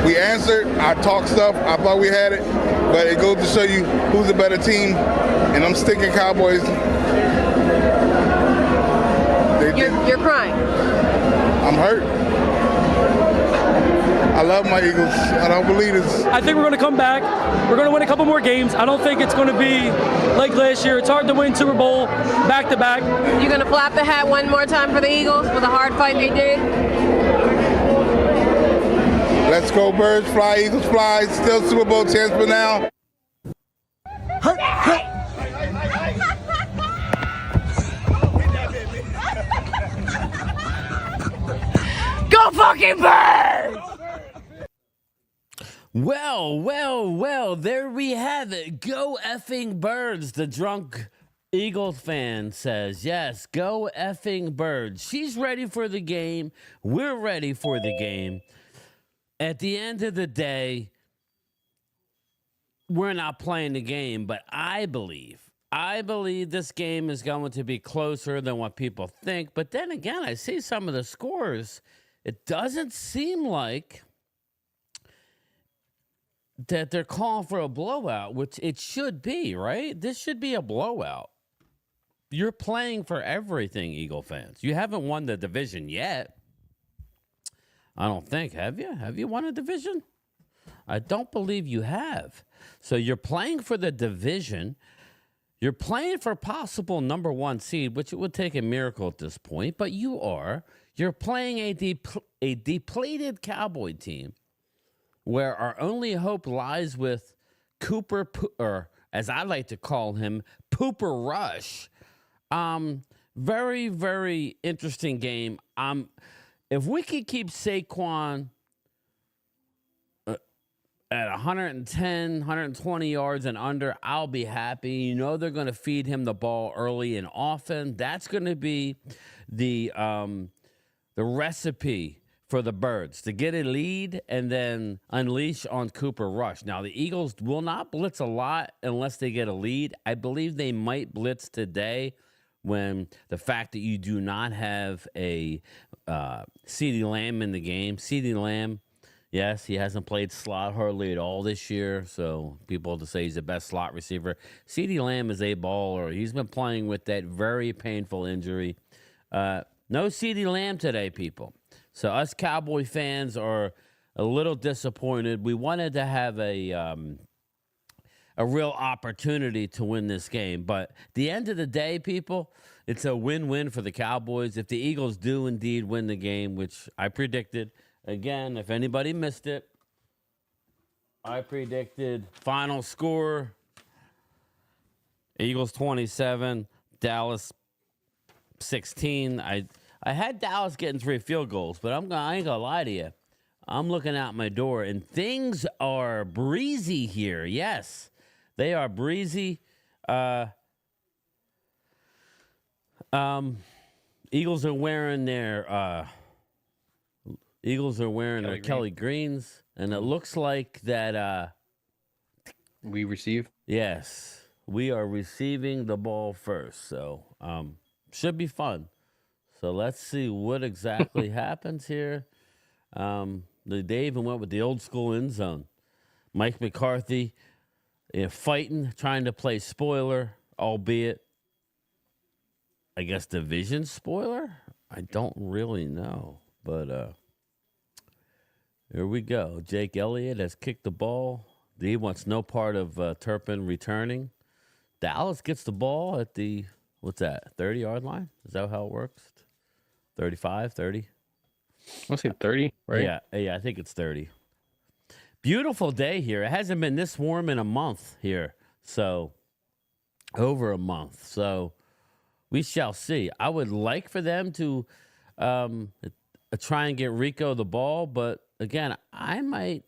We answered. I talked stuff. I thought we had it, but it goes to show you who's a better team. And I'm sticking Cowboys. You're crying. I'm hurt. I love my Eagles. I don't believe this. I think we're going to come back. We're going to win a couple more games. I don't think it's going to be like last year. It's hard to win Super Bowl back-to-back. You're going to flap the hat one more time for the Eagles with a hard fight they did? Let's go, Birds fly, Eagles fly. Still Super Bowl chance for now. Go fucking Birds! Well, there we have it. Go effing Birds, the drunk Eagles fan says. Yes, go effing Birds. She's ready for the game. We're ready for the game. At the end of the day, we're not playing the game, but I believe this game is going to be closer than what people think. But then again, I see some of the scores. It doesn't seem like that they're calling for a blowout, which it should be, right? This should be a blowout. You're playing for everything, Eagle fans. You haven't won the division yet. I don't think. Have you? Have you won a division? I don't believe you have. So you're playing for the division. You're playing for possible number 1 seed, which it would take a miracle at this point, but you are. You're playing a depleted Cowboy team where our only hope lies with Cooper, or as I like to call him, Pooper Rush. Very, very interesting game. If we could keep Saquon at 110, 120 yards and under, I'll be happy. You know they're going to feed him the ball early and often. That's going to be the recipe for the Birds, to get a lead and then unleash on Cooper Rush. Now, the Eagles will not blitz a lot unless they get a lead. I believe they might blitz today when the fact that you do not have a CeeDee Lamb in the game. CeeDee Lamb, yes, he hasn't played slot hardly at all this year, so people to say he's the best slot receiver. CeeDee Lamb is a baller. He's been playing with that very painful injury. No CeeDee Lamb today, people. So us Cowboy fans are a little disappointed. We wanted to have a real opportunity to win this game. But at the end of the day, people, it's a win-win for the Cowboys. If the Eagles do indeed win the game, which I predicted, again, if anybody missed it, I predicted final score, Eagles 27, Dallas 16. I had Dallas getting 3 field goals, but I ain't going to lie to you. I'm looking out my door, and things are breezy here. Yes, they are breezy. Eagles are wearing their Kelly Greens, and it looks like that we receive. Yes, we are receiving the ball first, so should be fun. So let's see what exactly happens here. They even went with the old school end zone. Mike McCarthy fighting, trying to play spoiler, albeit, I guess, division spoiler? I don't really know. But here we go. Jake Elliott has kicked the ball. He wants no part of Turpin returning. Dallas gets the ball at the, 30-yard line? Is that how it works? 35, 30? I want to say 30, right? Yeah, I think it's 30. Beautiful day here. It hasn't been this warm in a month here. So, over a month. So, we shall see. I would like for them to try and get Rico the ball. But, again, I might,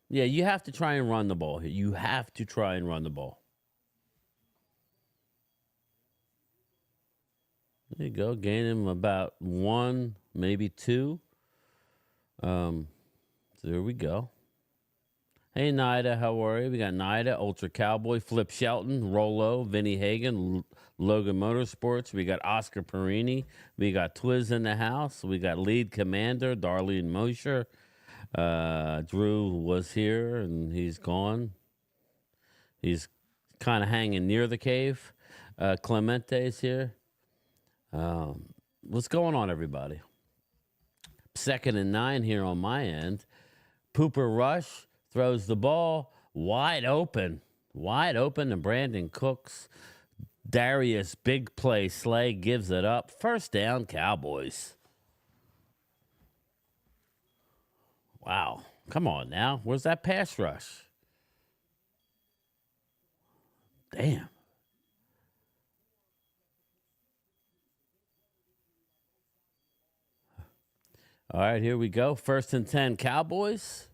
you have to try and run the ball here. You have to try and run the ball. There you go. Gain him about 1, maybe 2. So there we go. Hey, Nida, how are you? We got Nida, Ultra Cowboy, Flip Shelton, Rolo, Vinny Hagan, Logan Motorsports. We got Oscar Perini. We got Twiz in the house. We got Lead Commander, Darlene Mosher. Drew was here, and he's gone. He's kind of hanging near the cave. Clemente's here. What's going on, everybody? 2nd and 9 here on my end. Pooper Rush throws the ball wide open, and Brandon Cooks. Darius, big play. Slay gives it up. First down, Cowboys. Wow. Come on now. Where's that pass rush? Damn. All right, here we go. 1st and 10, Cowboys.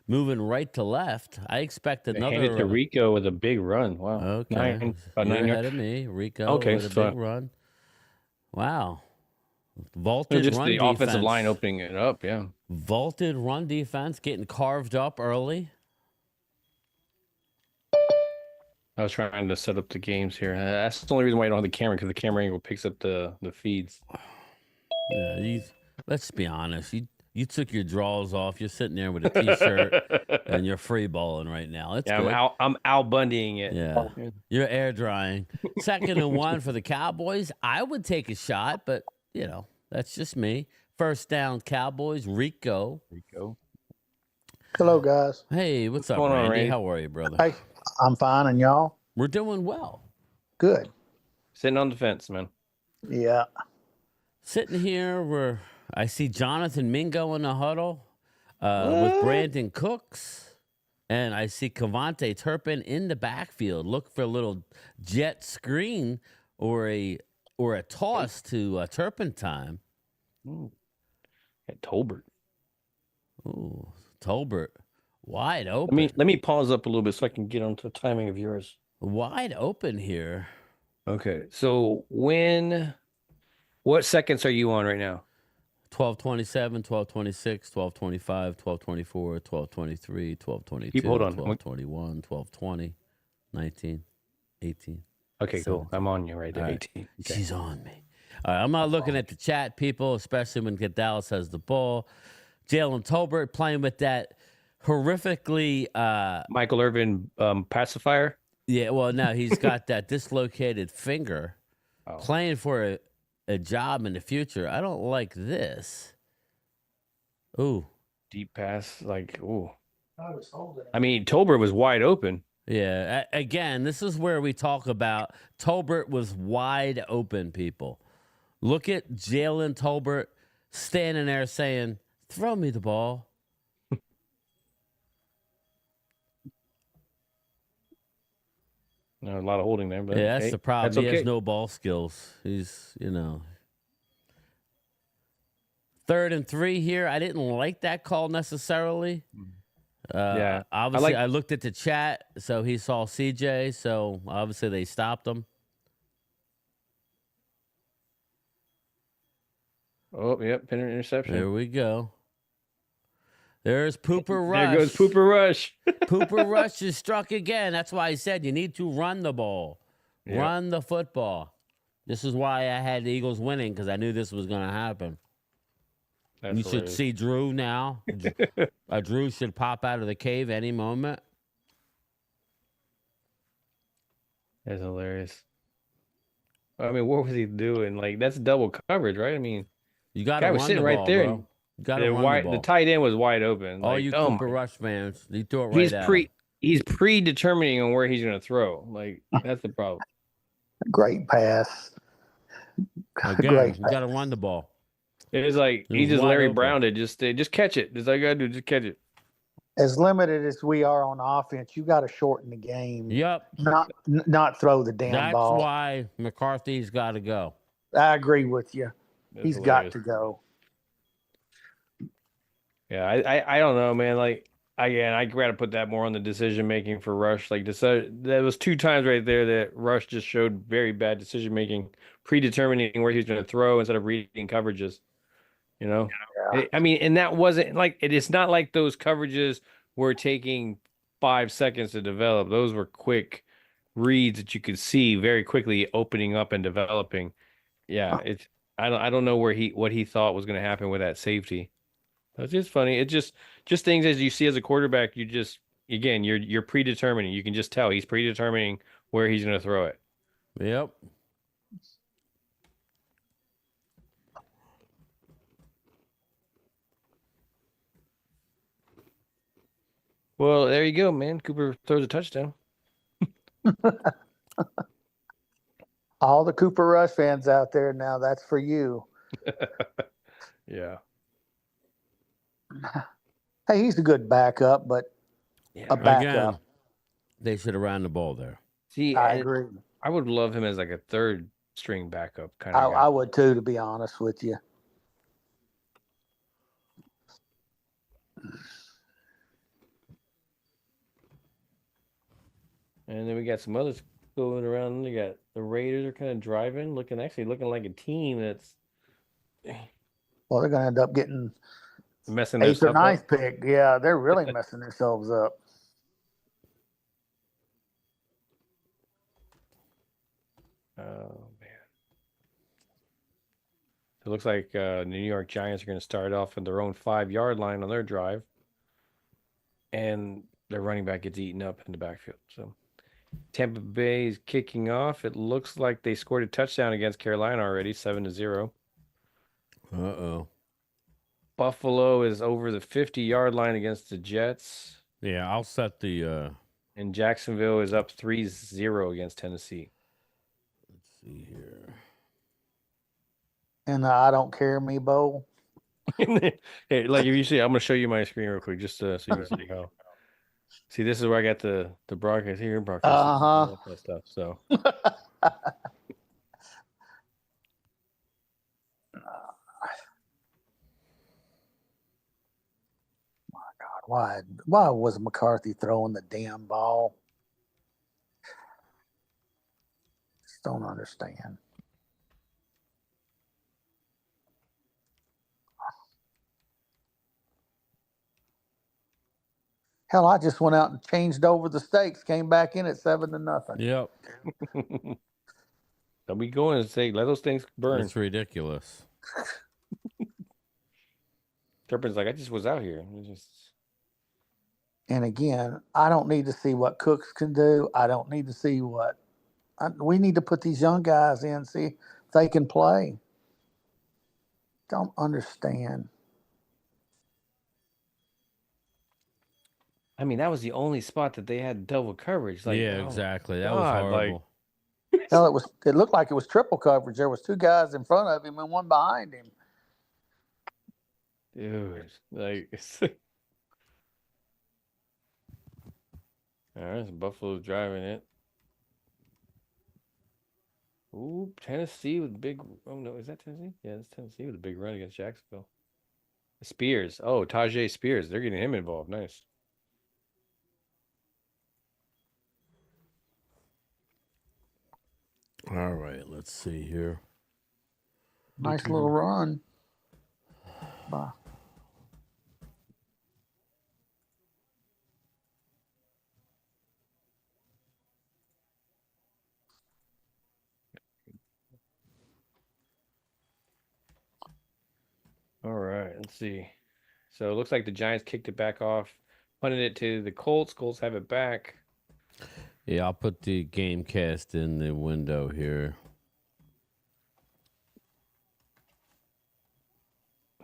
Moving right to left. I expect another. Handed to Rico with a big run. Wow. Okay. You're ahead of me. Rico with a big run. Wow. Vaulted just run the defense. offensive line opening it up, yeah. Vaulted run defense getting carved up early. I was trying to set up the games here. That's the only reason why you don't have the camera, because the camera angle picks up the feeds. Yeah, let's be honest. You took your drawers off. You're sitting there with a T-shirt and you're free balling right now. It's good. I'm Al Bundying it. Yeah, you're air drying. 2nd and 1 for the Cowboys. I would take a shot, but that's just me. First down, Cowboys. Rico. Hello, guys. Hey, what's up, Randy? How are you, brother? Hey, I'm fine, and y'all? We're doing well. Good. Sitting on the fence, man. Yeah. Sitting here where I see Jonathan Mingo in the huddle with Brandon Cooks, and I see Cavante Turpin in the backfield. Look for a little jet screen or a toss to Turpin time. Ooh. At Tolbert. Ooh, Tolbert. Wide open. Let me pause up a little bit so I can get onto the timing of yours. Wide open here. Okay. So what seconds are you on right now? 12:27, 12:26, 12:25, 12:24, 12:23, 12:22, Hold on. 12:21, 12:20, 19, 18. Okay, 17. cool. I'm on you right there. Right. 18. Okay. She's on me. All right, I'm not looking at the chat, people, especially when Dallas has the ball. Jalen Tolbert playing with that horrifically Michael Irvin pacifier. Yeah, well, no, he's got that dislocated finger. Playing for a job in the future. I don't like this. Ooh. Deep pass, ooh. I mean, Tolbert was wide open. Yeah, again, this is where we talk about Tolbert was wide open, people. Look at Jalen Tolbert standing there saying, throw me the ball. No, a lot of holding there. But yeah, that's the problem. That's he has no ball skills. He's, 3rd and 3 here. I didn't like that call necessarily. Yeah. Obviously, I looked at the chat, so he saw CJ, so obviously they stopped him. Oh, yep, pin interception. There we go. There's Pooper Rush. There goes Pooper Rush. Pooper Rush is struck again. That's why I said you need to run the ball. Yep. Run the football. This is why I had the Eagles winning, because I knew this was going to happen. That's you should see Drew now. Drew should pop out of the cave any moment. That's hilarious. I mean, what was he doing? That's double coverage, right? I mean, you got to run was sitting the right ball, there. Bro. You got to run the ball. The tight end was wide open. All you Cooper Rush fans, he threw it right at him. He's predetermining on where he's going to throw. That's the problem. Great pass. Again, you got to run the ball. It was he just Larry Browned it. Just catch it. That's all you got to do. Just catch it. As limited as we are on offense, you got to shorten the game. Yep. Not throw the damn ball. That's why McCarthy's got to go. I agree with you. He's got to go. Yeah, I don't know, man. Again, I got to put that more on the decision making for Rush. There was 2 times right there that Rush just showed very bad decision making, predetermining where he was going to throw instead of reading coverages. Yeah. I mean, and that wasn't it's not like those coverages were taking 5 seconds to develop. Those were quick reads that you could see very quickly opening up and developing. Yeah, I don't know what he thought was going to happen with that safety. That's just funny. It just things as you see as a quarterback, you just again you're predetermining. You can just tell he's predetermining where he's going to throw it. Yep. Well, there you go, man. Cooper throws a touchdown. All the Cooper Rush fans out there now, that's for you. Yeah. Hey, he's a good backup, but a backup. Again, they should have ran the ball there. See, I agree. I would love him as like a third string backup kind of guy. I would too, to be honest with you. And then we got some others going around. We got the Raiders are kind of driving, looking like a team that's Well, they're going to end up getting messing their 8th or stuff 9th up. pick. Yeah, they're really messing themselves up. Oh man! It looks like the New York Giants are going to start off at their own 5-yard line on their drive, and their running back gets eaten up in the backfield. So Tampa Bay is kicking off. It looks like they scored a touchdown against Carolina already, 7-0. Uh-oh. Buffalo is over the 50-yard line against the Jets. Yeah, I'll set the And Jacksonville is up 3-0 against Tennessee. let's see here. And I don't care, me, Bo. Hey, like if you see, I'm going to show you my screen real quick just so you can see how. See, this is where I got the broadcast here, broadcast, all that stuff. So Why was McCarthy throwing the damn ball? Just don't understand. Hell, I just went out and changed over the stakes, came back in at 7-0. Yep. don't be going and say let those things burn. It's ridiculous. Turpin's like, I just was out here. And again, I don't need to see what Cooks can do. I don't need to see we need to put these young guys in, see if they can play. Don't understand. I mean, that was the only spot that they had double coverage. Like, yeah, oh, exactly. That God, was horrible. Hell, it looked like it was triple coverage. There was 2 guys in front of him and 1 behind him. dude, like, it's all right, so Buffalo's driving it. Ooh, Tennessee with big. Oh no, is that Tennessee? Yeah, it's Tennessee with a big run against Jacksonville. Spears. Oh, Tajay Spears. They're getting him involved. Nice. All right, let's see here. Nice little run. Bye. All right, let's see. So it looks like the Giants kicked it back off, punted it to the Colts. Colts have it back. Yeah, I'll put the game cast in the window here.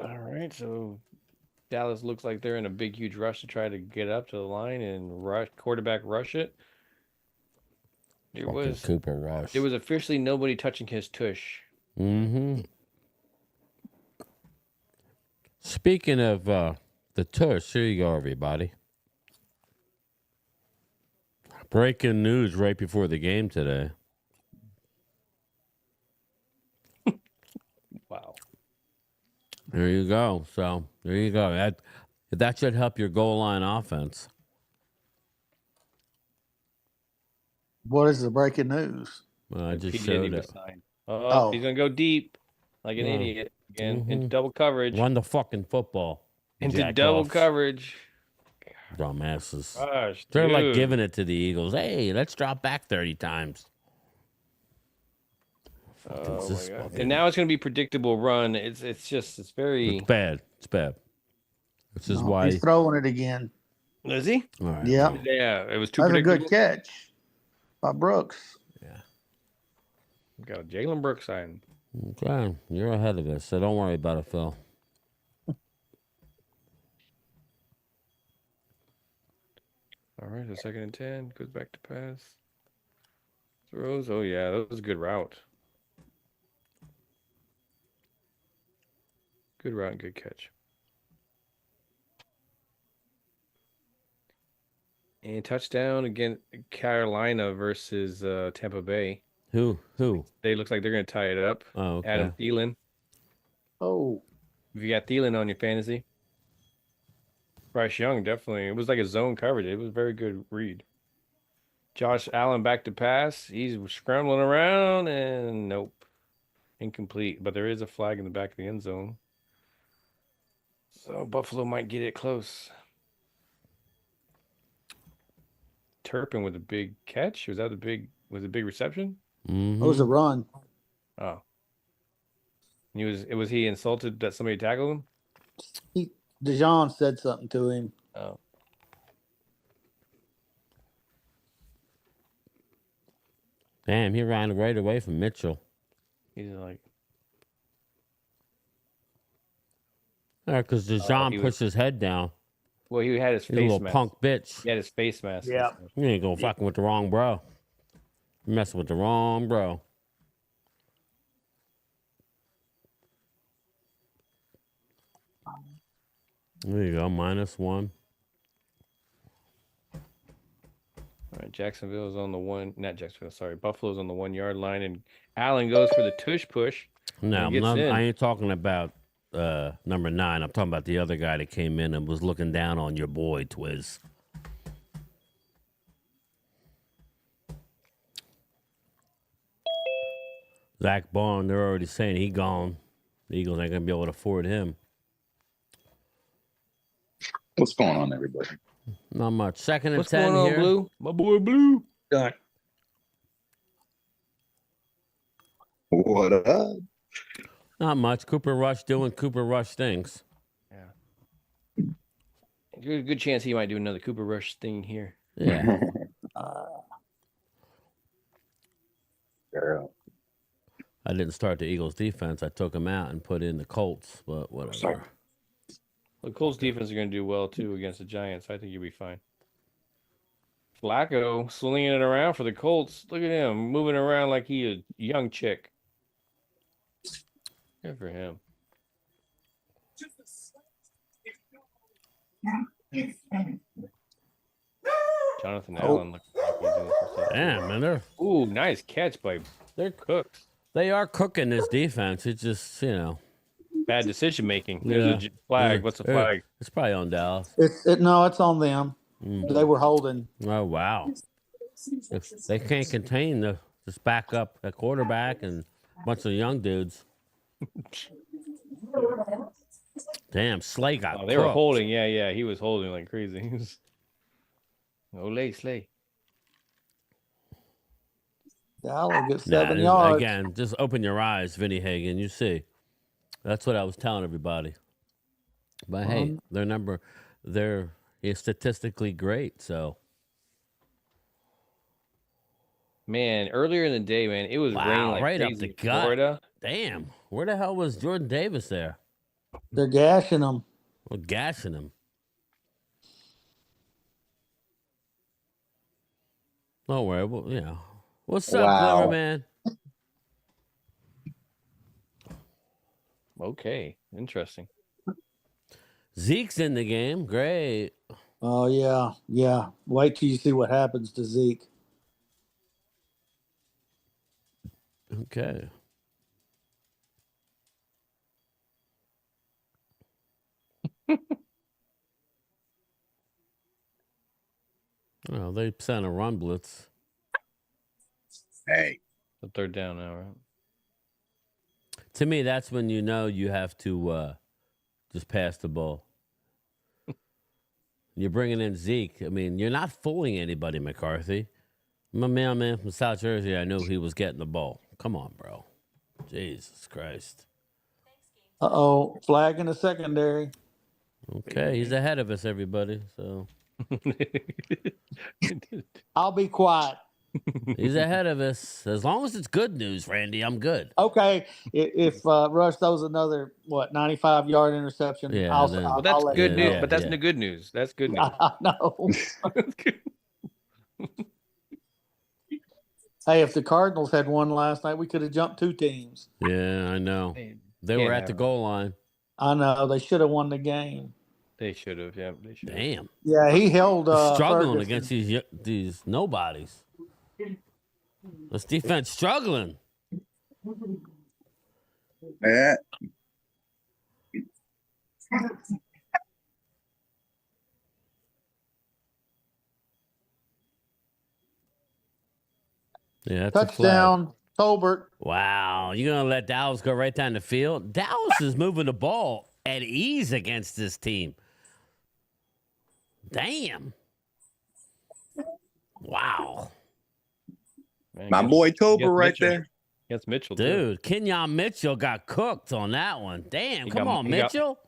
All right, so Dallas looks like they're in a big, huge rush to try to get up to the line and quarterback rush it. There was Cooper Rush. There was officially nobody touching his tush. Mm-hmm. Speaking of the tush, here you go, everybody. Breaking news right before the game today. Wow. There you go. So there you go. That should help your goal line offense. What is the breaking news? Well, I just He didn't showed even it. sign. Oh, he's gonna go deep like an idiot again into double coverage. Run the fucking football. Into double coverage. Dumbasses. Gosh, They're like dude. giving it to the Eagles. Hey, let's drop back 30 times. Oh my God. And now it's gonna be predictable run. It's very It's bad. It's bad. which is No, why he's throwing it again. Is he? All right. Yeah, Yeah, it was too that's a predictable. good catch by Brooks. Yeah. Got a Jalen Brooks sign. Okay, you're ahead of us, so don't worry about it, Phil. All right, so 2nd and 10 goes back to pass. Throws. Oh yeah, that was a good route. Good route and good catch. And touchdown again, Carolina versus Tampa Bay. Who? They look like they're going to tie it up. Oh, okay. Adam Thielen. Oh, If you got Thielen on your fantasy. Bryce Young, definitely. It was like a zone coverage. It was a very good read. Josh Allen back to pass. He's scrambling around and nope. Incomplete. But there is a flag in the back of the end zone. So Buffalo might get it close. Turpin with a big catch. Was a big reception? Mhm. it was a run. Oh. Was he insulted that somebody tackled him? Dijon said something to him. Oh. Damn, he ran right away from Mitchell. He's like, Because Dijon he pushed his head down. well, he had his He's a face little mask. punk bitch. He had his face mask. Yeah. You ain't gonna fucking with the wrong bro. You messing with the wrong bro. There you go, -1. All right, Jacksonville is on the one, not Jacksonville, sorry. Buffalo's on the 1 yard line, and Allen goes for the tush push. No, gets in. I ain't talking about number 9. I'm talking about the other guy that came in and was looking down on your boy, Twiz. Zach Bond, they're already saying he gone. The Eagles ain't gonna be able to afford him. What's going on, everybody? Not much. 2nd and What's 10 going on, here. Blue? My boy Blue. Done. What up? Not much. Cooper Rush doing Cooper Rush things. Yeah. Good chance he might do another Cooper Rush thing here. Yeah. Girl. I didn't start the Eagles defense. I took him out and put in the Colts, but whatever. Sorry. The Colts defense are going to do well, too, against the Giants. I think you'll be fine. Flacco slinging it around for the Colts. Look at him moving around like he a young chick. Good for him. Jonathan Allen looks like he's doing some stuff. Damn, man, Ooh, nice catch by they're Cooks. they are cooking this defense. It's just, Bad decision making. There's Yeah. a flag. Yeah. What's the Yeah. flag? It's probably on Dallas. No, it's on them. They were holding. Oh wow. If they can't contain just back up a quarterback and a bunch of young dudes. Damn, Slay got Oh, they were cooked. holding. Yeah. He was holding like crazy. He was... Ole, Slay. Dallas get Nah, 7 yards. again, just open your eyes, Vinny Hagan. You see. That's what I was telling everybody. But hey, they're statistically great, so. Man, earlier in the day, man, it was Wow, raining like right up crazy the in gut. Florida. Damn, where the hell was Jordan Davis there? They're gashing them. Well, gashing him. Don't worry. Well, what's up, Wow. Glimmer Man? Okay, interesting. Zeke's in the game. Great. Oh, yeah. Wait till you see what happens to Zeke. Okay. Well, they sent a run blitz. Hey, The 3rd down now, right? To me, that's when you know you have to just pass the ball. You're bringing in Zeke. I mean, you're not fooling anybody, McCarthy. My mailman from South Jersey, I knew he was getting the ball. Come on, bro. Jesus Christ. Uh-oh, flag in the secondary. Okay, he's ahead of us, everybody. So I'll be quiet. he's ahead of us. As long as it's good news, Randy, I'm good. Okay, if Rush throws another 95-yard interception, Yeah, I'll, then- I'll, Well, that's I'll let good you news, know. but that's yeah. the good news. That's good news. I know. That's good. Hey, if the Cardinals had won last night, we could have jumped 2 teams. Yeah, I know. They Can't were at have the it. goal line. I know they should have won the game. They should have. Yeah, they should. Damn. Yeah, he held Struggling Ferguson. against these nobodies. This defense struggling. Yeah. Yeah, that's a flag. Touchdown, Tolbert. Wow, you're gonna let Dallas go right down the field? Dallas is moving the ball at ease against this team. Damn. Wow. Man, My against- boy Tober against right Mitchell. there. Against Mitchell, too. Dude, Kenyon Mitchell got cooked on that one. Damn, He come got- on, he got- Mitchell.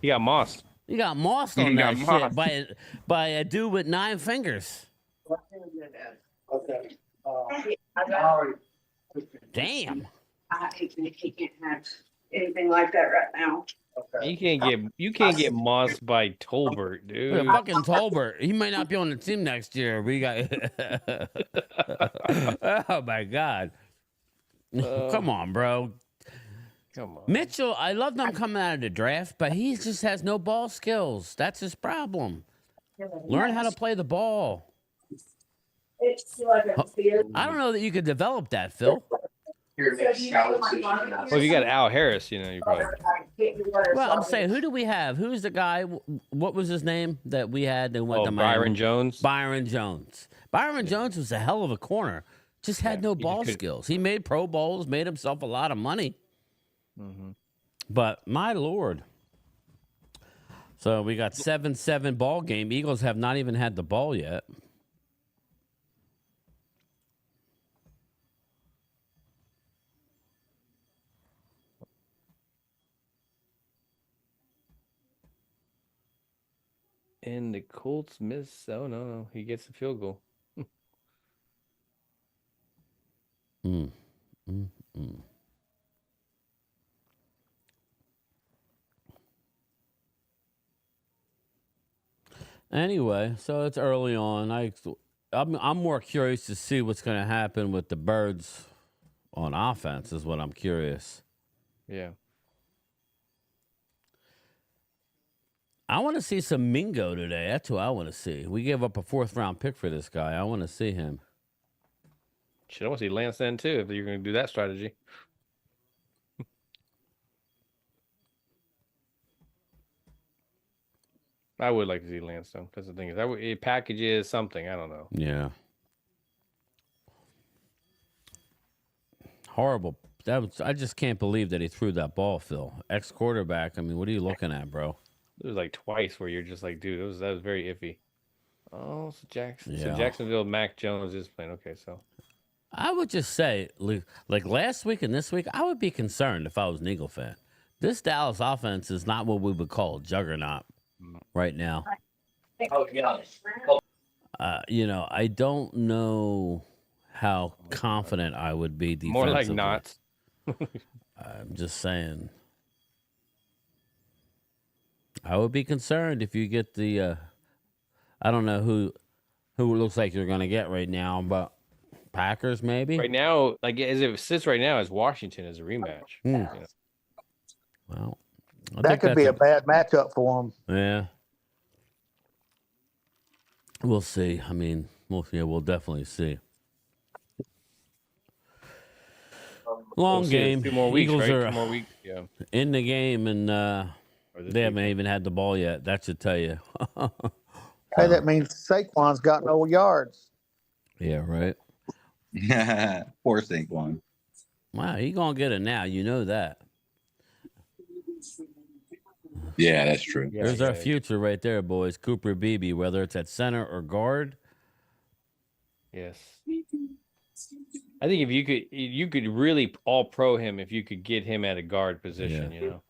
He got mossed. You got mossed He on got that shit mossed. by a dude with 9 fingers. Okay. Damn. He can't have anything like that right now. You can't get mossed by Tolbert, dude. Look at fucking Tolbert. He might not be on the team next year. We got. Oh my god. Come on, bro. Come on. Mitchell, I love him coming out of the draft, but he just has no ball skills. That's his problem. Learn how to play the ball. I don't know that you could develop that, Phil. Well, if you got Al Harris, you probably. Well, I'm saying, who do we have? Who's the guy? What was his name that we had that went Oh, to Miami? Byron Jones. Byron Jones. Byron Jones was a hell of a corner. Just had no he ball could- skills. He made Pro Bowls, made himself a lot of money. Mm-hmm. But my lord. So we got 7-7 ball game. Eagles have not even had the ball yet. And the Colts miss. Oh no, he gets the field goal. Anyway, so it's early on. I'm more curious to see what's going to happen with the Birds on offense. Is what I'm curious. Yeah. I want to see some Mingo today. That's who I want to see. We gave up a 4th-round pick for this guy. I want to see him. Shit, I want to see Lance then too. If you're going to do that strategy. I would like to see Lance though, because the thing is, it packages something. I don't know. Yeah. Horrible. I just can't believe that he threw that ball, Phil. Ex-quarterback. I mean, what are you looking at, bro? It was like twice where you're just like, dude, that was very iffy. Oh, so Yeah. Jacksonville, Mac Jones is playing. Okay, so I would just say, like last week and this week, I would be concerned if I was an Eagle fan. This Dallas offense is not what we would call a juggernaut right now. I don't know how confident I would be defensively. more like not. I'm just saying. I would be concerned if you get the. I don't know who it looks like you're going to get right now, but Packers maybe. Right now, like as it sits right now, is Washington as a rematch. You know? Well, I That think could be a that's bad matchup for him. Yeah. We'll see. I mean, we'll definitely see. Long We'll see game. in a few more weeks, Eagles right? are 2 more weeks. Yeah. in the game, and this they haven't even had the ball yet. That should tell you. Hey, that means Saquon's got no yards. Yeah, right. Poor Saquon. Wow, he gonna get it now. You know that. Yeah, that's true. Yeah, There's our yeah. future right there, boys. Cooper Beebe, whether it's at center or guard. Yes. I think if you could really all pro him if you could get him at a guard position, Yeah. you know.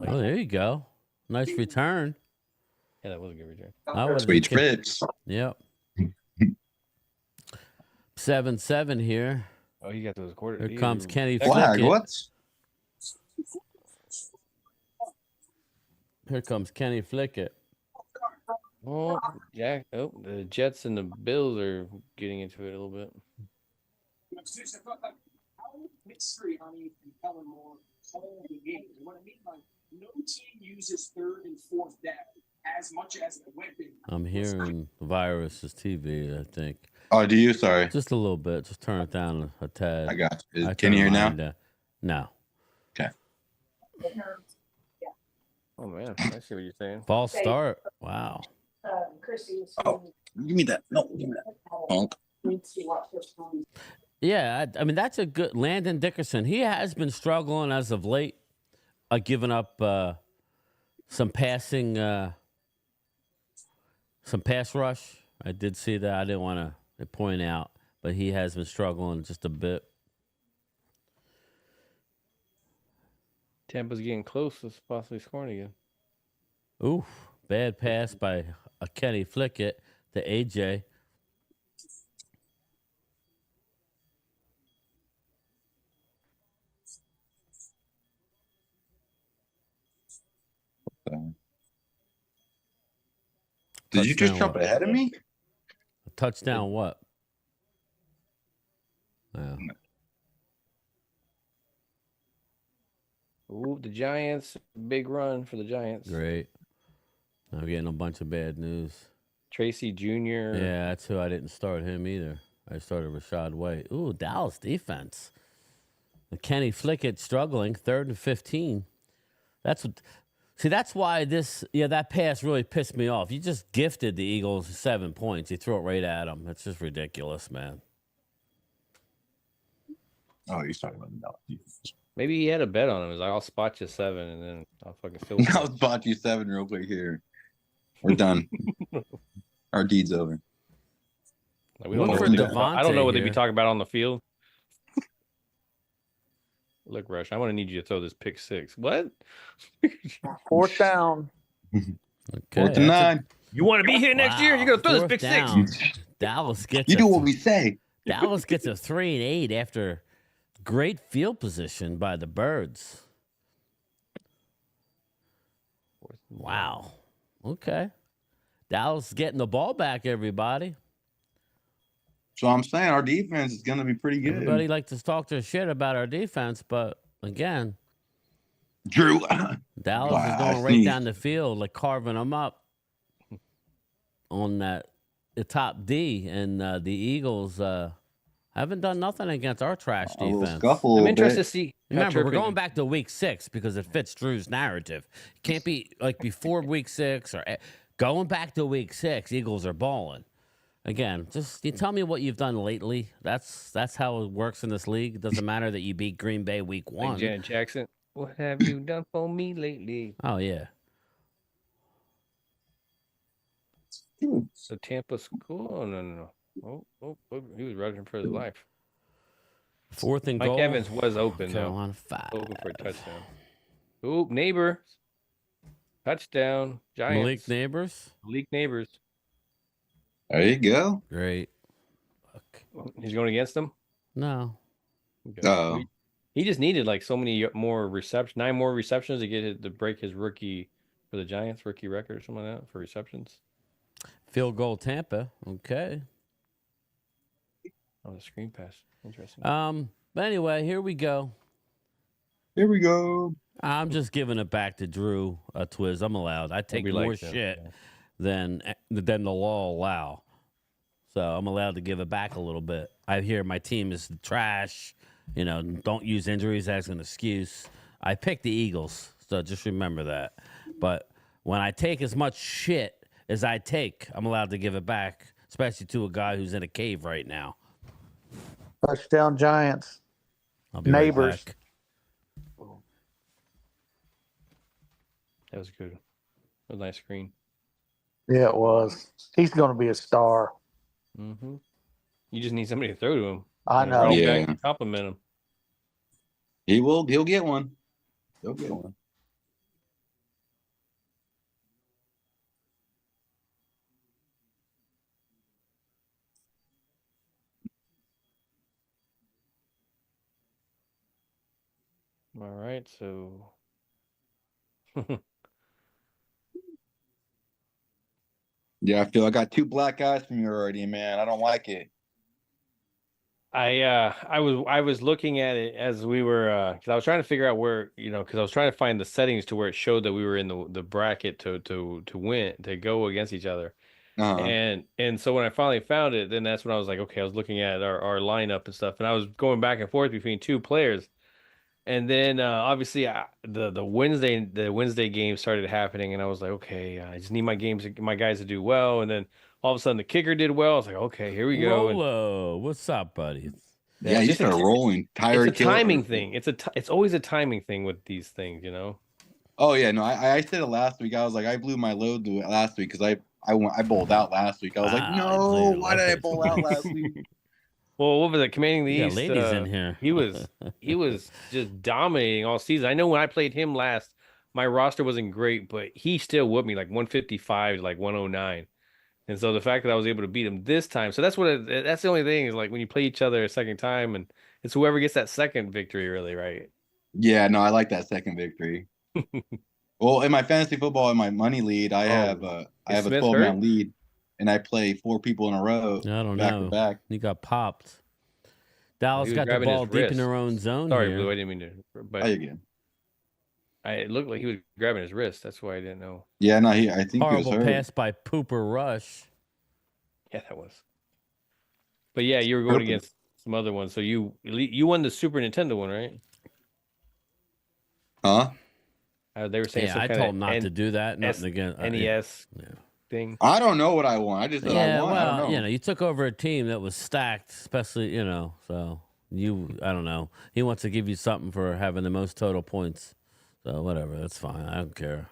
Oh, there you go. Nice return. Yeah, that was a good return. I would Sweet trips. Yep. 7-7 here. Oh, you got those quarters. Here comes Kenny Flag, Flickett. what? Here comes Kenny Flickett. Oh, yeah. Oh, the Jets and the Bills are getting into it a little bit. Mystery on Ethan Kellen Moore calling the game. And what I mean by no team uses third and fourth down as much as a weapon. I'm hearing Virus's TV, I think. Oh, do you? Sorry. Just a little bit. Just turn it down a tad. I got you. I Can you hear turned now? mine down. No. Okay. Oh, man. I see what you're saying. False start. Wow. Chrissy was Oh, give me that. No, give me that. Honk. Yeah, I mean, that's a good Landon Dickerson. He has been struggling as of late, giving up some passing, some pass rush. I did see that. I didn't want to point out, but he has been struggling just a bit. Tampa's getting close to possibly scoring again. Oof, bad pass by Kenny Flickett to AJ. Did you just Touchdown jump what? ahead of me? Touchdown what? Yeah. Ooh, the Giants. Big run for the Giants. Great. I'm getting a bunch of bad news. Tracy Jr. Yeah, that's who I didn't start him either. I started Rashad White. Ooh, Dallas defense. Kenny Flickett struggling, 3rd and 15. That's what. See, that's why that pass really pissed me off. You just gifted the Eagles 7 points. You threw it right at them. That's just ridiculous, man. Oh, he's talking about Dallas defense. Maybe he had a bet on him. He's like, I'll spot you 7, and then I'll fucking fill I'll spot you 7 real quick here. We're done. Our deed's over. Like, we don't know Look what for they- Devontae I don't know what they be here. talking about on the field. Look, Rush, I'm going to need you to throw this pick 6. What? 4th down. Okay, 4th and 9. You want to be here next year? You're going to throw this pick 6. Dallas gets You do what we say. Dallas gets a 3-8 after great field position by the Birds. Wow. Okay. Dallas getting the ball back, everybody. So I'm saying our defense is going to be pretty good. Everybody likes to talk their shit about our defense, but again, Drew. Dallas Wow, is going I right sneezed. down the field, like carving them up on the top D, and the Eagles haven't done nothing against our trash A little defense. scuffle. I'm a interested bit. to see. how Remember, we're Turpin- going back to week 6 because it fits Drew's narrative. It can't be like before week 6 or going back to week 6. Eagles are balling. Again, just you tell me what you've done lately. That's how it works in this league. It doesn't matter that you beat Green Bay week like 1. Janet Jackson. What have you done for me lately? Oh yeah. So Tampa score? Oh, no. Oh, he was running for his life. 4th and Mike goal. Evans was open, though. Carolina 5. Open for a touchdown. Oop, neighbor. Touchdown. Giants. Malik Neighbors. Malik Neighbors. There you go. Great. Fuck. He's going against them? No. Okay. Oh. He just needed like so many more receptions, 9 more receptions to get it to break his rookie for the Giants rookie record or something like that for receptions. Field goal Tampa. Okay. Oh, the screen pass. Interesting. But anyway, here we go. Here we go. I'm just giving it back to Drew Twiz. I'm allowed. I take be more like that, shit yeah. than the law allow. So I'm allowed to give it back a little bit. I hear my team is trash. You know, don't use injuries as an excuse. I picked the Eagles, so just remember that. But when I take as much shit as I take, I'm allowed to give it back, especially to a guy who's in a cave right now. Touchdown Giants. I'll be right Neighbors. back. That was good. A nice screen. Yeah, it was. He's going to be a star. Mm-hmm. You just need somebody to throw to him. I know. Running Yeah. back, compliment him. He'll get one. He'll get one. All right, so Yeah, I feel I got 2 black eyes from you already, man. I don't like it. I was looking at it as we were because I was trying to figure out where, because I was trying to find the settings to where it showed that we were in the bracket to win, to go against each other. And so when I finally found it, then that's when I was like, okay, I was looking at our lineup and stuff, and I was going back and forth between 2 players. And then obviously the Wednesday game started happening, and I was like, okay, I just need my guys to do well. And then all of a sudden the kicker did well. I was like, okay, here we go. Rolo, what's up, buddy? Yeah, you started rolling. Tyler, it's a timing thing. It's always a timing thing with these things, Oh yeah, no, I said it last week. I was like, I blew my load last week because I bowled out last week. I was like, no, why did I bowl out last week? Well, what was it? Commanding the East. Ladies in here. He was just dominating all season. I know when I played him last, my roster wasn't great, but he still whooped me like 155 to like 109. And so the fact that I was able to beat him this time, so that's that's the only thing is like when you play each other a second time, and it's whoever gets that second victory, really, right? Yeah, no, I like that second victory. Well, in my fantasy football, in my money lead, I have a 12-man lead, and I play 4 people in a row. I don't back know. to back. You got popped. Dallas got the ball deep in their own zone. Sorry, here. Blue, I didn't mean to. But again. It looked like he was grabbing his wrist. That's why I didn't know. Yeah, no, I think horrible he was hurt. pass by Pooper Rush. Yeah, that was. But yeah, you were going against some other ones. So you won the Super Nintendo one, right? Huh? They were saying. Yeah, I told him not to do that. Nothing again. NES thing. I don't know what I want. I just said I want. Well, I don't know. you took over a team that was stacked, especially so I don't know. He wants to give you something for having the most total points. So whatever, that's fine. I don't care.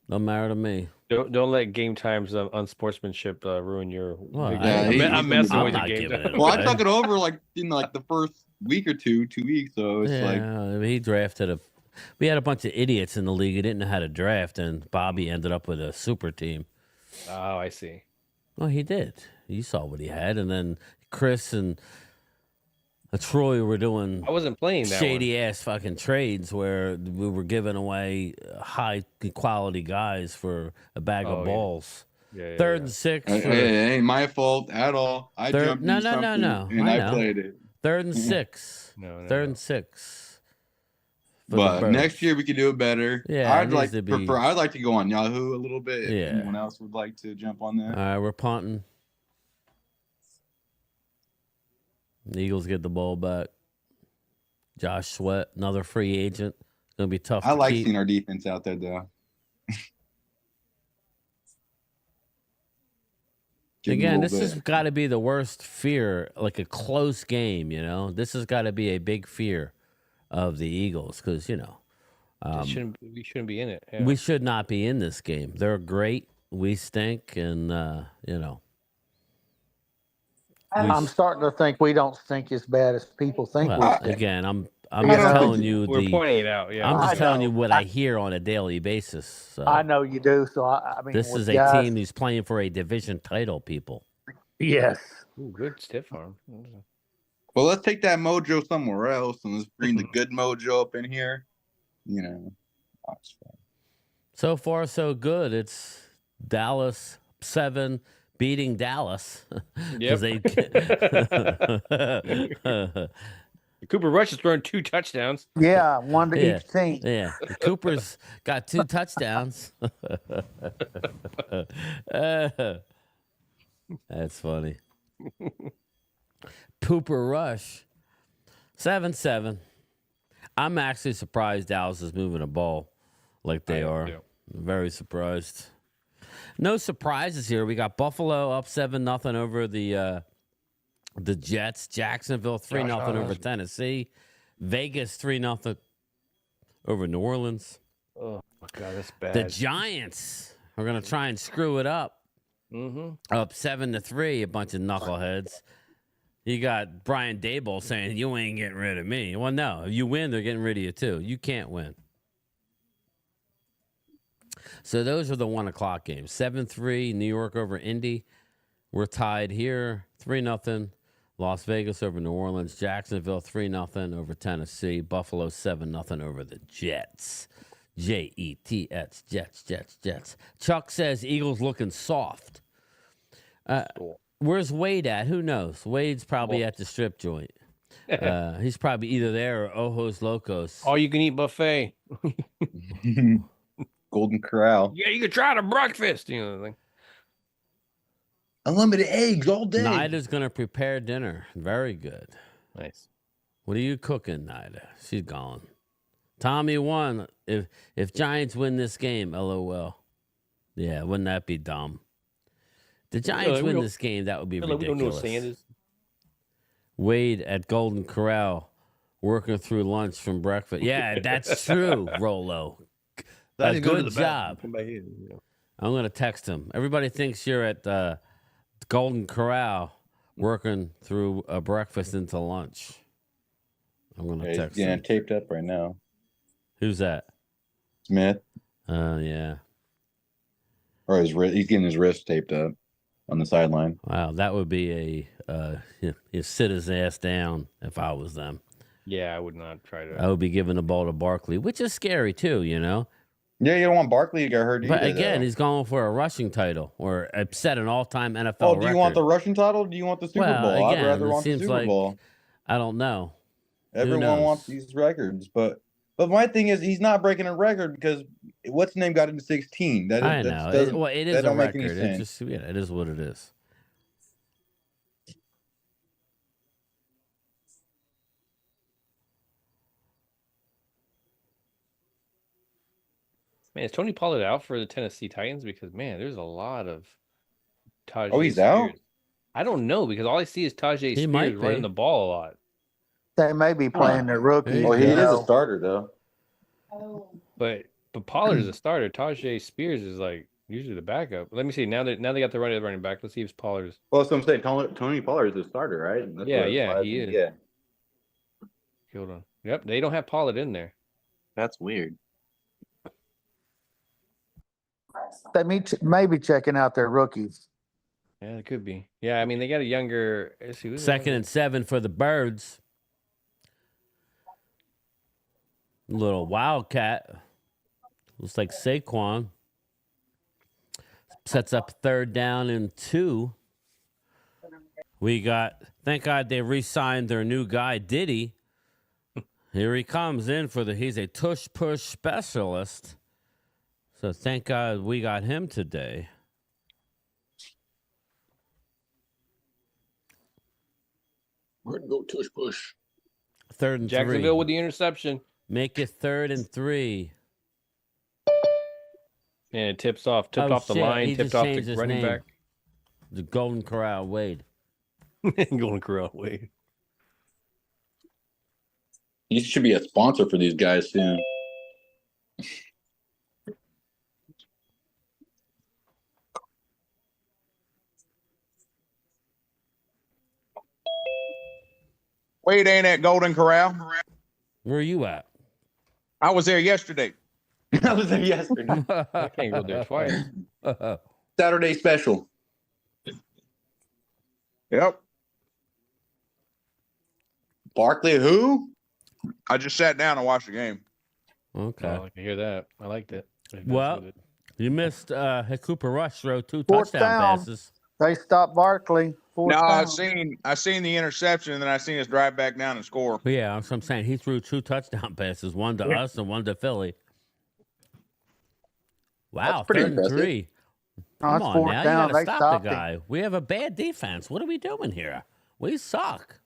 Don't matter to me. Don't let game times unsportsmanship ruin your. Well, I'm messing with your game time. Well, I took it over in the first week or 2 weeks. So it's he drafted we had a bunch of idiots in the league who didn't know how to draft, and Bobby ended up with a super team. Oh, I see. Well, he did. You saw what he had, and then Chris and Troy were doing. I wasn't playing that shady ass fucking trades where we were giving away high quality guys for a bag of balls. Yeah, 3rd and 6. It ain't my fault at all. I jumped no, and I played it. 3rd and 6. No. 3rd and 6. But next year we could do it better. Yeah, I'd like to go on Yahoo a little bit. If Yeah. anyone else would like to jump on that. All right, we're punting. The Eagles get the ball back. Josh Sweat, another free agent. It's gonna be tough. I like seeing our defense out there though. Again, this has got to be the worst fear, like a close game. This has got to be a big fear of the Eagles because we shouldn't be in it. Yeah. We should not be in this game. They're great. We stink, and I'm starting to think we don't stink as bad as people think we stink. Again, I'm just telling you. We're pointing it out. Yeah, I'm just telling you what I hear on a daily basis. So. I know you do. So I mean, this is a team who's playing for a division title. People. Yes. Ooh, good stiff arm. Well, let's take that mojo somewhere else and let's bring the good mojo up in here. So far, so good. It's Dallas 7 beating Dallas. Yep. Cooper Rush has thrown 2 touchdowns. Yeah, 1 to each team. Yeah, Cooper's got 2 touchdowns. That's funny. Pooper Rush, 7-7. I'm actually surprised Dallas is moving the ball like they are. Yeah. Very surprised. No surprises here. We got Buffalo up 7-0 over the Jets. Jacksonville 3-0 over Tennessee. Vegas 3-0 over New Orleans. Oh my God, that's bad. The Giants are going to try and screw it up. Up 7-3. A bunch of knuckleheads. You got Brian Daboll saying, you ain't getting rid of me. Well, no. If you win, they're getting rid of you, too. You can't win. So those are the 1 o'clock games. 7-3, New York over Indy. We're tied here, 3-0. Las Vegas over New Orleans. Jacksonville 3-0 over Tennessee. Buffalo 7-0 over the Jets. Jets, Jets. Chuck says Eagles looking soft. Where's Wade at? Who knows? Wade's probably at the strip joint. He's probably either there or Ojos Locos. All you can eat buffet. Golden Corral. Yeah, you can try the breakfast. You know, like. Unlimited eggs all day. Nida's going to prepare dinner. Very good. Nice. What are you cooking, Nida? She's gone. Tommy won. If Giants win this game, LOL. Yeah, wouldn't that be dumb? The Giants win this game, that would be ridiculous. We don't know Sanders. Wade at Golden Corral working through lunch from breakfast. Yeah, that's true, Rolo. A good job. I'm going to text him. Everybody thinks you're at Golden Corral working through a breakfast into lunch. I'm going to text him. Yeah, taped up right now. Who's that? Smith. Yeah. Or his wrist. He's getting his wrist taped up on the sideline. Wow, that would be you sit his ass down if I was them. Yeah, I would not try to. I would be giving the ball to Barkley, which is scary too, you know. Yeah, you don't want Barkley to get hurt either. But again, though. He's going for a rushing title or set an all-time NFL record. Oh, do you want the rushing title? Or do you want the Super Bowl? Again, I'd rather want the Super Bowl. I don't know. Everyone wants these records, but my thing is he's not breaking a record because what's the name got into 16? I know. It is a record. It is what it is. Man, is Tony Pollard out for the Tennessee Titans? Because, man, there's a lot of Tajay. Oh, he's Spears. out? I don't know because all I see is Tajay Spears running the ball a lot. They may be playing their rookie. Well, he is a starter, though. But Pollard is a starter. Tajay Spears is like usually the backup. Let me see. Now they got the running back. Let's see if Pollard's. Well, so I'm saying Tony Pollard is a starter, right? Yeah, he is. Yeah. Hold on. Yep, they don't have Pollard in there. That's weird. They may be checking out their rookies. Yeah, it could be. Yeah, I mean they got a younger. Second and 7 for the Birds. Little Wildcat. Looks like Saquon. Sets up 3rd down and 2. We got, thank God they re-signed their new guy, Diddy. Here he comes in he's a tush-push specialist. So thank God we got him today. We're going to go tush-push. 3rd and 3. Jacksonville with the interception. Make it 3rd and 3. And it tipped off the line, tipped off the running back. The Golden Corral Wade. Golden Corral Wade. He should be a sponsor for these guys soon. Wade ain't at Golden Corral. Where are you at? I was there yesterday. I was there yesterday. I can't go there twice. Saturday special. Yep. Barkley who? I just sat down and watched the game. Okay. I like to hear that. I liked it. Well, you missed Cooper Rush throw 2 Fourth touchdown down. passes. They stopped Barkley. No, I seen the interception, and then I seen us drive back down and score. Yeah, that's what I'm saying. He threw 2 touchdown passes, one to us and one to Philly. Wow, that's pretty 3rd and impressive. 3. Come on now, you got to stop the guy. We have a bad defense. What are we doing here? We suck.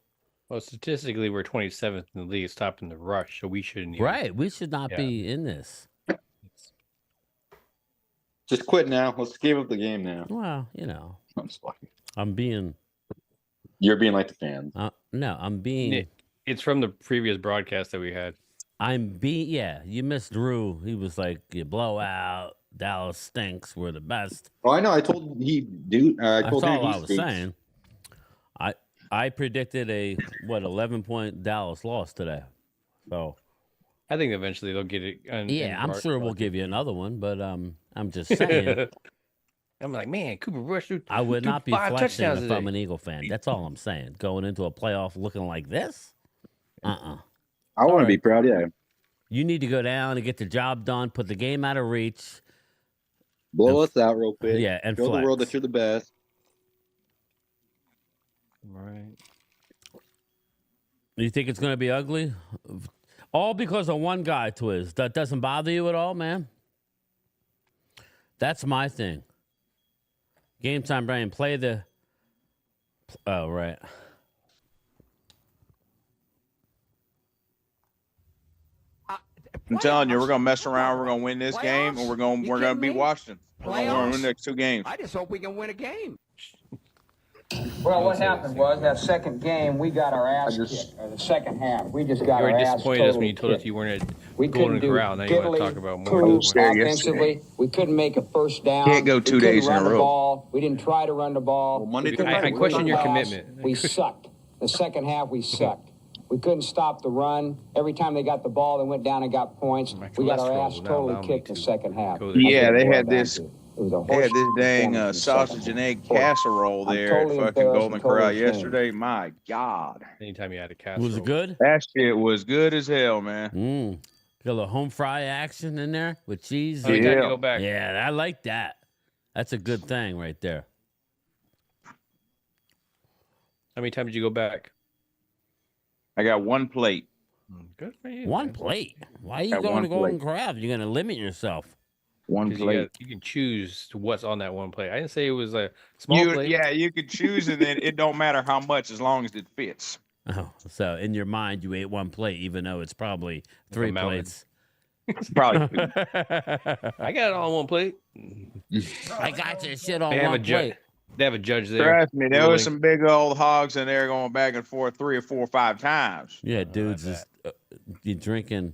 Well, statistically, we're 27th in the league stopping the rush, so we shouldn't. Even... Right, we should not be in this. Just quit now. Let's give up the game now. Well, you know. I'm sorry. I'm being. You're being like the fans. No, I'm being. It's from the previous broadcast that we had. Yeah, you missed Drew. He was like, you blow out. Dallas stinks. We're the best. Oh, I know. I told That's all I was saying. I predicted a 11-point Dallas loss today. So I think eventually they'll get it. I'm sure we'll give you another one, but I'm just saying. I'm like, man, Cooper Rush threw I would threw not be 5 flexing touchdowns if I'm today. an Eagle fan. That's all I'm saying. Going into a playoff looking like this? I want to be proud, yeah. You need to go down and get the job done, put the game out of reach. Blow us out real quick. Yeah, and show flex. the world that you're the best. Right. You think it's going to be ugly? All because of one guy, Twiz. That doesn't bother you at all, man? That's my thing. Game time, Brian. Play the... Oh, right. I'm telling you, we're gonna mess around. We're gonna win this game, and we're gonna beat Washington. We're gonna win the next 2 games. I just hope we can win a game. Well, what happened was that second game we got our ass kicked. Or the second half, we just got You our were ass disappointed us when you totally told us kicked. you weren't at We Golden couldn't do Corral. Now you want to talk about more. poo offensively. We couldn't make a first down. Can't go 2 We couldn't days in a run the row. ball. We didn't try to run the ball. Well, Monday We to couldn't Friday. I question run your the balls. commitment. We sucked. The second half, we sucked. We couldn't stop the run. Every time they got the ball, they went down and got points. We got our cholesterol ass will not totally allow me kicked in to the second half. go there. Yeah, they had It was this. a horse They had this dang performance in the sausage second and half. egg casserole I'm there totally at fucking embarrassed Golden and Corral totally ashamed. yesterday. My God, Anytime you had a casserole. Was it good? that shit was good as hell, man. Got a little home fry action in there with cheese. Every time you go back. Yeah, I like that. That's a good thing right there. How many times did you go back? I got 1 plate. Good for you. One man. plate. Why are you Got going one to Golden plate. Corral? You're going to limit yourself. 1 'Cause plate. you can choose what's on that one plate. I didn't say it was a small plate. Yeah, you could choose, and then it don't matter how much as long as it fits. Oh, so in your mind, you ate 1 plate, even though it's probably 3 mountain. plates. It's probably I got it all on one plate. I got this shit on They have one a judge. plate. They have a judge there. Trust me, there was ruling. some big old hogs in there going back and forth 3 or 4 or 5 times. Yeah, dudes, is you drinking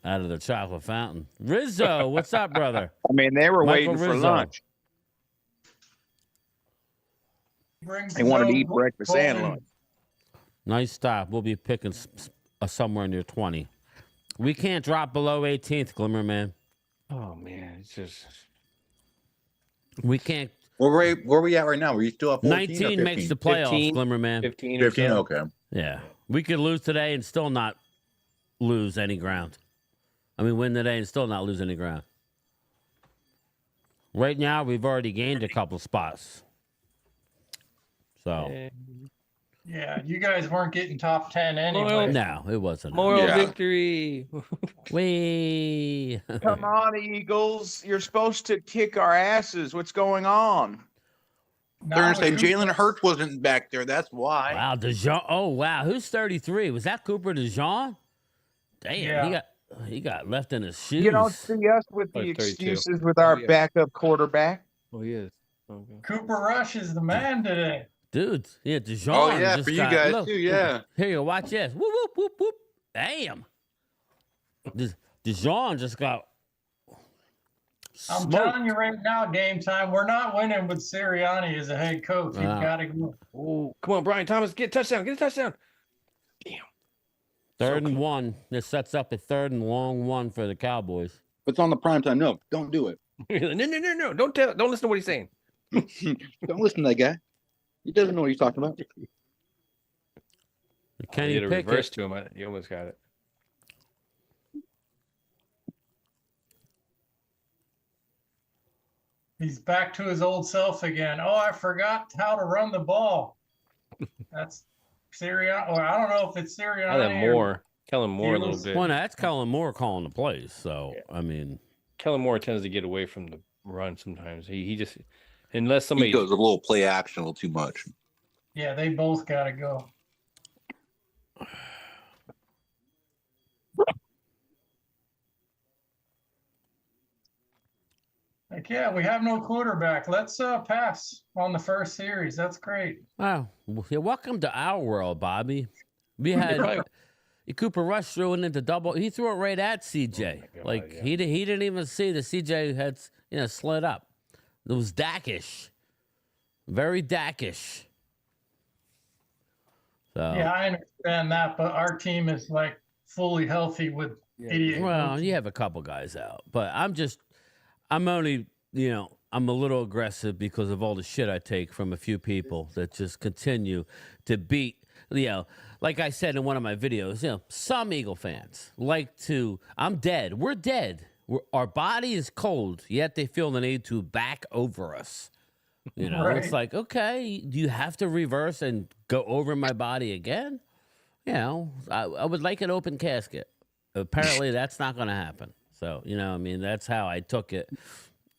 out of the chocolate fountain. Rizzo, what's up, brother? I mean, they were Michael waiting for Rizzo. lunch. They wanted to eat breakfast and lunch. Nice stop. We'll be picking somewhere near 20. We can't drop below 18th, Glimmer, man. Oh man, it's just We can't. Where we at right now? Are you still up 14 19 or makes 15? the playoffs, 15, Glimmer, man. 15 or 15, so. okay. Yeah. We could lose today and still not lose any ground. I mean, win today and still not lose any ground. Right now, we've already gained a couple spots. So, Yeah, you guys weren't getting top 10 anyway. no, it wasn't. Moral victory. We Come on, Eagles. You're supposed to kick our asses. What's going on? They're going to say Jalen Hurts wasn't back there. That's why. Wow, DeJean. Oh, wow. Who's 33? Was that Cooper DeJean? Damn, Yeah. he got left in his shoes. You don't see us with the 32. excuses with our backup quarterback. Oh, he is. Okay. Cooper Rush is the man today. Dude, yeah, DeJean. Oh, yeah, just for you got- guys, look, too, yeah. Here you go. Watch this. Whoop, whoop, whoop, whoop. Damn. DeJean just got I'm smoked. telling you right now, game time, we're not winning with Sirianni as a head coach. You've Wow. got to go. Oh, come on, Brian Thomas, get a touchdown. Get a touchdown. Third and 1. This sets up a 3rd and long 1 for the Cowboys. If it's on the prime time, no, don't do it. No. Don't listen to what he's saying. Don't listen to that guy. He doesn't know what he's talking about. Kenny did a Pickett. reverse to him. You almost got it. He's back to his old self again. Oh, I forgot how to run the ball. That's Sirianni. Or I don't know if it's Sirianni. Kellen Moore a little bit. Well, no, that's Kellen Moore calling the plays. So, I mean. Kellen Moore tends to get away from the run sometimes. He just, unless somebody He goes a little play action a little too much. Yeah, they both got to go. Like, yeah, we have no quarterback. Let's pass on the first series. That's great. Wow. Yeah, welcome to our world, Bobby. We had Cooper Rush threw it into double. He threw it right at CJ. He didn't even see the CJ had slid up. It was Dakish. Very Dakish. So, Yeah, I understand that, but our team is like fully healthy with idiot. well, coaches. you have a couple guys out, but I'm only, I'm a little aggressive because of all the shit I take from a few people that just continue to beat. You know, like I said in one of my videos, you know, some Eagle fans like to. I'm dead. We're dead. Our body is cold, yet they feel the need to back over us. You know, Right. it's like, okay, do you have to reverse and go over my body again? You know, I would like an open casket. Apparently, that's not going to happen. So, you know, I mean, that's how I took it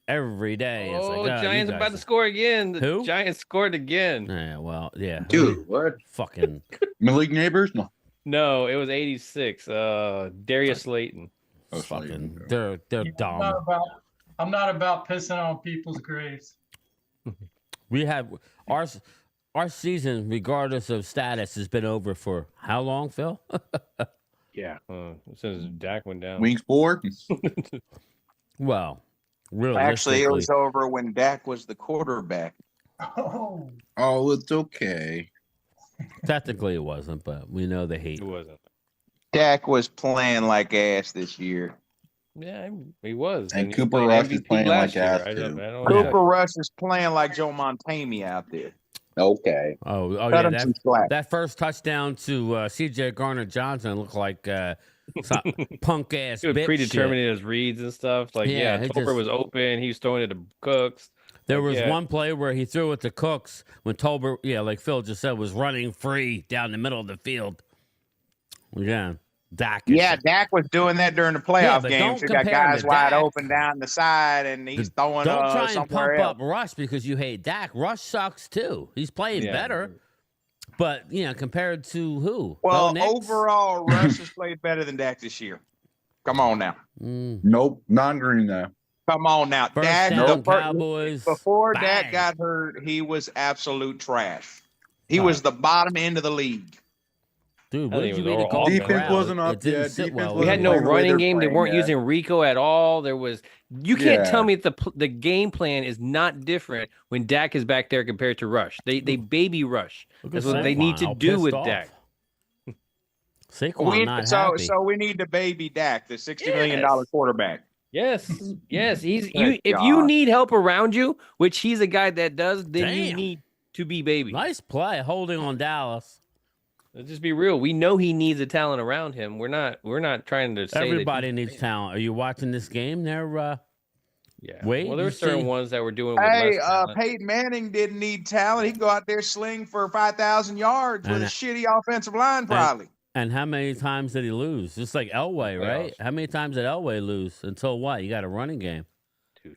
every day. It's Oh, like, Giants about to score again. The Who? Giants scored again. Yeah, well, yeah. Dude, what? Fucking. Malik Neighbors? No. No, it was 86. Darius Slayton. Fucking. They're dumb. I'm not about pissing on people's graves. We have our season, regardless of status, has been over for how long, Phil? Yeah, since Dak went down. Wings 4? Well, Actually, it was over when Dak was the quarterback. Oh, it's okay. Technically, it wasn't, but we know the hate. It wasn't. Dak was playing like ass this year. Yeah, he was. And he Cooper played Rush is MVP playing last like ass, year. too. I don't Cooper Rush is playing like Joe Montana out there. Okay. Oh Cut yeah, him some slack. that first touchdown to C.J. Garner-Johnson looked like punk ass He was bitch predetermining shit. his reads and stuff. Like, Yeah, yeah, it Tolbert just- was open. He was throwing it to Cooks. There Like, was yeah. one play where he threw it to Cooks when Tolbert, yeah, like Phil just said, was running free down the middle of the field. Yeah, Dak. Yeah, Dak was doing that during the playoff but games. don't He got compare him guys to wide Dak. open down the side, and he's throwing Don't try and somewhere pump else. up Rush because you hate Dak. Rush sucks too. He's playing Yeah. better, but you know, compared to who? Well, Bo Nix? overall, Rush has played better than Dak this year. Come on now. Nope. Non-green though. Come on now. First Dak, down, Cowboys. before Bang. Dak got hurt, he was absolute trash. He was the bottom end of the league. Dude, I what think did it you was mean to all call offense. Defense wasn't It up didn't yet. sit Defense well. We had no playing the way running they're game. They playing, weren't yeah. using Rico at all. There was you can't Yeah. tell me that the game plan is not different when Dak is back there compared to Rush. They baby Rush. Look That's at what they need Saquon, to all do pissed with off. Dak. Saquon not so happy. so we need to baby Dak, the $60 million Yes. quarterback. Yes, yes. He's Thank you. If you God. need help around you, which he's a guy that does, then you Damn. need to be baby. Nice play, holding on Dallas. Let's just be real. We know he needs a talent around him. We're not trying to say that Everybody needs talent. Are you watching this game there? Yeah. Wade, Well, there you were certain see- ones that were doing with Hey, less talent. Peyton Manning didn't need talent. He can go out there sling for 5,000 yards with And a shitty offensive line, probably. And how many times did he lose? Just like Elway, right? How many times did Elway lose? Until what? You got a running game. Dude,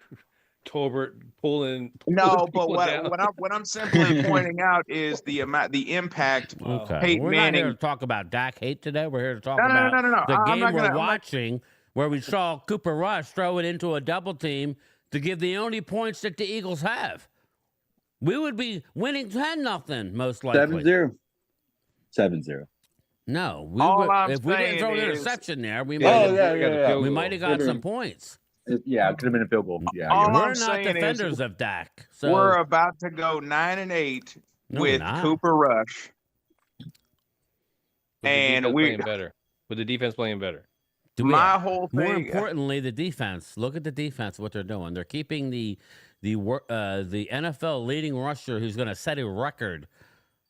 Tolbert pulling No, but people down. what I'm simply pointing out is the impact. Okay. Peyton We're Manning. not here to talk about Dak hate today. We're here to talk No, about no. the I'm game not we're gonna- I'm not- watching where we saw Cooper Rush throw it into a double team to give the only points that the Eagles have. We would be winning 10-0 most likely. 7-0. 7-0. No, we All would, I'm if we didn't saying throw an is- interception there, we Yeah, might oh, yeah. we might have got some points. Yeah, it could have been a field goal. Yeah, All you're I'm We're not saying is defenders of Dak. So We're about to go 9-8 No, we're with not. Cooper Rush. With the And defense we- playing better. With the defense playing better. My whole More thing. importantly, the defense. Look at the defense. What they're doing. They're keeping the NFL leading rusher who's going to set a record.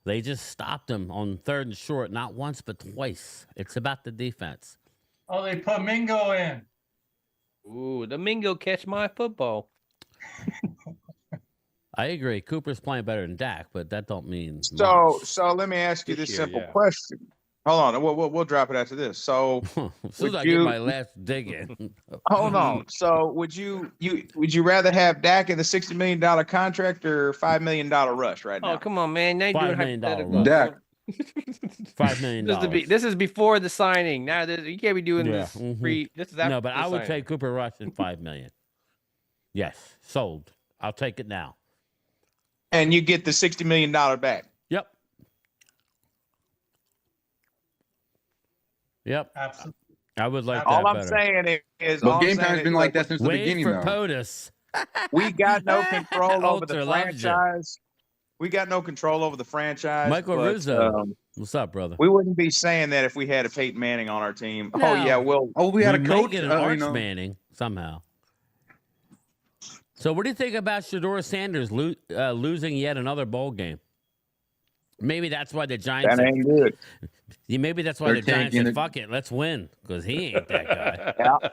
They just stopped him on 3rd and short, not once but twice. It's about the defense. Oh, they put Mingo in. Ooh, the Mingo catch my football. I agree. Cooper's playing better than Dak, but that don't mean So let me ask you This this year, simple yeah. question. Hold on, we'll drop it after this. So much. As soon as would I you- get my last dig in. hold on. So would you rather have Dak in the $60 million contract or $5 million rush right now? Oh, come on, man. Now you're $5 doing million hypothetical. Dak. $5 million. This is before the signing. Now you can't be doing Yeah, this free. This is after No, but the I would signing. take Cooper Rush in $5 million. Yes, sold. I'll take it now. And you get the $60 million back. Yep. Yep. Absolutely. I would like All that I'm better. saying is, But all I'm game saying time's is, been like that since the Wait beginning, for though. POTUS. we got no control over the Ultra loves you. franchise. We got no control over the franchise. Michael but, Rizzo. What's up, brother? we wouldn't be saying that if we had a Peyton Manning on our team. No. Oh yeah, well, Oh, we had a may coach. get an Arch Manning somehow. So what do you think about Shedeur Sanders losing yet another bowl game? Maybe that's why the Giants. That ain't good. Maybe that's why the Giants said, "Fuck it, let's win," because he ain't that guy. Yeah.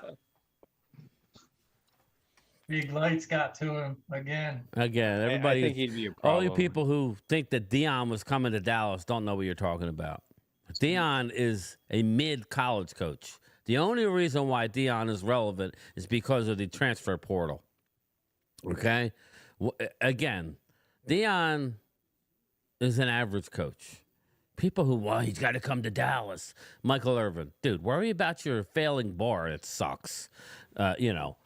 Big lights got to him again. Everybody. I think he'd be a all you problem. people who think that Deion was coming to Dallas don't know what you're talking about. Deion is a mid-college coach. The only reason why Deion is relevant is because of the transfer portal. Okay? Again, Deion is an average coach. People who, well, he's got to come to Dallas. Michael Irvin. Dude, worry about your failing bar. It sucks.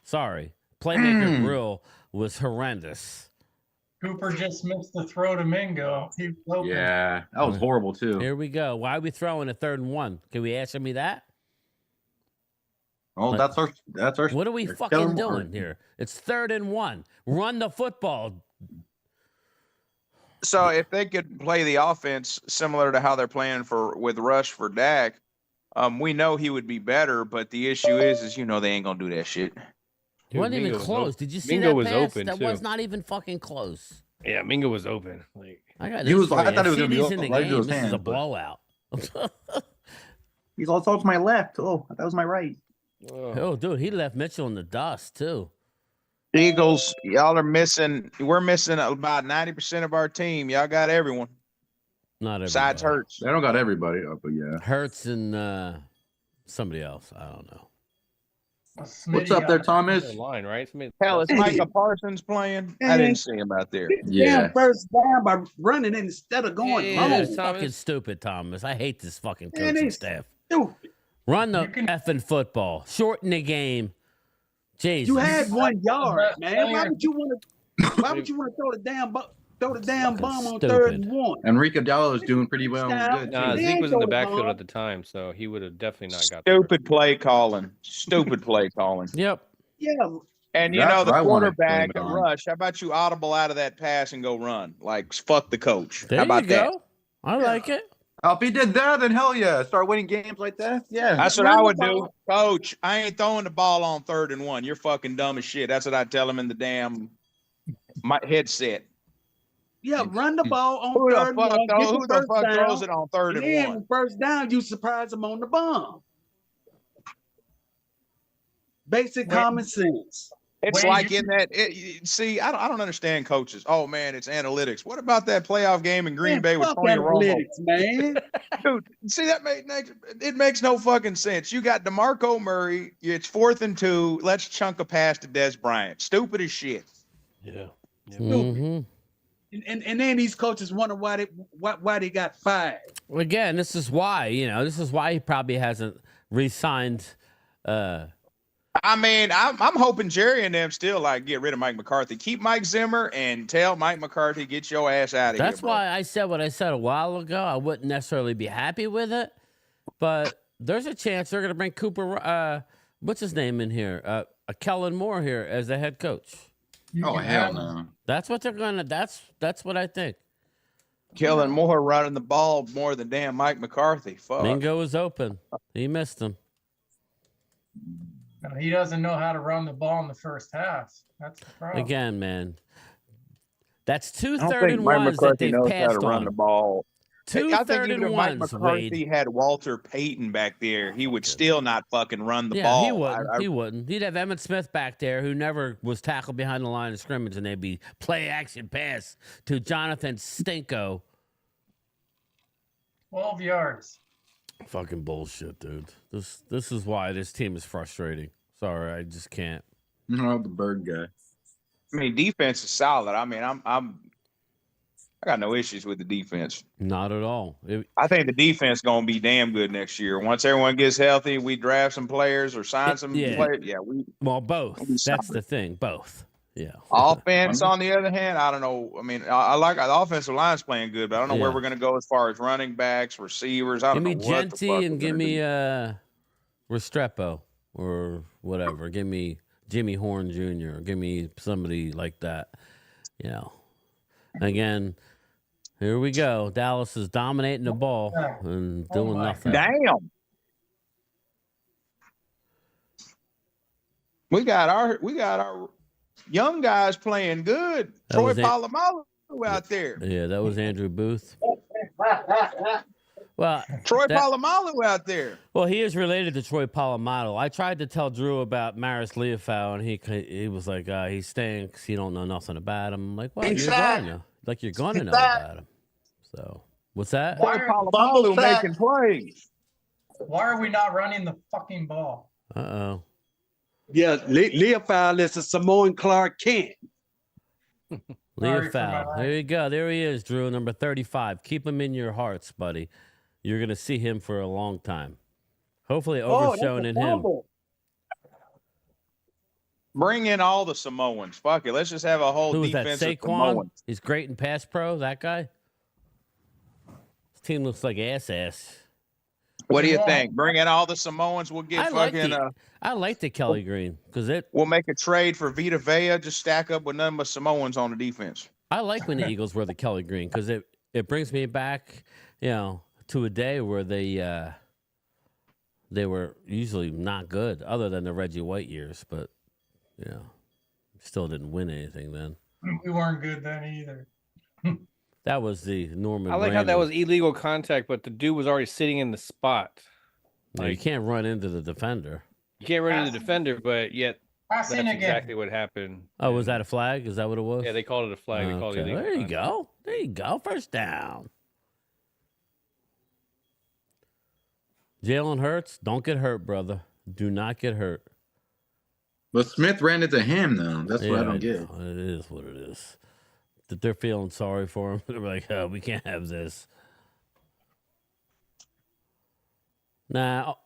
Sorry. Playmaker Grill was horrendous. Cooper just missed the throw to Mingo. He was open. Yeah, that was horrible too. Here we go. Why are we throwing a 3rd and 1? Can we answer me that? Oh, that's our. What are we fucking doing here? It's 3rd and 1. Run the football. So if they could play the offense similar to how they're playing with Rush for Dak, we know he would be better. But the issue is they ain't gonna do that shit. It wasn't even close. Did you see Mingo that was pass? open, That too. was not even fucking close. Yeah, Mingo was open. Like I got He was. this I for you. thought it was gonna be CD's in the right to game. his This is hand, a but- blowout. He's all to my left. Oh, that was my right. Oh, dude, he left Mitchell in the dust too. Eagles, y'all are missing. We're missing about 90% of our team. Y'all got everyone. Not everybody. Besides Hurts. I don't got everybody up, but yeah. Hurts and somebody else. I don't know. What's up there, Thomas? Line, right? Hell, is Micah Parsons playing? I didn't see him out there. Yeah. First down by running instead of going Yeah, long. it's fucking stupid, Thomas. I hate this fucking Man, coaching it's staff. stupid. Run the effing football. Shorten the game. Jeez. You had 1 yard, man. Why would you want to throw the damn bomb on 3rd and 1? Enrique Gallo is doing pretty well. Good. Nah, Zeke was in the backfield at the time, so he would have definitely not got Stupid play calling. Stupid play calling. Yep. Yeah. And That's the what I wanna quarterback blame it on. Rush. How about you audible out of that pass and go run? Like fuck the coach. There how about you that? go. I like it. Oh, if he did that, then hell yeah. Start winning games like that. Yeah. That's what I would do. Coach, I ain't throwing the ball on 3rd and 1. You're fucking dumb as shit. That's what I tell him in the damn my headset. Yeah, run the ball on Who the 3rd and fuck 1. throw- get who the first fuck down, throws it on 3rd and then 1? on first down, you surprise them on the bomb. Basic common sense. It's like in that. See, I don't understand coaches. Oh man, it's analytics. What about that playoff game in Green Bay with fuck Tony Romo? analytics, man. Dude, see it makes no fucking sense. You got DeMarco Murray. It's 4th and 2. Let's chunk a pass to Des Bryant. Stupid as shit. Yeah. Mhm. And then these coaches wonder why they got fired. Well, again, this is why he probably hasn't re-signed. I mean, I'm hoping Jerry and them still get rid of Mike McCarthy. Keep Mike Zimmer and tell Mike McCarthy, get your ass out of here. That's why I said what I said a while ago. I wouldn't necessarily be happy with it, but there's a chance they're going to bring Cooper, what's his name in here, Kellen Moore here as the head coach. Oh hell no. That's what they're gonna. That's what I think. Kellen Moore running the ball more than damn Mike McCarthy. Fuck. Mingo was open. He missed him. No, he doesn't know how to run the ball in the first half. That's the problem. Again, man. That's two I don't 3rd think and Mike ones that McCarthy they've knows how passed to run the on. ball. Two I think 3rd even and if Mike ones, McCarthy Wade. had Walter Payton back there, he would still not fucking run the Yeah, ball. he wouldn't. He wouldn't. He'd have Emmett Smith back there who never was tackled behind the line of scrimmage, and they'd be play action pass to Jonathan Stinko. 12 yards. Fucking bullshit, dude. This is why this team is frustrating. Sorry, I just can't. No, the bird guy. I mean, defense is solid. I mean, I got no issues with the defense. Not at all. I think the defense gonna be damn good next year. Once everyone gets healthy, we draft some players or sign some players. Yeah, Well, both. That's the thing. Both. Yeah. Offense, on the other hand, I don't know. I mean, I like the offensive line's playing good, but I don't know where we're gonna go as far as running backs, receivers. I don't Give me know what the Genty fuck and we're give gonna me do. Restrepo or whatever. Give me Jimmy Horn Jr. Or give me somebody like that. You know. Again, here we go. Dallas is dominating the ball and doing nothing. Damn. We got our young guys playing good. Troy Polamalu out there. Yeah, that was Andrew Booth. Well, Troy Polamalu out there. Well, he is related to Troy Polamalu. I tried to tell Drew about Maris Leofau, and he was like, he stinks. He don't know nothing about him. I'm like, well, you're going to know. Like, you're going to know about him. So, what's that? Why Polamalu making plays? Why are we not running the fucking ball? Uh-oh. Yeah, Leofau is a Samoan Clark Kent. Leofau. There you go. There he is, Drew, number 35. Keep him in your hearts, buddy. You're going to see him for a long time. Hopefully overshowing in him. Bring in all the Samoans. Fuck it. Let's just have a whole defense of Samoans. He's great in pass pro, that guy. His team looks like ass. What do you think? Bring in all the Samoans. We'll get I like the Kelly Green because we'll make a trade for Vita Vea. Just stack up with nothing but Samoans on the defense. I like when the Eagles wear the Kelly Green because it brings me back, to a day where they were usually not good, other than the Reggie White years. But still didn't win anything then. We weren't good then either. That was the Norman. I like how that was illegal contact, but the dude was already sitting in the spot. No, you can't run into the defender. You can't run into the defender, but yet that's again. exactly what happened. Oh, was that a flag? Is that what it was? Yeah, they called it a flag. They called it illegal. There you go. There you go. First down. Jalen Hurts, don't get hurt, brother. Do not get hurt. But Smith ran into him, though. That's what I don't get. It is what it is. That they're feeling sorry for him. They're like, oh, we can't have this. Now,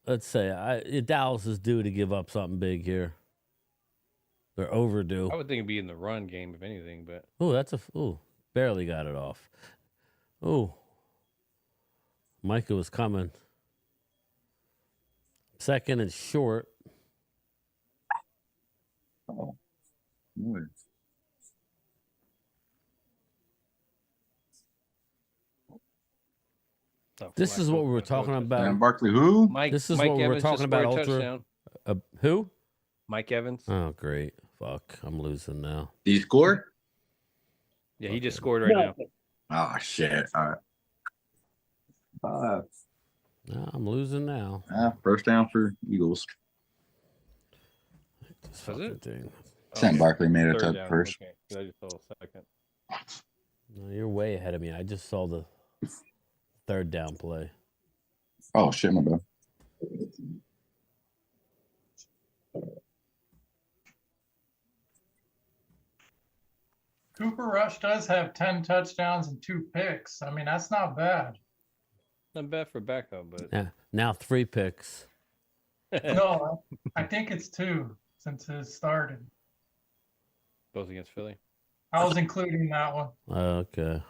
let's say Dallas is due to give up something big here. They're overdue. I would think it'd be in the run game, if anything. But barely got it off. Ooh. Micah was coming. Second and short. Oh, boy. This is what we were talking about. And Barkley, who? This is Mike what we were Evans talking just about. scored a Ultra. touchdown. Who? Mike Evans. Oh, great. Fuck. I'm losing now. Did he score? Yeah, he just scored right now. Oh, shit. All right. No, I'm losing now. First down for Eagles. Was it? Sam Barkley made it to first. Okay. I just saw a second. No, you're way ahead of me. I just saw the third down play. Oh, shit, my bad. Cooper Rush does have 10 touchdowns and 2 picks. I mean, that's not bad. Not bad for backup, but Yeah. Now 3 picks. No, I think it's 2 since it started. both against Philly. I was including that one. Okay.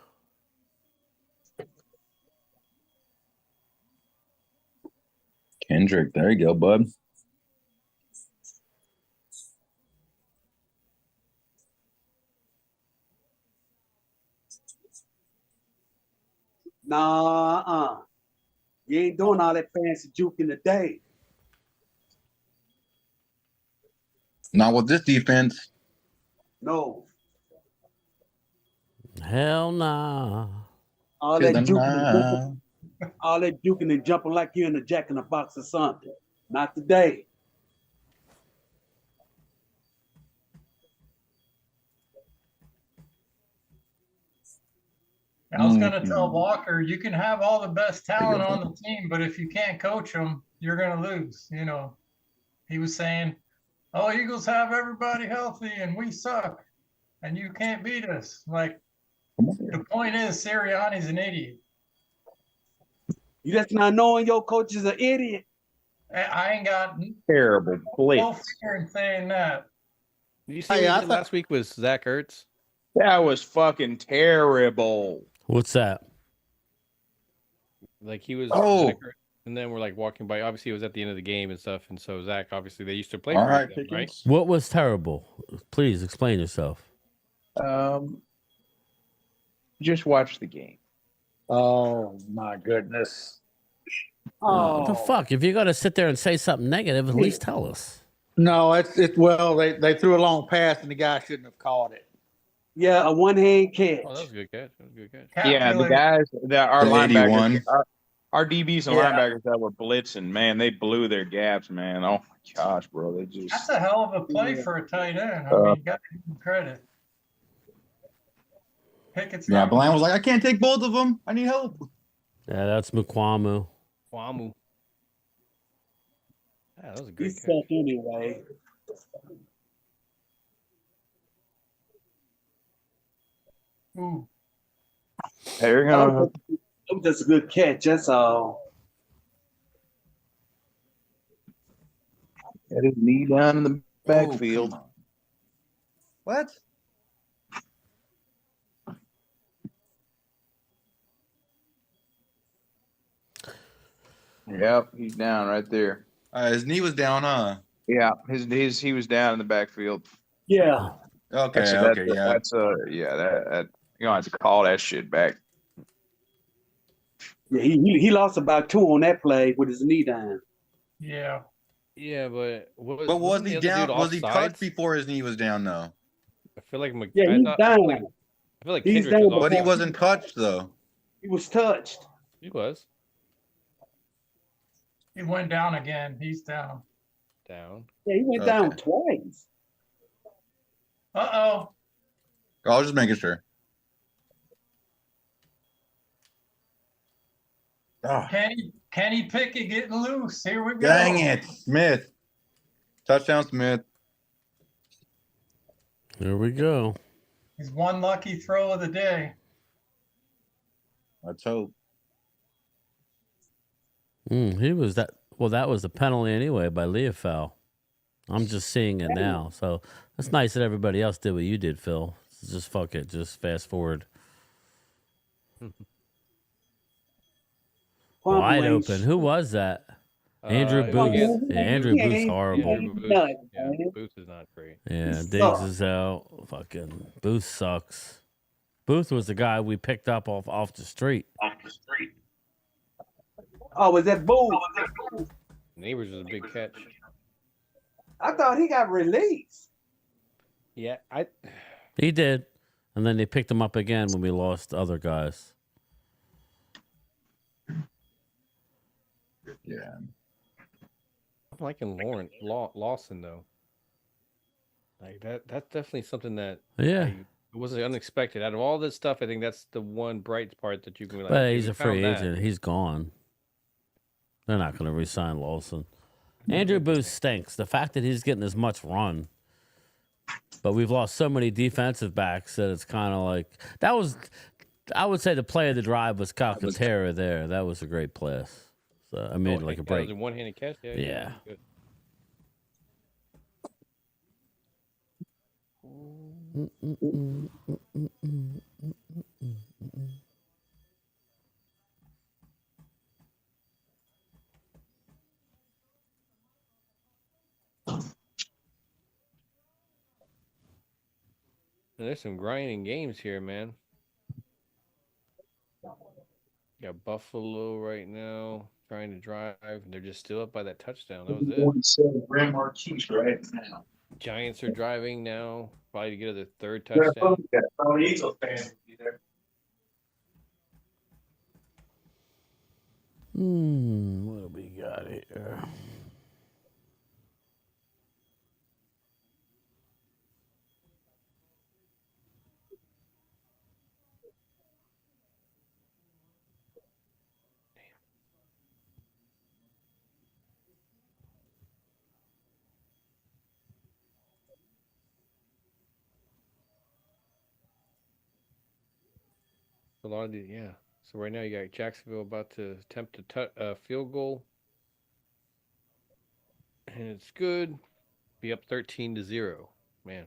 Kendrick, there you go, bud. Nah, you ain't doing all that fancy juking today. Not with this defense. No. Hell nah. All that juking and jumping like you're in a Jack in the Box or something. Not today. I was going to tell Walker, you can have all the best talent on the team, but if you can't coach them, you're going to lose. You know, he was saying, oh, Eagles have everybody healthy and we suck and you can't beat us. Like, the point is, Sirianni's an idiot. You just not knowing your coach is an idiot. I ain't got terrible no fear in saying that. Did you see last week was Zach Ertz? That was fucking terrible. What's that? Like he was, and then we're like walking by. Obviously, it was at the end of the game and stuff. And so Zach, obviously, they used to play. All right, them, right? What was terrible? Please explain yourself. Just watch the game. Oh my goodness. What the fuck? If you're gonna sit there and say something negative, at least tell us. No, it's well, they threw a long pass and the guy shouldn't have caught it. Yeah, a one-hand catch. Oh, that was a good catch. That was a good catch. Yeah, the guys that our The linebackers, 81. our DBs and Yeah. linebackers that were blitzing, man, they blew their gaps, man. Oh my gosh, bro, they just. That's a hell of a play for a tight end. I mean, you got to give him credit. Pickett's Yeah, not. Bland was like, I can't take both of them. I need help. Yeah, that's Mukwamu. Kwamu. Yeah, that was a great He catch. sucked anyway. Ooh. Hey, you're gonna. It was just a good catch. That's all. Got his knee down in the backfield. come on. What? Yep, he's down right there. His knee was down, huh? Yeah, he was down in the backfield. Yeah. Okay, That's, okay, that's, yeah. That's that you gonna have to call that shit back. Yeah, he lost about 2 on that play with his knee down. Yeah. Yeah, but But was he down? Was he touched before his knee was down, though? I feel like Yeah, he's down. I feel like He's Kendricks was down. But he offside. wasn't touched, though. He was touched. He was He went down again. He's down. down. Yeah, he went down twice. Uh-oh. I was just making sure. Ah, Kenny Pickett getting loose. Here we go. dang it, Smith. Touchdown, Smith. Here we go. He's one lucky throw of the day. Let's hope. He was that. Well, that was a penalty anyway by Leofel. I'm just seeing it now. So it's nice that everybody else did what you did, Phil. Just fuck it. Just fast forward. Wide open. Who was that? Andrew Booth. Yeah, Andrew Booth's horrible. Andrew Booth. Yeah, Booth is not great. Yeah, Diggs is out. Fucking Booth sucks. Booth was the guy we picked up off the street. Oh, was that Boo? Neighbors was a big catch. I thought he got released. Yeah, He did. And then they picked him up again when we lost other guys. Yeah. I'm liking Lawson though. Like that's definitely something that Yeah. it wasn't unexpected. Out of all this stuff, I think that's the one bright part that you can be like. But okay, he's we a free found that. agent. He's gone. They're not going to re-sign Lawson. Andrew Booth stinks. The fact that he's getting as much run, but we've lost so many defensive backs that it's kind of like that was. I would say the play of the drive was Calcaterra there. That was a great play. So I made like a break. That was a one-handed catch. Yeah. Good. There's some grinding games here, man. Got Buffalo right now trying to drive. They're just still up by that touchdown. That was it. Grand Marquis right now. Giants are driving now, probably to get their third touchdown. Eagles fans will be there. What do we got here? A lot of these, yeah. So right now you got Jacksonville about to attempt a field goal, and it's good. Be up 13-0, man.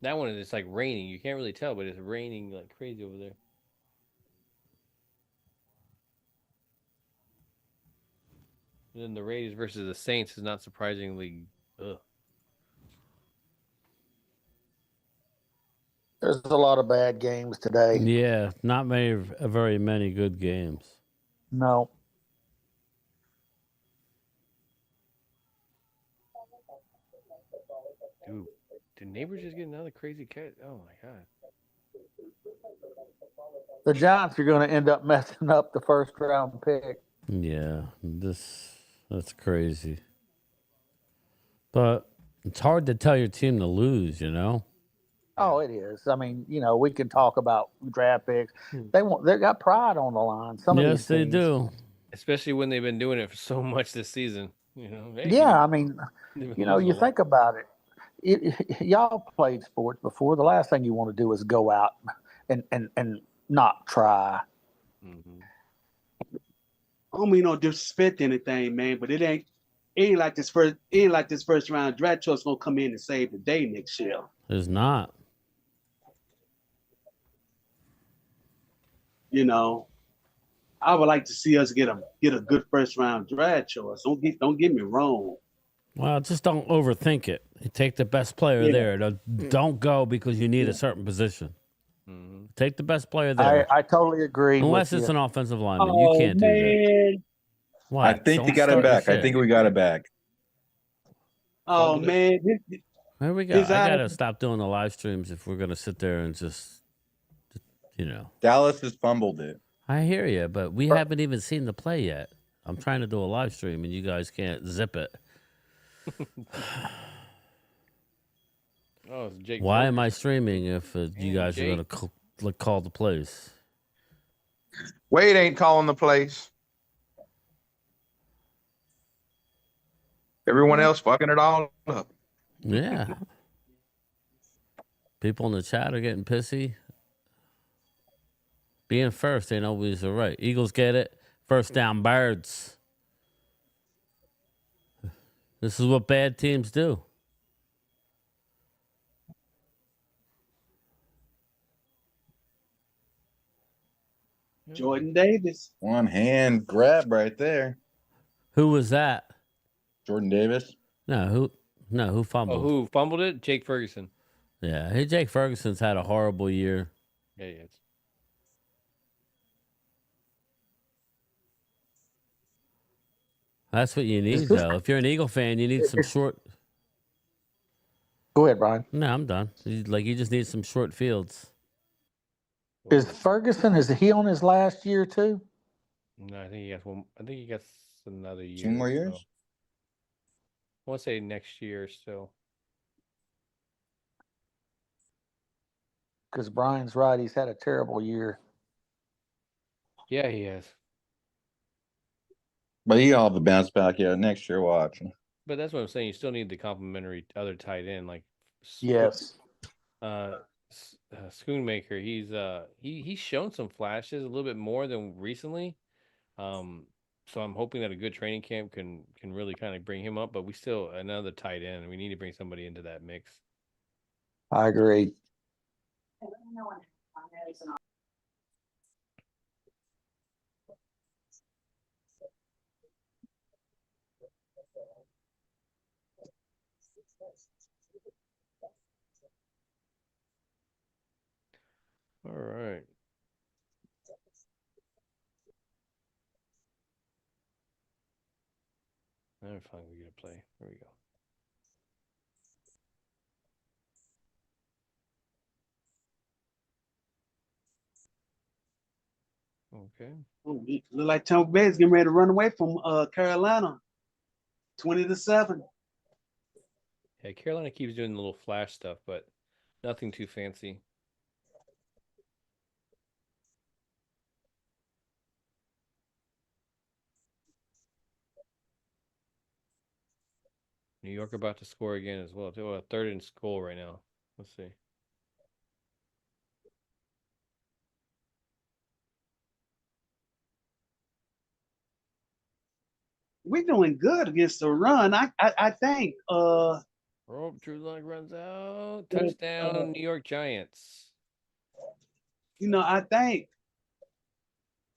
That one is like raining. You can't really tell, but it's raining like crazy over there. And then the Raiders versus the Saints is not surprisingly. Ugh. There's a lot of bad games today. Yeah, not very many good games. No. Did neighbors just get another crazy cat? Oh my god. The Giants are going to end up messing up the first round pick. Yeah, that's crazy. But it's hard to tell your team to lose, you know? Oh, it is. I mean, we can talk about draft picks. They got pride on the line. Some of these Yes, they teams. do. Especially when they've been doing it for so much this season. Hey, Yeah, I mean, you think about it. Y'all played sports before. The last thing you want to do is go out and not try. I don't mean no disrespect to anything, man, but it ain't like this first round draft choice gonna come in and save the day next year. It's not. I would like to see us get a good first round draft choice. Don't get me wrong. Well, just don't overthink it. You take the best player there. Don't go because you need a certain position. Take the best player there. I totally agree. Unless with it's you. an offensive lineman. You can't do that. What? I think you got it back. I think we got it back. Oh man. There we go. I gotta stop doing the live streams if we're gonna sit there and just. Dallas has fumbled it. I hear you, but we haven't even seen the play yet. I'm trying to do a live stream, and you guys can't zip it. Oh, it's Jake. Why am I streaming if you guys are going to call the plays? Wade ain't calling the plays. Everyone else fucking it all up. Yeah. People in the chat are getting pissy. Being first ain't always the right. Eagles get it. First down, birds. This is what bad teams do. Jordan Davis. One hand grab right there. Who was that? Jordan Davis. No, who fumbled? Oh, who fumbled it? Jake Ferguson. Yeah, hey, Jake Ferguson's had a horrible year. Yeah, he has. That's what you need, though. If you're an Eagle fan, you need some short. Go ahead, Brian. No, I'm done. You just need some short fields. Is Ferguson? Is he on his last year too? No, I think he got one. I think he got another year. 2 more years. So. I want to say next year still. Because Brian's right. He's had a terrible year. Yeah, he has. But he'll have a bounce back. Yeah, next year, watch. But that's what I'm saying. You still need the complimentary other tight end, like yes. Schoonmaker. He's shown some flashes a little bit more than recently. So I'm hoping that a good training camp can really kind of bring him up. But we still another tight end. We need to bring somebody into that mix. I agree. All right. Now finally we get a play. There we go. Okay. Oh, look like Tampa Bay is getting ready to run away from Carolina. 20-7. Yeah, Carolina keeps doing the little flash stuff, but nothing too fancy. New York about to score again as well. They're a 3rd and goal right now. Let's see. We're doing good against the run. I think. Drew Luck runs out. Touchdown, New York Giants. I think.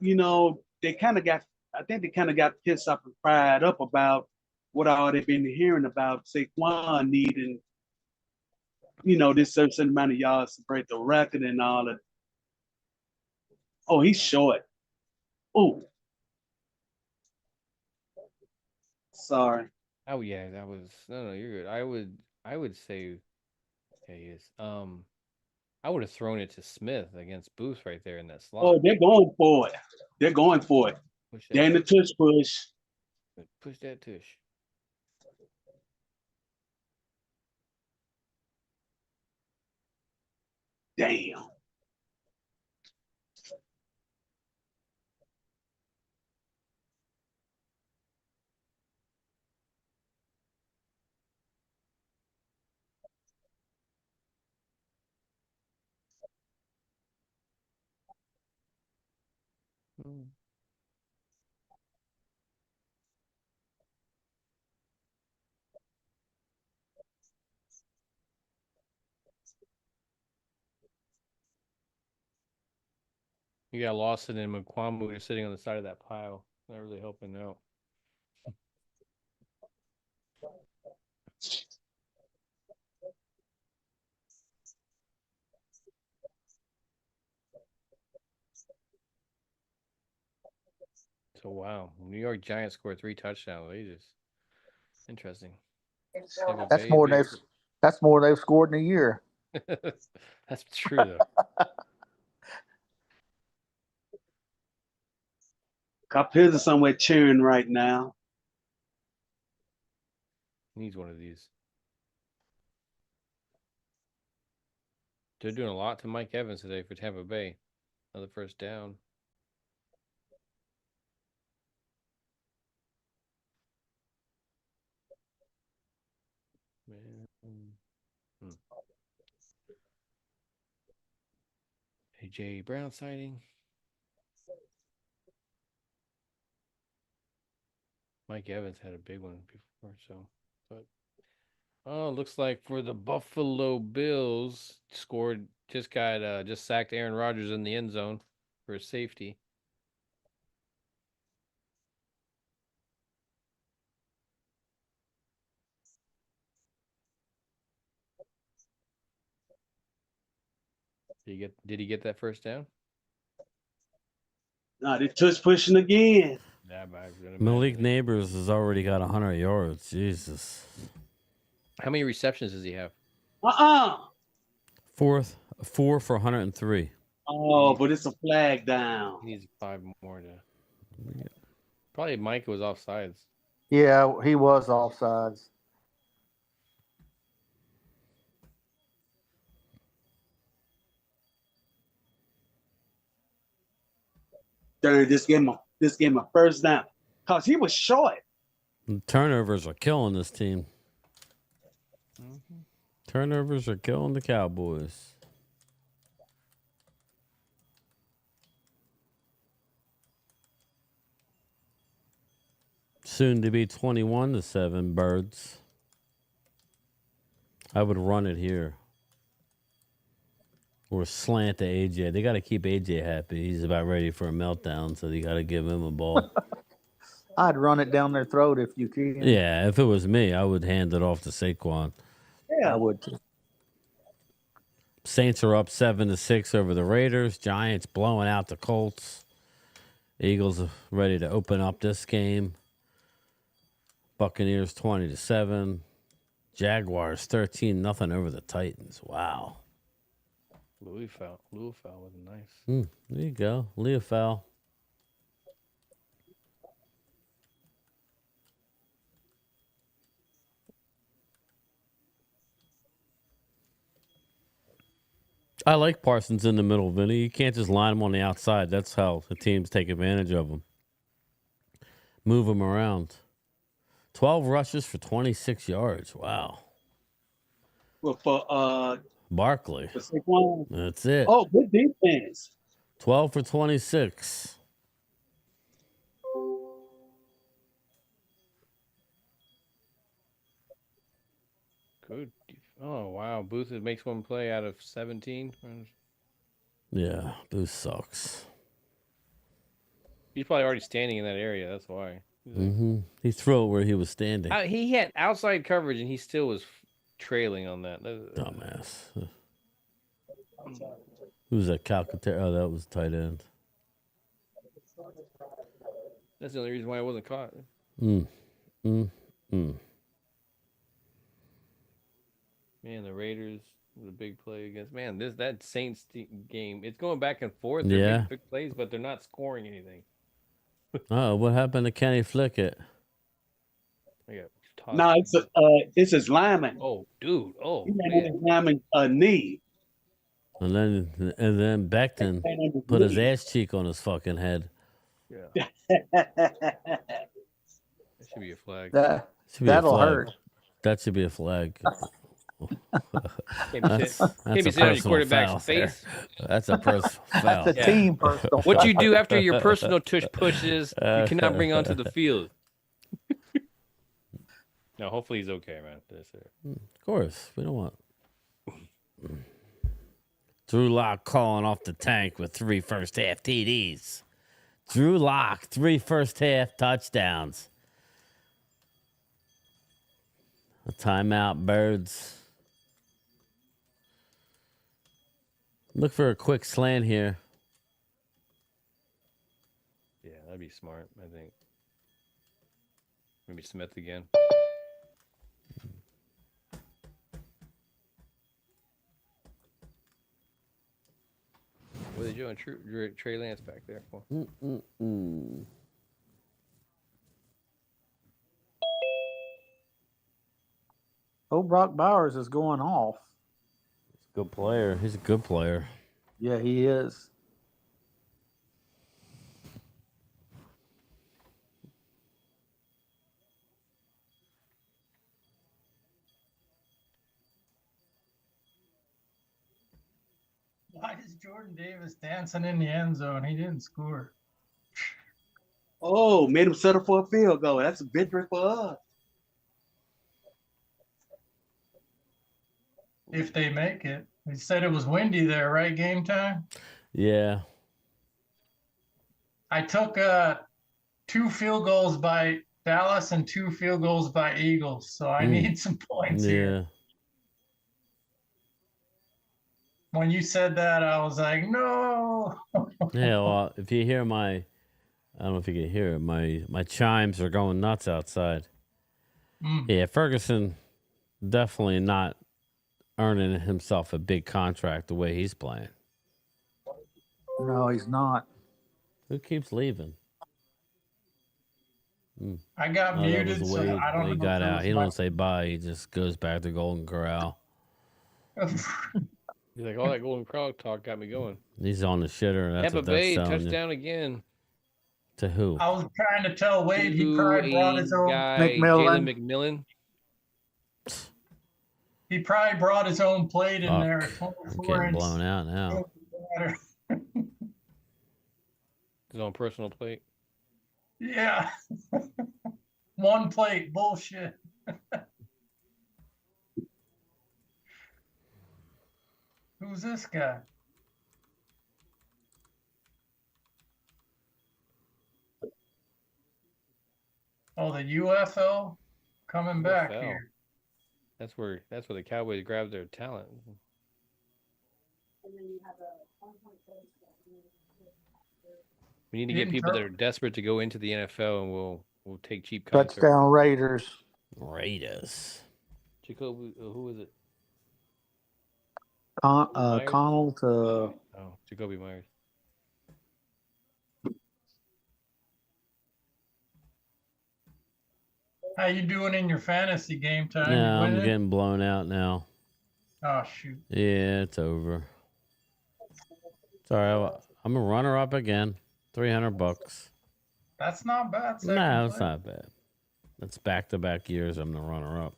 They kind of got. I think they kind of got pissed off and fired up about what all they've been hearing about Saquon needing, this certain amount of yards to break the record and all that. Oh, he's short. Oh. Sorry. Oh yeah, that was no, you're good. I would say Yeah, he is. I would have thrown it to Smith against Booth right there in that slot. Oh, they're going for it. They're going for it. Push They're in the tush push. Push that tush. Damn. You got Lawson and McQuamu are sitting on the side of that pile. Not really helping out. So wow, New York Giants scored 3 touchdowns. They just interesting. That's more they've scored in a year. That's true though. Cop Hills is somewhere cheering right now. Needs one of these. They're doing a lot to Mike Evans today for Tampa Bay. Another first down. AJ Brown sighting. Mike Evans had a big one before, so but looks like for the Buffalo Bills just sacked Aaron Rodgers in the end zone for a safety. Did he get that first down? No, they tush pushing again. Malik Neighbors has already got 100 yards. Jesus. How many receptions does he have? 4 for 103. Oh, but it's a flag down. He needs 5 more to. Probably Mike was offsides. Yeah, he was offsides. This game a first down. Cause he was short. Turnovers are killing this team. Turnovers are killing the Cowboys. Soon to be 21-7 Birds. I would run it here. Or slant to AJ. They got to keep AJ happy. He's about ready for a meltdown, so you got to give him a ball. I'd run it down their throat if you can. Yeah, if it was me, I would hand it off to Saquon. Yeah, I would too. Saints are up 7-6 over the Raiders. Giants blowing out the Colts. Eagles are ready to open up this game. Buccaneers 20-7. Jaguars 13-0 over the Titans. Wow. Louis foul was nice. There you go. Leah foul. I like Parsons in the middle, Vinny. You can't just line him on the outside. That's how the teams take advantage of him. Move him around. 12 rushes for 26 yards. Wow. Well, for Barkley. For Saquon. That's it. Oh, good defense. 12 for 26. Good. Oh, wow. Booth makes one play out of 17. Yeah, Booth sucks. He's probably already standing in that area. That's why. He threw it where he was standing. He had outside coverage, and he still was trailing on that. Dumbass. Who's that? Calcaterra? Oh, that was tight end. That's the only reason why I wasn't caught. Man, the Raiders The big play against that Saints game. It's going back and forth. Yeah. They're making big plays, but they're not scoring anything. Oh, what happened to Kenny Flickett? No, it's his lineman. Oh, dude. Oh, he made his lineman a knee. And then Becton put his ass cheek on his fucking head. Yeah. That should be a flag. That'll hurt. That should be a flag. Can't be sitting on your quarterback's face. That's a personal foul. That's a team personal. What you do after your personal tush pushes, you cannot bring onto the field. No, hopefully he's okay, man. Of course, we don't want. Drew Lock calling off the tank with 3 first-half TDs. Drew Lock, 3 first-half touchdowns. A timeout, Birds. Look for a quick slant here. Yeah, that'd be smart, I think. Maybe Smith again. What are they doing? Trey Lance back there for? Oh, Brock Bowers is going off. Good player. He's a good player. Yeah, he is. Why is Jordan Davis dancing in the end zone? He didn't score. Oh, made him settle for a field goal. That's a victory for us. If they make it. They said it was windy there, right? Game time? Yeah. I took 2 field goals by Dallas and 2 field goals by Eagles, so I need some points here. When you said that, I was like, no. Yeah, well, if you hear I don't know if you can hear it, my chimes are going nuts outside. Yeah, Ferguson definitely not earning himself a big contract the way he's playing. No, he's not. Who keeps leaving? I got muted, so I don't know. He got out. He don't say bye. He just goes back to Golden Corral. He's like, all that Golden Corral talk got me going. He's on the shitter. That's Tampa what that's Bay telling touchdown you. again. To who? I was trying to tell Wade he probably brought his own Jalen McMillan. He probably brought his own plate in there. I'm getting blown out now. His own personal plate. Yeah. One plate. Bullshit. Who's this guy? Oh, the UFO coming back UFL. here. That's where the Cowboys grab their talent. We need to get people that are desperate to go into the NFL, and we'll take cheap contracts. Touchdown Raiders. Jacoby, who is it? Connell to Jacoby Myers. How you doing in your fantasy game time? Yeah, You I'm winning? getting blown out now. Oh shoot. Yeah, it's over. Sorry, I'm a runner-up again. $300. That's not bad. No, it's not bad. That's back-to-back years I'm the runner-up.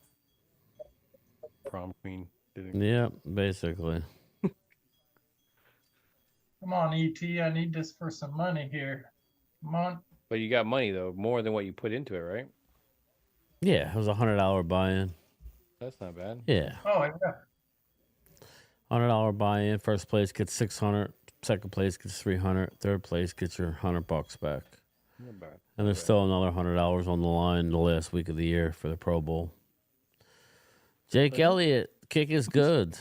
Prom queen. Yeah, basically. Come on, ET. I need this for some money here. Come on. But you got money though, more than what you put into it, right? Yeah, it was $100 buy-in. That's not bad. Yeah. Oh yeah. $100 buy-in. First place gets $600. Second place gets $300. Third place gets your $100 back. Not bad. And there's still another $100 on the line the last week of the year for the Pro Bowl. Jake Elliott, kick is good.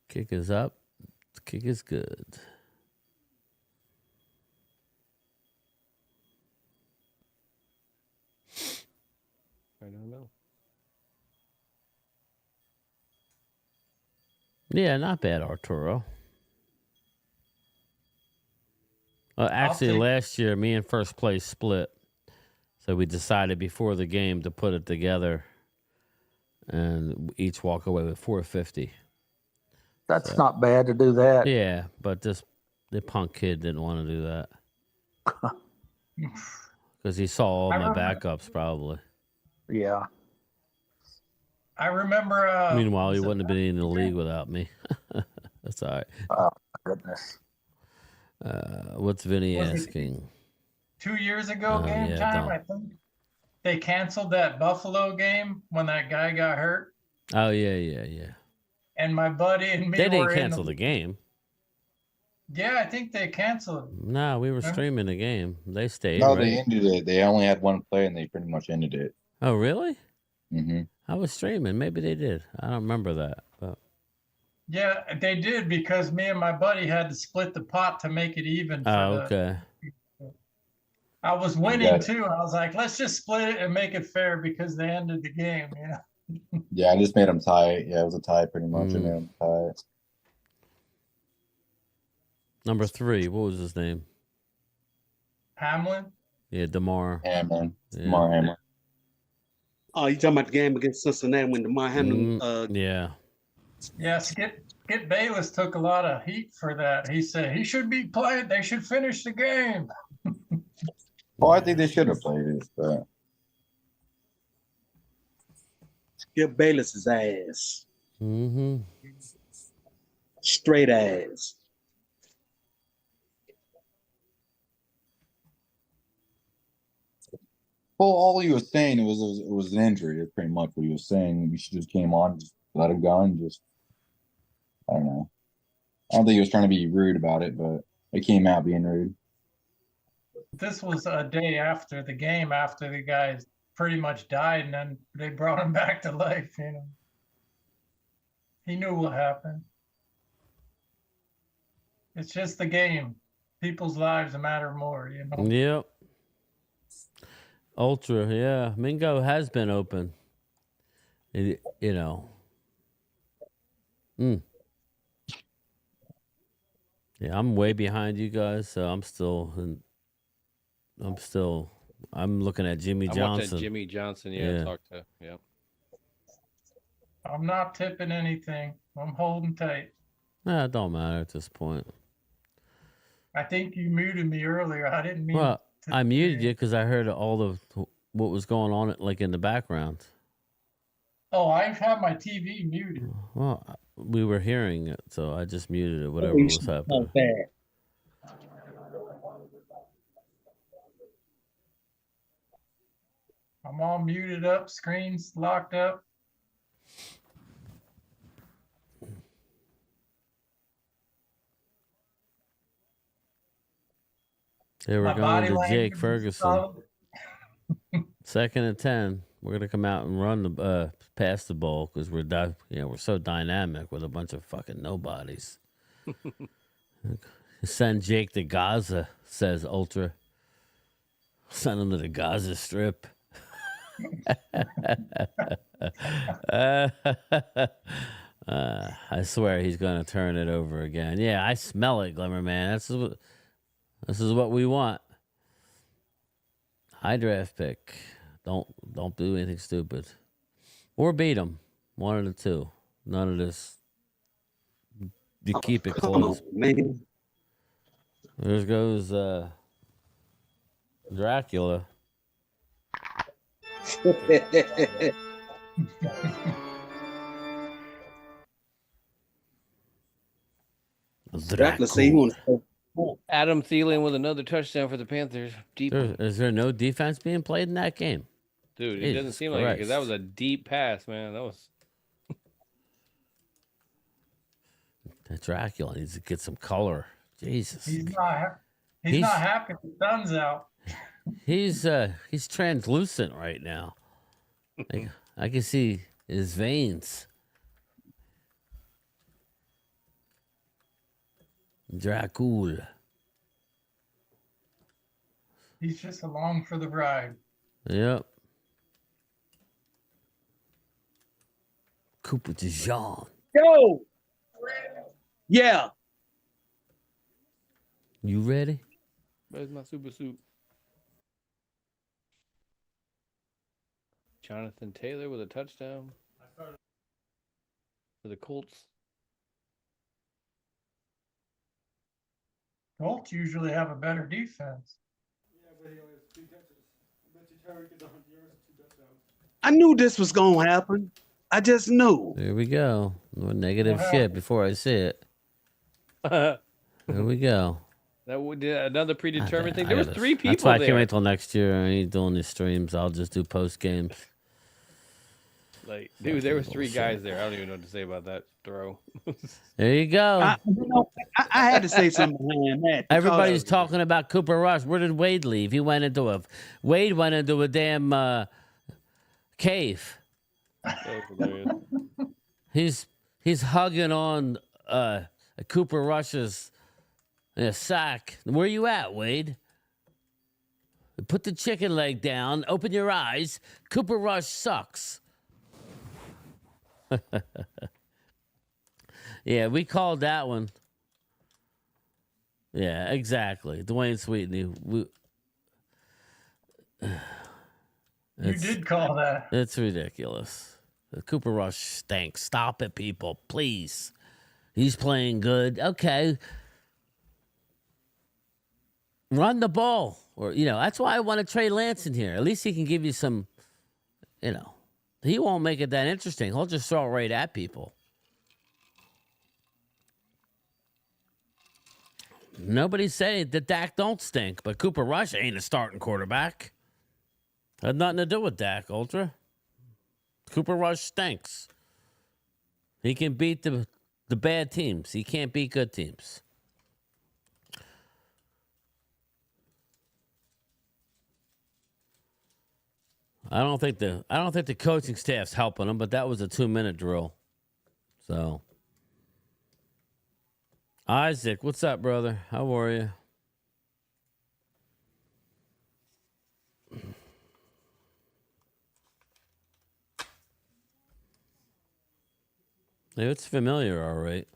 Kick is up. Kick is good. Yeah, not bad, Arturo. Actually, last year, me and first place split. So we decided before the game to put it together and each walk away with 450. That's not bad to do that. Yeah, but the punk kid didn't want to do that. Because he saw all my backups, probably. Yeah. I remember. Meanwhile, he wouldn't have been in the league without me. That's all right. Oh, my goodness. What's Vinny asking? 2 years ago, game time, I think they canceled that Buffalo game when that guy got hurt. Oh, yeah. And my buddy and me They didn't were cancel the game. Yeah, I think they canceled it. No, we were streaming the game. They stayed. No, right? they ended it. They only had one play, and they pretty much ended it. Oh, really? Mm-hmm. I was streaming. Maybe they did. I don't remember that. But Yeah, they did because me and my buddy had to split the pot to make it even. okay. I was winning too. I was like, let's just split it and make it fair because they ended the game. You know. Yeah, I just made them tie. Yeah, it was a tie pretty much. I made them tie. Number 3, what was his name? Hamlin? Yeah, DeMar. Hamlin. Yeah. DeMar Hamlin. Oh, you talking about the game against Cincinnati when DeMar Hamlin? Yeah. Yeah, Skip Bayless took a lot of heat for that. He said he should be playing. They should finish the game. Well, I think they should have played it, but Skip Bayless's ass. Mm-hmm. Straight ass. well, all he was saying it was an injury. That's pretty much what he was saying. We should just came on, just let him go, and just I don't know. I don't think he was trying to be rude about it, but it came out being rude. This was a day after the game, after the guys pretty much died, and then they brought him back to life. You know, he knew what happened. It's just the game. People's lives matter more. You know. Yep. Ultra, yeah. Mingo has been open. You know. Yeah, I'm way behind you guys, so I'm looking at Jimmy I Johnson. watched that Jimmy Johnson, talk to. Yeah. I'm not tipping anything. I'm holding tight. Nah, it don't matter at this point. I think you muted me earlier. I didn't mean. Well, I muted you because I heard all what was going on, like in the background. Oh, I have my TV muted. Well, we were hearing it, so I just muted it. Whatever was happening. I'm all muted up. Screens locked up. They were going to Jake Ferguson. 2nd and 10. We're gonna come out and run the pass the ball because we're so dynamic with a bunch of fucking nobodies. Send Jake to Gaza, says Ultra. Send him to the Gaza Strip. I swear he's gonna turn it over again. Yeah, I smell it, Glimmer Man. This is what we want. High draft pick. Don't do anything stupid. Or beat them. One of the two. None of this. You keep it close. Man. There goes Dracula. Dracula say he wants Adam Thielen with another touchdown for the Panthers. Deep. Is there no defense being played in that game? Dude, it doesn't seem like it because that was a deep pass, man. That was. That Dracula needs to get some color. Jesus. He's not happy the sun's out. He's translucent right now. I can see his veins. Dracula. He's just along for the ride. Yep. Cooper DeJean. Yo! Yeah. You ready? Where's my super suit? Jonathan Taylor with a touchdown for the Colts. Colts usually have a better defense. I knew this was gonna happen. I just knew. There we go. More negative Wow. shit before I see it. There we go. That would another predetermined thing. I There was gotta- 3 people That's why I there. can't wait till next year. I ain't doing these streams. I'll just do post games. Like, dude, there was 3 guys there. I don't even know what to say about that throw. There you go. I had to say something behind that. Everybody's talking about Cooper Rush. Where did Wade leave? He went into a damn cave. He's hugging on Cooper Rush's sack. Where you at, Wade? Put the chicken leg down. Open your eyes. Cooper Rush sucks. Yeah, we called that one. Yeah, exactly. Dwayne Sweetney. You did call that. It's ridiculous. Cooper Rush stinks. Stop it, people. Please. He's playing good. Okay. Run the ball. Or, that's why I want to trade Lance in here. At least he can give you some, he won't make it that interesting. He'll just throw it right at people. Nobody's saying that Dak don't stink, but Cooper Rush ain't a starting quarterback. Had nothing to do with Dak, Ultra. Cooper Rush stinks. He can beat the bad teams. He can't beat good teams. I don't think the coaching staff's helping him, but that was a 2-minute drill. So, Isaac, what's up, brother? How are you? Yeah, it's familiar, all right.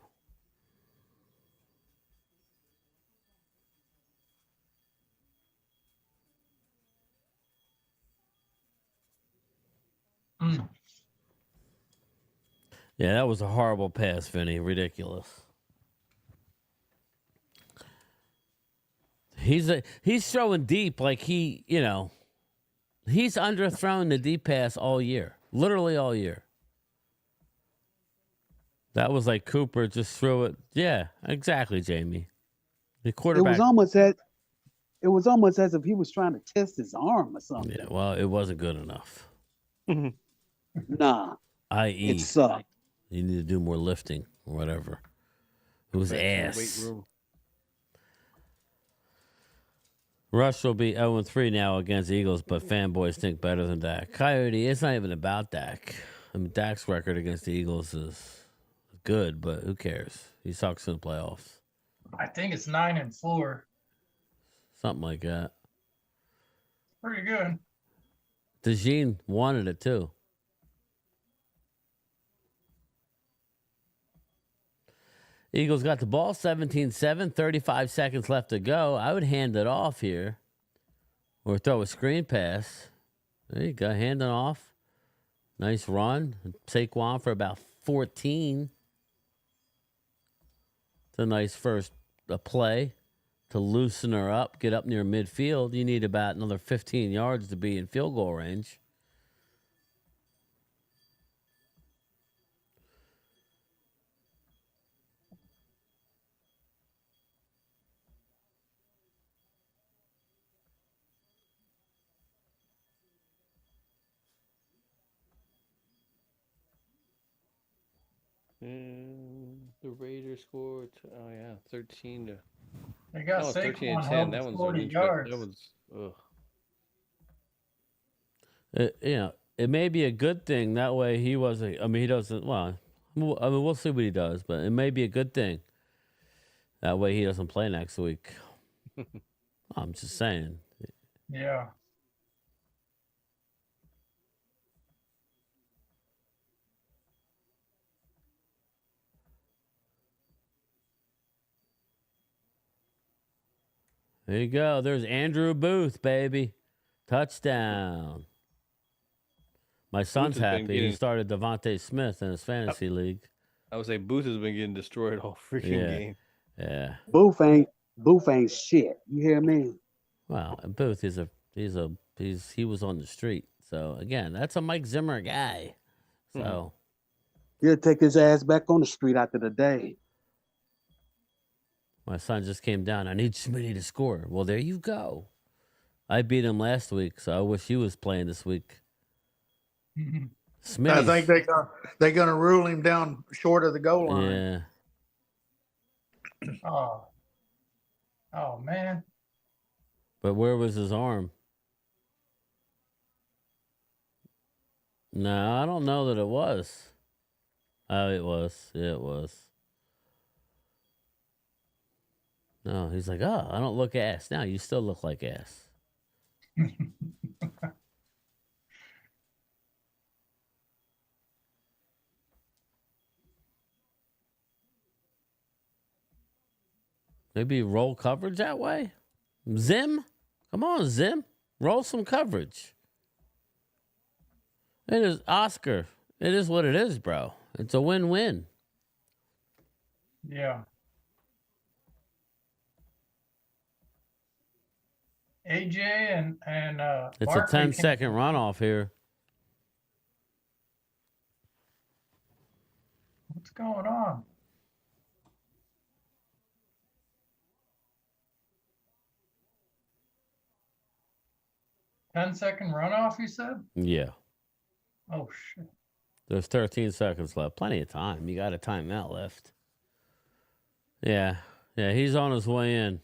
Yeah, that was a horrible pass, Vinny. Ridiculous. He's throwing deep like he's underthrown the deep pass all year. Literally all year. That was like Cooper just threw it. Yeah, exactly, Jamie. The quarterback. It was almost as if he was trying to test his arm or something. Yeah, well, it wasn't good enough. Nah. I.e., it sucked. You need to do more lifting or whatever. It was ass. Rush will be 0-3 now against Eagles, but fanboys think better than Dak. Coyote, it's not even about Dak. I mean, Dak's record against the Eagles is good, but who cares? He sucks in the playoffs. I think it's 9-4. Something like that. Pretty good. DeJean wanted it too. Eagles got the ball, 17-7, 35 seconds left to go. I would hand it off here or throw a screen pass. There you go, hand it off. Nice run. Saquon for about 14. It's a nice first play to loosen her up, get up near midfield. You need about another 15 yards to be in field goal range. The Raiders scored. 13 to. They got no, 13 Saquon to 10. held That to one's 40 yards. That one's. Ugh. It may be a good thing. That way he wasn't. I mean, he doesn't. Well, I mean, we'll see what he does, but it may be a good thing. That way he doesn't play next week. I'm just saying. Yeah. There you go. There's Andrew Booth, baby. Touchdown. My son's Booth has been happy. getting- He started Devontae Smith in his fantasy league. I would say Booth has been getting destroyed all freaking Yeah. game. Yeah. Booth ain't shit. You hear me? Well, Booth is he was on the street. So again, that's a Mike Zimmer guy. So He'll take his ass back on the street after the day. my son just came down. I need somebody to score. Well, there you go. I beat him last week, so I wish he was playing this week. Smith. I think they're gonna rule him down short of the goal line. Yeah. Oh man. But where was his arm? No, I don't know that it was. Oh, it was. Yeah, it was. No, he's like, oh, I don't look ass. No, you still look like ass. Maybe roll coverage that way? Zim? Come on, Zim. Roll some coverage. It is Oscar. It is what it is, bro. It's a win-win. Yeah. AJ and It's Barkley a 10-second runoff here. What's going on? Ten-second runoff, you said? Yeah. Oh shit. There's 13 seconds left. Plenty of time. You got a timeout left. Yeah. Yeah, he's on his way in.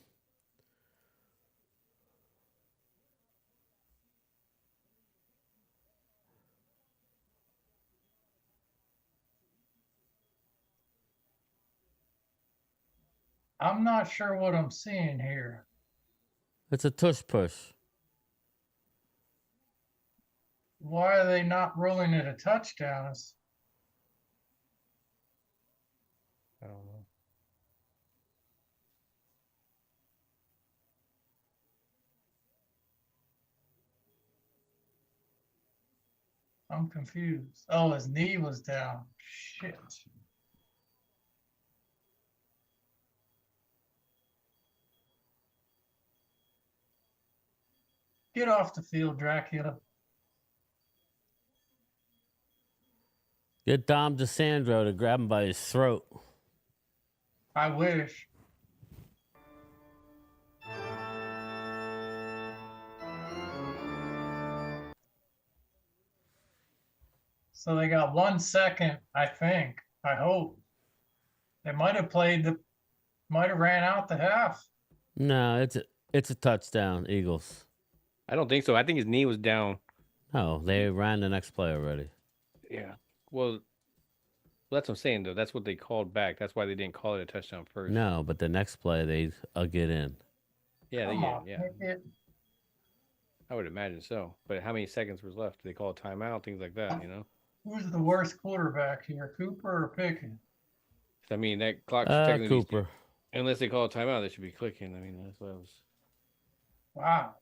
I'm not sure what I'm seeing here. It's a tush push. Why are they not ruling it a touchdown? I don't know. I'm confused. Oh, his knee was down. Shit. Get off the field, Dracula. Get Dom DeSandro to grab him by his throat. I wish. So they got 1 second, I think. I hope. They might have ran out the half. No, it's a touchdown, Eagles. I don't think so. I think his knee was down. No, they ran the next play already. Yeah. Well, that's what I'm saying, though. That's what they called back. That's why they didn't call it a touchdown first. No, but the next play they get in. Yeah, Come on, yeah. pick it. I would imagine so. But how many seconds was left? Did they call a timeout? Things like that, you know? Who's the worst quarterback here, Cooper or Pickett? I mean, that clock should technically Cooper. Unless they call a timeout, they should be clicking. I mean, that's what I was. Wow.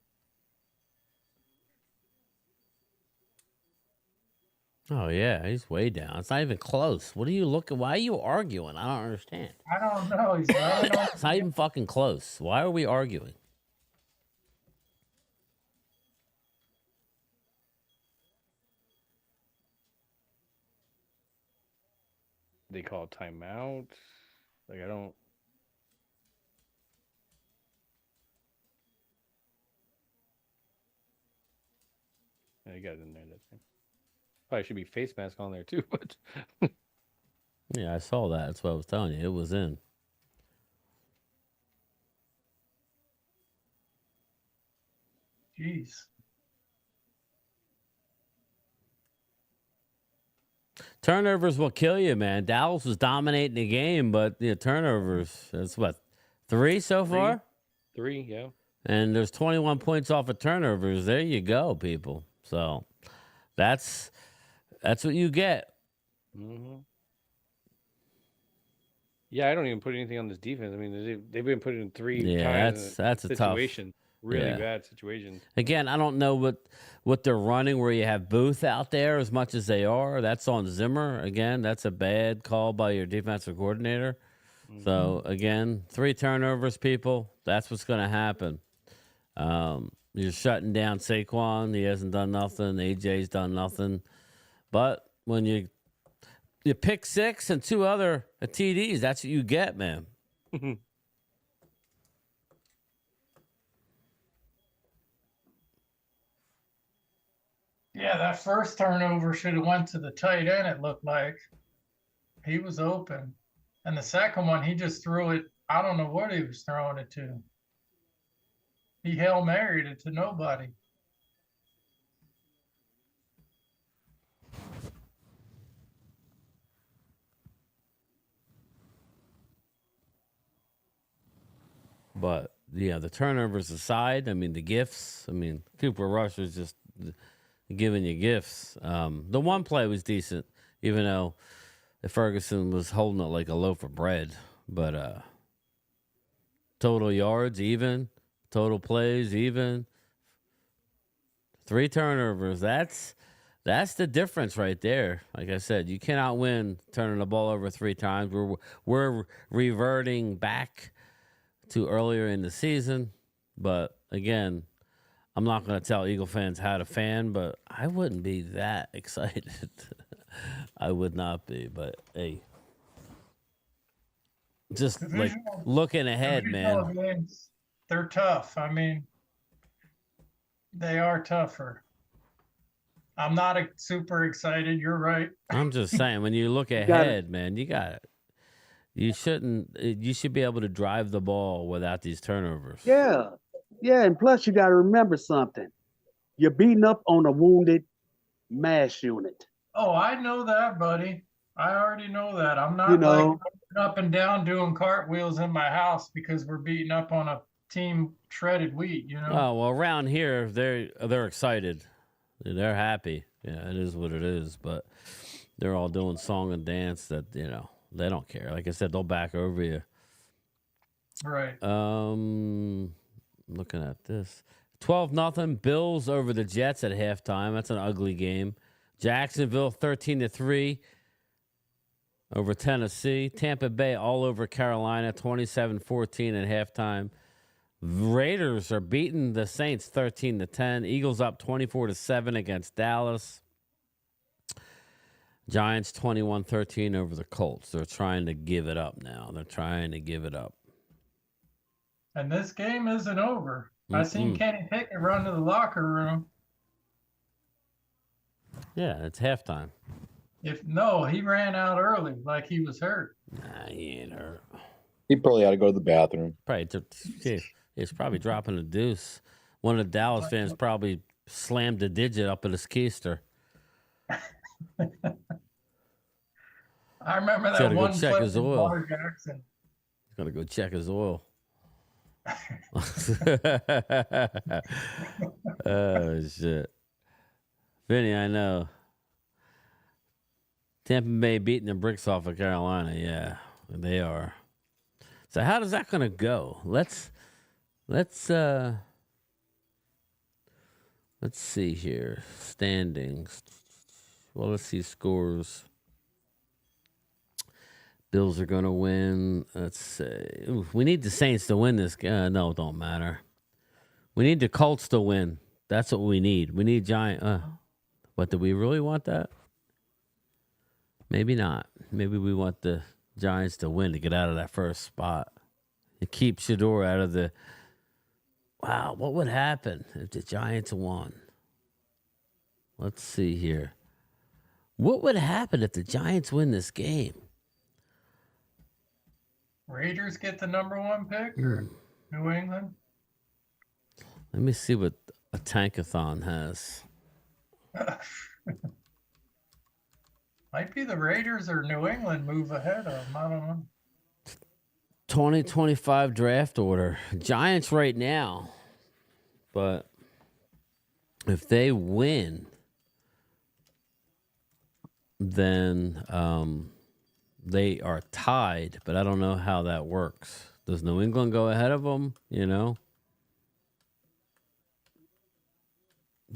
Oh yeah, he's way down. It's not even close. What are you looking? Why are you arguing? I don't understand. I don't know. He's running on. It's not even fucking close. Why are we arguing? They call timeout. Like, I don't. Yeah, you got it in there. That thing. Probably should be face mask on there too, but. Yeah, I saw that. That's what I was telling you. It was in. Jeez. Turnovers will kill you, man. Dallas was dominating the game, but turnovers, that's what, 3 so far? 3, yeah. And there's 21 points off of turnovers. There you go, people. So that's what you get. Mm-hmm. Yeah, I don't even put anything on this defense. I mean, they've been put in 3 Yeah, times. that's a tough situation. Really yeah. bad situation. Again, I don't know what they're running where you have Booth out there as much as they are. That's on Zimmer. Again, that's a bad call by your defensive coordinator. So, again, 3 turnovers, people. That's what's going to happen. You're shutting down Saquon. He hasn't done nothing. AJ's done nothing. But when you pick 6 and 2 other TDs, that's what you get, man. Yeah, that first turnover should have went to the tight end, it looked like. He was open. And the second one, he just threw it. I don't know what he was throwing it to. He Hail Married it to nobody. But, yeah, the turnovers aside, I mean, the gifts. I mean, Cooper Rush was just giving you gifts. The one play was decent, even though Ferguson was holding it like a loaf of bread. But total yards, even. Total plays, even. 3 turnovers. That's the difference right there. Like I said, you cannot win turning the ball over 3 times. We're reverting back to earlier in the season. But, again, I'm not going to tell Eagle fans how to fan, but I wouldn't be that excited. I would not be, but hey. Just like looking ahead, man. Games, they're tough. I mean, they are tougher. I'm not super excited. You're right. I'm just saying, when you look ahead, man, you got it. You should be able to drive the ball without these turnovers. Yeah. Yeah. And plus, you got to remember something. You're beating up on a wounded mass unit. Oh, I know that, buddy. I already know that. I'm not like up and down doing cartwheels in my house because we're beating up on a team shredded wheat, you know? Oh, well, around here, they're excited. They're happy. Yeah, it is what it is. But they're all doing song and dance that, they don't care. Like I said, they'll back over you. Right. Looking at this. 12-0 Bills over the Jets at halftime. That's an ugly game. Jacksonville 13-3 over Tennessee. Tampa Bay all over Carolina 27-14 at halftime. Raiders are beating the Saints 13-10. Eagles up 24-7 against Dallas. Giants 21-13 over the Colts. They're trying to give it up now. They're trying to give it up. And this game isn't over. I seen Kenny Pickett run to the locker room. Yeah, it's halftime. He ran out early like he was hurt. Nah, he ain't hurt. He probably had to go to the bathroom. He's probably dropping a deuce. One of the Dallas fans probably slammed a digit up at his keister. I remember that one check his oil. Jackson. He's got to go check his oil. Oh, shit. Vinny, I know. Tampa Bay beating the bricks off of Carolina. Yeah, they are. So how is that going to go? Let's see here. Standings. Well, let's see scores. Bills are going to win. Let's say we need the Saints to win this game. No, it don't matter. We need the Colts to win. That's what we need. We need Giant. But do we really want that? Maybe not. Maybe we want the Giants to win to get out of that first spot. And keep Shador out of the... Wow, what would happen if the Giants won? Let's see here. What would happen if the Giants win this game? Raiders get the #1 pick or New England? Let me see what a Tankathon has. Might be the Raiders or New England move ahead of them. I don't know. 2025 draft order. Giants right now. But if they win, then They are tied, but I don't know how that works. Does New England go ahead of them? You know?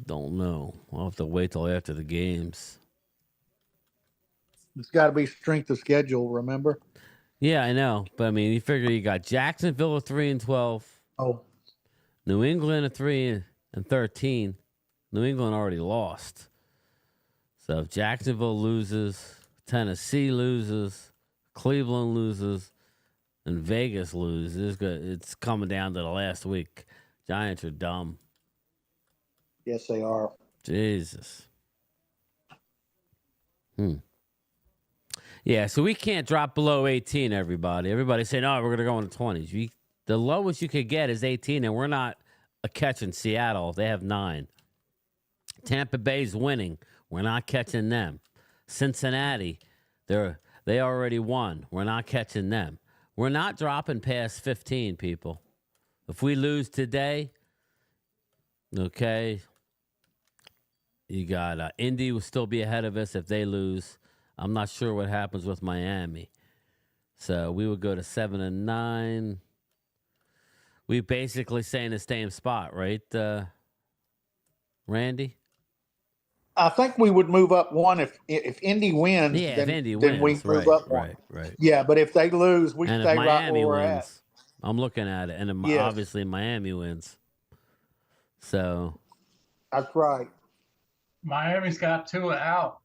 Don't know. I'll have to wait till after the games. It's got to be strength of schedule, remember? Yeah, I know. But I mean, you figure you got Jacksonville at 3-12. Oh. New England at 3-13. New England already lost. So if Jacksonville loses, Tennessee loses, Cleveland loses, and Vegas loses, it's coming down to the last week. Giants are dumb. Yes, they are. Jesus. Yeah, so we can't drop below 18, everybody. Everybody's saying, oh, we're going to go in the 20s. The lowest you could get is 18, and we're not catching Seattle. They have 9. Tampa Bay's winning. We're not catching them. Cincinnati, they already won. We're not catching them. We're not dropping past 15, people. If we lose today, okay, you got Indy will still be ahead of us if they lose. I'm not sure what happens with Miami. So we would go to 7-9. We basically stay in the same spot, right, Randy? I think we would move up one if Indy wins. Yeah, then, if Indy then wins, we move right, up one. right. Yeah, but if they lose, we And stay if right Miami where we're wins, at. I'm looking at it, and Yes. obviously Miami wins. So that's right. Miami's got Tua out.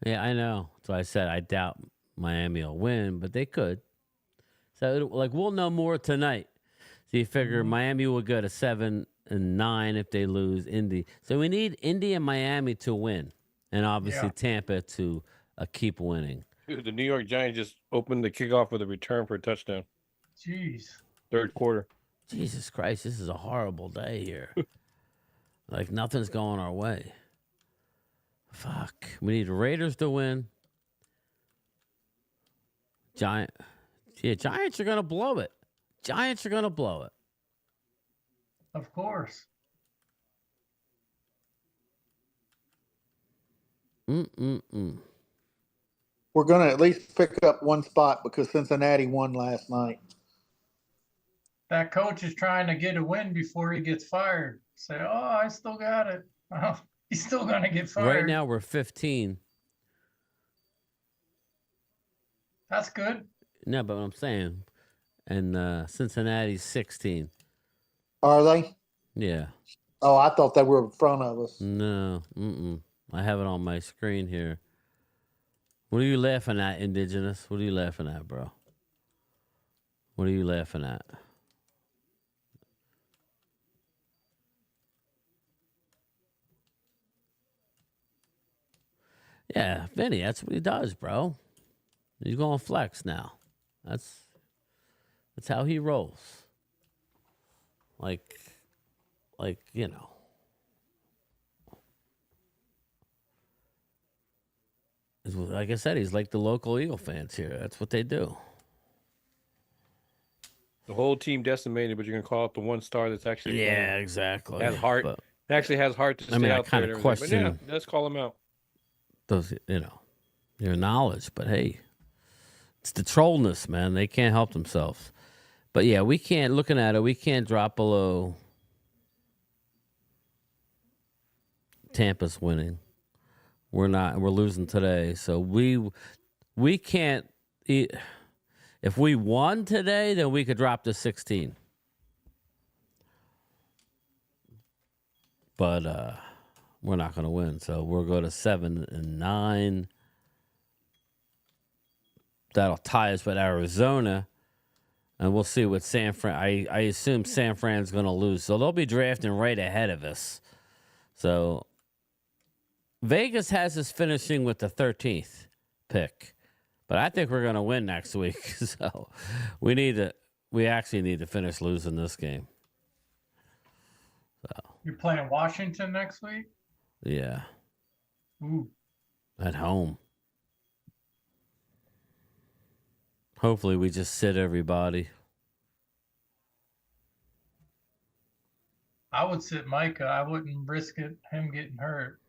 yeah, I know. So I said I doubt Miami will win, but they could. So we'll know more tonight. So you figure Miami will go to 7-9 if they lose Indy. So we need Indy and Miami to win, and obviously Tampa to keep winning. Dude, the New York Giants just opened the kickoff with a return for a touchdown. Jeez. Third quarter. Jesus Christ, this is a horrible day here. Like nothing's going our way. Fuck. We need the Raiders to win. Giants are gonna blow it. Giants are gonna blow it. Of course. We're going to at least pick up one spot because Cincinnati won last night. That coach is trying to get a win before he gets fired. Say, oh, I still got it. Oh, he's still going to get fired. Right now we're 15. That's good. No, but what I'm saying, and Cincinnati's 16. Are they? Yeah. Oh, I thought they were in front of us. No. I have it on my screen here. What are you laughing at, Indigenous? What are you laughing at, bro? What are you laughing at? Yeah, Vinny, that's what he does, bro. He's going flex now. That's how he rolls. Like, you know. Like I said, he's like the local Eagle fans here. That's what they do. The whole team decimated, but you're going to call it the one star that's actually playing. Exactly. Has heart. But, it actually has heart to stay I out there. kind of question. But yeah, let's call him out. Those, your knowledge, but hey, it's the trollness, man. They can't help themselves. But yeah, we can't. Looking at it, we can't drop below. Tampa's winning. We're not. We're losing today, so we can't. If we won today, then we could drop to 16. But we're not going to win, so we'll go to 7-9. That'll tie us with Arizona, and we'll see what San Fran. I assume San Fran's going to lose, so they'll be drafting right ahead of us. So Vegas has us finishing with the 13th pick, but I think we're going to win next week. So we actually need to finish losing this game. So You're playing Washington next week? yeah, Ooh. at home. Hopefully we just sit everybody. I would sit Micah. I wouldn't risk him getting hurt.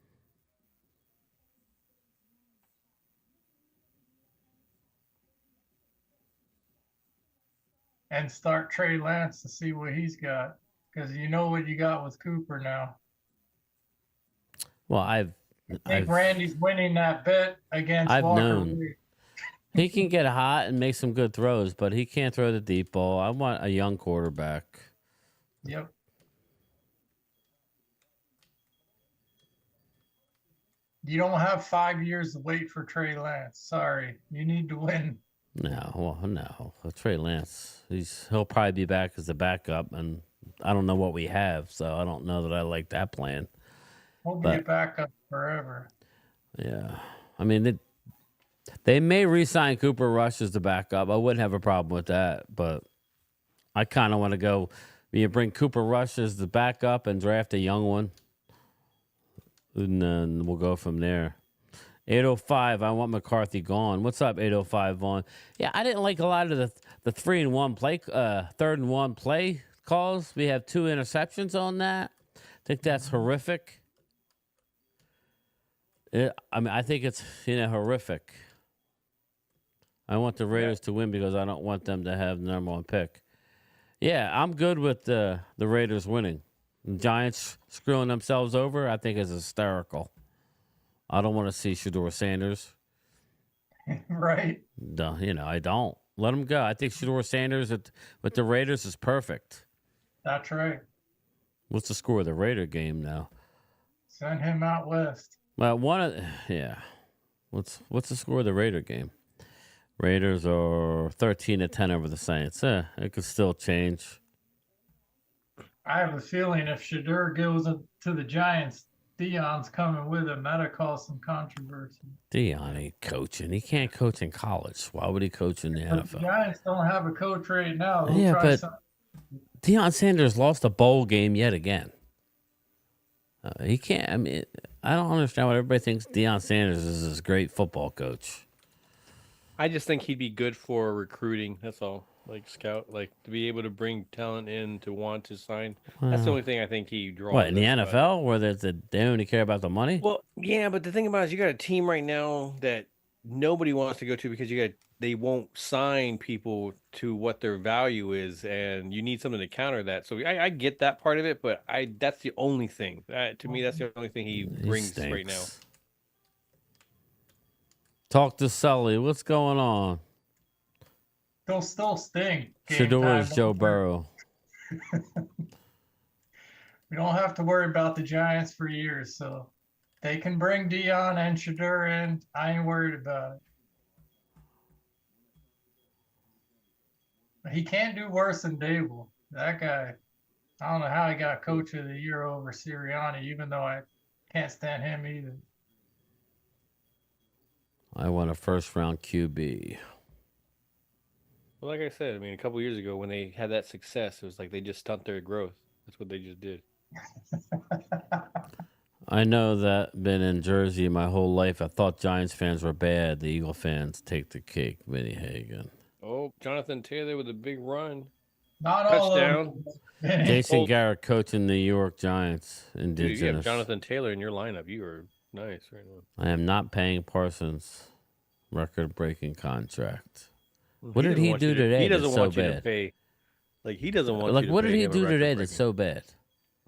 and start Trey Lance to see what he's got, because you know what you got with Cooper now. Well, I think Randy's winning that bet against I've Walker. known. Reed. He can get hot and make some good throws, but he can't throw the deep ball. I want a young quarterback. Yep. You don't have 5 years to wait for Trey Lance. Sorry, you need to win. No. Trey Lance, he'll probably be back as the backup, and I don't know what we have, so I don't know that I like that plan. We'll be a backup forever. Yeah. I mean, they may re-sign Cooper Rush as the backup. I wouldn't have a problem with that, but I kind of want to go. You bring Cooper Rush as the backup and draft a young one, and then we'll go from there. 805, I want McCarthy gone. What's up, 805 Vaughn? Yeah, I didn't like a lot of the 3-and-1 play, 3rd-and-1 play calls. We have 2 interceptions on that. I think that's horrific. I think it's horrific. I want the Raiders to win because I don't want them to have the number 1 pick. Yeah, I'm good with the Raiders winning. The Giants screwing themselves over, I think, is hysterical. I don't want to see Shedeur Sanders. Right. No, I don't. Let him go. I think Shedeur Sanders with the Raiders is perfect. That's right. What's the score of the Raider game now? Send him out west. Well, What's the score of the Raider game? Raiders are 13-10 over the Saints. It could still change. I have a feeling if Shedeur goes to the Giants, Deion's coming with him. That'll cause some controversy. Deion ain't coaching. He can't coach in college. Why would he coach in the NFL? The Giants don't have a coach right now. But Deion Sanders lost a bowl game yet again. He can't. I mean, I don't understand why everybody thinks Deion Sanders is this great football coach. I just think he'd be good for recruiting. That's all. Like scout, like to be able to bring talent in to want to sign. That's the only thing I think he draws. What, in the NFL, where they only care about the money? Well, yeah, but the thing about it is you got a team right now that nobody wants to go to because they won't sign people to what their value is, and you need something to counter that. So I get that part of it, but that's the only thing. To me, that's the only thing he brings right now. Talk to Sully. What's going on? They'll still stink. Shedeur is Joe Burrow. We don't have to worry about the Giants for years, so they can bring Deion and Shedeur in. I ain't worried about it. He can't do worse than Dable. That guy, I don't know how he got Coach of the Year over Sirianni, even though I can't stand him either. I want a first-round QB. Well, like I said, I mean, a couple years ago when they had that success, it was like they just stunt their growth. That's what they just did. I know that. Been in Jersey my whole life. I thought Giants fans were bad. The Eagle fans take the cake. Vinny Hagan. Oh, Jonathan Taylor with a big run. Not touchdown. Jason Garrett coaching the New York Giants. Indigenous. Dude, you have Jonathan Taylor in your lineup. You are nice right now. I am not paying Parsons record-breaking contract. What did he do today? He doesn't want you bad? to pay. Like he doesn't want. Like you to what did pay he him a do today record-breaking. that's so bad?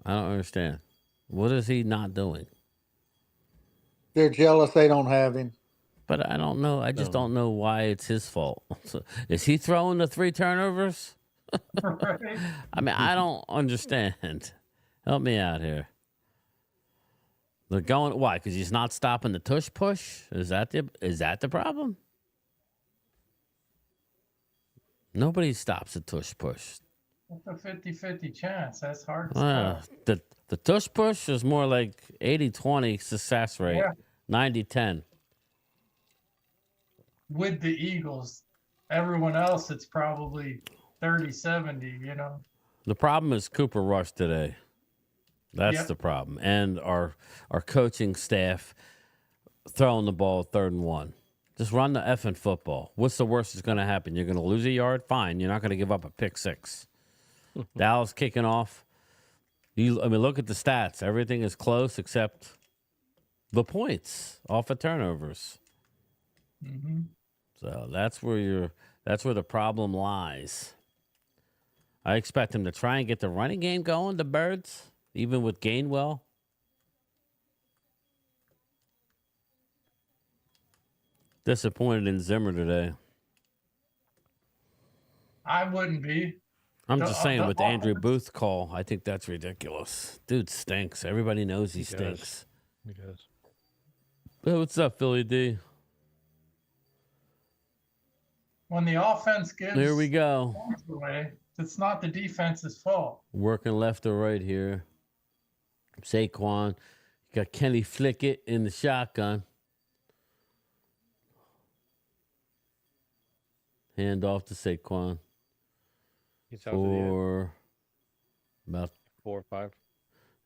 I don't understand. What is he not doing? They're jealous they don't have him. But I don't know. I just don't know why it's his fault. So, is he throwing the 3 turnovers? I mean, I don't understand. Help me out here. They're going why? Because he's not stopping the tush push. Is that the problem? Nobody stops the tush push. That's a 50-50 chance. That's hard to stop. The tush push is more like 80-20 success rate, Yeah. 90-10. With the Eagles, everyone else, it's probably 30-70, you know. The problem is Cooper Rush today. That's the problem. And our coaching staff throwing the ball 3rd and 1. Just run the effing football. What's the worst that's going to happen? You're going to lose a yard? Fine. You're not going to give up a pick 6. Dallas kicking off. Look at the stats. Everything is close except the points off of turnovers. Mm-hmm. So that's where the problem lies. I expect him to try and get the running game going, the Birds, even with Gainwell. Disappointed in Zimmer today. I wouldn't be. I'm just saying, with Andrew Booth's call, I think that's ridiculous. Dude stinks. Everybody knows he stinks. He does. Hey, what's up, Philly D? When the offense gives Here we go. points away, it's not the defense's fault. Working left or right here. Saquon. You got Kenny Flickett in the shotgun. Hand off to Saquon. He's out to the edge. For about 4 or 5.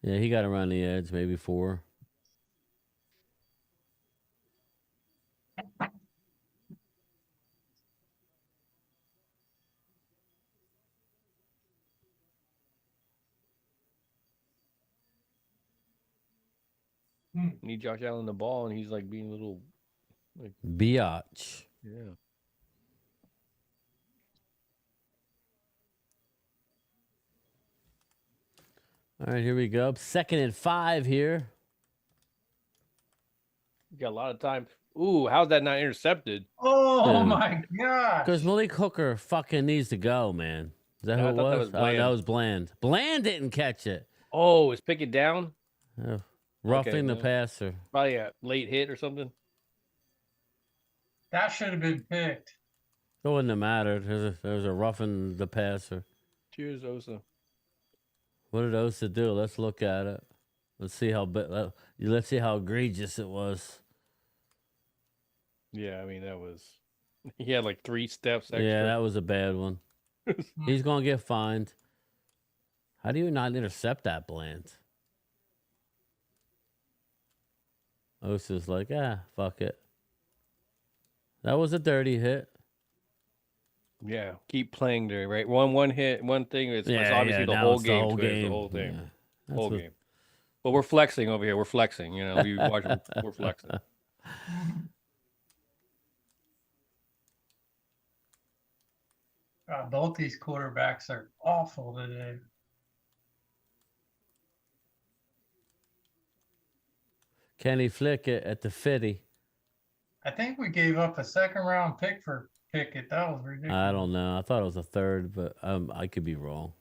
Yeah, he got around the edge, maybe 4. Need Josh Allen the ball, and he's like being a little like Biatch. yeah. All right, here we go. 2nd and 5 here. You got a lot of time. Ooh, how's that not intercepted? Oh my gosh. Because Malik Hooker fucking needs to go, man. Is that No, who I it thought that was? was Bland. That was Bland. Bland didn't catch it. Oh, is Pickett down? Roughing the no. passer. Probably a late hit or something. That should have been picked. It wouldn't have mattered. There's a roughing the passer. Cheers, Osa. What did Osa do? Let's look at it. Let's see how let's see how egregious it was. Yeah, I mean that was. He had like 3 steps extra. Yeah, that was a bad one. He's gonna get fined. How do you not intercept that, Bland? Osa's like, fuck it. That was a dirty hit. Yeah, keep playing there, right? One hit, one thing. It's obviously the whole game. The whole thing. Yeah, Whole game. But we're flexing over here. We're flexing. You know, we watch. We're flexing. Both these quarterbacks are awful today. Kenny Flickett at the 50. I think we gave up a 2nd-round pick for Pickett. That was ridiculous. I don't know. I thought it was a 3rd, but I could be wrong.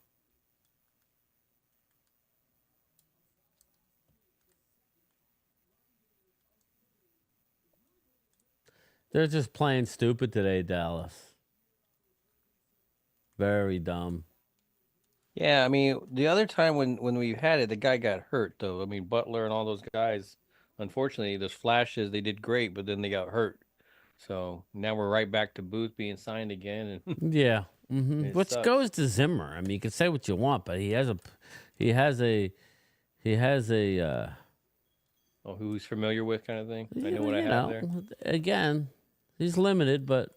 They're just playing stupid today, Dallas. Very dumb. Yeah, I mean, the other time when we had it, the guy got hurt, though. I mean, Butler and all those guys, unfortunately, those flashes, they did great, but then they got hurt. So now we're right back to Booth being signed again. And yeah. Mm-hmm. Which sucks. goes to Zimmer. I mean, you can say what you want, but he has a who he's familiar with kind of thing. I know what I have there. Again, he's limited, but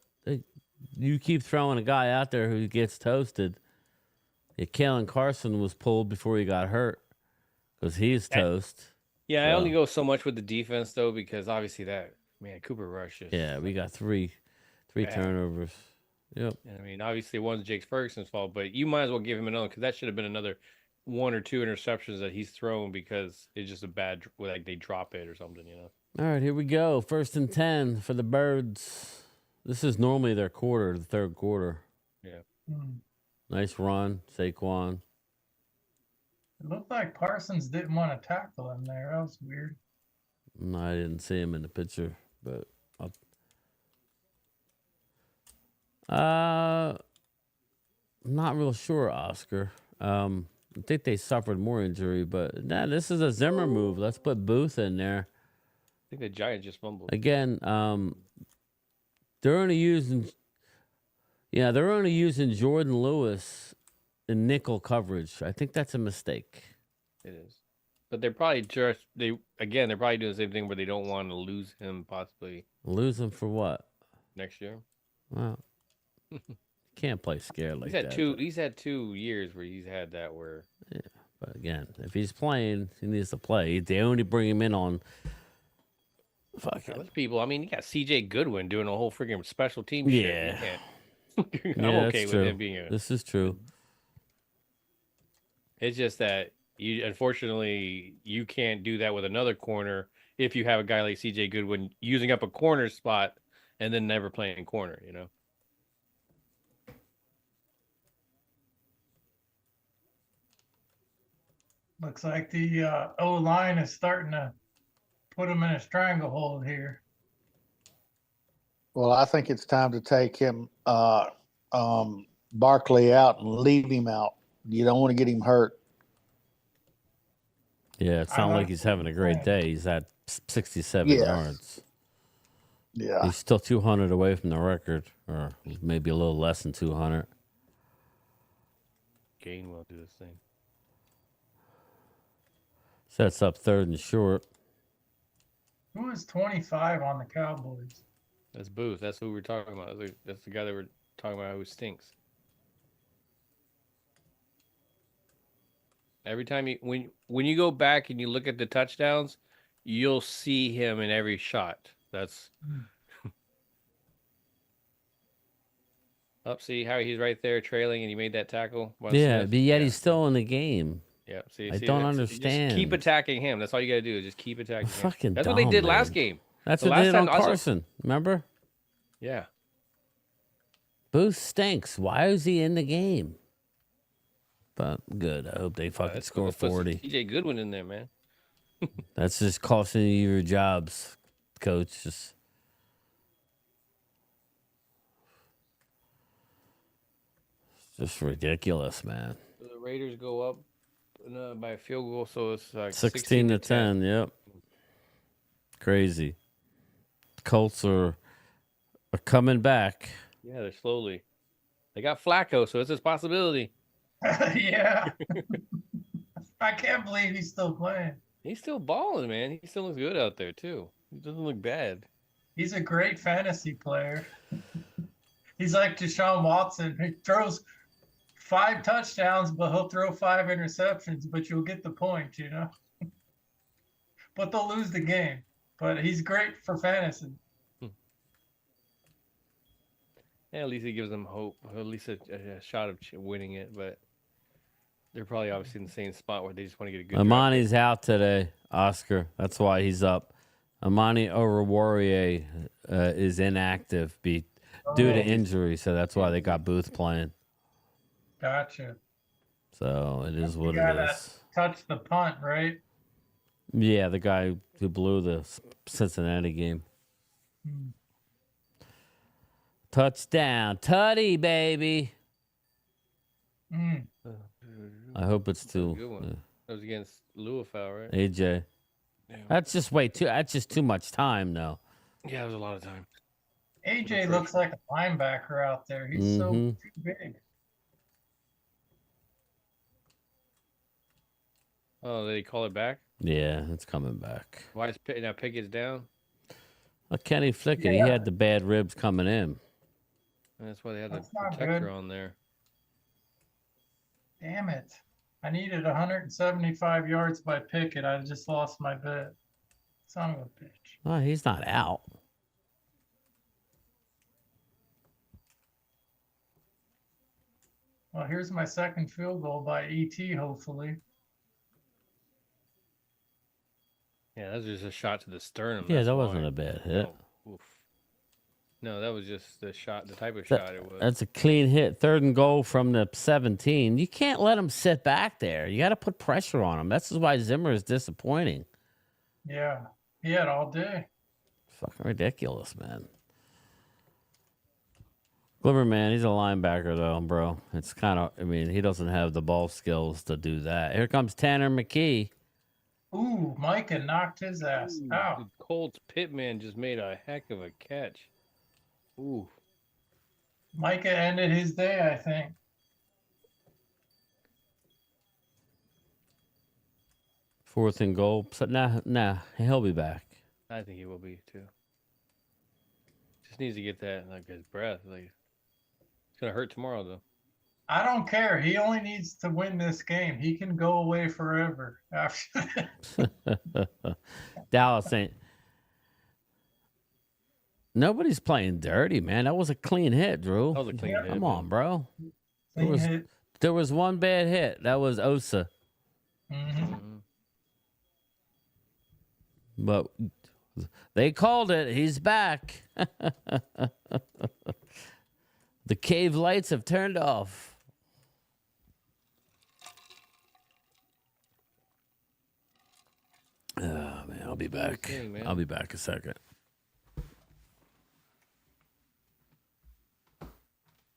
you keep throwing a guy out there who gets toasted. Yeah, Kalen Carson was pulled before he got hurt because he's toast. Yeah, I only go so much with the defense though, because obviously Cooper Rush is. Yeah, we got three turnovers. Yep. And I mean, obviously one's Jake Ferguson's fault, but you might as well give him another because that should have been another 1 or 2 interceptions that he's thrown because it's just a bad, like they drop it or something, you know. All right, here we go. 1st and 10 for the Birds. This is normally their quarter, the 3rd quarter. Yeah. Nice run, Saquon. It looked like Parsons didn't want to tackle him there. That was weird. No, I didn't see him in the picture, but I'm not real sure, Oscar. I think they suffered more injury, but this is a Zimmer move. Let's put Booth in there. I think the Giants just fumbled. Again, they're only using Jordan Lewis in nickel coverage. I think that's a mistake. It is. But they're probably they're probably doing the same thing where they don't want to lose him possibly. Lose him for what? Next year. Well, can't play scared like that. He's had 2 years where he's had that where. Yeah, but again, if he's playing, he needs to play. They only bring him in on. Other people. I mean, you got C.J. Goodwin doing a whole freaking special team. Yeah. Shit. I'm okay with him being a. This is true. It's just that unfortunately, you can't do that with another corner if you have a guy like CJ Goodwin using up a corner spot and then never playing corner, you know? Looks like the O-line is starting to put him in a stranglehold here. Well, I think it's time to take him, Barkley out and leave him out. You don't want to get him hurt. Yeah, it's not like he's having a great day. He's at 67 yards. Yeah. He's still 200 away from the record, or maybe a little less than 200. Gainwell do this thing. Sets up 3rd and short. Who is 25 on the Cowboys? That's Booth. That's who we're talking about. That's the guy that we're talking about who stinks. Every time when you go back and you look at the touchdowns, you'll see him in every shot. That's up. See how he's right there trailing, and he made that tackle. Yeah, but yet he's still in the game. Yeah, I don't understand. Just keep attacking him. That's all you got to do. Just keep attacking him. Fucking That's what they dumb, did last man. game. That's The what they last did on time- Carson. Remember? Yeah. Booth stinks. Why is he in the game? But good. I hope they fucking score Let's put some 40. TJ Goodwin in there, man. That's just costing you your jobs, coach. Just ridiculous, man. The Raiders go up by a field goal, so it's like 16 to 10. Yep. Crazy. Colts are coming back. Yeah, they're slowly. They got Flacco, so it's a possibility. Yeah. I can't believe he's still playing. He's still balling, man. He still looks good out there, too. He doesn't look bad. He's a great fantasy player. He's like Deshaun Watson. He throws 5 touchdowns, but he'll throw 5 interceptions, but you'll get the point, you know? But they'll lose the game. But he's great for fantasy. Yeah, at least he gives them hope. At least a shot of winning it, but they're probably obviously in the same spot where they just want to get a good Amani's out today, Oscar. That's why he's up. Amani Oruwariye is inactive due to injury, so that's why they got Booth playing. Gotcha. So it is what The it guy that is. touched the punt, right? Yeah, the guy who blew the Cincinnati game. Touchdown. Tutty, baby. Mm. I hope it's Good too. one. That was against Louisville, right? AJ. That's just that's just too much time, though. Yeah, it was a lot of time. AJ looks like a linebacker out there. He's so Mhm. too big. Oh, did he call it back? Yeah, it's coming back. Why is now Pickett's down? Well, Kenny Flickett, he had the bad ribs coming in. And that's why they had That's the not protector good. on there. Damn it. I needed 175 yards by Pickett. I just lost my bet. Son of a bitch. Oh, he's not out. Well, here's my second field goal by ET, hopefully. Yeah, that was just a shot to the sternum. Yeah, That's that wasn't why. a bad hit. Oh, oof. No, that was just the shot, the type of That- shot it was. That's a clean hit. 3rd and goal from the 17. You can't let him sit back there. You got to put pressure on him. That's why Zimmer is disappointing. Yeah, he had all day. Fucking ridiculous, man. Glimmerman, he's a linebacker, though, bro. It's kind of, I mean, he doesn't have the ball skills to do that. Here comes Tanner McKee. Ooh, Micah knocked his ass out. The Colts Pittman just made a heck of a catch. Ooh. Micah ended his day, I think. Fourth and goal. So, nah, he'll be back. I think he will be too. Just needs to get that like his breath. Like it's gonna hurt tomorrow though. I don't care. He only needs to win this game. He can go away forever after that. Dallas ain't. Nobody's playing dirty, man. That was a clean hit, Drew. That was a clean hit. Come on, bro. Clean hit. There was one bad hit. That was Osa. But they called it. He's back. The cave lights have turned off. Oh, man, I'll be back. I'll be back a second.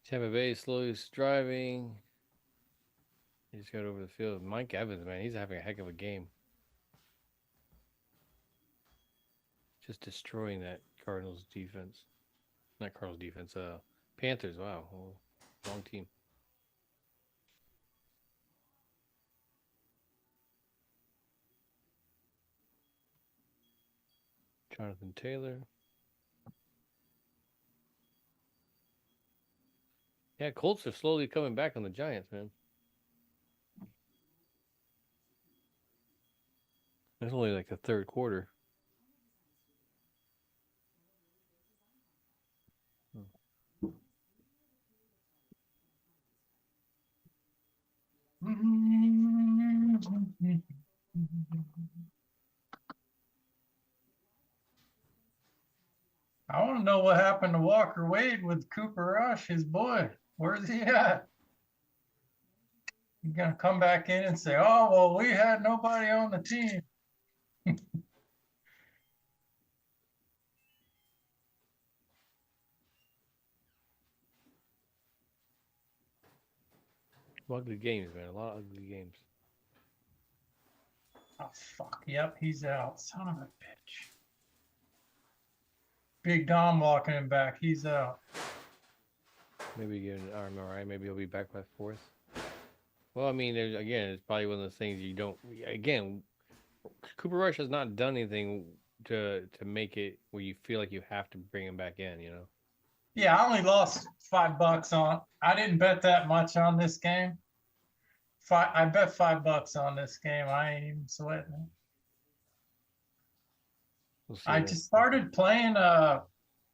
Tampa Bay slowly driving. He just got over the field. Mike Evans, man, he's having a heck of a game. Just destroying that Cardinals defense. Not Cardinals defense, Panthers. Wow. Wrong team. Jonathan Taylor. Yeah, Colts are slowly coming back on the Giants, man. That's only like the third quarter. I want to know what happened to Walker Wade with Cooper Rush, his boy. Where's he at? He's going to come back in and say, oh, well, we had nobody on the team. Ugly games, man. A lot of ugly games. Oh, fuck. Yep, he's out. Son of a bitch. Big Dom walking him back. He's out. Maybe get an RMRI. Maybe he'll be back by 4th. Well, I mean, again, it's probably one of those things you don't. Again, Cooper Rush has not done anything to make it where you feel like you have to bring him back in. You know. Yeah, I only lost $5 on. I didn't bet that much on this game. I bet $5 on this game. I ain't even sweating it. I just started playing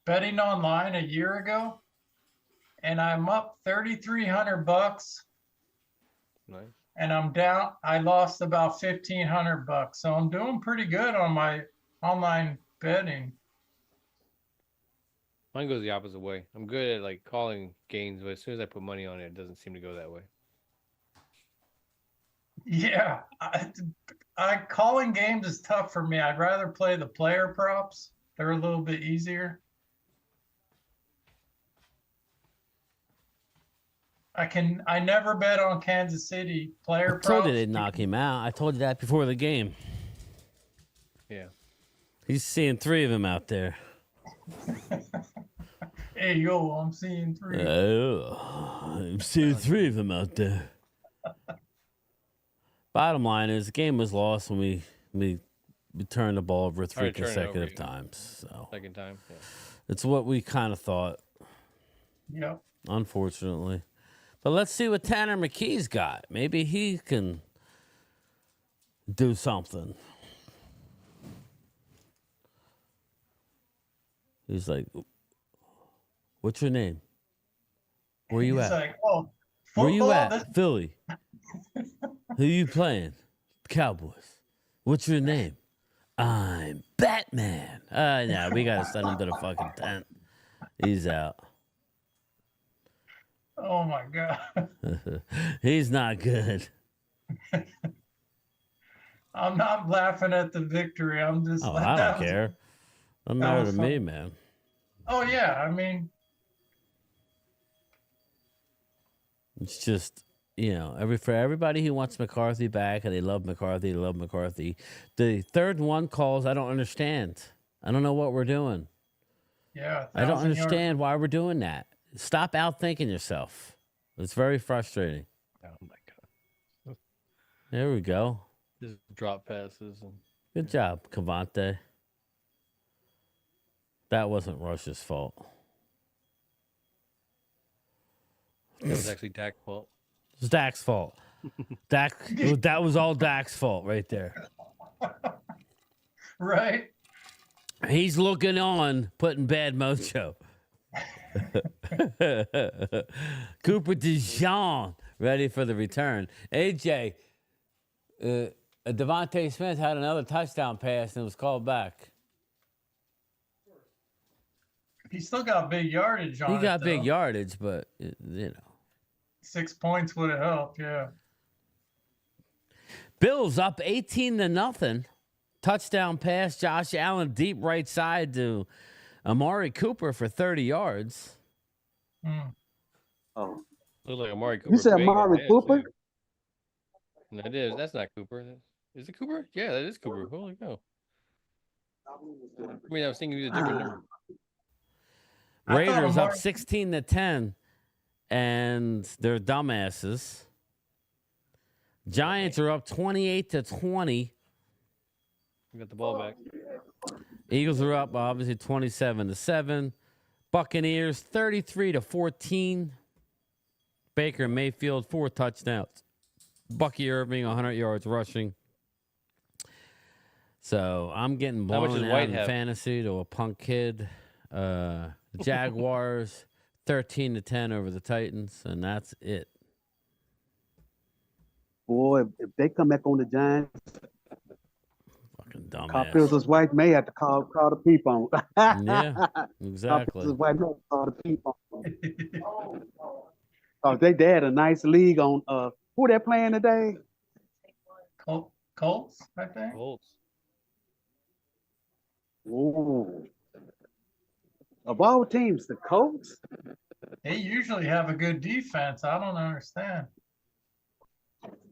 betting online a year ago, and I'm up $3,300. Nice. And I'm down. I lost about $1,500, so I'm doing pretty good on my online betting. Mine goes the opposite way. I'm good at like calling games, but as soon as I put money on it, it doesn't seem to go that way. Yeah, calling games is tough for me. I'd rather play the player props. They're a little bit easier. I never bet on Kansas City player props. I told you they'd knock him out. I told you that before the game. Yeah. He's seeing 3 of them out there. Hey, yo, I'm seeing 3. I'm seeing 3 of them out there. Bottom line is, the game was lost when we turned the ball over 3 consecutive times. So second time, yeah. It's what we kind of thought. Yep. Unfortunately. But let's see what Tanner McKee's got. Maybe he can do something. He's like, what's your name? Where you at? Like, oh, where you at? Philly. Who you playing? Cowboys. What's your name? I'm Batman. No, we got to send him to the fucking tent. He's out. Oh, my God. He's not good. I'm not laughing at the victory. I'm just. Oh, I don't care. Doesn't matter to me, man. Oh, yeah. I mean, it's just, you know, for everybody who wants McCarthy back and they love McCarthy, the third one calls, I don't understand. I don't know what we're doing. Yeah. I don't understand why we're doing that. Stop outthinking yourself. It's very frustrating. Oh, my God. There we go. Just drop passes. Good job, Cavante. That wasn't Rush's fault. It was actually Dak's fault. It was Dak's fault. That was all Dak's fault right there. Right? He's looking on, putting bad mojo. Cooper DeJean ready for the return. AJ, Devontae Smith had another touchdown pass and it was called back. He still got big yardage on it. He got big though. yardage, but, you know. 6 points would have helped, yeah. Bills up 18-0. Touchdown pass, Josh Allen deep right side to Amari Cooper for 30 yards. Oh, look like Amari Cooper. You said banged Amari his Cooper? head, too. No, it is. That's not Cooper. Is it Cooper? Yeah, that is Cooper. Holy cow. I mean, I was thinking he was a different number. Raiders up 16-10, and they're dumbasses. Giants are up 28-20. We got the ball back. Eagles are up obviously 27-7. Buccaneers 33-14. Baker Mayfield 4 touchdowns. Bucky Irving 100 yards rushing. So I'm getting How much blown does out White in have? fantasy to a punk kid. Jaguars 13-10 over the Titans, and that's it. Boy, if they come back on the Giants, Fucking Carpenter's dumbass. wife may have to call the people. Yeah, exactly. Carpenter's wife may have to call the people. Oh, they had a nice league on who they're playing today? Colts, I think. Colts. Ooh. Of all teams, the Colts? They usually have a good defense. I don't understand.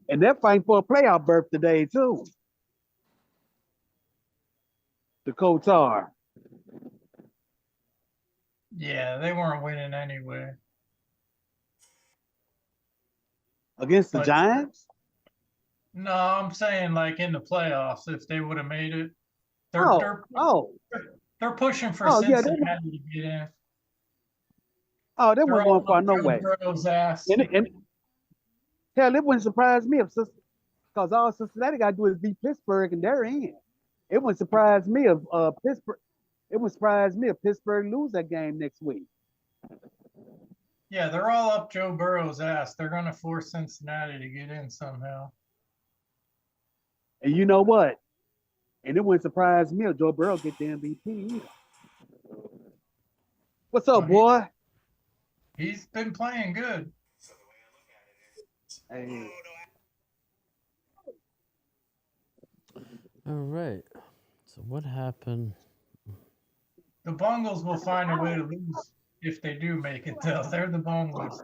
And they're fighting for a playoff berth today, too. The Colts are. Yeah, they weren't winning anyway. Against the But- Giants? No, I'm saying like in the playoffs, if they would have made it, they're pushing for Oh, yeah, Cincinnati to get in. Oh, they They're weren't all going far on no Joe way. Burrow's ass. And hell, it wouldn't surprise me if because all Cincinnati got to do is beat Pittsburgh and they're in. It wouldn't surprise me if Pittsburgh. It would surprise me if Pittsburgh lose that game next week. Yeah, they're all up Joe Burrow's ass. They're going to force Cincinnati to get in somehow. And you know what? And it wouldn't surprise me if Joe Burrow get the MVP either. What's up, boy? He's been playing good. Hey. All right. So what happened? The Bungles will find a way to lose if they do make it, though. They're the Bungles.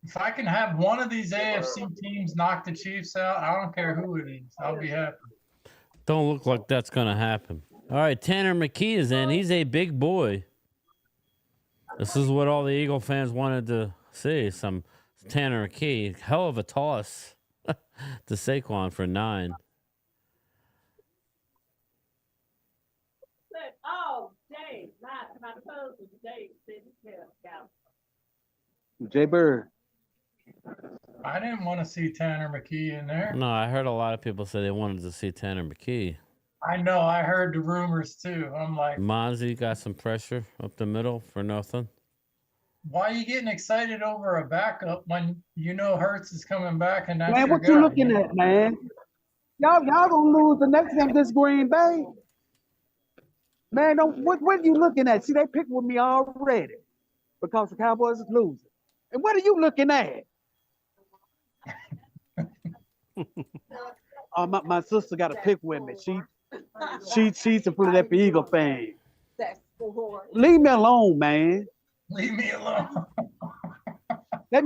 If I can have one of these AFC teams knock the Chiefs out, I don't care who it is. I'll be happy. Don't look like that's going to happen. All right, Tanner McKee is in. He's a big boy. This is what all the Eagle fans wanted to see. Some Tanner McKee. Hell of a toss to Saquon for 9. Oh, Dave, my toes was Dave. Jay Bird. I didn't want to see Tanner McKee in there. No, I heard a lot of people say they wanted to see Tanner McKee. I know. I heard the rumors, too. I'm like, Mozzie got some pressure up the middle for nothing. why are you getting excited over a backup when you know Hurts is coming back and that's Man, your what you guy? looking at, man? Y'all gonna lose the next game against Green Bay. Man, what are you looking at? See, they picked with me already because the Cowboys is losing. And what are you looking at? Oh, my sister got a pick with me. She's a Philadelphia Eagle fan. Leave me alone, man. Leave me alone. Let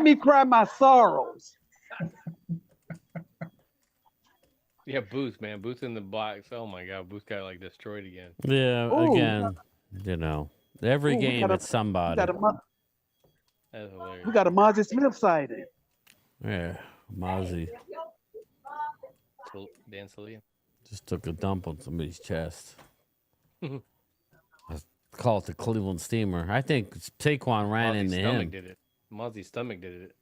me cry my sorrows. Yeah, Booth, man. Booth in the box. Oh my God, Booth got like destroyed again. Yeah, Ooh. again, you know, every Ooh, we game got a- it's somebody. That's hilarious. We got a Mozzie Smith sighting. Yeah, Mozzie Dan Celia. just took a dump on somebody's chest. I call it the Cleveland Steamer. I think Saquon ran Mozzie's into stomach him. did it. Mozzie's stomach did it.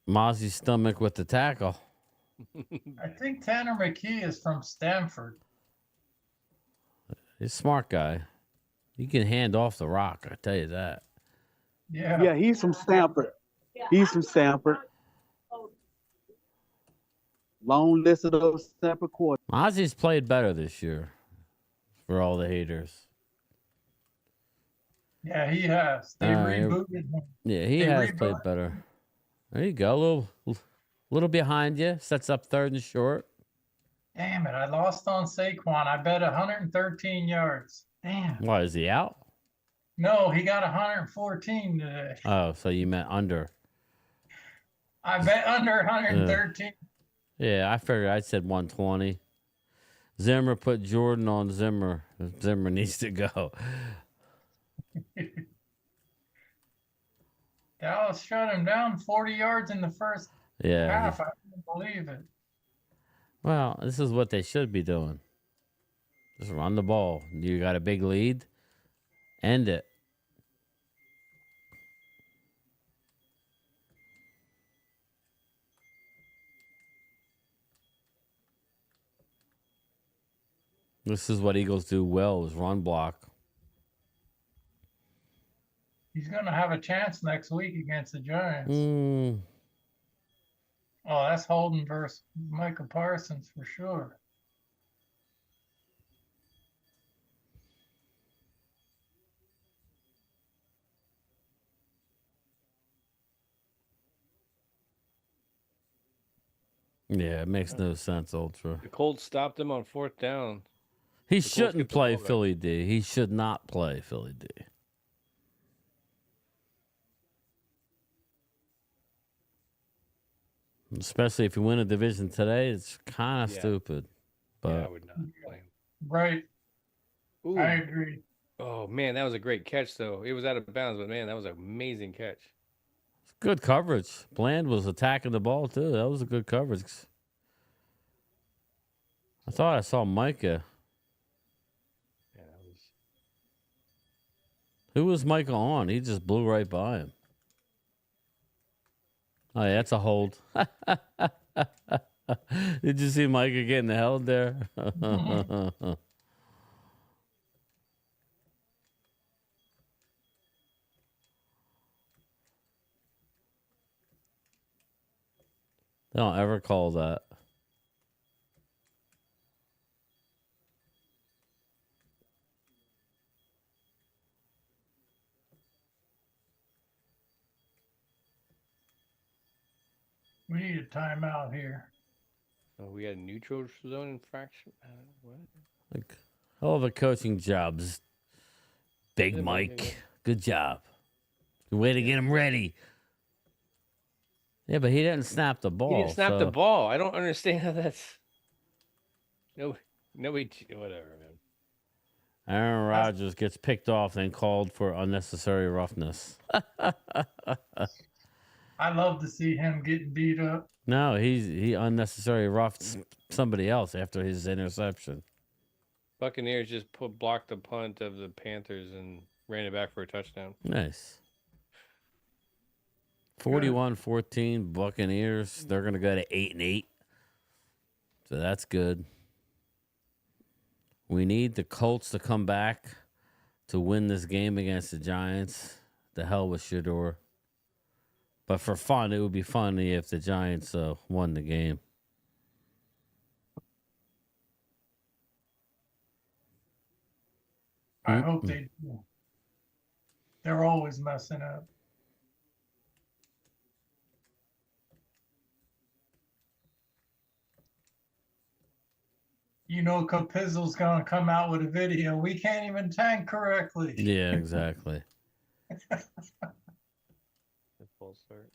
Mozzie's stomach with the tackle. I think Tanner McKee is from Stanford. He's a smart guy. He can hand off the rock, I tell you that. Yeah. Yeah, he's from Stanford. He's from Stanford. Long list of those Stanford quarterbacks. Mozzie's played better this year, for all the haters. Yeah, he has. They rebooted him. Yeah, he has played better. There you go. Little behind you. Sets up 3rd and short. Damn it, I lost on Saquon. I bet 113 yards. Damn. Why, is he out? No, he got 114 today. Oh, so you meant under. I bet under 113. Yeah, I figured I said 120. Zimmer put Jordan on Zimmer. Zimmer needs to go. Dallas shut him down 40 yards in the first half. I couldn't believe it. Well, this is what they should be doing. Just run the ball. You got a big lead. End it. This is what Eagles do well, is run block. He's going to have a chance next week against the Giants. Oh, that's Holden versus Micah Parsons for sure. Yeah, it makes no sense, Ultra. The Colts stopped him on 4th down. He shouldn't play Philly D. He should not play Philly D. Especially if you win a division today, it's kind of stupid. But Yeah, I would not play him. Right. Ooh. I agree. Oh, man, that was a great catch, though. It was out of bounds, but, man, that was an amazing catch. good coverage. Bland was attacking the ball, too. That was a good coverage. I thought I saw Micah. Yeah, that was... Who was Micah on? He just blew right by him. Oh, yeah, that's a hold. Did you see Micah getting held there? They don't ever call that. We need a timeout here. Oh, we had a neutral zone infraction? What? Like, hell of a coaching jobs. Big Yeah, Mike. Good job. Good way to get him ready. Yeah, but he didn't snap the ball. He didn't snap the ball. I don't understand how that's... Nobody, whatever, man. Aaron Rodgers gets picked off and called for unnecessary roughness. I love to see him getting beat up. No, he unnecessary roughed somebody else after his interception. Buccaneers just blocked the punt of the Panthers and ran it back for a touchdown. Nice. 41-14 Buccaneers. They're going to go to 8-8. So that's good. We need the Colts to come back to win this game against the Giants. The hell with Shador. But for fun, it would be funny if the Giants won the game. I hope they do. They're always messing up. You know, Capizzle's going to come out with a video. We can't even tank correctly. Yeah, exactly. Full start.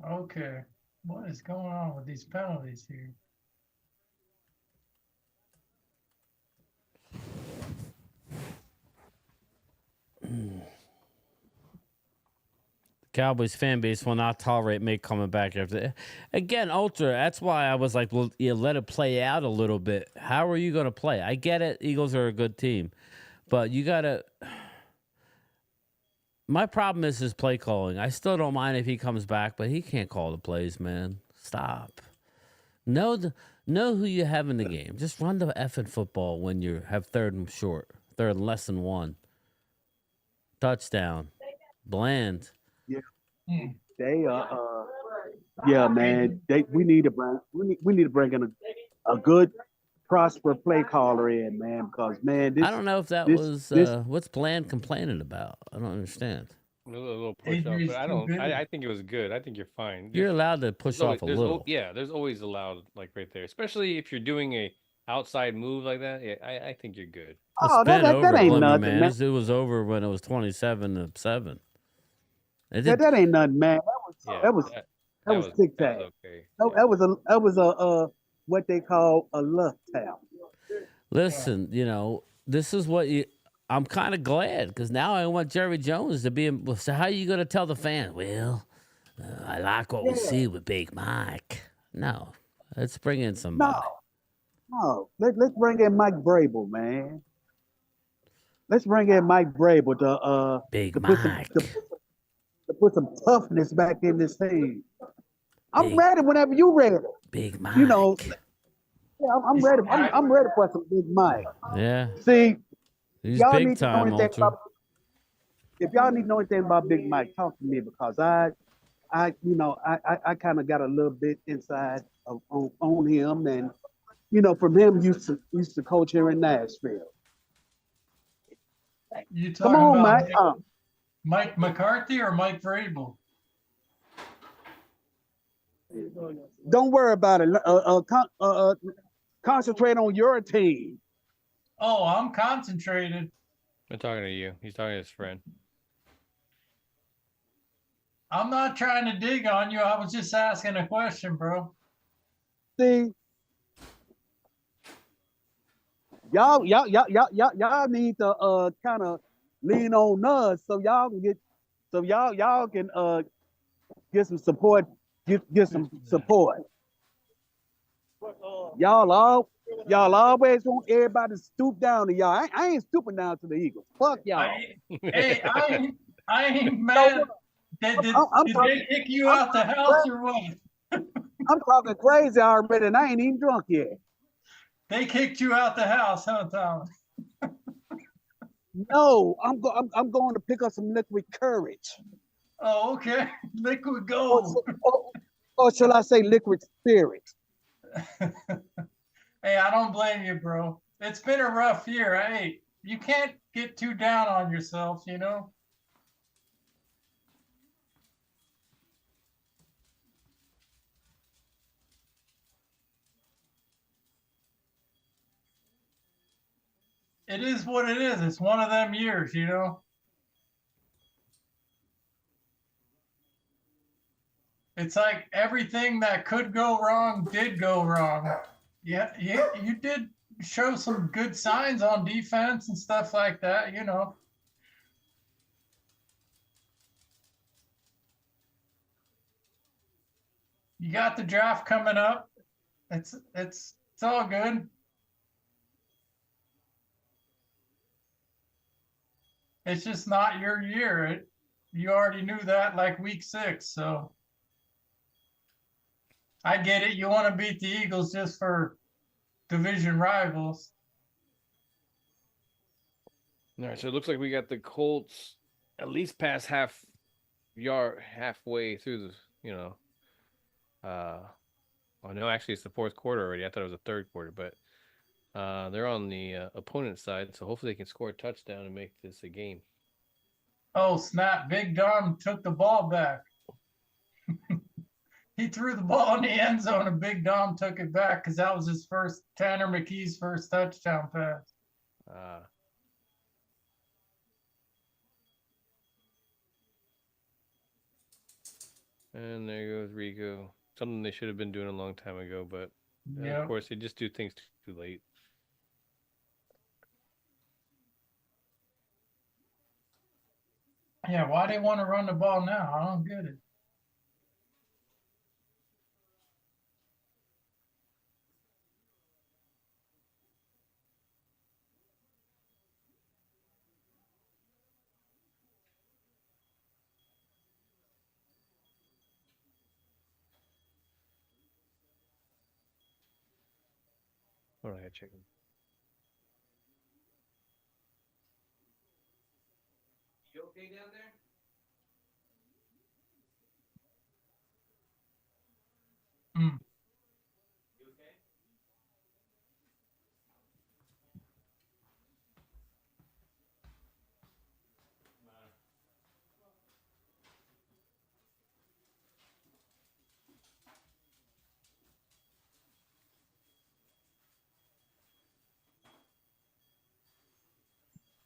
Okay. What is going on with these penalties here? Cowboys fan base will not tolerate me coming back after. Again, Ultra, that's why I was like, well, you let it play out a little bit. How are you going to play? I get it. Eagles are a good team. But you got to... My problem is his play calling. I still don't mind if he comes back, but he can't call the plays, man. Stop. Know who you have in the game. Just run the effing football when you have third and short, third and less than 1. Touchdown. Bland. Yeah, they yeah, man. We need to bring in a good prosper play caller in, man, because man, I don't know if that was what's Bland complaining about. I don't understand. A little push off, but I think it was good. I think you're fine. You're allowed to push off a little. Yeah, there's always allowed like right there, especially if you're doing a outside move like that. Yeah, I think you're good. Oh, that ain't nothing, man. It was over when it was 27-7. That ain't nothing, man. That was tic tac. Okay. That was a what they call a luck tap. Listen, this is what I'm kind of glad because now I want Jerry Jones to be. So how are you going to tell the fans? Well, I like what we see with Big Mike. No, let's bring in somebody. No. Let's bring in Mike Vrabel, man. Let's bring in Mike Vrabel to Big Mike to put some toughness back in this team. I'm ready whenever you ready. Big Mike. Yeah, I'm ready. I'm ready for some Big Mike. Yeah. See, he's y'all big need time, to know anything if y'all need to know anything about Big Mike, talk to me because I kind of got a little bit inside on him, and from him used to coach here in Nashville. You talking Come on, about Mike. Mike McCarthy or Mike Vrabel? Don't worry about it. Concentrate on your team. Oh, I'm concentrated. I'm talking to you. He's talking to his friend. I'm not trying to dig on you. I was just asking a question, bro. See, y'all need to kind of lean on us so y'all can get some support. Get some support. Y'all always want everybody to stoop down to y'all. I ain't stooping down to the Eagles. Fuck y'all. I ain't mad. Did they kick you out the house or what? I'm talking crazy already, and I ain't even drunk yet. They kicked you out the house, huh, Tom? No, I'm going to pick up some liquid courage. Oh, okay. Liquid gold. Or shall I say liquid spirit? Hey, I don't blame you, bro. It's been a rough year. Hey, you can't get too down on yourself, It is what it is. It's one of them years, It's like everything that could go wrong did go wrong. Yeah, you did show some good signs on defense and stuff like that, You got the draft coming up. It's all good. It's just not your year. You already knew that like week 6, so I get it. You want to beat the Eagles just for division rivals. All right, so it looks like we got the Colts at least past halfway through the, oh no, actually it's the fourth quarter already. I thought it was the third quarter, but they're on the opponent's side, so hopefully they can score a touchdown and make this a game. Oh, snap. Big Dom took the ball back. He threw the ball in the end zone and Big Dom took it back because that was his first, Tanner McKee's first touchdown pass. And there goes Rico. Something they should have been doing a long time ago, but Yep. of course they just do things too late. Yeah, why they want to run the ball now? I don't get it. Hold on, I gotta check him. You okay down there? Mm. You okay?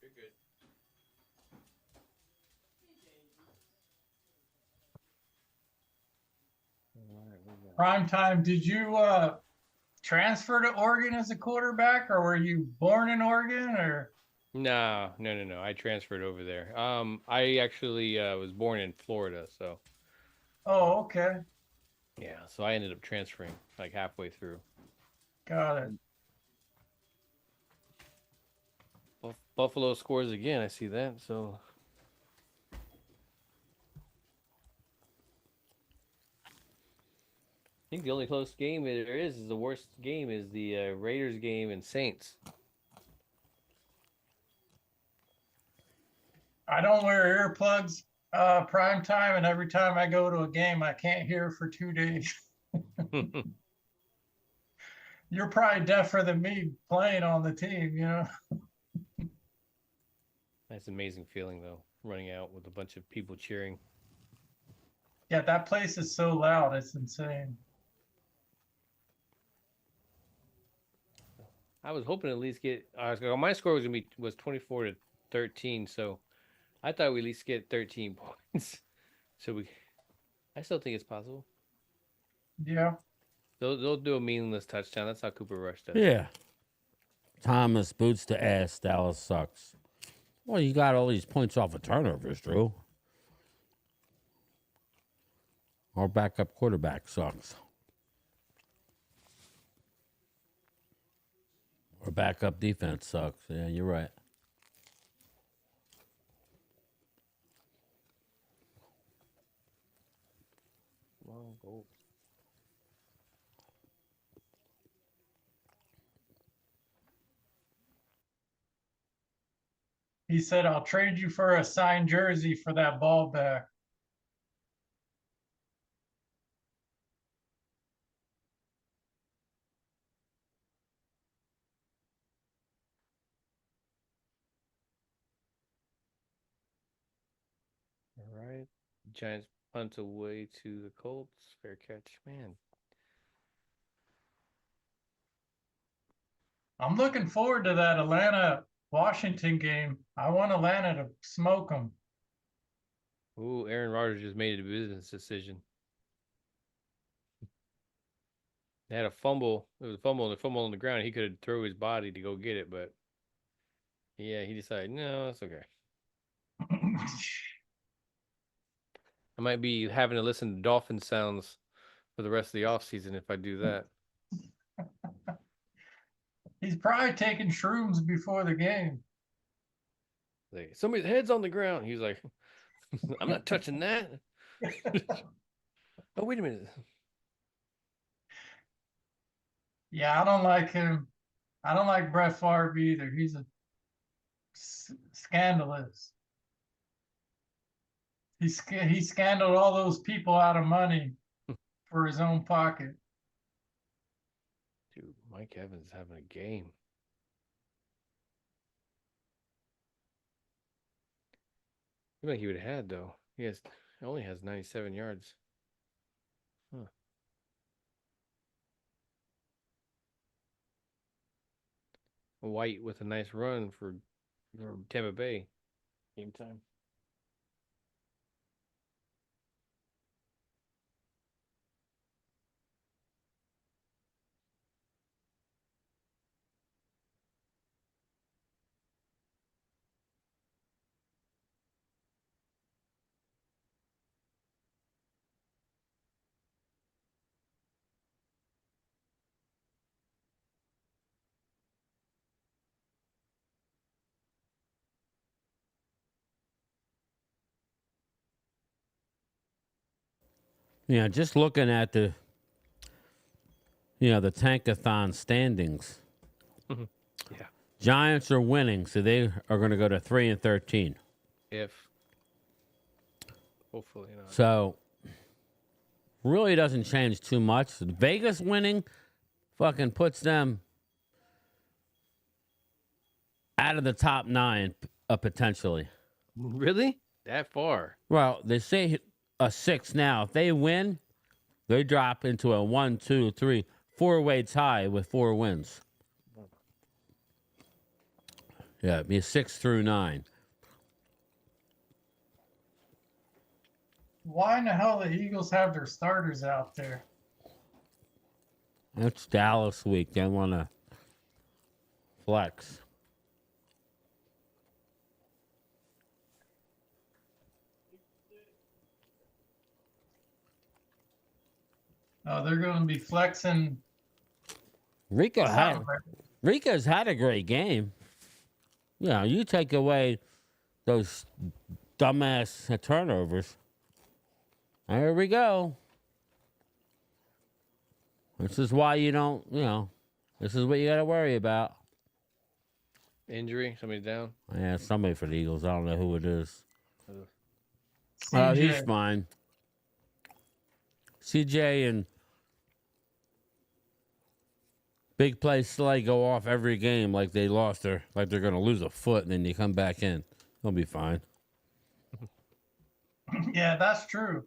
You're good. Prime time. Did you transfer to Oregon as a quarterback, or were you born in Oregon, or? No. I transferred over there. I actually was born in Florida, so Oh, okay. yeah. So I ended up transferring like halfway through. Got it. Buffalo scores again. I see that. So I think the only close game there is the worst game is the Raiders game and Saints. I don't wear earplugs prime time, and every time I go to a game, I can't hear for 2 days. You're probably deafer than me playing on the team, you know? That's an amazing feeling though, running out with a bunch of people cheering. Yeah, that place is so loud, it's insane. I was hoping to at least get. My score was 24-13, so I thought we at least get 13 points. So I still think it's possible. Yeah. They'll do a meaningless touchdown. That's how Cooper Rush does. Yeah. Thomas boots to ass. Dallas sucks. Well, you got all these points off of turnovers, Drew. Our backup quarterback sucks. Our backup defense sucks. Yeah, you're right. Long goal. He said, I'll trade you for a signed jersey for that ball back. All right. Giants punt away to the Colts. Fair catch. Man. I'm looking forward to that Atlanta-Washington game. I want Atlanta to smoke them. Ooh, Aaron Rodgers just made a business decision. They had a fumble. It was a fumble on the ground. He could have thrown his body to go get it, but yeah, he decided, no, it's okay. I might be having to listen to dolphin sounds for the rest of the offseason if I do that. He's probably taking shrooms before the game. Like, somebody's head's on the ground. He's like, I'm not touching that. Oh, wait a minute. Yeah, I don't like him. I don't like Brett Favre either. He's a scandalous. He scandaled all those people out of money for his own pocket. Dude, Mike Evans is having a game. I think he would have had though. He only has 97 yards. Huh. White with a nice run for Tampa Bay. Game time. Yeah, just looking at the Tankathon standings. Yeah. Giants are winning, so they are going to go to 3-13. Hopefully not. So, really doesn't change too much. Vegas winning fucking puts them out of the top 9 potentially. Really? That far? Well, they say a 6 now. If they win, they drop into a 1, 2, 3, 4-way tie with 4 wins. Yeah, it'd be a 6 through 9. Why in the hell the Eagles have their starters out there? It's Dallas week. They want to flex. Oh, they're going to be flexing. Rico's had a great game. You know, you take away those dumbass turnovers. There we go. This is why you don't, this is what you got to worry about. Injury? Somebody down? Yeah, somebody for the Eagles. I don't know who it is. CJ. He's fine. CJ and Big Play Slay go off every game like they lost like they're going to lose a foot, and then you come back in. They'll be fine. Yeah, that's true.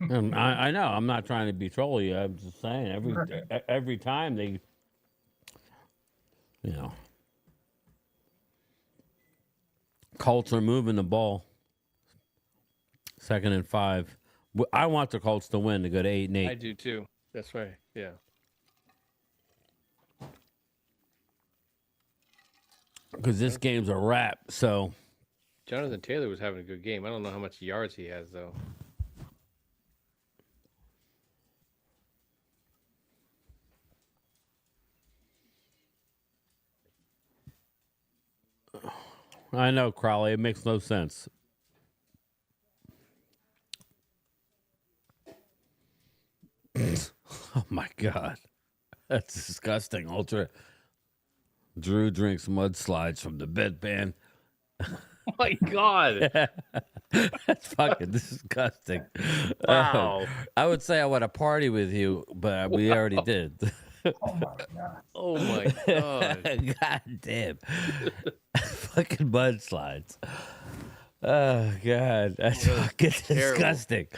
I know. I'm not trying to be trolly. I'm just saying every time they, Colts are moving the ball. 2nd and 5. I want the Colts to win to go to 8-8. I do too. That's right. Yeah. Because this game's a wrap. So Jonathan Taylor was having a good game. I don't know how much yards he has though. I know, Crowley. It makes no sense. Oh, my God. That's disgusting. Ultra. Drew drinks mudslides from the bedpan. Oh, my God. That's fucking disgusting. Wow. I would say I want to party with you, but we already did. Oh, my God. Oh, my God. God damn. Fucking mudslides. Oh, God. That's fucking disgusting.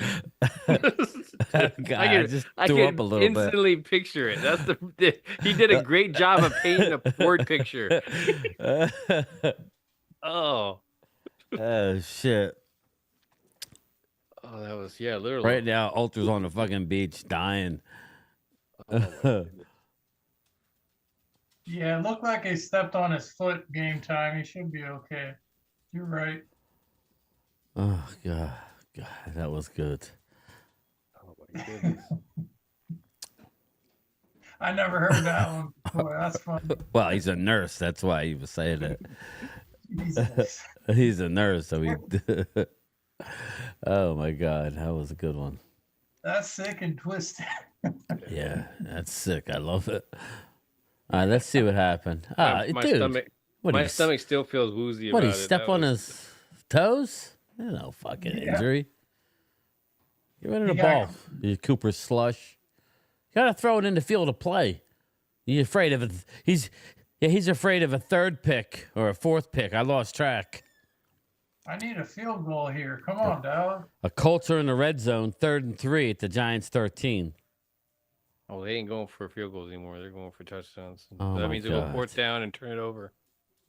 God, I just threw up a little bit. Instantly picture it. That's he did a great job of painting a word picture. Oh. Oh, shit. Oh, that was, literally. Right now, Ultra's on the fucking beach dying. Yeah, it looked like he stepped on his foot game time. He should be okay. You're right. Oh, God. God, that was good. Oh, my goodness. I never heard that one before. That's funny. Well, he's a nurse. That's why he was saying it. Jesus. He's a nurse, so he... Oh, my God. That was a good one. That's sick and twisted. Yeah, that's sick. I love it. All right, let's see what happened. My Dude, stomach still feels woozy what, about he it. step on his toes? No fucking injury. Get rid of the ball, you Cooper slush. You gotta throw it in the field of play. You're afraid of it. He's afraid of a 3rd pick or a 4th pick. I lost track. I need a field goal here. Come on, Dallas. A Colts are in the red zone, 3rd and 3 at the Giants 13. Oh, they ain't going for field goals anymore. They're going for touchdowns. Oh, that means they go 4th down and turn it over.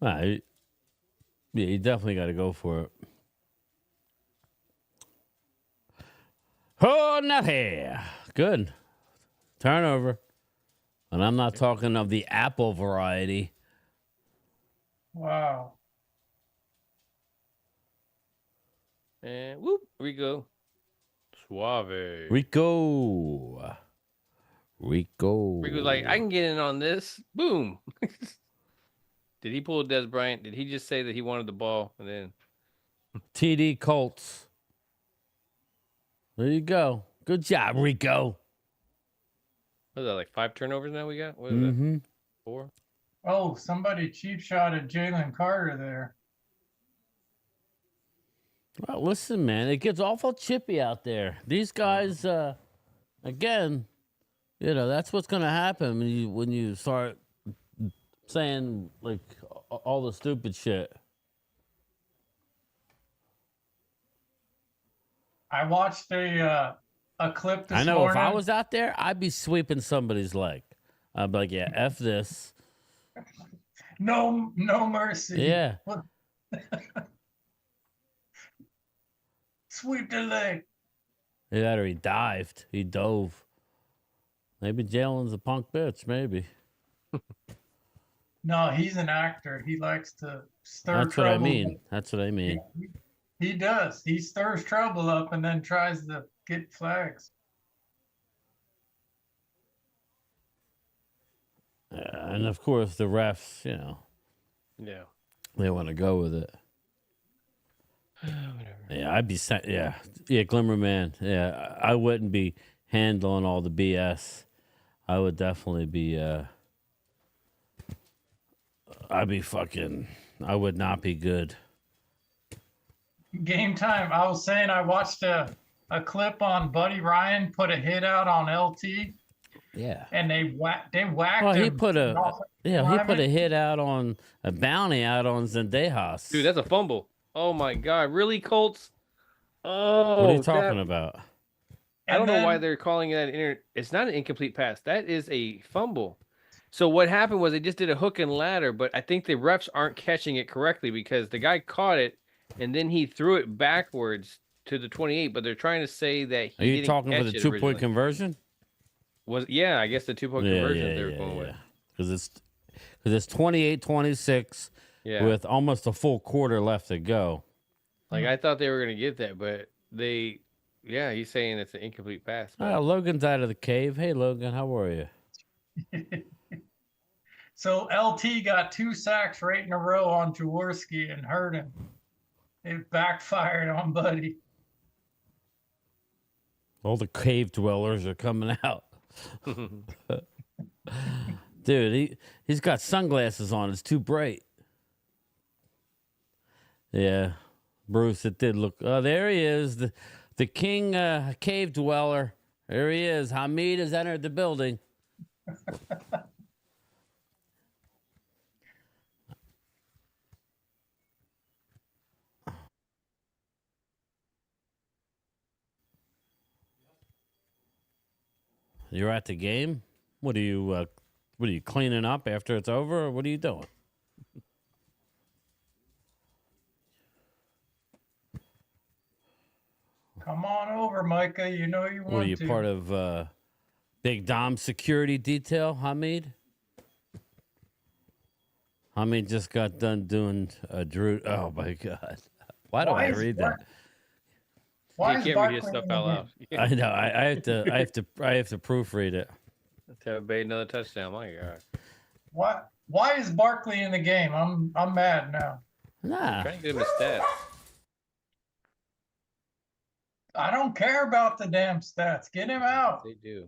All right. Yeah, you definitely got to go for it. Oh, not here. Good. Turnover. And I'm not talking of the apple variety. Wow. And whoop, Rico. Suave. Rico. Rico's like, I can get in on this. Boom. Did he pull Des Bryant? Did he just say that he wanted the ball and then TD Colts. There you go. Good job, Rico. What is that, like 5 turnovers now we got? What is that? 4? Oh, somebody cheap shot at Jalen Carter there. Well, listen, man, it gets awful chippy out there. These guys, again, you know, that's what's going to happen when you start saying like all the stupid shit. I watched a clip this I know morning. if I was out there, I'd be sweeping somebody's leg. I'd be like, yeah, F this. No mercy. Yeah. Sweep the leg. Either he dived, he dove. Maybe Jalen's a punk bitch, maybe. No, he's an actor. He likes to stir That's trouble. what I mean. That's what I mean. He does. He stirs trouble up and then tries to get flags. And of course, the refs, you know. Yeah. They want to go with it. Whatever. Yeah, I'd be, yeah, Glimmer Man. Yeah, I wouldn't be handling all the BS. I would definitely be, I would not be good. Game time. I was saying I watched a clip on Buddy Ryan put a hit out on LT. Yeah. And they whacked Well, him. he put a hit out on a bounty out on Zendejas. Dude, that's a fumble. Oh my God. Really, Colts? Oh, what are you talking about? I don't know why they're calling it it's not an incomplete pass. That is a fumble. So what happened was they just did a hook and ladder, but I think the refs aren't catching it correctly because the guy caught it and then he threw it backwards to the 28, but they're trying to say that he Are you didn't talking catch about the it 2-point originally. conversion? Yeah, I guess the 2-point conversion they were going with. Because it's 28-26 with almost a full quarter left to go. Like I thought they were going to get that, but he's saying it's an incomplete pass. Logan's out of the cave. Hey, Logan, how are you? So LT got 2 sacks right in a row on Jaworski and hurt him. It backfired on Buddy. All the cave dwellers are coming out. Dude, he's got sunglasses on. It's too bright. Yeah, Bruce, it did look. Oh, there he is, the king cave dweller. There he is. Hamid has entered the building. You're at the game? What are you cleaning up after it's over, or what are you doing? Come on over, Micah. You know you want to. What are you, part of Big Dom's security detail, Hamid? Hamid just got done doing a Drew. Oh my God! Why do I read that? You can't read his stuff out loud. I know. I have to proofread it. Let's have bait another touchdown. My God. Why is Barkley in the game? I'm mad now. Nah. Trying to get him a stat. I don't care about the damn stats. Get him out. They do.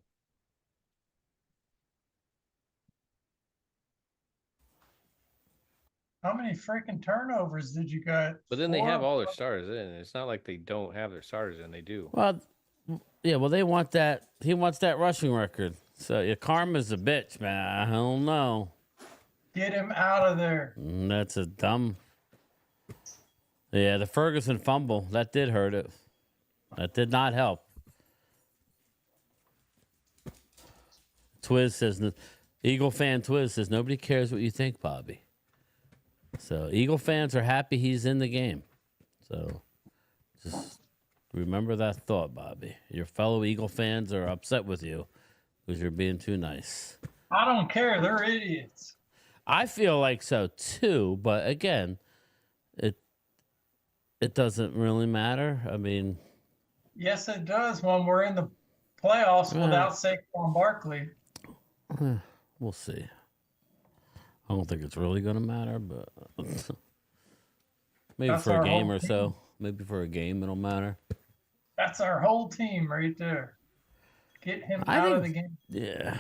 How many freaking turnovers did you get? But then they have all their starters in. It's not like they don't have their starters in. They do. Well, yeah. Well, they want that. He wants that rushing record. So your karma's a bitch, man. I don't know. Get him out of there. That's a dumb. Yeah, the Ferguson fumble that did hurt it. That did not help. Twiz says, Eagle fan Twiz says, nobody cares what you think, Bobby. So Eagle fans are happy he's in the game. So just remember that thought, Bobby. Your fellow Eagle fans are upset with you because you're being too nice. I don't care. They're idiots. I feel like so too, but again, it doesn't really matter. I mean, yes, it does when we're in the playoffs without Saquon Barkley. We'll see. I don't think it's really going to matter, but maybe That's for a our game whole or so. Maybe for a game it'll matter. That's our whole team right there. Get him out of the game. Yeah.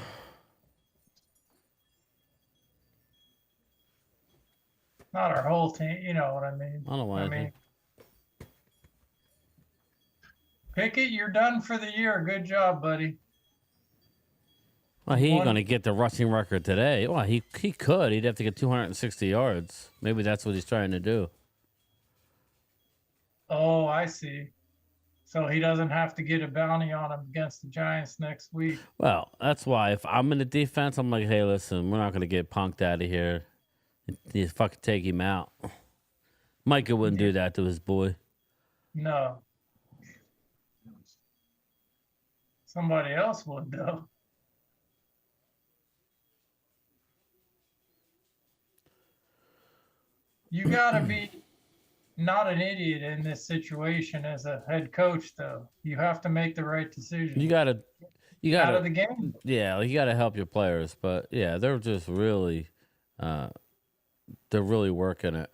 Not our whole team. You know what I mean? I don't want I anything. mean, Pickett, you're done for the year. Good job, buddy. Well, he ain't One- going to get the rushing record today. Well, he could. He'd have to get 260 yards. Maybe that's what he's trying to do. Oh, I see. So he doesn't have to get a bounty on him against the Giants next week. Well, that's why if I'm in the defense, I'm like, hey, listen, we're not going to get punked out of here. You fucking take him out. Micah wouldn't do that to his boy. No. Somebody else would, though. You got to be not an idiot in this situation as a head coach, though. You have to make the right decision. You got to out of the game. Yeah, you got to help your players, but yeah, they're just really they're really working it.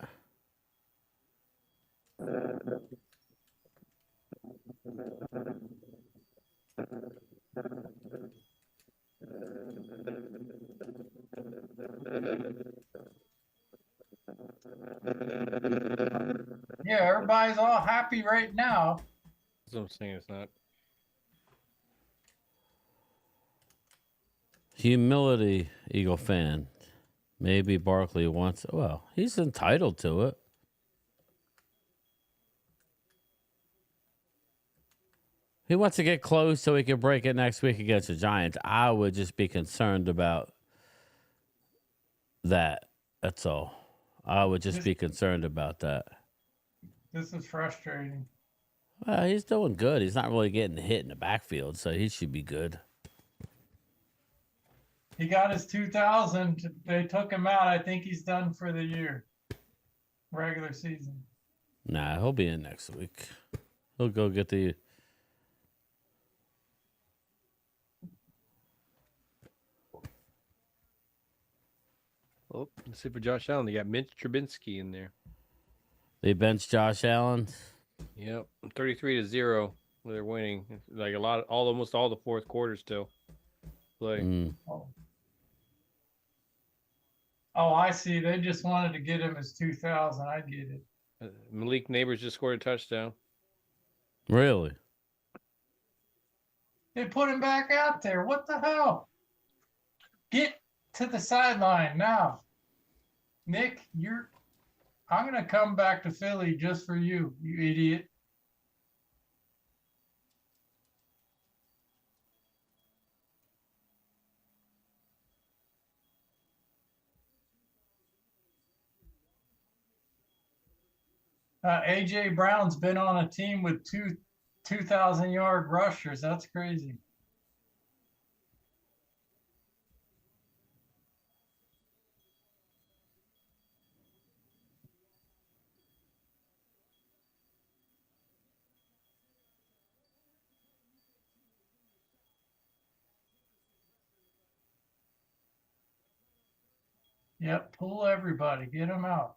Yeah, everybody's all happy right now. That's what I'm saying. It's not. Humility, Eagle fan. Maybe Barkley wants. Well, he's entitled to it. He wants to get close so he can break it next week against the Giants. I would just be concerned about that. That's all. I would just be concerned about that. This is frustrating. Well, he's doing good. He's not really getting hit in the backfield, so he should be good. He got his 2,000. They took him out. I think he's done for the year. Regular season. Nah, he'll be in next week. He'll go get the... Oh, let's see for Josh Allen. They got Mitch Trubinsky in there. They benched Josh Allen. Yep, 33-0. They're winning like almost all the fourth quarter still. Play. Oh, I see. They just wanted to get him his 2,000. I get it. Malik Neighbors just scored a touchdown. Really? They put him back out there. What the hell? Get to the sideline now. Nick, I'm going to come back to Philly just for you, you idiot. A.J. Brown's been on a team with 2,000-yard rushers. That's crazy. Yep, pull everybody. Get them out.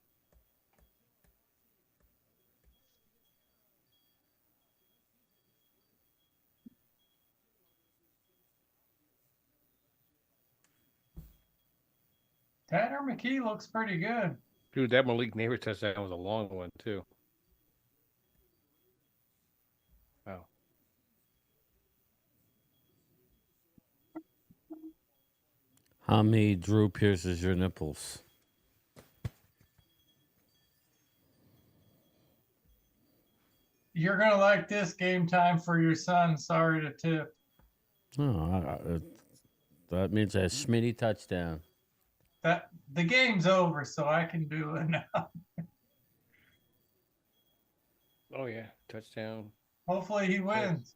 Tanner McKee looks pretty good. Dude, that Malik Neighbors touchdown was a long one, too. Wow. How many Drew pierces your nipples? You're going to like this game time for your son. Sorry to tip. Oh, that means a Schmitty touchdown. The game's over, so I can do it now. Oh, yeah. Touchdown. Hopefully he wins.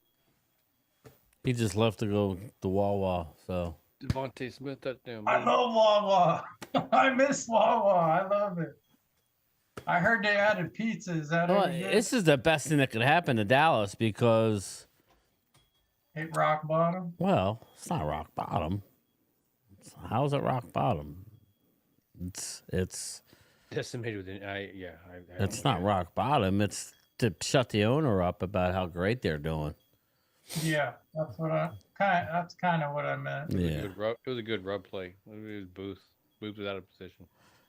He just left to go to Wawa, so. Devontae Smith touchdown. I love Wawa. I miss Wawa. I love it. I heard they added pizza. Is that Well, any good? this is the best thing that could happen to Dallas because. Hit rock bottom? Well, it's not rock bottom. How's it rock bottom? It's decimated with it's not rock bottom. It's to shut the owner up about how great they're doing. Yeah, that's kind of what I meant. Yeah. It was a good rub play. It was Booth. Booth was out of position.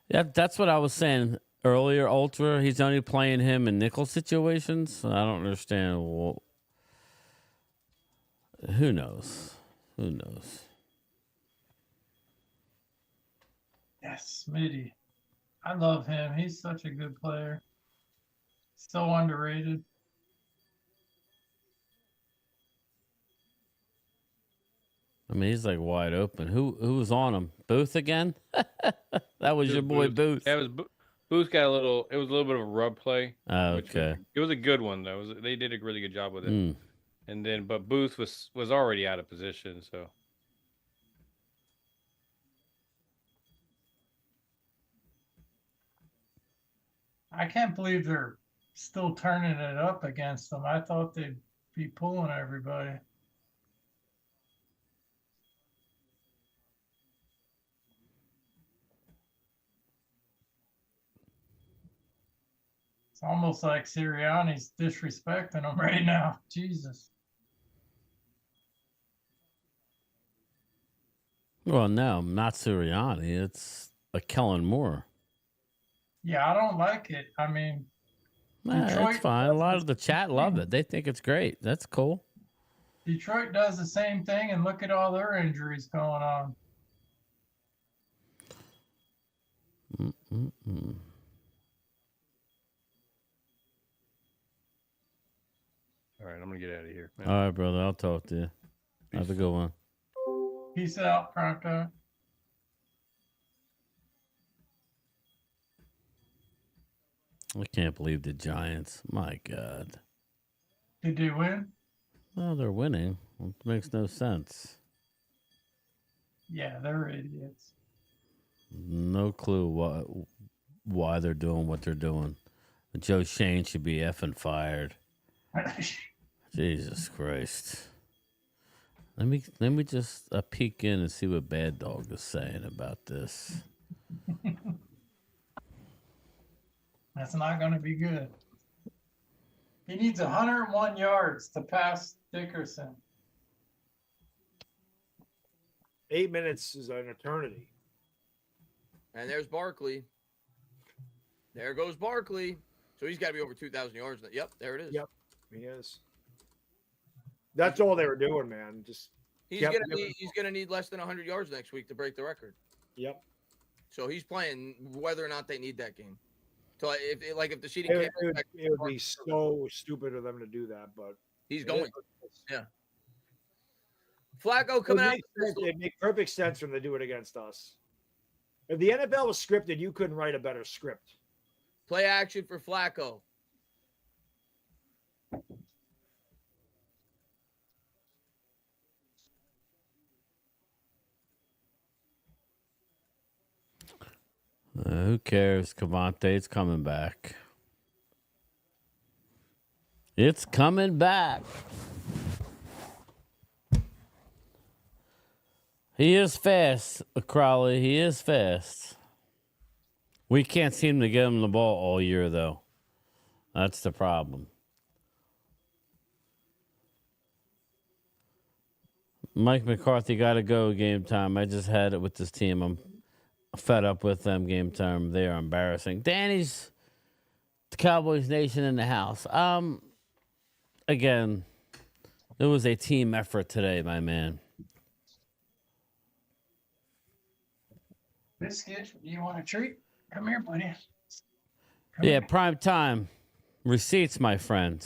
Yeah, that's what I was saying earlier Ultra, he's only playing him in nickel situations. I don't understand. Well, who knows? Who knows? Yes, Smitty. I love him. He's such a good player. So underrated. I mean, he's like wide open. Who was on him? Booth again? That was your boy Booth. Yeah, it was Booth got a little. It was a little bit of a rub play. Okay. It was a good one though. They did a really good job with it. Mm. And then, but Booth was already out of position, so. I can't believe they're still turning it up against them. I thought they'd be pulling everybody. It's almost like Sirianni's disrespecting them right now. Jesus. Well, no, not Sirianni. It's a Kellen Moore. Yeah, I don't like it. I mean, That's fine. A lot of the chat love it. They think it's great. That's cool. Detroit does the same thing, and look at all their injuries going on. Mm-mm-mm. All right, I'm gonna get out of here. All right, brother. I'll talk to you. Have a good one. Peace out, Pronto. I can't believe the Giants. My God. Did they win? Well, they're winning. It makes no sense. Yeah, they're idiots. No clue why they're doing what they're doing. Joe Shane should be effing fired. Jesus Christ. Let me just peek in and see what Bad Dog is saying about this. That's not going to be good. He needs 101 yards to pass Dickerson. 8 minutes is an eternity. And there's Barkley. There goes Barkley. So he's got to be over 2,000 yards. Yep, there it is. Yep, he is. That's all they were doing, man. Just he's gonna need less than 100 yards next week to break the record. Yep. So he's playing whether or not they need that game. So if the cheating it would be so stupid of them to do that, but he's going. Yeah. Flacco coming out. It makes perfect sense when they do it against us. If the NFL was scripted, you couldn't write a better script. Play action for Flacco. Who cares, Cavante? It's coming back. It's coming back. He is fast, Crowley. He is fast. We can't seem to get him the ball all year, though. That's the problem. Mike McCarthy got to go game time. I just had it with this team. I'm fed up with them game time. They are embarrassing. Danny's the Cowboys Nation in the house. Again, it was a team effort today, my man. Biscuit, you want a treat? Come here, buddy. Yeah, prime time. Receipts, my friend.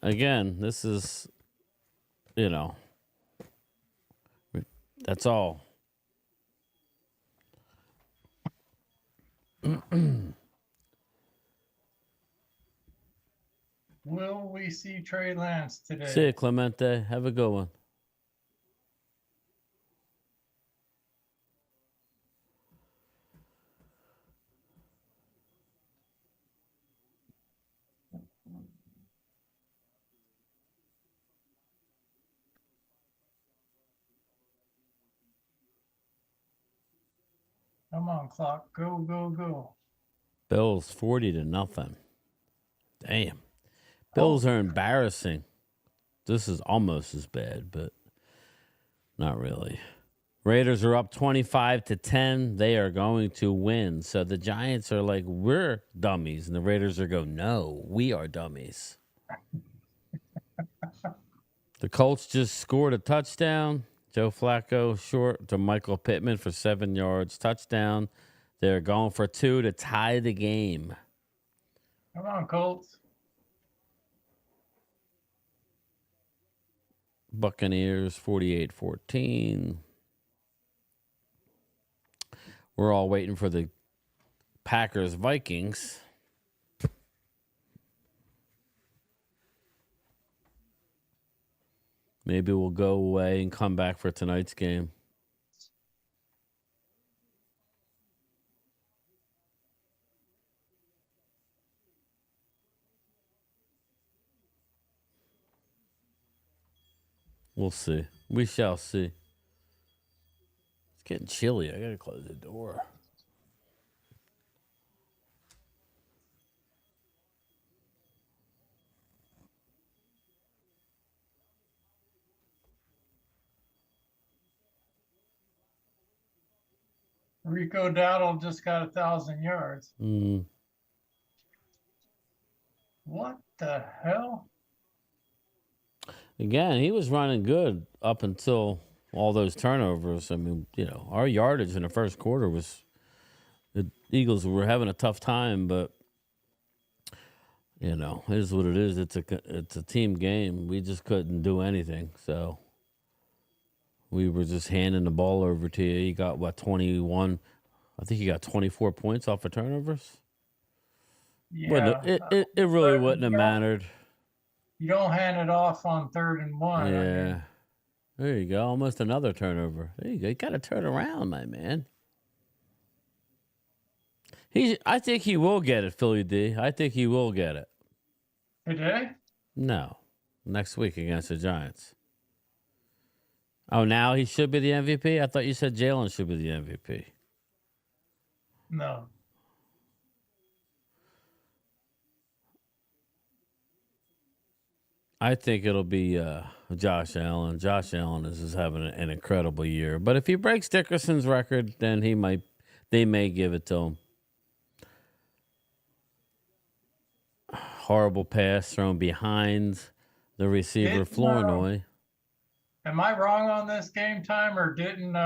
Again, this is, that's all. Will we see Trey Lance today? See you, Clemente. Have a good one. Come on, clock. Go, go, go. Bills 40-0. Damn. Bills are embarrassing. This is almost as bad, but not really. Raiders are up 25-10. They are going to win. So the Giants are like, we're dummies. And the Raiders are going, no, we are dummies. The Colts just scored a touchdown. Joe Flacco short to Michael Pittman for 7 yards. Touchdown. They're going for 2 to tie the game. Come on, Colts. Buccaneers 48-14. We're all waiting for the Packers Vikings. Maybe we'll go away and come back for tonight's game. We'll see. We shall see. It's getting chilly. I gotta close the door. Rico Dowdle just got 1,000 yards. What the hell? Again, he was running good up until all those turnovers. I mean, you know, our yardage in the first quarter was the Eagles were having a tough time, but you know, it is what it is. It's a team game. We just couldn't do anything. So we were just handing the ball over to you. You got what, 21? I think you got 24 points off of turnovers. Yeah, it really wouldn't have mattered. You don't hand it off on 3rd and 1. Yeah. I mean, There you go. Almost another turnover. There you go. You got to turn around, my man. I think he will get it, Philly D. I think he will get it. today? No. Next week against the Giants. Oh, now he should be the MVP? I thought you said Jalen should be the MVP. No. I think it'll be Josh Allen. Josh Allen is having an incredible year. But if he breaks Dickerson's record, then they may give it to him. Horrible pass thrown behind the receiver, Flournoy. Am I wrong on this game time, or didn't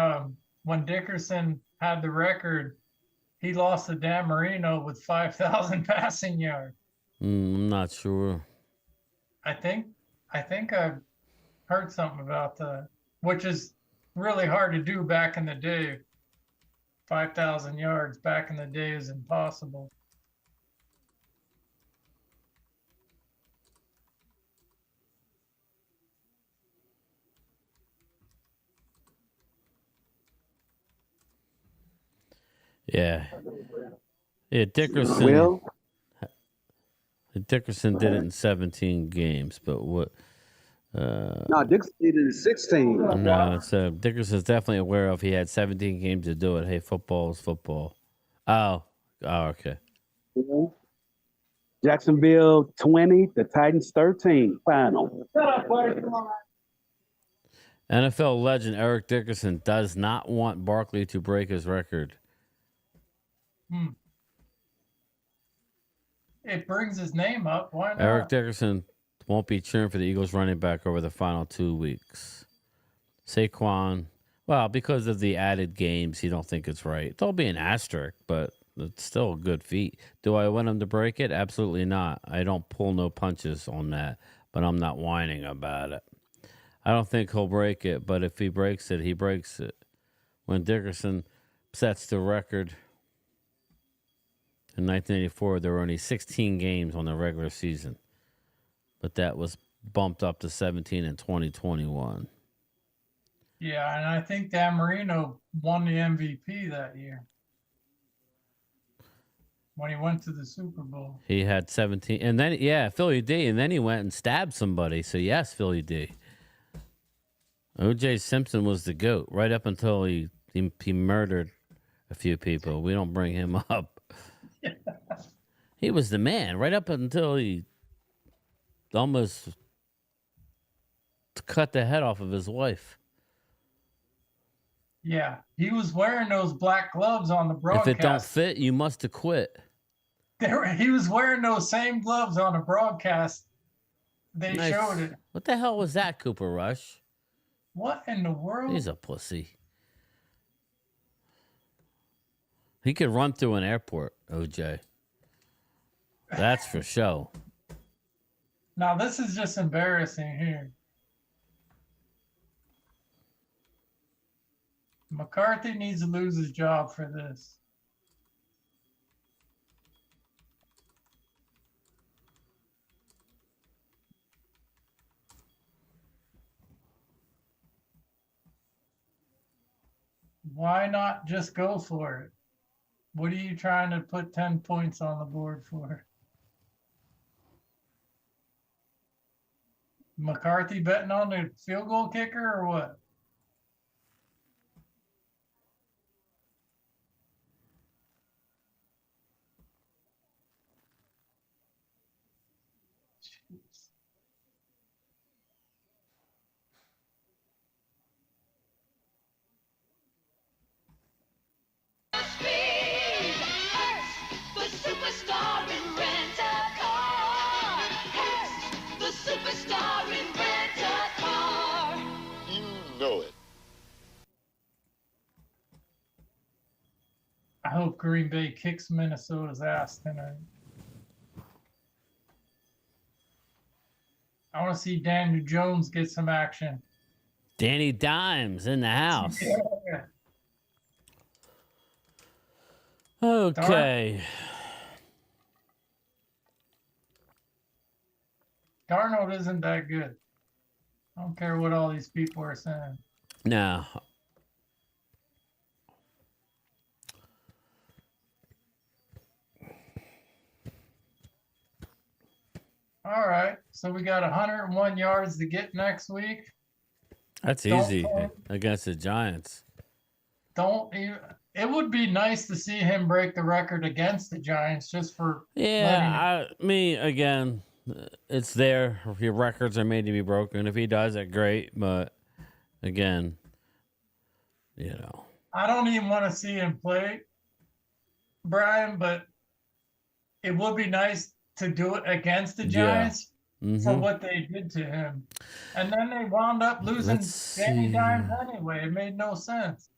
when Dickerson had the record, he lost to Dan Marino with 5,000 passing yards? I'm not sure. I think I heard something about that, which is really hard to do back in the day. 5,000 yards back in the day is impossible. Yeah. Yeah, Dickerson. Dickerson did it in 17 games, but what? No, Dickerson did it in 16. No, it's Dickerson's definitely aware of. He had 17 games to do it. Hey, football is football. Oh, okay. Jacksonville 20, the Titans 13. Final. NFL legend Eric Dickerson does not want Barkley to break his record. It brings his name up. Why not? Eric Dickerson won't be cheering for the Eagles running back over the final 2 weeks. Saquon, well, because of the added games, he don't think it's right. There'll be an asterisk, but it's still a good feat. Do I want him to break it? Absolutely not. I don't pull no punches on that, but I'm not whining about it. I don't think he'll break it, but if he breaks it, he breaks it. When Dickerson sets the record in 1984, there were only 16 games on the regular season, but that was bumped up to 17 in 2021. Yeah, and I think Dan Marino won the MVP that year when he went to the Super Bowl. He had 17, and then Philly D, and then he went and stabbed somebody. So yes, Philly D. O.J. Simpson was the GOAT right up until he murdered a few people. We don't bring him up. He was the man right up until he almost cut the head off of his wife. Yeah, he was wearing those black gloves on the If broadcast. it don't fit, you must have quit. He was wearing those same gloves on the broadcast. They Nice. showed it. What the hell was that, Cooper Rush? What in the world? He's a pussy. He could run through an airport, OJ. That's for show. Now, this is just embarrassing here. McCarthy needs to lose his job for this. Why not just go for it? What are you trying to put 10 points on the board for? McCarthy betting on the field goal kicker or what? I hope Green Bay kicks Minnesota's ass tonight. I want to see Daniel Jones get some action. Danny Dimes in the house. Yeah. Okay. Darnold isn't that good. I don't care what all these people are saying. No. All right. So we got 101 yards to get next week. That's easy against the Giants. Don't even. It would be nice to see him break the record against the Giants just for. Yeah, again, it's there. Your records are made to be broken. If he does it, great. But again, you know. I don't even want to see him play, Brian, but it would be nice to do it against the Giants for what they did to him. And then they wound up losing Danny Dimes anyway. It made no sense.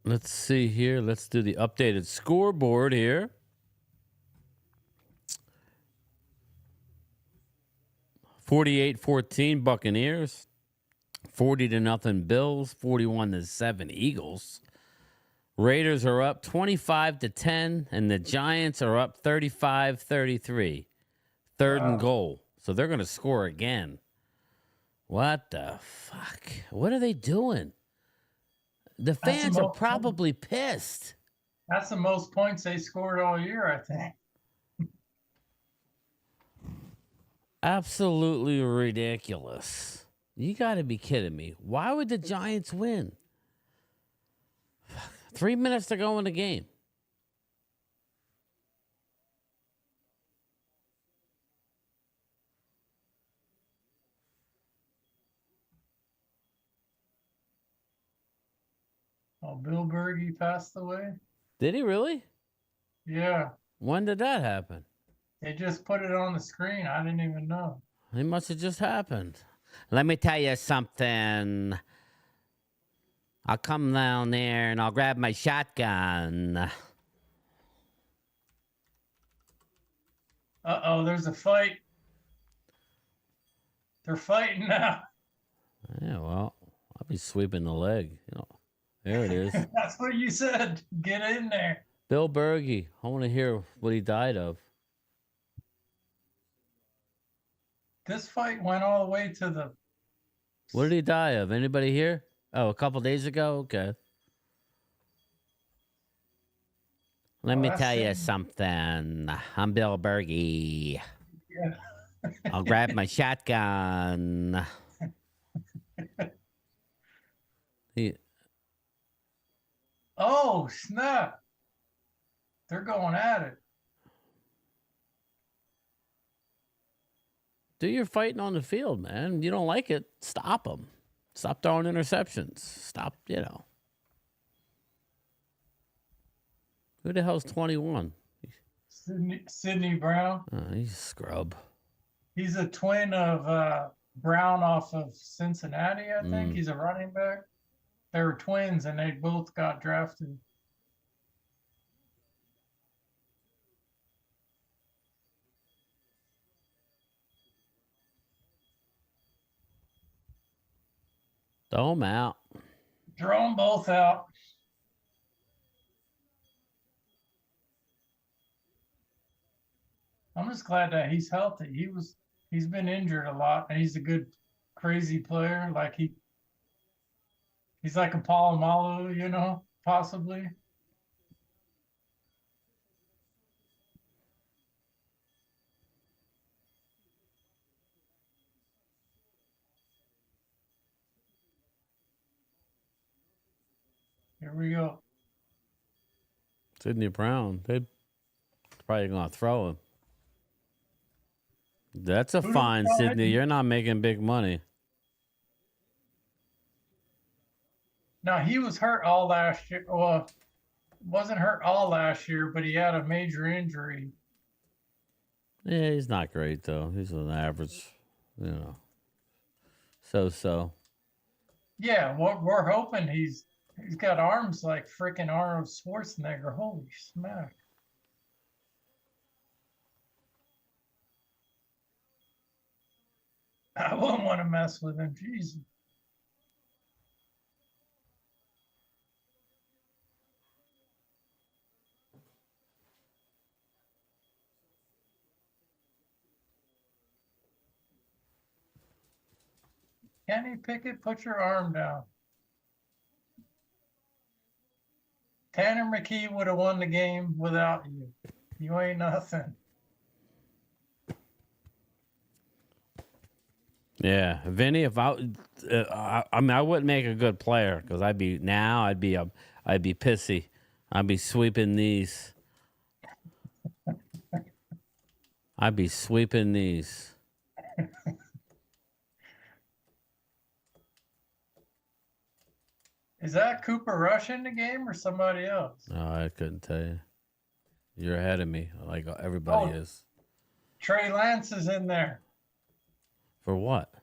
Let's see here. Let's do the updated scoreboard here. (48-14) Buccaneers, 40-0 Bills, 41-7 Eagles. Raiders are up 25-10, and the Giants are up 35-33. Third and goal. So they're going to score again. What the fuck? What are they doing? The fans are probably pissed. That's the most points they scored all year, I think. Absolutely ridiculous. You got to be kidding me. Why would the Giants win? 3 minutes to go in the game. Oh, Bill Berge passed away? Did he really? Yeah. When did that happen? They just put it on the screen. I didn't even know. It must have just happened. Let me tell you something. I'll come down there and I'll grab my shotgun. Uh-oh, there's a fight. They're fighting now. Yeah, well, I'll be sweeping the leg. You know, there it is. That's what you said. Get in there. Bill Berge. I want to hear what he died of. This fight went all the way to the... What did he die of? Anybody here? Oh, a couple days ago? Okay. Let me tell you something. I'm Bill Berge. Yeah. I'll grab my shotgun. Oh, snap. They're going at it. Do your fighting on the field, man. You don't like it, stop them. Stop throwing interceptions. Stop, Who the hell's 21? Sidney Brown. Oh, he's a scrub. He's a twin of Brown off of Cincinnati, I think. He's a running back. They were twins, and they both got drafted. Throw him out. Throw them both out. I'm just glad that he's healthy. He's been injured a lot, and he's a good, crazy player. Like he's like a Palomalu, possibly. Here we go. Sidney Brown. They're probably going to throw him. That's a fine, Sidney. You're not making big money. No, he was hurt all last year. Well, wasn't hurt all last year, but he had a major injury. Yeah, he's not great, though. He's an average, so. Yeah, we're hoping he's got arms like freaking Arnold Schwarzenegger. Holy smack. I wouldn't want to mess with him. Jesus. Kenny Pickett, put your arm down. Tanner McKee would have won the game without you. You ain't nothing. Yeah, Vinny. If I wouldn't make a good player because I'd be pissy. I'd be sweeping these. I'd be sweeping these. Is that Cooper Rush in the game or somebody else? No, I couldn't tell you. You're ahead of me, like everybody is. Trey Lance is in there. For what?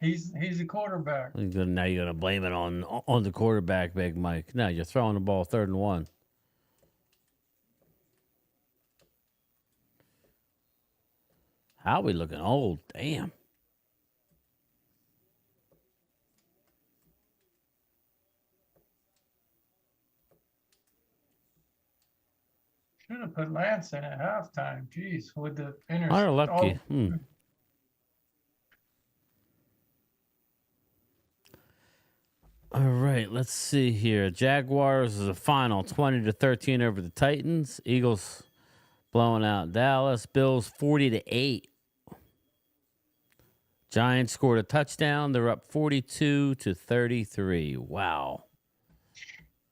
He's a quarterback. Now you're gonna blame it on the quarterback, Big Mike. No, you're throwing the ball 3rd and 1. Howie looking old. Damn. Should have put Lance in at halftime. Jeez, with the They're lucky. All right, let's see here. Jaguars is a final 20-13 over the Titans. Eagles blowing out Dallas. Bills 40-8. Giants scored a touchdown. They're up 42-33. Wow.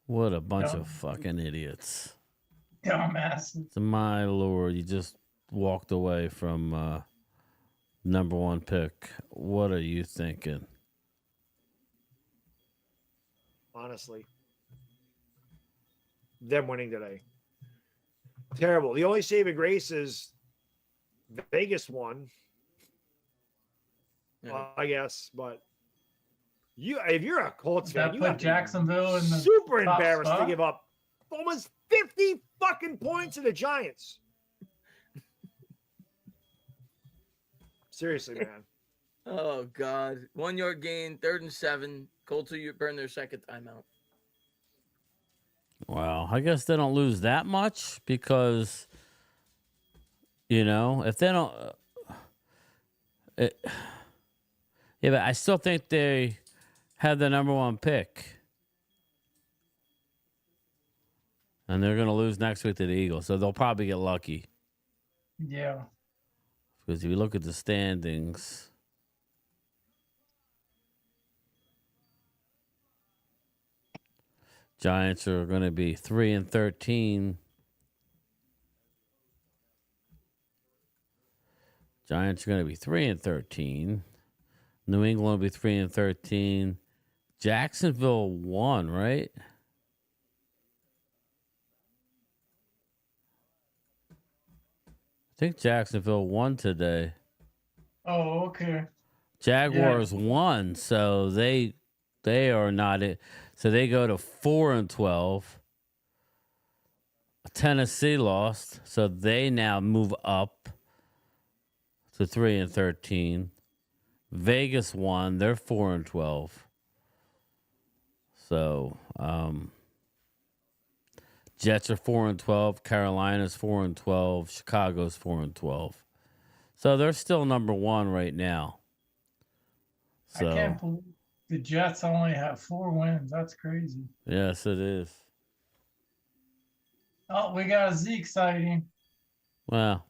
What a bunch of fucking idiots. Dumbasses. My Lord, you just walked away from number 1 pick. What are you thinking? Honestly, them winning today. Terrible. The only saving grace is Vegas won. I guess, but if you're a Colts fan, you put Jacksonville in the super top embarrassed spot? to give up almost 50 fucking points to the Giants. Seriously, man. Oh God! 1 yard gain, 3rd and 7. Colts will burn their second timeout. Well, I guess they don't lose that much because, if they don't. Yeah, but I still think they have the number 1 pick. And they're going to lose next week to the Eagles. So they'll probably get lucky. Yeah. Because if you look at the standings. Giants are going to be 3-13. Giants are going to be 3-13. New England will be 3-13. Jacksonville won, right? I think Jacksonville won today. Oh, okay. Jaguars won, so they are not it. So they go to 4-12. Tennessee lost, so they now move up to 3-13. Vegas won, they're 4-12. So Jets are 4-12. Carolina's 4-12. Chicago's 4-12. So they're still number one right now. So I can't believe the Jets only have 4 wins. That's crazy. yes, it is. Oh, we got a Zeke sighting. Well,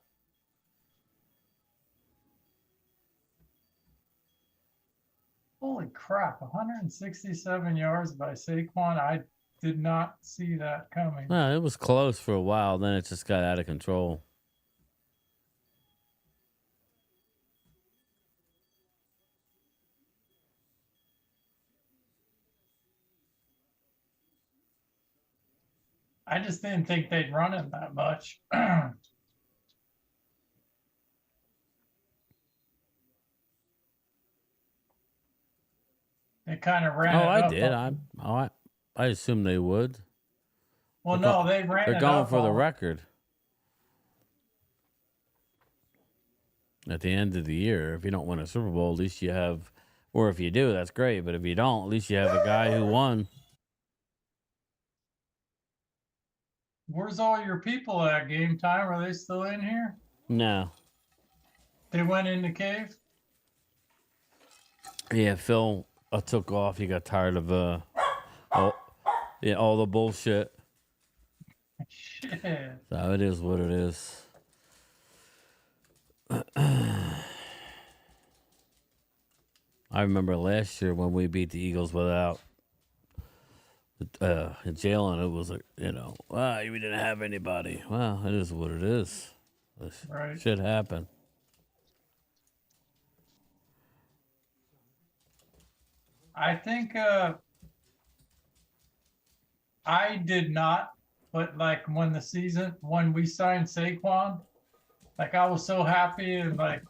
Holy crap, 167 yards by Saquon. I did not see that coming. well, it was close for a while. Then it just got out of control. I just didn't think they'd run it that much. They kind of ran Oh, it I up. did. I assumed they would. Well, They're no, go- they ran They're it going up for the all- record at the end of the year. If you don't win a Super Bowl, at least you have, or if you do, that's great. But if you don't, at least you have a guy who won. Where's all your people at game time? Are they still in here? No. They went in the cave? Yeah, Phil took off. He got tired of all the bullshit. Shit. So it is what it is. I remember last year when we beat the Eagles without Jalen. It was we didn't have anybody. Well, it is what it is. This Right. shit happened. I think I did not, but like when we signed Saquon, like I was so happy, and like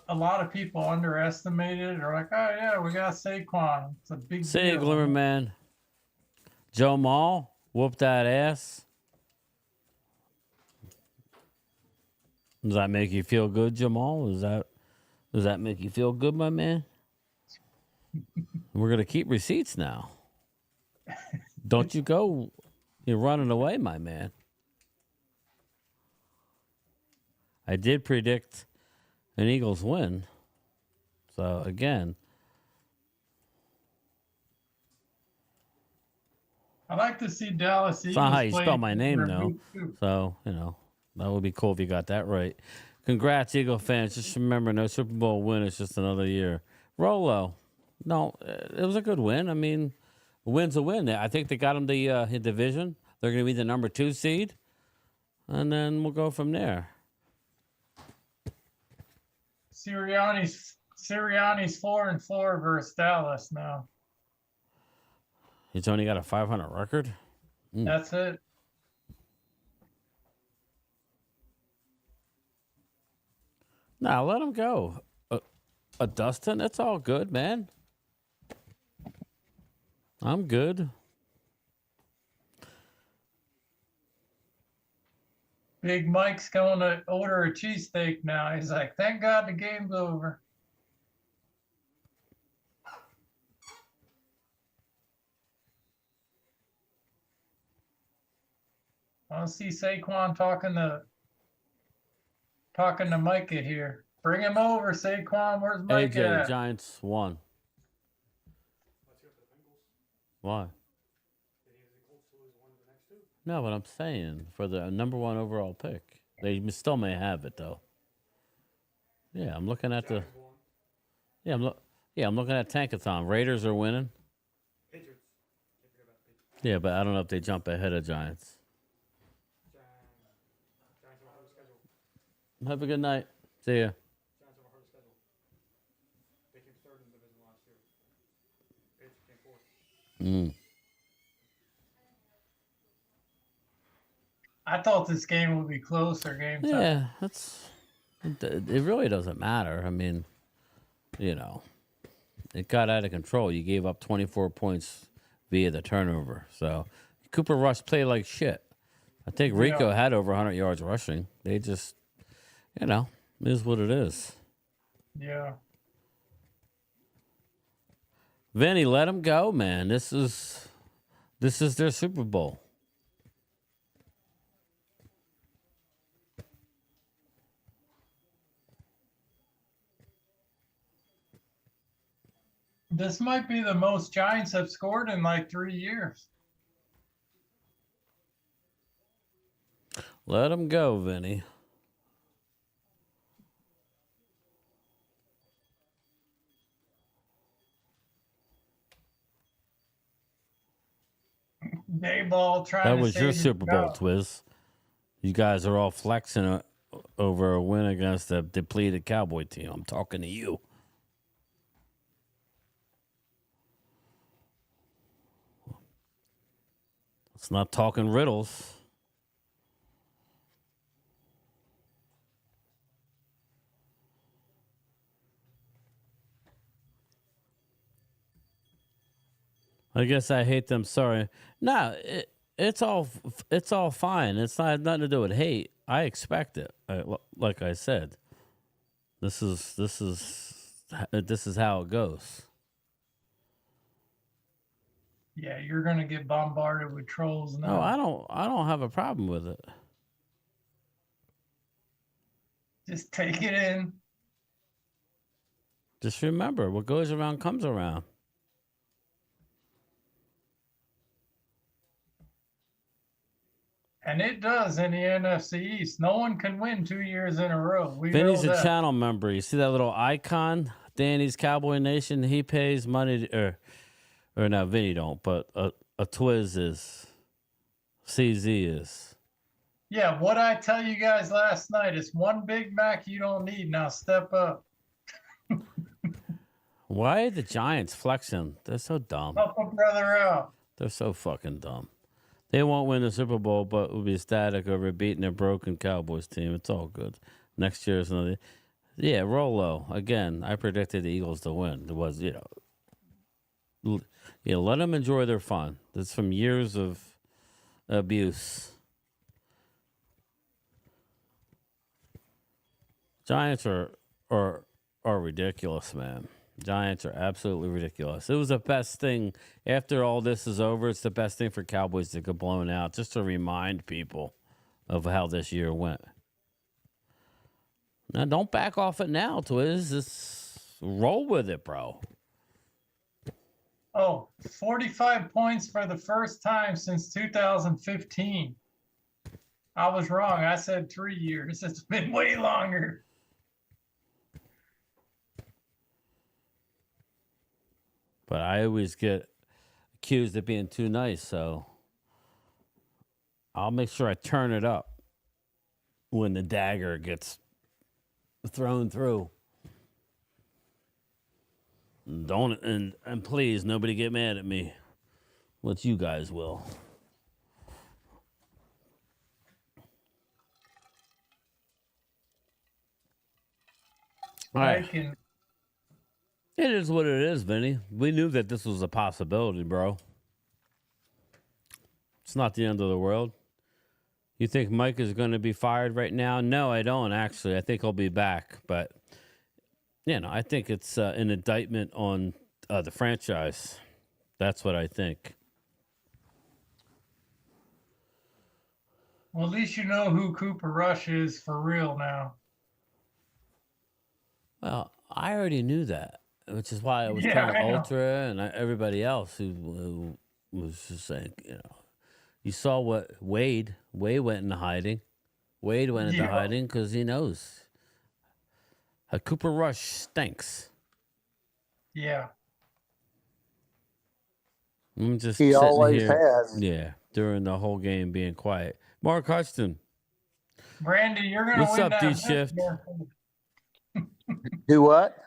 a lot of people underestimated it, or like, oh yeah, we got Saquon. It's a big See you, deal. Glimmer Man. Joe Mall whooped that ass. Does that make you feel good, Jamal? Does that make you feel good, my man? We're gonna keep receipts now. Don't you go. You're running away, my man. I did predict an Eagles win. So again, I like to see Dallas Eagles. it's not how you play spell my name, their though. boot, too. So, that would be cool if you got that right. Congrats, Eagle fans. Just remember, no Super Bowl win. It's just another year. Rolo. No, it was a good win. I mean, a win's a win. I think they got them the division. They're going to be the number 2 seed. And then we'll go from there. Sirianni's 4-4 versus Dallas now. He's only got a 500 record. That's it. Now let him go. Dustin, it's all good, man. I'm good. Big Mike's going to order a cheesesteak now. He's like, thank God the game's over. I don't see Saquon talking to Micah here. Bring him over, Saquon. Where's Micah AJ, at? Giants won. Why? No, but I'm saying for the number 1 overall pick, they still may have it though. Yeah, I'm looking at the. Yeah, I'm looking at Tankathon. Raiders are winning. Yeah, but I don't know if they jump ahead of Giants. Have a good night. See ya. I thought this game would be closer. Game time. Yeah, it really doesn't matter. I mean, you know, it got out of control. You gave up 24 points via the turnover. So Cooper Rush played like shit. I think Rico had over 100 yards rushing. They just, you know, it is what it is. Yeah. Vinny, let them go, man. This is their Super Bowl. This might be the most Giants have scored in like 3 years. Let them go, Vinny. Dayball trying That to was your save Super Bowl, job. Twiz. You guys are all flexing over a win against a depleted Cowboy team. I'm talking to you. It's not talking riddles. I guess I hate them. Sorry. No, it's all fine. It's not nothing to do with hate. I expect it. Like I said, this is how it goes. Yeah, you're gonna get bombarded with trolls now. No, I don't have a problem with it. Just take it in. Just remember, what goes around comes around. And it does in the NFC East. No one can win 2 years in a row. We Vinny's know a that. channel member. You see that little icon? Danny's Cowboy Nation. He pays money or not Vinny don't, but a Twiz is. CZ is. Yeah, what I tell you guys last night is one Big Mac you don't need. Now step up. Why are the Giants flexing? They're so dumb. Help a brother out. They're so fucking dumb. They won't win the Super Bowl, but will be ecstatic over beating a broken Cowboys team. It's all good. Next year is another. Yeah, roll low. Again, I predicted the Eagles to win. It was, let them enjoy their fun. That's from years of abuse. Giants are ridiculous, man. Giants are absolutely ridiculous. It was the best thing. After all this is over, it's the best thing for Cowboys to get blown out, just to remind people of how this year went. Now, don't back off it now, Twiz. Just roll with it, bro. Oh, 45 points for the first time since 2015. I was wrong. I said 3 years. It's been way longer. But I always get accused of being too nice, so I'll make sure I turn it up when the dagger gets thrown through. Don't and please nobody get mad at me. What you guys will. All right. It is what it is, Vinny. We knew that this was a possibility, bro. It's not the end of the world. You think Mike is going to be fired right now? No, I don't, actually. I think he'll be back. But, I think it's an indictment on the franchise. That's what I think. Well, at least you know who Cooper Rush is for real now. Well, I already knew that, which is why I was telling Ultra and everybody else who was just saying, you saw what Wade went into hiding. Wade went into hiding because he knows. Cooper Rush stinks. Yeah. I'm just He sitting always here, has. Yeah, during the whole game being quiet. Mark Hudson. Brandy, you're going to What's win up, that D-Shift? bet. Do what?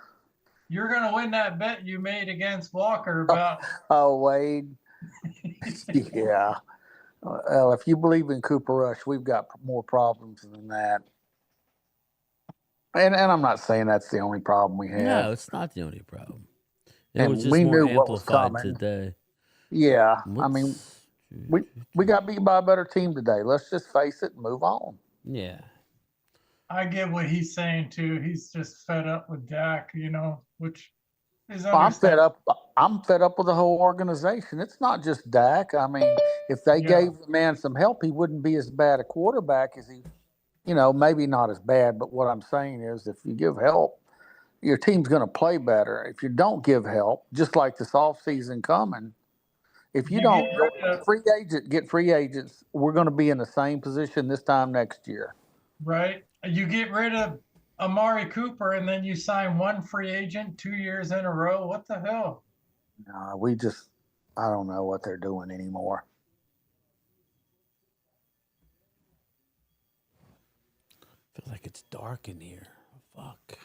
You're going to win that bet you made against Walker about. Oh, Wade. Yeah. Well, if you believe in Cooper Rush, we've got more problems than that. And I'm not saying that's the only problem we have. No, it's not the only problem. It And was just we more knew what was amplified coming. today. Yeah. I mean, we got beat by a better team today. Let's just face it and move on. Yeah. I get what he's saying too. He's just fed up with Dak, which is I'm fed understandable. up. I'm fed up with the whole organization. It's not just Dak. I mean, if they gave the man some help, he wouldn't be as bad a quarterback as he, maybe not as bad. But what I'm saying is, if you give help, your team's going to play better. If you don't give help, just like this offseason coming, if you don't get free agents, we're going to be in the same position this time next year. Right. You get rid of Amari Cooper and then you sign one free agent 2 years in a row. What the hell? I don't know what they're doing anymore. I feel like it's dark in here. Fuck.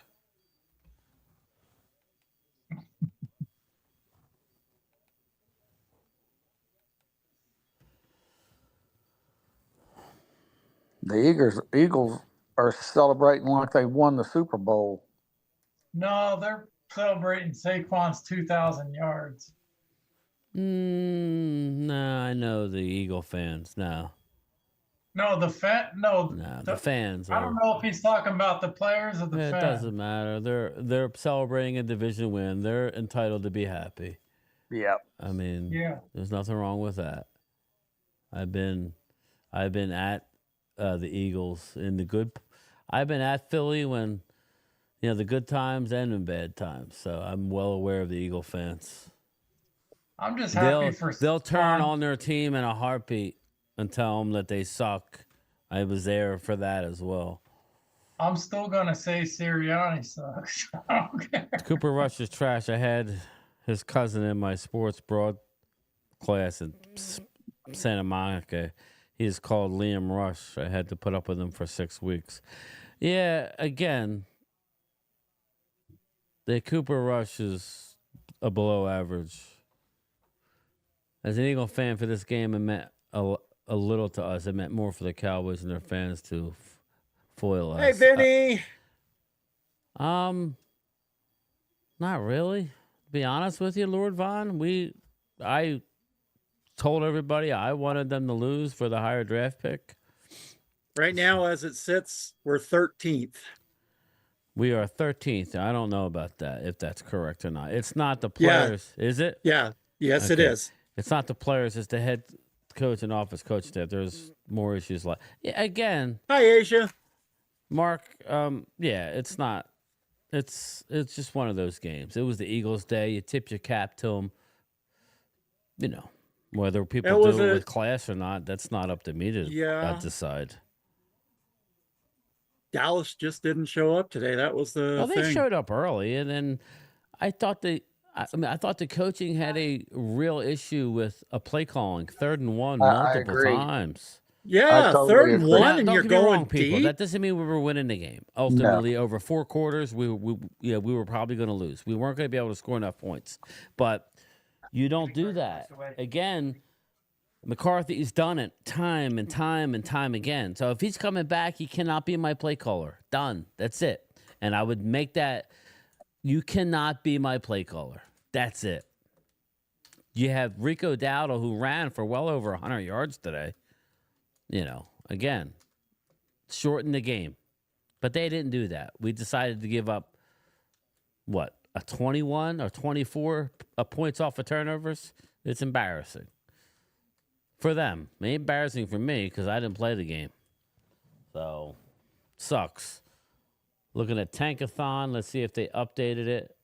The Eagles are celebrating like they won the Super Bowl. No, they're celebrating Saquon's 2,000 yards. No, I know the Eagle fans. No. No, the fans. I don't know if he's talking about the players or the fans. It doesn't matter. They're celebrating a division win. They're entitled to be happy. Yeah. I mean, there's nothing wrong with that. I've been at the Eagles in the good. I've been at Philly when, the good times and in bad times. So I'm well aware of the Eagle fans. I'm just happy they'll turn on their team in a heartbeat and tell them that they suck. I was there for that as well. I'm still gonna say Sirianni sucks. I don't care. Cooper Rush is trash. I had his cousin in my sports broad class in Santa Monica. He's called Liam Rush. I had to put up with him for 6 weeks. Yeah, again, the Cooper Rush is a below average. As an Eagle fan for this game, it meant a little to us. It meant more for the Cowboys and their fans to foil us. Hey, Vinny. Not really. To be honest with you, Lord Vaughn, I told everybody I wanted them to lose for the higher draft pick. Right now, as it sits, we're 13th. We are 13th. I don't know about that, if that's correct or not. It's not the players, is it? Yeah. Yes, it is. It's not the players. It's the head coach and office coach that there's more issues like. Yeah, again. Hi, Asia. Mark, it's not. It's just one of those games. It was the Eagles' day. You tip your cap to them. Whether people do it with class or not, that's not up to me to decide. Dallas just didn't show up today. That was the thing. They showed up early, and then I thought the coaching had a real issue with a play calling, 3rd and 1 multiple times. Yeah, totally 3rd and 1, and you're going people. deep. That doesn't mean we were winning the game. Ultimately, over 4 quarters, we were probably going to lose. We weren't going to be able to score enough points. But you don't do that. Again, McCarthy's done it time and time and time again. So if he's coming back, he cannot be my play caller. Done. That's it. And I would make that, you cannot be my play caller. That's it. You have Rico Dowdle, who ran for well over 100 yards today. Again, shorten the game. But they didn't do that. We decided to give up, a 21 or 24 points off of turnovers? It's embarrassing. For them. It ain't embarrassing for me because I didn't play the game. So, sucks. Looking at Tankathon. Let's see if they updated it.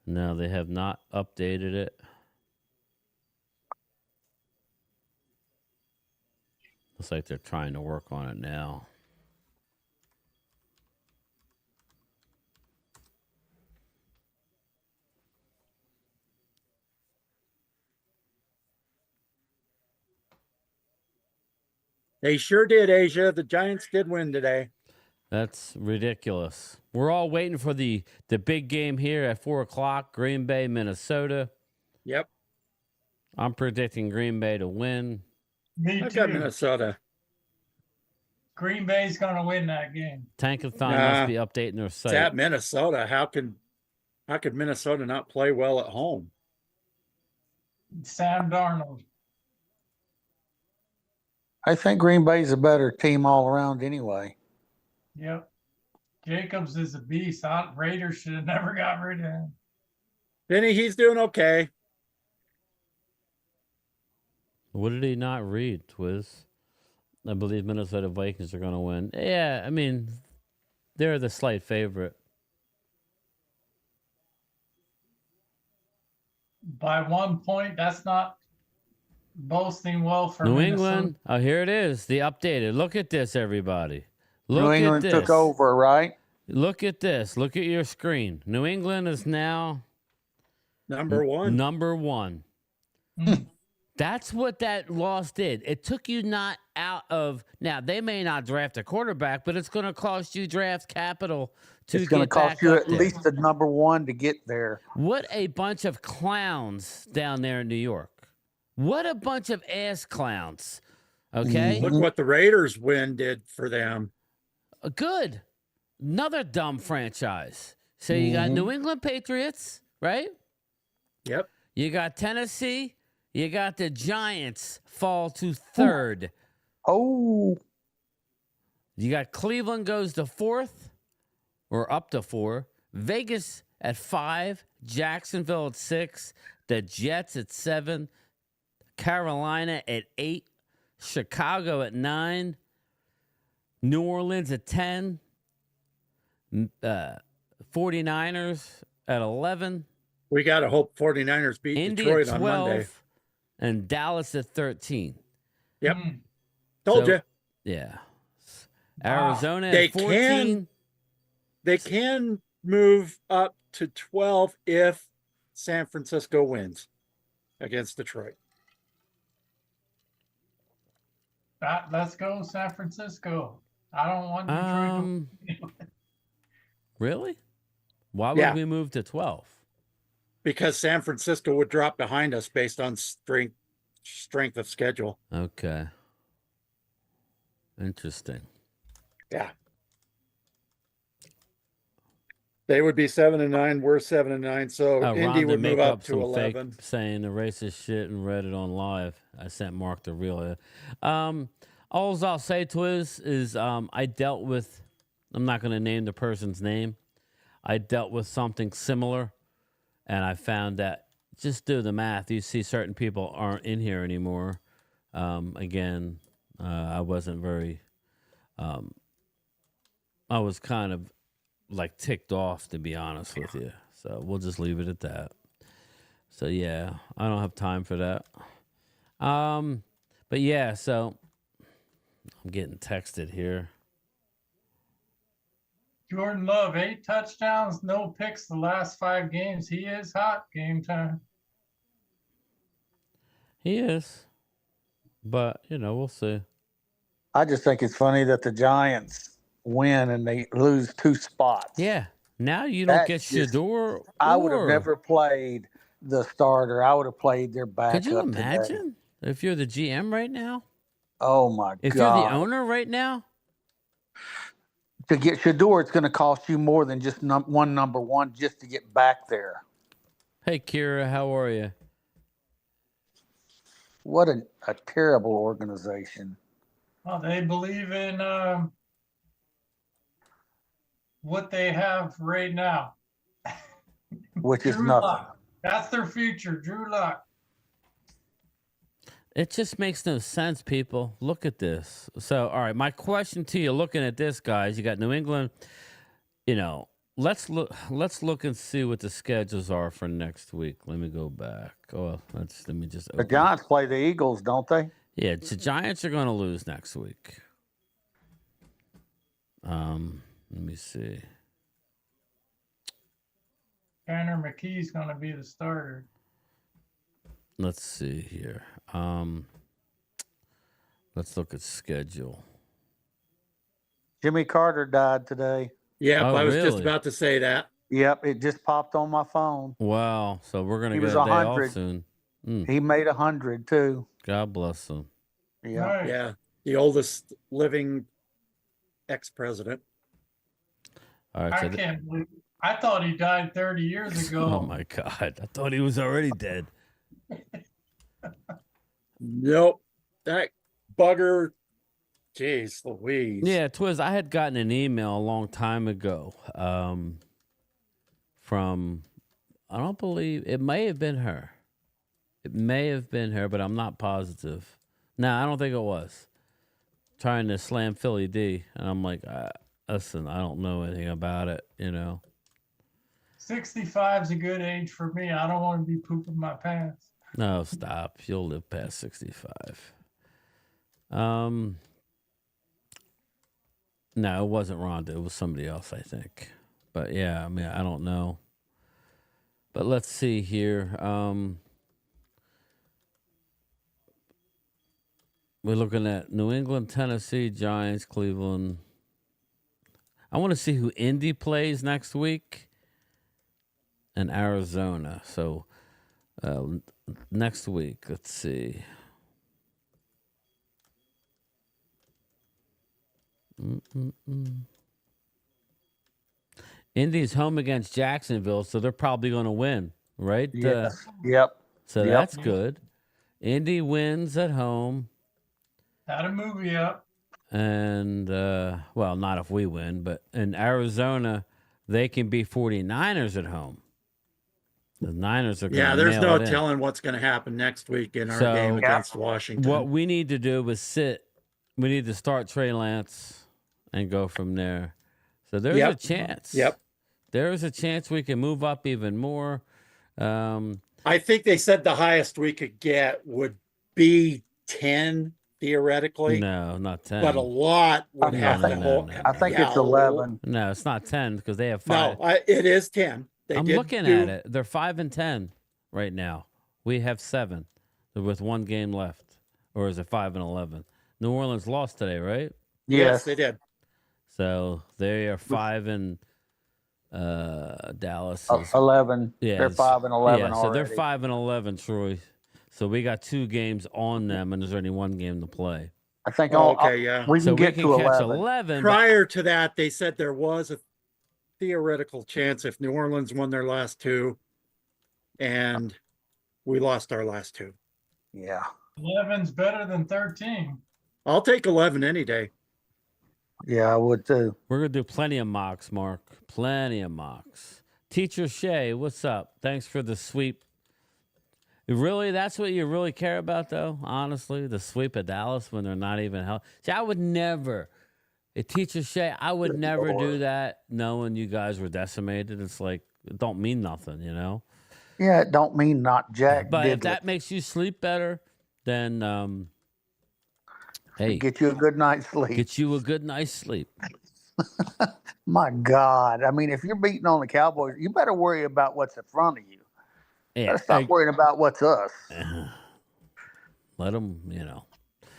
No, they have not updated it. Looks like they're trying to work on it now. They sure did, Asia. The Giants did win today. That's ridiculous. We're all waiting for the big game here at 4:00. Green Bay, Minnesota. Yep. I'm predicting Green Bay to win. Me I've too. got Minnesota. Green Bay's going to win that game. Tankathon must be updating their It's site. at Minnesota. How could Minnesota not play well at home? Sam Darnold. I think Green Bay's a better team all around anyway. Yep. Jacobs is a beast. Raiders should have never got rid of him. Vinny, he's doing okay. What did he not read, Twiz? I believe Minnesota Vikings are going to win. Yeah, I mean, they're the slight favorite. By 1 point, that's not boasting well for New Minnesota. England. Oh, here it is. The updated. Look at this, everybody. Look New at England this. took over, right? Look at this. Look at your screen. New England is now number one. Number one. That's what that loss did. It took you not out of. Now, they may not draft a quarterback, but it's going to cost you draft capital to It's going to get back cost you up at there. least the number one to get there. What a bunch of clowns down there in New York. What a bunch of ass clowns. Okay? Look what the Raiders win did for them. Good. Another dumb franchise. So you got New England Patriots, right? Yep. You got Tennessee. You got the Giants fall to third. Oh. You got Cleveland goes to fourth or up to 4. Vegas at 5. Jacksonville at 6. The Jets at 7. Carolina at 8. Chicago at 9. New Orleans at 10. 49ers at 11. We got to hope 49ers beat Indy Detroit at on Monday. 12. And Dallas at 13. Yep. Told you. Yeah. Arizona They at 14. They can move up to 12 if San Francisco wins against Detroit. Let's go San Francisco. I don't want Detroit to Really? Why would we move to 12? Because San Francisco would drop behind us based on strength of schedule. Okay. Interesting. Yeah. They would be 7-9. We're 7-9. So Indy Ron would move up to some 11. Fake saying the racist shit and read it on live. I sent Mark the real. All I'll say, Twiz, is I dealt with, I'm not going to name the person's name. I dealt with something similar, and I found that just do the math. You see certain people aren't in here anymore. Again, I wasn't very, I was kind of like ticked off, to be honest with you. So we'll just leave it at that. So yeah, I don't have time for that. But yeah, so I'm getting texted here. Jordan Love, 8 touchdowns, no picks the last 5 games. He is hot game time. He is. But, we'll see. I just think it's funny that the Giants win and they lose 2 spots. Yeah. Now you don't get Shador. I would have never played the starter. I would have played their backup. Could you today. imagine if you're the GM right now? Oh, my God. If you're the owner right now? To get Shador, it's going to cost you more than just one number one just to get back there. Hey, Kira, how are you? What a terrible organization. Well, they believe in what they have right now. Which is Drew nothing. Lock. That's their future, Drew Lock. It just makes no sense, people. Look at this. So, all right, my question to you, looking at this, guys, you got New England. Let's look and see what the schedules are for next week. Let me go back. Oh, let me just The Giants play the Eagles, don't they? Yeah, the Giants are going to lose next week. Let me see. Tanner McKee's going to be the starter. Let's see here. Let's look at schedule. Jimmy Carter died today. Yep, Oh, I was just really? about to say that. Yep, it just popped on my phone. Wow. So we're gonna He get was a day off 100. soon. Mm, He made 100 too. God bless him. Yeah. Nice. Yeah, the oldest living ex-president. All right. I So can't believe it. I thought he died 30 years ago. oh my God, I thought he was already dead. Nope, that bugger. Jeez Louise. Yeah, Twiz, I had gotten an email a long time ago from, I don't believe, it may have been her. It may have been her, but I'm not positive. No, I don't think it was. Trying to slam Philly D. And I'm like, listen, I don't know anything about it, you know. 65 is a good age for me. I don't want to be pooping my pants. No, stop. You'll live past 65. No, it wasn't Rhonda. It was somebody else, I think. But yeah, I mean, I don't know. But let's see here. We're looking at New England, Tennessee, Giants, Cleveland. I want to see who Indy plays next week and Arizona. So next week, let's see. Indy's home against Jacksonville, so they're probably going to win, right? Yes. Yep. So Yep. that's good. Indy wins at home. Had a movie up. And, well, not if we win, but in Arizona, they can be 49ers at home. The Niners are going to there's no it in. telling what's going to happen next week in our game against Washington. What we need to do is we need to start Trey Lance and go from there. So there's a chance. Yep. There is a chance we can move up even more. I think they said the highest we could get would be 10 theoretically. No, not 10. But a lot would have to hold. I think it's 11. No, it's not 10 because they have 5. No, it is 10. I'm looking at it. They're 5-10 right now. We have 7 with one game left. Or is it 5-11? New Orleans lost today, right? Yes, they did. So they are 5 and Dallas is 11. Yeah, They're 5-11 yeah, so they're already. 5-11, Troy. So we got 2 games on them, and there's only 1 game to play. I think yeah. we can get to catch 11. 11. Prior to that, they said there was a theoretical chance if New Orleans won their last 2 and we lost our last 2. Yeah. 11's better than 13. I'll take 11 any day. Yeah, I would too. We're going to do plenty of mocks, Mark. Plenty of mocks. Teacher Shay, what's up? Thanks for the sweep. Really, that's what you really care about, though? Honestly, the sweep at Dallas when they're not even healthy. See, I would never, Teacher Shay, I would never do that knowing you guys were decimated. It's like, it don't mean nothing, you know? Yeah, it don't mean not jack. But if diddly. that makes you sleep better, then, hey. Get you a good night's sleep. Get you a good night's sleep. My God. I mean, if you're beating on the Cowboys, you better worry about what's in front of you. Yeah, Better stop worrying about what's us. Let them, you know.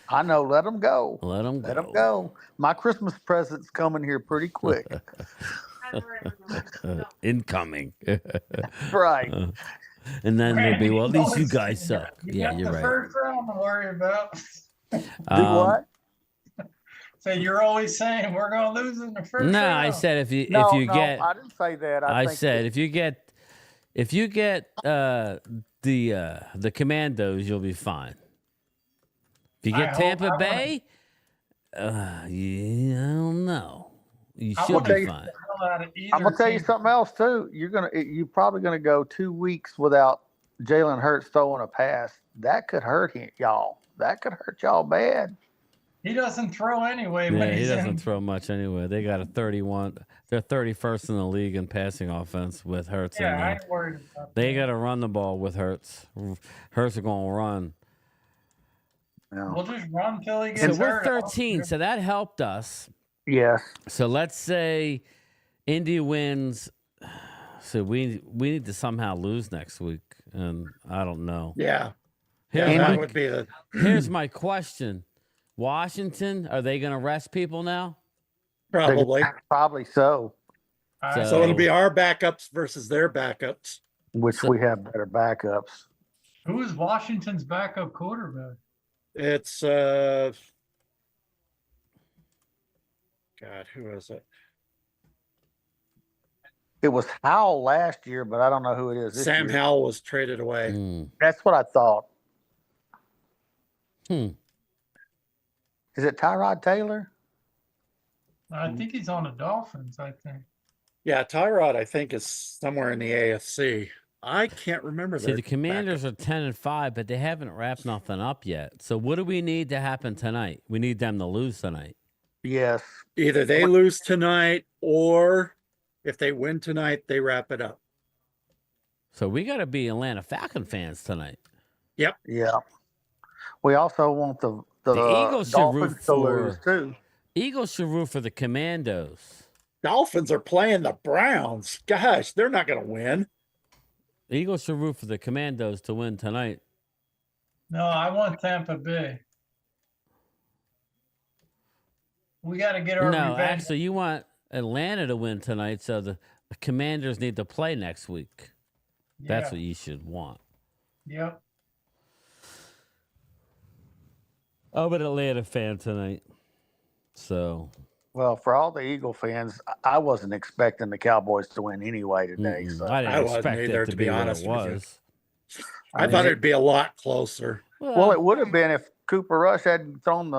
I know. Let them go. Let them go. Let them go. My Christmas present's coming here pretty quick. Incoming. Right. And then they'll be, well, at least you guys suck. Yeah, you're right. First round to worry about. Do what? So you're always saying we're going to lose in the first round. No, I said if you get. I didn't say that. I think said if you get the Commandos, you'll be fine. If you get Tampa Bay, I don't know. You should be fine. I'm gonna tell you something else too. You're probably gonna go 2 weeks without Jalen Hurts throwing a pass. That could hurt y'all. That could hurt y'all bad. He doesn't throw anyway. Yeah, when he he's doesn't in. throw much anyway. They got a 31. They're 31st in the league in passing offense with Hurts. Yeah, in I there. ain't worried about They got to run the ball with Hurts. Hurts are going to run. We'll just run till he So gets we're hurt. 13. So that helped us. Yes. So let's say Indy wins. So we need to somehow lose next week, and I don't know. Yeah. Here's Would be the... here's my question: Washington, are they going to rest people now? Probably. Probably so. So it'll be our backups versus their backups. Which we have better backups. Who is Washington's backup quarterback? It's God, who is it? It was Howell last year, but I don't know who it is this Sam year. Howell was traded away. That's what I thought. Hmm. Is it Tyrod Taylor? I think he's on the Dolphins, I think. Yeah, Tyrod, I think, is somewhere in the AFC. I can't remember. See, the Commanders are 10-5, but they haven't wrapped nothing up yet. So what do we need to happen tonight? We need them to lose tonight. Yes. Either they lose tonight, or if they win tonight, they wrap it up. So we got to be Atlanta Falcon fans tonight. Yep. Yeah. We also want the Eagles should root Dolphins to lose for too. Eagles should root for the Commandos. Dolphins are playing the Browns. Gosh, they're not going to win. Eagles should root for the Commandos to win tonight. No, I want Tampa Bay. We got to get our No, revenge. actually, you want Atlanta to win tonight, so the Commanders need to play next week. That's Yeah. what you should want. Yep. I'm an Atlanta fan tonight. So, Well, for all the Eagle fans, I wasn't expecting the Cowboys to win anyway today. So I didn't I wasn't expect either, it to to be be what honest it with you. was. I thought it'd be a lot closer. Well, it would have been if Cooper Rush hadn't thrown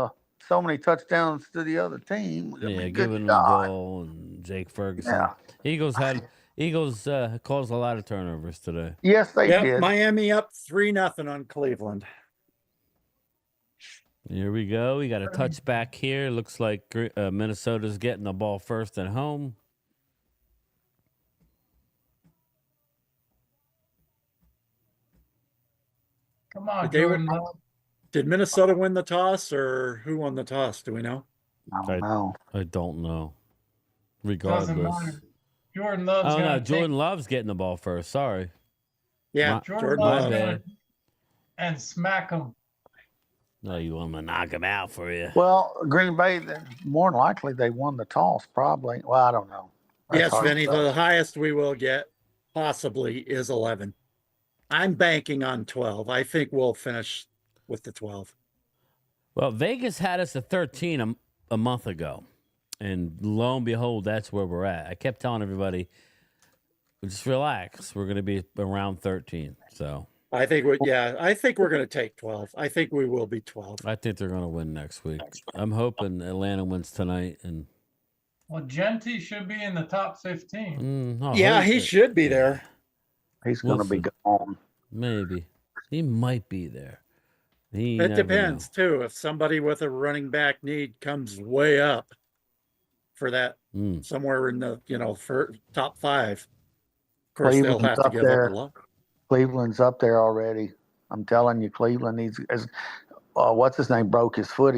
so many touchdowns to the other team. I mean, Yeah, good giving them God. the ball and Jake Ferguson. Yeah. Eagles caused a lot of turnovers today. Yes, they Yep, did. Miami up 3-0 on Cleveland. Here we go. We got a touchback here. Looks like Minnesota's getting the ball first at home. Come on, They were- Jordan Love. Did Minnesota win the toss, or who won the toss? Do we know? I don't know. I don't know. Doesn't Regardless. matter. Jordan Love's Oh, no. gonna Jordan Love's getting the ball first. Sorry. Yeah, My- Jordan my Love's bad. and smack him. No, you want to knock him out for you. Well, Green Bay, more than likely, they won the toss, probably. Well, I don't know. That's Yes, hard to Vinny, say. the highest we will get possibly is 11. I'm banking on 12. I think we'll finish with the 12. Well, Vegas had us at 13 a month ago. And lo and behold, that's where we're at. I kept telling everybody, just relax. We're going to be around 13. So I think I think we're going to take 12. I think we will be 12. I think they're going to win next week. I'm hoping Atlanta wins tonight. And Well, Genty should be in the top 15. Yeah, he should be there. He's going to be gone. Maybe. He might be there. You It never depends too. If somebody with a running back need comes way up for that, somewhere in the for top 5, of course they'll Cleveland's have to up give there. up a lot. Cleveland's up there already. I'm telling you, Cleveland needs. What's his name? Broke his foot.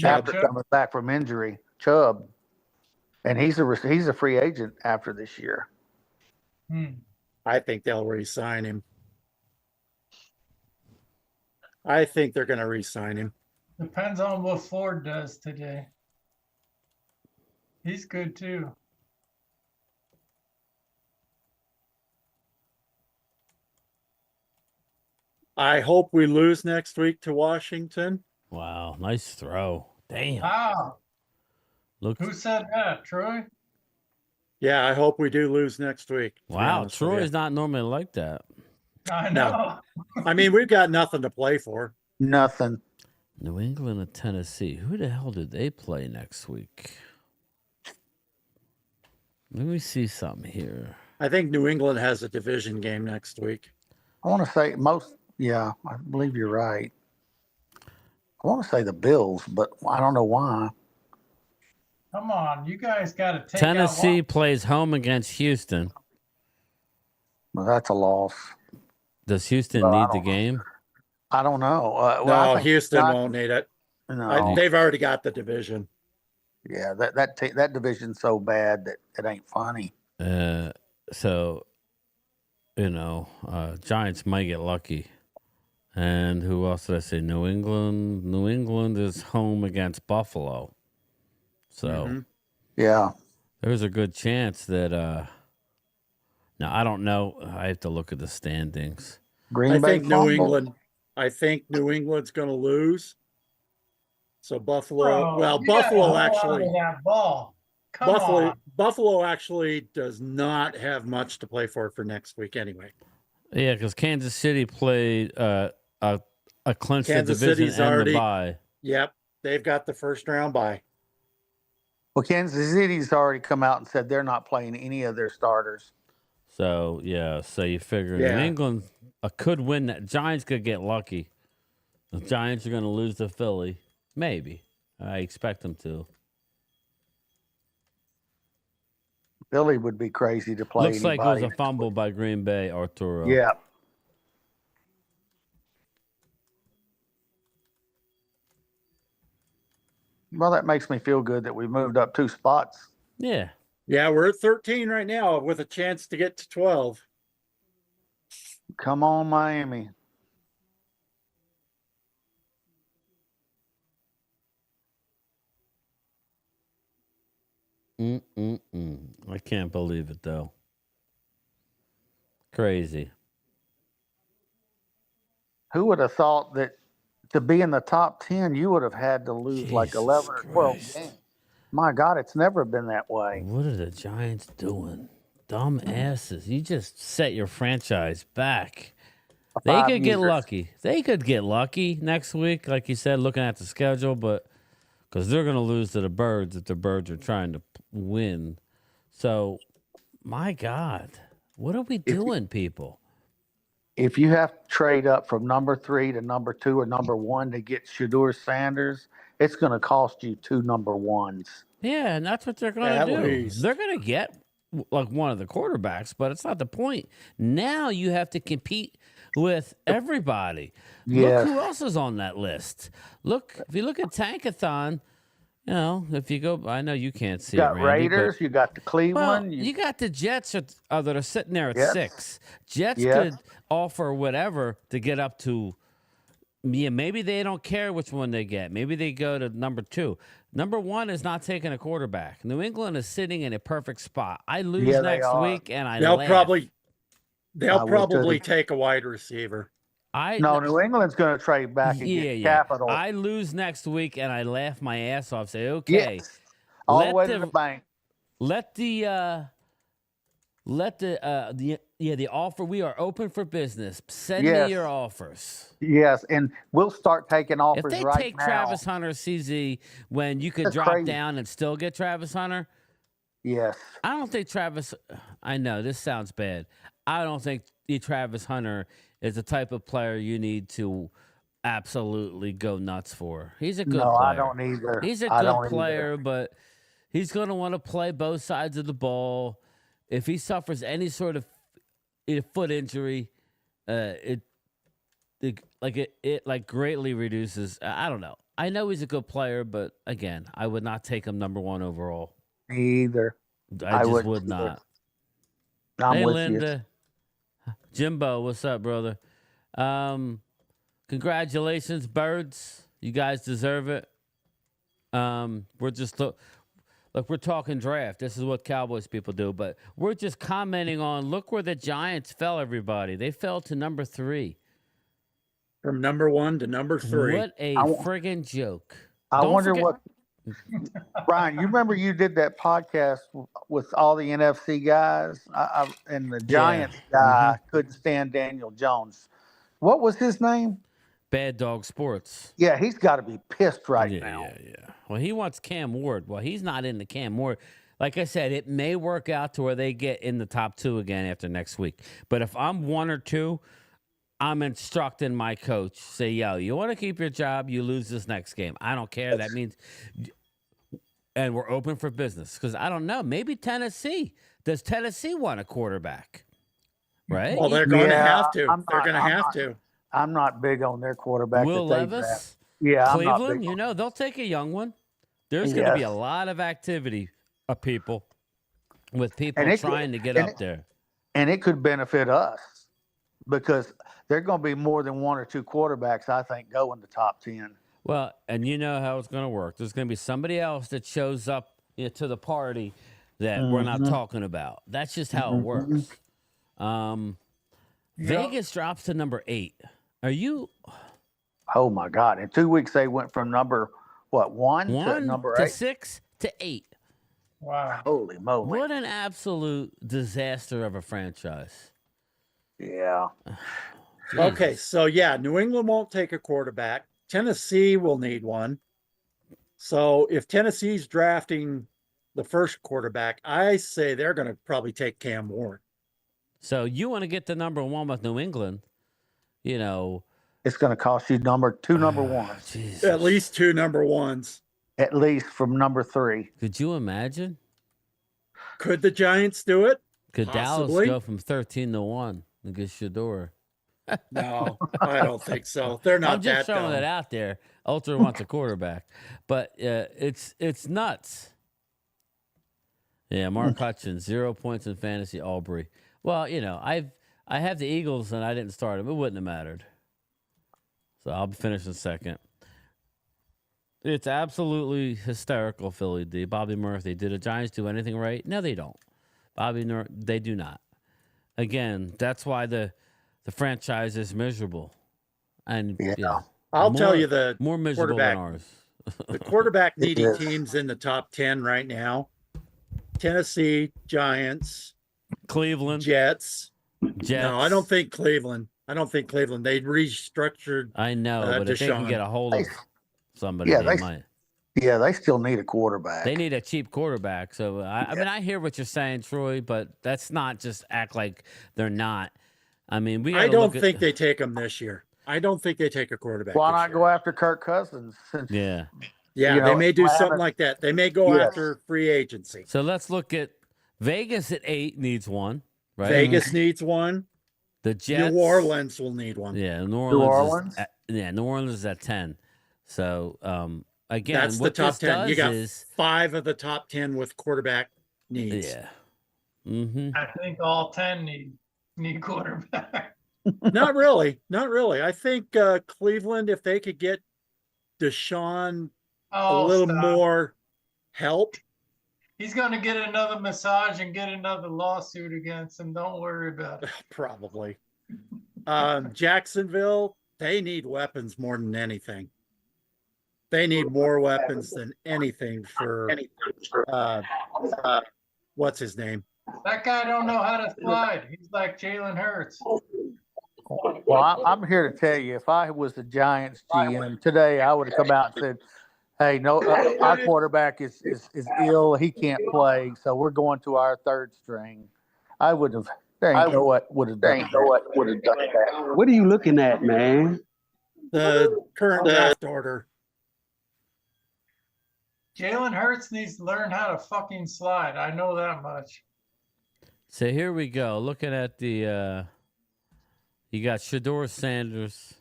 After coming back from injury, Chubb, and he's a free agent after this year. I think they'll re-sign him. I think they're going to re-sign him. Depends on what Ford does today. He's good too. I hope we lose next week to Washington. Wow, nice throw. Damn. Wow. Look. Who said that, Troy? Yeah, I hope we do lose next week. to be Wow, honest with Troy you. is not normally like that. I No. know. I mean, we've got nothing to play for. Nothing. New England and Tennessee. Who the hell did they play next week? Let me see something here. I think New England has a division game next week. I want to say yeah, I believe you're right. I want to say the Bills, but I don't know why. Come on, you guys got to take Tennessee out plays home against Houston. Well, that's a loss. Does Houston Well, I need the don't know. game? I don't know. I No, think Houston not- won't need it. No. They've already got the division. Yeah, that division's so bad that it ain't funny. So, Giants might get lucky. And who else did I say? New England. New England is home against Buffalo. So Yeah. there's a good chance that. Now I don't know. I have to look at the standings. Green Bay fumbled. I think New England's going to lose. So Buffalo. Bro, well, you gotta Buffalo hold on actually. to that ball. Come on. Buffalo actually does not have much to play for next week anyway. Yeah, because Kansas City played a clinched the Kansas division City's and already. the bye. Yep, they've got the first round bye. Well, Kansas City's already come out and said they're not playing any of their starters. So yeah, so you figure Yeah. New England could win that. Giants could get lucky. The Giants are going to lose to Philly. Maybe. I expect them to. Philly would be crazy to play. Looks like it was anybody. a fumble by Green Bay, Arturo. Yeah. Well, that makes me feel good that we moved up 2 spots. Yeah. Yeah, we're at 13 right now with a chance to get to 12. Come on, Miami. I can't believe it, though. Crazy. Who would have thought that to be in the top 10, you would have had to lose like 11 or 12 games? My God, it's never been that way. What are the Giants doing? Dumb asses. You just set your franchise back. They 5 could get years. lucky. They could get lucky next week, like you said, looking at the schedule, but because they're going to lose to the Birds if the Birds are trying to win. So, my God, what are we doing, people? If you have to trade up from number 3 to number 2 or number 1 to get Shedeur Sanders, it's going to cost you 2 number 1s. Yeah, and that's what they're going At to do. least. They're going to get like one of the quarterbacks, but it's not the point. Now you have to compete with everybody. Yes. Look who else is on that list. Look, if you look at Tankathon, you know, if you go, I know you can't see You got it, Randy, Raiders, but- you got the Cleveland. Well, you got the Jets that are sitting there at Yes. 6. Jets Yes. could offer whatever to get up to. Yeah, maybe they don't care which one they get. Maybe they go to number 2. Number 1 is not taking a quarterback. New England is sitting in a perfect spot. I lose Yeah, they next are. week, and I They'll laugh. probably I would too. take a wide receiver. No, New England's going to trade back and get capital. I lose next week, and I laugh my ass off. Say, okay, Yes. All the way to the bank. Let the offer. We are open for business. Send Yes. me your offers. Yes, and we'll start taking If offers they right take now. Travis Hunter CZ when you could That's drop crazy. down and still get Travis Hunter, Yes. I don't think Travis. I know this sounds bad. I don't think Travis Hunter is the type of player you need to absolutely go nuts for. He's a good No, player. I don't either. He's a I good don't either. player, but he's going to want to play both sides of the ball. If he suffers any sort of foot injury, it greatly reduces. I don't know. I know he's a good player, but again, I would not take him number 1 overall. Me either. I just wouldn't would either. not. I'm Hey, with Linda. Jimbo, what's up, brother? Congratulations, Birds. You guys deserve it. We're just look, we're talking draft. This is what Cowboys people do, but we're just commenting on look where the Giants fell, everybody. They fell to number 3. From number 1 to number 3. What a friggin' joke. I Don't wonder forget- what. Brian, you remember you did that podcast with all the NFC guys, and the Giants guy couldn't stand Daniel Jones. What was his name? Bad Dog Sports. Yeah, he's got to be pissed right now. Yeah. Well, he wants Cam Ward. Well, he's not in the Cam Ward. Like I said, it may work out to where they get in the top 2 again after next week. But if I'm 1 or 2, I'm instructing my coach, say, yo, you want to keep your job, you lose this next game. I don't care. That means, and we're open for business. Because I don't know, maybe Tennessee. Does Tennessee want a quarterback? Right? Well, they're going to have to. I'm They're going to not- have to. I'm not big on their quarterback. Will that they Levis? draft. Yeah, I'm not Cleveland, big you know, they'll take a young one. There's going to be a Yes. lot of activity of people with people And it could- trying to get and up there. And it could benefit us because there are going to be more than 1 or 2 quarterbacks, I think, go in the top 10. Well, and you know how it's going to work. There's going to be somebody else that shows up to the party that we're not talking about. That's just how it works. Vegas drops to number 8. Are you? Oh my God! In 2 weeks, they went from number one to number 8 6 to 8. Wow! Holy moly! What an absolute disaster of a franchise. Yeah. Okay, so yeah, New England won't take a quarterback. Tennessee will need one. So if Tennessee's drafting the first quarterback, I say they're going to probably take Cam Ward. So you want to get the number 1 with New England, It's going to cost you two number ones. At least 2 number 1s. At least from number 3. Could you imagine? Could the Giants do it? Could Possibly. Dallas go from 13 to 1 and get Shador? No, I don't think so. They're not I'm just that throwing dumb. it out there. Ultra wants a quarterback, but it's nuts. Yeah, Mark Hutchins, 0 points in fantasy. Aubrey. Well, I have the Eagles and I didn't start them. It wouldn't have mattered. So I'll finish in second. It's absolutely hysterical, Philly D. Bobby Murphy. Did the Giants do anything right? No, they don't. They do not. Again, that's why the franchise is miserable. And I'll tell you the more miserable quarterback. than ours. The quarterback needy is. teams in the top 10 right now: Tennessee, Giants, Cleveland, Jets. Jets. No, I don't think Cleveland. They restructured. I know, but if they can Deshaun. get a hold of somebody, Yeah, they might. Yeah, they still need a quarterback. They need a cheap quarterback. So I mean, I hear what you're saying, Troy, but that's not just act like they're not. I mean, I don't think they take them this year. I don't think they take a quarterback. Why this not year. go after Kirk Cousins? Since Yeah. Yeah, they may do something like that. They may go after free agency. So let's look at Vegas at 8 needs one, right? Vegas needs one. The Jets. New Orleans will need one. Yeah, New Orleans is at 10. So again, That's the what top this 10. does You got is 5 of the top 10 with quarterback needs. Yeah. Mm-hmm. I think all 10 need quarterback. Not really. Not really. I think Cleveland, if they could get Deshaun a little more help. He's going to get another massage and get another lawsuit against him. Don't worry about it. Probably. Jacksonville, they need weapons more than anything. They need more weapons than anything for what's his name? That guy don't know how to slide. He's like Jalen Hurts. Well, I'm here to tell you, if I was the Giants GM today, I would have come out and said, "Hey, no, our quarterback is ill. He can't play, so we're going to our third string." I would have. There ain't no what would have done. that. What are you looking at, man? The current draft order. Jalen Hurts needs to learn how to fucking slide. I know that much. So here we go. Looking at the, you got Shador Sanders,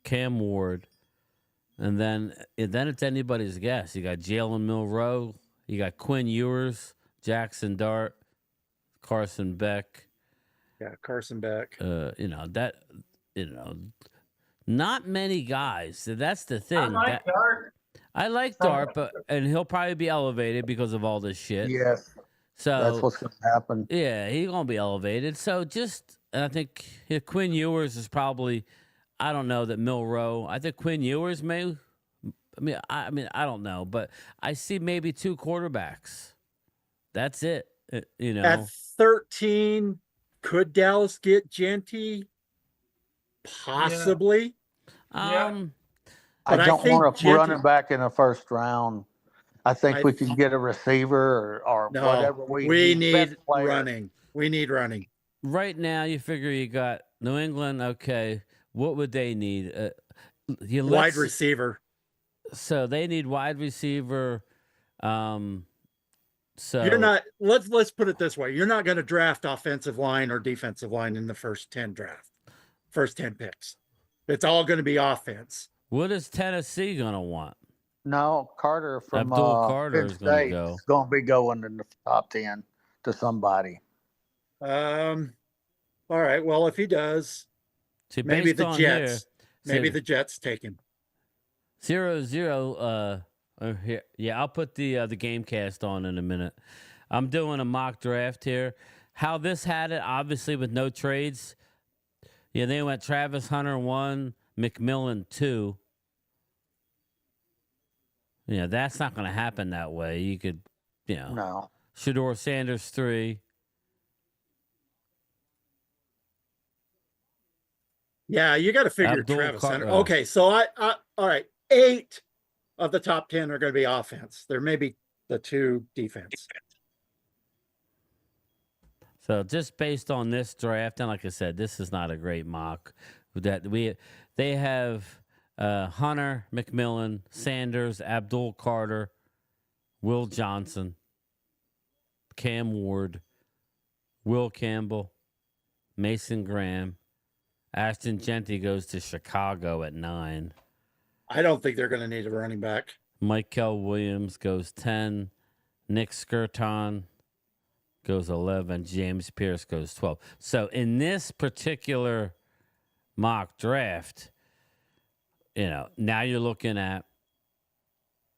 Cam Ward, and then it's anybody's guess. You got Jalen Milroe, you got Quinn Ewers, Jackson Dart, Carson Beck. Yeah, Carson Beck. Not many guys. So that's the thing. I like Dart. Dart, and he'll probably be elevated because of all this shit. Yes. So That's what's going to happen. Yeah, he's gonna be elevated. So I think Quinn Ewers is probably. I don't know that Milroe. I think Quinn Ewers may. I mean, I don't know, but I see maybe 2 quarterbacks. That's it. At 13, could Dallas get Genty? Possibly. I But don't think want a running back in the first round. I think we can get a receiver or No, whatever we need best player. running. We need running. Right now, you figure you got New England. Okay, what would they need? Wide receiver. So they need wide receiver. So You're not. Let's put it this way. You're not going to draft offensive line or defensive line in the first 10 picks. It's all going to be offense. What is Tennessee going to want? No, Carter from Abdul Carter Penn is going to State go. is going to be going in the top 10 to somebody. All right. Well, if he does, See, maybe based the on Jets. here, Maybe the Jets take him. 0-0. Here. Yeah, I'll put the game cast on in a minute. I'm doing a mock draft here. How this had it, obviously with no trades. Yeah, they went Travis Hunter 1, McMillan 2. Yeah, that's not going to happen that way. You could, No. Shador Sanders 3. Yeah, you got to figure Abdul Travis Hunter. Carter. Okay, so I all right. 8 of the top 10 are going to be offense. There may be the 2 defense. So just based on this draft, and like I said, this is not a great mock. They have Hunter, McMillan, Sanders, Abdul Carter, Will Johnson, Cam Ward, Will Campbell, Mason Graham. Ashton Genty goes to Chicago at 9. I don't think they're going to need a running back. Michael Williams goes 10. Nick Skirton goes 11. James Pierce goes 12. So in this particular mock draft, now you're looking at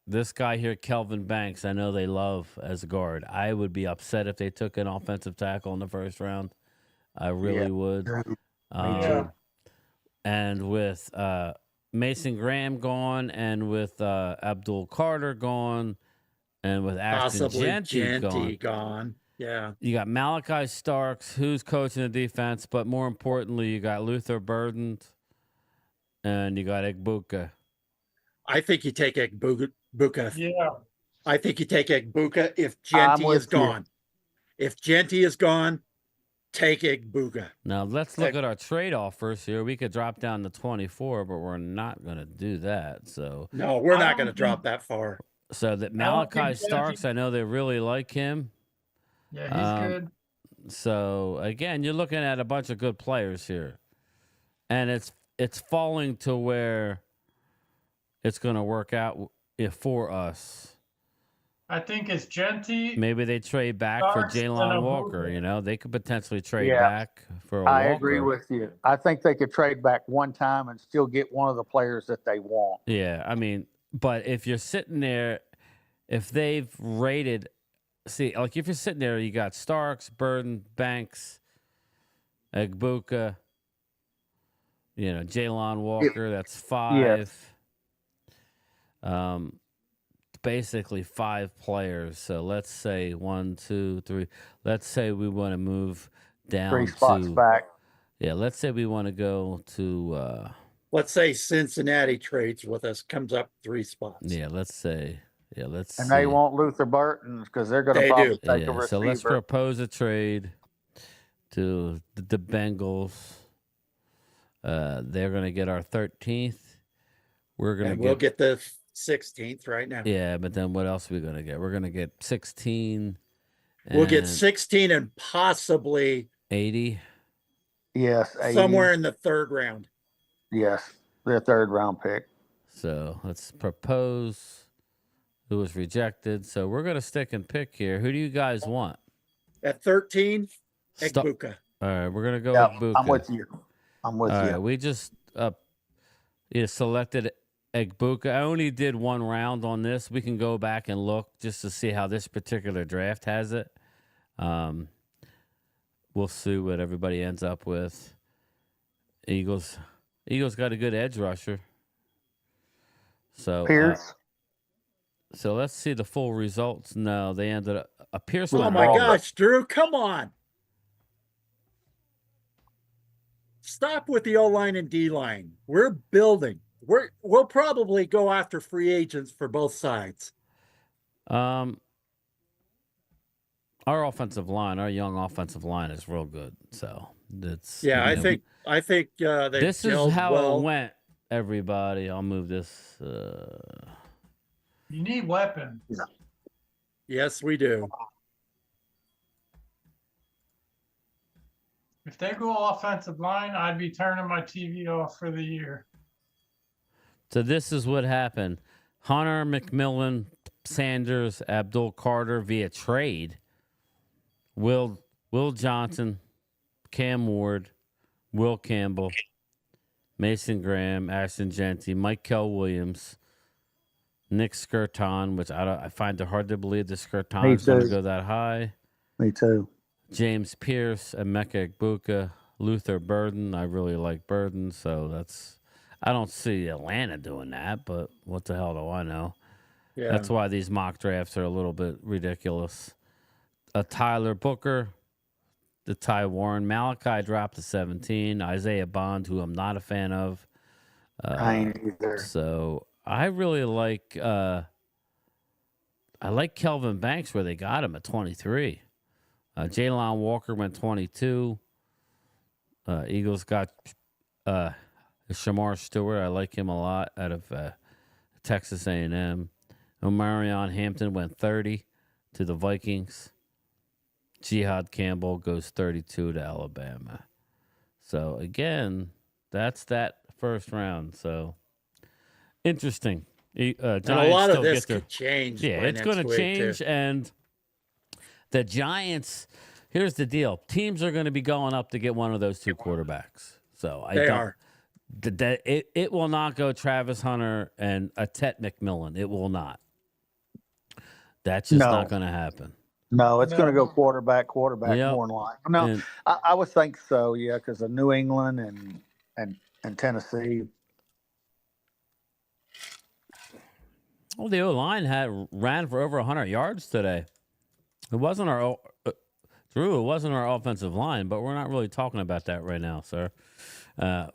this guy here, Kelvin Banks. I know they love as a guard. I would be upset if they took an offensive tackle in the first round. I really would. And with Mason Graham gone, and with Abdul Carter gone, and with Ashton Genty gone. Yeah. You got Malachi Starks, who's coaching the defense, but more importantly, you got Luther Burden, and you got Egbuka. I think you take Egbuka. Yeah. I think you take Egbuka if Genty is gone. If Genty is gone, take Egbuka. Now, let's look at our trade offers here. We could drop down to 24, but we're not going to do that. So no, we're not going to drop that far. So that Malachi Starks, I know they really like him. Yeah, he's good. So again, you're looking at a bunch of good players here, and it's falling to where it's going to work out for us. I think it's Genty. Maybe they trade back for Jalen Walker. They could potentially trade back for a I Walker. agree with you. I think they could trade back one time and still get one of the players that they want. Yeah, I mean, but if you're sitting there, if they've rated, like if you're sitting there, you got Starks, Burden, Banks, Egbuka, Jalen Walker, that's 5. Yes. Basically 5 players. So let's say 1, 2, 3. Let's say we want to move down 3 spots back. Yeah, let's say we want to go to let's say Cincinnati trades with us, comes up 3 spots. Yeah, let's say. Yeah, let's And see. they want Luther Burton because they're going to probably take a receiver. So let's propose a trade to the Bengals. They're going to get our 13th. We'll get the 16th right now. Yeah, but then what else are we going to get? We're going to get 16. We'll get 16 and possibly 80. Yes, 80. Somewhere in the 3rd round. Yes, their 3rd round pick. So let's propose. Who was rejected? So we're going to stick and pick here. Who do you guys want? At 13, Egbuka. All right, we're going to go with Egbuka. I'm with you. I'm with you. All right, we just selected Egbuka. I only did 1 round on this. We can go back and look just to see how this particular draft has it. We'll see what everybody ends up with. Eagles got a good edge rusher. So Pierce. So let's see the full results. No, they ended up Pierce. Oh my gosh, Drew, come on. Stop with the O-line and D-line. We're building. We'll probably go after free agents for both sides. Our offensive line, our young offensive line is real good. So that's I think this is how it went. Everybody, I'll move this. You need weapons. Yes, we do. If they go offensive line, I'd be turning my TV off for the year. So this is what happened. Hunter, McMillan, Sanders, Abdul Carter via trade. Will Johnson, Cam Ward, Will Campbell, Mason Graham, Ashton Genty, Michael Williams, Nick Skirton, which I find it hard to believe the Me Skirton's going to too. go that high. Me too. James Pierce, Emeka Egbuka, Luther Burden. I really like Burden, so that's. I don't see Atlanta doing that, but what the hell do I know? Yeah. That's why these mock drafts are a little bit ridiculous. Tyler Booker, the Ty Warren, Malachi dropped to 17. Isaiah Bond, who I'm not a fan of. I ain't either. So I really like. I like Kelvin Banks where they got him at 23. Jalen Walker went 22. Eagles got Shamar Stewart. I like him a lot out of Texas A&M. Omarion Hampton went 30 to the Vikings. Jihad Campbell goes 32 to Alabama. So again, that's that first round. So interesting. And a lot of this could change. Yeah, by it's going to next week, change. too. And the Giants, here's the deal. Teams are going to be going up to get one of those two quarterbacks. So They are. It will not go Travis Hunter and a Tet McMillan. It will not. That's just No. not going to happen. No, it's going to go quarterback Yep. more than likely. No, And- I would think so. Yeah, because of New England and Tennessee. Well, the O-line ran for over 100 yards today. It wasn't our Drew. It wasn't our offensive line, but we're not really talking about that right now, sir.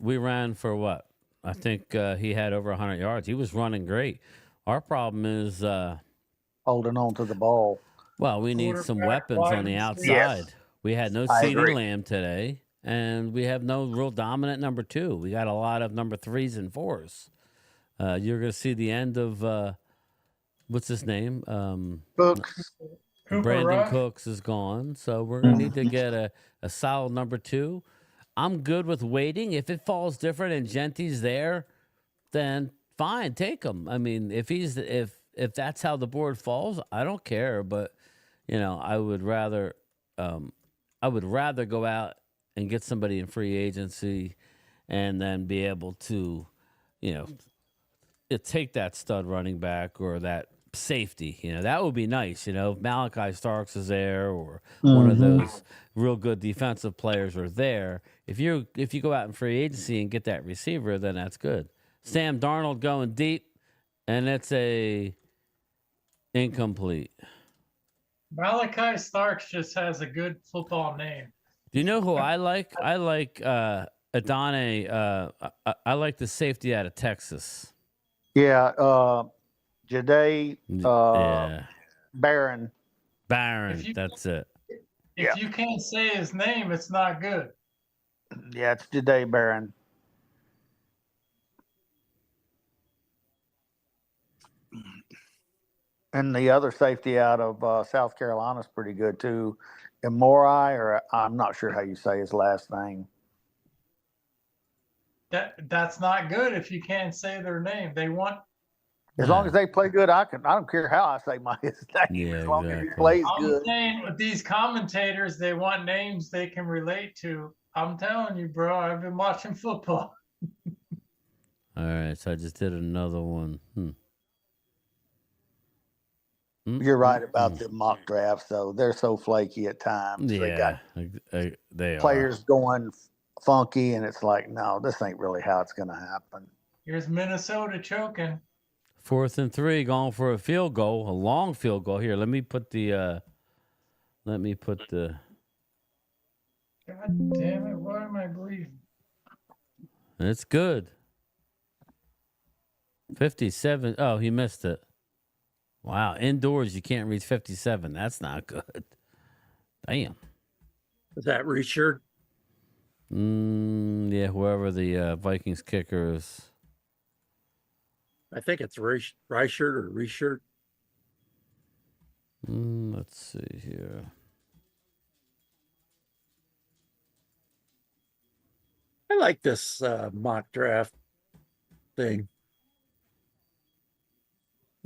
We ran for what? I think he had over 100 yards. He was running great. Our problem is Holding on to the ball. well, we need some Quarterback, weapons on the wide outside. Yes. We had no I CeeDee agree. Lamb today, and we have no real dominant number 2. We got a lot of number 3s and 4s. You're going to see the end of what's his name? Books. Cooper Brandon Rush. Cooks is gone, so we're going to need to get a solid number 2. I'm good with waiting. If it falls different and Genty's there, then fine, take him. I mean, if that's how the board falls, I don't care. But I would rather go out and get somebody in free agency, and then be able to, take that stud running back or that safety. That would be nice. If Malachi Starks is there or one of those real good defensive players are there. If you go out in free agency and get that receiver, then that's good. Sam Darnold going deep, and it's a incomplete. Malachi Starks just has a good football name. Do you know who I like? I like Adane. I like the safety out of Texas. Yeah, Jade Yeah. Barron. Barron, If you- that's it. If you can't say his name, it's not good. Yeah, it's Jade Barron. And the other safety out of South Carolina is pretty good too. Emorai, or I'm not sure how you say his last name. That's not good if you can't say their name. They want. As long as they play good, I don't care how I say his name. Yeah, as long as he exactly. plays I'm good. saying with these commentators, they want names they can relate to. I'm telling you, bro. I've been watching football. All right, so I just did another one. You're right about the mock drafts, though. They're so flaky at times. They Yeah, got they players going funky, and it's like, no, this ain't really how it's going to happen. Here's Minnesota choking. are. 4th and 3, going for a field goal, a long field goal. Here, let me put the. God damn it! Why am I bleeding? It's good. 57. Oh, he missed it. Wow, indoors you can't reach 57. That's not good. Damn. Is that Richard? Yeah, whoever the Vikings kicker is. I think it's Reichert or Richard. Let's see here. I like this mock draft thing.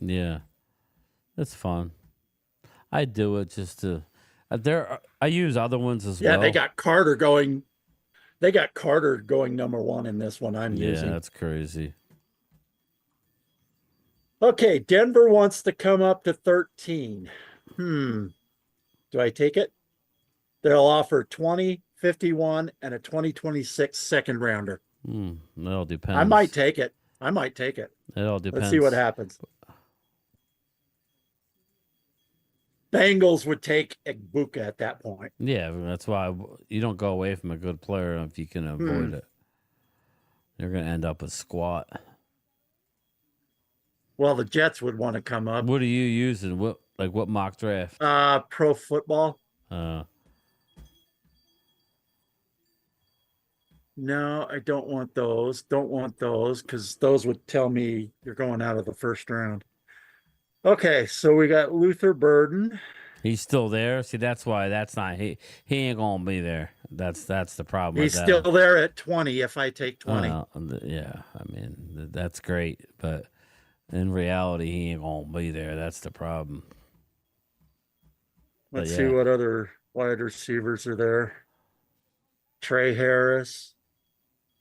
Yeah, it's fun. I do it just to. I use other ones as well. Yeah, they got Carter going. They got Carter going number 1 in this one I'm using. Yeah, that's crazy. Okay, Denver wants to come up to 13. Do I take it? They'll offer 20, 51, and a 2026 second rounder. It all depends. I might take it. I might take it. It all depends. Let's see what happens. Bengals would take Egbuka at that point. Yeah, that's why you don't go away from a good player if you can avoid it. You're going to end up with squat. Well, the Jets would want to come up. What are you using? What mock draft? Pro Football. No, I don't want those. Don't want those because those would tell me you're going out of the first round. Okay, so we got Luther Burden. He's still there. See, that's why that's not he ain't gonna be there. That's the problem. He's still there at 20 if I take 20. Yeah, I mean that's great, but in reality, he ain't gonna be there. That's the problem. Let's see what other wide receivers are there. Trey Harris,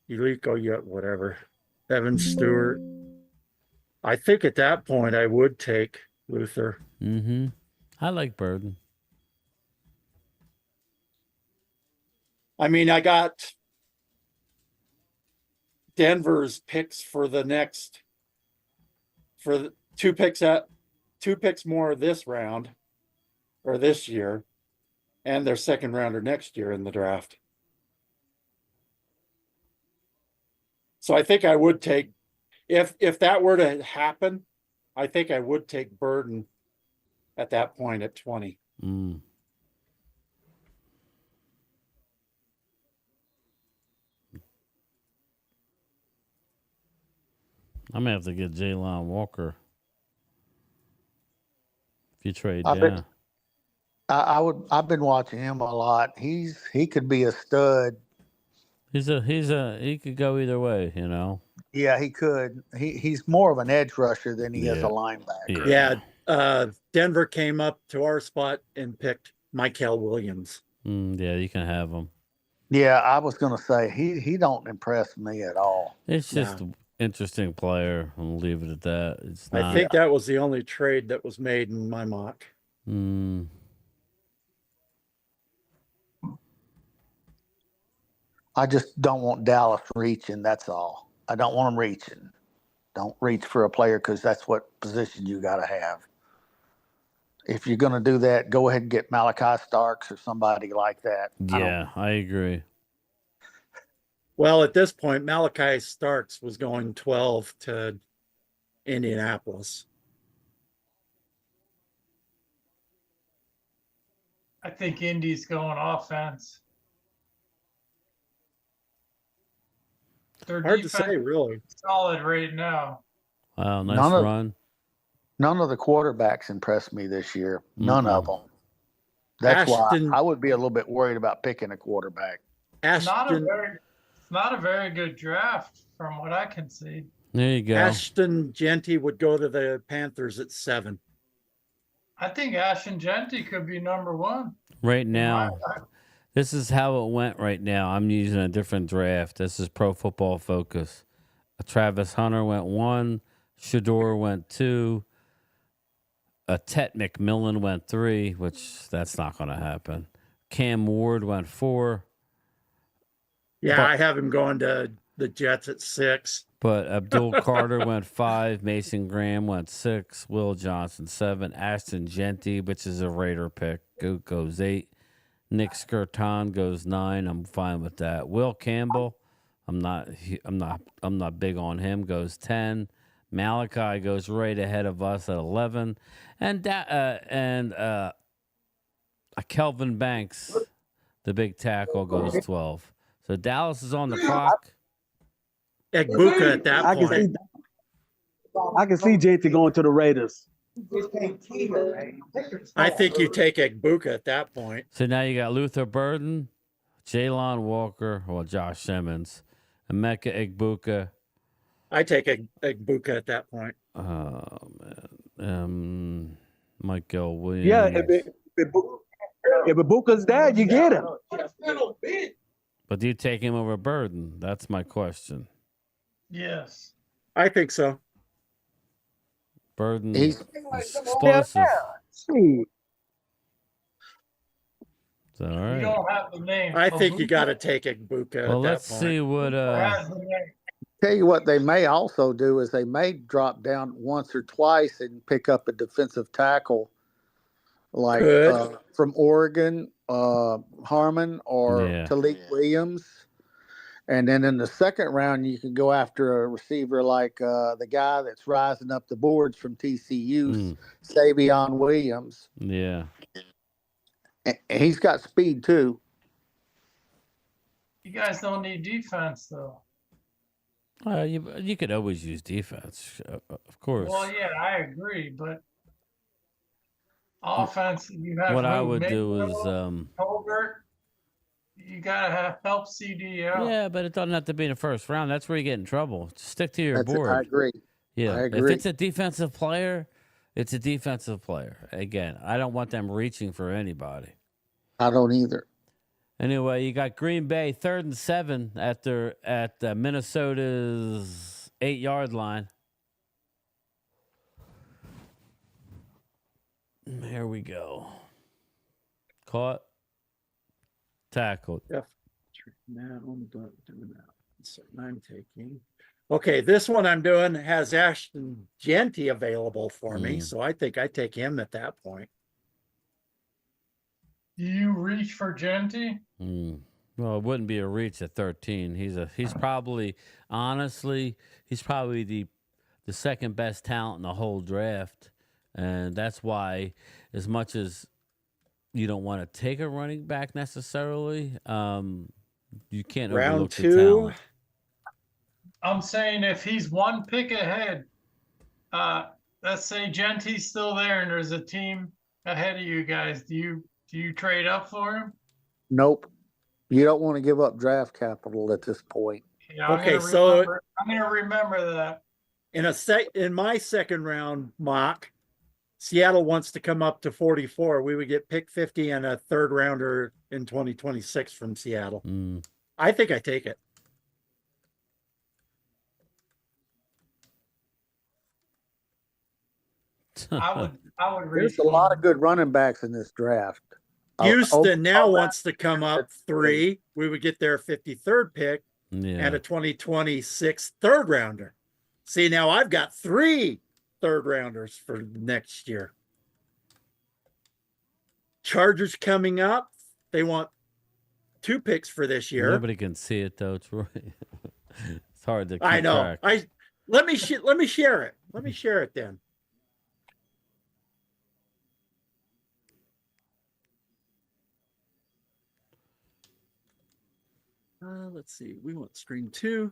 Eliko, yeah, whatever. Evan Stewart. I think at that point I would take Luther. I like Burden. I mean, I got Denver's picks for the next, for two picks more this round or this year, and their second rounder next year in the draft. So I think I would take, if that were to happen, I think I would take Burden at that point at 20. I'm gonna have to get Jalen Walker if you trade down. I've been watching him a lot. He could be a stud. He could go either way, you know. Yeah, he could. He's more of an edge rusher than he is a linebacker. Yeah. Denver came up to our spot and picked Michael Williams. Yeah, you can have him. Yeah, I was gonna say he don't impress me at all. It's just an interesting player. I'll leave it at that. It's not. I think that was the only trade that was made in my mock. I just don't want Dallas reaching. That's all. I don't want them reaching. Don't reach for a player because that's what position you got to have. If you're going to do that, go ahead and get Malachi Starks or somebody like that. Yeah, I agree. Well, at this point, Malachi Starks was going 12 to Indianapolis. I think Indy's going offense. Their Hard to defense say, really. is solid right now. Wow, nice run. None of the quarterbacks impressed me this year. None of them. That's why I would be a little bit worried about picking a quarterback. Not a very good draft from what I can see. There you go. Ashton Genty would go to the Panthers at 7. I think Ashton Genty could be number 1. Right now, this is how it went right now. I'm using a different draft. This is Pro Football Focus. Travis Hunter went 1. Shador went 2. Tet McMillan went 3, which that's not going to happen. Cam Ward went 4. Yeah, I have him going to the Jets at 6. But Abdul Carter went 5. Mason Graham went 6. Will Johnson 7. Ashton Genty, which is a Raider pick, goes 8. Nick Skirton goes 9. I'm fine with that. Will Campbell, I'm not big on him. Goes 10. Malachi goes right ahead of us at 11, and Kelvin Banks, the big tackle, goes 12. So Dallas is on the clock. Egbuka at that point. I can see JT going to the Raiders. I think you take Egbuka at that point. So now you got Luther Burden, Jalen Walker, or Josh Simmons, Emeka Egbuka. I take Egbuka at that point. Oh, man. Michael Williams. Yeah, if Egbuka's there, you get him. But do you take him over Burden? That's my question. Yes. I think so. Burden. He's explosive. It's all You right. don't have the name. I think you Abuka? got to take Ibuka. Well, at that let's point. see what. Has the name. Tell you what they may also do is they may drop down once or twice and pick up a defensive tackle like from Oregon, Harmon or Yeah. Talik Williams. And then in the second round, you can go after a receiver like the guy that's rising up the boards from TCU, Savion Williams. Yeah. And he's got speed too. You guys don't need defense, though. You could always use defense, of course. Well, yeah, I agree, but offense, you have What I who? would do Mayfield, is, Colbert. You gotta have help CD out. yeah, but it doesn't have to be in the first round. That's where you get in trouble. Stick to your board. I agree. Yeah, I if agree. it's a defensive player, it's a defensive player. Again, I don't want them reaching for anybody. I don't either. Anyway, you got Green Bay 3rd and 7 at Minnesota's 8-yard line. Here we go. Caught. Tackled. Yeah. Now I'm doing that. So I'm taking. Okay, this one I'm doing has Ashton Genty available for me, so I think I take him at that point. Do you reach for Genty? Well, it wouldn't be a reach at 13. He's probably, honestly, he's probably the second best talent in the whole draft, and that's why, as much as you don't want to take a running back necessarily, you can't overlook the talent. I'm saying if he's one pick ahead, let's say Genty's still there and there's a team ahead of you guys, do you trade up for him? Nope. You don't want to give up draft capital at this point. Yeah, Okay, I'm gonna remember that. In my second round mock, Seattle wants to come up to 44. We would get pick 50 and a third rounder in 2026 from Seattle. I think I take it. I would reach. There's a lot of good running backs in this draft. Houston now wants to come up 3. We would get their 53rd pick and a 2026 third rounder. See, now I've got 3 third rounders for next year. Chargers coming up. They want 2 picks for this year. Nobody can see it though, Troy. It's hard to keep I know. track. Let me share it. Let me share it then. Let's see. We want screen 2.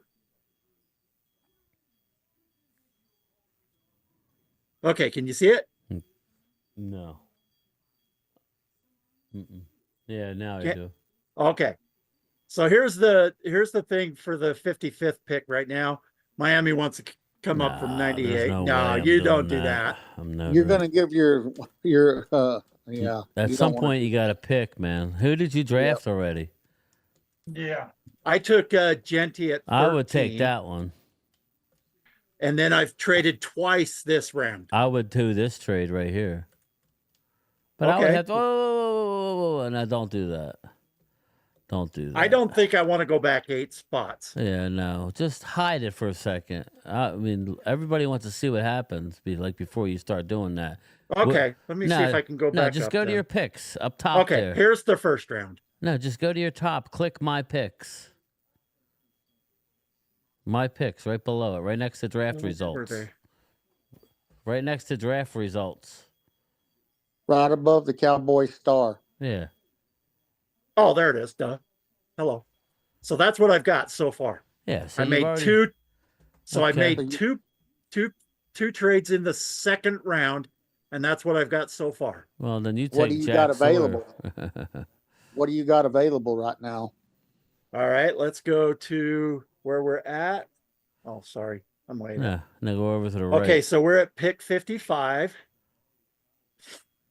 Okay, can you see it? No. Yeah, now I Okay. do. Okay. So here's the thing for the 55th pick right now. Miami wants to come up from 98. No, way you I'm don't doing do that. You're going to give your yeah. At some point, you got to pick, man. Who did you draft already? Yeah. I took Genty at 13. I would take that one. And then I've traded twice this round. I would do this trade right here. But I would have to, and I don't do that. Don't do that. I don't think I want to go back 8 spots. Yeah, no. Just hide it for a second. I mean, everybody wants to see what happens before you start doing that. Okay, let me see if I can go back. No, just go to your picks up top. Okay, there. here's the first round. No, just go to your top. Click my picks. My picks right below it, right next to draft results. Right next to draft results. Right above the Cowboys star. Yeah. Oh, there it is. Duh. Hello. So that's what I've got so far. Yeah. So I made already... 2. So I Okay. made two trades in the second round, and that's what I've got so far. Well, then you take What do you Jack got available? Sawyer. What do you got available right now? All right, let's go to where we're at. Oh, sorry. I'm waiting. Yeah. Now go over to the right. Okay, so we're at pick 55.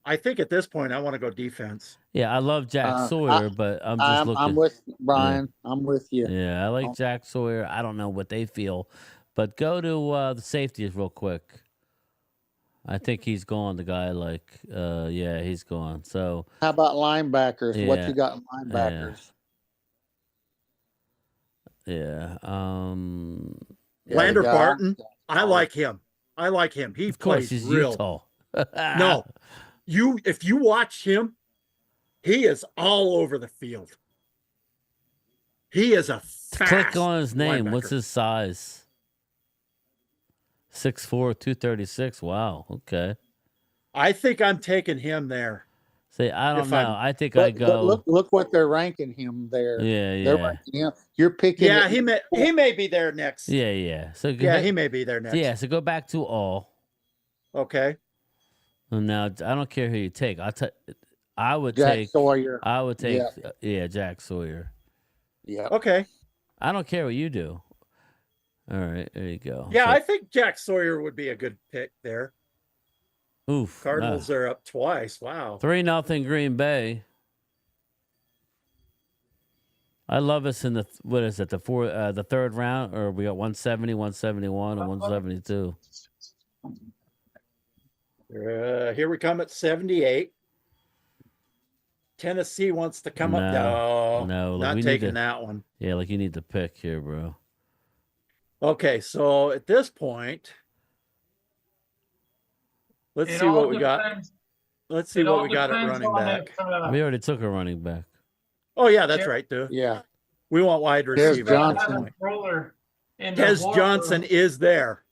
I think at this point I want to go defense. Yeah, I love Jack Sawyer, but I'm just looking. I'm with Brian. Yeah. I'm with you. Yeah, I like Jack Sawyer. I don't know what they feel, but go to the safeties real quick. I think he's gone. The guy, yeah, he's gone. So How about linebackers? What Yeah, you got in linebackers? yeah. Lander guy- Barton. I like him. I like him. He Of course, plays he's real. Utah. No, if you watch him, he is all over the field. He is a fast Click on his name. What's linebacker. his size? 6'4", 236. Wow. Okay. I think I'm taking him there. See, I don't If know. I'm- I think But, I but go. look what they're ranking him there. Yeah, They're yeah. ranking him. You're picking. Yeah, it- he may be there next. Yeah. So Yeah, he may be there next. Yeah. So go back to all. Okay. And now I don't care who you take. I would Jack take Sawyer. I would take. Yeah. Jack Sawyer. Yeah. Okay. I don't care what you do. All right, there you go. Yeah, So- I think Jack Sawyer would be a good pick there. Oof. Cardinals are up twice. Wow. 3-0 Green Bay. I love us in the the third round, or we got 170, 171, and 172. Here we come at 78. Tennessee wants to come up. No, like, not we need taking to- that one. Yeah, like you need to pick here, bro. Okay, so at this point, let's It see all what we got. depends- Let's see it all what we got at depends running on back. if, We already took a running back. Oh yeah, that's Yeah. right, dude. Yeah. We want wide Des receiver. at this Johnson. point. roller in the Des war Johnson room. is there.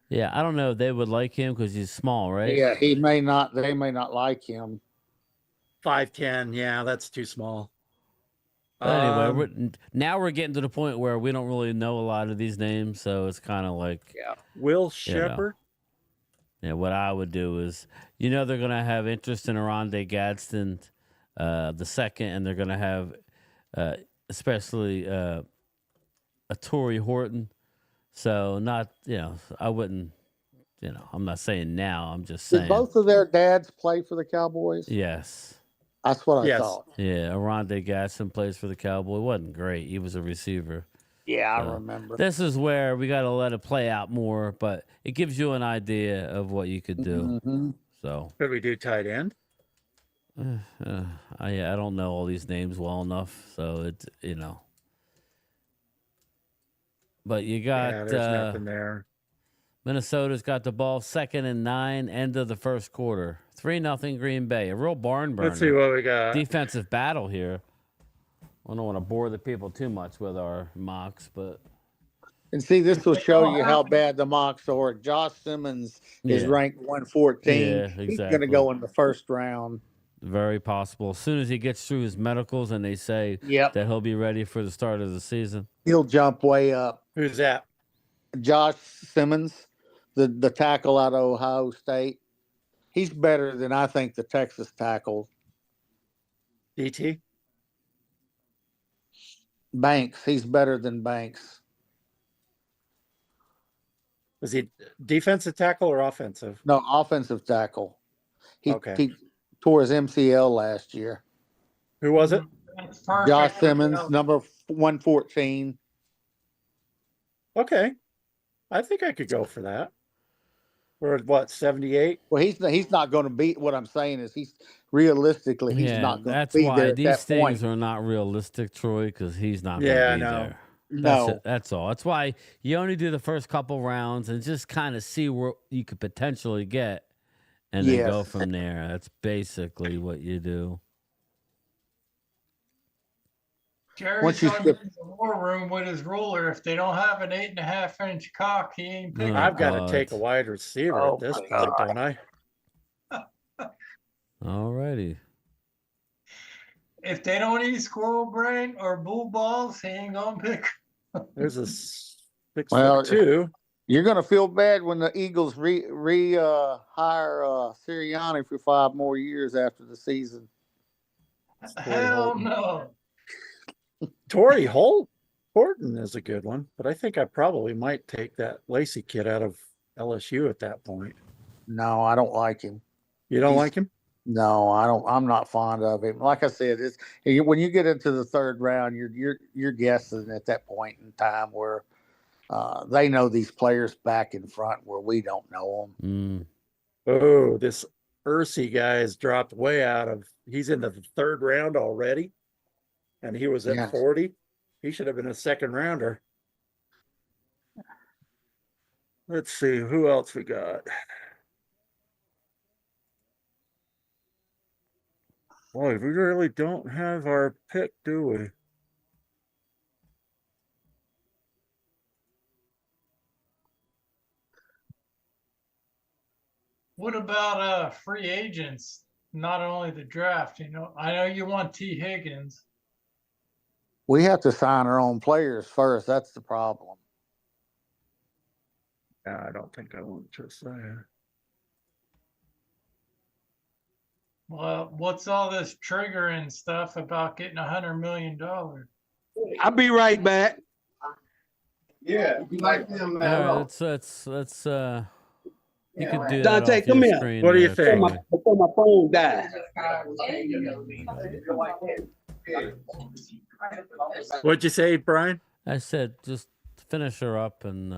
Yeah, I don't know if they would like him because he's small, right? Yeah, he may not. They may not like him. 5'10". Yeah, that's too small. But anyway, Um, now we're getting to the point where we don't really know a lot of these names, so it's kind of like, Will you know. Shepard. Yeah, what I would do is, they're going to have interest in Aronde Gadsden the second, and they're going to have especially a Torrey Horton. So not, I wouldn't, I'm not saying now, I'm just saying. Did both of their dads play for the Cowboys? Yes. That's what I Yes. thought. Yeah, Aronde Gadsden plays for the Cowboy. Wasn't great. He was a receiver. Yeah, I So, remember. This is where we got to let it play out more, but it gives you an idea of what you could do. Mhm. So, Could we do tight end? I don't know all these names well enough, so it's But you got Yeah, there's nothing there. Minnesota's got the ball 2nd and 9, end of the first quarter. 3-0 Green Bay. A real barn burner. Let's see what we got. Defensive battle here. I don't want to bore the people too much with our mocks, but And see, this will show you how bad the mocks are. Josh Simmons is Yeah. ranked 114. Yeah, He's going to exactly. go in the first round. very possible. As soon as he gets through his medicals and they say Yep. that he'll be ready for the start of the season. He'll jump way up. Who's that? Josh Simmons, the tackle out of Ohio State. He's better than I think the Texas tackle. DT? Banks. He's better than Banks. Is he defensive tackle or offensive? No, offensive tackle. Okay. He tore his MCL last year. Who was it? That's perfect. Josh Simmons, number 114. Okay. I think I could go for that. We're at what, 78? Well, he's not going to be. What I'm saying is, he's realistically he's not going to that's be why there at these that things point. are not realistic, Troy, because he's not Yeah, going to be no. there. No. That's all. That's why you only do the first couple rounds and just kind of see where you could potentially get, and then go Yes. from there. That's basically what you do. Jerry's Once you going skip- to the war room with his ruler. If they don't have an 8.5-inch cock, he ain't picking. I've got God. to take a wide receiver Oh, at this my point, don't I? All righty. If they don't eat squirrel brain or bull balls, he ain't gonna pick. There's a 6'2". Well, you're going to feel bad when the Eagles hire Sirianni for 5 more years after the season. Hell no. Torrey Horton is a good one, but I think I probably might take that Lacey kid out of LSU at that point. No, I don't like him. You don't He's- like him? No, I don't. I'm not fond of him. Like I said, when you get into the third round, you're guessing at that point in time where they know these players back in front where we don't know them. Oh, this Ursi guy has dropped way out of. He's in the third round already, and he was at Yes. 40. He should have been a second rounder. Let's see who else we got. Boy, we really don't have our pick, do we? What about free agents? Not only the draft, you know. I know you want T. Higgins. We have to sign our own players first. That's the problem. Yeah, I don't think I want to say. Well, what's all this triggering stuff about getting $100 million? I'll be right back. Yeah, you like them, man. All right, let's you could do that Dante, off come your here. screen. What do you there, think? Troy. Before my phone died. What'd you say, Brian? I said just finish her up and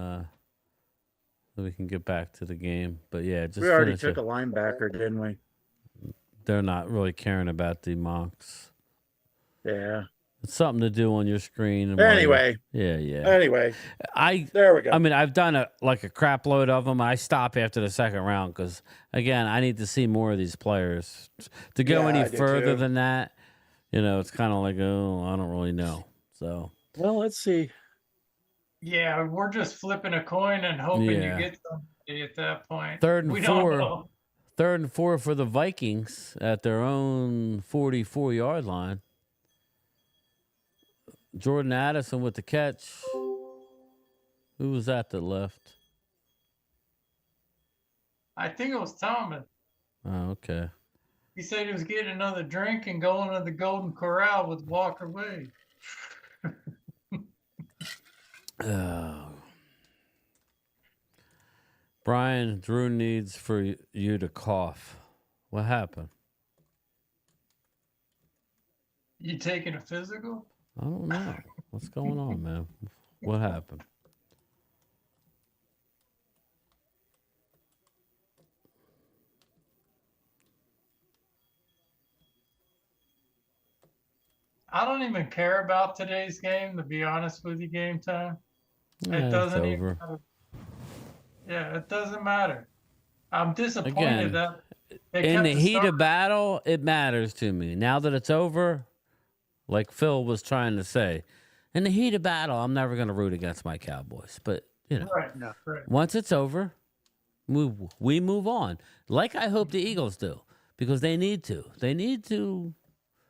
so we can get back to the game. But yeah, just We already finish took it. a linebacker, didn't we? They're not really caring about the mocks. Yeah. It's something to do on your screen. And while Anyway. yeah. Anyway. There we go. I mean, I've done a crap load of them. I stop after the second round because, again, I need to see more of these players. To go Yeah, any I do further too. than that, you know, it's kind of like, oh, I don't really know. So, well, let's see. Yeah, we're just flipping a coin and hoping Yeah. you get somebody at that point. Third and we don't four. know. Third and 4 for the Vikings at their own 44-yard line. Jordan Addison with the catch. Who was that left? I think it was Thomas. Oh, okay. He said he was getting another drink and going to the Golden Corral with Walker Wade. Brian, Drew needs for you to cough. What happened? You taking a physical? I don't know. What's going on, man? What happened? I don't even care about today's game, to be honest with you, game time. Yeah, It it's doesn't even over. matter. Yeah, it doesn't matter. I'm disappointed Again, that they in kept the the heat starter. of battle, it matters to me. Now that it's over, like Phil was trying to say, in the heat of battle, I'm never going to root against my Cowboys. But, you know, Right, no, right. once it's over, we move on. Like I hope the Eagles do, because they need to. They need to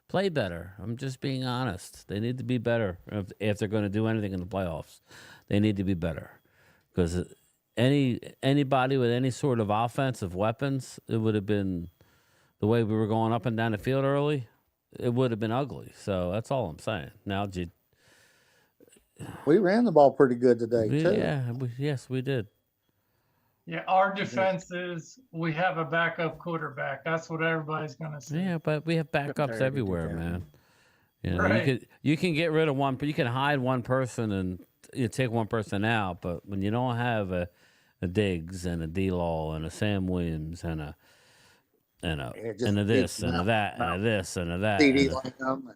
play better. I'm just being honest. They need to be better if they're going to do anything in the playoffs. They need to be better, because anybody with any sort of offensive weapons, it would have been the way we were going up and down the field early. It would have been ugly. So that's all I'm saying. Now, We ran the ball pretty good today, too. yeah, yes, we did. Yeah, our defense is we have a backup quarterback. That's what everybody's going to say. Yeah, but we have backups Tired to everywhere, do that. man. You know, Right. you can get rid of one, but you can hide one person and you take one person out. But when you don't have a Diggs and a D-Law and a Sam Williams and a this and a that and a this and a that, CD and a Lamb.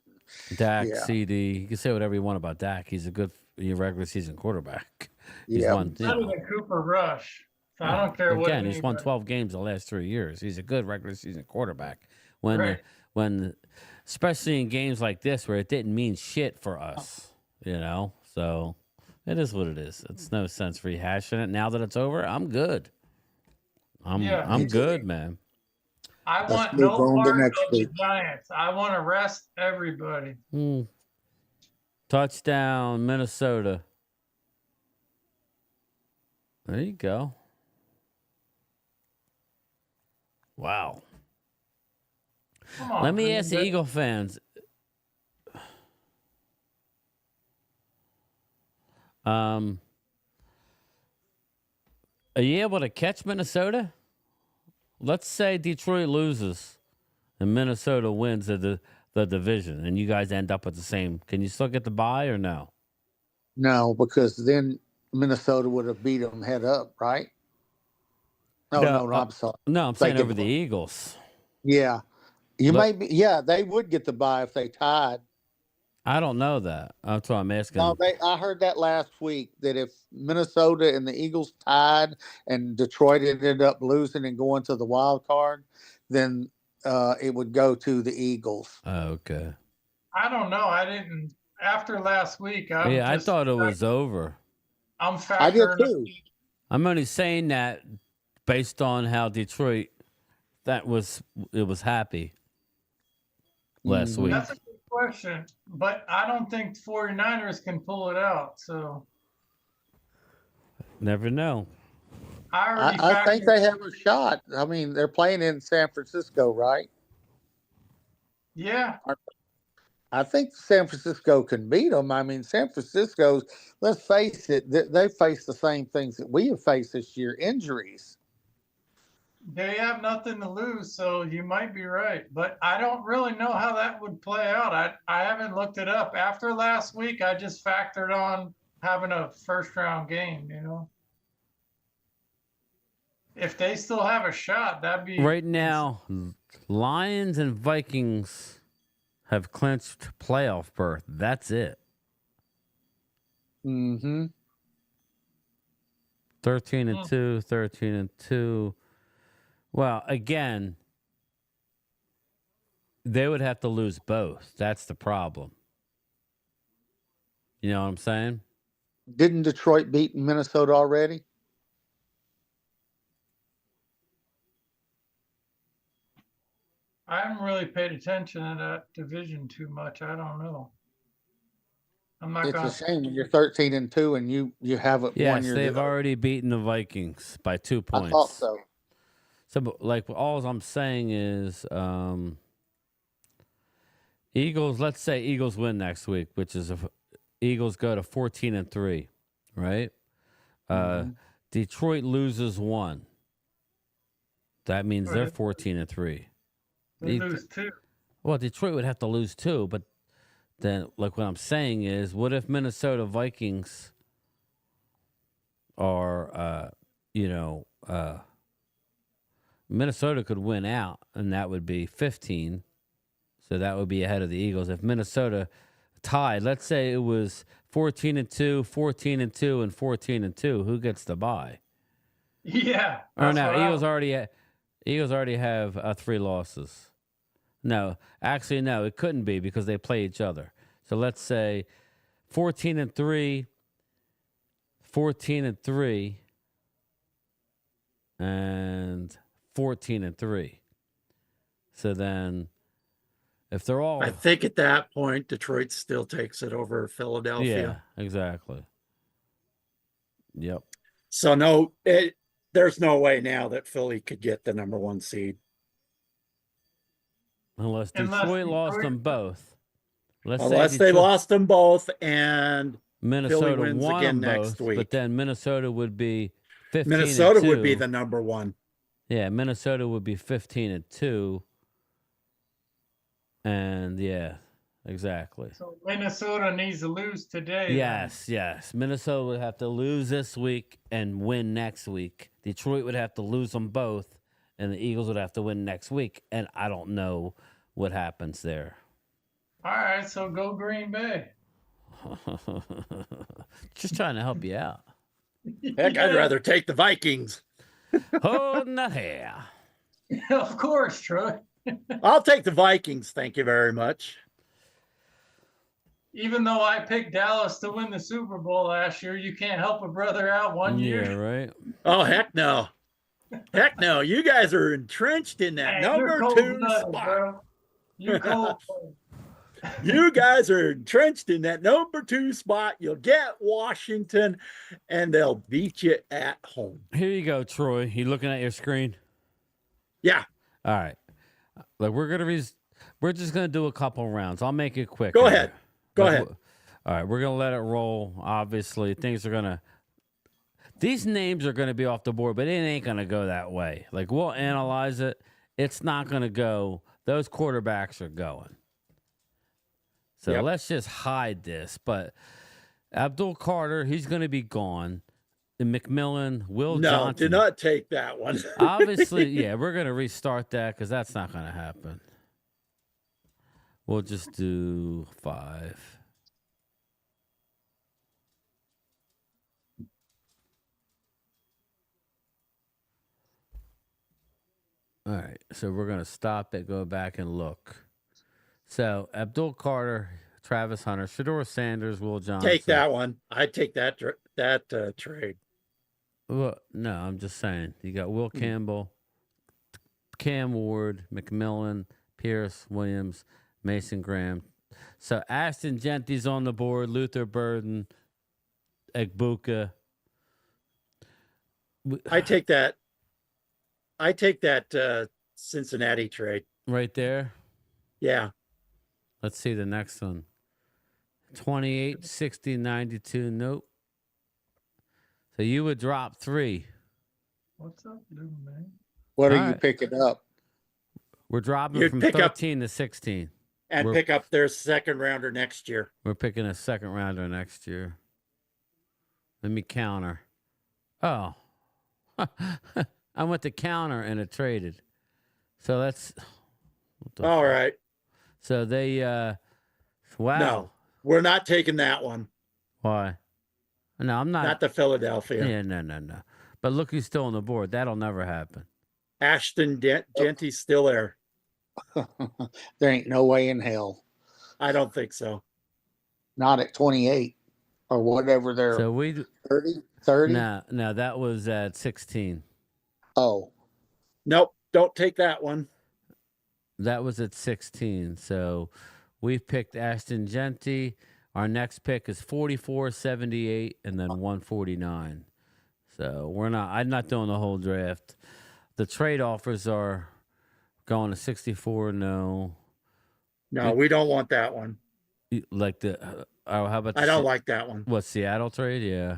Dak, Yeah. CD. You can say whatever you want about Dak. He's a good regular season quarterback. He's Yeah. won. Better than Cooper Rush. So I don't care what. Again, he's won anybody- 12 games the last 3 years. He's a good regular season quarterback. When Right. especially in games like this where it didn't mean shit for us, you know. So it is what it is. It's no sense rehashing it. Now that it's over, I'm good. I'm Yeah, me too. good, man. I Let's want move no on to part next of the week. Giants. I want to rest everybody. Touchdown, Minnesota. There you go. Wow. Come on, Let me man. ask the Eagle fans. Are you able to catch Minnesota? Let's say Detroit loses and Minnesota wins the division and you guys end up with the same. Can you still get the bye or no? No, because then Minnesota would have beat them head up, right? No, I'm sorry. No, I'm saying Thinking- over the Eagles. Yeah. You But- may be, yeah, they would get the bye if they tied. I don't know that. That's what I'm asking. No, I heard that last week that if Minnesota and the Eagles tied and Detroit ended up losing and going to the wild card, then it would go to the Eagles. Oh, okay. I don't know. I didn't. After last week, I thought it was over. I'm factoring. I did too. I'm only saying that based on how Detroit it was happy last week. That's a good question, but I don't think 49ers can pull it out. So Never know. I think they have a shot. I mean, they're playing in San Francisco, right? Yeah. I think San Francisco can beat them. I mean, San Francisco's, let's face it, they face the same things that we have faced this year, injuries. They have nothing to lose, so you might be right. But I don't really know how that would play out. I haven't looked it up. After last week, I just factored on having a first-round game, you know? If they still have a shot, that'd be... Right now, Lions and Vikings have clinched playoff berth. That's it. Mm-hmm. 13-2, 13-2. Well, again, they would have to lose both. That's the problem. You know what I'm saying? Didn't Detroit beat Minnesota already? I haven't really paid attention to that division too much. I don't know. I'm not It's going a shame when you're 13-2 and you haven't won Yes, your they've already beaten the Vikings by 2 points. I thought so. So, like, all I'm saying is, Eagles. Let's say Eagles win next week, which is if Eagles go to 14-3, right? Detroit loses 1. That means they're 14-3. They lose 2. Well, Detroit would have to lose 2, but then, like, what I'm saying is, what if Minnesota Vikings are, Minnesota could win out, and that would be 15. So that would be ahead of the Eagles. If Minnesota tied, let's say it was 14-2, 14-2, and 14-2, who gets the bye? Yeah. Or no, Eagles already have 3 losses. No, actually, no, it couldn't be because they play each other. So let's say 14-3, 14-3, and 14-3. So then, if they're all, I think at that point, Detroit still takes it over Philadelphia. Yeah, exactly. Yep. So there's no way now that Philly could get the number 1 seed. Unless Detroit lost them both. Unless they lost them both and Minnesota Philly wins won again them next both, week. but then Minnesota would be 15-2. Minnesota would be the number 1. Yeah, Minnesota would be 15-2. And yeah, exactly. So Minnesota needs to lose today. Yes. Minnesota would have to lose this week and win next week. Detroit would have to lose them both, and the Eagles would have to win next week. And I don't know what happens there. All right, so go Green Bay. Just trying to help you out. Heck, I'd rather take the Vikings. Holding the hair. Of course, Troy. I'll take the Vikings. Thank you very much. Even though I picked Dallas to win the Super Bowl last year, you can't help a brother out one year. Yeah, right. Oh, heck no. Heck no. You guys are entrenched in that Hey, number you're 2 cold-blooded, spot. bro. You cold. You guys are entrenched in that number 2 spot. You'll get Washington, and they'll beat you at home. Here you go, Troy. You looking at your screen? Yeah. All right. Look, we're just gonna do a couple rounds. I'll make it quick. Go ahead. Go ahead. All right, we're gonna let it roll. Obviously, these names are gonna be off the board, but it ain't gonna go that way. Like, we'll analyze it. It's not gonna go. Those quarterbacks are going. So let's just hide this. But Abdul Carter, he's gonna be gone. McMillan, Will No, Johnson. do not take that one. Obviously, yeah, we're going to restart that because that's not going to happen. We'll just do 5. All right, so we're going to stop it, go back and look. So Abdul Carter, Travis Hunter, Shedeur Sanders, Will Johnson. Take that one. I'd take that trade. Well, no, I'm just saying. You got Will Campbell, Cam Ward, McMillan, Pierce, Williams, Mason Graham. So Ashton Genty's on the board, Luther Burden, Egbuka. I take that. I take that Cincinnati trade. Right there? Yeah. Let's see the next one. 28, 60, 92. Nope. So you would drop 3. What's up, little man? What All are you right. picking up? We're dropping You'd from pick up- 13 to 16. And pick up their second rounder next year. We're picking a second rounder next year. Let me counter. Oh. I went to counter and it traded. So that's all right. So they wow. No, we're not taking that one. Why? No, I'm not. Not the Philadelphia. Yeah, no. But look who's still on the board. That'll never happen. Ashton Genty's still there. There ain't no way in hell. I don't think so. Not at 28 or whatever they're. So we 30? No, that was at 16. Oh. Nope, don't take that one. That was at 16. So we've picked Ashton Genty. Our next pick is 44, 78, and then 149. So I'm not doing the whole draft. The trade offers are going to 64, no. No, we don't want that one. Like how about I don't like that one. What, Seattle trade? Yeah.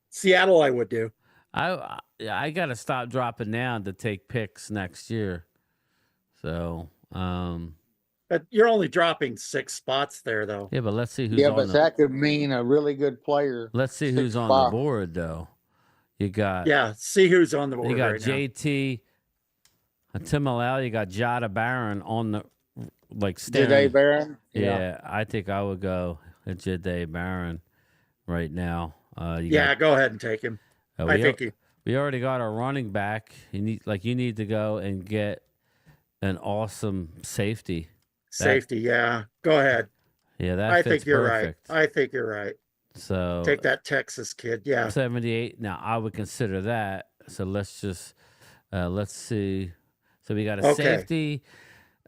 Seattle, I would do. I got to stop dropping down to take picks next year. So, but you're only dropping 6 spots there, though. yeah, but let's see who's Yeah, on but that could mean a really good player. Let's see who's on 6'5". the board, though. You got see who's on the board. You got right JT, Tim Alal. You got Jada Barron on the staring. Jade Barron. Yeah, I think I would go at Jade Barron right now. Go ahead and take him. We already got our running back. You need to go and get an awesome safety. Yeah. Go ahead. Yeah, that I fits think you're perfect. right. I think you're right. So take that Texas kid. Yeah. 78. Now I would consider that. So let's just let's see. So we got a safety.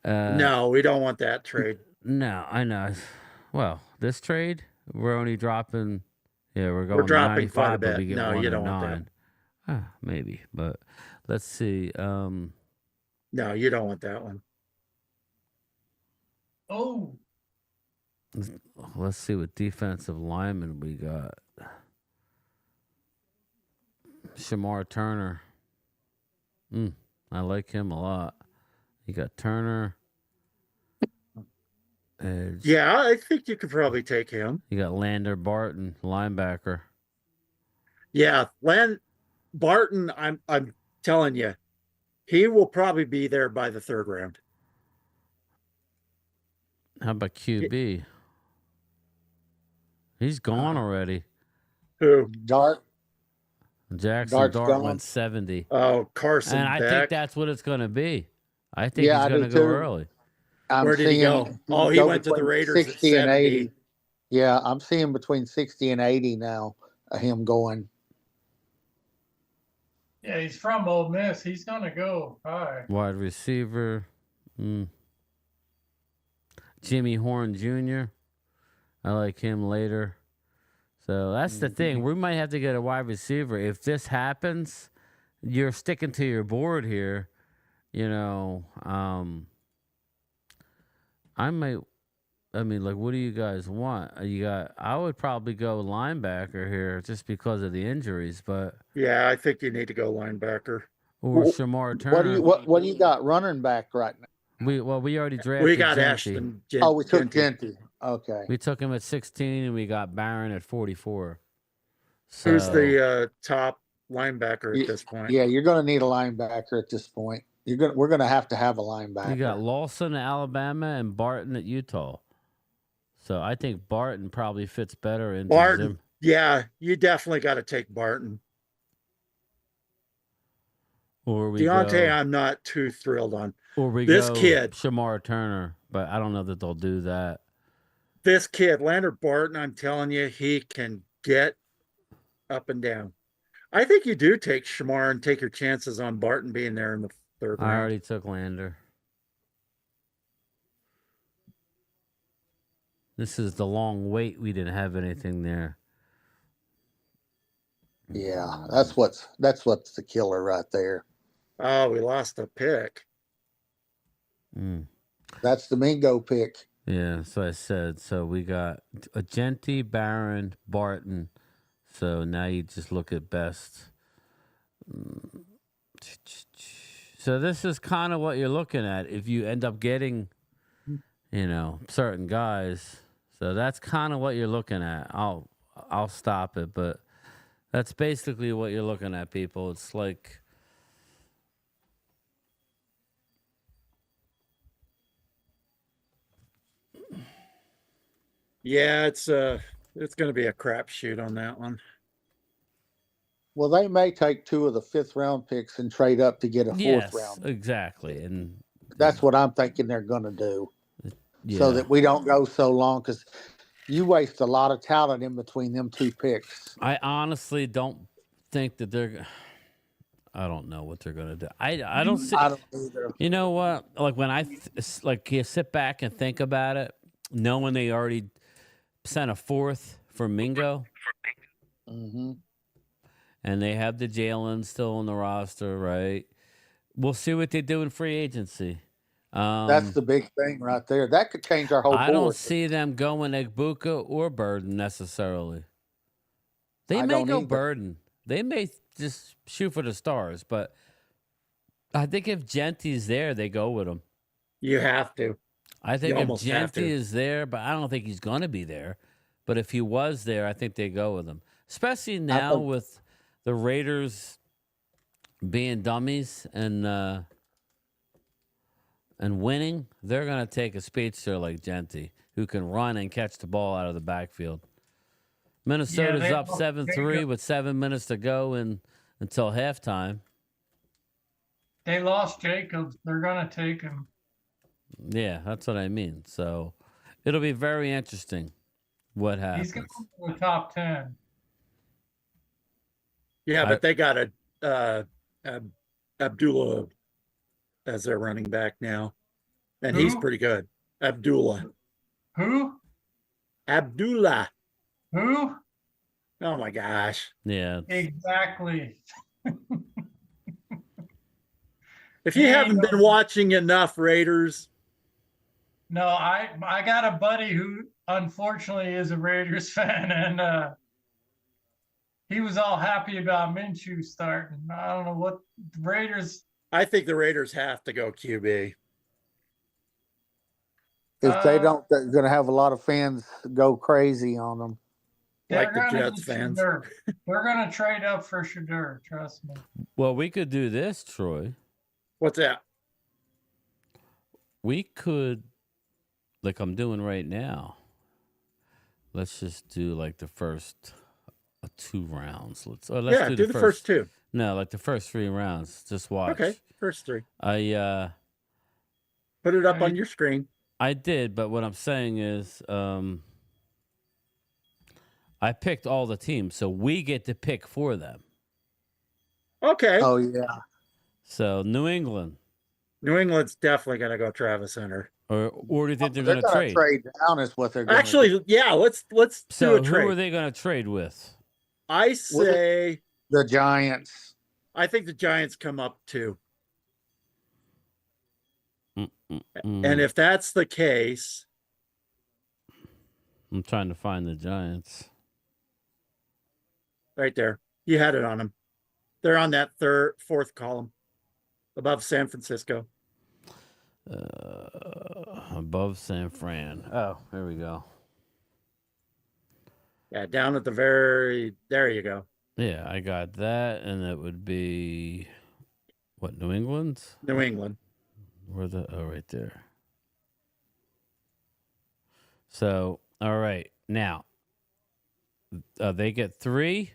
No, we don't want that trade. No, I know. Well, this trade, we're only dropping. Yeah, we're going. We're dropping quite a 95, but bit. we get No, you don't want 109. Maybe, but let's see. No, you don't want that one. Oh. Let's see what defensive lineman we got. Shamar Turner. I like him a lot. You got Turner. Edge. Yeah, I think you could probably take him. You got Lander Barton, linebacker. Yeah, Barton, I'm telling you, he will probably be there by the 3rd round. How about QB? He's gone already. Who? Jackson Dart's Dart gone. went 70. Oh, Carson And I Beck. think that's what it's going to be. I think Yeah, he's I going do to go too. early. Where did he go? Oh, he went to the Raiders at 60 and 70. 80. Yeah, I'm seeing between 60 and 80 now. Him going. Yeah, he's from Ole Miss. He's gonna go high. Wide receiver. Jimmy Horn Jr. I like him later. So that's the thing. We might have to get a wide receiver. If this happens, you're sticking to your board here. What do you guys want? I would probably go linebacker here just because of the injuries, but Yeah, I think you need to go linebacker. or Shamar Turner. What do you got running back right now? We already drafted. We got Genty. Ashton. Oh, we took Genty. Genty. Okay. We took him at 16, and we got Barron at 44. So Who's the top linebacker at this point? Yeah, you're going to need a linebacker at this point. We're going to have a linebacker. you got Lawson at Alabama and Barton at Utah. So I think Barton probably fits better into Barton. Zim. Yeah, you definitely got to take Barton. Or we Deontay, go, I'm not too thrilled on. or we This go kid. Shamar Turner, but I don't know that they'll do that. This kid, Leonard Barton, I'm telling you, he can get up and down. I think you do take Shamar and take your chances on Barton being there in the third round. I already took Lander. This is the long wait. We didn't have anything there. Yeah, that's what's the killer right there. Oh, we lost a pick. That's the Mingo pick. Yeah, so I said. So we got Agenti, Barron, Barton. So now you just look at best. So this is kind of what you're looking at if you end up getting, certain guys. So that's kind of what you're looking at. I'll stop it, but that's basically what you're looking at, people. It's like yeah, it's going to be a crapshoot on that one. Well, they may take 2 of the 5th round picks and trade up to get a 4th round. Exactly, and that's what I'm thinking they're going to do, yeah. so that we don't go so long, because you waste a lot of talent in between them 2 picks. I honestly don't think that they're. I don't know what they're going to do. I don't see. I don't either. You know what? Like when I you sit back and think about it, knowing they already sent a 4th for Mingo. Mm-hmm. And they have the Jalen still on the roster, right? We'll see what they do in free agency. That's the big thing right there. That could change our whole board. I don't see them going Egbuka or Burden necessarily. They may go Burden. They may just shoot for the stars, but I think if Genti's there, they go with him. You have to. I think if Genti is there, but I don't think he's going to be there. But if he was there, I think they go with him. Especially now with the Raiders being dummies and winning, they're going to take a speedster like Genti, who can run and catch the ball out of the backfield. Minnesota's up 7-3 with 7 minutes to go until halftime. They lost Jacobs. They're going to take him. Yeah, that's what I mean. So it'll be very interesting what happens. He's going to the top 10. Yeah, but they got Abdullah as their running back now, and he's pretty good. Abdullah. Who? Abdullah. Who? Oh my gosh. Yeah. Exactly. If you haven't been watching enough Raiders. No, I got a buddy who unfortunately is a Raiders fan, and he was all happy about Minshew starting. I don't know what the Raiders. I think the Raiders have to go QB. If they don't, they're going to have a lot of fans go crazy on them. Like the Jets fans. They're going to trade up for Shedeur, trust me. Well, we could do this, Troy. What's that? We could, like I'm doing right now, let's just do like the first 2 rounds. Let's do the first 2. No, like the first 3 rounds. Just watch. Okay, first 3. I put it up on your screen. I did, but what I'm saying is I picked all the teams, so we get to pick for them. Okay. Oh yeah. So New England's definitely going to go Travis Hunter. Or do you think they're going to trade? Trade down is what they're going Actually, to do. yeah, let's So do a trade. who are they going to trade with? I say the Giants. I think the Giants come up too. And if that's the case, I'm trying to find the Giants. Right there. You had it on them. They're on that 4th column above San Francisco. Above San Fran. Oh, here we go. Yeah, down at the very. There you go. Yeah, I got that, and it would be what, New England? New England. Where right there. So, all right, now they get 3.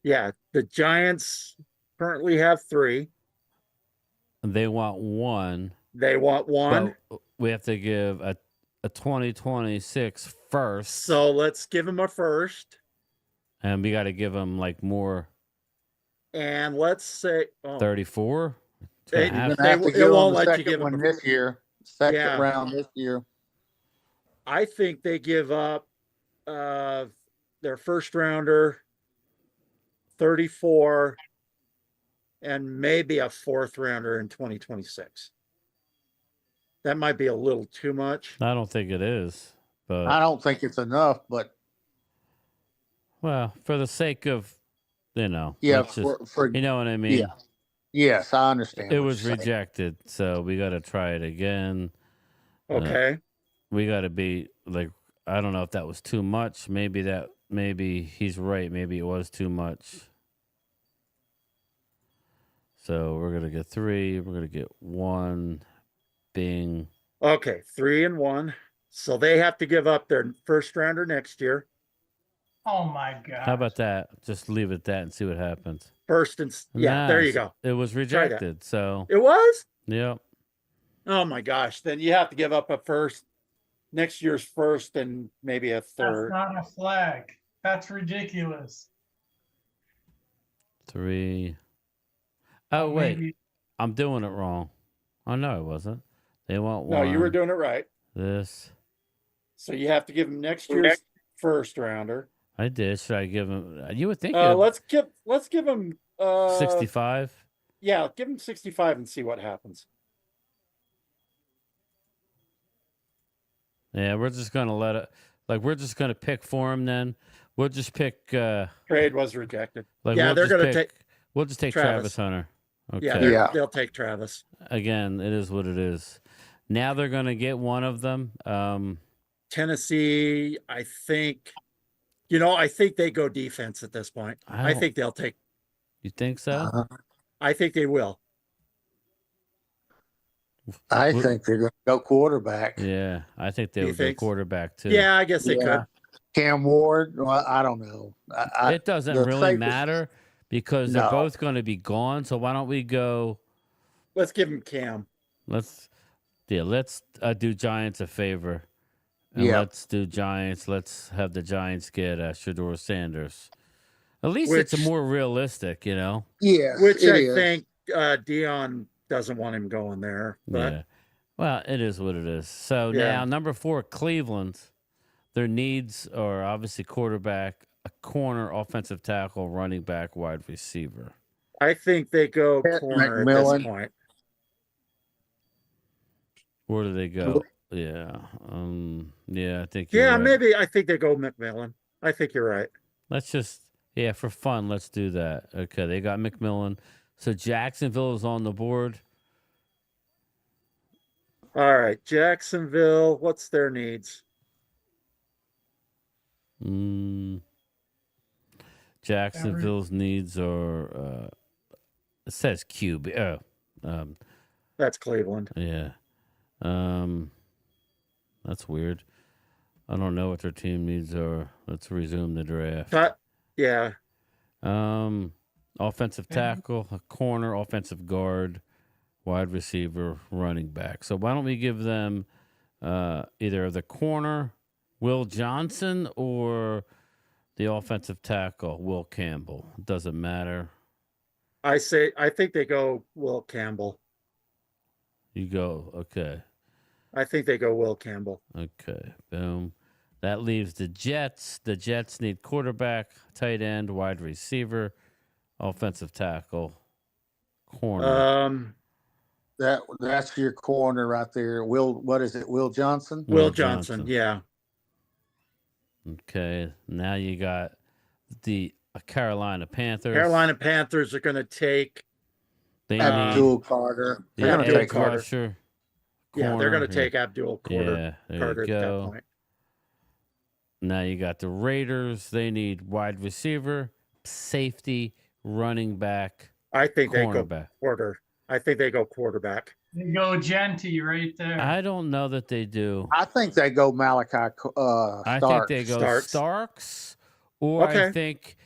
Yeah, the Giants currently have 3. They want 1. They want 1. But we have to give a 2026 first. So let's give them a first. And we got to give them like more. And let's say 34. It won't let you give them this year. Second round this year. I think they give up their first rounder, 34, and maybe a 4th rounder in 2026. That might be a little too much. I don't think it is, but I don't think it's enough, but well, for the sake of, yeah, just, for you know what I mean? Yeah. Yes, I understand. It was rejected, so we got to try it again. Okay. We got to be like, I don't know if that was too much. Maybe he's right. Maybe it was too much. So we're gonna get 3. We're gonna get 1. Bing. Okay, 3 and 1. So they have to give up their first rounder next year. Oh my God. How about that? Just leave it at that and see what happens. First and there you go. It was rejected. So it was? Yep. Oh my gosh. Then you have to give up a first, next year's first, and maybe a 3rd. That's not a flag. That's ridiculous. 3. Oh, wait. Maybe. I'm doing it wrong. Oh, no, I wasn't. They want 1. No, you were doing it right. This. So you have to give them next year's first rounder. I did. Should I give him? You would think. Let's give him 65. Yeah, give him 65 and see what happens. Yeah, we're just gonna let it. Like, we're just gonna pick for him. Then we'll just pick. Trade was rejected. Like, yeah, we'll they're gonna take. take. We'll just take Travis Hunter. Okay. Yeah, they'll take Travis. Again, it is what it is. Now they're gonna get one of them. Tennessee, I think. I think they go defense at this point. I think they'll take. You think so? I think they will. I think they're going to go quarterback. Yeah, I think they would go quarterback too. Yeah, I guess they could. Cam Ward, well, I don't know. It doesn't really matter because they're both going to be gone. So why don't we go? Let's give him Cam. Let's do Giants a favor. And let's do Giants. Let's have the Giants get Shedeur Sanders. At least it's more realistic, Yeah. Which I think Dion doesn't want him going there. But yeah. Well, it is what it is. So now, number 4, Cleveland. Their needs are obviously quarterback, a corner, offensive tackle, running back, wide receiver. I think they go corner at this point. Where do they go? Yeah. Yeah, I think Yeah, right. maybe I think they go McMillan. I think you're right. Let's just for fun, let's do that. Okay, they got McMillan. So Jacksonville is on the board. All right, Jacksonville, what's their needs? Jacksonville's needs are it says QB. That's Cleveland. Yeah. That's weird. I don't know what their team needs are. Let's resume the draft. Yeah. Offensive tackle, a corner, offensive guard, wide receiver, running back. So why don't we give them either the corner, Will Johnson, or the offensive tackle, Will Campbell? It doesn't matter. I think they go Will Campbell. You go, okay. I think they go Will Campbell. Okay, boom. That leaves the Jets. The Jets need quarterback, tight end, wide receiver, offensive tackle, corner. That's your corner right there. What is it? Will Johnson? Will Johnson, yeah. Okay, now you got the Carolina Panthers. Carolina Panthers are going to take Abdul Carter. They're going to take Carter. Rusher, yeah, they're going to take Abdul Carter. Yeah, there Carter you at that go. point. Now you got the Raiders. They need wide receiver, safety, running back. I think they go cornerback. I think they go quarterback. They go Genty right there. I don't know that they do. I think they go Malachi I Starks. think they go Starks, or I think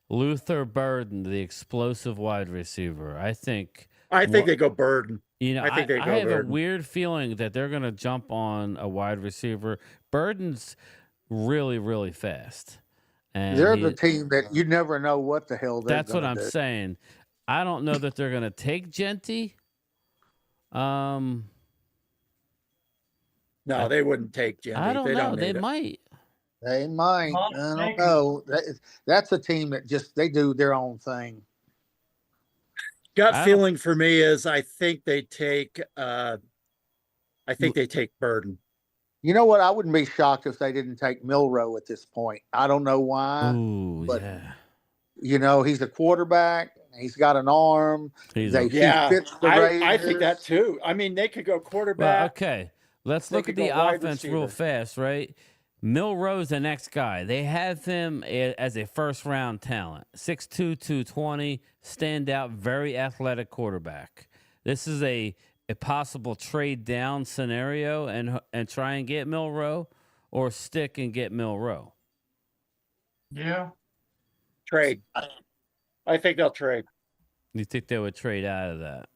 Luther Burden, the explosive wide receiver. I think they go Burden. You know, I think they go I have Burden. a weird feeling that they're going to jump on a wide receiver. Burden's really, really fast. And They're the team that you never know what the hell they're that's what I'm do. saying. I don't know that they're going to take Genty. No, they wouldn't take Genty. I don't know. They need it. might. They might. I don't know. That's a team that they do their own thing. Gut feeling for me is I think they take Burden. You know what? I wouldn't be shocked if they didn't take Milrow at this point. I don't know why. Ooh, but yeah. You know, he's a quarterback. He's got an arm. He fits the I think that too. I mean, they could go quarterback. Well, okay. Let's look at the offense real fast, right? Milrow's the next guy. They have him as a first-round talent. 6'2", 220, standout, very athletic quarterback. This is a possible trade-down scenario and try and get Milrow, or stick and get Milrow. Yeah. Trade. I think they'll trade. You think they would trade out of that?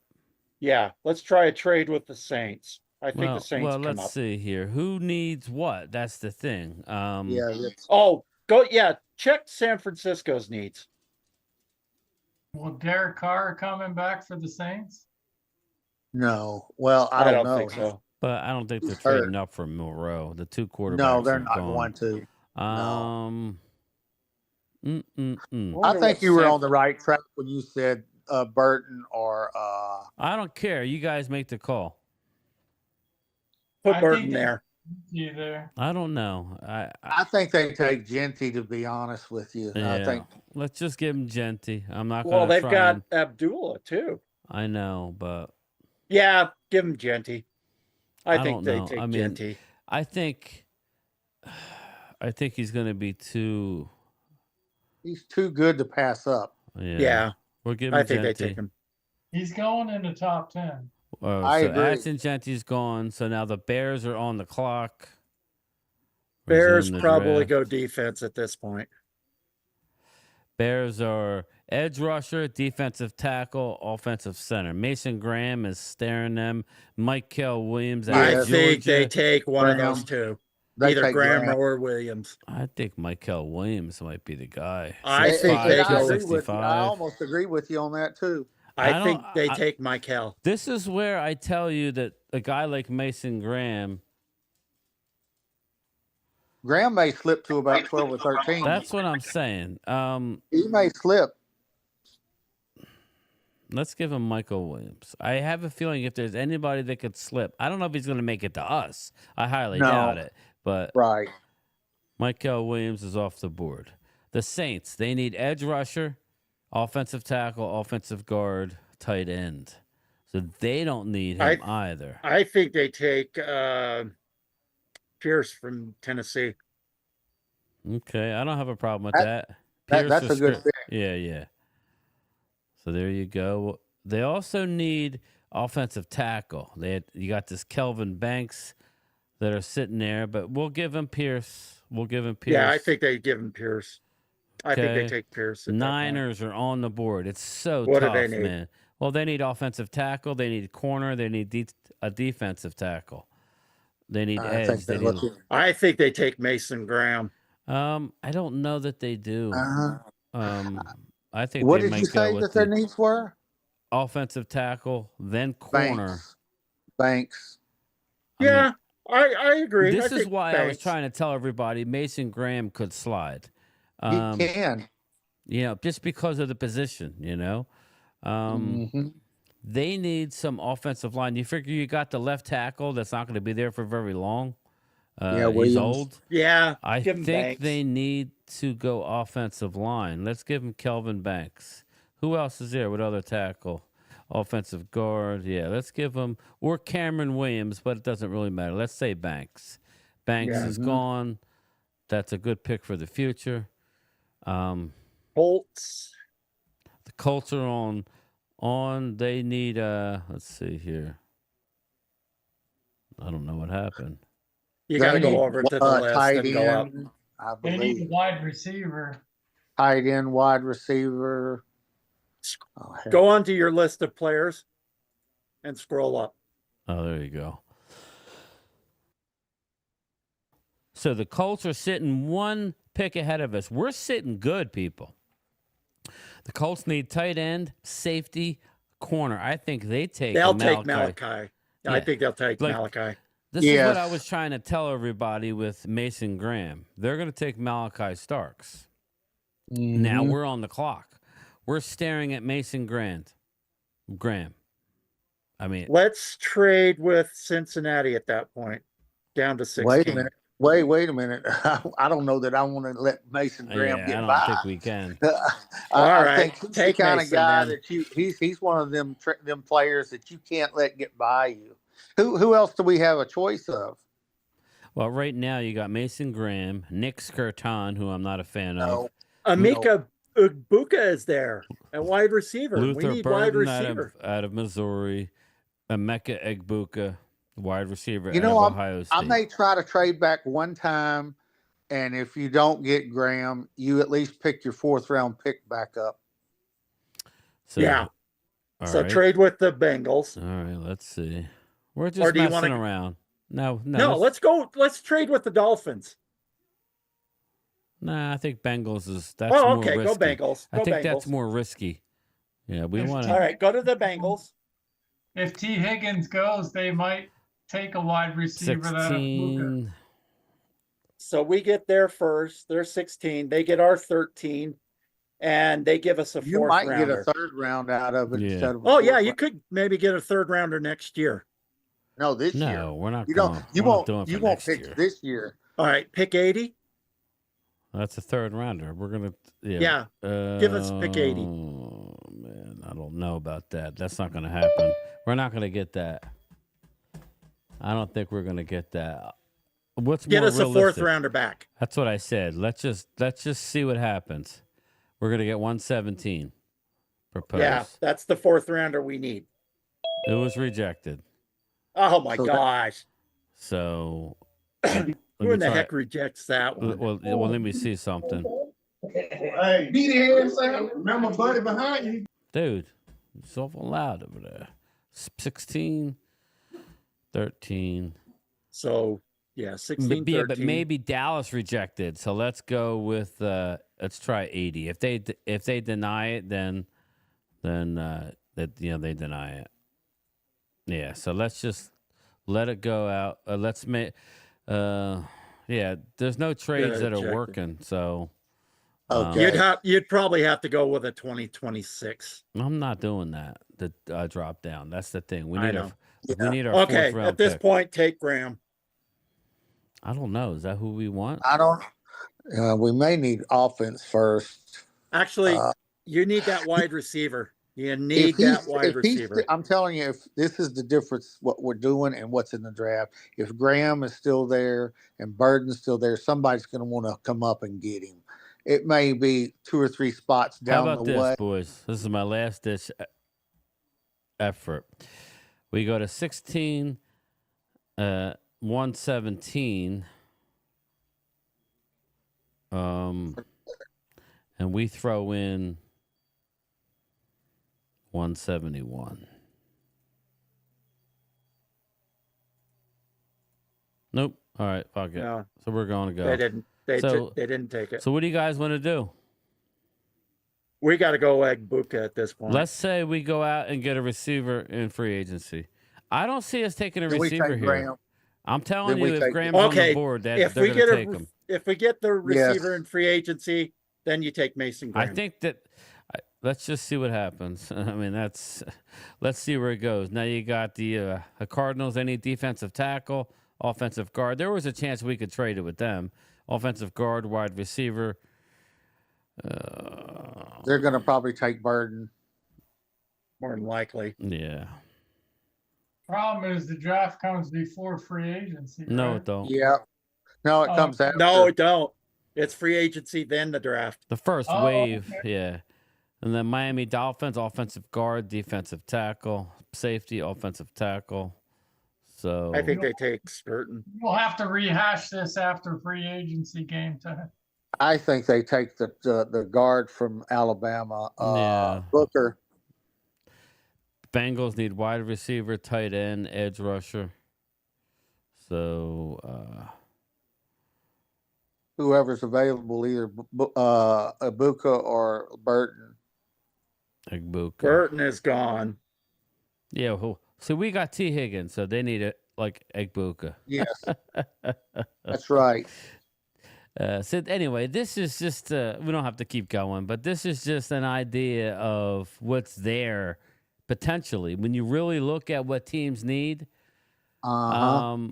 Yeah. Let's try a trade with the Saints. I think the Saints Well, come let's up. see here. Who needs what? That's the thing. Check San Francisco's needs. Will Derek Carr coming back for the Saints? No. Well, I don't know. think so. But I don't think they're trading up for Milrow. The two quarterbacks. No, they're are not gone. going to. I think you were on the right track when you said Burton or. I don't care. You guys make the call. Put Burton there. I don't know. I think they take Genty, to be honest with you. Yeah. I think. Let's just give him Genty. I'm not going to. Well, they've got Abdullah too. I know, but. Yeah, give him Genty. I don't think they know. take I mean, Genty. I think he's going to be too. He's too good to pass up. Yeah. We're giving. I think Genty. they take him. He's going in the top 10. I agree. Ashton Genty's gone, so now the Bears are on the clock. Bears Resume the probably draft. go defense at this point. Bears are edge rusher, defensive tackle, offensive center. Mason Graham is staring them. Michael Williams out I of think they Georgia. take one of those two. Either Graham or Williams. I think Michael Williams might be the guy. I think they I go. agree with you. I almost agree with you on that too. I think they take Michael. This is where I tell you that a guy like Mason Graham. Graham may slip to about 12 or 13. That's what I'm saying. He may slip. Let's give him Michael Williams. I have a feeling if there's anybody that could slip, I don't know if he's going to make it to us. I highly doubt it. But right, Michael Williams is off the board. The Saints, they need edge rusher, offensive tackle, offensive guard, tight end. So they don't need him either. I think they take Pierce from Tennessee. Okay, I don't have a problem with that. That's a good fit. Yeah. So there you go. They also need offensive tackle. You got this Kelvin Banks that are sitting there, but we'll give him Pierce. Yeah, I think they give him Pierce. I think they take Pierce. Niners are on the board. It's so What do tough, they need? man. Well, they need offensive tackle. They need corner. They need a defensive tackle. They need edge. I think they take Mason Graham. I don't know that they do. I think What they did might you go say with that their needs were? offensive tackle, then corner. Banks. Yeah, I agree. This I is think why I was Banks. trying to tell everybody Mason Graham could slide. He can. You know, just because of the position, you know. They need some offensive line. You figure you got the left tackle that's not going to be there for very long. Yeah, he's Williams. old. Yeah, I give him think Banks. they need to go offensive line. Let's give him Kelvin Banks. Who else is there with other tackle? Offensive guard. Yeah, let's give him, or Cameron Williams, but it doesn't really matter. Let's say Banks. Banks is gone. that's a good pick for the future. Colts. The Colts are on. They need. Let's see here. I don't know what happened. You got to go over to the list tight and go up. end, I They need a believe. wide receiver. Tight end, wide receiver. Oh, heck. Go on to your list of players and scroll up. Oh, there you go. So the Colts are sitting one pick ahead of us. We're sitting good, people. The Colts need tight end, safety, corner. I think they take. They'll take Malachi. Yeah. I think they'll take Like, Malachi. This is what I was trying to tell everybody with Mason Graham. They're going to take Malachi Starks. Now we're on the clock. We're staring at Mason Graham. I mean, Let's trade with Cincinnati at that point, down to 16. Wait a minute. Wait a minute. I don't know that I want to let Mason Graham get I don't by. think we can. I think he's take the kind Mason, of guy then. that he's one of them players that you can't let get by you. Who else do we have a choice of? Well, right now you got Mason Graham, Nick Skirton, who I'm not a fan of. Amika Ugbuka is there at wide receiver. Luther We need wide Burden receiver. out of Missouri. Emeka Egbuka, wide receiver You out know, of Ohio State. I may try to trade back one time, and if you don't get Graham, you at least pick your 4th round pick back up. So, Yeah. all So right. trade with the Bengals. All right, let's see. We're Or just do you messing wanna- around. No, No, let's go. Let's trade with the Dolphins. Nah, I think Bengals is that's Oh, more okay, go risky. Bengals. I Go think that's Bengals. more risky. Yeah, we want All right, go to the Bengals. If T. Higgins goes, they might take a wide receiver. That 16. So we get there first. They're 16. They get our 13, and they give us a 4th You might rounder. get a 3rd round out of it Yeah. instead of. Oh yeah, you could maybe get a 3rd rounder next year. No, this year. No, we're not. You don't. going. You We're not won't. doing You for won't next pick year. this year. All right, pick 80. That's a 3rd rounder. We're gonna. Yeah, give us pick 80. Oh man, I don't know about that. That's not gonna happen. We're not gonna get that. I don't think we're gonna get that. What's Get more us a 4th realistic? rounder back. That's what I said. Let's just see what happens. We're gonna get 117 proposed. Yeah, that's the 4th rounder we need. It was rejected. Oh my So gosh. So Who in the heck rejects that one? Well, let me see something. Hey, be there, Sam. Remember, buddy behind you. Dude, it's awful loud over there. 16, 13. So yeah, 16, Yeah, 13. but maybe Dallas rejected. So let's go with let's try 80. If they deny it, then that they deny it. Yeah. So let's just let it go out. Let's make. Yeah. There's no trades that are rejected. working. So. You'd probably have to go with a 2026. I'm not doing that. The drop down. That's the thing. We I need know. we need our Okay, 4th round at this pick. point, take Graham. I don't know. Is that who we want? I don't. We may need offense first. Actually, you need that wide receiver. You need that wide receiver. I'm telling you, if this is the difference, what we're doing and what's in the draft. If Graham is still there and Burden's still there, somebody's going to want to come up and get him. It may be 2 or 3 spots down How about the this, way. boys? This is my last ditch effort. We go to 16, 117, and we throw in 171. Nope. All right, fuck it. No. So we're going to go. They didn't. They didn't take it. So what do you guys want to do? We got to go Egbuka at this point. Let's say we go out and get a receiver in free agency. I don't see us taking a Then we receiver take here. Graham. I'm telling Then we you, if take- Graham's on the board, that if they're we going to get take him. if we get the Yes. receiver in free agency, then you take Mason I Graham. think that let's just see what happens. I mean, let's see where it goes. Now you got the Cardinals. Any defensive tackle, offensive guard. There was a chance we could trade it with them. Offensive guard, wide receiver. They're going to probably take Burden. More than likely. Yeah. Problem is the draft comes before free agency. No, right? it don't. Yeah. No, it comes after. No, it don't. It's free agency, then the draft. The first Oh, wave, okay. yeah. And then Miami Dolphins, offensive guard, defensive tackle, safety, offensive tackle. So I think they take Burton. We'll have to rehash this after free agency game time. I think they take the guard from Alabama, Yeah. Booker. Bengals need wide receiver, tight end, edge rusher. So Whoever's available, either Ibuka or Burton. Egbuka. Burton is gone. Yeah, so we got T. Higgins, so they need it like Egbuka. Yes, that's right. So anyway, this is just we don't have to keep going, but this is just an idea of what's there potentially when you really look at what teams need. Like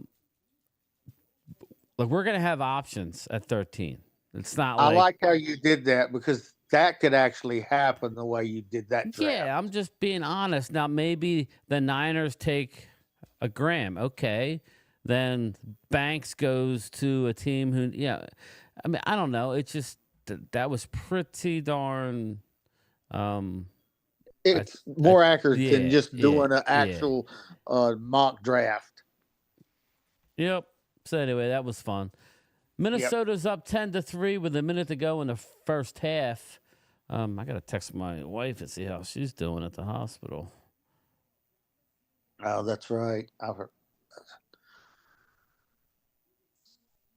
we're gonna have options at 13. It's not I like like how you did that because that could actually happen the way you did that draft. yeah. I'm just being honest. Now maybe the Niners take a Graham, okay. Then Banks goes to a team who, yeah. I mean, I don't know. It's just that was pretty darn. It's more accurate than yeah, just doing an yeah. actual mock draft. Yep. So anyway, that was fun. Minnesota's up 10-3 with a minute to go in the first half. I got to text my wife and see how she's doing at the hospital. Oh, that's right. I've heard.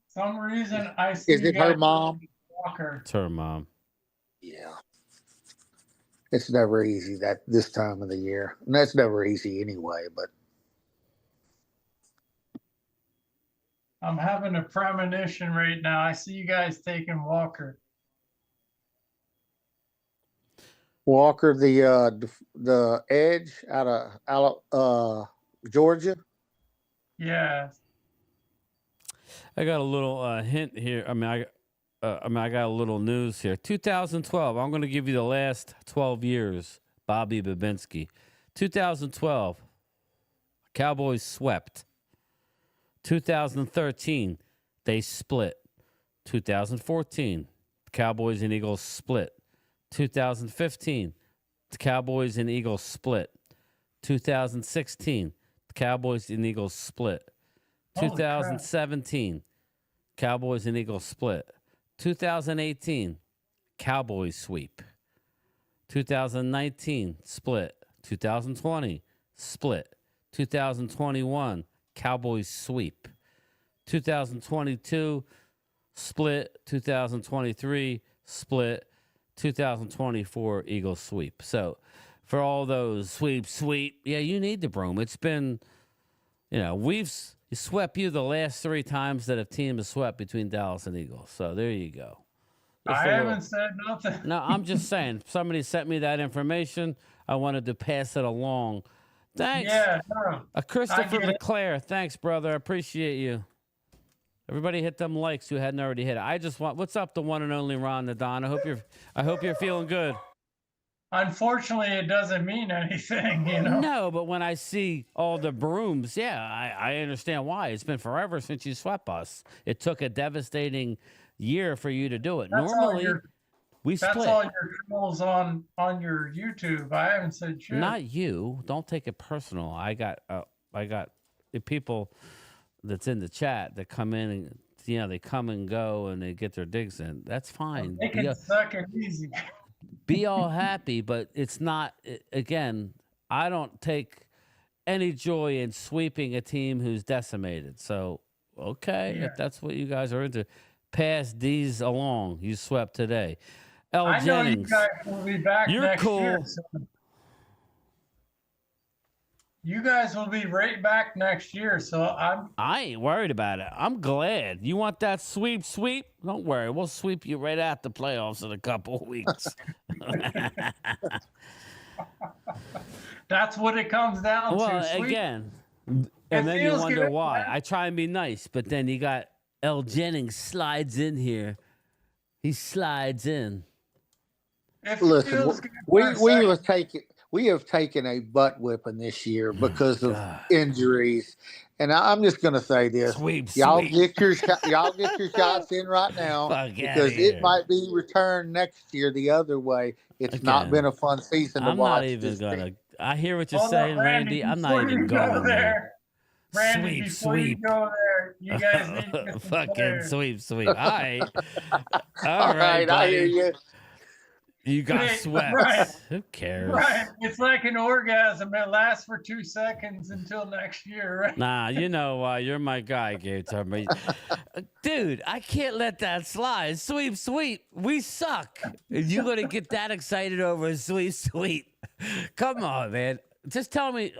Some reason I see Is it her mom? Walker. It's her mom. Yeah. It's never easy this time of the year. And that's never easy anyway, but I'm having a premonition right now. I see you guys taking Walker. Walker, the edge out of Georgia. Yeah. I got a little hint here. I got a little news here. 2012. I'm going to give you the last 12 years. Bobby Babinski. 2012. Cowboys swept. 2013. They split. 2014. Cowboys and Eagles split. 2015. The Cowboys and Eagles split. 2016. The Cowboys and Eagles split. 2017, Cowboys and Eagles split. 2018, Cowboys sweep. 2019, split. 2020, split. 2021, Cowboys sweep. 2022, split. 2023, split. 2024, Eagles sweep. So for all those sweep, yeah, you need the broom. It's been, we've swept you the last 3 times that a team has swept between Dallas and Eagles. So there you go. I haven't said nothing. No, I'm just saying. Somebody sent me that information. I wanted to pass it along. Thanks. Yeah, no, Christopher LeClaire. Thanks, brother. I appreciate you. Everybody hit them likes who hadn't already hit it. I just want. What's up, the one and only Ron Nadon? I hope you're feeling good. Unfortunately, it doesn't mean anything, No, but when I see all the brooms, yeah, I understand why. It's been forever since you swept us. It took a devastating year for you to do it. Normally, we split. That's all your trolls on your YouTube. I haven't said shit. Not you. Don't take it personal. I got the people that's in the chat that come in and they come and go and they get their digs in. That's fine. They can suck it easy. Be all happy, but it's not. Again, I don't take any joy in sweeping a team who's decimated. So, okay, if that's what you guys are into, pass these along. You swept today. I know Jennings, you guys will be back you're next cool. year. So you guys will be right back next year. So I ain't worried about it. I'm glad. You want that sweep? Don't worry. We'll sweep you right out the playoffs in a couple of weeks. That's what it comes down to. Well, Sweep. again, and then you feels wonder good, why. man. I try and be nice, but then you got L. Jennings slides in here. He slides in. It Listen, feels good we for a were second. we have taken a butt whipping this year because of injuries. And I'm just going to say this: y'all get your shots in right now because it might be returned next year the other way. It's not been a fun season to I'm watch. not even gonna. I hear what you're Hold up, saying, Randy. I'm not before even you go going there. Randy, before you go there, you guys need to get some Fucking players. sweep. All right. All right, I hear you. You got Hey, swept. Brian, Who cares? Right. It's like an orgasm. It lasts for 2 seconds until next year, right? Nah, you know why? You're my guy, Gabe Turner. Dude, I can't let that slide. Sweep. We suck. You gonna get that excited over a sweep? Come on, man. Just tell me.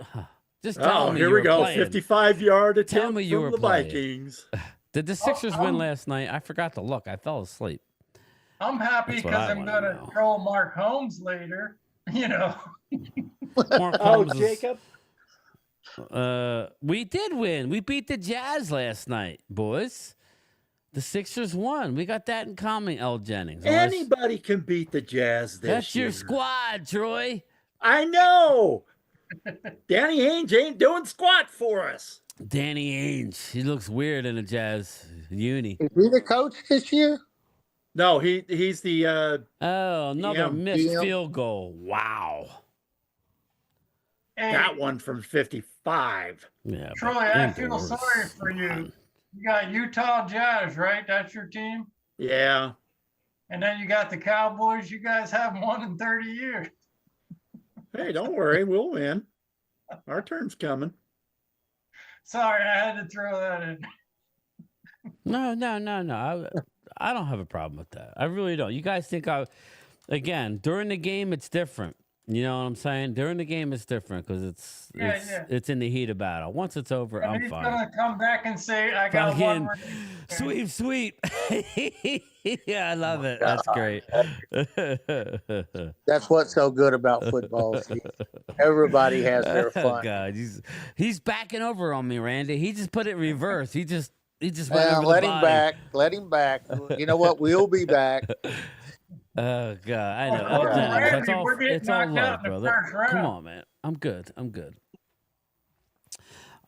Just tell me. Here you we were go. playing. 55-yard attempt Tell me you from were the playing. Vikings. Did the Sixers win last night? I forgot to look. I fell asleep. I'm happy That's what because I I'm wanna going to know. troll Mark Holmes later, you know. Mark Holmes is- we did win. We beat the Jazz last night, boys. The Sixers won. We got that in common, L. Jennings. Anybody can beat the Jazz this That's year. your squad, Troy. I know. Danny Ainge ain't doing squat for us. Danny Ainge. He looks weird in a Jazz uni. Is he the coach this year? No, he's the another GM. missed field goal. Wow. Hey, that one from 55. Yeah. Troy, I feel sorry for you. You got Utah Jazz, right? That's your team? Yeah. And then you got the Cowboys. You guys haven't won in 30 years. Hey, don't worry. We'll win. Our turn's coming. Sorry, I had to throw that in. No. I don't have a problem with that. I really don't. You guys think again, during the game, it's different. You know what I'm saying? During the game, it's different because it's in the heat of battle. Once it's over, And I'm he's fine. going to come back and say, I got one. Sweep. Yeah, I love it. That's great. That's what's so good about football. Steve. Everybody has their Oh, fun. God, he's backing over on me, Randy. He just put it reverse. He just went Well, over let the him body. back. Let him back. You know what? We'll be back. Oh God, I know. Oh, Jennings, Randy, we're getting it's all knocked out love, in the brother. first round. Come on, man. I'm good.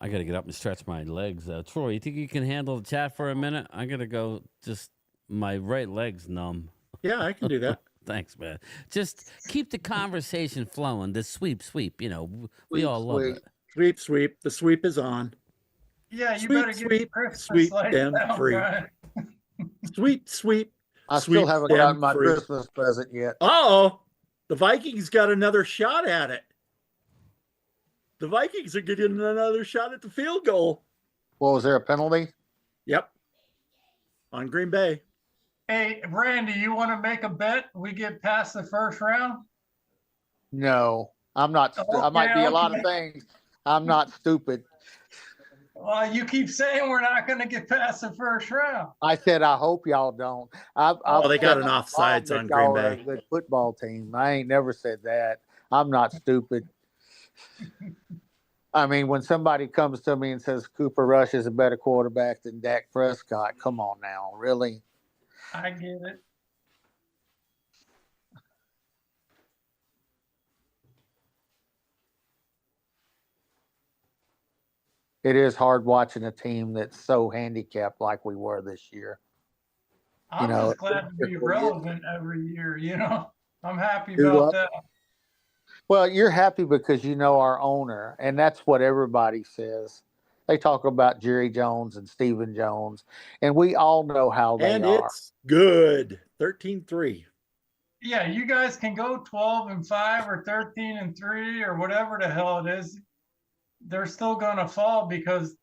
I gotta get up and stretch my legs. Troy, you think you can handle the chat for a minute? I gotta go. Just my right leg's numb. Yeah, I can do that. Thanks, man. Just keep the conversation flowing. The sweep. You know, we all love it. Sweep. The sweep is on. Yeah, you Sweep, better get sweep, Christmas sweep lights them down, free. Brian. Sweep. I Sweep still haven't them gotten my free. Christmas present yet. Uh-oh. The Vikings got another shot at it. The Vikings are getting another shot at the field goal. Well, was there a penalty? Yep. On Green Bay. Hey, Randy, you want to make a bet? We get past the first round? No, I'm not. I might be a lot of things. I'm not stupid. Well, you keep saying we're not going to get past the first round. I said I hope y'all don't. They got an offsides on Green y'all are Bay. a good football team. I ain't never said that. I'm not stupid. I mean, when somebody comes to me and says Cooper Rush is a better quarterback than Dak Prescott, come on now, really? I get it. It is hard watching a team that's so handicapped like we were this year. I'm know, just glad to be relevant every year, you know? I'm happy Do about what? that. Well, you're happy because you know our owner, and that's what everybody says. They talk about Jerry Jones and Stephen Jones, and we all know how they And are. it's good. 13-3. Yeah, you guys can go 12-5 or 13-3 or whatever the hell it is. They're still going to fall because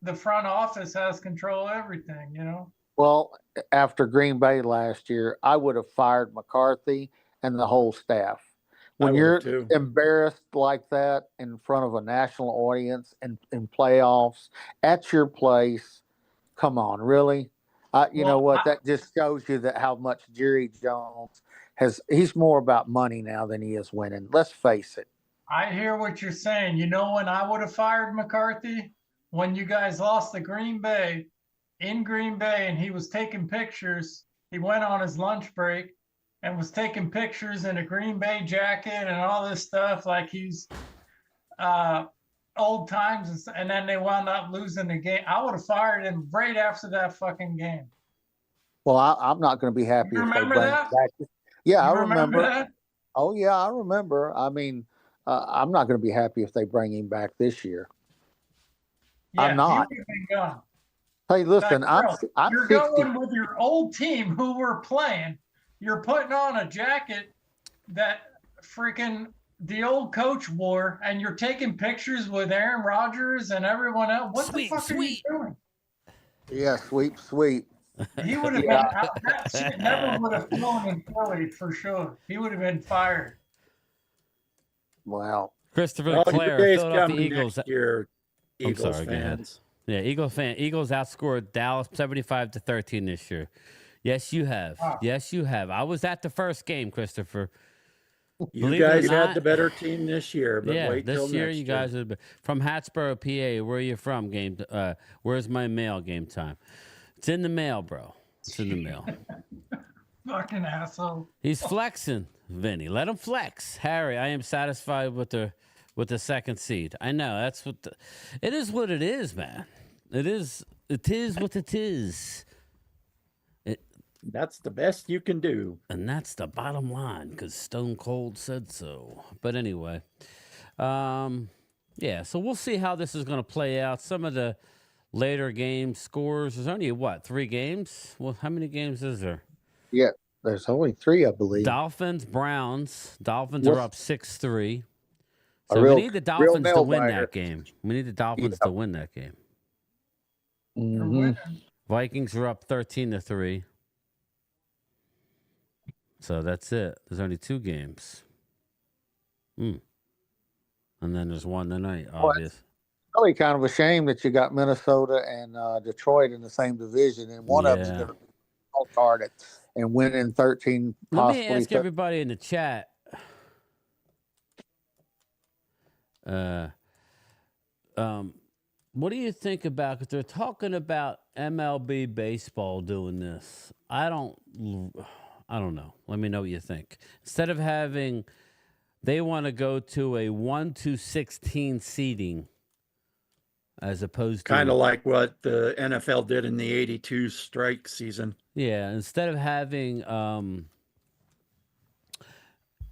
the front office has control of everything, you know? Well, after Green Bay last year, I would have fired McCarthy and the whole staff. I When would you're have too. embarrassed like that in front of a national audience and in playoffs at your place, come on, really? You know what? That just shows you that how much Jerry Jones he's more about money now than he is winning. Let's face it. I hear what you're saying. You know when I would have fired McCarthy? When you guys lost to Green Bay, in Green Bay, and he was taking pictures. He went on his lunch break, and was taking pictures in a Green Bay jacket and all this stuff like he's old times, and then they wound up losing the game. I would have fired him right after that fucking game. Well, I'm not going to be happy You if they remember bring that? it back. Yeah, You I remember. that? Oh yeah, I remember. I mean, I'm not going to be happy if they bring him back this year. Yeah, I'm not. He would have been gone. Hey, listen, I'm You're 60. going with your old team who were playing. You're putting on a jacket that freaking the old coach wore, and you're taking pictures with Aaron Rodgers and everyone else. What the fuck are you doing? Yeah, sweep. He would have been that shit never would have flown in Philly for sure. He would have been fired. Wow. Christopher Well, Clare, your day's Philadelphia coming Eagles. next year, I'm Eagles sorry, go ahead. fans. Yeah, Eagles outscored Dallas 75-13 this year. Yes, you have. Wow. Yes, you have. I was at the first game, Christopher. You Believe it or guys had not- the better team this year, but yeah, wait till this year next you guys are from Hattsboro, PA. Where are you from? Where's my mail? Game time. It's in the mail, bro. It's in the mail. Fucking asshole. He's flexing, Vinny. Let him flex. Harry, I am satisfied with the second seed. I know that's what it is. What it is, man. It is what it is. That's the best you can do. And that's the bottom line because Stone Cold said so. But anyway, yeah, so we'll see how this is going to play out. Some of the later game scores, there's only, 3 games? Well, how many games is there? Yeah, there's only 3, I believe. Dolphins, Browns. Dolphins are up 6-3. A So real- we need the Dolphins to win nail-biter. that game. We need the Dolphins to win that game. Mhm. Vikings are up 13-3. So that's it. There's only 2 games. And then there's one tonight, obvious. Really kind of a shame that you got Minnesota and Detroit in the same division, and one of them's Yeah. going to be all target and win in 13. Let me possibly ask 13. everybody in the chat. What do you think about? Because they're talking about MLB baseball doing this. I don't know. Let me know what you think. Instead of having, they want to go to a 1-16 seeding, as opposed to Kind of like what the NFL did in the 82 strike season. Yeah, instead of having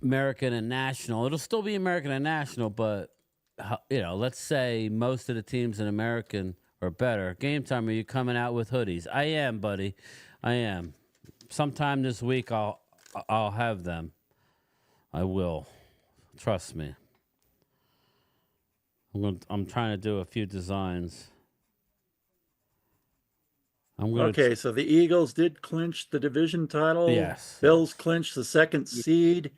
American and National, it'll still be American and National, but let's say most of the teams in American are better. Game time, are you coming out with hoodies? I am, buddy. I am. Sometime this week I'll have them. I will. Trust me. I'm trying to do a few designs. Okay, so the Eagles did clinch the division title. Yes. Bills clinched the second seed.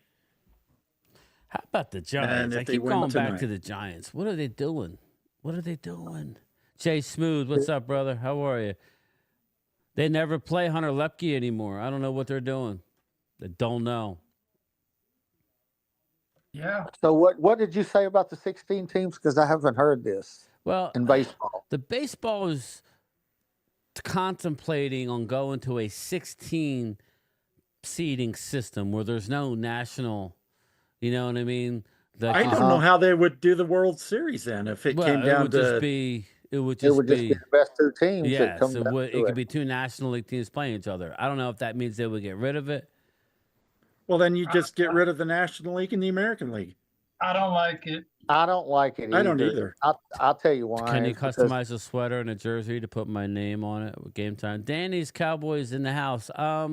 How about the Giants? And if I they keep win going back tonight. to the Giants. What are they doing? What are they doing? Jay Smooth, what's up, brother? How are you? They never play Hunter Lepke anymore. I don't know what they're doing. They don't know. Yeah. So what did you say about the 16 teams? Because I haven't heard this. Well, in baseball, the baseball is contemplating on going to a 16 seeding system where there's no national. You know what I mean? I don't know how they would do the World Series then if it came down to. It would just be the best 2 teams. Yes, that it could be 2 National League teams playing each other. I don't know if that means they would get rid of it. Well, then you just get rid of the National League and the American League. I don't like it. I don't like it. I don't either. I'll tell you why. Can you It's because- customize a sweater and a jersey to put my name on it with game time? Danny's Cowboys in the house. I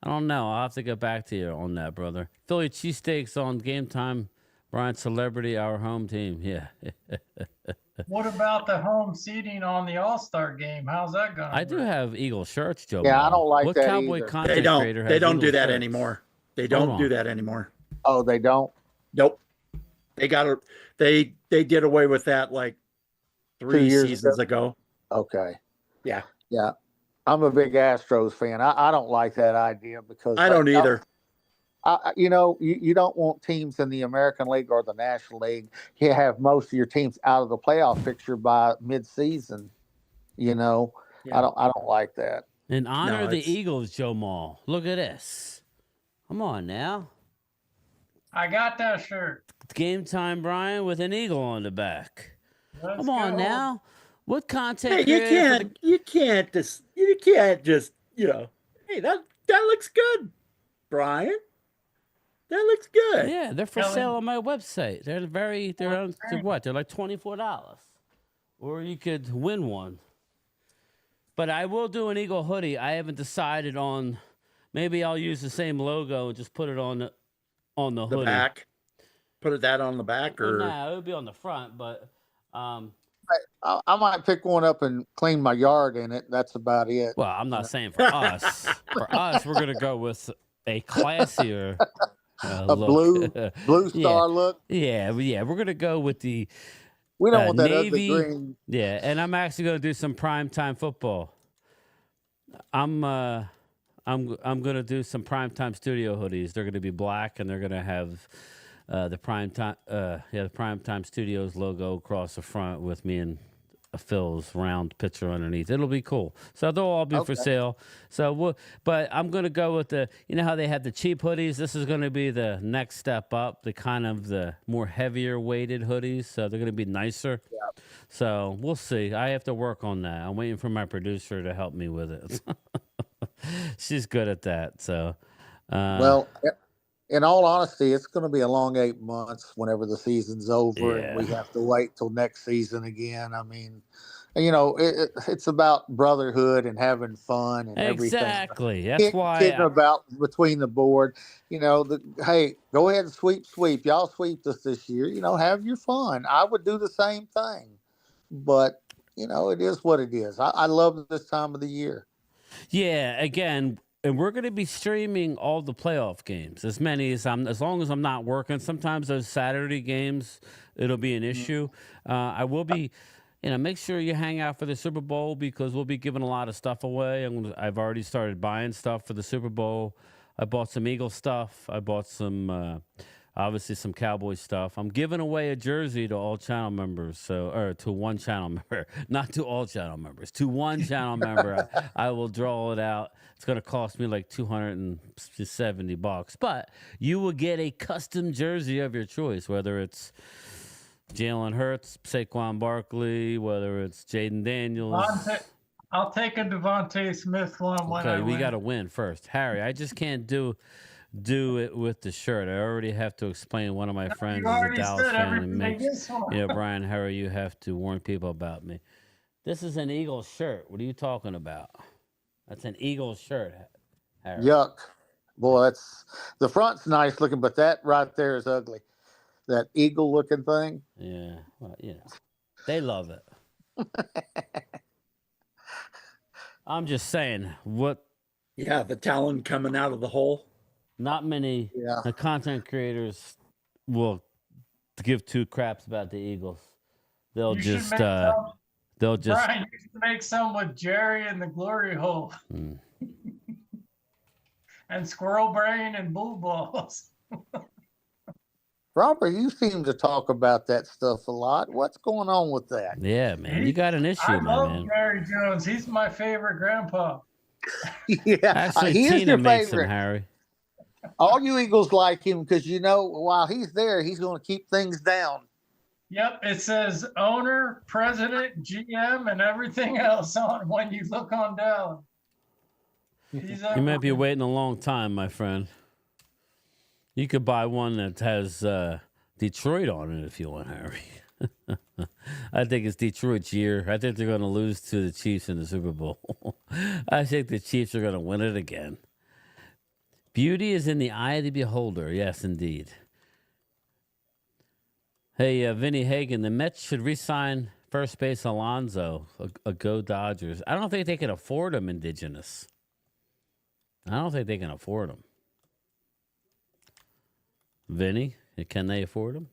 don't know. I'll have to get back to you on that, brother. Philly cheesesteaks on game time. Brian Celebrity, our home team. Yeah. What about the home seating on the All-Star game? How's that going? I do have Eagle shirts, Joe. Yeah, Ball. I don't like what that Cowboy either. content They don't. creator They has don't do Eagle that shirts? anymore. They Hold don't on. do that anymore. Oh, they don't. Nope. They did away with that like 3 years seasons ago. Okay. Yeah. Yeah. I'm a big Astros fan. I don't like that idea because I don't either. You don't want teams in the American League or the National League. You have most of your teams out of the playoff picture by mid-season. I don't like that. In honor No, of the it's- Eagles, Joe Mall. Look at this. Come on now. I got that shirt. It's game time, Brian, with an eagle on the back. Let's Come on go. now. What content Hey, creator for the- you can't just, you know, hey, that looks good, Brian. That looks good. Yeah, they're for sale on my website. They're what? They're like $24. Or you could win one. But I will do an Eagle hoodie. I haven't decided on. Maybe I'll use the same logo and just put it on the hoodie. Back. Put that on the back, or no, it would be on the front. But I might pick one up and clean my yard in it. That's about it. Well, I'm not saying for us. For us, we're gonna go with a classier. A look. blue star look. Yeah, we're gonna go with the. We don't want that Navy, ugly green. Yeah, and I'm actually gonna do some primetime football. I'm gonna do some primetime studio hoodies. They're gonna be black, and they're gonna have the primetime studios logo across the front with me and Phil's round picture underneath. It'll be cool. So they'll all be for sale. So but I'm gonna go with the. You know how they have the cheap hoodies? This is gonna be the next step up. The kind of the more heavier weighted hoodies. So they're gonna be nicer. Yeah. So we'll see. I have to work on that. I'm waiting for my producer to help me with it. She's good at that. So. Well, in all honesty, it's going to be a long 8 months whenever the season's over, and we have to wait till next season again. I mean, you know, it's about brotherhood and having fun and everything. Exactly. That's why kidding about between the board. You know, hey, go ahead and sweep. Y'all sweep this year. You know, have your fun. I would do the same thing, but you know, it is what it is. I love this time of the year. Yeah. Again. And we're going to be streaming all the playoff games, as many as as long as I'm not working. Sometimes those Saturday games, it'll be an issue. I will be, make sure you hang out for the Super Bowl because we'll be giving a lot of stuff away. I've already started buying stuff for the Super Bowl. I bought some Eagle stuff. I bought some, obviously some Cowboys stuff. I'm giving away a jersey to all channel members, or to one channel member, not to all channel members, to one channel member. I will draw it out. It's going to cost me like $270, but you will get a custom jersey of your choice, whether it's Jalen Hurts, Saquon Barkley, whether it's Jaden Daniels. I'll take a Devontae Smith one when I Okay, we win. got to win first. Harry, I just can't do it with the shirt. I already have to explain. One of my friends is a Dallas fan and makes, Brian, Harry, you have to warn people about me. This is an Eagle shirt. What are you talking about? That's an Eagle shirt, Harry. Yuck. Boy, the front's nice looking, but that right there is ugly. That eagle looking thing. Yeah. Well, they love it. I'm just saying what. Yeah, the talon coming out of the hole. Not many content creators will give two craps about the Eagles. They'll just Brian used to make some with Jerry and the Glory Hole. And Squirrel Brain and Bull Balls. Robert, you seem to talk about that stuff a lot. What's going on with that? Yeah, man. You got an issue, I love man. Jerry Jones. He's my favorite grandpa. Yeah, actually, he is Tina your makes favorite. him, Harry. All you Eagles like him because while he's there, he's going to keep things down. Yep, it says owner, president, GM, and everything else on when you look on down. You might be waiting a long time, my friend. You could buy one that has Detroit on it if you want, Harry. I think it's Detroit's year. I think they're going to lose to the Chiefs in the Super Bowl. I think the Chiefs are going to win it again. Beauty is in the eye of the beholder. Yes, indeed. Hey, Vinny Hagan, the Mets should re-sign first base Alonso. A go Dodgers. I don't think they can afford him, Indigenous. I don't think they can afford him. Vinny, can they afford him?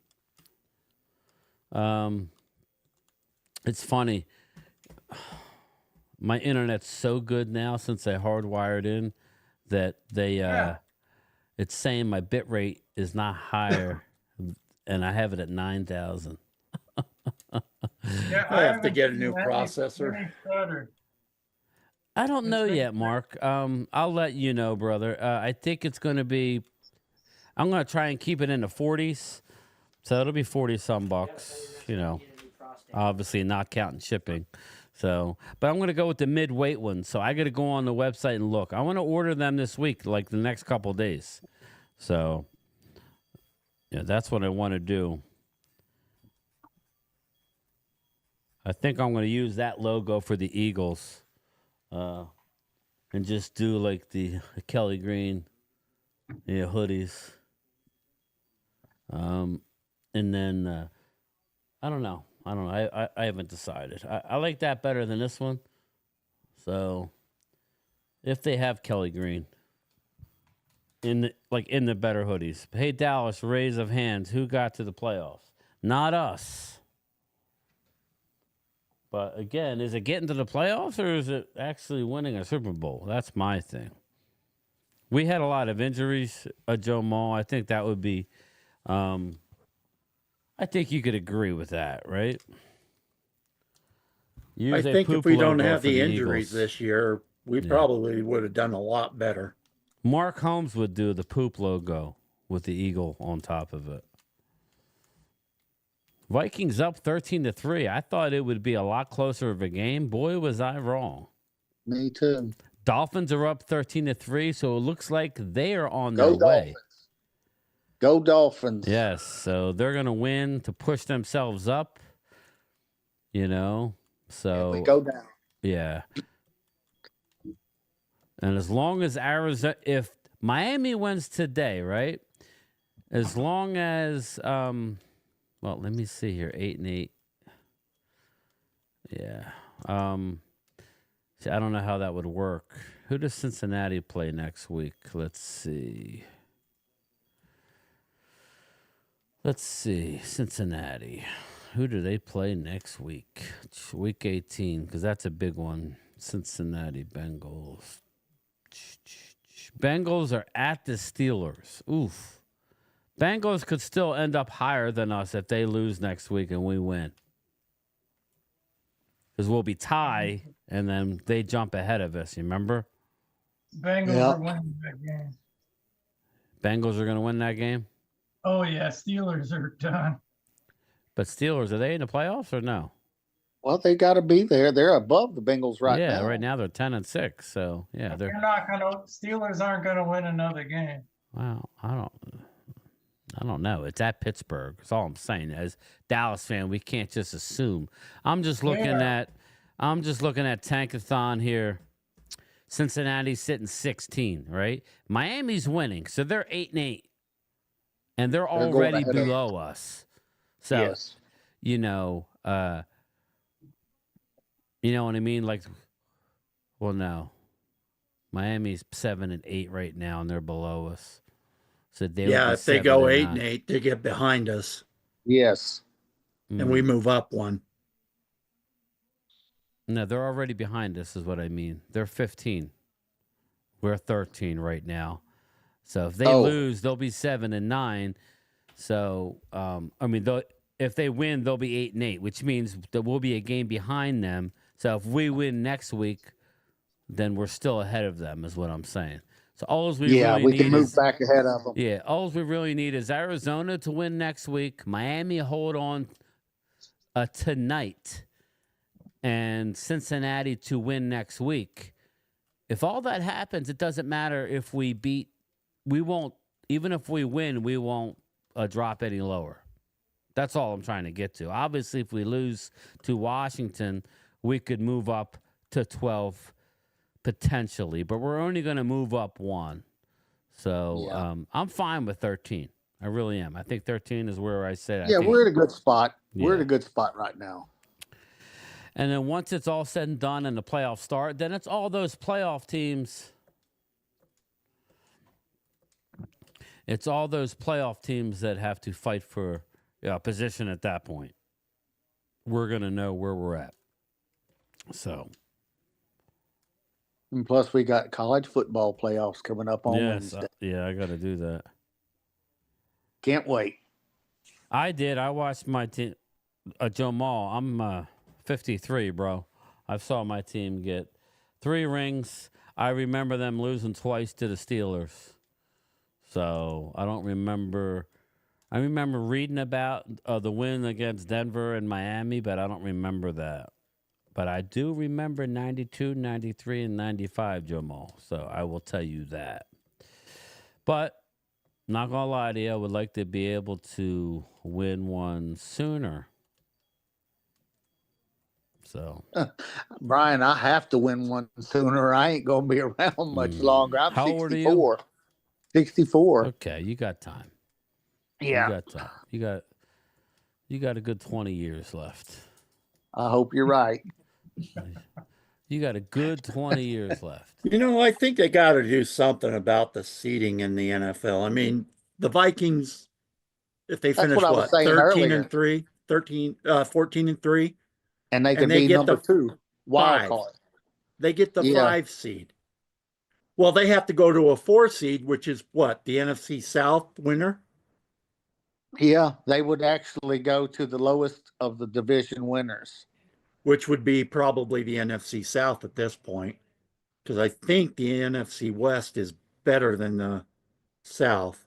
It's funny. My internet's so good now since I hardwired in that it's saying my bit rate is not higher, and I have it at 9,000. I have to get a new processor. I don't know yet, Mark. I'll let you know, brother. I think it's going to be. I'm going to try and keep it in the 40s, so it'll be 40-some bucks. You know, obviously not counting shipping. So, but I'm going to go with the mid-weight ones. So I got to go on the website and look. I want to order them this week, like the next couple of days. So, yeah, that's what I want to do. I think I'm going to use that logo for the Eagles, and just do like the Kelly Green, hoodies. And then I don't know. I haven't decided. I like that better than this one. So if they have Kelly Green in the better hoodies. Hey Dallas, raise of hands. Who got to the playoffs? Not us. But again, is it getting to the playoffs or is it actually winning a Super Bowl? That's my thing. We had a lot of injuries, Joe Mall. I think that would be I think you could agree with that, right? I think if we don't have the injuries this year, we probably would have done a lot better. Mark Holmes would do the poop logo with the eagle on top of it. Vikings up 13-3. I thought it would be a lot closer of a game. Boy, was I wrong. Me too. Dolphins are up 13-3, so it looks like they are on their way. Go Dolphins. Yes, so they're going to win to push themselves up, so we go down. Yeah. And as long as Arizona, if Miami wins today, right? As long as, well, let me see here, 8-8. Yeah. See, I don't know how that would work. Who does Cincinnati play next week? Let's see. Cincinnati. Who do they play next week? Week 18, because that's a big one. Cincinnati Bengals. Bengals are at the Steelers. Oof. Bengals could still end up higher than us if they lose next week and we win. Because we'll be tie, and then they jump ahead of us. You remember? Bengals are winning that game. Bengals are going to win that game? Oh, yeah. Steelers are done. But Steelers, are they in the playoffs or no? Well, they got to be there. They're above the Bengals right now. Yeah, right now they're 10-6. So, yeah. They're not going to – Steelers aren't going to win another game. Well, I don't know. It's at Pittsburgh. That's all I'm saying. As Dallas fan, we can't just assume. I'm just looking at Tankathon here. Cincinnati's sitting 16, right? Miami's winning, so they're 8-8, and they're already below us. So, yes. You know what I mean? Like, well, no, Miami's 7-8 right now, and they're below us. So if they go 8-8, they get behind us. Yes. And we move up one. No, they're already behind us, is what I mean. They're 15. We're 13 right now. So if they lose, they'll be 7-9. So, if they win, they'll be 8-8, which means that we'll be a game behind them. So if we win next week, then we're still ahead of them, is what I'm saying. So all we can move back ahead of them. Yeah, all we really need is Arizona to win next week, Miami hold on tonight, and Cincinnati to win next week. If all that happens, it doesn't matter if we beat. We won't, even if we win, we won't drop any lower. That's all I'm trying to get to. Obviously, if we lose to Washington, we could move up to 12 potentially, but we're only going to move up one. So I'm fine with 13. I really am. I think 13 is where I said. Yeah, we're in a good spot. Yeah. We're in a good spot right now. And then once it's all said and done and the playoffs start, then it's all those playoff teams. It's all those playoff teams that have to fight for a position at that point. We're going to know where we're at. So. And plus, we got college football playoffs coming up on Wednesday. Yeah, I got to do that. Can't wait. I did. I watched my team. Joe Mall, I'm 53, bro. I saw my team get 3 rings. I remember them losing twice to the Steelers. So I don't remember. I remember reading about the win against Denver and Miami, but I don't remember that. But I do remember 92, 93, and 95, Jamal. So I will tell you that. But not going to lie to you, I would like to be able to win one sooner. So, Brian, I have to win one sooner. I ain't going to be around much longer. I'm How old are 64. 64. Okay, you got time. Yeah. You got time. You got a good 20 years left. I hope you're right. You got a good 20 years left. You know, I think they got to do something about the seeding in the NFL. I mean, the Vikings, if they finish what, 13 and 3, 14 and 3, and they can be number 2 wild card. They get the 5 seed. Well, they have to go to a 4 seed, which is what, the NFC South winner? Yeah, they would actually go to the lowest of the division winners, which would be probably the NFC South at this point, because I think the NFC West is better than the South.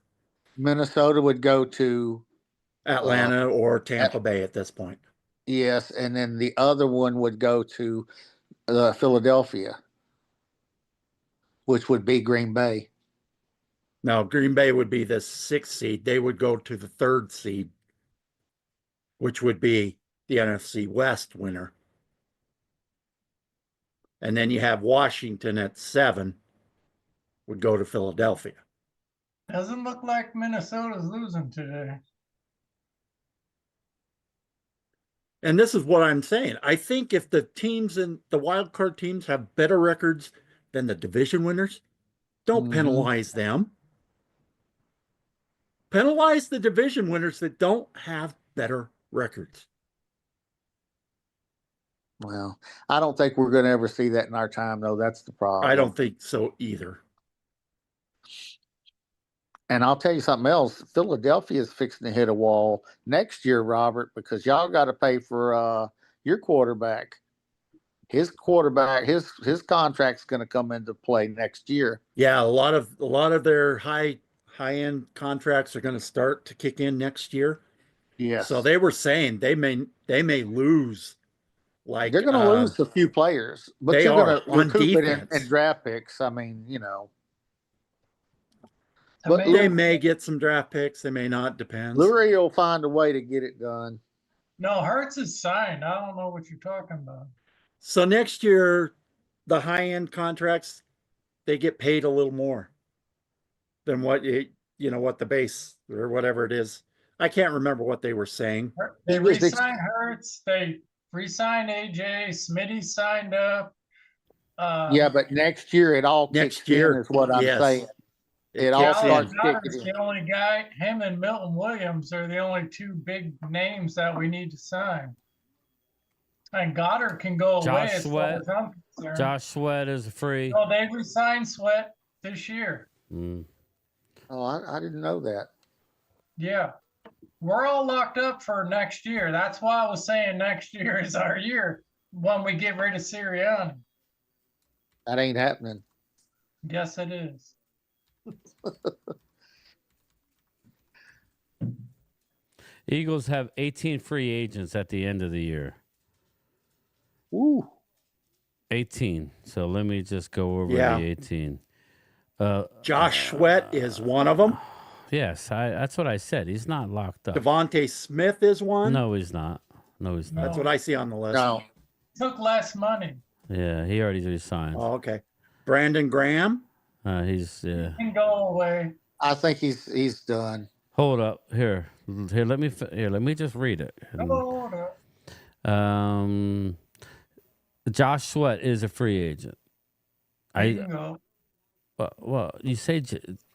Minnesota would go to Atlanta or Tampa Bay at this point. Yes, and then the other one would go to Philadelphia, which would be Green Bay. Now, Green Bay would be the 6th seed. They would go to the 3rd seed, which would be the NFC West winner. And then you have Washington at 7, would go to Philadelphia. Doesn't look like Minnesota's losing today. And this is what I'm saying. I think if the teams in the wild card teams have better records than the division winners, don't penalize them. Penalize the division winners that don't have better records. Well, I don't think we're going to ever see that in our time, though. That's the problem. I don't think so either. And I'll tell you something else. Philadelphia is fixing to hit a wall next year, Robert, because y'all got to pay for your quarterback. His contract's going to come into play next year. Yeah, a lot of their high-end contracts are going to start to kick in next year. Yes. So they were saying they may lose. Like they're going to lose a few players, but they you're going to on recoup defense. it in draft picks. I mean, you know. But they may get some draft picks. They may not. Depends. Lurie will find a way to get it done. No, Hurts is signed. I don't know what you're talking about. So next year, the high-end contracts, they get paid a little more than what what the base or whatever it is. I can't remember what they were saying. They re-signed Hurts. They re-signed AJ. Smitty signed up. Yeah, but next year it all kicks in is what I'm saying. It all starts kicking in. The only guy, him and Milton Williams are the only 2 big names that we need to sign. And Goddard can go away as far as I'm concerned. Josh Sweat is free. So they re-signed Sweat this year. Oh, I didn't know that. Yeah. We're all locked up for next year. That's why I was saying next year is our year when we get rid of Sirianni. That ain't happening. Yes, it is. Eagles have 18 free agents at the end of the year. Ooh. 18. So let me just go over the 18. Josh Sweat is one of them. Yes, that's what I said. He's not locked up. Devontae Smith is one. No, he's not. That's what I see on the list. No. Took less money. Yeah, he already resigned. Oh, okay. Brandon Graham. He's He can go away. I think he's done. Hold up. Here. Let me just read it. Hold up. Josh Sweat is a free agent. Well, you say.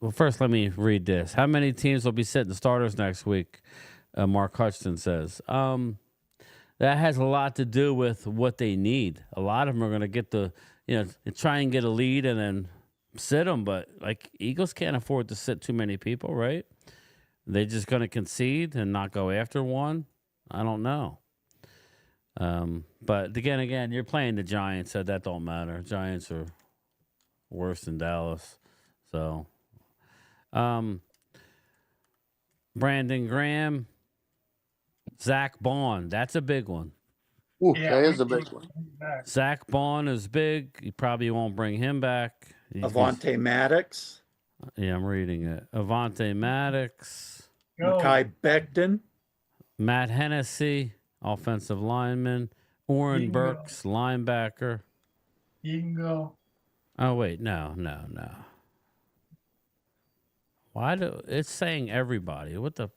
Well, first let me read this. How many teams will be sitting starters next week? Mark Hutchinson says. That has a lot to do with what they need. A lot of them are going to get try and get a lead and then sit them. But like Eagles can't afford to sit too many people, right? They're just going to concede and not go after one. I don't know. But again, you're playing the Giants, so that don't matter. Giants are worse than Dallas. So, Brandon Graham, Zach Bond. That's a big one. Ooh, that is a big one. Zach Bond is big. You probably won't bring him back. Avante Maddox. Yeah, I'm reading it. Avante Maddox. Mekhi Becton. Matt Hennessy, offensive lineman. Oren Burks, linebacker. You can go. Oh, wait. No. It's saying everybody. What the?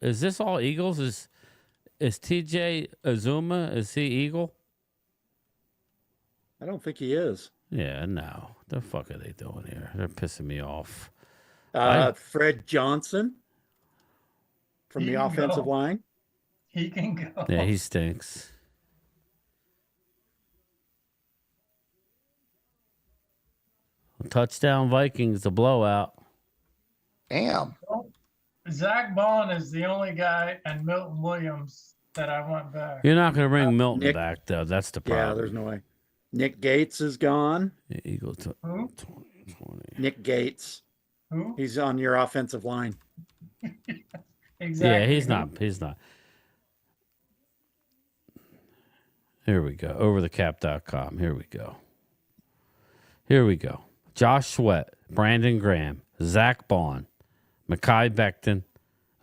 Is this all Eagles? Is TJ Azuma, is he Eagle? I don't think he is. Yeah, no. The fuck are they doing here? They're pissing me off. Fred Johnson from the offensive line. He can go. Yeah, he stinks. Touchdown Vikings, a blowout. Damn. Zach Bond is the only guy, and Milton Williams, that I want back. You're not going to bring Milton back, though. That's the problem. Yeah, there's no way. Nick Gates is gone. Yeah, Eagle Who? 20. Nick Gates. Who? He's on your offensive line. Exactly. Yeah, he's not. He's not. Here we go. Overthecap.com. Here we go. Josh Sweat, Brandon Graham, Zach Bond, Mekhi Becton,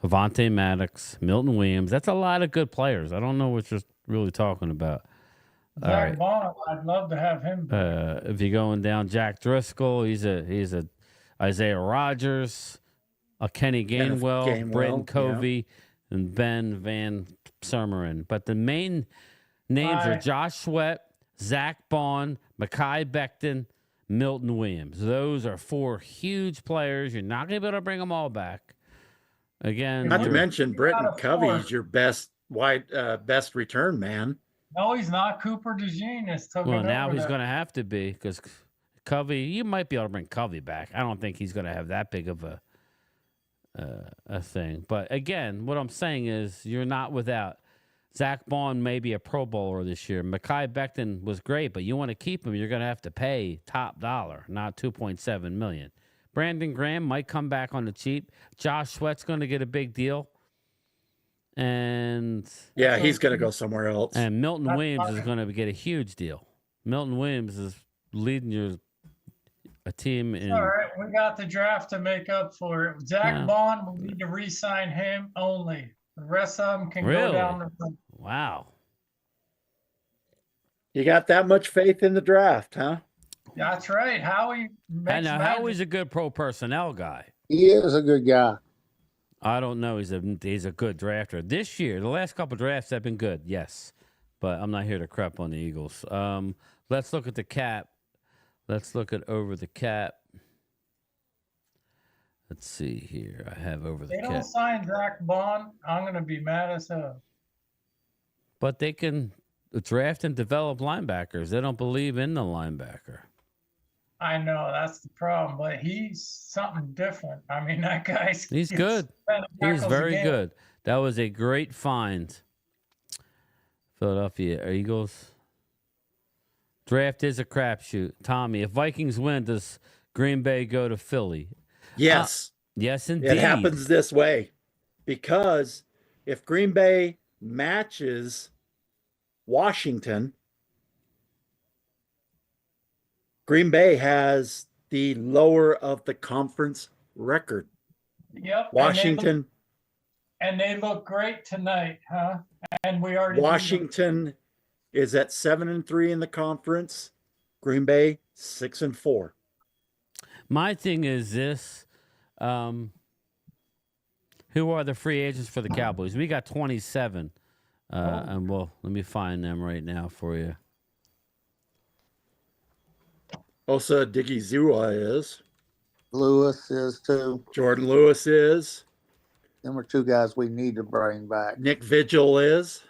Avante Maddox, Milton Williams. That's a lot of good players. I don't know what you're really talking about. Zach Bond, I'd love to have him. If you're going down, Jack Driscoll, he's a Isaiah Rogers, a Kenny Gainwell, Britton Covey, and Ben Van Sumeren. But the main names are Josh Sweat, Zach Bond, Mekhi Becton, Milton Williams. Those are four huge players. You're not going to be able to bring them all back. Again, not to mention Britton Covey's your best return man. No, he's not. Cooper DeJean is taking over. Well, now he's going to have to be because Covey. You might be able to bring Covey back. I don't think he's going to have that big of a thing. But again, what I'm saying is you're not without. Zach Bond may be a Pro Bowler this year. Mekhi Becton was great, but you want to keep him, you're going to have to pay top dollar, not $2.7 million. Brandon Graham might come back on the cheap. Josh Sweat's going to get a big deal. And yeah, he's going to go somewhere else. And Milton Williams is going to get a huge deal. Milton Williams is leading a team in. All right, we got the draft to make up for it. Zach Bond, we need to re-sign him only. The rest of them can go down the road. Wow. You got that much faith in the draft, huh? That's right. Howie makes now, Howie's a good pro personnel guy. He is a good guy. I don't know. He's a good drafter. This year, the last couple drafts have been good, yes. But I'm not here to crap on the Eagles. Let's look at the cap. Let's look at over the cap. Let's see here. I have over the cap. They don't sign Zach Bond, I'm going to be mad as hell. But they can draft and develop linebackers. They don't believe in the linebacker. I know, that's the problem. But he's something different. I mean, that guy's... He's good. He's very good. That was a great find. Philadelphia Eagles. Draft is a crapshoot. Tommy, if Vikings win, does Green Bay go to Philly? Yes. Yes, indeed. It happens this way. Because if Green Bay matches Washington, Green Bay has the lower of the conference record. Yep. Washington. And they look great tonight, huh? And we already. Washington is at 7-3 in the conference. Green Bay 6-4. My thing is this. Who are the free agents for the Cowboys? We got 27. And let me find them right now for you. Osa Digizua is. Lewis is too. Jordan Lewis is. Them are two guys we need to bring back. Nick Vigil is.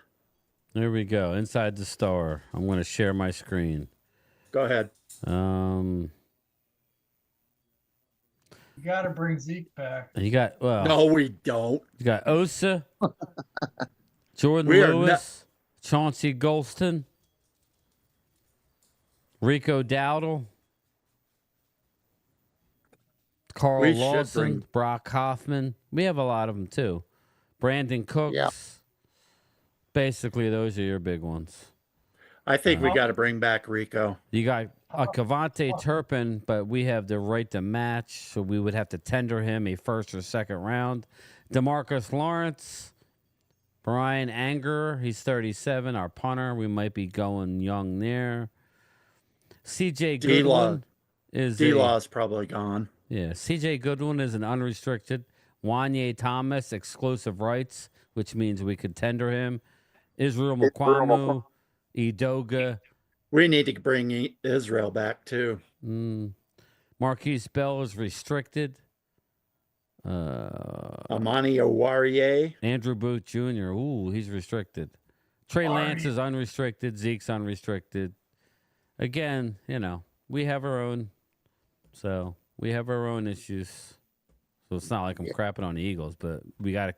There we go. Inside the Star. I'm going to share my screen. Go ahead. You got to bring Zeke back. You got, well. No, we don't. You got Osa, Jordan Lewis, Chauncey Golston, Rico Dowdle, Carl We should Lawson, bring- Brock Hoffman. We have a lot of them too. Brandon Cooks. Yeah. Basically, those are your big ones. I think we got to bring back Rico. You got Cavante Turpin, but we have the right to match, so we would have to tender him a first or second round. DeMarcus Lawrence, Brian Anger, he's 37, our punter. We might be going young there. CJ Goodwin is D-Law's probably gone. Yeah, CJ Goodwin is an unrestricted. Wanye Thomas, exclusive rights, which means we could tender him. Israel Mukwamu, Edoga. We need to bring Israel back too. Marquise Bell is restricted. Amani Owarie. Andrew Booth Jr. Ooh, he's restricted. Trey Lance is unrestricted. Zeke's unrestricted. Again, you know, we have our own. So we have our own issues. So it's not like I'm crapping on the Eagles, but we got to.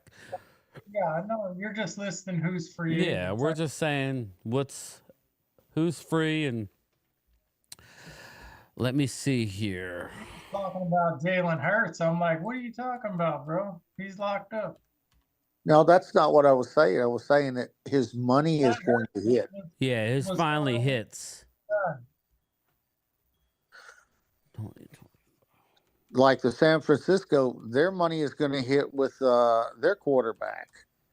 Yeah, I know. You're just listing who's free. Yeah, we're just saying who's free, and let me see here. Talking about Jalen Hurts. I'm like, what are you talking about, bro? He's locked up. No, that's not what I was saying. I was saying that his money is going to hit. Yeah, his finally hits. Like the San Francisco, their money is going to hit with their quarterback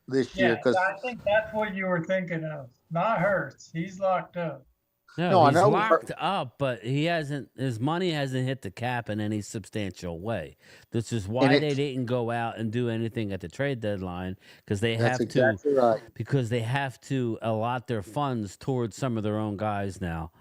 this year. Yeah, Because I think that's what you were thinking of. Not Hurts. He's locked up. No, he's locked up, but his money hasn't hit the cap in any substantial way. This is why they didn't go out and do anything at the trade deadline, because they have because they have to allot their funds towards some of their own guys now.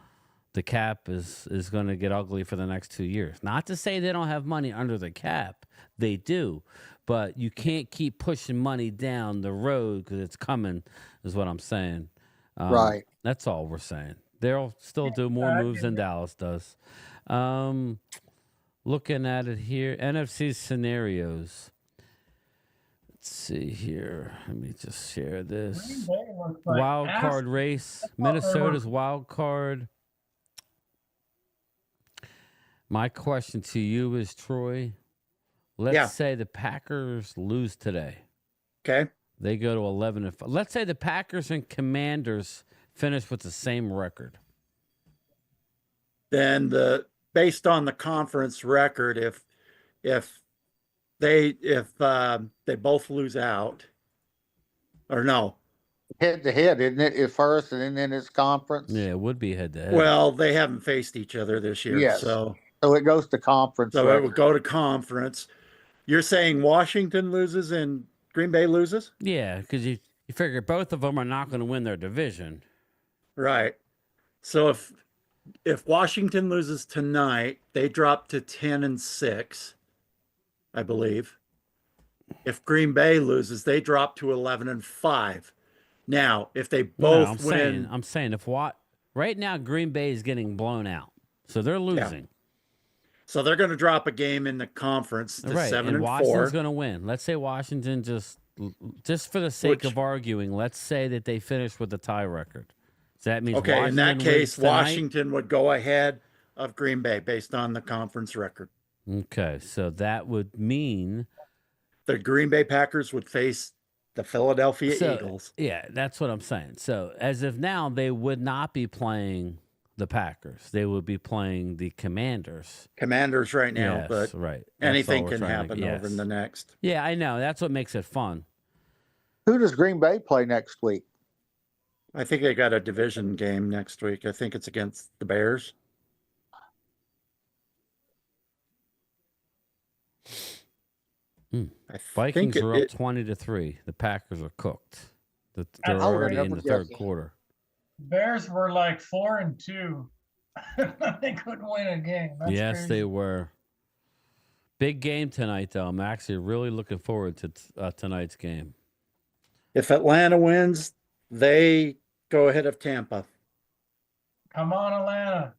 The cap is going to get ugly for the next 2 years. Not to say they don't have money under the cap. They do. But you can't keep pushing money down the road because it's coming, is what I'm saying. Right. That's all we're saying. They'll still do more moves than Dallas does. Looking at it here, NFC scenarios. Let's see here. Let me just share this. Wild card race. Minnesota's wild card. My question to you is, Troy, let's say the Packers lose today. Okay. They go to 11-5. Let's say the Packers and Commanders finish with the same record. Then based on the conference record, if they both lose out, or no, head to head, isn't it? At first, and then it's conference. Yeah, it would be head to head. Well, they haven't faced each other this year, Yes. so it goes to conference. So it would go to conference. You're saying Washington loses and Green Bay loses? Yeah, because you figure both of them are not going to win their division. Right. So if Washington loses tonight, they drop to 10-6, I believe. If Green Bay loses, they drop to 11-5. Now, if they both win, I'm saying right now Green Bay is getting blown out, so they're losing. Yeah. So they're going to drop a game in the confers to 7-4. And Washington's going to win. Let's say Washington just for the sake of arguing, let's say that they finish with a tie record. So that means okay. Washington In that case, wins tonight? Washington would go ahead of Green Bay based on the conference record. Okay, so that would mean the Green Bay Packers would face the Philadelphia Eagles. Yeah, that's what I'm saying. So as of now, they would not be playing the Packers. They would be playing the Commanders. Commanders right now, Yes, but right. anything can happen over in the next. Yeah, I know. That's what makes it fun. Who does Green Bay play next week? I think they got a division game next week. I think it's against the Bears. Vikings are up 20-3. The Packers are cooked. They're already in the third quarter. Bears were like 4-2. They couldn't win a game. That's yes, crazy. they were. Big game tonight, though. I'm actually really looking forward to tonight's game. If Atlanta wins, they go ahead of Tampa. Come on, Atlanta.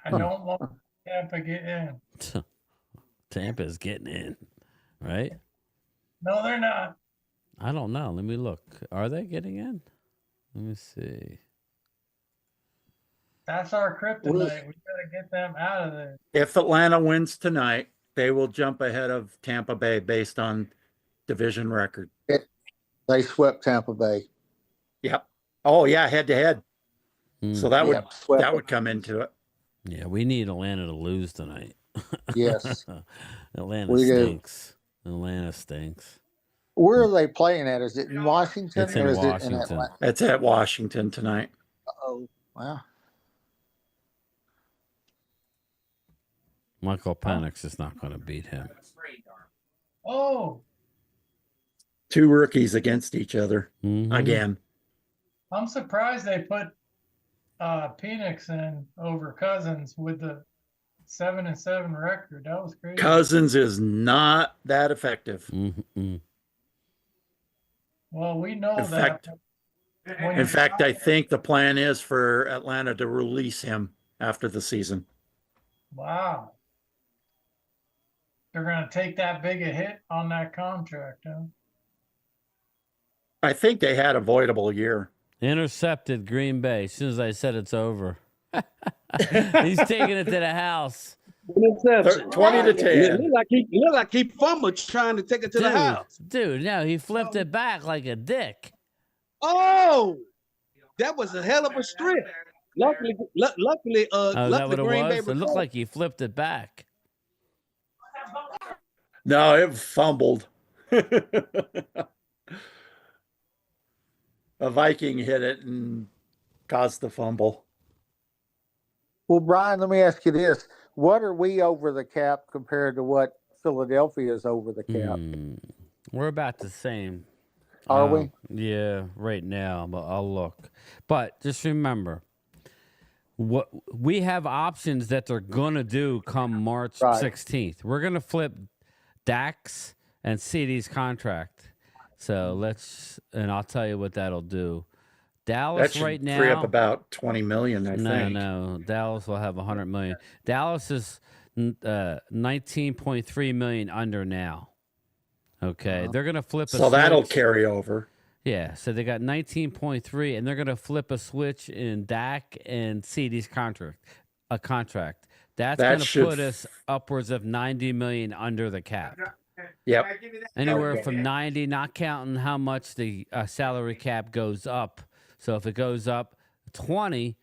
I don't want Tampa to get in. Tampa's getting in, right? No, they're not. I don't know. Let me look. Are they getting in? Let me see. That's our kryptonite. We gotta get them out of there. If Atlanta wins tonight, they will jump ahead of Tampa Bay based on division record. They swept Tampa Bay. Yep. Oh yeah, head to head. So that Yep, would come into it. Yeah, we need Atlanta to lose tonight. Yes. Atlanta We do. stinks. Atlanta stinks. Where are they playing at? Is it in Washington It's in or is Washington. it in Atlanta? It's at Washington tonight. Oh, wow. Michael Penix is not going to beat him. Oh, Two rookies against each other Mhm. again. I'm surprised they put Penix in over Cousins with the 7-7 record. That was crazy. Cousins is not that effective. Mhm. Well, we know In that. fact, When In you- fact, I think the plan is for Atlanta to release him after the season. Wow. They're going to take that big a hit on that contract, huh? I think they had a voidable year. Intercepted Green Bay as soon as I said it's over. He's taking it to the house. Interception. 20 to 10. Look like he fumbled trying to take it to the house. Dude, no, he flipped it back like a dick. Oh, that was a hell of a strip. Luckily, Oh, is that luckily what it Green Bay was? It looked recovered. like he flipped it back. No, it fumbled. A Viking hit it and caused the fumble. Well, Brian, let me ask you this. What are we over the cap compared to what Philadelphia is over the cap? We're about the same. Are we? Yeah, right now, but I'll look. But just remember, what we have options that they're gonna do come March 16th. We're gonna flip Dak's and CD's contract. So and I'll tell you what that'll do. Dallas That should right now free up about 20 million, I think. No, Dallas will have 100 million. Dallas is 19.3 million under now. Okay, they're gonna flip. So that'll carry over. Yeah, so they got 19.3, and they're gonna flip a switch in Dak and CD's contract. That's That gonna should put us upwards of 90 million under the cap. Yep. Anywhere from 90, not counting how much the salary cap goes up. So if it goes up 20,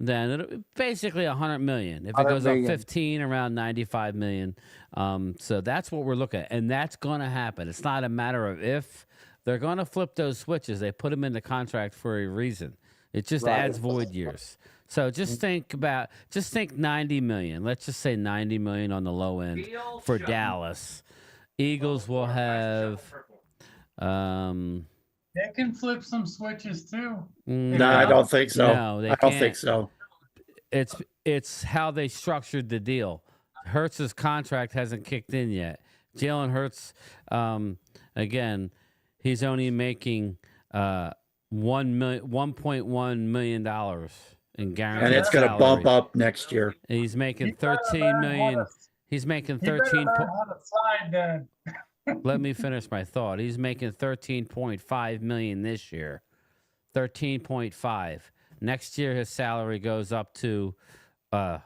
then it'll basically 100 million. If it goes up 15, around 95 million. So that's what we're looking at, and that's going to happen. It's not a matter of if. They're going to flip those switches. They put them in the contract for a reason. It just adds void years. So just think 90 million. Let's just say 90 million on the low end for Dallas. Eagles will have They can flip some switches too. No, I don't think so. No, they I don't can't. think so. It's how they structured the deal. Hurts's contract hasn't kicked in yet. Jalen Hurts, again, he's only making $1.1 million in guaranteed. And it's going to salary. bump up next year. And he's making 13 million. He's making 13. How to slide then. Let me finish my thought. He's making 13.5 million this year. 13.5. Next year, his salary goes up to a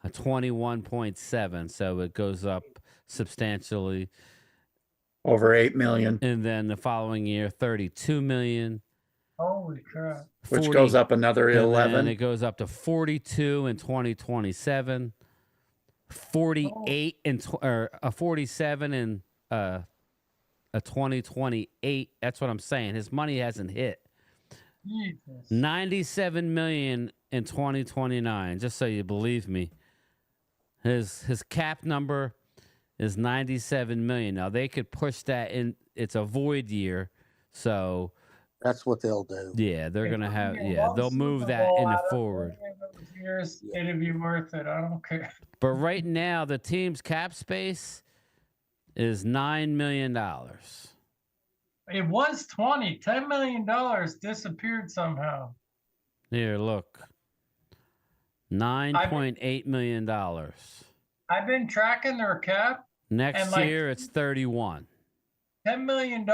21.7. So it goes up substantially. Over 8 million. And then the following year, 32 million. Holy crap. Which goes up another 11. And it goes up to 42 in 2027. 48 and 47 in a 2028. That's what I'm saying. His money hasn't hit. Jesus. 97 million in 2029. Just so you believe me. His cap number is 97 million. Now they could push that in. It's a void year, so that's what they'll do. Yeah, they're gonna have. Yeah, they'll move that in the forward. Years, it'd be worth it. I don't care. But right now, the team's cap space is $9 million. It was 20. $10 million disappeared somehow. Here, look. $9.8 million. I've been tracking their cap. Next and year, it's 31. $10 million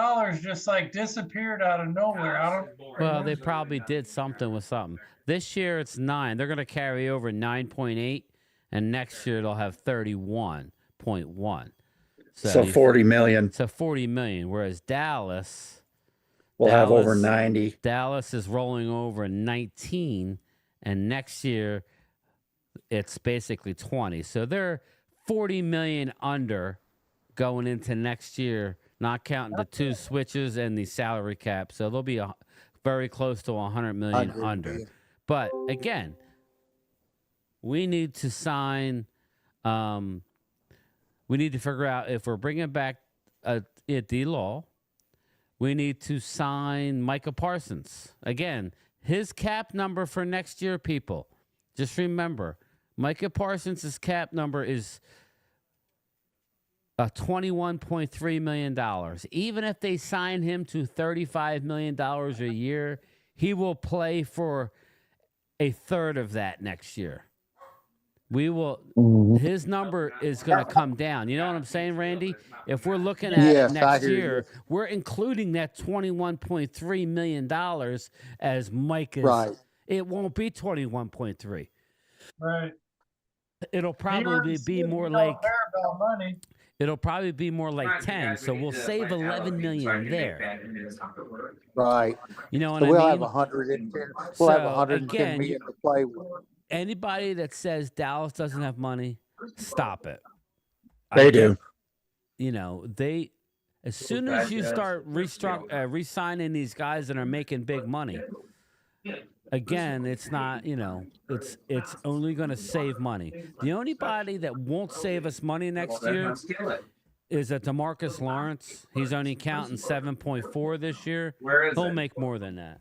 just like disappeared out of nowhere. I don't. Well, they probably did something with something. This year it's 9. They're going to carry over 9.8, and next year they'll have 31.1. So 40 million. So 40 million. Whereas Dallas will have over 90. Dallas is rolling over 19, and next year it's basically 20. So they're 40 million under going into next year, not counting the 2 switches and the salary cap. So they'll be very close to 100 million under. But again, we need to sign. We need to figure out if we're bringing back D-Law. We need to sign Micah Parsons. Again, his cap number for next year, people. Just remember, Micah Parsons' cap number is $21.3 million. Even if they sign him to $35 million a year, he will play for a third of that next year. We will. His number is going to come down. You know what I'm saying, Randy? If we're looking at it next year, we're including that $21.3 million as Micah's. Right. It won't be 21.3. Right. It'll probably be more like. Money. It'll probably be more like 10. So we'll save 11 million there. Right. You know what so I we'll mean? have 110. We'll have 110 million to play with. Anybody that says Dallas doesn't have money, stop it. They do. You know, as soon as you start re-signing these guys that are making big money, again, it's not, it's only going to save money. The only body that won't save us money next year is a DeMarcus Lawrence. He's only counting 7.4 this year. He'll make more than that.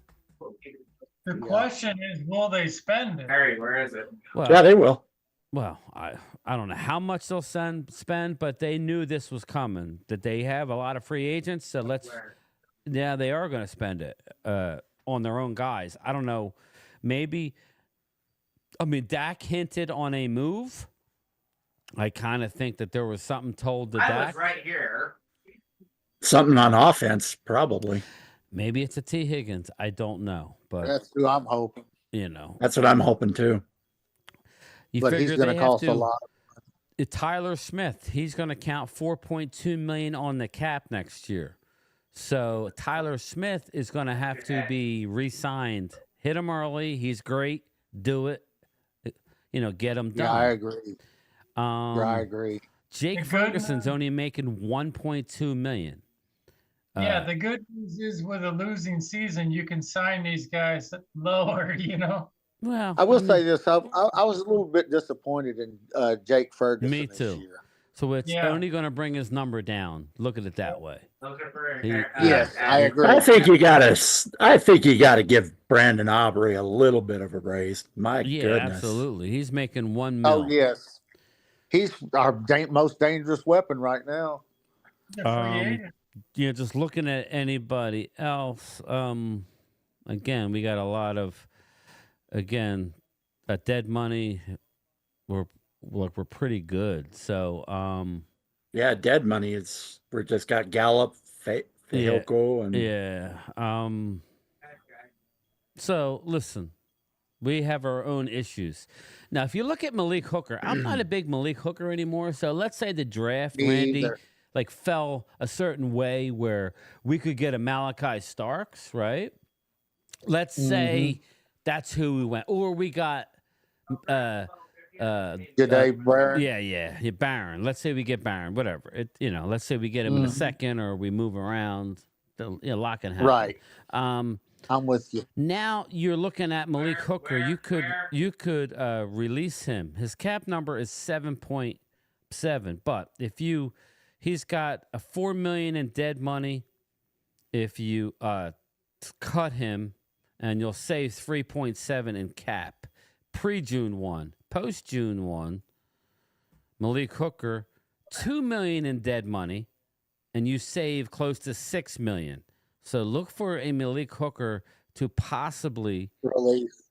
The question is, will they spend it? Harry, where is it? Well, yeah, they will. Well, I don't know how much they'll spend, but they knew this was coming, that they have a lot of free agents. So they are going to spend it on their own guys. I don't know. Maybe, Dak hinted on a move. I kind of think that there was something told to Dak. I was right here. Something on offense, probably. Maybe it's a T. Higgins. I don't know, but that's who I'm hoping. That's what I'm hoping too. But he's going to cost a lot. Tyler Smith, he's going to count 4.2 million on the cap next year. So Tyler Smith is going to have to be re-signed. Hit him early. He's great. Do it. Get him done. Yeah, I agree. I agree. Jake Ferguson's only making 1.2 million. Yeah, the good news is with a losing season, you can sign these guys lower, Well, I will say this. I was a little bit disappointed in Jake Ferguson. Me too. This year. So it's only going to bring his number down. Look at it that way. Yes, I agree. I think you gotta give Brandon Aubrey a little bit of a raise. My goodness. Absolutely. He's making $1 million. Oh yes, he's our most dangerous weapon right now. Just looking at anybody else. Again, we got a lot of dead money. We're pretty good. So yeah, dead money is we just got Gallup, Fehoko, and so listen, we have our own issues. Now, if you look at Malik Hooker, I'm not a big Malik Hooker anymore. So let's say the draft, Randy, fell a certain way where we could get a Malachi Starks, right? Let's say that's who we went, or we got Jahdae Barron. Yeah, Barron. Let's say we get Barron, whatever. Let's say we get him in a second, or we move around. A lot can happen. Right. I'm with you. Now you're looking at Malik Hooker. You could release him. His cap number is 7.7, but he's got a $4 million in dead money. If you cut him, and you'll save 3.7 in cap. Pre-June 1, post-June 1, Malik Hooker, $2 million in dead money, and you save close to $6 million. So look for a Malik Hooker to possibly release.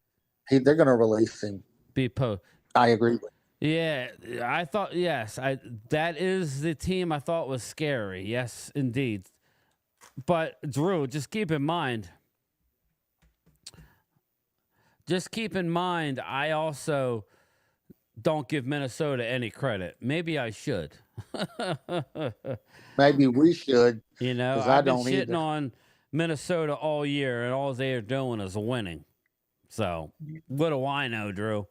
They're going to release him. I agree with. Yeah, I thought that is the team I thought was scary. Yes, indeed. But Drew, just keep in mind. I also don't give Minnesota any credit. Maybe I should. Maybe we should. You know, 'cause I've been don't shitting either. on Minnesota all year, and all they are doing is winning. So, what do I know, Drew?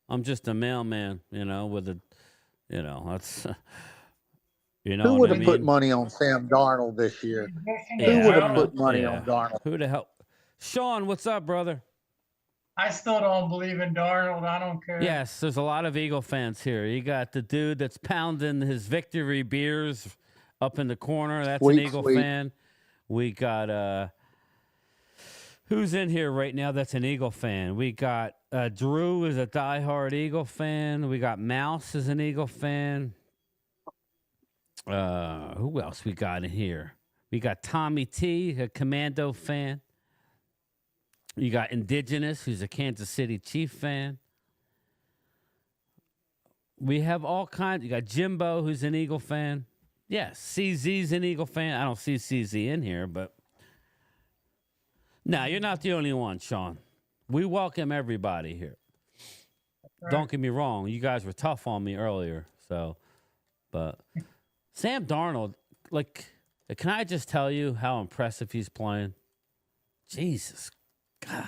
I'm just a mailman, with a, that's, Who what would I have mean? put money on Sam Darnold this year? Yeah, Who would I have don't put know. money Yeah. on Darnold? Who the hell? Sean, what's up, brother? I still don't believe in Darnold. I don't care. Yes, there's a lot of Eagle fans here. You got the dude that's pounding his victory beers up in the corner. That's an Eagle fan. We got who's in here right now that's an Eagle fan? We got Drew is a diehard Eagle fan. We got Mouse is an Eagle fan. Who else we got in here? We got Tommy T, a Commando fan. You got Indigenous, who's a Kansas City Chief fan. We have all kinds. You got Jimbo, who's an Eagle fan. Yes, CZ's an Eagle fan. I don't see CZ in here, but no, you're not the only one, Sean. We welcome everybody here. Right. Don't get me wrong. You guys were tough on me earlier, but Sam Darnold, can I just tell you how impressive he's playing? Jesus God.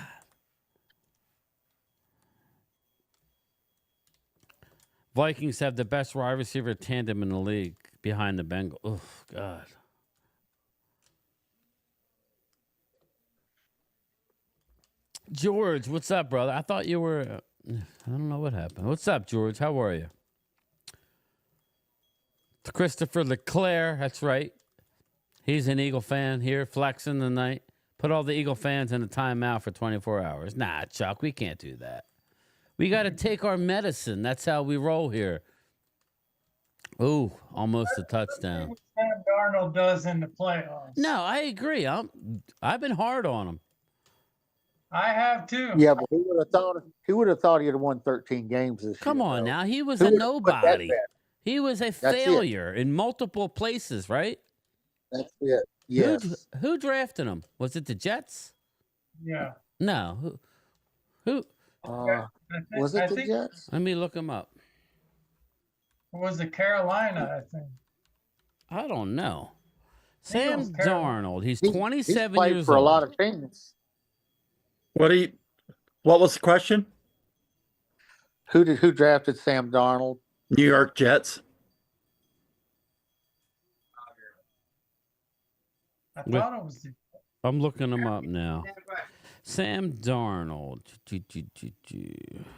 Vikings have the best wide receiver tandem in the league behind the Bengals. Oh, God. George, what's up, brother? I thought you were... I don't know what happened. What's up, George? How are you? Christopher Leclerc, that's right. He's an Eagle fan here, flexing tonight. Put all the Eagle fans in a timeout for 24 hours. Nah, Chuck, we can't do that. We got to take our medicine. That's how we roll here. Ooh, almost a touchdown. What Sam Darnold does in the playoffs. No, I agree. I've been hard on him. I have too. Yeah, but who would have thought he'd have won 13 games this Come year? on though? now. He was Who a would have put that nobody. bet? He was a That's failure in multiple places, right? That's it. Yes. Who drafted him? Was it the Jets? Yeah. No. Who? Was it the Jets? Let me look him up. Was it Carolina, I think. I don't know. think it Sam was Carolina. Darnold. He's He's 27 played years for old. a lot of teams. What was the question? Who drafted Sam Darnold? New York Jets. I thought it was the I'm looking him up now. Sam Darnold.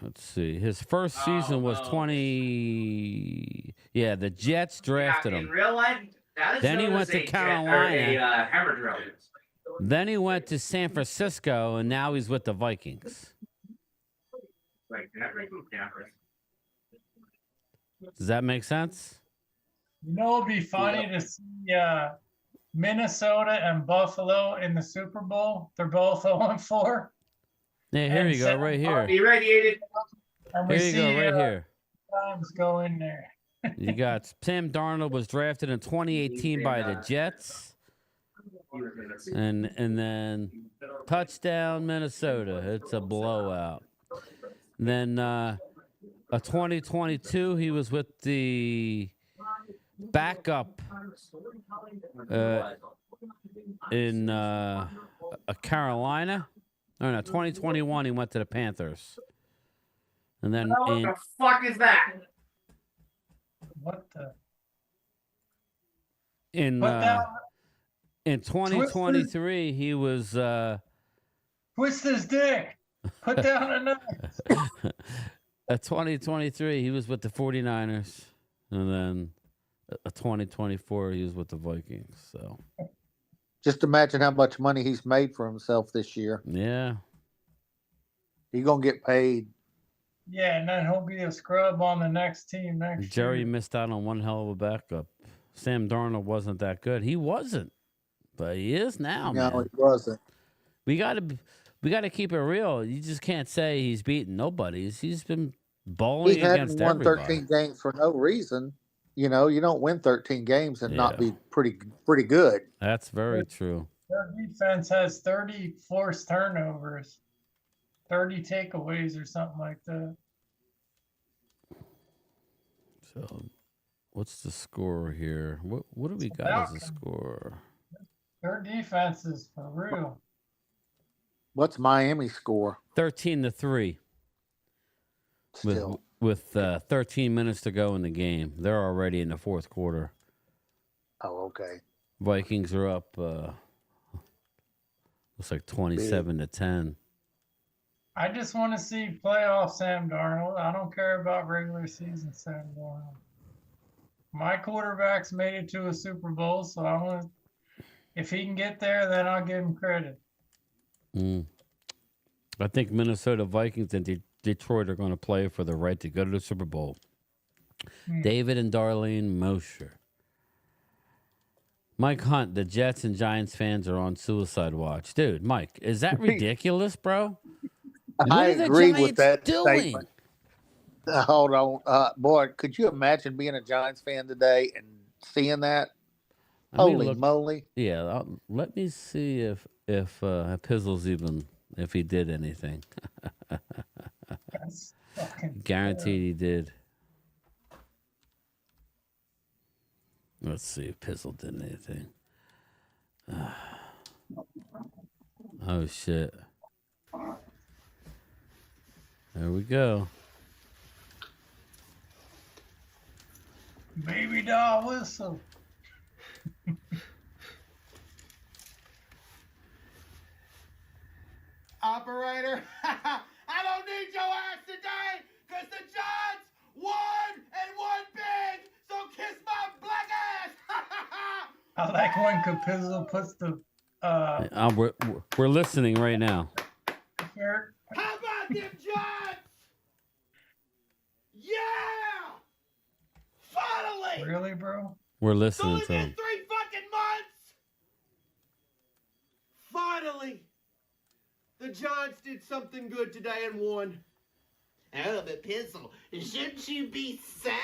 Let's see. His first season was 20. Yeah, the Jets drafted him. In real life, that is Then he known went as to a jet- or Carolina. a hammer drill. Then he went to San Francisco, and now he's with the Vikings. Like, can I bring him down? Does that make sense? You know, it'd be funny to see Minnesota and Buffalo in the Super Bowl. They're both 0-4. Yeah, here And you go, Sam right here. Irradiated. And we Here you see go, right here. Times go in there. You got Sam Darnold was drafted in 2018 by the Jets, and then touchdown Minnesota. It's a blowout. Then a 2022 he was with the backup in Carolina. No, 2021 he went to the Panthers, and then What in the fuck is that? What the? in Put that- 2023 he was Twist his dick. Put down a knife. 2023 he was with the 49ers, and then 2024 he was with the Vikings. So Just imagine how much money he's made for himself this year. yeah, He's gonna get paid. Yeah, and then he'll be a scrub on the next team next Jerry year. missed out on one hell of a backup. Sam Darnold wasn't that good. He wasn't, but he is now, No, man. he wasn't. We gotta keep it real. You just can't say he's beating nobody. He's been bowling He hadn't against won everybody. 13 games for no reason. You know, you don't win 13 games and not Yeah. be pretty good. That's very true. Their defense has 30 forced turnovers, 30 takeaways or something like that. So, what's the score here? What do we got as a score? Their defense is for real. What's Miami's score? 13-3. Still. With 13 minutes to go in the game, they're already in the fourth quarter. Oh, okay. Vikings are up. Looks like 27-10. I just want to see playoff Sam Darnold. I don't care about regular season Sam Darnold. My quarterback's made it to a Super Bowl, so I want to. If he can get there, then I'll give him credit. I think Minnesota Vikings and Detroit are going to play for the right to go to the Super Bowl. David and Darlene Mosher. Mike Hunt, the Jets and Giants fans are on suicide watch. Dude, Mike, is that ridiculous, bro? I agree with that doing? statement. Hold on. Boy, could you imagine being a Giants fan today and seeing that? Holy moly. Yeah, let me see if Pizzle's even, if he did anything. Guaranteed he did. Let's see if Pizzle did anything. Oh, shit. There we go. Baby doll whistle. Operator, I don't need your ass today because the Giants won and won big, so kiss my black ass. I like when Capizzle puts the We're listening right now. shirt. How about them Giants? Yeah! Finally! Really, bro? We're listening to him. 3 fucking months! Finally! The Giants did something good today and won. Oh, but Pizzle, shouldn't you be sad?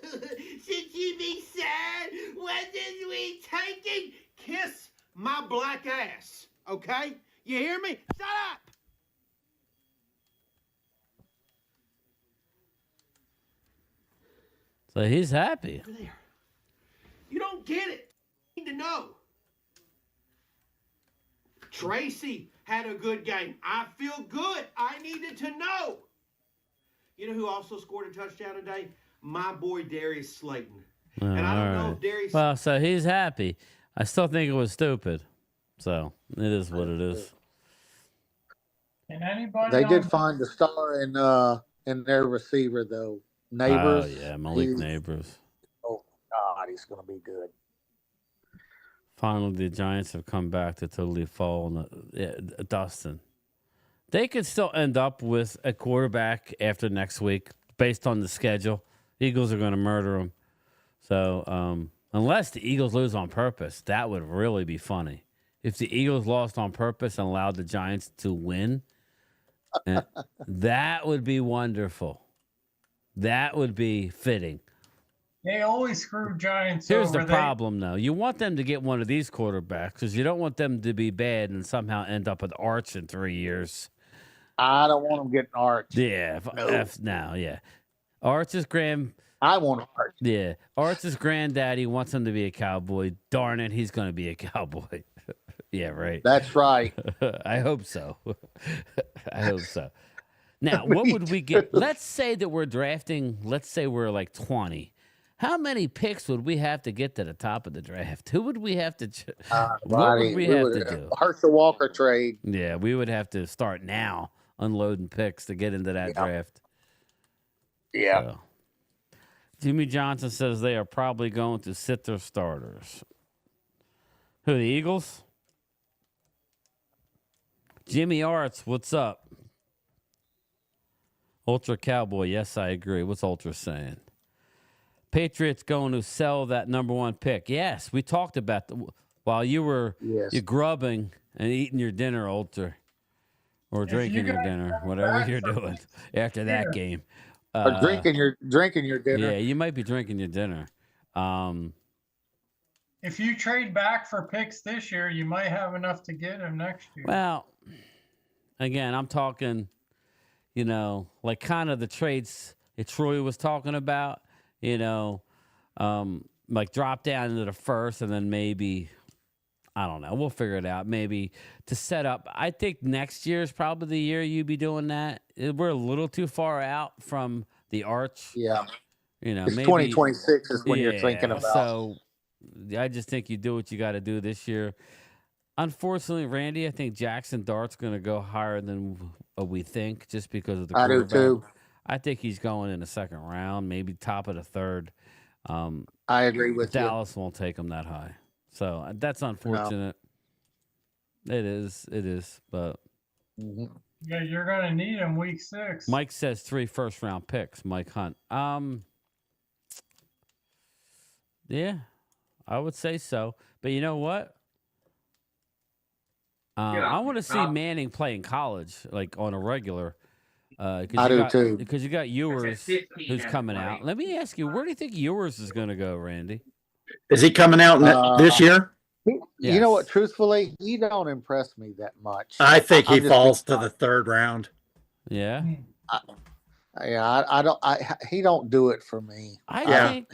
Should you be sad? Wasn't we taking? Kiss my black ass, okay? You hear me? Shut up! So he's happy. Over there. You don't get it. You need to know. Tracy had a good game. I feel good. I needed to know. You know who also scored a touchdown today? My boy Darius Slayton. And I don't know if Darius. Well, so he's happy. I still think it was stupid. So it is what it is. Can anybody? They did find a star in their receiver though. Neighbors. Oh yeah, Malik Neighbors. Oh God, he's going to be good. Finally, the Giants have come back to totally fall. Dustin, they could still end up with a quarterback after next week based on the schedule. Eagles are going to murder them. So unless the Eagles lose on purpose, that would really be funny. If the Eagles lost on purpose and allowed the Giants to win, that would be wonderful. That would be fitting. They always screw Giants Here's over. the problem, though. You want them to get one of these quarterbacks because you don't want them to be bad and somehow end up with Arch in 3 years. I don't want them getting Arch. Yeah. Yeah. Arch's I want Arch. Yeah. Arch's granddaddy wants him to be a Cowboy. Darn it, he's going to be a Cowboy. Yeah, right. That's right. I hope so. I hope so. Now, what would we get? Let's say that we're drafting, let's say we're like 20. How many picks would we have to get to the top of the draft? Who would we have to what would we have to do? Herschel Walker trade. Yeah, we would have to start now unloading picks to get into that draft. Yeah. So, Jimmy Johnson says they are probably going to sit their starters. Who, the Eagles? Jimmy Arts, what's up? Ultra Cowboy, yes, I agree. What's Ultra saying? Patriots going to sell that #1 pick. Yes, we talked about while you were you grubbing and eating your dinner, Ultra, or drinking your dinner, whatever you're doing after that game. Or drinking your dinner. Yeah, you might be drinking your dinner. If you trade back for picks this year, you might have enough to get him next year. Well, again, I'm talking, like kind of the trades that Troy was talking about, like drop down into the first and then maybe, I don't know, we'll figure it out. Maybe to set up, I think next year is probably the year you'd be doing that. We're a little too far out from the arch. Yeah. It's Maybe 2026 is when you're thinking about. So I just think you do what you got to do this year. Unfortunately, Randy, I think Jackson Dart's going to go higher than we think just because of the I do quarterback. too. I think he's going in the second round, maybe top of the third. I agree with Dallas won't take him that high. So that's unfortunate. No. It is, but yeah, you're going to need him week 6. Mike says 3 first-round picks, Mike Hunt. Yeah, I would say so. But you know what? I want to see Manning play in college, like on a regular. I do too. Because you got Ewers, who's coming out. Let me ask you, where do you think Ewers is going to go, Randy? Is he coming out this year? You know what? Truthfully, he don't impress me that much. I think he falls to the 3rd round. Yeah. I don't. He don't do it for me. I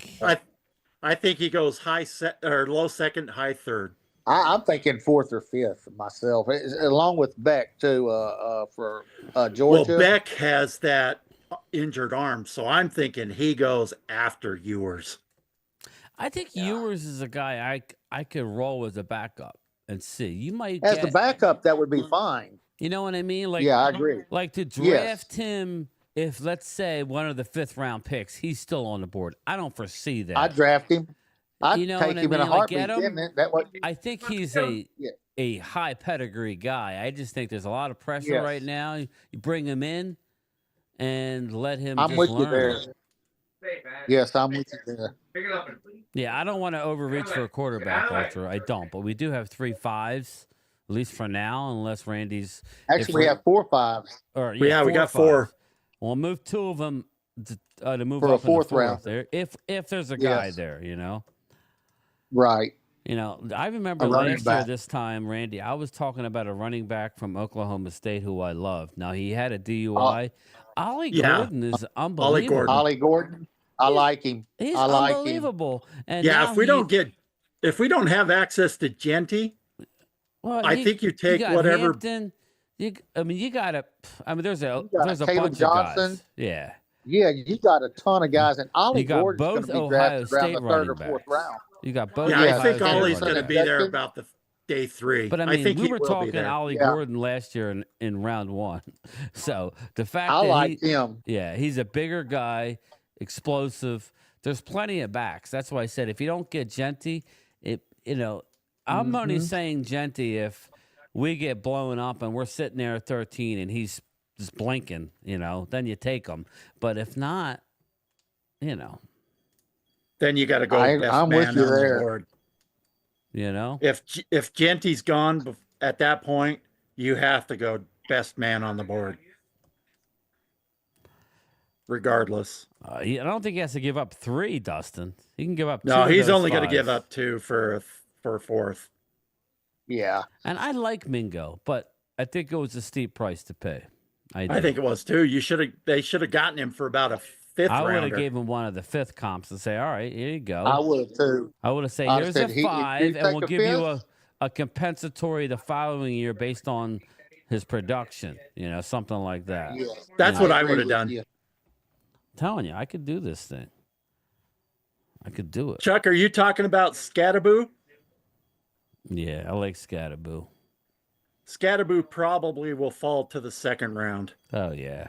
think he goes low second, high 3rd. I'm thinking 4th or 5th myself, along with Beck too. For Georgia. Well, Beck has that injured arm, so I'm thinking he goes after Ewers. I think Ewers is a guy I could roll as a backup and see. You might as a backup, that would be fine. You know what I mean? Like, yeah, I agree. Like to draft him. If, let's say, one of the 5th round picks, he's still on the board. I don't foresee that. I'd draft him. I'd take him in a heartbeat. I think he's a high pedigree guy. I just think there's a lot of pressure right now. You bring him in and let him I'm just with learn. You there. Yes, I'm with you there. Yeah, I don't want to overreach for a quarterback, Ultra. I don't. But we do have 3 5s, at least for now, unless Randy's... Actually, we have 4 5s. Or, we got 4. We'll move 2 of them to move for up a 4th round there, if there's a guy there, Right. I remember last year this time, Randy, I was talking about a running back from Oklahoma State who I love. Now he had a DUI. Ollie Gordon is unbelievable. Ollie Gordon, I like him. He's unbelievable. And if we don't have access to Genty, I think you take whatever. Hampton, you got to. There's a Caleb bunch Johnson. of guys. Yeah. Yeah, you got a ton of guys, and Ollie Gordon's going to be Ohio drafted around State the 3rd or running 4th round. You got both. Yeah, I think Ollie's going to be there about the day 3. But I think we were talking Ollie Gordon last year in round 1. So the fact I that like him. Yeah, he's a bigger guy, explosive. There's plenty of backs. That's why I said if you don't get Genty, I'm only saying Genty if we get blown up and we're sitting there at 13 and he's just blinking, then you take him. But if not, then you got to go. I'm with you there. Board. If Genty's gone at that point, you have to go best man on the board, regardless. I don't think he has to give up 3, Dustin. He can give up 2. No, he's only going to give up 2 for 4th. Yeah, and I like Mingo, but I think it was a steep price to pay. I think it was too. They should have gotten him for about a 5th I would rounder. have gave him one of the 5th comps and say, all right, here you go. I would have too. I would have said, here's a 5, and we'll give you a compensatory the following year based on his production, something like that. Yeah. That's what I would have done. I'm telling you, I could do this thing. I could do it. Chuck, are you talking about Scatterboo? Yeah, I like Scatterboo. Scatterboo probably will fall to the 2nd round. Oh, yeah.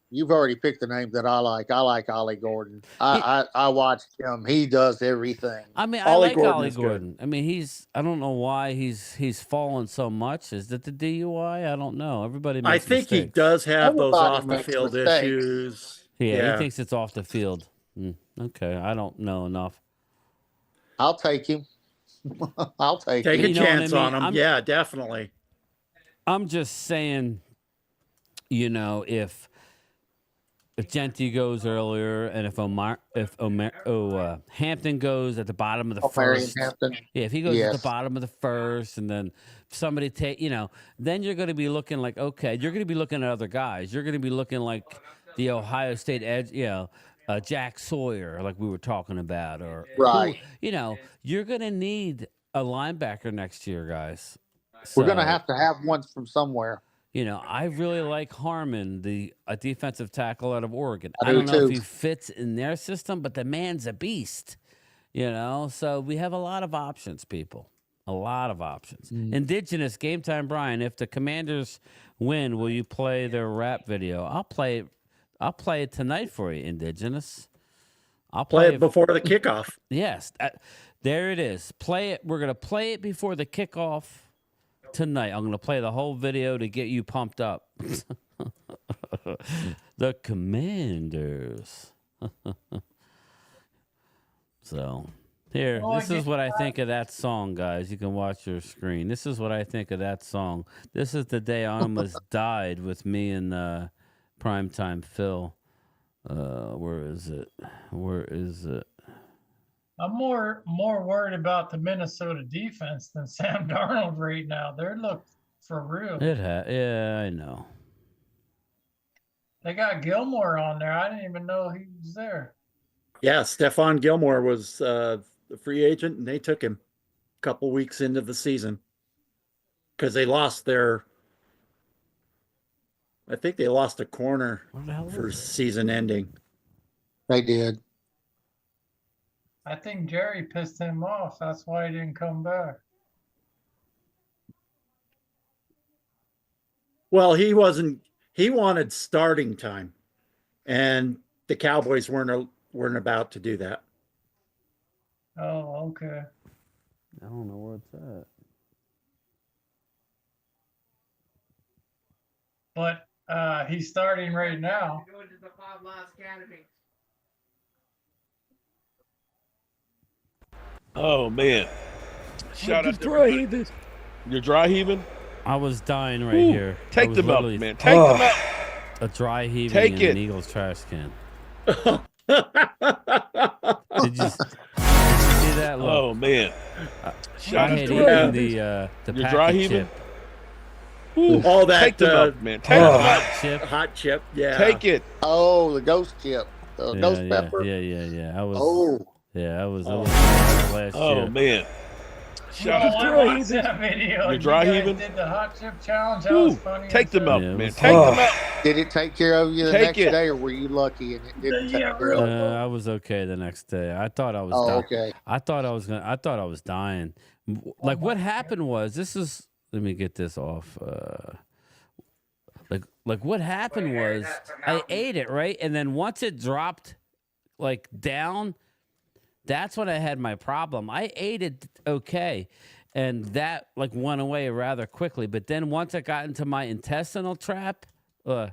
You've already picked the name that I like. I like Ollie Gordon. I watched him. He does everything. I like Ollie Gordon. I don't know why he's fallen so much. Is it the DUI? I don't know. Everybody makes mistakes. He does have those off the field issues. Yeah, he thinks it's off the field. Okay, I don't know enough. I'll take him. I'll take a chance on him. Yeah, definitely. I'm just saying, if if Genty goes earlier, and if Hampton goes at the bottom of the first, Hampton. yeah, if he goes at the Yes. bottom of the first, and then somebody take, then you're going to be looking like, okay, you're going to be looking at other guys. You're going to be looking like the Ohio State edge, Jack Sawyer, like we were talking about, or Right. you're going to need a linebacker next year, guys. We're going to So, have one from somewhere. I really like Harmon, a defensive tackle out of Oregon. I I don't do know if too. he fits in their system, but the man's a beast. So we have a lot of options, people. A lot of options. Indigenous Game Time, Brian. If the Commanders win, will you play their rap video? I'll play it tonight for you, Indigenous. I'll Play it before the kickoff. Yes, there it is. Play it. We're gonna play it before the kickoff tonight. I'm gonna play the whole video to get you pumped up. The Commanders. So here, this is what I think of that song, guys. You can watch your screen. This is what I think of that song. This is the day I almost died with me and Primetime Phil. Where is it? I'm more worried about the Minnesota defense than Sam Darnold right now. They're look for real. Yeah, I know. They got Gilmore on there. I didn't even know he was there. Yeah, Stephon Gilmore was the free agent, and they took him a couple weeks into the season because they lost I think they lost a corner for season ending. They did. I think Jerry pissed him off. That's why he didn't come back. Well, he wanted starting time, and the Cowboys weren't about to do that. Oh, okay. I don't know where it's at. But he's starting right now. Oh man! Shout out to everybody. You're dry heaving. I was dying right Ooh, here. take I was them out, literally man. Take them out. A dry heaving Take in it. an Eagles trash can. Did you see that? Look, Oh man! I Shout had out eaten to the You're packet dry heaving. chip. Ooh, All that take them out, man. Take them out. Chip. hot chip. Yeah, Take it. Oh, the ghost chip. The ghost pepper. Yeah. I was. Oh. Yeah, I was. Last Oh year. man! Shout Oh, out I watched that video. You're You dry guys heaving? did the hot chip challenge. That Ooh, was funny. take as them hell. out, Yeah, it man. was- Take them out. Did it take care of you the Take next it. day, or were you lucky and it didn't take care of you? I was okay the next day. I thought I was. Oh, dying. okay. I thought I was dying. Like what happened was Let me get this off. Like what happened was I ate it right, and then once it dropped like down, that's when I had my problem. I ate it okay, and that like went away rather quickly. But then once it got into my intestinal tract, I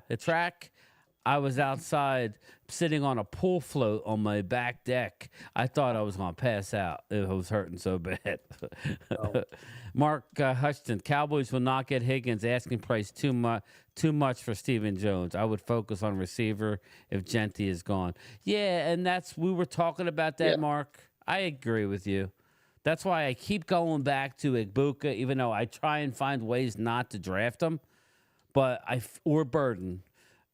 was outside sitting on a pool float on my back deck. I thought I was going to pass out. It was hurting so bad. Mark Hutchinson, Cowboys will not get Higgins. Asking price too much for Stephen Jones. I would focus on receiver if Genty is gone. Yeah, and we were talking about that, Yeah. Mark. I agree with you. That's why I keep going back to Igbuka, even though I try and find ways not to draft him, or Burden.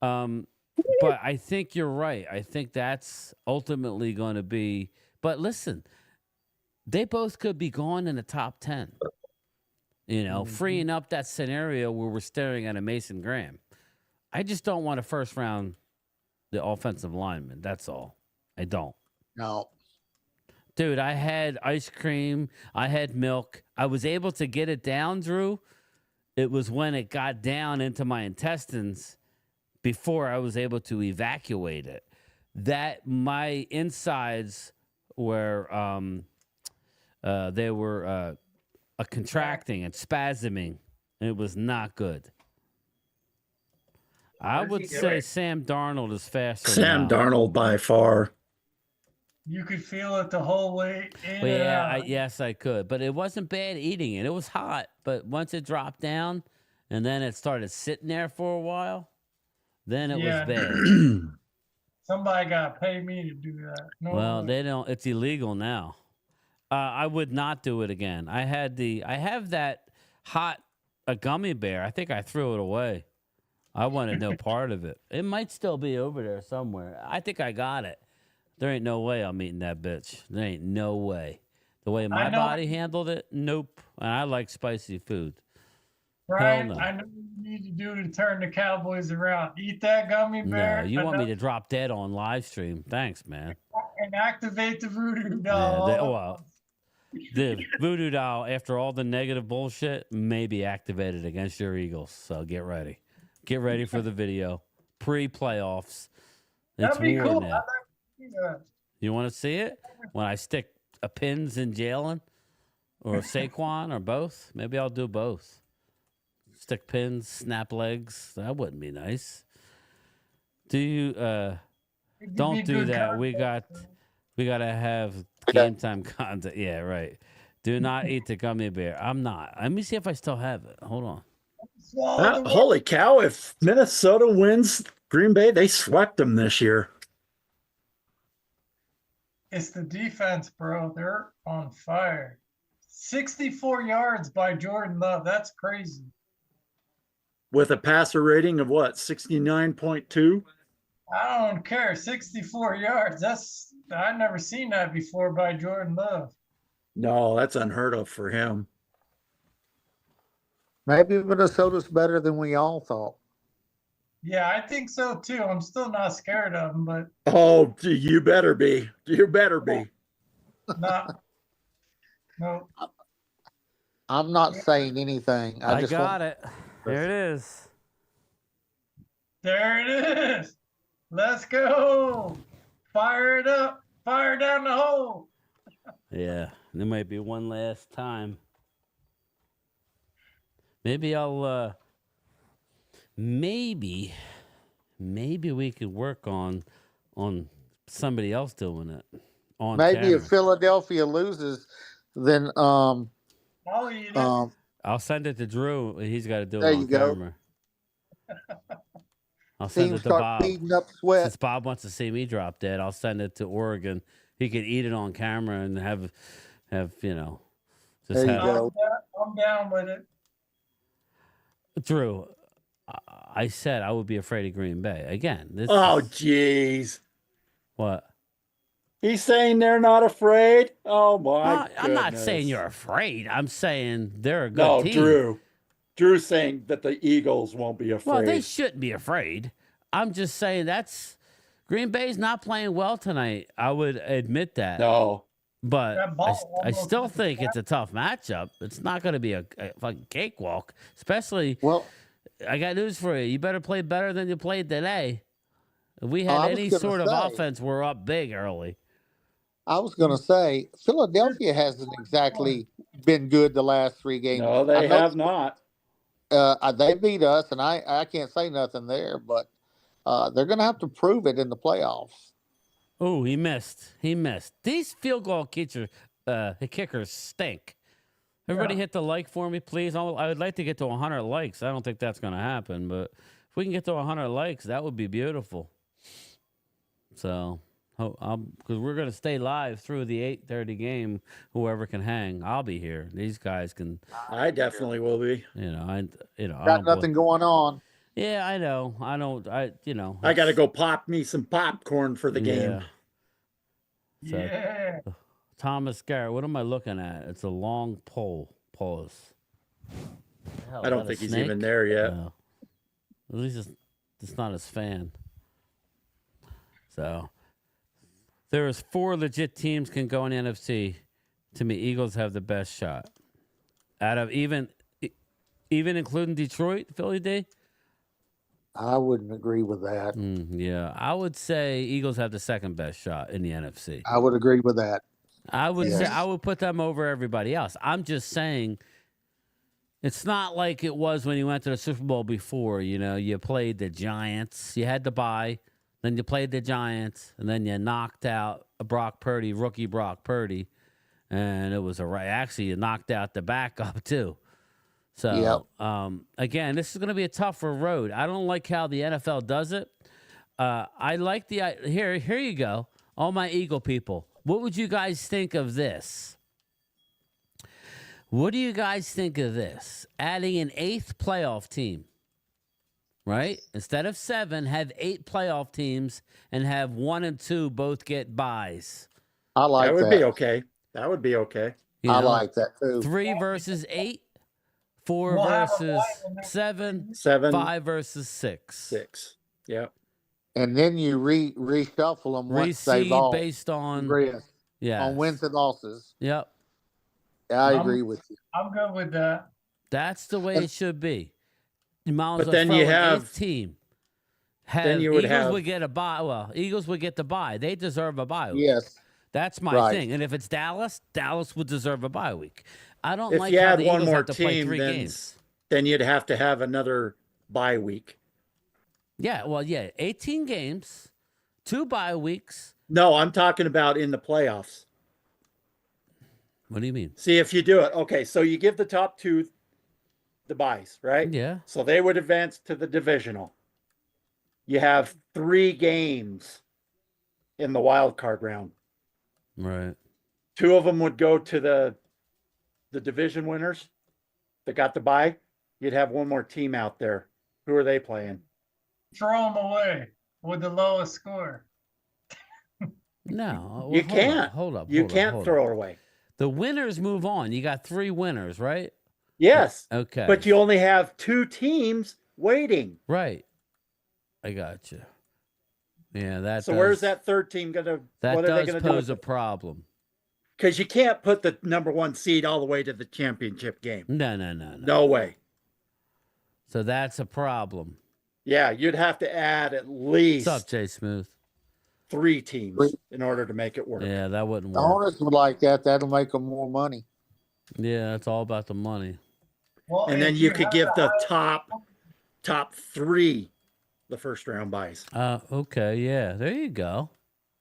But I think you're right. I think that's ultimately going to be. But listen, they both could be gone in the top 10. Freeing up that scenario where we're staring at a Mason Graham. I just don't want a first round, the offensive lineman. That's all. I don't. No. Dude, I had ice cream. I had milk. I was able to get it down, Drew. It was when it got down into my intestines before I was able to evacuate it, that my insides were they were contracting and spasming. It was not good. I would say Sam Darnold is faster. Sam Darnold by far. You could feel it the whole way in Well, and yeah, out. yes, I could, but it wasn't bad eating it. It was hot, but once it dropped down, and then it started sitting there for a while, then it Yeah. was bad. Somebody got to pay me to do that. No Well, way. they don't. It's illegal now. I would not do it again. I have that hot a gummy bear. I think I threw it away. I wanted no part of it. It might still be over there somewhere. I think I got it. There ain't no way I'm eating that bitch. There ain't no way. The way my body handled it, nope. And I like spicy food. Brian, Hell no. I know what you need to do to turn the Cowboys around. Eat that gummy bear. No, you want me to drop dead on live stream? Thanks, man. And activate the voodoo doll. Well, the voodoo doll, after all the negative bullshit, may be activated against your Eagles. So get ready. Get ready for the video. Pre-playoffs. It's That'd be war cool. now. I'd like to see that. You want to see it? When I stick a pins in Jalen or Saquon or both? Maybe I'll do both. Stick pins, snap legs. That wouldn't be nice. Do you don't do that. We gotta have game time content. Yeah, right. Do not eat the gummy bear. I'm not. Let me see if I still have it. Hold on. Holy cow, if Minnesota wins Green Bay, they swept them this year. It's the defense, bro. They're on fire. 64 yards by Jordan Love. That's crazy. With a passer rating of what, 69.2? I don't care. 64 yards. I've never seen that before by Jordan Love. No, that's unheard of for him. Maybe Minnesota's better than we all thought. Yeah, I think so too. I'm still not scared of him, but Oh, you better be. You better be. not. No. I'm not saying anything. I just got want- it. There it is. There it is. Let's go. Fire it up. Fire down the hole. Yeah, there might be one last time. Maybe I'll maybe we could work on somebody else doing it on Maybe camera. if Philadelphia loses, then I'll eat it. I'll send it to Drew. He's got to do it There on you go. camera. I'll send teams it to start Bob. beating up Sweat. Since Bob wants to see me drop dead, I'll send it to Oregon. He could eat it on camera and have you know. Just There you have, go. I'm down with it. Drew, I said I would be afraid of Green Bay again. This Oh, is- jeez. what? He's saying they're not afraid. Oh my! I'm not goodness. saying you're afraid. I'm saying they're a good No, team. Drew's saying that the Eagles won't be afraid. Well, they shouldn't be afraid. I'm just saying Green Bay's not playing well tonight. I would admit that. No. But That ball I almost still went think it's a tough matchup. It's not going to be a fucking cakewalk. Especially, Well, I got news for you. You better play better than you played today. If we had I was any gonna sort of say- offense, we're up big early. I was going to say Philadelphia hasn't exactly been good the last 3 games. No, I they know, have not. They beat us, and I can't say nothing there, but they're going to have to prove it in the playoffs. Oh, he missed. These field goal kickers stink. Everybody hit the like for me, please. I would like to get to 100 likes. I don't think that's going to happen, but if we can get to 100 likes, that would be beautiful. So, because we're going to stay live through the 8:30 game. Whoever can hang, I'll be here. These guys can. I definitely will be. I Got don't nothing going on. Yeah, I know. I I got to go pop me some popcorn for the game. So, Yeah. Thomas Garrett, what am I looking at? It's a long pole. Pause. Hell, I is don't that a think he's snake? even there yet. No. At least it's not his fan. So there is 4 legit teams can go in the NFC. To me, Eagles have the best shot. Out of even including Detroit, Philly D? I wouldn't agree with that. Yeah, I would say Eagles have the second best shot in the NFC. I would agree with that. I would Yes. say I would put them over everybody else. I'm just saying it's not like it was when you went to the Super Bowl before. You played the Giants. You had to bye. Then you played the Giants. And then you knocked out rookie Brock Purdy. And it was actually, you knocked out the backup too. So, again, this is going to be a tougher road. I don't like how the NFL does it. I like the here. Here you go, all my Eagle people. What would you guys think of this? What do you guys think of this? Adding an 8th playoff team, right? Instead of 7, have 8 playoff teams and have 1 and 2 both get buys. I like that. That would be okay. That would be okay. I like that too. 3 versus 8, 4 We'll have a versus fight in 7, 7, 5 versus 6. 6. Yep. And then you reshuffle them once they've Reseed all based on on wins and losses. Yep. I agree with you. I'm good with that. That's the way it should be. But then you have team. Then you would Eagles have would get a bye. Well, Eagles would get the bye. They deserve a bye week. Yes. That's my thing. And if it's Dallas, Dallas would deserve a bye week. I don't if like you how had the one Eagles more have to play team, 3 games. then you'd have to have another bye week. Yeah, well, 18 games, 2 bye weeks. No, I'm talking about in the playoffs. What do you mean? See, if you do it, okay, so you give the top 2 the byes, right? Yeah. So they would advance to the divisional. You have 3 games in the wild card round. Right. 2 of them would go to the division winners that got the bye. You'd have one more team out there. Who are they playing? Throw them away with the lowest score. No. You can't. Hold up. You can't throw it away. The winners move on. You got 3 winners, right? Yes. Okay. But you only have 2 teams waiting. Right. I got you. Yeah, that. So where's that 3rd team gonna? That what are they does gonna pose do a problem. Because you can't put the number 1 seed all the way to the championship game. No. No way. So that's a problem. Yeah, you'd have to add at least What's up, Jay Smooth? 3 teams in order to make it work. Yeah, that wouldn't The work. owners would like that. That'll make them more money. Yeah, it's all about the money. Well, And then if you could have give the high- top 3 the first round buys. Okay, yeah, there you go.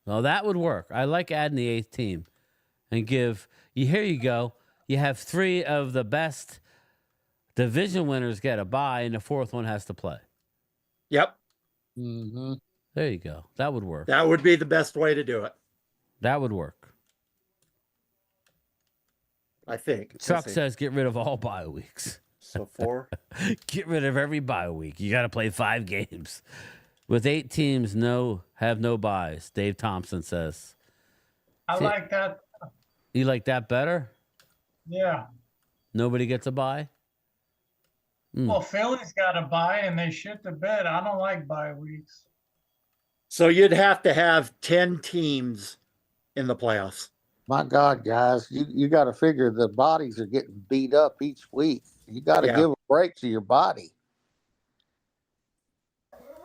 Well, that would work. I like adding the 8th team and give you. Here you go. You have 3 of the best division winners get a bye, and the 4th one has to play. Yep. Mm-hmm. There you go. That would work. That would be the best way to do it. That would work. I think. Chuck says get rid of all bye weeks. So 4. Get rid of every bye week. You got to play 5 games. With 8 teams, have no buys. Dave Thompson says. I like that. You like that better? Yeah. Nobody gets a bye? Well, Philly's got a bye and they shit the bed. I don't like bye weeks. So you'd have to have 10 teams in the playoffs. My God, guys, you got to figure the bodies are getting beat up each week. You got to give a break to your body.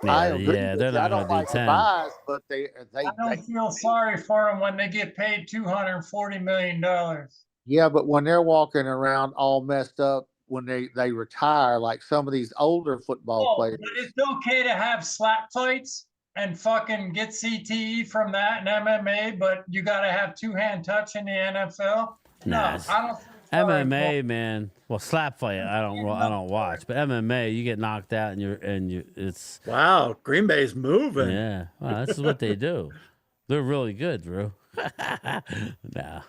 Yeah, I agree. they're not I don't going to like do the 10. buys, but they I don't feel sorry for them when they get paid $240 million. Yeah, but when they're walking around all messed up when they retire, like some of these older football players. But it's okay to have slap fights and fucking get CTE from that and MMA, but you got to have 2-hand touch in the NFL. Nah, I don't. MMA, man. Well, slap fight, I don't watch, but MMA, you get knocked out and it's. Wow, Green Bay's moving. Yeah, well, this is what they do. They're really good, Drew. No,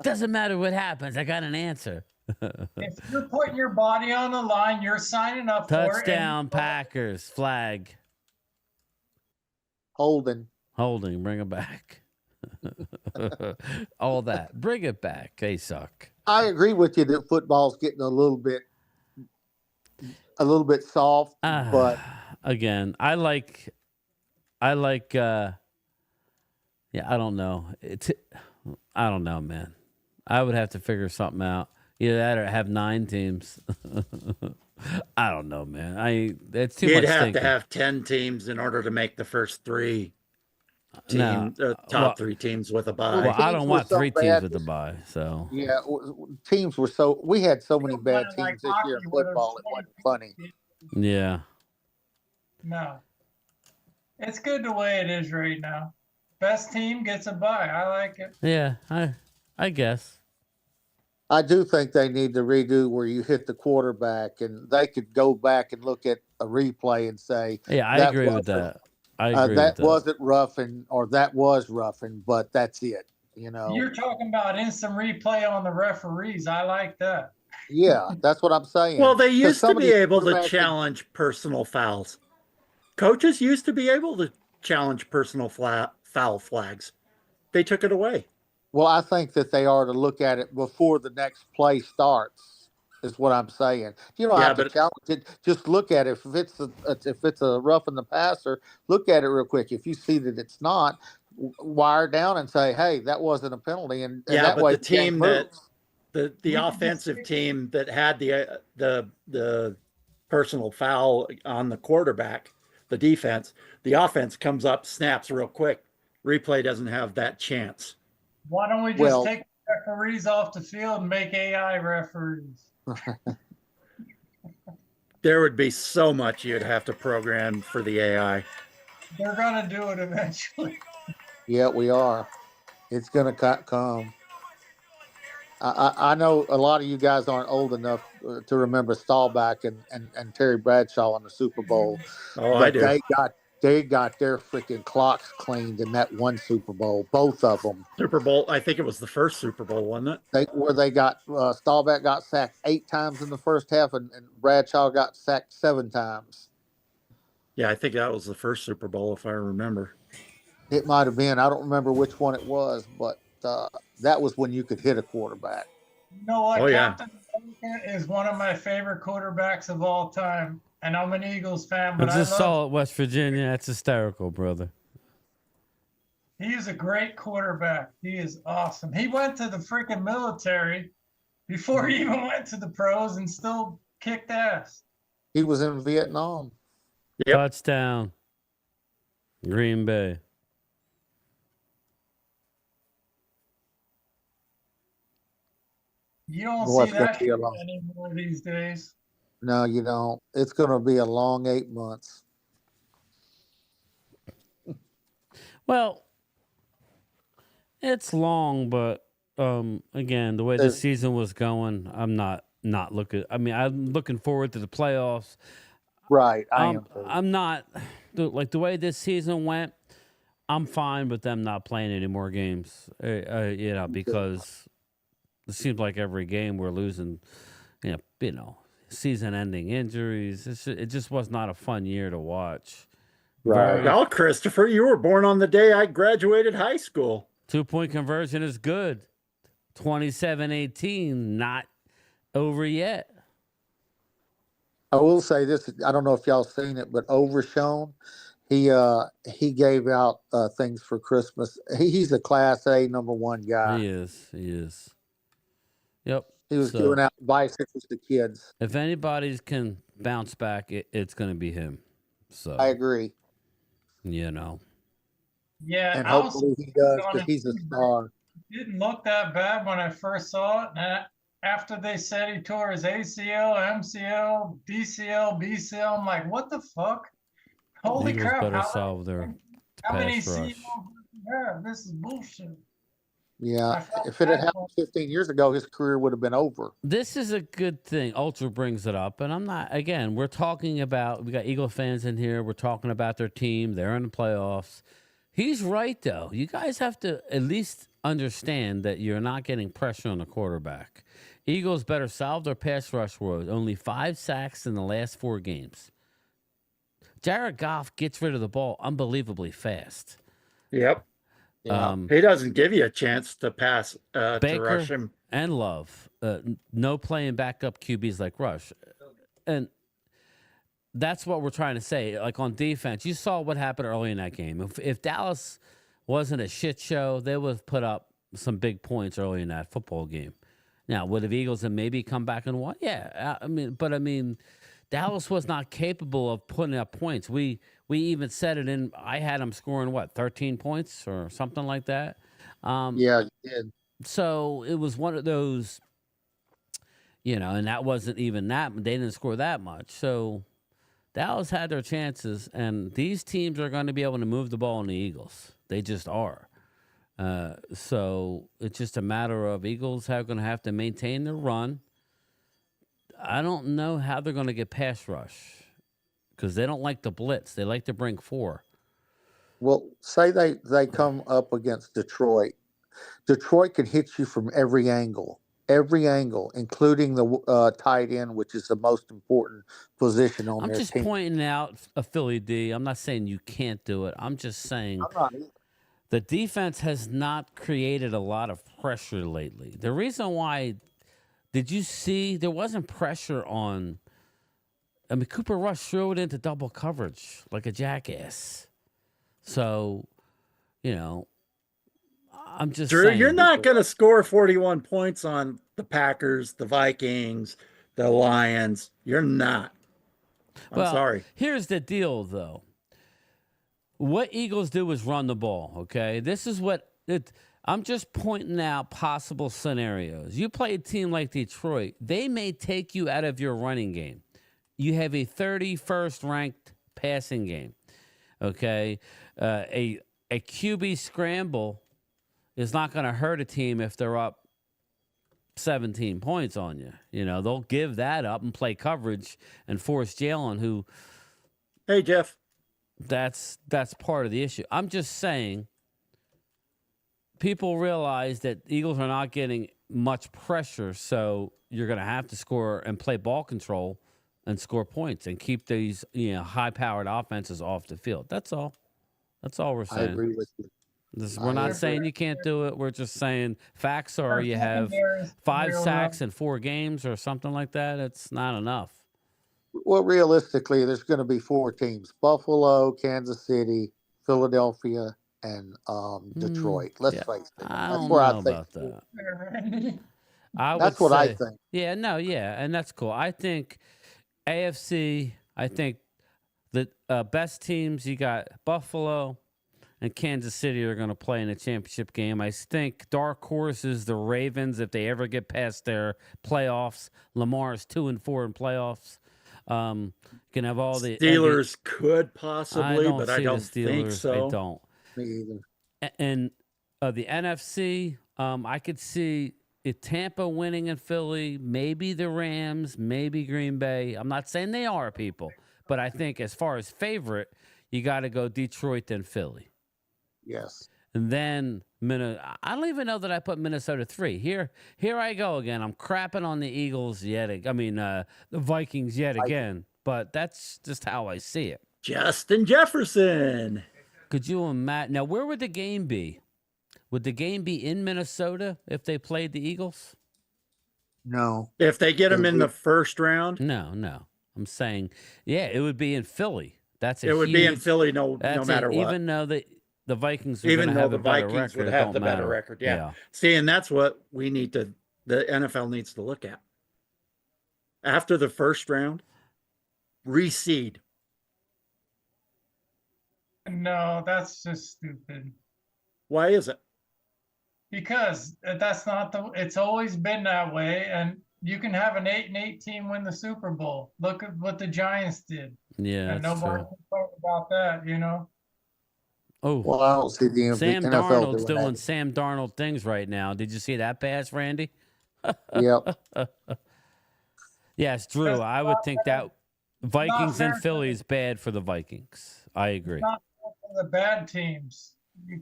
doesn't matter what happens. I got an answer. If you're putting your body on the line, you're signing up for it. Touchdown, Packers flag. Holding, bring it back. All that, bring it back. They suck. I agree with you that football's getting a little bit soft, but again, I like. Yeah, I don't know. I don't know, man. I would have to figure something out. Either that or have 9 teams. I don't know, man. It's too much. You'd have thinking. to have 10 teams in order to make the first 3 teams, top 3 teams with a bye. Well, I don't want 3 teams with a bye. So yeah, teams were we had so many bad teams this year in football. It wasn't funny. Yeah. No, it's good the way it is right now. Best team gets a bye. I like it. Yeah, I guess. I do think they need to redo where you hit the quarterback, and they could go back and look at a replay and say, Yeah, I that agree with wasn't- that. I agree that with that. wasn't roughing, or that was roughing, but that's it. You know. You're talking about instant replay on the referees. I like that. Yeah, that's what I'm saying. Well, they 'Cause used to some of be these able to quarterbacks- challenge personal fouls. Coaches used to be able to challenge personal foul flags. They took it away. Well, I think that they are to look at it before the next play starts. Is what I'm saying. You don't Yeah, have to but- challenge it. Just look at it. If it's a rough in the passer, look at it real quick. If you see that it's not, wire down and say, "Hey, that wasn't a penalty." And Yeah, that but way the team that moves. the offensive team that had the personal foul on the quarterback, the defense, the offense comes up, snaps real quick. Replay doesn't have that chance. Why don't we just take the referees off the field and make AI referees? There would be so much you'd have to program for the AI. They're gonna do it eventually. Yeah, we are. It's gonna come. I know a lot of you guys aren't old enough to remember Staubach and Terry Bradshaw in the Super Bowl. Oh, but I do. They got their freaking clocks cleaned in that one Super Bowl, both of them. Super Bowl, I think it was the first Super Bowl, wasn't it? They got Staubach got sacked 8 times in the first half, and Bradshaw got sacked 7 times. Yeah, I think that was the first Super Bowl, if I remember. It might have been. I don't remember which one it was, but that was when you could hit a quarterback. You know what? Oh, yeah. Captain America is one of my favorite quarterbacks of all time. And I'm an Eagles fan, I but I just love saw it, West Virginia. That's hysterical, brother. he is a great quarterback. He is awesome. He went to the freaking military before he even went to the pros and still kicked ass. He was in Vietnam. Touchdown. Green Bay. You don't Boy, see it's gonna that be a shit long- anymore these days. No, you don't. It's going to be a long 8 months. Well, it's long, but again, the way the season was going, I'm not looking. I mean, I'm looking forward to the playoffs. Right, I am too. I'm not like the way this season went. I'm fine with them not playing any more games. Because it seems like every game we're losing. Season-ending injuries. It just was not a fun year to watch. Right. Well, Christopher, you were born on the day I graduated high school. 2-point conversion is good. 27-18, not over yet. I will say this. I don't know if y'all seen it, but Overshown, he gave out things for Christmas. He's a Class A #1 guy. He is. Yep. He was giving out bicycles to kids. If anybody can bounce back, it's going to be him. So I agree. Yeah, And hopefully he does, because he's a star. It didn't look that bad when I first saw it. And after they said he tore his ACL, MCL, DCL, BCL, I'm like, what the fuck? Holy Eagles crap. better solve their How many pass rush. CEOs do we have? This is bullshit. Yeah, if it had happened 15 years ago, his career would have been over. This is a good thing. Ultra brings it up, and I'm not. Again, we're talking about. We got Eagle fans in here. We're talking about their team. They're in the playoffs. He's right, though. You guys have to at least understand that you're not getting pressure on the quarterback. Eagles better solve their pass rush woes. Only 5 sacks in the last 4 games. Jared Goff gets rid of the ball unbelievably fast. Yep. He doesn't give you a chance to pass to rush him. And Love. No playing backup QBs like Rush. And that's what we're trying to say. Like on defense, you saw what happened early in that game. If Dallas wasn't a shit show, they would have put up some big points early in that football game. Now, would the Eagles have maybe come back and won? Yeah. I mean, Dallas was not capable of putting up points. We even said it in. I had them scoring 13 points or something like that. Yeah, you did. So it was one of those, and that wasn't even that. They didn't score that much. So Dallas had their chances, and these teams are going to be able to move the ball on the Eagles. They just are. So it's just a matter of Eagles are going to have to maintain their run. I don't know how they're going to get pass rush because they don't like the blitz. They like to bring 4. Well, say they come up against Detroit. Detroit can hit you from every angle, including the tight end, which is the most important position on I'm their just team. pointing out a Philly D. I'm not saying you can't do it. I'm just saying I'm not either. the defense has not created a lot of pressure lately. The reason why, did you see there wasn't pressure on? I mean, Cooper Rush threw it into double coverage like a jackass. So, I'm just Drew, saying. you're not going to score 41 points on the Packers, the Vikings, the Lions. You're not. I'm sorry. Here's the deal, though. What Eagles do is run the ball, okay? This is what I'm just pointing out possible scenarios. You play a team like Detroit, they may take you out of your running game. You have a 31st ranked passing game, okay? A QB scramble is not going to hurt a team if they're up 17 points on you. They'll give that up and play coverage and force Jalen, who... Hey, Jeff. That's part of the issue. I'm just saying people realize that Eagles are not getting much pressure, so you're going to have to score and play ball control and score points and keep these high-powered offenses off the field. That's all. That's all we're saying. I agree with you. We're not saying you can't do it. We're just saying facts are you have 5 sacks in 4 games or something like that. It's not enough. Well, realistically, there's going to be 4 teams: Buffalo, Kansas City, Philadelphia, and Detroit. Let's face it. That's where I think. About that. That's what I think. Yeah, and that's cool. I think AFC. I think the best teams you got Buffalo and Kansas City are going to play in a championship game. I think dark horse is the Ravens if they ever get past their playoffs. Lamar's 2-4 in playoffs. Can have all the Steelers could possibly, but I don't think so. I don't. Me either. And the NFC, I could see Tampa winning in Philly, maybe the Rams, maybe Green Bay. I'm not saying they are people, but I think as far as favorite, you got to go Detroit then Philly. Yes. And then I don't even know that I put Minnesota 3. Here I go again. I'm crapping on the Eagles the Vikings yet again. But that's just how I see it. Justin Jefferson. Could you imagine? Now, where would the game be? Would the game be in Minnesota if they played the Eagles? No. If they get them in the first round? No. I'm saying, it would be in Philly. It would be in Philly no matter what. Even though the Vikings are even though have the Vikings would have the better record. Yeah. See, and that's what the NFL needs to look at. After the first round, reseed. No, that's just stupid. Why is it? Because it's always been that way, and you can have an 8-8 team win the Super Bowl. Look at what the Giants did. Yeah, and nobody can talk about that, Oh, well, I don't see the Sam NFL Darnold's doing that. Sam Darnold things right now. Did you see that pass, Randy? Yep. Yes, Drew. I would think that Vikings and Philly is bad for the Vikings. I agree. It's not for the bad teams.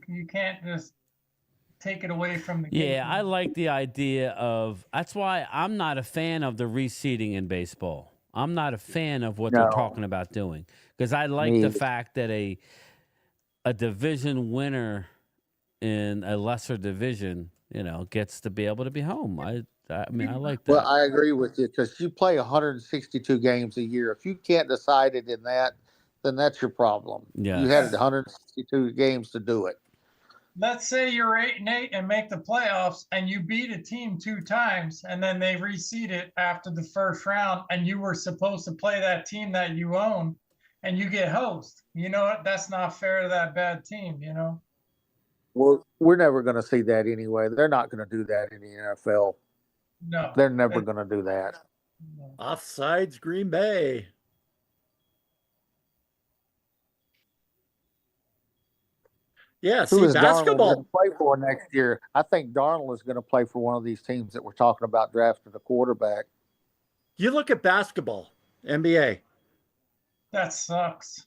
You can't just take it away from the game. Yeah, I like the idea of. That's why I'm not a fan of the reseeding in baseball. I'm not a fan of what they're talking about doing because I like the fact that a division winner in a lesser division, gets to be able to be home. I like that. Well, I agree with you because you play 162 games a year. If you can't decide it in that, then that's your problem. Yeah. You had 162 games to do it. Let's say you're 8-8 and make the playoffs, and you beat a team 2 times, and then they reseed it after the first round, and you were supposed to play that team that you own, and you get host. You know what? That's not fair to that bad team, Well, we're never going to see that anyway. They're not going to do that in the NFL. No. They're never going to do that. Offsides, Green Bay. Yeah, Who see, is basketball. Darnold going to play for next year? I think Darnold is going to play for one of these teams that we're talking about drafting a quarterback. You look at basketball, NBA. That sucks.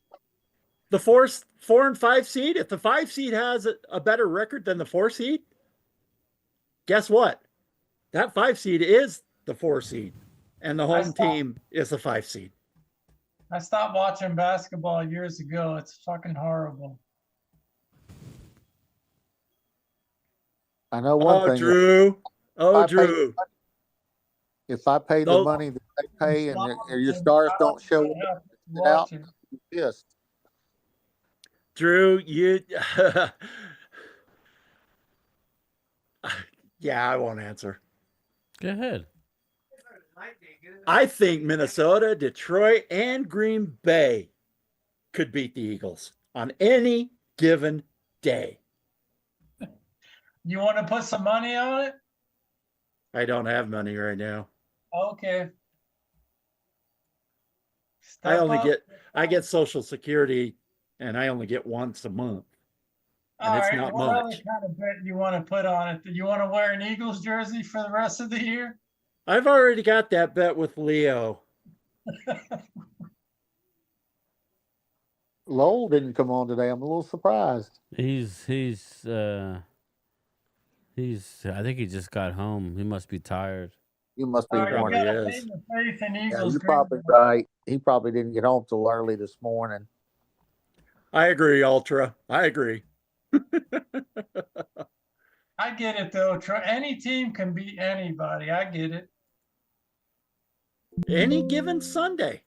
The 4 and 5 seed, if the 5 seed has a better record than the 4 seed, guess what? That 5 seed is the 4 seed, and the home team is the 5 seed. I stopped watching basketball years ago. It's fucking horrible. I know one thing. Drew. Drew. If I pay the money that they pay and your stars don't show up, yes. Drew, you. Yeah, I won't answer. Go ahead. I think Minnesota, Detroit, and Green Bay could beat the Eagles on any given day. You want to put some money on it? I don't have money right now. Okay. I get Social Security, and I only get once a month. And All it's right, not what much. other kind of bet you want to put on it? Do you want to wear an Eagles jersey for the rest of the year? I've already got that bet with Leo. Lowell didn't come on today. I'm a little surprised. I think he just got home. He must be tired. You must be All one right, of you his. gotta pay your faith in Yeah, Eagles. you're probably right. He probably didn't get home till early this morning. I agree, Ultra. I agree. I get it though. Any team can beat anybody. I get it. Any given Sunday.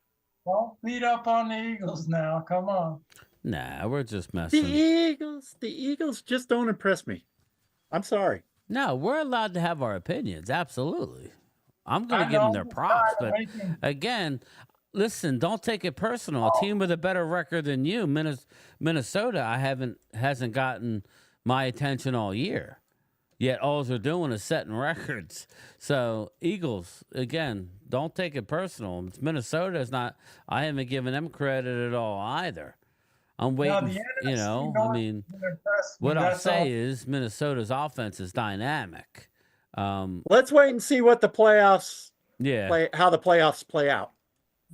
Don't beat up on the Eagles now. Come on. Nah, we're just messing. The Eagles just don't impress me. I'm sorry. No, we're allowed to have our opinions. Absolutely. I'm going to give them their props. But again, listen, don't take it personal. A team with a better record than you, Minnesota, hasn't gotten my attention all year. Yet all they're doing is setting records. So Eagles, again, don't take it personal. It's Minnesota is not. I haven't given them credit at all either. I'm waiting. I mean, what I'll say is Minnesota's offense is dynamic. Let's wait and see what the playoffs. Yeah. How the playoffs play out.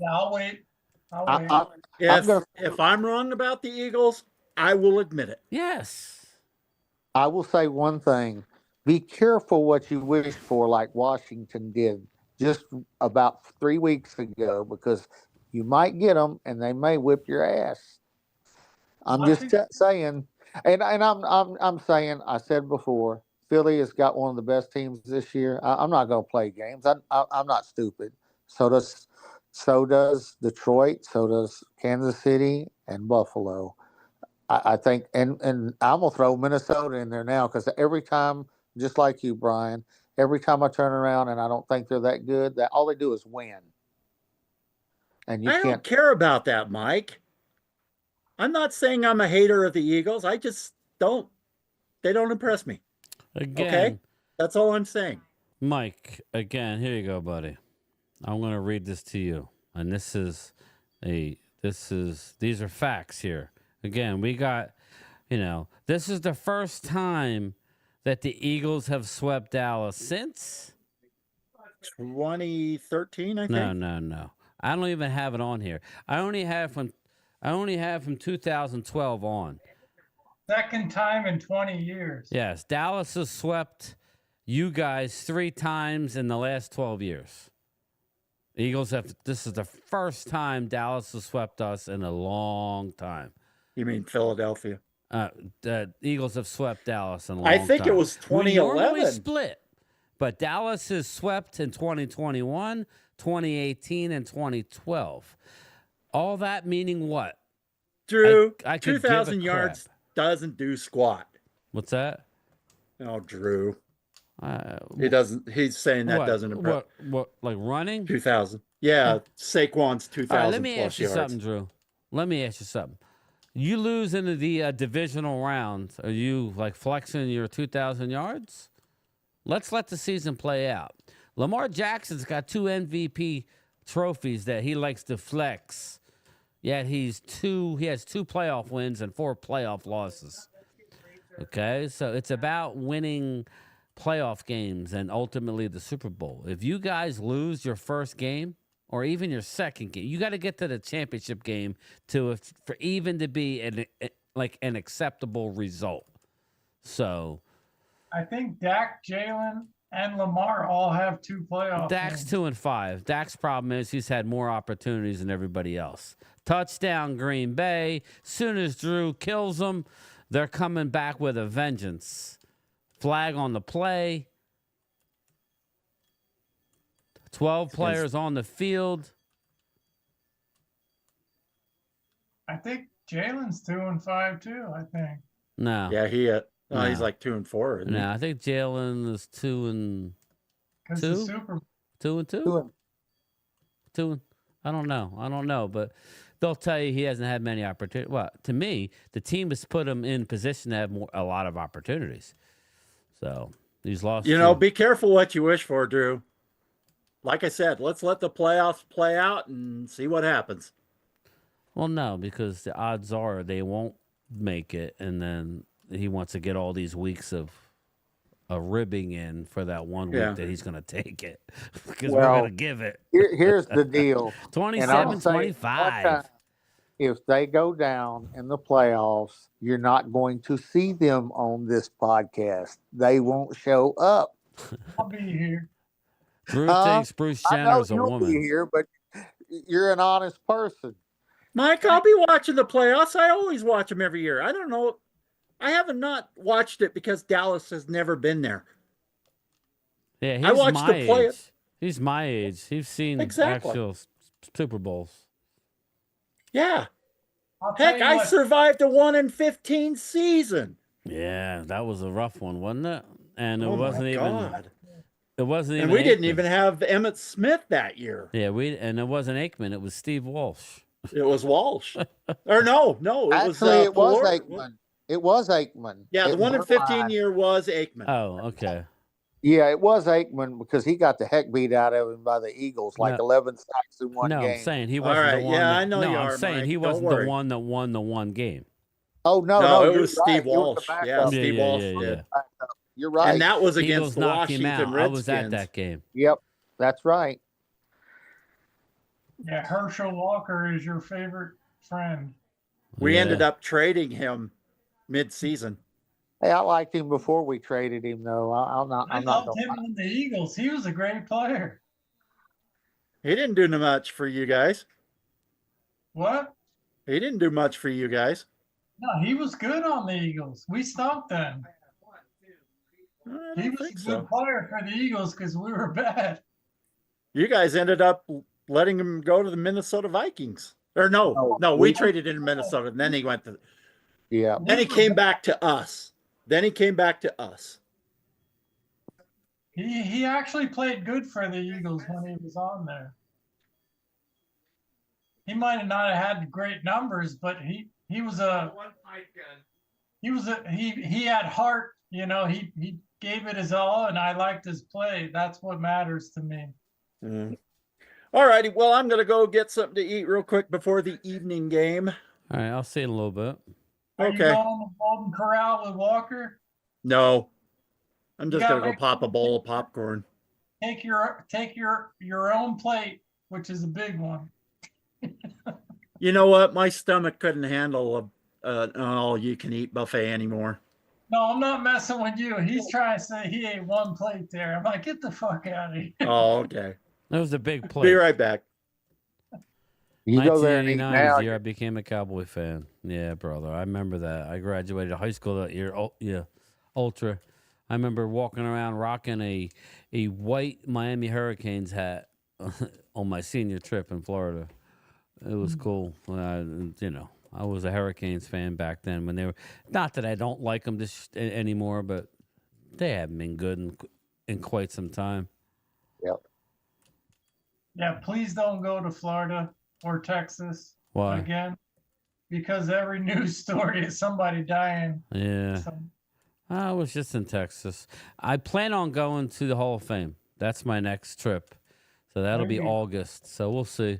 Yeah, I'll wait. I'll wait. If I'm wrong about the Eagles, I will admit it. Yes. I will say one thing. Be careful what you wish for, like Washington did just about 3 weeks ago, because you might get them and they may whip your ass. I'm just saying, and I'm saying, I said before, Philly has got one of the best teams this year. I'm not going to play games. I'm not stupid. So does Detroit. So does Kansas City and Buffalo. I think, and I'm gonna throw Minnesota in there now, because every time, just like you, Brian, every time I turn around and I don't think they're that good, that all they do is win. And I don't care about that, Mike. I'm not saying I'm a hater of the Eagles. I just don't. They don't impress me. Again, okay, that's all I'm saying. Mike, again, here you go, buddy. I'm going to read this to you, and these are facts here. Again, we got, this is the first time that the Eagles have swept Dallas since 2013, I think. No. I don't even have it on here. I only have from 2012 on. Second time in 20 years. Yes, Dallas has swept you guys 3 times in the last 12 years. Eagles this is the first time Dallas has swept us in a long time. You mean Philadelphia? The Eagles have swept Dallas in a long time. I think it was 2011. We normally split, but Dallas has swept in 2021, 2018, and 2012. All that meaning what? Drew, I could 2,000 give a yards crap. doesn't do squat. What's that? Oh, Drew. He doesn't. He's saying that doesn't impress. What? Like running? 2,000. Yeah, Saquon's 2,000. All right, let me plus ask you yards. something, Drew. Let me ask you something. You lose into the divisional round. Are you like flexing your 2,000 yards? Let's let the season play out. Lamar Jackson's got 2 MVP trophies that he likes to flex. Yet he has 2 playoff wins and 4 playoff losses. Okay, so it's about winning playoff games and ultimately the Super Bowl. If you guys lose your first game, or even your second game. You got to get to the championship game for even to be an acceptable result. So I think Dak, Jalen, and Lamar all have 2 playoff Dak's games. 2-5. Dak's problem is he's had more opportunities than everybody else. Touchdown, Green Bay. Soon as Drew kills them, they're coming back with a vengeance. Flag on the play. 12 players on the field. I think Jalen's 2-5 too. I think. No. Yeah, he's like 2-4. Isn't he? No, I think Jalen is 2-2. Because the Super 2-2. I don't know, but they'll tell you he hasn't had many opportunities. Well, to me, the team has put him in position to have a lot of opportunities. So he's lost. Be careful what you wish for, Drew. Like I said, let's let the playoffs play out and see what happens. Well, no, because the odds are they won't make it, and then he wants to get all these weeks of ribbing in for that one week that he's going to take it because we're going to give it. Here's the deal. 27-25. If they go down in the playoffs, you're not going to see them on this podcast. They won't show up. I'll be here. Drew thinks Bruce Jenner's a woman. Be here, but you're an honest person. Mike, I'll be watching the playoffs. I always watch them every year. I don't know. I haven't not watched it because Dallas has never been there. Yeah, he's I watched my the play. age. He's my age. He's seen actual Super Bowls. Yeah. Heck, I survived a 1-15 season. Yeah, that was a rough one, wasn't it? And it Oh wasn't my even. God. It wasn't even. And we didn't Aikman. even have Emmitt Smith that year. Yeah, and it wasn't Aikman. It was Steve Walsh. It was Walsh. Or no, it Actually, was. it was Aikman. It was Aikman. Yeah, the 1-15 year was Aikman. Oh, okay. Yeah, it was Aikman because he got the heck beat out of him by the Eagles, like 11 sacks in one game. No, I'm saying he wasn't the one. Yeah, I know you are. I'm saying Mike. he Don't wasn't worry. the one that won the one game. Oh no, it was Steve Walsh. Yeah, Steve Walsh. Yeah. You're right. And that was Eagles against the knocked him Washington out. Redskins. I was at that game. Yep, that's right. Yeah, Herschel Walker is your favorite friend. We ended up trading him mid-season. Hey, I liked him before we traded him, though. I'm not loved him gonna on the Eagles. He was a great player. He didn't do much for you guys. What? He didn't do much for you guys. No, he was good on the Eagles. We stopped them. He was a good player for the Eagles because we were bad. You guys ended up letting him go to the Minnesota Vikings. Or no, we traded in Minnesota, and then he went to. Yeah. Then he came back to us. He actually played good for the Eagles when he was on there. He might have not have had great numbers, but he had heart. You know, he gave it his all, and I liked his play. That's what matters to me. All righty. Well, I'm going to go get something to eat real quick before the evening game. All right, I'll see you in a little bit. Are you going to Golden Corral with Walker? No, I'm just going to go pop a bowl of popcorn. Take your own plate, which is a big one. You know what? My stomach couldn't handle an all-you-can-eat buffet anymore. No, I'm not messing with you. He's trying to say he ate one plate there. I'm like, get the fuck out of here. Oh, okay. That was a big play. Be right back. You go there and eat 1989 now. is the year I became a Cowboy fan. Yeah, brother. I remember that. I graduated high school that year. Oh, yeah. Ultra. I remember walking around rocking a white Miami Hurricanes hat on my senior trip in Florida. It was cool. I was a Hurricanes fan back then when they were, not that I don't like them anymore, but they haven't been good in quite some time. Yep. Yeah, please don't go to Florida or Texas. Why? Again, because every news story is somebody dying. Yeah. I was just in Texas. I plan on going to the Hall of Fame. That's my next trip. So that'll be August. So we'll see.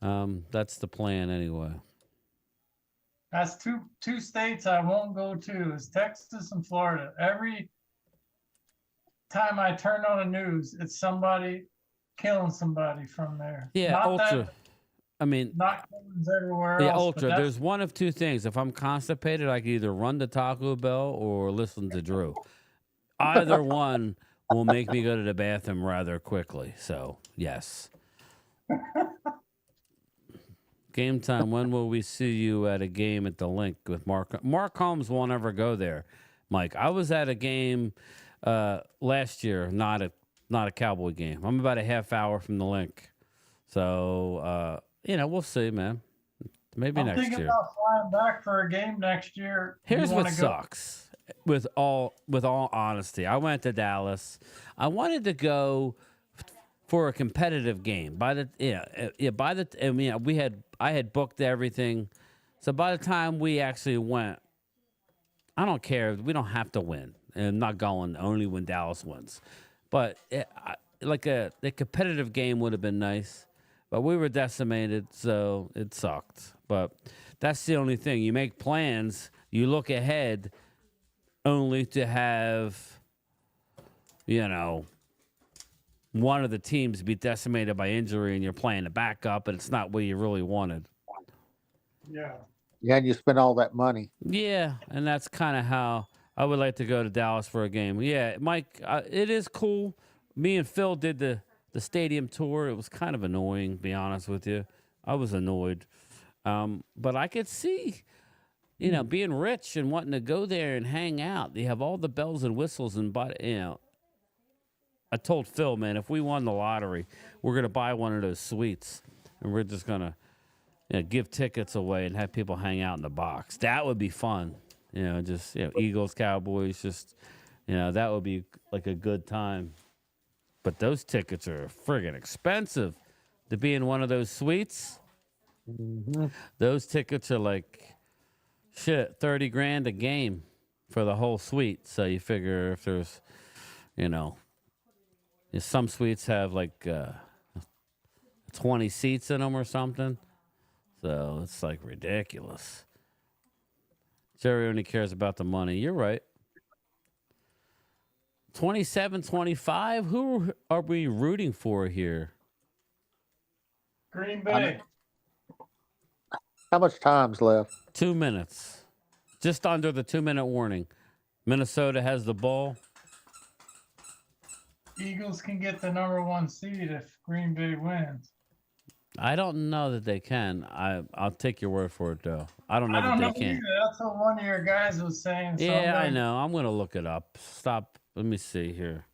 That's the plan anyway. That's two states I won't go to is Texas and Florida. Every time I turn on the news, it's somebody killing somebody from there. Yeah, not Ultra. That, I mean, not killings everywhere yeah, else. Ultra. But There's one of two things. If I'm constipated, I can either run to Taco Bell or listen to Drew. Either one will make me go to the bathroom rather quickly. So, yes. Game time. When will we see you at a game at the Link with Mark? Mark Holmes won't ever go there, Mike. I was at a game last year, not a Cowboy game. I'm about a half hour from the Link. So, we'll see, man. Maybe I'm next thinking year. about flying back for a game next year. Here's You what wanna go? sucks. With all honesty, I went to Dallas. I wanted to go for a competitive game. I had booked everything. So by the time we actually went, I don't care. We don't have to win. And I'm not going only when Dallas wins. But a competitive game would have been nice. But we were decimated, so it sucked. But that's the only thing. You make plans, you look ahead, only to have, one of the teams be decimated by injury and you're playing a backup, and it's not what you really wanted. Yeah. Yeah, and you spend all that money. Yeah, and that's kind of how I would like to go to Dallas for a game. Yeah, Mike, it is cool. Me and Phil did the stadium tour. It was kind of annoying, to be honest with you. I was annoyed. But I could see, being rich and wanting to go there and hang out. They have all the bells and whistles and, I told Phil, man, if we won the lottery, we're going to buy one of those suites and we're just going to give tickets away and have people hang out in the box. That would be fun. Eagles, Cowboys, that would be like a good time. But those tickets are friggin' expensive to be in one of those suites. Mm-hmm. Those tickets are like, $30,000 a game for the whole suite. So you figure if there's, some suites have like 20 seats in them or something. So it's like ridiculous. Jerry only cares about the money. You're right. 27-25. Who are we rooting for here? Green Bay. How much time's left? 2 minutes. Just under the 2-minute warning. Minnesota has the ball. Eagles can get the #1 seed if Green Bay wins. I don't know that they can. I'll take your word for it, though. I don't know that they can. Either. That's what one of your guys was saying. Yeah, I know. I'm going to look it up. Stop. Let me see here.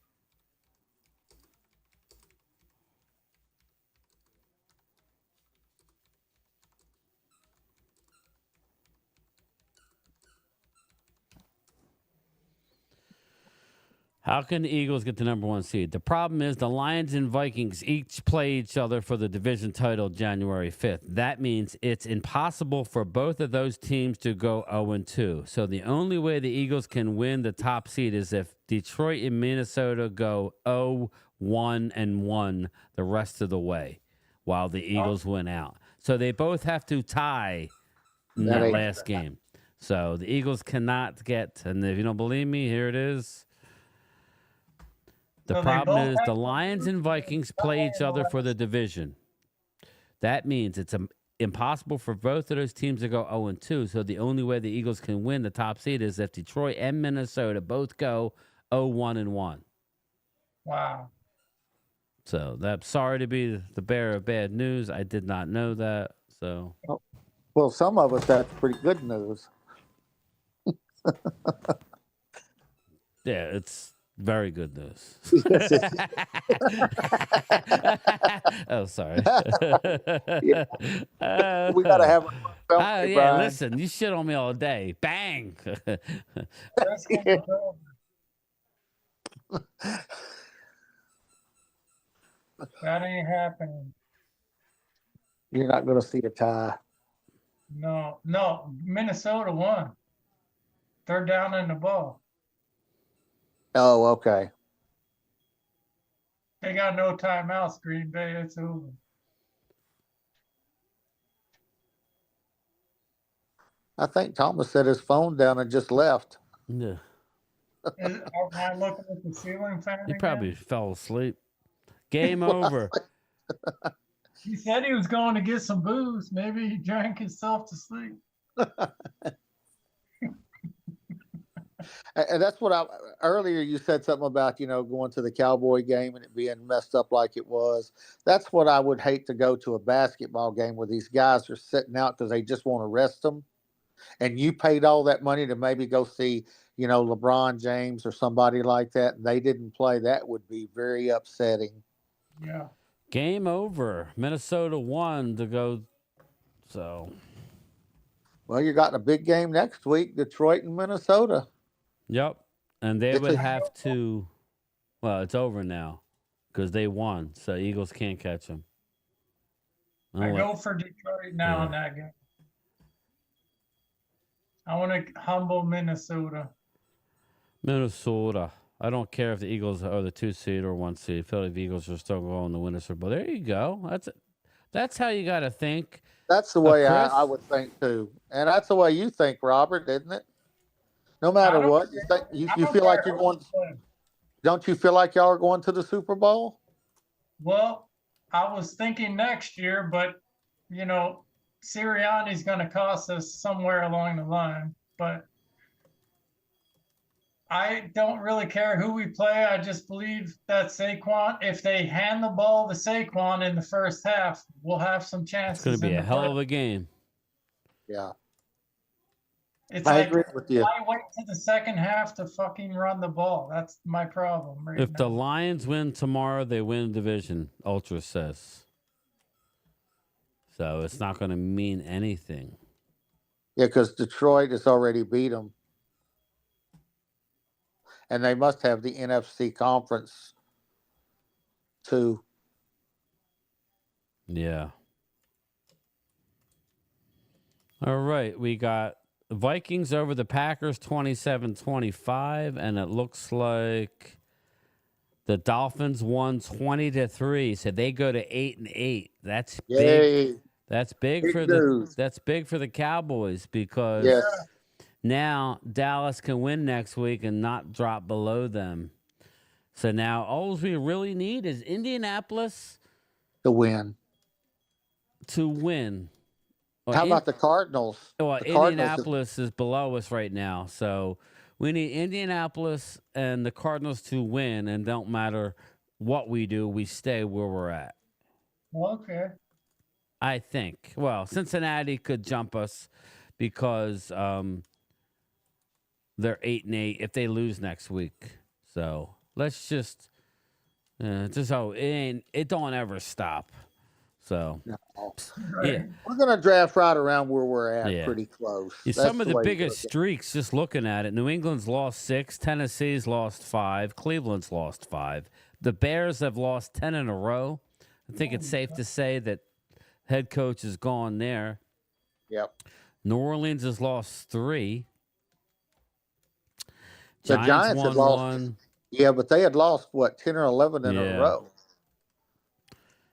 How can the Eagles get the #1 seed? The problem is the Lions and Vikings each play each other for the division title January 5th. That means it's impossible for both of those teams to go 0-2. So the only way the Eagles can win the top seed is if Detroit and Minnesota go 0-1-1 the rest of the way while the Eagles win out. So they both have to tie in that last game. So the Eagles cannot get, and if you don't believe me, here it is. The problem is the Lions and Vikings play each other for the division. That means it's impossible for both of those teams to go 0-2. So the only way the Eagles can win the top seed is if Detroit and Minnesota both go 0-1-1. Wow. So sorry to be the bearer of bad news. I did not know that. So. Well, some of us, that's pretty good news. Yeah, it's very good news. Oh, sorry. We got to have yeah, Brian. Listen, you shit on me all day. Bang. That ain't happening. You're not going to see a tie. No. Minnesota won. They're down in the ball. Oh, okay. They got no timeouts, Green Bay. It's over. I think Thomas set his phone down and just left. Yeah. Am I looking at the ceiling fan? He probably fell asleep. Game over. He said he was going to get some booze. Maybe he drank himself to sleep. And that's what earlier you said something about, going to the Cowboy game and it being messed up like it was. That's what I would hate to go to a basketball game where these guys are sitting out because they just want to rest them. And you paid all that money to maybe go see, LeBron James or somebody like that, and they didn't play. That would be very upsetting. Yeah. Game over. Minnesota won to go. So. Well, you got a big game next week, Detroit and Minnesota. Yep. And they would have to. Well, it's over now because they won. So Eagles can't catch them. I go for Detroit now in that game. I want to humble Minnesota. Minnesota. I don't care if the Eagles are the 2 seed or 1 seed. I feel like the Eagles are still going to win the Super Bowl. There you go. That's how you got to think. That's the way I would think too, and that's the way you think, Robert, isn't it? No matter what, you feel like you're going. Don't you feel like y'all are going to the Super Bowl? Well, I was thinking next year, but Sirianni's going to cost us somewhere along the line. But I don't really care who we play. I just believe that Saquon, if they hand the ball to Saquon in the first half, we'll have some chances. It's going to be a hell of a game. Yeah. I agree with you. Why wait to the second half to fucking run the ball? That's my problem right If now. the Lions win tomorrow, they win division, Ultra says. So it's not going to mean anything. Yeah, because Detroit has already beat them. And they must have the NFC conference too. Yeah. All right. We got the Vikings over the Packers 27-25. And it looks like the Dolphins won 20-3. So they go to 8-8. That's big. That's big for the Cowboys because now Dallas can win next week and not drop below them. So now all we really need is Indianapolis to win. Well, how about the Cardinals? Well, the Indianapolis is below us right now. So we need Indianapolis and the Cardinals to win, and don't matter what we do, we stay where we're at. Okay. I think. Well, Cincinnati could jump us because they're 8-8 if they lose next week. So let's just hope it don't ever stop. So yeah, we're gonna draft right around where we're at, pretty close. Yeah, some of the biggest streaks, just looking at it, New England's lost 6, Tennessee's lost 5, Cleveland's lost 5. The Bears have lost 10 in a row. I think it's safe to say that head coach is gone there. Yep. New Orleans has lost 3. The Giants had lost 1. Yeah, but they had lost 10 or 11 in a row.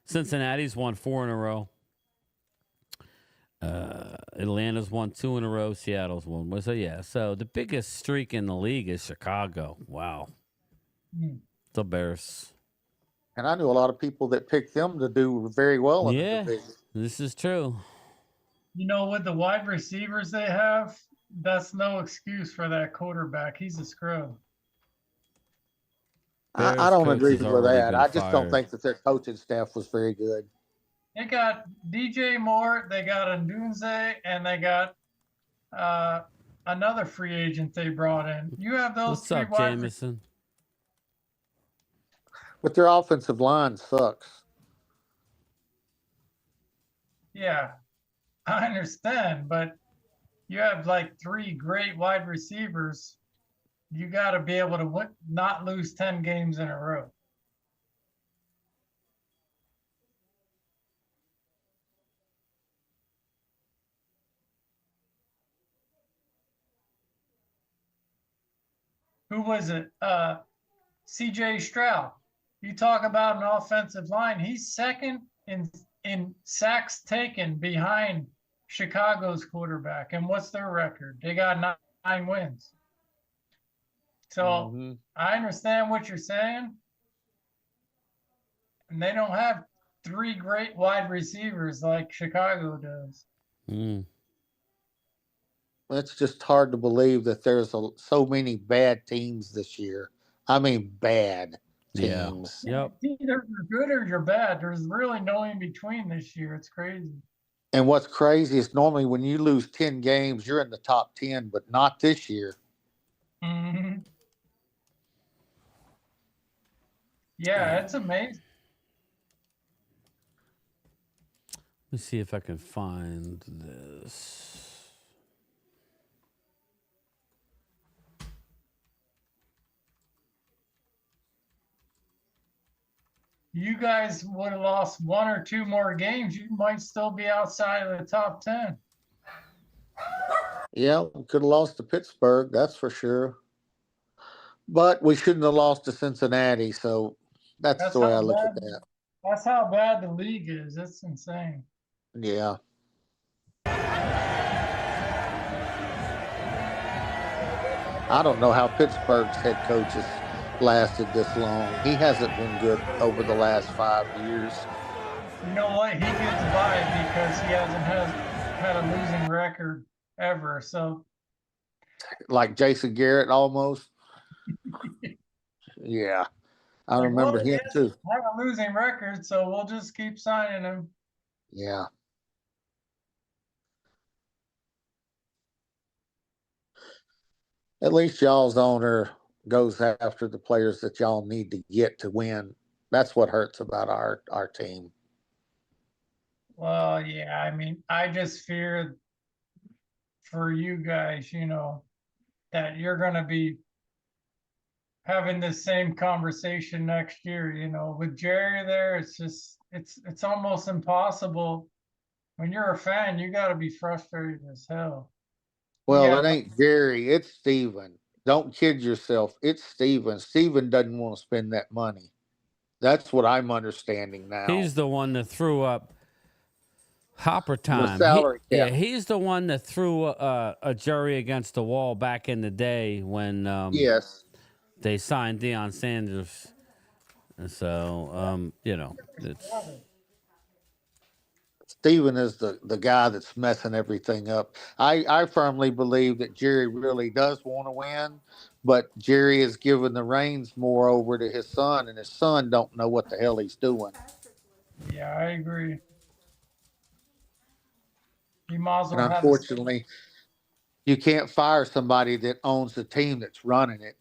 Cincinnati's won 4 in a row. Atlanta's won 2 in a row. Seattle's won. So the biggest streak in the league is Chicago. Wow. The Bears. And I knew a lot of people that picked them to do very well in the division. This is true. With the wide receivers they have, that's no excuse for that quarterback. He's a scrub. I don't agree with that. I just don't think that their coaching staff was very good. They got DJ Moore, they got Ndunze, and they got another free agent they brought in. You have those What's three up, wide Jameson? But their offensive line sucks. Yeah, I understand, but you have like 3 great wide receivers. You got to be able to not lose 10 games in a row. Who was it? CJ Stroud. You talk about an offensive line. He's second in sacks taken behind Chicago's quarterback. And what's their record? They got 9 wins. So I understand what you're saying. And they don't have 3 great wide receivers like Chicago does. It's just hard to believe that there's so many bad teams this year. I mean, bad teams. Yep. Either you're good or you're bad. There's really no in between this year. It's crazy. And what's crazy is normally when you lose 10 games, you're in the top 10, but not this year. Mm-hmm. Yeah, it's amazing. Let me see if I can find this. You guys would have lost 1 or 2 more games, you might still be outside of the top 10. Yeah, we could have lost to Pittsburgh, that's for sure. But we shouldn't have lost to Cincinnati, so that's the way I look at that. That's how bad the league is. It's insane. Yeah. I don't know how Pittsburgh's head coach has lasted this long. He hasn't been good over the last 5 years. You know what? He gets by because he hasn't had a losing record ever. So, like Jason Garrett almost. Yeah. I remember him too. Have a losing record, so we'll just keep signing him. Yeah. At least y'all's owner goes after the players that y'all need to get to win. That's what hurts about our team. Well, yeah, I mean, I just fear for you guys, that you're going to be having the same conversation next year, with Jerry there. It's just, it's almost impossible. When you're a fan, you got to be frustrated as hell. Well, it ain't Jerry, it's Steven. Don't kid yourself. It's Steven. Steven doesn't want to spend that money. That's what I'm understanding now. He's the one that threw up Hopper time. The salary cap. Yeah, he's the one that threw a jury against the wall back in the day when yes, they signed Deion Sanders. And so, it's... Steven is the guy that's messing everything up. I firmly believe that Jerry really does want to win, but Jerry is giving the reins more over to his son, and his son don't know what the hell he's doing. Yeah, I agree. He might as well And unfortunately, you can't fire somebody that owns the team that's running it.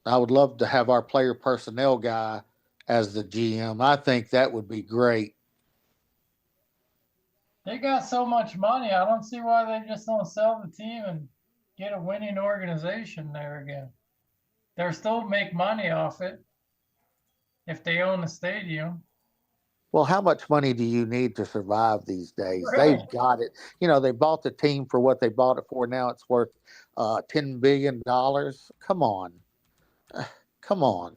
I would love to have our player personnel guy as the GM. I think that would be great. They got so much money. I don't see why they just don't sell the team and get a winning organization there again. They'll still make money off it if they own the stadium. Well, how much money do you need to survive these days? Really? They've got it. They bought the team for what they bought it for. Now it's worth $10 billion. Come on. Come on.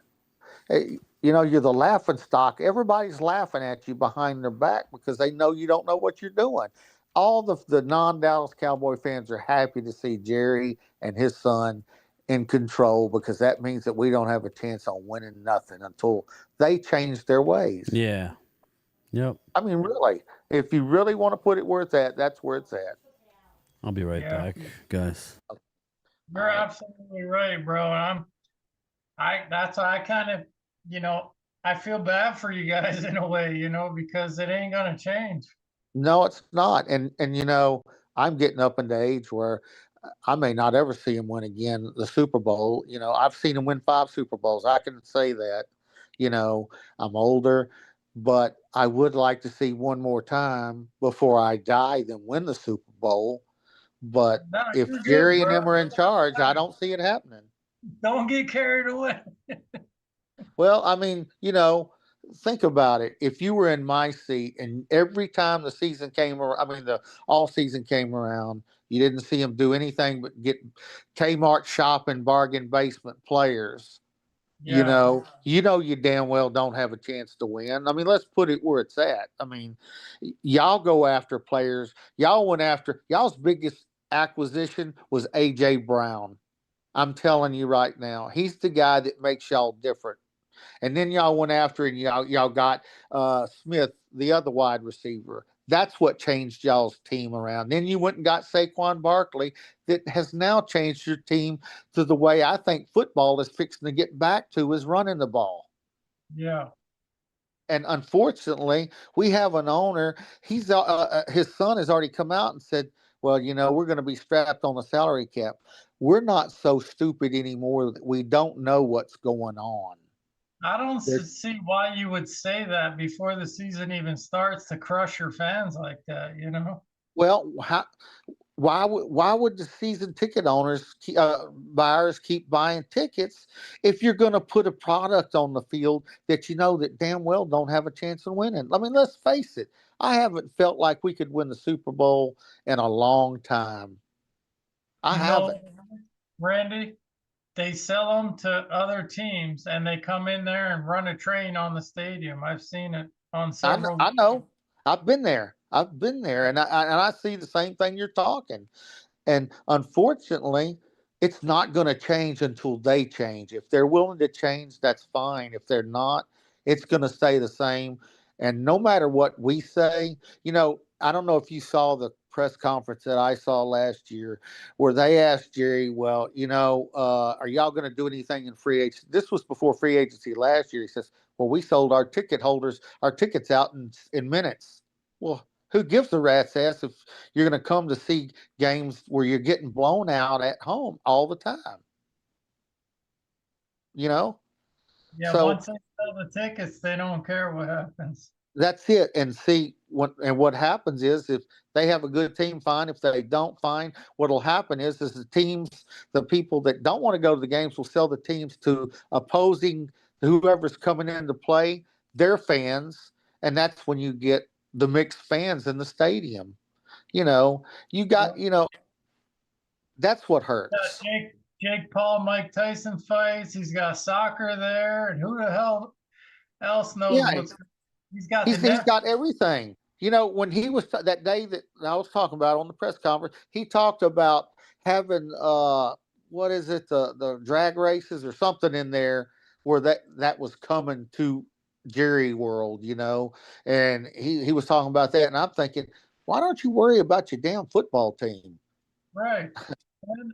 Hey, you're the laughing stock. Everybody's laughing at you behind their back because they know you don't know what you're doing. All the non-Dallas Cowboy fans are happy to see Jerry and his son in control because that means that we don't have a chance on winning nothing until they change their ways. Yeah. Yep. I mean, really, if you really want to put it where it's at, that's where it's at. I'll be right back, guys. You're absolutely right, bro. That's why I kind of, I feel bad for you guys in a way, because it ain't gonna change. No, it's not. And I'm getting up in the age where I may not ever see him win again the Super Bowl. I've seen him win 5 Super Bowls. I can say that. I'm older, but I would like to see one more time before I die than win the Super Bowl. But if Jerry and him are in charge, I don't see it happening. Don't get carried away. Well, I mean, think about it. If you were in my seat and every time the season came around, the all season came around, you didn't see him do anything but get Kmart shopping bargain basement players. Yeah. You damn well don't have a chance to win. Let's put it where it's at. Y'all go after players. Y'all's biggest acquisition was AJ Brown. I'm telling you right now, he's the guy that makes y'all different. And then y'all went after and y'all got Smith, the other wide receiver. That's what changed y'all's team around. Then you went and got Saquon Barkley, that has now changed your team to the way I think football is fixing to get back to, is running the ball. Yeah. And unfortunately, we have an owner. He's his son has already come out and said, "Well, we're going to be strapped on the salary cap." We're not so stupid anymore that we don't know what's going on. I don't see why you would say that before the season even starts to crush your fans like that. Well, why would the season ticket owners, buyers, keep buying tickets if you're going to put a product on the field that that damn well don't have a chance of winning? I mean, let's face it. I haven't felt like we could win the Super Bowl in a long time. I haven't. Randy, they sell them to other teams and they come in there and run a train on the stadium. I've seen it on several. I know. I've been there. And I see the same thing you're talking. And unfortunately, it's not going to change until they change. If they're willing to change, that's fine. If they're not, it's going to stay the same. And no matter what we say, I don't know if you saw the press conference that I saw last year where they asked Jerry, well, are y'all going to do anything in free agency? This was before free agency last year. He says, well, we sold our ticket holders, our tickets out in minutes. Well, who gives a rat's ass if you're going to come to see games where you're getting blown out at home all the time? Yeah, so, once they sell the tickets, they don't care what happens. That's it. And see, what happens is, if they have a good team, fine. If they don't, fine. What'll happen is the people that don't want to go to the games will sell the teams to opposing whoever's coming in to play, their fans, and that's when you get the mixed fans in the stadium. You got, that's what hurts. Jake Paul, Mike Tyson fights. He's got soccer there, and who the hell else knows what's. He's got everything. When he was that day that I was talking about on the press conference, he talked about having what is it, the drag races or something in there where that was coming to Jerry World, and he was talking about that, and I'm thinking, why don't you worry about your damn football team? Right.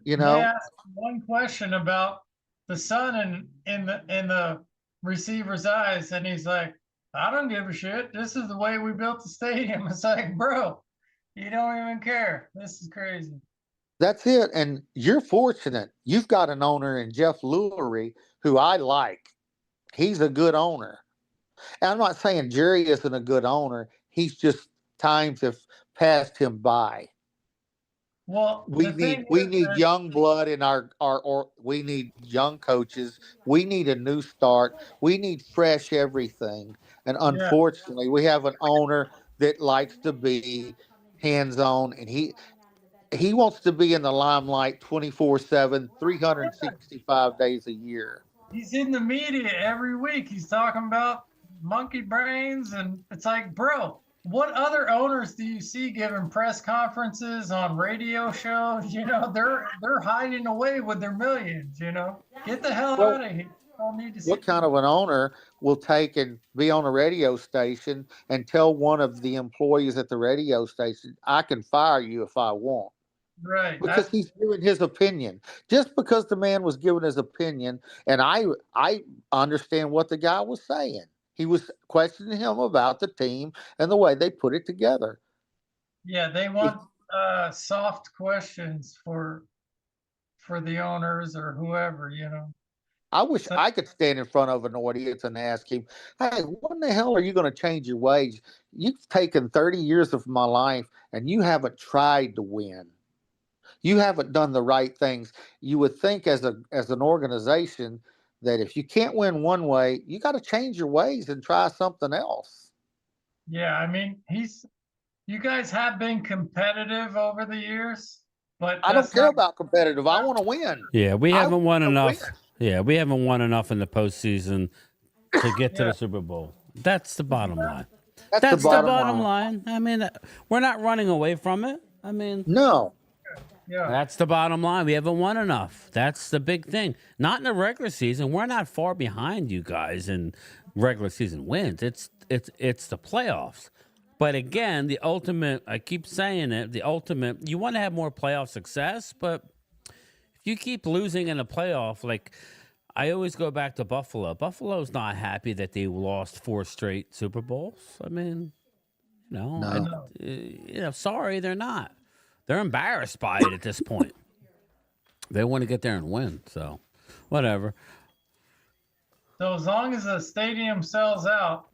They asked one question about the sun in the receiver's eyes, and he's like, I don't give a shit. This is the way we built the stadium. It's like, bro, you don't even care. This is crazy. That's it. And you're fortunate. You've got an owner in Jeff Lurie who I like. He's a good owner. And I'm not saying Jerry isn't a good owner. He's just, times have passed him by. Well, we need young blood in our we need young coaches. We need a new start. We need fresh everything. And unfortunately, we have an owner that likes to be hands-on, and he wants to be in the limelight 24/7, 365 days a year. He's in the media every week. He's talking about monkey brains, and it's like, bro, what other owners do you see giving press conferences on radio shows? They're hiding away with their millions. Get the hell out of here. Don't need to see. What kind of an owner will take and be on a radio station and tell one of the employees at the radio station, I can fire you if I want? Right. Because he's giving his opinion. Just because the man was giving his opinion, and I understand what the guy was saying. He was questioning him about the team and the way they put it together. Yeah, they want soft questions for the owners or whoever, I wish I could stand in front of an audience and ask him, hey, when the hell are you going to change your ways? You've taken 30 years of my life and you haven't tried to win. You haven't done the right things. You would think as an organization that if you can't win one way, you got to change your ways and try something else. Yeah, I mean, you guys have been competitive over the years, but I don't care about competitive. I want to win. Yeah, we haven't won enough. Yeah, we haven't won enough in the postseason to get to the Super Bowl. That's the bottom line. That's the bottom line. I mean, we're not running away from it. I mean, no. Yeah. That's the bottom line. We haven't won enough. That's the big thing. Not in the regular season. We're not far behind you guys in regular season wins. It's the playoffs. But again, the ultimate, I keep saying it, the ultimate, you want to have more playoff success, but if you keep losing in a playoff, like I always go back to Buffalo. Buffalo's not happy that they lost 4 straight Super Bowls. I mean, sorry, they're not. They're embarrassed by it at this point. They want to get there and win, so whatever. So as long as the stadium sells out,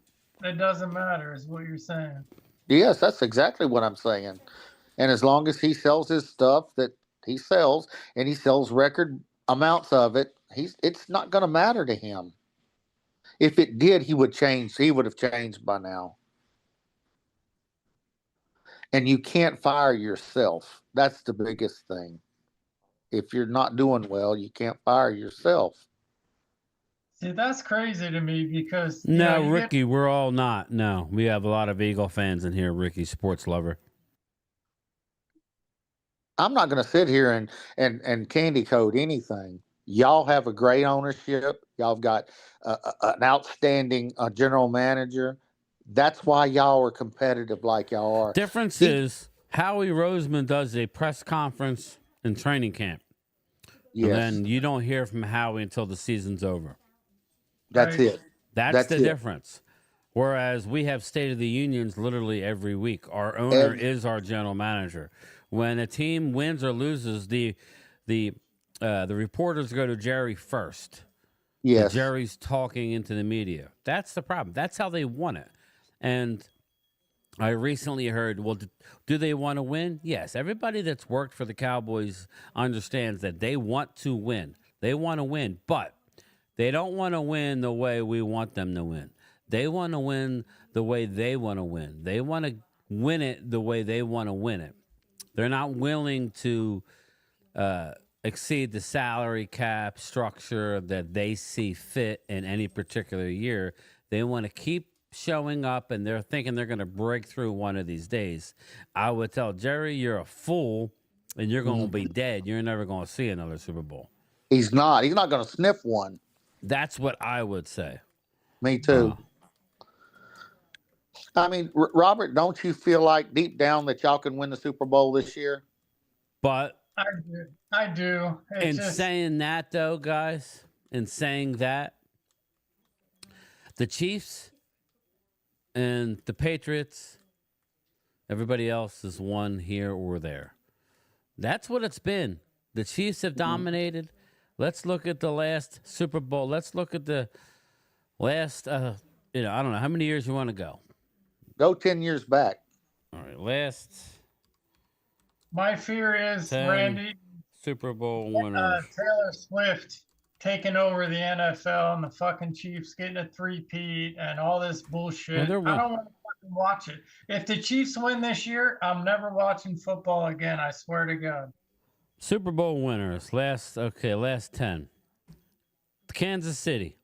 it doesn't matter, is what you're saying. Yes, that's exactly what I'm saying. And as long as he sells his stuff that he sells, and he sells record amounts of it, it's not going to matter to him. If it did, he would change. He would have changed by now. And you can't fire yourself. That's the biggest thing. If you're not doing well, you can't fire yourself. See, that's crazy to me because No, Ricky, we're all not. No, we have a lot of Eagle fans in here. Ricky, sports lover. I'm not going to sit here and candy coat anything. Y'all have a great ownership. Y'all have got an outstanding general manager. That's why y'all are competitive like y'all are. Difference is Howie Roseman does a press conference in training camp. Yes. And then you don't hear from Howie until the season's over. That's it. That's the difference. Whereas we have State of the Unions literally every week. Our owner is our general manager. When a team wins or loses, the reporters go to Jerry first. Yes. Jerry's talking into the media. That's the problem. That's how they won it. And I recently heard, well, do they want to win? Yes. Everybody that's worked for the Cowboys understands that they want to win. They want to win, but they don't want to win the way we want them to win. They want to win the way they want to win. They want to win it the way they want to win it. They're not willing to exceed the salary cap structure that they see fit in any particular year. They want to keep showing up, and they're thinking they're going to break through one of these days. I would tell Jerry, you're a fool, and you're going to be dead. You're never going to see another Super Bowl. He's not. He's not going to sniff one. That's what I would say. Me too. I mean, Robert, don't you feel like deep down that y'all can win the Super Bowl this year? But I do. Saying that, though, guys, in saying that, the Chiefs and the Patriots, everybody else is one here or there. That's what it's been. The Chiefs have dominated. Let's look at the last Super Bowl. Let's look at the last, I don't know, how many years you want to go? Go 10 years back. All right, last. My fear is, Randy, Super Bowl winners. Taylor Swift taking over the NFL and the fucking Chiefs getting a three-peat and all this bullshit. Well, I don't want to fucking watch it. If the Chiefs win this year, I'm never watching football again. I swear to God. Super Bowl winners. Last 10. Kansas City.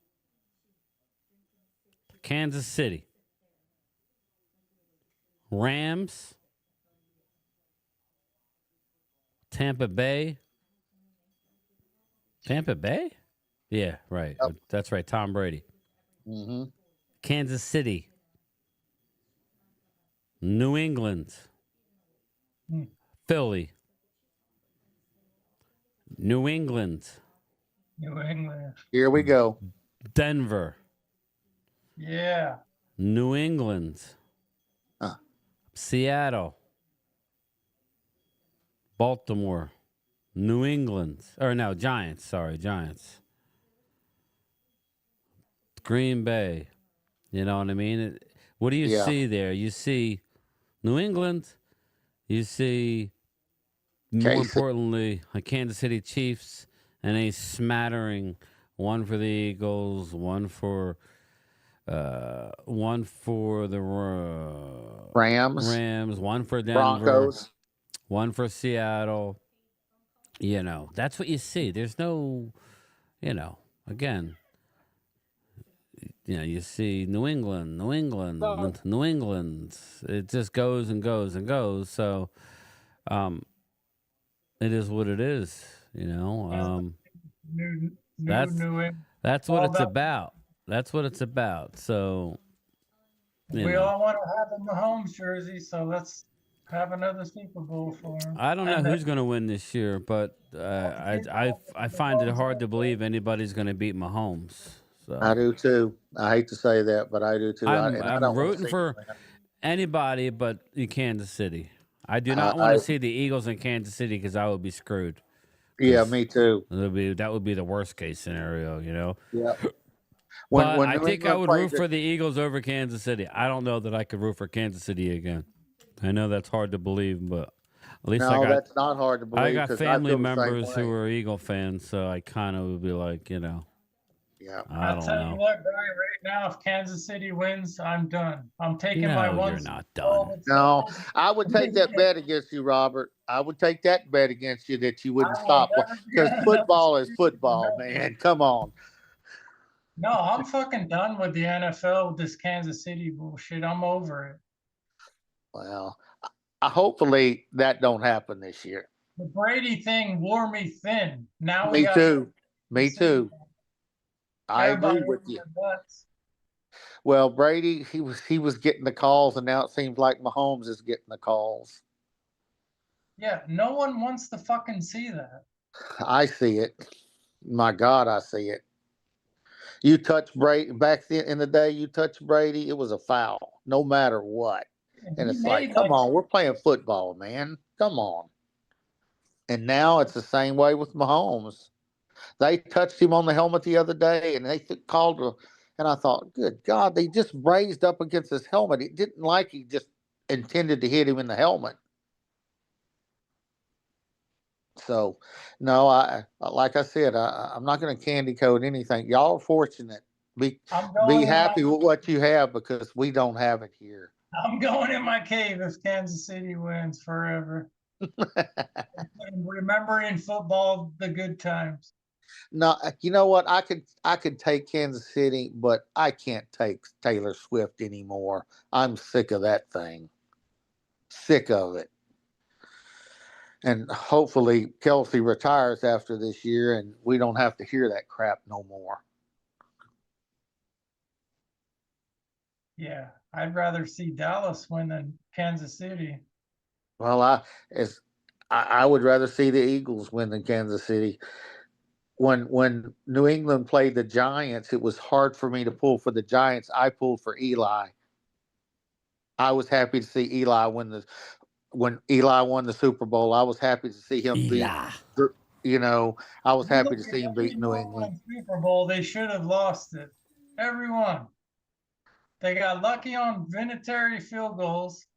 Rams. Tampa Bay. Yeah, right. Yep. That's right. Tom Brady. Mm-hmm. Kansas City. New England. Philly. New England. Here we go. Denver. Yeah. New England. Seattle. Baltimore. New England. Giants. Sorry, Giants. Green Bay. You know what I mean? What do you see there? You see New England. You see, more importantly, a Kansas City Chiefs and a smattering, one for the Eagles, one for the Rams, one for Denver, Broncos, one for Seattle. That's what you see. There's no, again, you see New England. It just goes and goes and goes. So, It is what it is. You know. New, That's England. that's what All it's that- about. That's what it's about. So. You We know. all want to have a Mahomes jersey, so let's have another Super Bowl for him. I don't know And who's going to win this year, but I find it hard to believe anybody's going to beat Mahomes. So I do too. I hate to say that, but I do too. I'm I don't wanna rooting see for him win. anybody but in Kansas City. I do not want to see the Eagles in Kansas City because I would be screwed. Yeah, me too. That would be the worst case scenario, you know. Yeah. But When I New think I England would played root for the Eagles over Kansas City. I don't know that I could root for Kansas City again. I know that's hard to believe, but at least No, that's not hard to believe. I got 'cause family feel the same members way. who are Eagle fans, so I kind of would be like, you know. Yeah. I I'll don't tell you know. what, Brian, right now, if Kansas City wins, I'm done. I'm taking my No, one. you're not done. No, I would take that bet against you, Robert. I would take that bet against you that you wouldn't stop because football is football, man. Come on. No, I'm fucking done with the NFL with this Kansas City bullshit. I'm over it. Well, hopefully that don't happen this year. The Brady thing wore me thin. Now we Me got too. Me too. I everybody agree with over you. their butts. Well, Brady, he was getting the calls, and now it seems like Mahomes is getting the calls. Yeah, no one wants to fucking see that. I see it. My God, I see it. You touch Brady back then in the day. You touch Brady, it was a foul, no matter what. And it's like, come on, we're playing football, man. Come on. And now it's the same way with Mahomes. They touched him on the helmet the other day, and they called her. And I thought, good God, they just raised up against his helmet. It didn't like he just intended to hit him in the helmet. So, no, like I said, I'm not going to candy coat anything. Y'all are fortunate. Be happy with what you have because we don't have it here. I'm going in my cave if Kansas City wins forever. And remembering football, the good times. No, you know what? I could take Kansas City, but I can't take Taylor Swift anymore. I'm sick of that thing. Sick of it. And hopefully Kelsey retires after this year and we don't have to hear that crap no more. Yeah, I'd rather see Dallas win than Kansas City. Well, I would rather see the Eagles win than Kansas City. When New England played the Giants, it was hard for me to pull for the Giants. I pulled for Eli. I was happy to see Eli when Eli won the Super Bowl. I was happy to see him beat. You know, I was happy to see him beat New England. Super Bowl, they should have lost it. Everyone. They got lucky on Vinatieri field goals,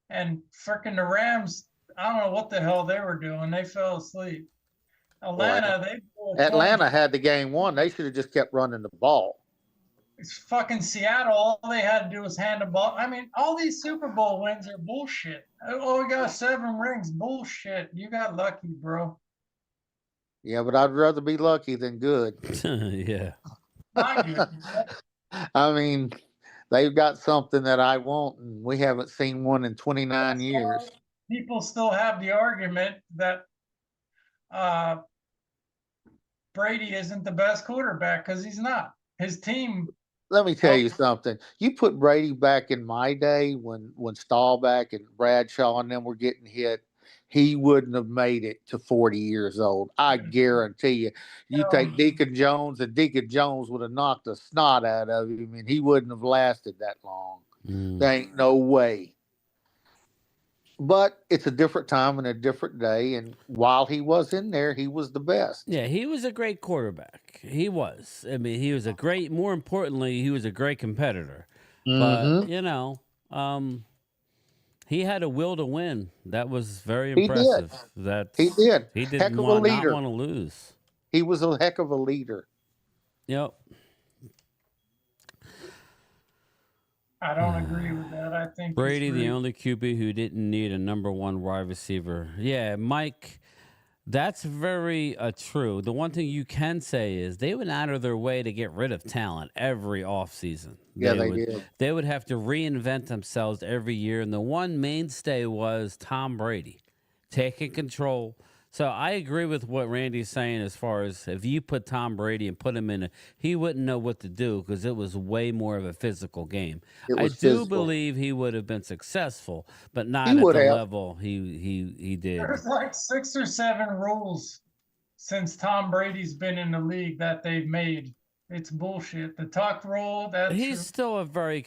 and freaking the Rams. I don't know what the hell they were doing. They fell asleep. Atlanta had the game won. They should have just kept running the ball. It's fucking Seattle. All they had to do was hand the ball. I mean, all these Super Bowl wins are bullshit. Oh, we got 7 rings. Bullshit. You got lucky, bro. Yeah, but I'd rather be lucky than good. Yeah. I mean, they've got something that I want, and we haven't seen one in 29 years. People still have the argument that Brady isn't the best quarterback because he's not. His team. Let me tell you something. You put Brady back in my day when Staubach and Bradshaw and them were getting hit, he wouldn't have made it to 40 years old. I guarantee you. You take Deacon Jones, and Deacon Jones would have knocked the snot out of him, and he wouldn't have lasted that long. There ain't no way. But it's a different time and a different day, and while he was in there, he was the best. Yeah, he was a great quarterback. He was. I mean, he was more importantly, he was a great competitor. But, you know, he had a will to win. That was very impressive. He did. He did heck of a not leader. want to lose. He was a heck of a leader. Yep. I don't agree with that. I think Brady, the only QB who didn't need a number 1 wide receiver. Yeah, Mike, that's very true. The one thing you can say is they went out of their way to get rid of talent every offseason. Yeah, they did. They would have to reinvent themselves every year, and the one mainstay was Tom Brady, taking control, So I agree with what Randy's saying as far as if you put Tom Brady and put him in he wouldn't know what to do because it was way more of a physical game. I do believe he would have been successful, but not at the level he did. There's like 6 or 7 rules since Tom Brady's been in the league that they've made. It's bullshit. The tuck rule, He's still a very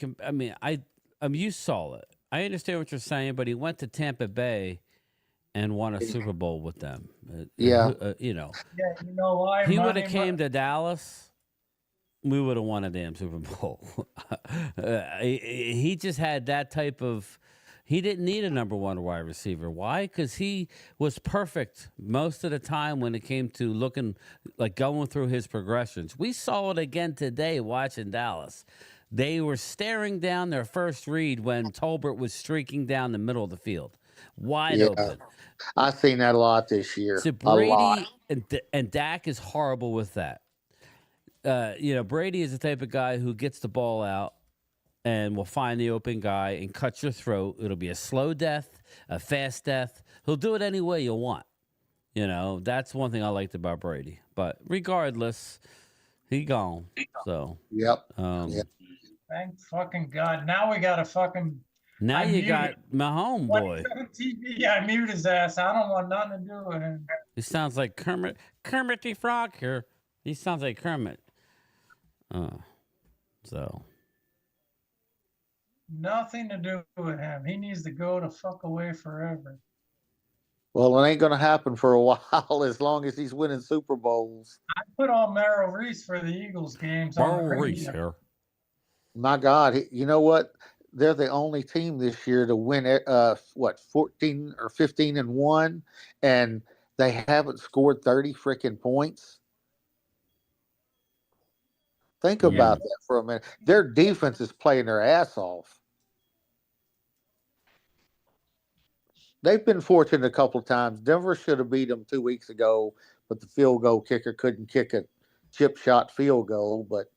you saw it. I understand what you're saying, but he went to Tampa Bay and won a Super Bowl with them. Yeah. Yeah, you know why? He would have came to Dallas, we would have won a damn Super Bowl. He just had that type of. He didn't need a number 1 wide receiver. Why? Because he was perfect most of the time when it came to looking like going through his progressions. We saw it again today watching Dallas. They were staring down their first read when Tolbert was streaking down the middle of the field. Wide open. I've seen that a lot this year. So Brady and Dak is horrible with that. Brady is the type of guy who gets the ball out and will find the open guy and cut your throat. It'll be a slow death, a fast death. He'll do it any way you want. That's one thing I liked about Brady. But regardless, he gone. So yep. Thank fucking God. Now we got a fucking. Now you got my homeboy. TV, I mute his ass. I don't want nothing to do with him. He sounds like Kermit the Frog here. He sounds like Kermit. So. Nothing to do with him. He needs to go the fuck away forever. Well, it ain't going to happen for a while as long as he's winning Super Bowls. I put on Merrill Reese for the Eagles games. Merrill Reese here. My God, you know what? They're the only team this year to win 14 or 15-1, and they haven't scored 30 freaking points. Think about that for a minute. Their defense is playing their ass off. They've been fortunate a couple of times. Denver should have beat them 2 weeks ago, but the field goal kicker couldn't kick a chip shot field goal. But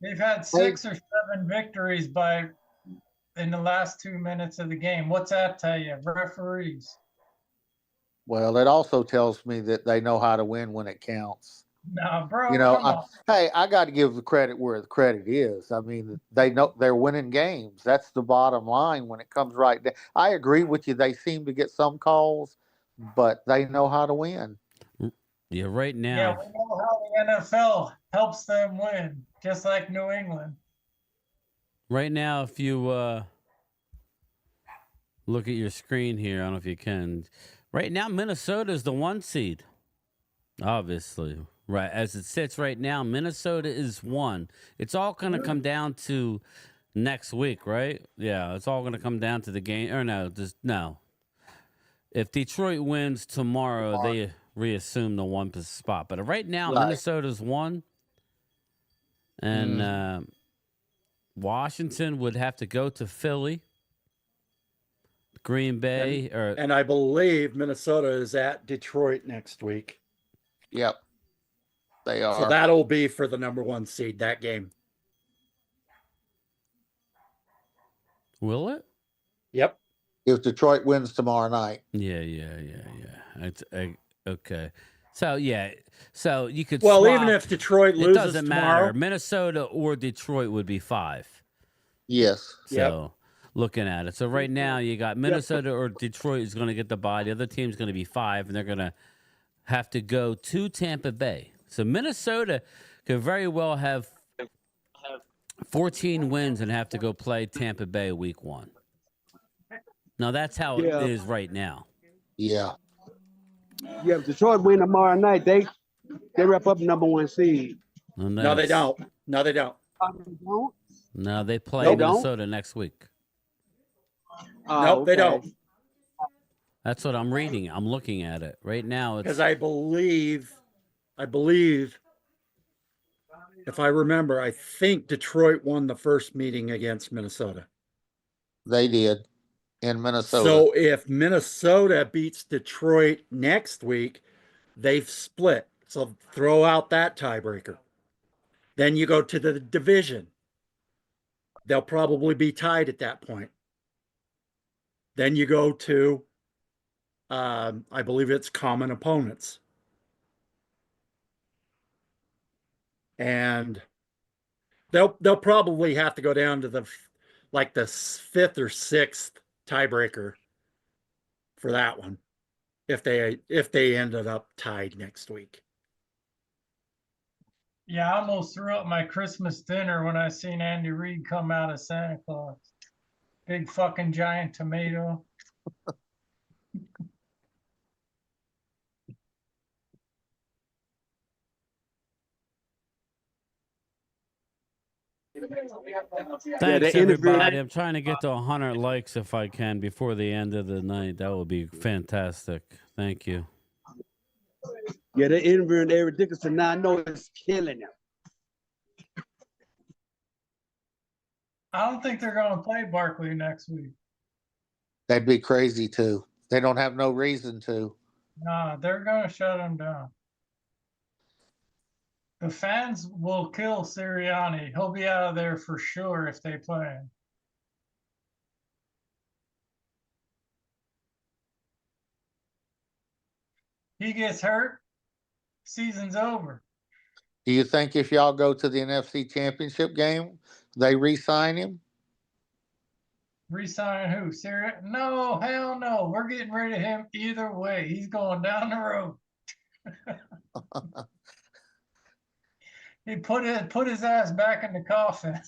they've had 6 or 7 victories in the last 2 minutes of the game. What's that tell you? Referees. Well, it also tells me that they know how to win when it counts. No, bro. I got to give the credit where the credit is. I mean, they know they're winning games. That's the bottom line when it comes right down. I agree with you. They seem to get some calls, but they know how to win. Yeah, right now. Yeah, we know how the NFL helps them win, just like New England. Right now, if you look at your screen here, I don't know if you can. Right now, Minnesota is the 1 seed. Obviously. Right. As it sits right now, Minnesota is 1. It's all going to come down to next week, right? Yeah, it's all going to come down to the game. Or no. If Detroit wins tomorrow, they reassume the 1 spot. But right now, Minnesota's 1. And Washington would have to go to Philly, Green Bay. And I believe Minnesota is at Detroit next week. Yep. They are. So that'll be for the number 1 seed, that game. Will it? Yep. If Detroit wins tomorrow night. Yeah. It's okay. So you could Well, swap. even if Detroit loses it doesn't tomorrow, matter. Minnesota or Detroit would be 5. Yes. So looking at it. So right now you got Minnesota or Detroit is going to get the bye. The other team's going to be 5, and they're going to have to go to Tampa Bay. So Minnesota could very well have 14 wins and have to go play Tampa Bay week 1. Now that's how it is right now. Yeah. Yeah, if Detroit win tomorrow night, they wrap up number 1 seed. No, they don't. No, they don't. No, they play Minnesota next week. Nope, they don't. That's what I'm reading. I'm looking at it right now. Because I believe, if I remember, I think Detroit won the first meeting against Minnesota. They did in Minnesota. So if Minnesota beats Detroit next week, they've split. So throw out that tiebreaker. Then you go to the division. They'll probably be tied at that point. Then you go to I believe it's common opponents. And they'll probably have to go down to the 5th or 6th tiebreaker for that one if they ended up tied next week. Yeah, I almost threw up my Christmas dinner when I seen Andy Reid come out as Santa Claus. Big fucking giant tomato. Thanks, everybody. I'm trying to get to 100 likes if I can before the end of the night. That would be fantastic. Thank you. Yeah, they're interviewing Eric Dickerson now. I know it's killing him. I don't think they're going to play Barkley next week. That'd be crazy too. They don't have no reason to. Nah, they're going to shut him down. The fans will kill Sirianni. He'll be out of there for sure if they play him. He gets hurt, season's over. Do you think if y'all go to the NFC Championship game, they re-sign him? Resign who? Sirianni? No, hell no. We're getting rid of him either way. He's going down the road. He put his ass back in the coffin.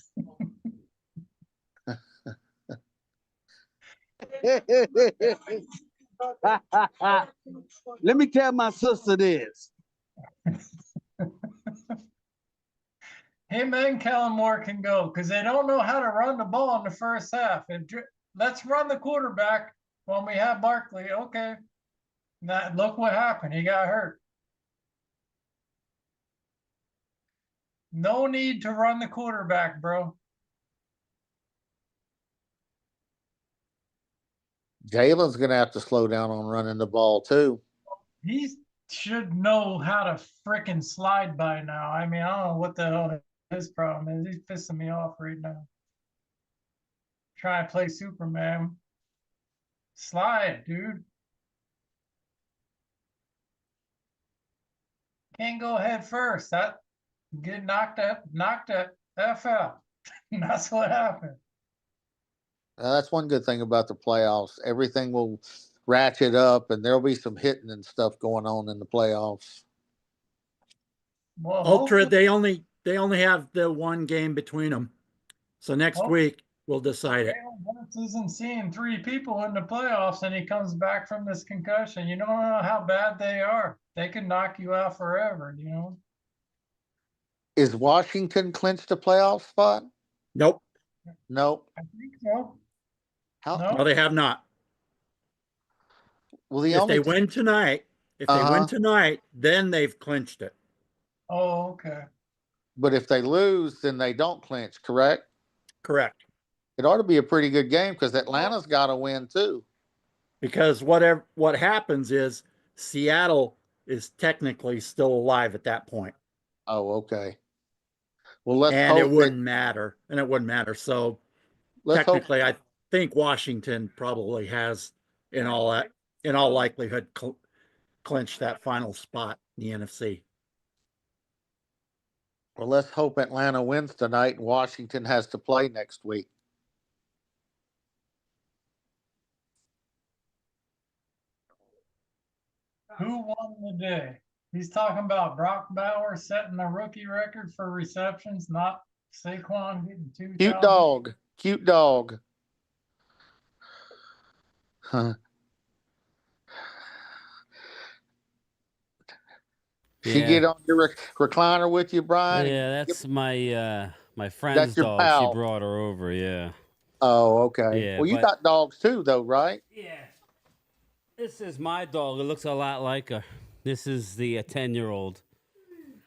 Let me tell my sister this. Him and Kellen Moore can go because they don't know how to run the ball in the first half. Let's run the quarterback when we have Barkley. Okay. Now, look what happened. He got hurt. No need to run the quarterback, bro. Jalen's going to have to slow down on running the ball too. He should know how to freaking slide by now. I mean, I don't know what the hell his problem is. He's pissing me off right now. Try to play Superman. Slide, dude. Can't go head first. That get knocked that F out. That's what happened. That's one good thing about the playoffs. Everything will ratchet up, and there'll be some hitting and stuff going on in the playoffs. Well, Ultra, they only have the one game between them, so next week we'll decide it. Wentz isn't seeing 3 people in the playoffs, and he comes back from this concussion. You don't know how bad they are. They can knock you out forever. You know. Is Washington clinched a playoff spot? Nope. Nope. I think so. No, they have not. Well, if they win tonight, then they've clinched it. Oh, okay. But if they lose, then they don't clinch, correct? Correct. It ought to be a pretty good game because Atlanta's got to win too. Because what happens is Seattle is technically still alive at that point. Oh, okay. Well, let's and hope it wouldn't matter. And it wouldn't matter. So technically, I think Washington probably has, in all likelihood, clinched that final spot in the NFC. Well, let's hope Atlanta wins tonight and Washington has to play next week. Who won the day? He's talking about Brock Bauer setting the rookie record for receptions, not Saquon getting 2,000. Cute dog. Cute dog. Huh. She get on your recliner with you, Brian? Yeah, that's my friend's dog. Pal. She brought her over, yeah. Oh, okay. Yeah, well, you got dogs too, though, right? Yeah. This is my dog. It looks a lot like her. This is the 10-year-old.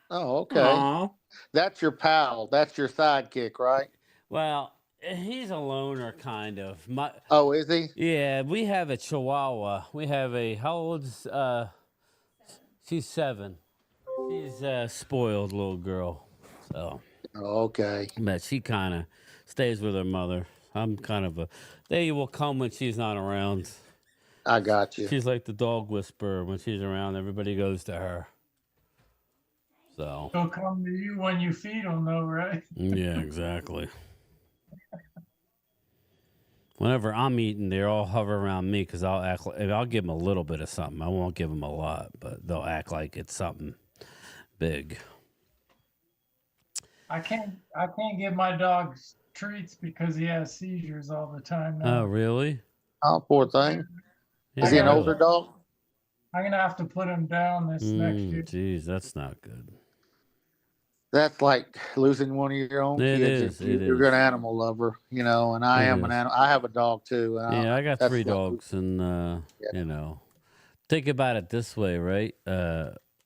Oh, okay. Aww. That's your pal. That's your sidekick, right? Well, he's a loner, kind of. Oh, is he? Yeah, we have a Chihuahua. We have how old's, she's 7. She's a spoiled little girl. So. Okay. But she kind of stays with her mother. I'm kind of they will come when she's not around. I got you. She's like the dog whisperer. When she's around, everybody goes to her. So. They'll come to you when you feed them, though, right? Yeah, exactly. Whenever I'm eating, they all hover around me because I'll give them a little bit of something. I won't give them a lot, but they'll act like it's something big. I can't give my dog treats because he has seizures all the time now. Oh, really? Oh, poor thing. Yeah, Is he an older dog? I'm gonna have to put him down this next year. Geez, that's not good. That's like losing one of your own It kids. is. You're a good animal lover, and I am an animal. I have a dog too. Yeah, I got 3 dogs, and think about it this way, right?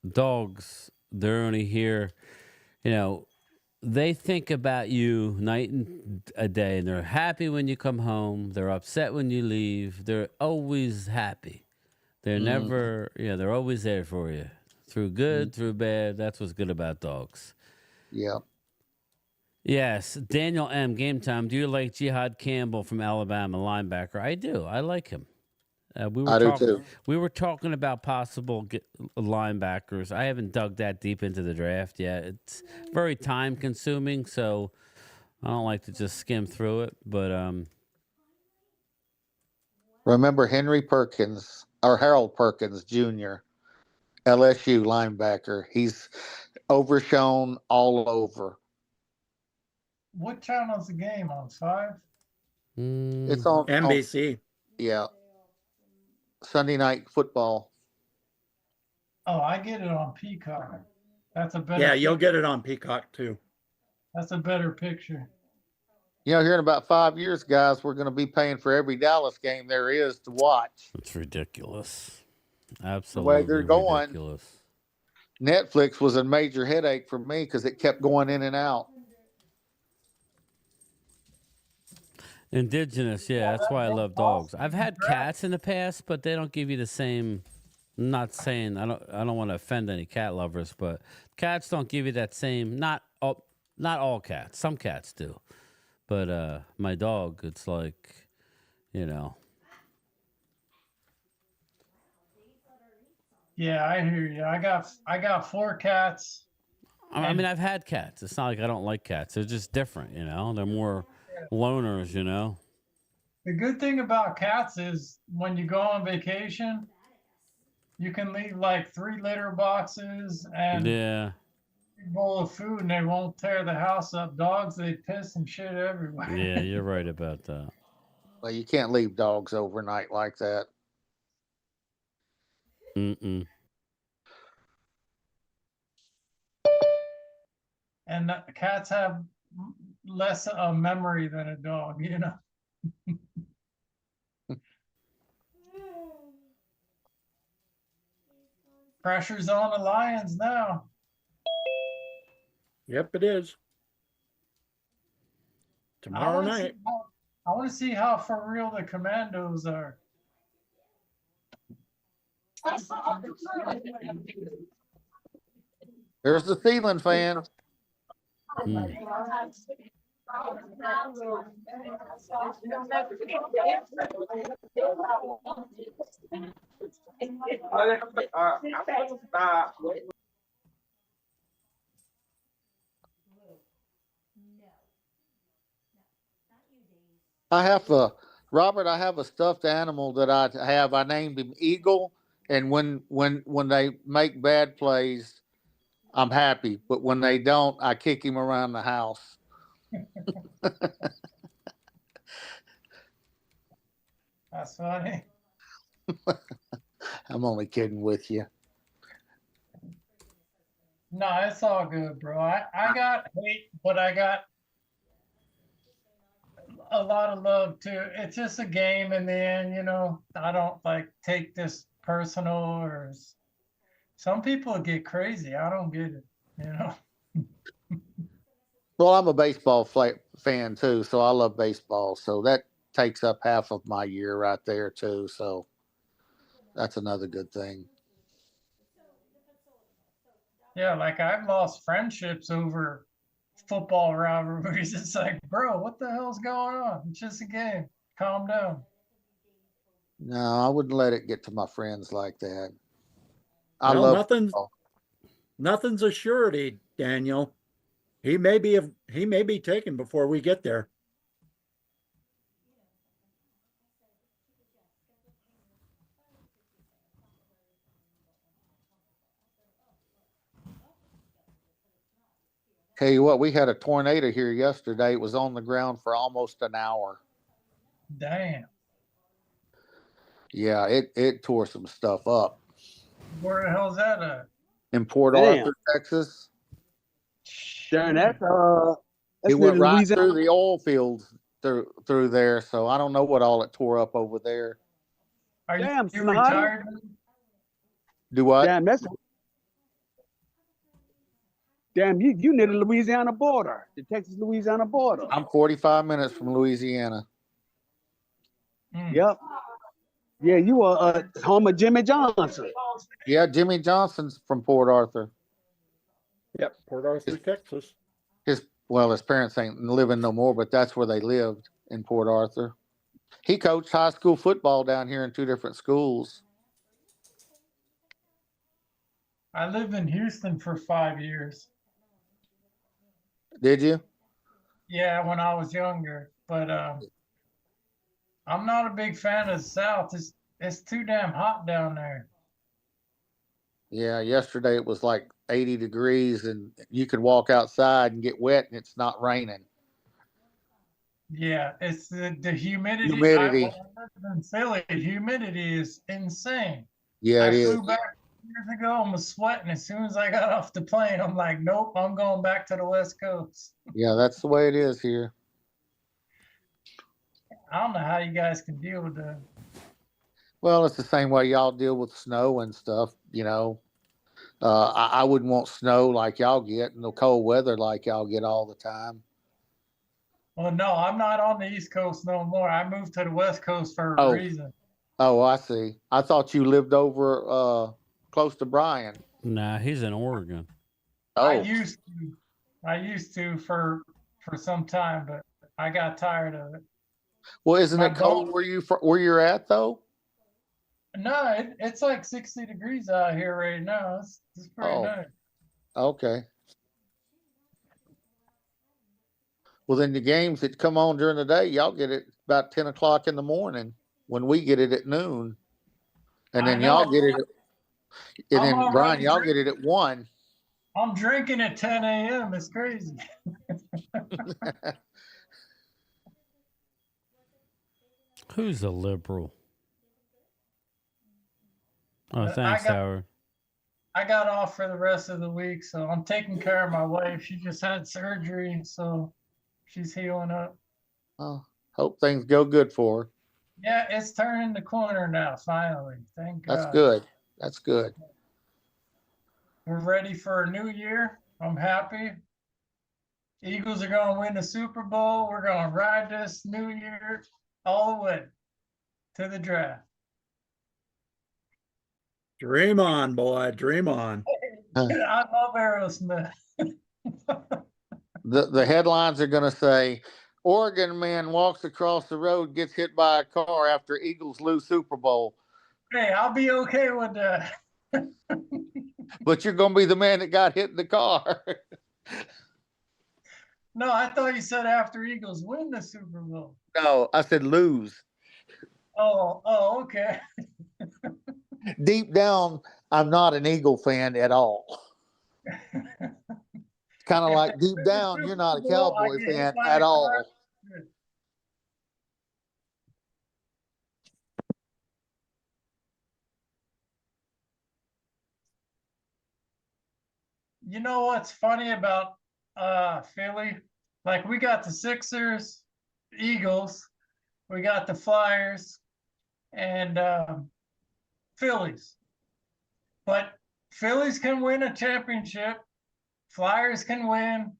Dogs, they're only here, they think about you night and a day, and they're happy when you come home. They're upset when you leave. They're always happy. They're never, they're always there for you through good, through bad. That's what's good about dogs. Yeah. Yes, Daniel M. Game time. Do you like Jihad Campbell from Alabama, linebacker? I do. I like him. I do too. We were talking about possible linebackers. I haven't dug that deep into the draft yet. It's very time consuming, so I don't like to just skim through it. But remember Harold Perkins Jr., LSU linebacker. He's overshown all over. What channel's the game on? 5? It's on NBC. Yeah. Sunday Night Football. Oh, I get it on Peacock. That's a better. Yeah, you'll get it on Peacock too. That's a better picture. Here in about 5 years, guys, we're going to be paying for every Dallas game there is to watch. It's ridiculous. Absolutely. The way they're going. Ridiculous. Netflix was a major headache for me because it kept going in and out. Indigenous, yeah, that's why I love dogs. I've had cats in the past, but they don't give you the same. I'm not saying I don't want to offend any cat lovers, but cats don't give you that same. Not all cats. Some cats do, but my dog, it's like, Yeah, I hear you. I got 4 cats. I mean, I've had cats. It's not like I don't like cats. They're just different, They're more loners, The good thing about cats is when you go on vacation, you can leave like 3 litter boxes and a bowl of food, and they won't tear the house up. Dogs, they piss and shit everywhere. Yeah, you're right about that. Well, you can't leave dogs overnight like that. Mm-mm. And cats have less a memory than a dog, Pressure's on the Lions now. Yep, it is. Tomorrow night. I want to see how for real the Commandos are. There's the Thielen fan. I have a stuffed animal that I have. I named him Eagle, and when they make bad plays, I'm happy. But when they don't, I kick him around the house. That's funny. I'm only kidding with you. No, it's all good, bro. I got hate, but I got a lot of love too. It's just a game in the end, I don't take this personal, or some people get crazy. I don't get it, Well, I'm a baseball fan too, so I love baseball. So that takes up half of my year right there too. So that's another good thing. Yeah, I've lost friendships over football rivalries. It's like, bro, what the hell's going on? It's just a game. Calm down. No, I wouldn't let it get to my friends like that. I Well, love nothing's a surety, Daniel. He may be taken before we get there. Tell you what, we had a tornado here yesterday. It was on the ground for almost an hour. Damn. Yeah, it tore some stuff up. Where the hell's that at? In Port Damn. Arthur, Texas. Darn, that's It went near right Louisiana. through the oil fields through there. So I don't know what all it tore up over there. Are Damn, you Sonata. retired? Do what? Damn, you near the Louisiana border, the Texas-Louisiana border. I'm 45 minutes from Louisiana. Yep. Yeah, you are home of Jimmy Johnson. Yeah, Jimmy Johnson's from Port Arthur. Yep, Port Arthur, Texas. His parents ain't living no more, but that's where they lived, in Port Arthur. He coached high school football down here in 2 different schools. I lived in Houston for 5 years. Did you? Yeah, when I was younger. But I'm not a big fan of the South. It's too damn hot down there. Yeah, yesterday it was like 80 degrees and you could walk outside and get wet and it's not raining. Yeah, it's the humidity. Humidity. When I lived in Philly, humidity is insane. Yeah, I it is. flew back years ago and was sweating. As soon as I got off the plane, I'm like, nope, I'm going back to the West Coast. Yeah, that's the way it is here. I don't know how you guys can deal with that. Well, it's the same way y'all deal with snow and stuff, you know. I wouldn't want snow like y'all get and the cold weather like y'all get all the time. Well, no, I'm not on the East Coast no more. I moved to the West Coast for a reason. Oh, I see. I thought you lived over close to Bryan. Nah, he's in Oregon. Oh. I used to for some time, but I got tired of it. Well, isn't it cold where you're at though? No, it's like 60 degrees out here right now. It's pretty nice. Okay. Well, then the games that come on during the day, y'all get it about 10 o'clock in the morning when we get it at noon. And then y'all get it and then Brian, y'all get it at 1. I'm drinking at 10 a.m. It's crazy. Who's a liberal? Oh, thanks, Howard. I got off for the rest of the week, so I'm taking care of my wife. She just had surgery, so she's healing up. Oh, hope things go good for her. Yeah, it's turning the corner now, finally. Thank God. That's good. That's good. We're ready for a new year. I'm happy. Eagles are going to win the Super Bowl. We're going to ride this new year all the way to the draft. Dream on, boy. Dream on. I love Aerosmith. The headlines are going to say, Oregon man walks across the road, gets hit by a car after Eagles lose Super Bowl. Hey, I'll be okay with that. But you're going to be the man that got hit in the car. No, I thought you said after Eagles win the Super Bowl. No, I said lose. Oh, okay. Deep down, I'm not an Eagle fan at all. It's kind of like deep down, you're not a Cowboy fan at all. You know what's funny about Philly? Like, we got the Sixers, Eagles, we got the Flyers, and Phillies. But Phillies can win a championship. Flyers can win.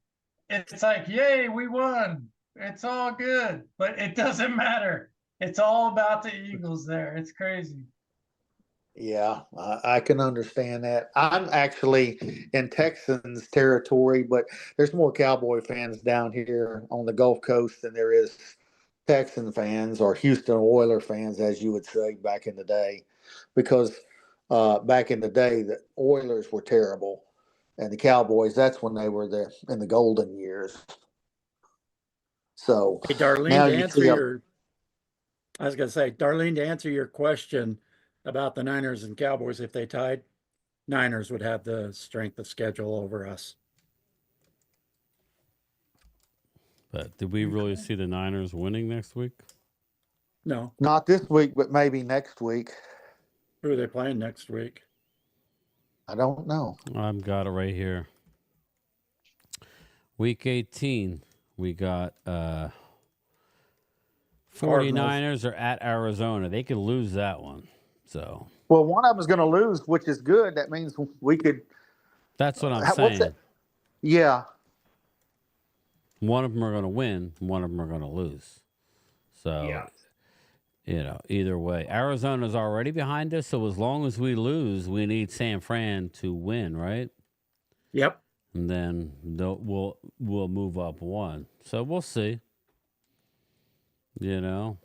It's like, yay, we won. It's all good. But it doesn't matter. It's all about the Eagles there. It's crazy. Yeah, I can understand that. I'm actually in Texans territory, but there's more Cowboy fans down here on the Gulf Coast than there is Texan fans or Houston Oiler fans, as you would say back in the day, because back in the day the Oilers were terrible, and the Cowboys, that's when they were in the golden years. So Hey, Darlene, now to you answer see your, I was going to say, Darlene, to answer your question about the Niners and Cowboys, if they tied, Niners would have the strength of schedule over us. But did we really see the Niners winning next week? No. not this week, but maybe next week. Who are they playing next week? I don't know. I've got it right here. Week 18, we got 49ers are at Arizona. They could lose that one. So Well, one of them is going to lose, which is good. That means we could. that's what I'm What's saying. that? Yeah. One of them are going to win. One of them are going to lose. So, you know, either way. Arizona's already behind us. So as long as we lose, we need San Fran to win, right? Yep. And then we'll move up one. So we'll see. You know.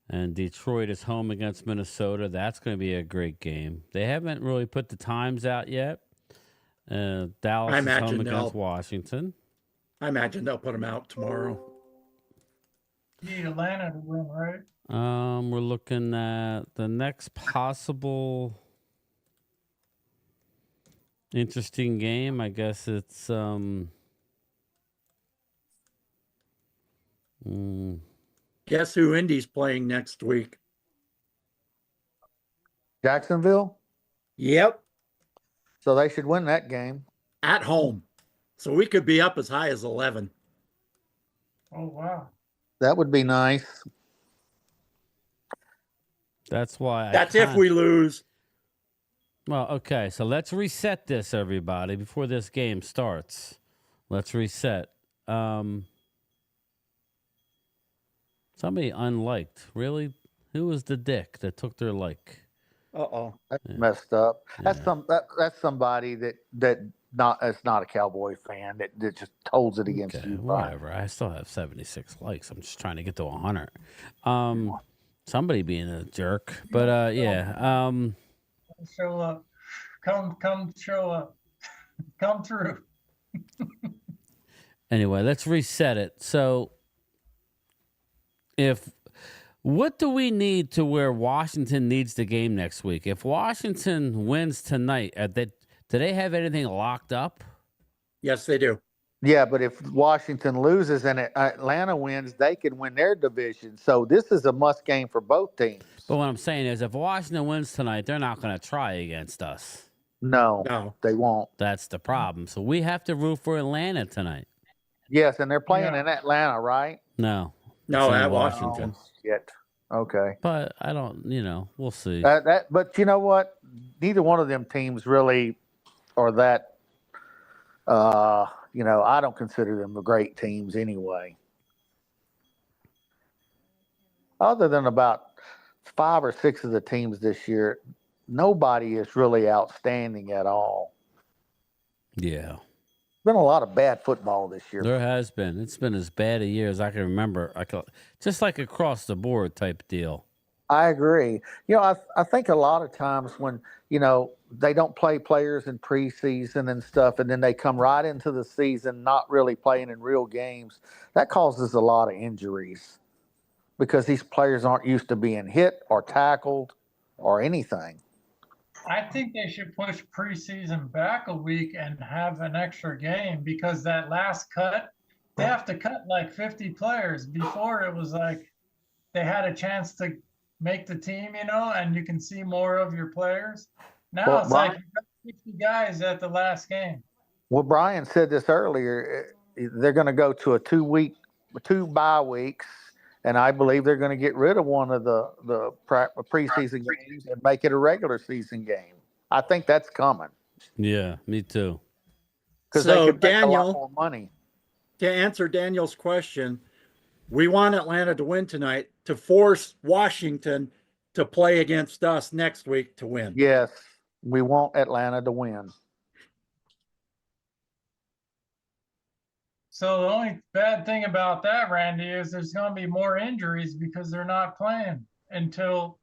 And Detroit is home against Minnesota. That's going to be a great game. They haven't really put the times out yet. Dallas is home against Washington. I imagine they'll put them out tomorrow. You need Atlanta to win, right? We're looking at the next possible interesting game. I guess it's Guess who Indy's playing next week? Jacksonville? Yep. So they should win that game. At home. So we could be up as high as 11. Oh, wow. That would be nice. That's why. That's if we lose. Well, okay. So let's reset this, everybody, before this game starts. Let's reset. Somebody unliked. Really? Who was the dick that took their like? Uh-oh. That's messed up. That's that's somebody that's not a Cowboy fan that just holds it against you. Whatever. I still have 76 likes. I'm just trying to get to 100. Somebody being a jerk, but yeah. Show up. Come show up. Come through. Anyway, let's reset it. So what do we need to where Washington needs the game next week? If Washington wins tonight, do they have anything locked up? Yes, they do. Yeah, but if Washington loses and Atlanta wins, they can win their division. So this is a must game for both teams. But what I'm saying is if Washington wins tonight, they're not going to try against us. No, they won't. That's the problem. So we have to root for Atlanta tonight. Yes, and they're playing in Atlanta, right? No. No, at Washington. Shit. Okay. But I don't, we'll see. But you know what? Neither one of them teams really are that. I don't consider them the great teams anyway. Other than about 5 or 6 of the teams this year, nobody is really outstanding at all. Yeah. Been a lot of bad football this year. There has been. It's been as bad a year as I can remember. Just like across the board type deal. I agree. I think a lot of times when, they don't play players in preseason and stuff, and then they come right into the season not really playing in real games, that causes a lot of injuries because these players aren't used to being hit or tackled or anything. I think they should push preseason back a week and have an extra game because that last cut, they have to cut like 50 players. Before it was like they had a chance to make the team, and you can see more of your players. Now it's like you got 60 guys at the last game. Well, Brian said this earlier. They're going to go to 2 bye weeks, and I believe they're going to get rid of one of the preseason games and make it a regular season game. I think that's coming. Yeah, me too. Because they can make a lot more money. To answer Daniel's question, we want Atlanta to win tonight to force Washington to play against us next week to win. Yes, we want Atlanta to win. So the only bad thing about that, Randy, is there's going to be more injuries because they're not playing until.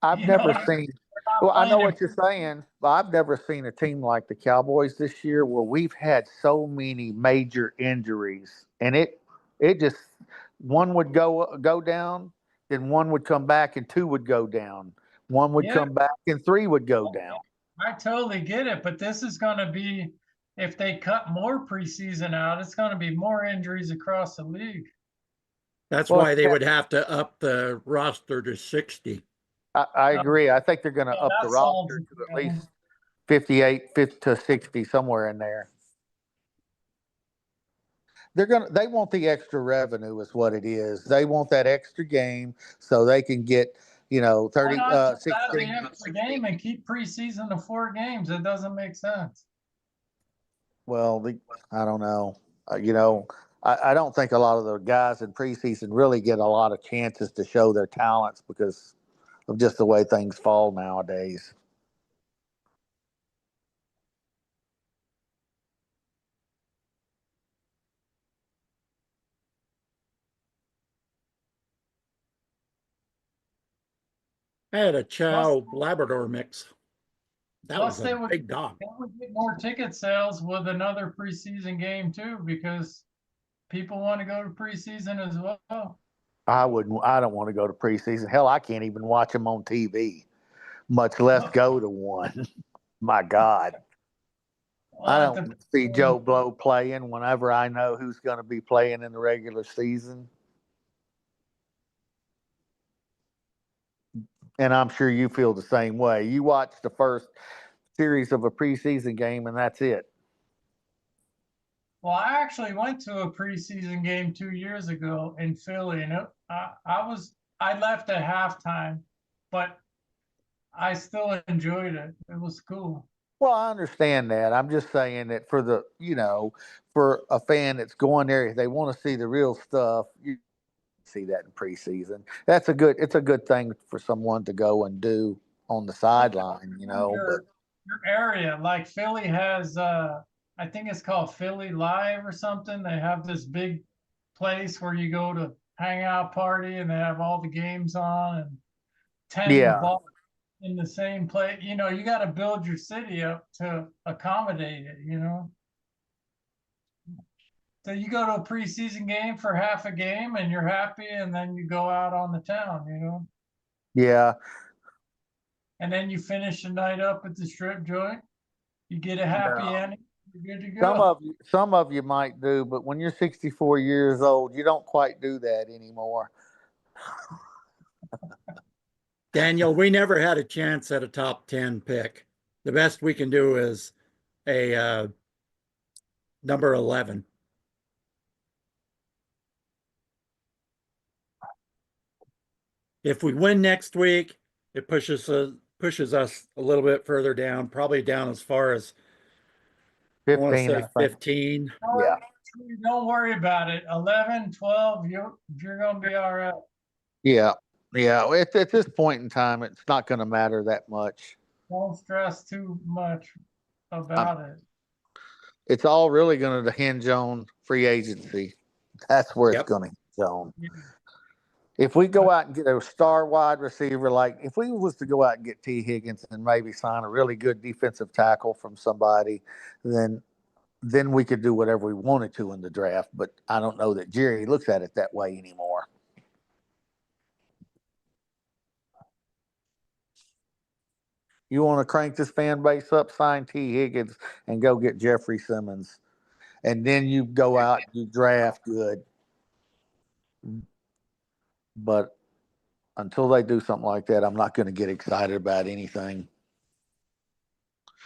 I've You know never what I mean? seen. They're not Well, I know playing what you're saying, but I've never seen a team like the Cowboys this year where we've had so many major injuries, and it just one would go down, then one would come back, and two would go down. One would Yeah, come back, and three would go down. I totally get it, but this is going to be, if they cut more preseason out, it's going to be more injuries across the league. That's Well, why they would have to up the roster to 60. I agree. I think they're going to Yeah, up the that solves roster it, to at you know. least 58 50 to 60, somewhere in there. They want the extra revenue is what it is. They want that extra game so they can get, Why 30 not just add the 16. extra game and keep preseason to 4 games? It doesn't make sense. Well, I don't know. I don't think a lot of the guys in preseason really get a lot of chances to show their talents because of just the way things fall nowadays. I had a Plus, Chow Labrador mix. That was they a would big dog. get more ticket sales with another preseason game too, because people want to go to preseason as well. I don't want to go to preseason. Hell, I can't even watch them on TV, much less go to one. My God. I don't see Joe Blow playing whenever I know who's going to be playing in the regular season. And I'm sure you feel the same way. You watch the first series of a preseason game and that's it. Well, I actually went to a preseason game 2 years ago in Philly, and I left at halftime, but I still enjoyed it. It was cool. Well, I understand that. I'm just saying that for a fan that's going there, if they want to see the real stuff, you see that in preseason. It's a good thing for someone to go and do on the sideline, Your area, like Philly has, I think it's called Philly Live or something. They have this big place where you go to hang out party, and they have all the games on and 10 bars in the same place. You got to build your city up to accommodate it, So you go to a preseason game for half a game and you're happy, and then you go out on the town, Yeah. And then you finish the night up at the strip joint. You get a happy ending. You're good to go. Some of you might do, but when you're 64 years old, you don't quite do that anymore. Daniel, we never had a chance at a top 10 pick. The best we can do is a number 11. If we win next week, it pushes us a little bit further down, probably down as far as 15. I 15. Yeah. Don't worry about it. 11, 12, you're going to be all right. Yeah. Yeah. At this point in time, it's not going to matter that much. Don't stress too much about it. It's all really going to hinge on free agency. That's where it's going to hinge on. Yeah. If we go out and get a star wide receiver, like if we was to go out and get T. Higgins and maybe sign a really good defensive tackle from somebody, then we could do whatever we wanted to in the draft. But I don't know that Jerry looks at it that way anymore. You want to crank this fan base up, sign T. Higgins and go get Jeffrey Simmons. And then you go out and you draft good. But until they do something like that, I'm not going to get excited about anything.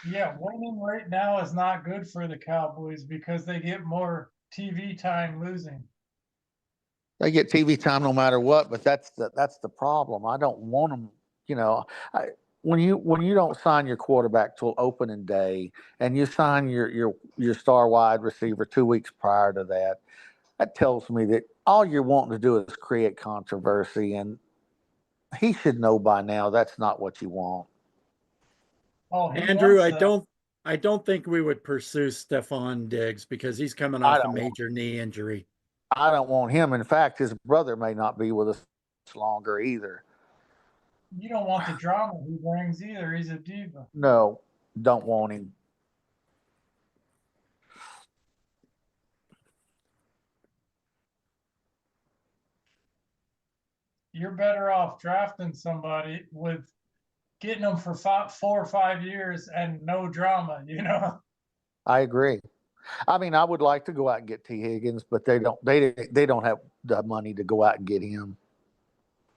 Yeah, winning right now is not good for the Cowboys because they get more TV time losing. They get TV time no matter what, but that's the problem. I don't want them. When you don't sign your quarterback till opening day, and you sign your star wide receiver 2 weeks prior to that, that tells me that all you're wanting to do is create controversy, and he should know by now that's not what you want. Oh, Andrew, I don't I don't think we would pursue Stephon Diggs because he's coming I off a don't major knee injury. I don't want him. In fact, his brother may not be with us longer either. You don't want the drama he brings either. He's a diva. No, don't want him. You're better off drafting somebody with getting them for 4 or 5 years and no drama, you know? I agree. I mean, I would like to go out and get T. Higgins, but they don't have the money to go out and get him.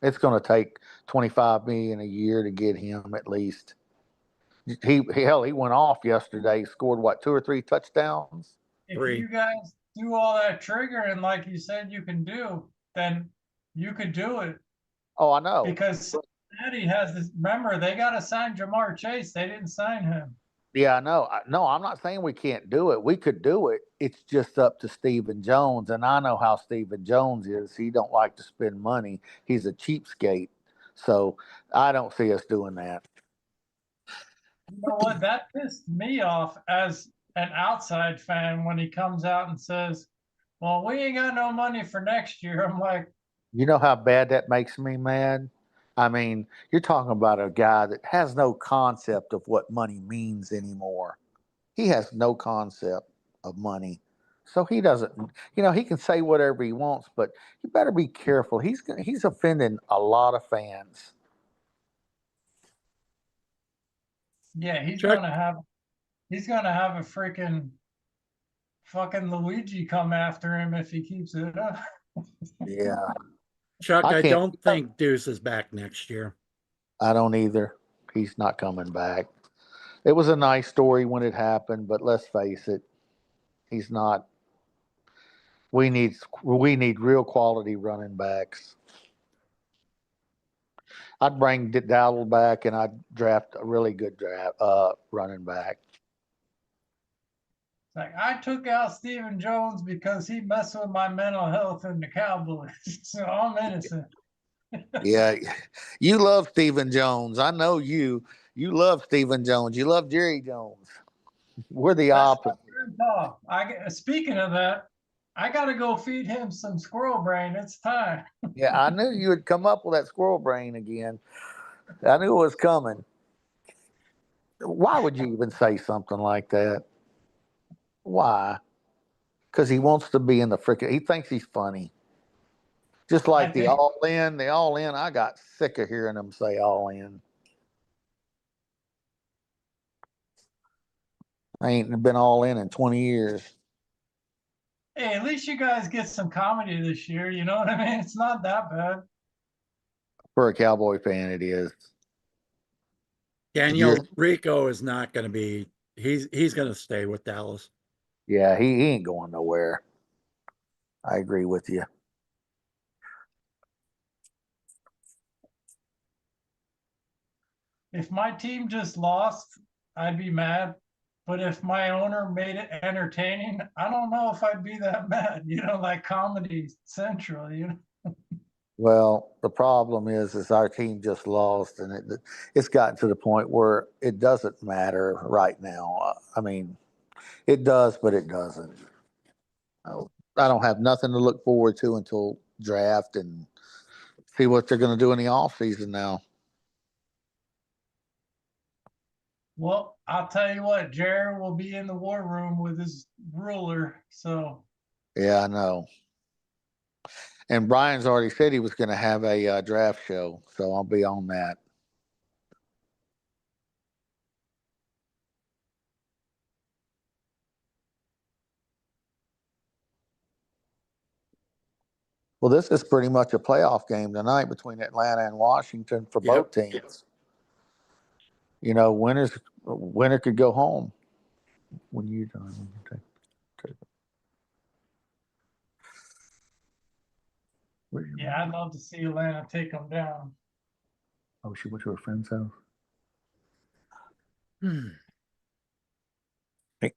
It's going to take $25 million a year to get him at least. He went off yesterday. Scored what, 2 or 3 touchdowns? If you guys do all that triggering like you said you can do, then you could do it. Oh, I know. Because Cincinnati has this. Remember, they got to sign Jamar Chase. They didn't sign him. Yeah, I know. No, I'm not saying we can't do it. We could do it. It's just up to Stephen Jones, and I know how Stephen Jones is. He don't like to spend money. He's a cheapskate. So I don't see us doing that. You know what? That pissed me off as an outside fan when he comes out and says, well, we ain't got no money for next year. I'm like, You know how bad that makes me mad? I mean, you're talking about a guy that has no concept of what money means anymore. He has no concept of money. So he doesn't, he can say whatever he wants, but you better be careful. He's offending a lot of fans. yeah, he's gonna have a freaking fucking Luigi come after him if he keeps it up. Yeah. Chuck, I can't- don't think Deuce is back next year. I don't either. He's not coming back. It was a nice story when it happened, but let's face it, he's not. We need real quality running backs. I'd bring Dowdle back, and I'd draft a really good running back. Like, I took out Stephen Jones because he messed with my mental health in the Cowboys. So I'm innocent. Yeah, you love Stephen Jones. I know you. You love Stephen Jones. You love Jerry Jones. We're the opposite. Speaking of that, I got to go feed him some squirrel brain. It's time. Yeah, I knew you would come up with that squirrel brain again. I knew it was coming. Why would you even say something like that? Why? Because he wants to be in the freaking. He thinks he's funny. Just like the all in. I got sick of hearing them say all in. I ain't been all in 20 years. Hey, at least you guys get some comedy this year. You know what I mean? It's not that bad. For a Cowboy fan, it is. Daniel Rico is not going to be. He's going to stay with Dallas. Yeah, he ain't going nowhere. I agree with you. If my team just lost, I'd be mad. But if my owner made it entertaining, I don't know if I'd be that mad. Like Comedy Central, Well, the problem is our team just lost, and it's gotten to the point where it doesn't matter right now. I mean, it does, but it doesn't. I don't have nothing to look forward to until draft and see what they're going to do in the off season now. Well, I'll tell you what, Jared will be in the war room with his ruler. So Yeah, I know. And Brian's already said he was going to have a draft show, so I'll be on that. Well, this is pretty much a playoff game tonight between Atlanta and Washington for both teams. Winner could go home. When you done, yeah, I'd love to see Atlanta take them down. Oh, she went to her friend's house.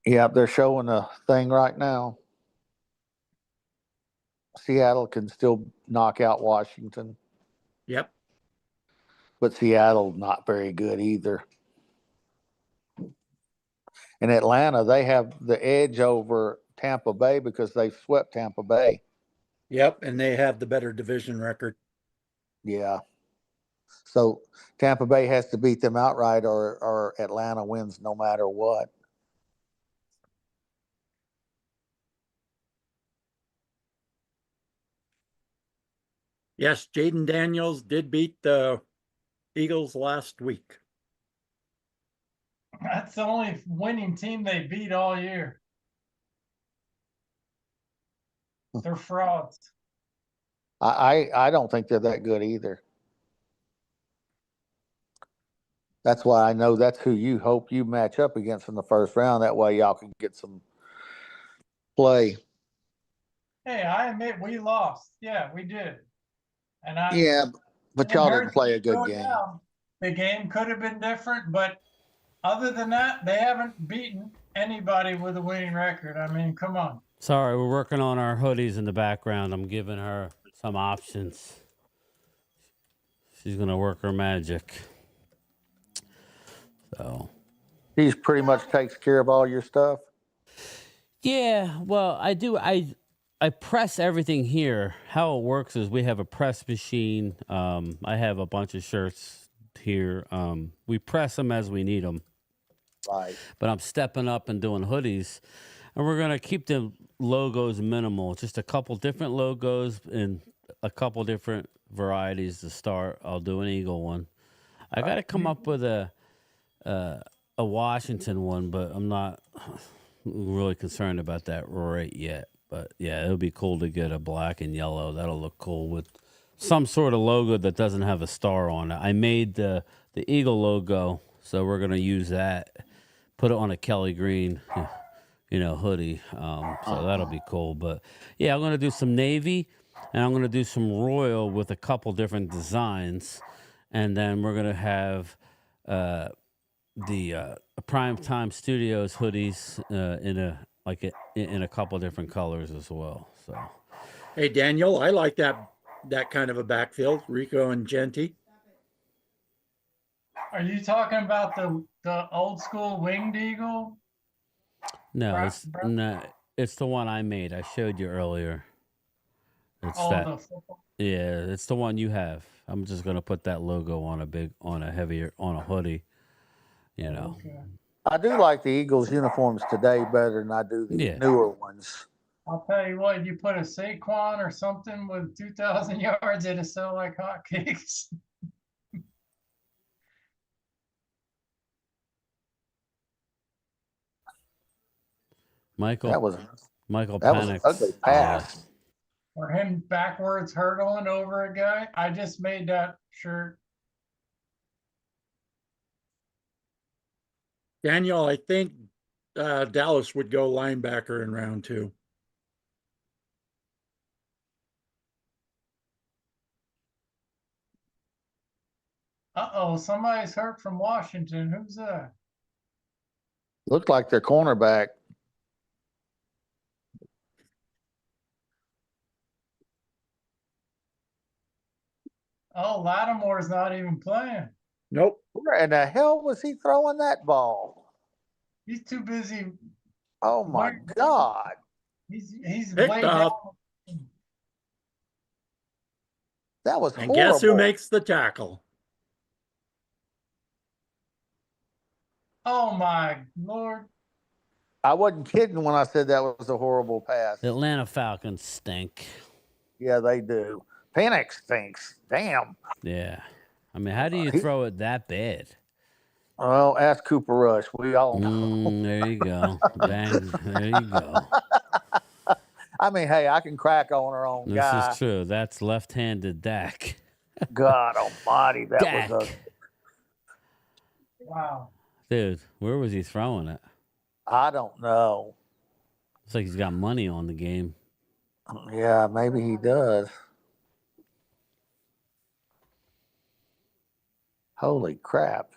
Yeah, they're showing a thing right now. Seattle can still knock out Washington. Yep. But Seattle not very good either. in Atlanta, they have the edge over Tampa Bay because they swept Tampa Bay. Yep, and they have the better division record. Yeah. So Tampa Bay has to beat them outright, or Atlanta wins no matter what. Yes, Jaden Daniels did beat the Eagles last week. That's the only winning team they beat all year. They're frauds. I don't think they're that good either. That's why I know that's who you hope you match up against in the first round. That way y'all can get some play. Hey, I admit we lost. Yeah, we did. And I Yeah, but y'all didn't play a good game. The game could have been different, but other than that, they haven't beaten anybody with a winning record. I mean, come on. Sorry, we're working on our hoodies in the background. I'm giving her some options. She's going to work her magic. So He's pretty much takes care of all your stuff. yeah, well, I do. I press everything here. How it works is we have a press machine. I have a bunch of shirts here. We press them as we need them. Right. But I'm stepping up and doing hoodies, and we're gonna keep the logos minimal. Just a couple different logos and a couple different varieties to start. I'll do an Eagle one. I got to come up with a Washington one, but I'm not really concerned about that right yet. But yeah, it'll be cool to get a black and yellow. That'll look cool with some sort of logo that doesn't have a star on it. I made the Eagle logo, so we're gonna use that. Put it on a Kelly green, hoodie. So that'll be cool. But yeah, I'm gonna do some navy, and I'm gonna do some royal with a couple different designs, and then we're gonna have the Primetime Studios hoodies in a couple different colors as well. So, hey Daniel, I like that kind of a backfield. Rico and Genti. Are you talking about the old school winged eagle? no, it's the one I made. I showed you earlier. It's it's the one you have. I'm just gonna put that logo on a hoodie. Okay. I do like the Eagles uniforms today better than I do the newer ones. I'll tell you what, you put a Saquon or something with 2,000 yards, it'll sell like hotcakes. Michael That was panics. an ugly pass. Or him backwards hurdling over a guy. I just made that shirt. Daniel, I think Dallas would go linebacker in round 2. Uh-oh, somebody's hurt from Washington. Who's that? Looked like their cornerback. Oh, Lattimore's not even playing. Nope. Where in the hell was he throwing that ball? He's too busy. Oh my God. He's Picked way up. down. That was And horrible. guess who makes the tackle? Oh my Lord. I wasn't kidding when I said that was a horrible pass. The Atlanta Falcons stink. Yeah, they do. Penix stinks. Damn. Yeah. I mean, how do you throw it that bad? Well, ask Cooper Rush. We all know. There you go. Bang. There you go. I mean, hey, I can crack on our own guy. This is true. That's left-handed Dak. God almighty, that Dak. was Wow. Dude, where was he throwing it? I don't know. Looks like he's got money on the game. Yeah, maybe he does. Holy crap.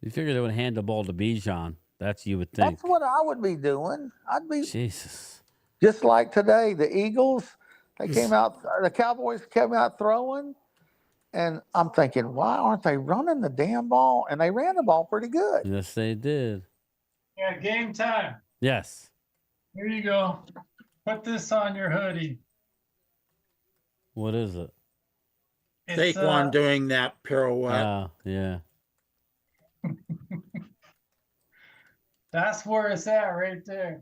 You figure they would hand the ball to Bijan. That's you would think. That's what I would be doing. I'd be Jesus. just like today. The Eagles, they came out, the Cowboys came out throwing, And I'm thinking, why aren't they running the damn ball? And they ran the ball pretty good. Yes, they did. Yeah, game time. Yes. Here you go. Put this on your hoodie. What is it? It's, Saquon doing that pirouette. Oh, yeah. That's where it's at right there.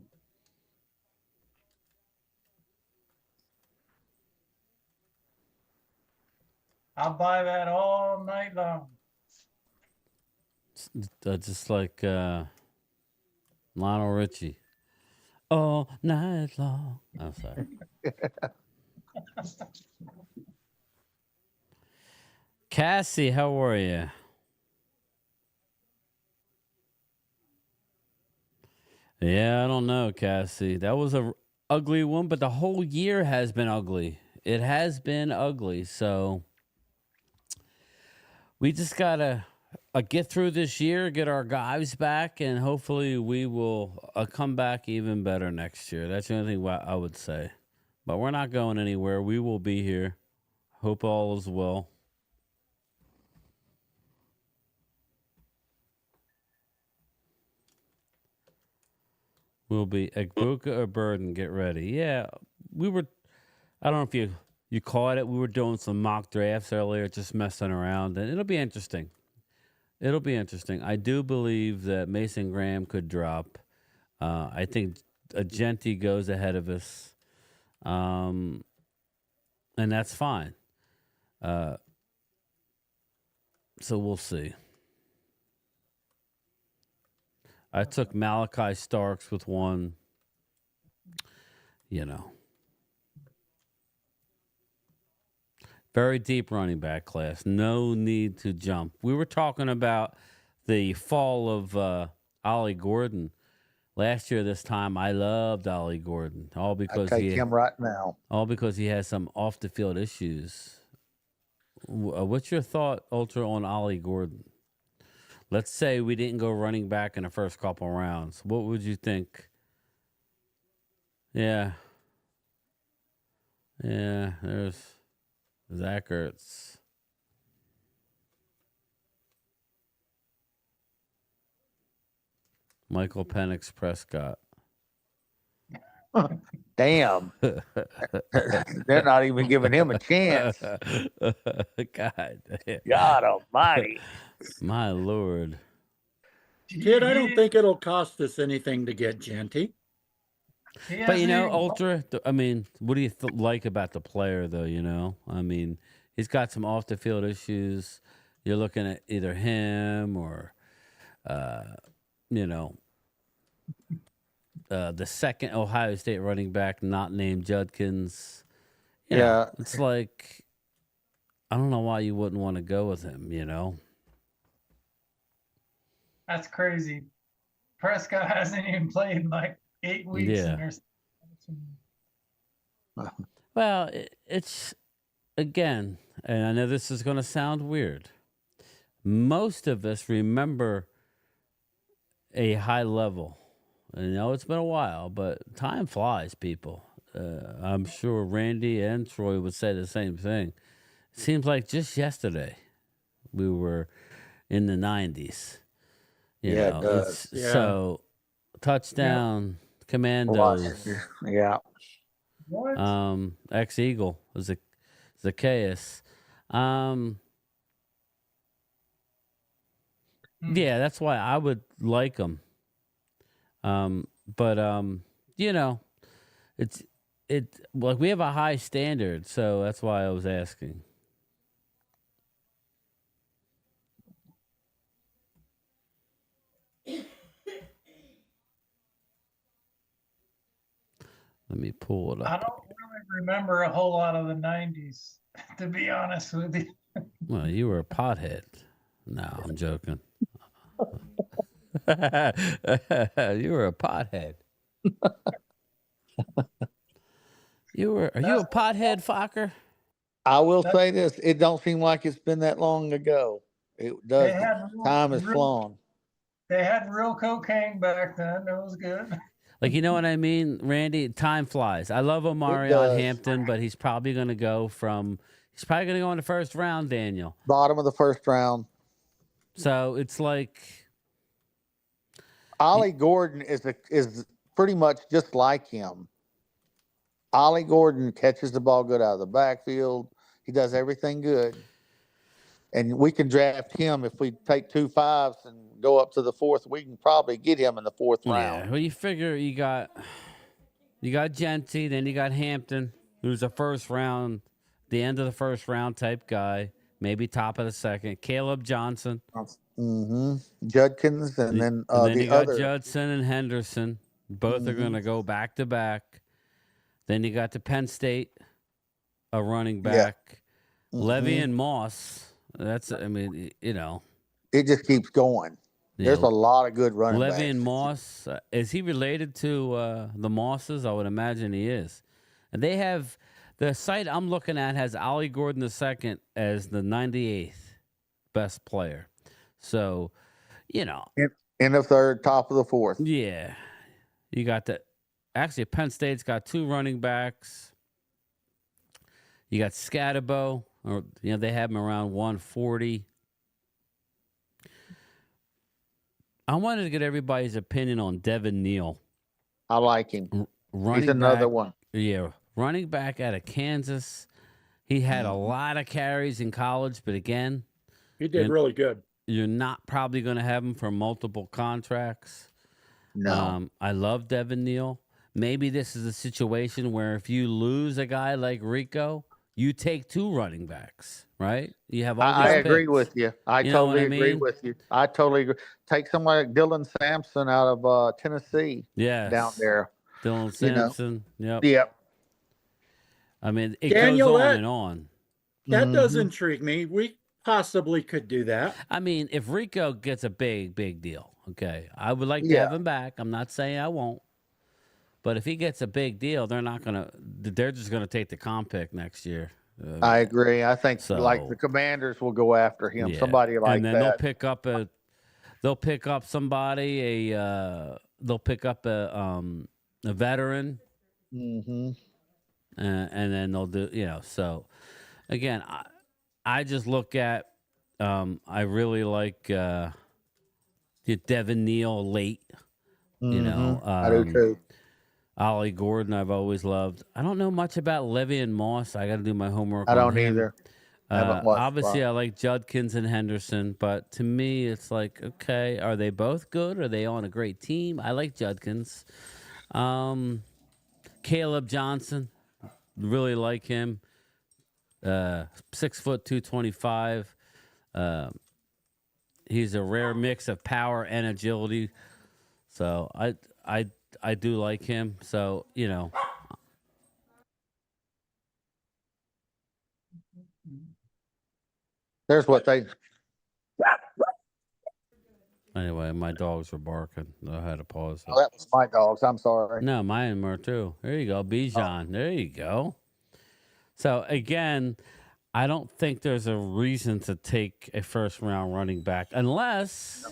I'll buy that all night long. Just like Lionel Richie. All night long. I'm sorry. Cassie, how are you? Yeah, I don't know, Cassie. That was a ugly one, but the whole year has been ugly. It has been ugly, so we just gotta get through this year, get our guys back, and hopefully we will come back even better next year. That's the only thing I would say. But we're not going anywhere. We will be here. Hope all is well. We'll be Egbuka or Burden. Get ready. Yeah, we were. I don't know if you caught it. We were doing some mock drafts earlier, just messing around, and it'll be interesting. It'll be interesting. I do believe that Mason Graham could drop. I think Agenti goes ahead of us, and that's fine. So we'll see. I took Malachi Starks with one, very deep running back class. No need to jump. We were talking about the fall of Ollie Gordon. Last year this time, I loved Ollie Gordon. All because I take him right now. All because he has some off-the-field issues. What's your thought, Ultra, on Ollie Gordon? Let's say we didn't go running back in the first couple rounds. What would you think? Yeah. Yeah, there's Zach Ertz. Michael Penix Prescott. Damn. They're not even giving him a chance. God. God almighty. My Lord. Kid, I don't think it'll cost us anything to get Genty. But, Ultra, I mean, what do you like about the player, though, I mean, he's got some off-the-field issues. You're looking at either him or, the second Ohio State running back not named Judkins. Yeah. It's like, I don't know why you wouldn't want to go with him, That's crazy. Prescott hasn't even played in like 8 weeks. Yeah. Well, it's, again, and I know this is going to sound weird. Most of us remember a high level. I know it's been a while, but time flies, people. I'm sure Randy and Troy would say the same thing. It seems like just yesterday we were in the 90s. You know, it does. So, touchdown, Commandos. Yeah. Ex-Eagle, Zacchaeus. Yeah, that's why I would like them. But it's like we have a high standard, so that's why I was asking. Let me pull it up. I don't really remember a whole lot of the 90s, to be honest with you. Well, you were a pothead. No, I'm joking. You were a pothead. Are you a pothead, Fokker? I will say this: it don't seem like it's been that long ago. It does. Time has flown. They had real cocaine back then. It was good. Like, you know what I mean, Randy? Time flies. I love Omarion Hampton, but he's probably going to go from He's probably going to go in the first round, Daniel. Bottom of the first round. So it's like Ollie Gordon is pretty much just like him. Ollie Gordon catches the ball good out of the backfield. He does everything good. And we can draft him if we take 2 5s and go up to the fourth. We can probably get him in the fourth round. Yeah, well, you figure you got Genty, then you got Hampton, who's a first round, the end of the first round type guy, maybe top of the second. Caleb Johnson. Mm-hmm. Judkins, and then you got Judson and Henderson. Both are going to go back to back. Then you got the Penn State, a running back. Yeah. Levy and Moss. That's, I mean, you know. It just keeps going. There's a lot of good running backs. Levy and Moss. Is he related to the Mosses? I would imagine he is. And they have, the site I'm looking at has Ollie Gordon II as the 98th best player. So, you know. In the third, top of the fourth. Yeah. You got the, actually, Penn State's got 2 running backs. You got Scatterbo, or they have him around 140. I wanted to get everybody's opinion on Devin Neal. I like him. He's another one. Yeah, running back out of Kansas. He had a lot of carries in college, but again, he did really good. You're not probably going to have him for multiple contracts. No. I love Devin Neal. Maybe this is a situation where if you lose a guy like Rico, you take 2 running backs, right? You have all these I agree picks. with you. I totally agree with you. I totally agree. Take somebody like Dylan Sampson out of Tennessee. Yes. Down there. Dylan Sampson. Yep. Yep. I mean, it Daniel, goes on and on. That does intrigue me. We possibly could do that. I mean, if Rico gets a big deal, okay, I would like to have him back. I'm not saying I won't. But if he gets a big deal, they're just gonna take the comp pick next year. I agree. I think like the Commanders will go after him. Yeah. Somebody like and then that. they'll pick up a veteran. Mm-hmm. And then they'll do, so again, I just look at, I really like Devin Neal late, I do too. Ollie Gordon, I've always loved. I don't know much about Levy and Moss. I got to do my homework. I don't either. Obviously, I like Judkins and Henderson, but to me, it's like, okay, are they both good? Are they on a great team? I like Judkins. Caleb Johnson, really like him. 6 foot 225. He's a rare mix of power and agility. So I do like him. So, There's what they. Anyway, my dogs were barking. I had to pause. Oh, that was my dogs. I'm sorry. No, mine were too. There you go, Bijan. There you go. So again, I don't think there's a reason to take a first round running back unless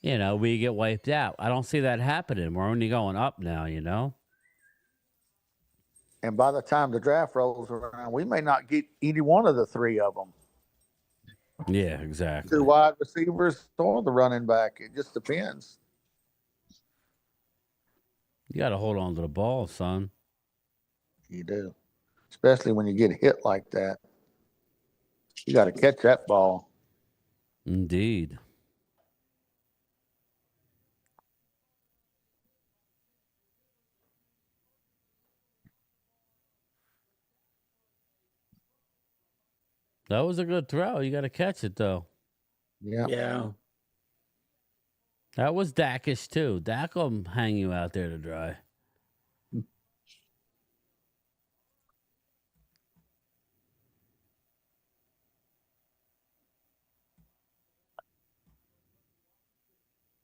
we get wiped out. I don't see that happening. We're only going up now, And by the time the draft rolls around, we may not get any one of the 3 of them. Yeah, exactly. 2 wide receivers or the running back. It just depends. You got to hold on to the ball, son. You do. Especially when you get hit like that. You got to catch that ball. Indeed. That was a good throw. You got to catch it, though. Yeah. Yeah. That was Dakish, too. Dak will hang you out there to dry.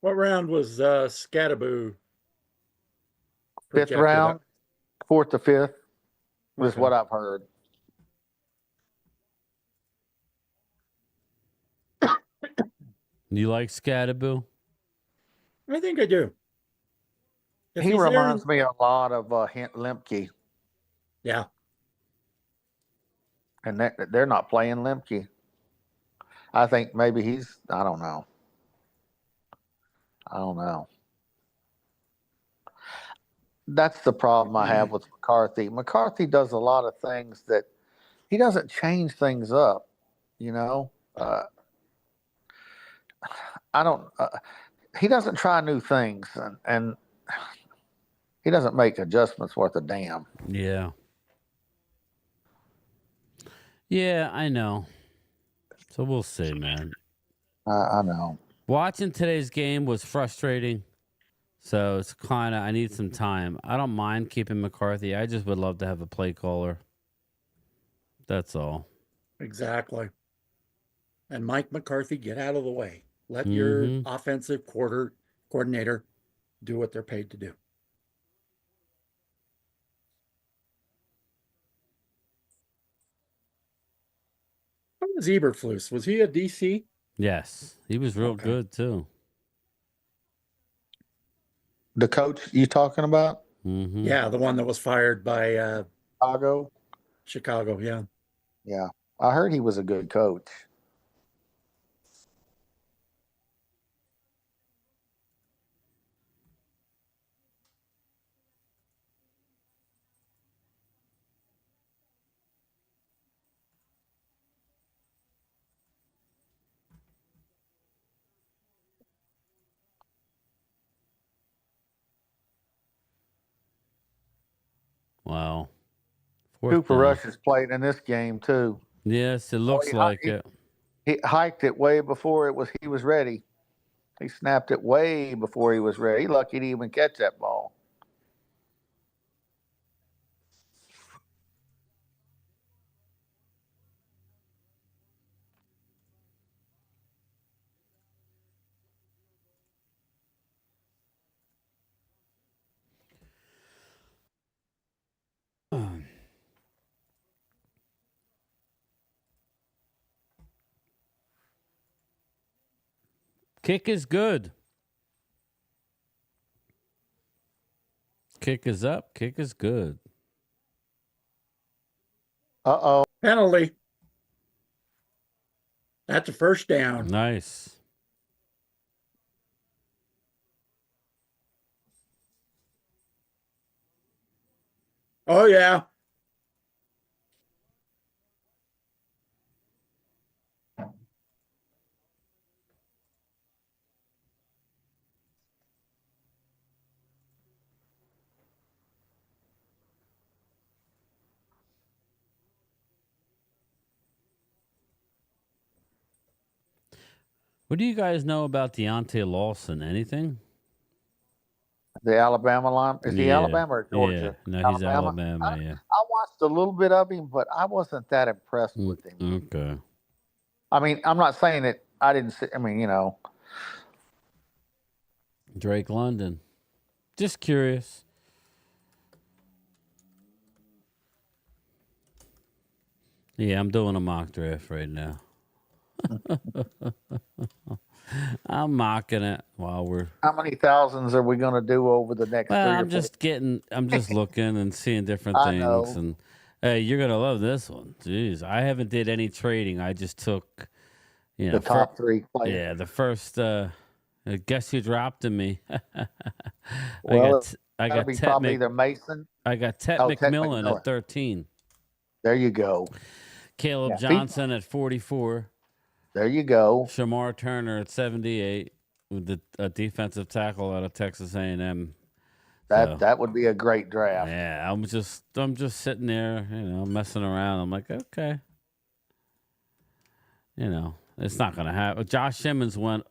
What round was Scatterboo? 5th round, 4th to 5th was what I've heard. You like Scatterboo? I think I do. He reminds me a lot of Lemke. Yeah. and they're not playing Lemke. I think maybe he's. I don't know. That's the problem I have with McCarthy. McCarthy does a lot of things that he doesn't change things up. You know, I don't. He doesn't try new things, and he doesn't make adjustments worth a damn. Yeah. Yeah, I know. So we'll see, man. I know. Watching today's game was frustrating. So it's kind of, I need some time. I don't mind keeping McCarthy. I just would love to have a play caller. That's all. Exactly. And Mike McCarthy, get out of the way. Let your offensive coordinator do what they're paid to do. What was Eberflus? Was he a DC? Yes. He was real good, too. The coach you talking about? Yeah, the one that was fired by Chicago. Chicago, yeah. Yeah. I heard he was a good coach. Wow. Cooper Rush has played in this game too. Yes, it looks like it. He hiked it way before he was ready. He snapped it way before he was ready. He lucky to even catch that ball. Kick is good. Kick is up. Kick is good. Uh-oh. Penalty. That's a first down. Nice. Oh, yeah. What do you guys know about Deontay Lawson? Anything? The Alabama line. Is he Alabama or Georgia? Yeah. No, he's Alabama, yeah. I watched a little bit of him, but I wasn't that impressed with him. Okay. I mean, I'm not saying that I didn't see, I mean, you know. Drake London. Just curious. Yeah, I'm doing a mock draft right now. I'm mocking it while we're. How many thousands are we going to do over the next 3 or 4? I'm just looking and seeing different I things. know. And hey, you're gonna love this one. Jeez, I haven't did any trading. I just took, The top 3 players. Yeah, the first. Guess who dropped to me? Well, I that'll got be Ted probably either Mason. I got Ted Oh, Ted McMillan McMillan. at 13. There you go. Caleb Yeah, Johnson at 44. There you go. Shamar Turner at 78 with a defensive tackle out of Texas A&M. That would be a great draft. Yeah, I'm just sitting there, messing around. I'm like, okay, it's not gonna happen. Josh Simmons went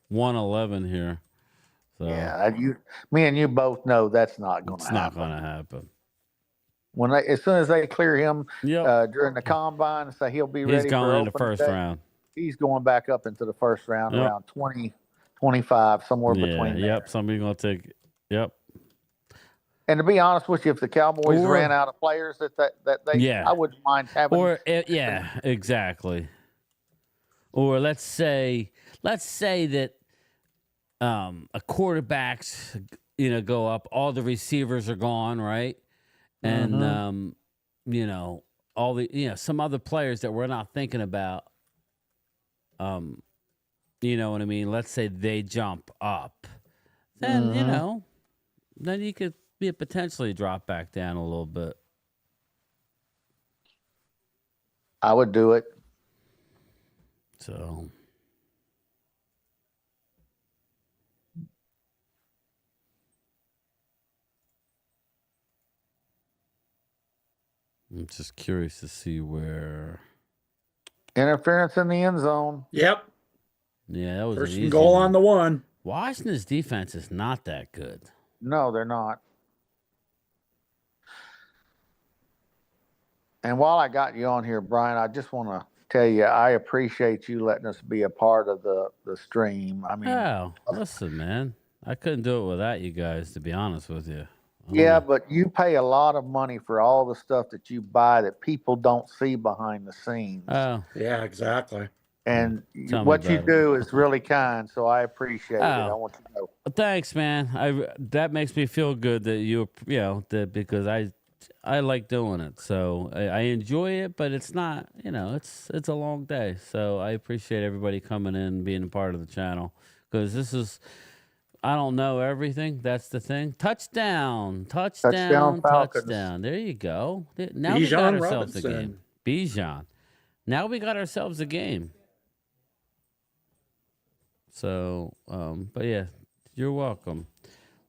111 here. So Yeah, me and you both know that's not going to happen. It's not gonna happen. As soon as they clear him during the combine and say he'll be ready, He's going in the opening first day, round. He's going back up into the first round, Yep. around 20, 25, somewhere between there. Yep. Somebody's gonna take. Yep. And to be honest with you, if the Cowboys ran out of players I wouldn't mind having. Yeah, exactly. Or let's say that a quarterback's go up, all the receivers are gone, right? And all the some other players that we're not thinking about. You know what I mean? Let's say they jump up, then then you could be potentially drop back down a little bit. I would do it. So. I'm just curious to see where Interference in the end zone. Yep. Yeah, that was First an and easy goal one. on the one. Washington's defense is not that good. No, they're not. And while I got you on here, Brian, I just want to tell you I appreciate you letting us be a part of the stream. I mean, listen, man, I couldn't do it without you guys, to be honest with you. yeah, but you pay a lot of money for all the stuff that you buy that people don't see behind the scenes. Oh, yeah, exactly. And Tell me what you about it. do is really kind, so I appreciate it. I Oh. want you to know. Thanks, man. That makes me feel good that because I like doing it, so I enjoy it. But it's not, it's a long day, so I appreciate everybody coming in, being a part of the channel, because this is. I don't know everything. That's the thing. Touchdown. Touchdown, Falcons. There you go. Now we got ourselves a game. Bijan. Now we got ourselves a game. So, but yeah, you're welcome.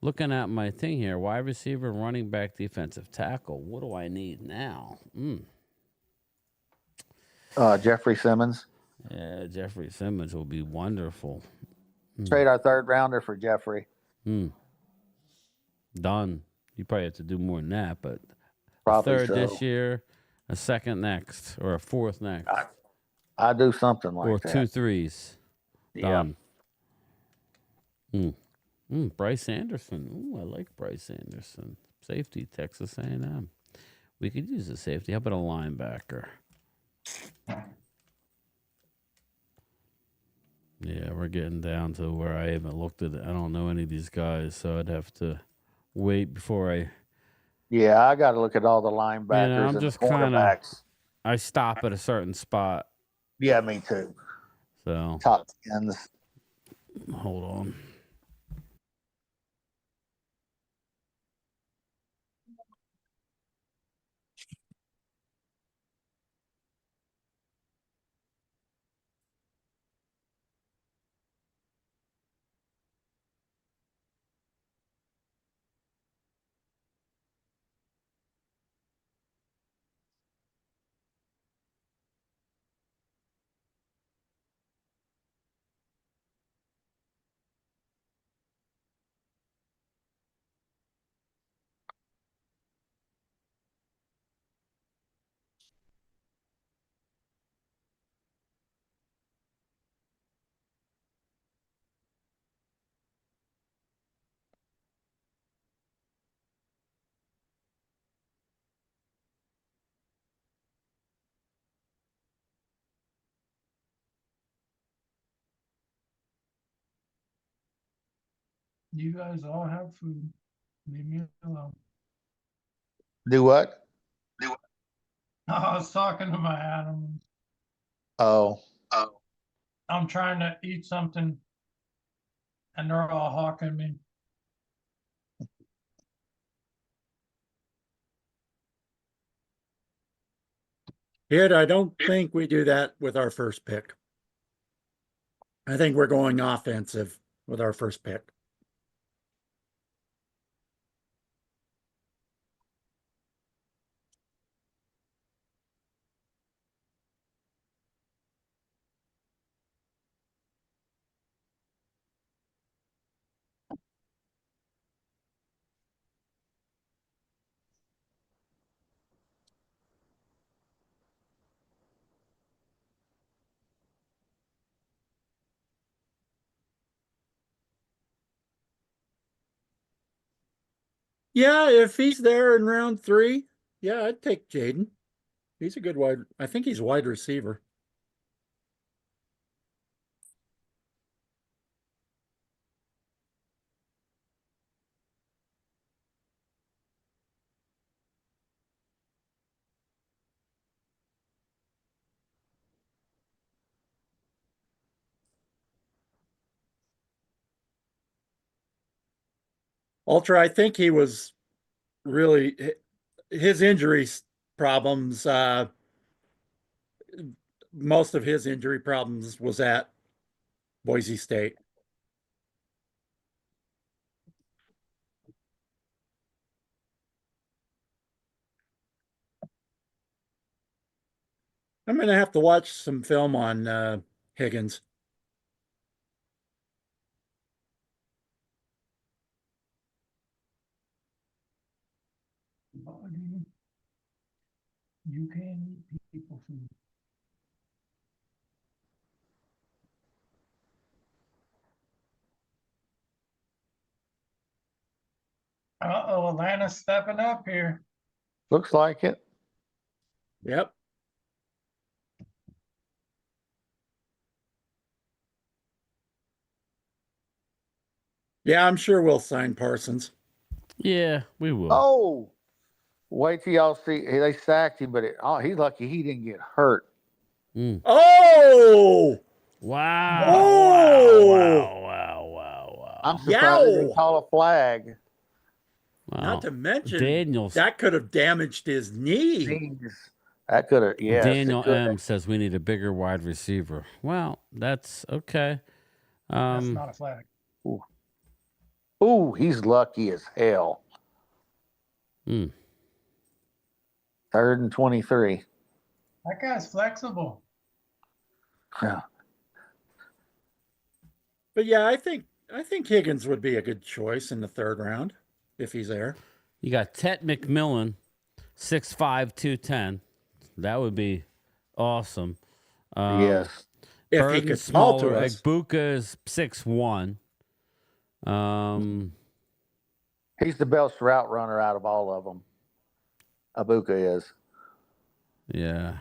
Looking at my thing here, wide receiver, running back, defensive tackle. What do I need now? Jeffrey Simmons. Yeah, Jeffrey Simmons will be wonderful. Trade our third rounder for Jeffrey. Done. You probably have to do more than that, but Probably a third so. this year, a second next, or a fourth next. I do something like or that. 2 3s. Yeah. Done. Bryce Anderson. Ooh, I like Bryce Anderson. Safety, Texas A&M. We could use a safety. How about a linebacker? Yeah, we're getting down to where I haven't looked at it. I don't know any of these guys, so I'd have to wait before I. Yeah, I got to look at all the linebackers I'm and just the kind of. quarterbacks. I stop at a certain spot. Yeah, me too. So. Top ends. Hold on. You guys all have food. Leave me alone. Do what? I was talking to my animals. Oh. I'm trying to eat something, and they're all hawking me. Kid, I don't think we do that with our first pick. I think we're going offensive with our first pick. Yeah, if he's there in round 3, yeah, I'd take Jaden. He's a good wide. I think he's wide receiver. Ultra, I think he was really his injury problems. Most of his injury problems was at Boise State. I'm going to have to watch some film on Higgins. You can eat people food. Uh-oh, Atlanta's stepping up here. Looks like it. Yep. Yeah, I'm sure we'll sign Parsons. Yeah, we will. Oh, wait till y'all see. They sacked him, but he's lucky he didn't get hurt. Oh! Wow. Oh! Wow. I'm surprised they didn't call a flag. Wow. Not to mention, Daniel's, that could have damaged his knee. That could have, yes. Daniel M says we need a bigger wide receiver. Well, that's okay. That's not a flag. Ooh, he's lucky as hell. 3rd and 23. That guy's flexible. Yeah. But yeah, I think Higgins would be a good choice in the 3rd round if he's there. You got Tet McMillan, 6'5", 210. That would be awesome. Yes. If he could fall to us. Buka is 6'1". He's the best route runner out of all of them. Abuka is. Yeah.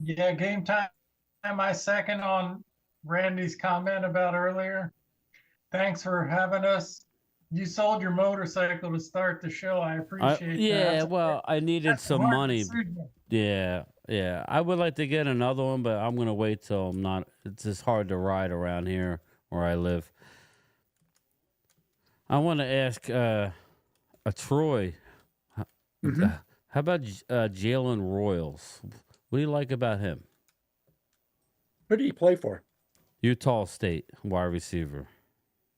Yeah, game time. I second on Randy's comment about earlier. Thanks for having us. You sold your motorcycle to start the show. I appreciate that. Yeah, well, I needed some money. Yeah. I would like to get another one, but I'm gonna wait till I'm not. It's just hard to ride around here where I live. I want to ask a Troy. How about Jalen Royals? What do you like about him? Who do you play for? Utah State wide receiver.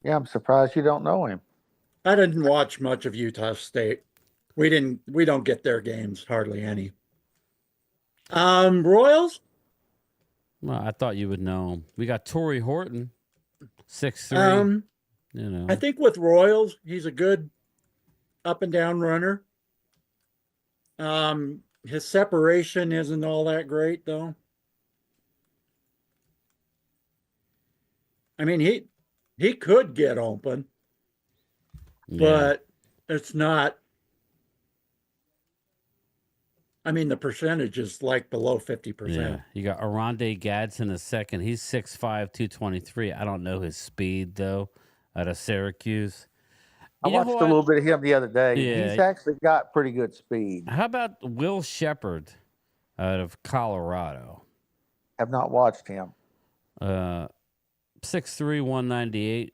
Yeah, I'm surprised you don't know him. I didn't watch much of Utah State. We don't get their games, hardly any. Royals? Well, I thought you would know him. We got Torrey Horton, 6'3". You know, I think with Royals, he's a good up and down runner. His separation isn't all that great, though. I mean, he could get open, but it's not. I mean, the percentage is like below 50%. Yeah. You got Aronde Gadsden a second. He's 6'5", 223. I don't know his speed, though, out of Syracuse. I watched a little bit of him the other day. Yeah. He's actually got pretty good speed. How about Will Shepard out of Colorado? Have not watched him. 6'3", 198.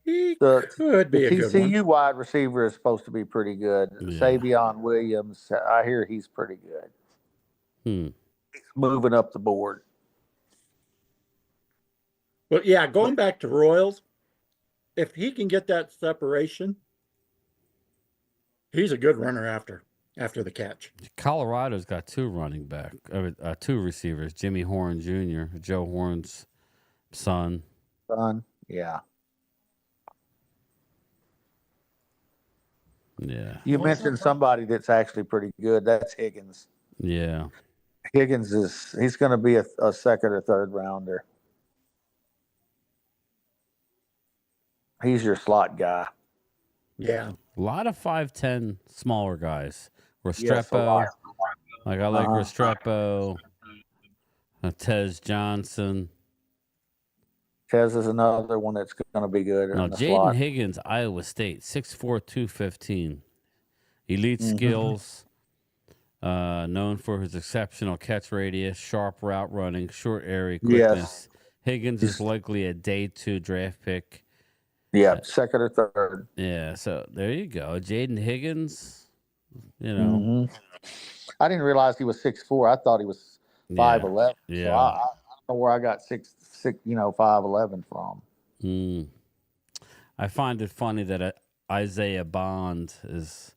He could be a good one. TCU wide receiver is supposed to be pretty good. Yeah. Savion Williams, I hear he's pretty good. He's moving up the board. But yeah, going back to Royals, if he can get that separation, he's a good runner after the catch. Colorado's got two receivers, Jimmy Horn Jr., Joe Horn's son. Yeah. Yeah. You mentioned somebody that's actually pretty good. That's Higgins. Yeah. Higgins he's going to be a 2nd or 3rd rounder. He's your slot guy. Yeah. A lot of 5'10" smaller guys. Restrepo. Yes, a lot. Like I like Restrepo. Tez Johnson. Tez is another one that's going to be good. Now, in the Jaden slot. Higgins, Iowa State, 6'4", 215. Elite skills. Known for his exceptional catch radius, sharp route running, short area quickness. Yes. Higgins is likely a day 2 draft pick. Yeah, second or third. Yeah, so there you go. Jaden Higgins, you know. Mm-hmm. I didn't realize he was 6'4". I thought he was 5'11". Yeah. So I don't know where I got 5'11" from. I find it funny that Isaiah Bond is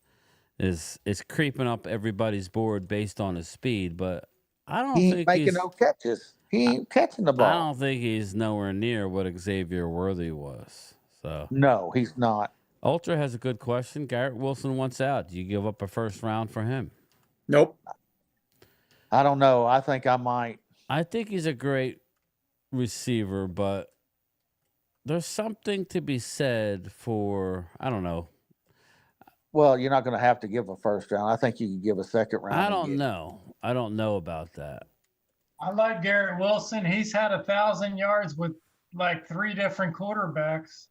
creeping up everybody's board based on his speed, but I don't He think ain't making no catches. He ain't catching the ball. I don't think he's nowhere near what Xavier Worthy was. So no, he's not. Ultra has a good question. Garrett Wilson wants out. Do you give up a first round for him? Nope. I don't know. I think I might. I think he's a great receiver, but there's something to be said for, I don't know. Well, you're not going to have to give a first round. I think you can give a second round. I don't know. I don't know about that. I like Garrett Wilson. He's had 1,000 yards with like 3 different quarterbacks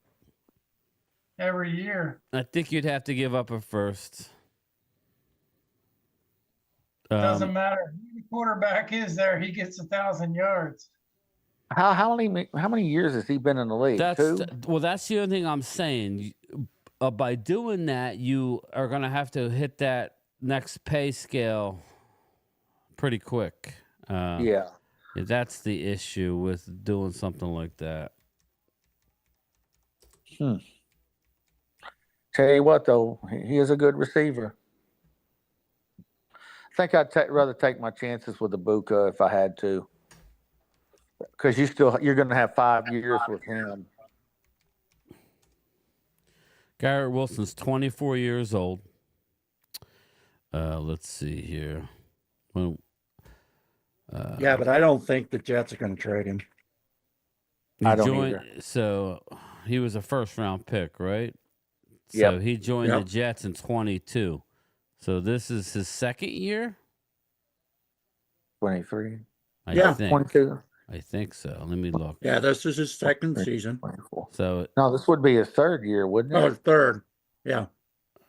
every year. I think you'd have to give up a first. Doesn't matter who the quarterback is there, he gets 1,000 yards. How many years has he been in the league? That's 2? Well, that's the only thing I'm saying. By doing that, you are going to have to hit that next pay scale pretty quick. Yeah. That's the issue with doing something like that. Tell you what, though, he is a good receiver. I think I'd rather take my chances with Ibuka if I had to, because you're going to have 5 years with him. Garrett Wilson's 24 years old. Let's see here. Yeah, but I don't think the Jets are going to trade him. I don't either. So he was a first-round pick, right? Yep. So he joined the Jets in 22. So this is his second year? 23. I think. 22. I think so. Let me look. Yeah, this is his second season. 24. So no, this would be his third year, wouldn't it? Oh, third. Yeah.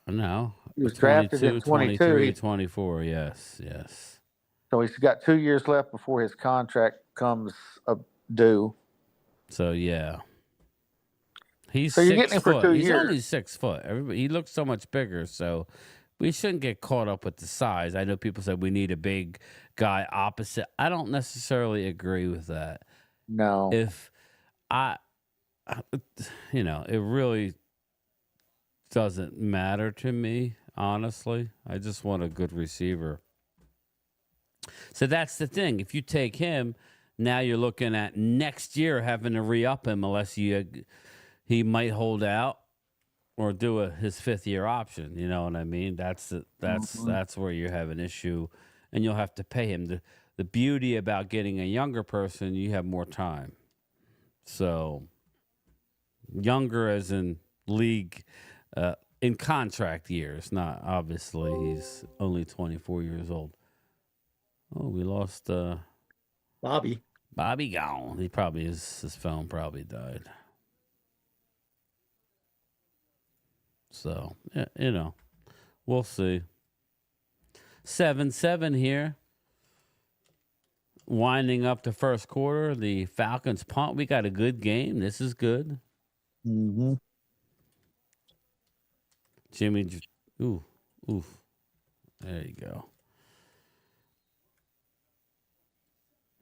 No. He was drafted in 22. 23, 24. Yes, yes. So he's got 2 years left before his contract comes up due. So yeah. He's so you're 6 getting him foot. for 2 He's years. only 6 foot. He looks so much bigger, so we shouldn't get caught up with the size. I know people said we need a big guy opposite. I don't necessarily agree with that. No. If it really doesn't matter to me, honestly. I just want a good receiver. So that's the thing. If you take him, now you're looking at next year having to re-up him unless he might hold out or do his 5th-year option. You know what I mean? That's where you have an issue, and you'll have to pay him. The beauty about getting a younger person, you have more time. So younger as in league, in contract years, not obviously he's only 24 years old. Oh, we lost Bobby. Bobby gone. He probably his phone probably died. So, we'll see. 7-7 here. Winding up the first quarter. The Falcons punt. We got a good game. This is good. Mm-hmm. Jimmy. Ooh. There you go.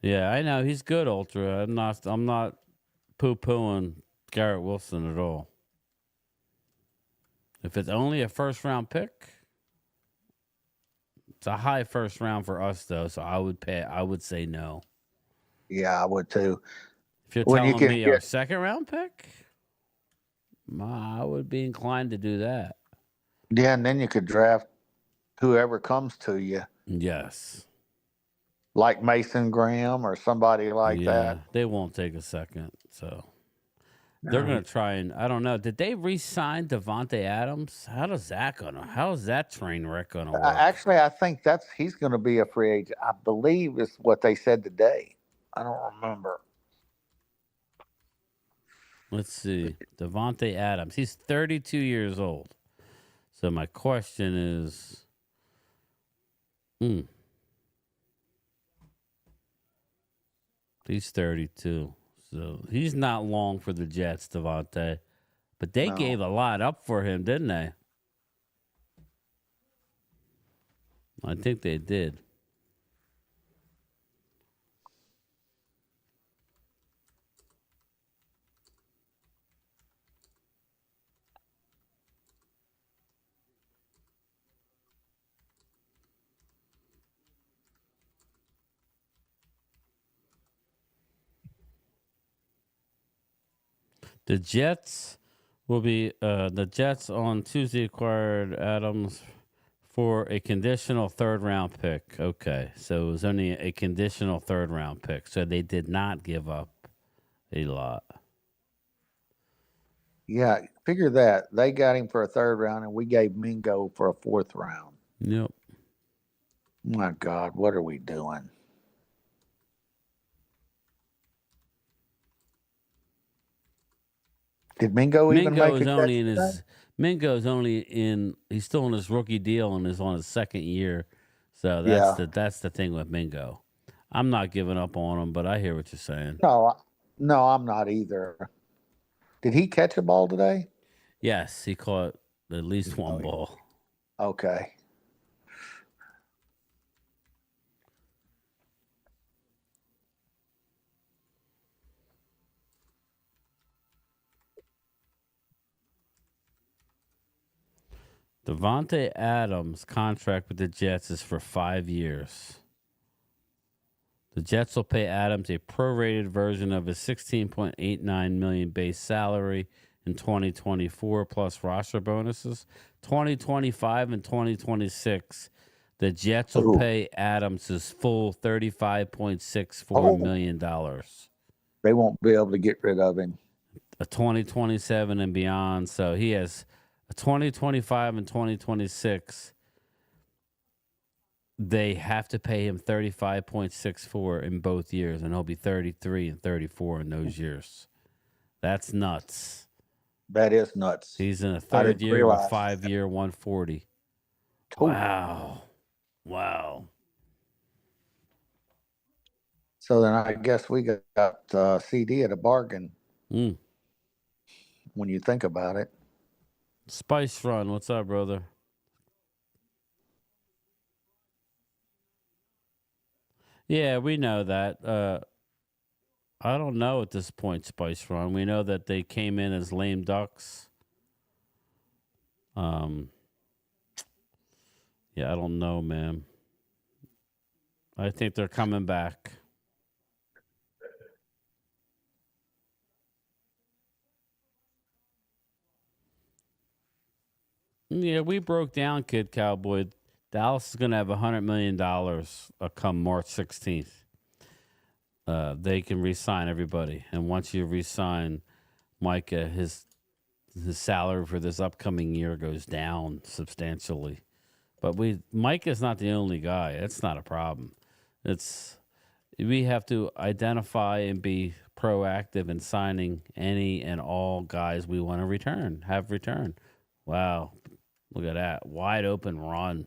Yeah, I know. He's good, Ultra. I'm not poo-pooing Garrett Wilson at all. If it's only a first-round pick, it's a high first round for us, though, so I would say no. Yeah, I would too. If you're telling me our second-round pick, I would be inclined to do that. Yeah, and then you could draft whoever comes to you. Yes. Like Mason Graham or somebody like that. They won't take a second, so they're going to try and, I don't know. Did they re-sign Devontae Adams? How is that train wreck going to work? Actually, I think he's going to be a free agent. I believe is what they said today. I don't remember. Let's see. Devontae Adams. He's 32 years old. So my question is, he's 32. So he's not long for the Jets, Devontae. But they No. gave a lot up for him, didn't they? I think they did. The Jets will be the Jets on Tuesday acquired Adams for a conditional third round pick. Okay, so it was only a conditional third round pick. So they did not give up a lot. Yeah, figure that. They got him for a third round, and we gave Mingo for a fourth round. Yep. My God, what are we doing? Did Mingo even make a catch today? Mingo's only in. He's still in his rookie deal and is on his second year. So that's the thing with Mingo. I'm not giving up on him, but I hear what you're saying. No, I'm not either. Did he catch a ball today? Yes, he caught at least one ball. Okay. Devontae Adams' contract with the Jets is for 5 years. The Jets will pay Adams a prorated version of his $16.89 million base salary in 2024 plus roster bonuses. 2025 and 2026, the Jets will pay Adams his full $35.64 million. They won't be able to get rid of him. A 2027 and beyond. So he has a 2025 and 2026. They have to pay him $35.64 in both years, and he'll be 33 and 34 in those years. That's nuts. That is nuts. He's in a third year of a 5-year 140. Wow. Wow. So then I guess we got CD at a bargain. When you think about it. Spice Run, what's up, brother? Yeah, we know that. I don't know at this point, Spice Run. We know that they came in as lame ducks. Yeah, I don't know, man. I think they're coming back. Yeah, we broke down, Kid Cowboy. Dallas is going to have $100 million come March 16th. They can re-sign everybody. And once you re-sign Micah, his salary for this upcoming year goes down substantially. But Micah's not the only guy. It's not a problem. We have to identify and be proactive in signing any and all guys we want to have return. Wow. Look at that. Wide open run.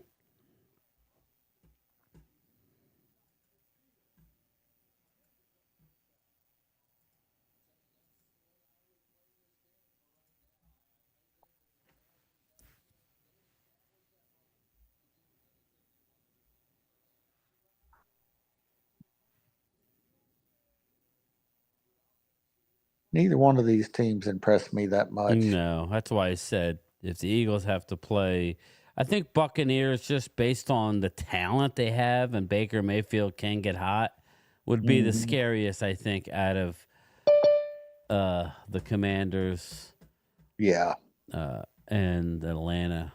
Neither one of these teams impressed me that much. No, that's why I said if the Eagles have to play, I think Buccaneers, just based on the talent they have and Baker Mayfield can get hot, would be the scariest, I think, out of the Commanders. Yeah. And Atlanta.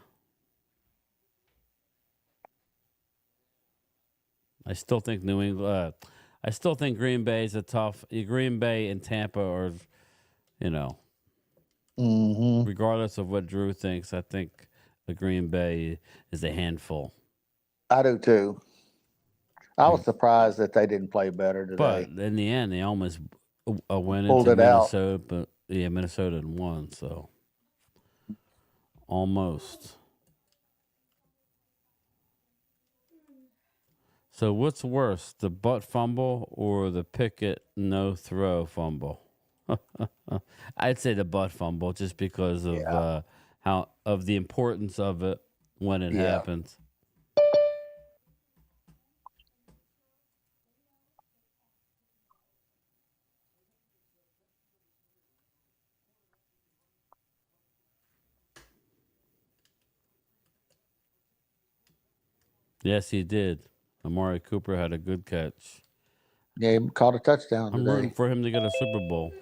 I still think New England. I still think Green Bay is a tough. Green Bay and Tampa are, regardless of what Drew thinks, I think the Green Bay is a handful. I do too. I was surprised that they didn't play better today. But in the end, they almost went Pulled into it out. Minnesota, but yeah, Minnesota won. So almost. So what's worse, the butt fumble or the Pickett no throw fumble? I'd say the butt fumble just because of how of the importance of it when it happens. Yes, he did. Amari Cooper had a good catch. Yeah, he caught a touchdown I'm today. rooting for him to get a Super Bowl.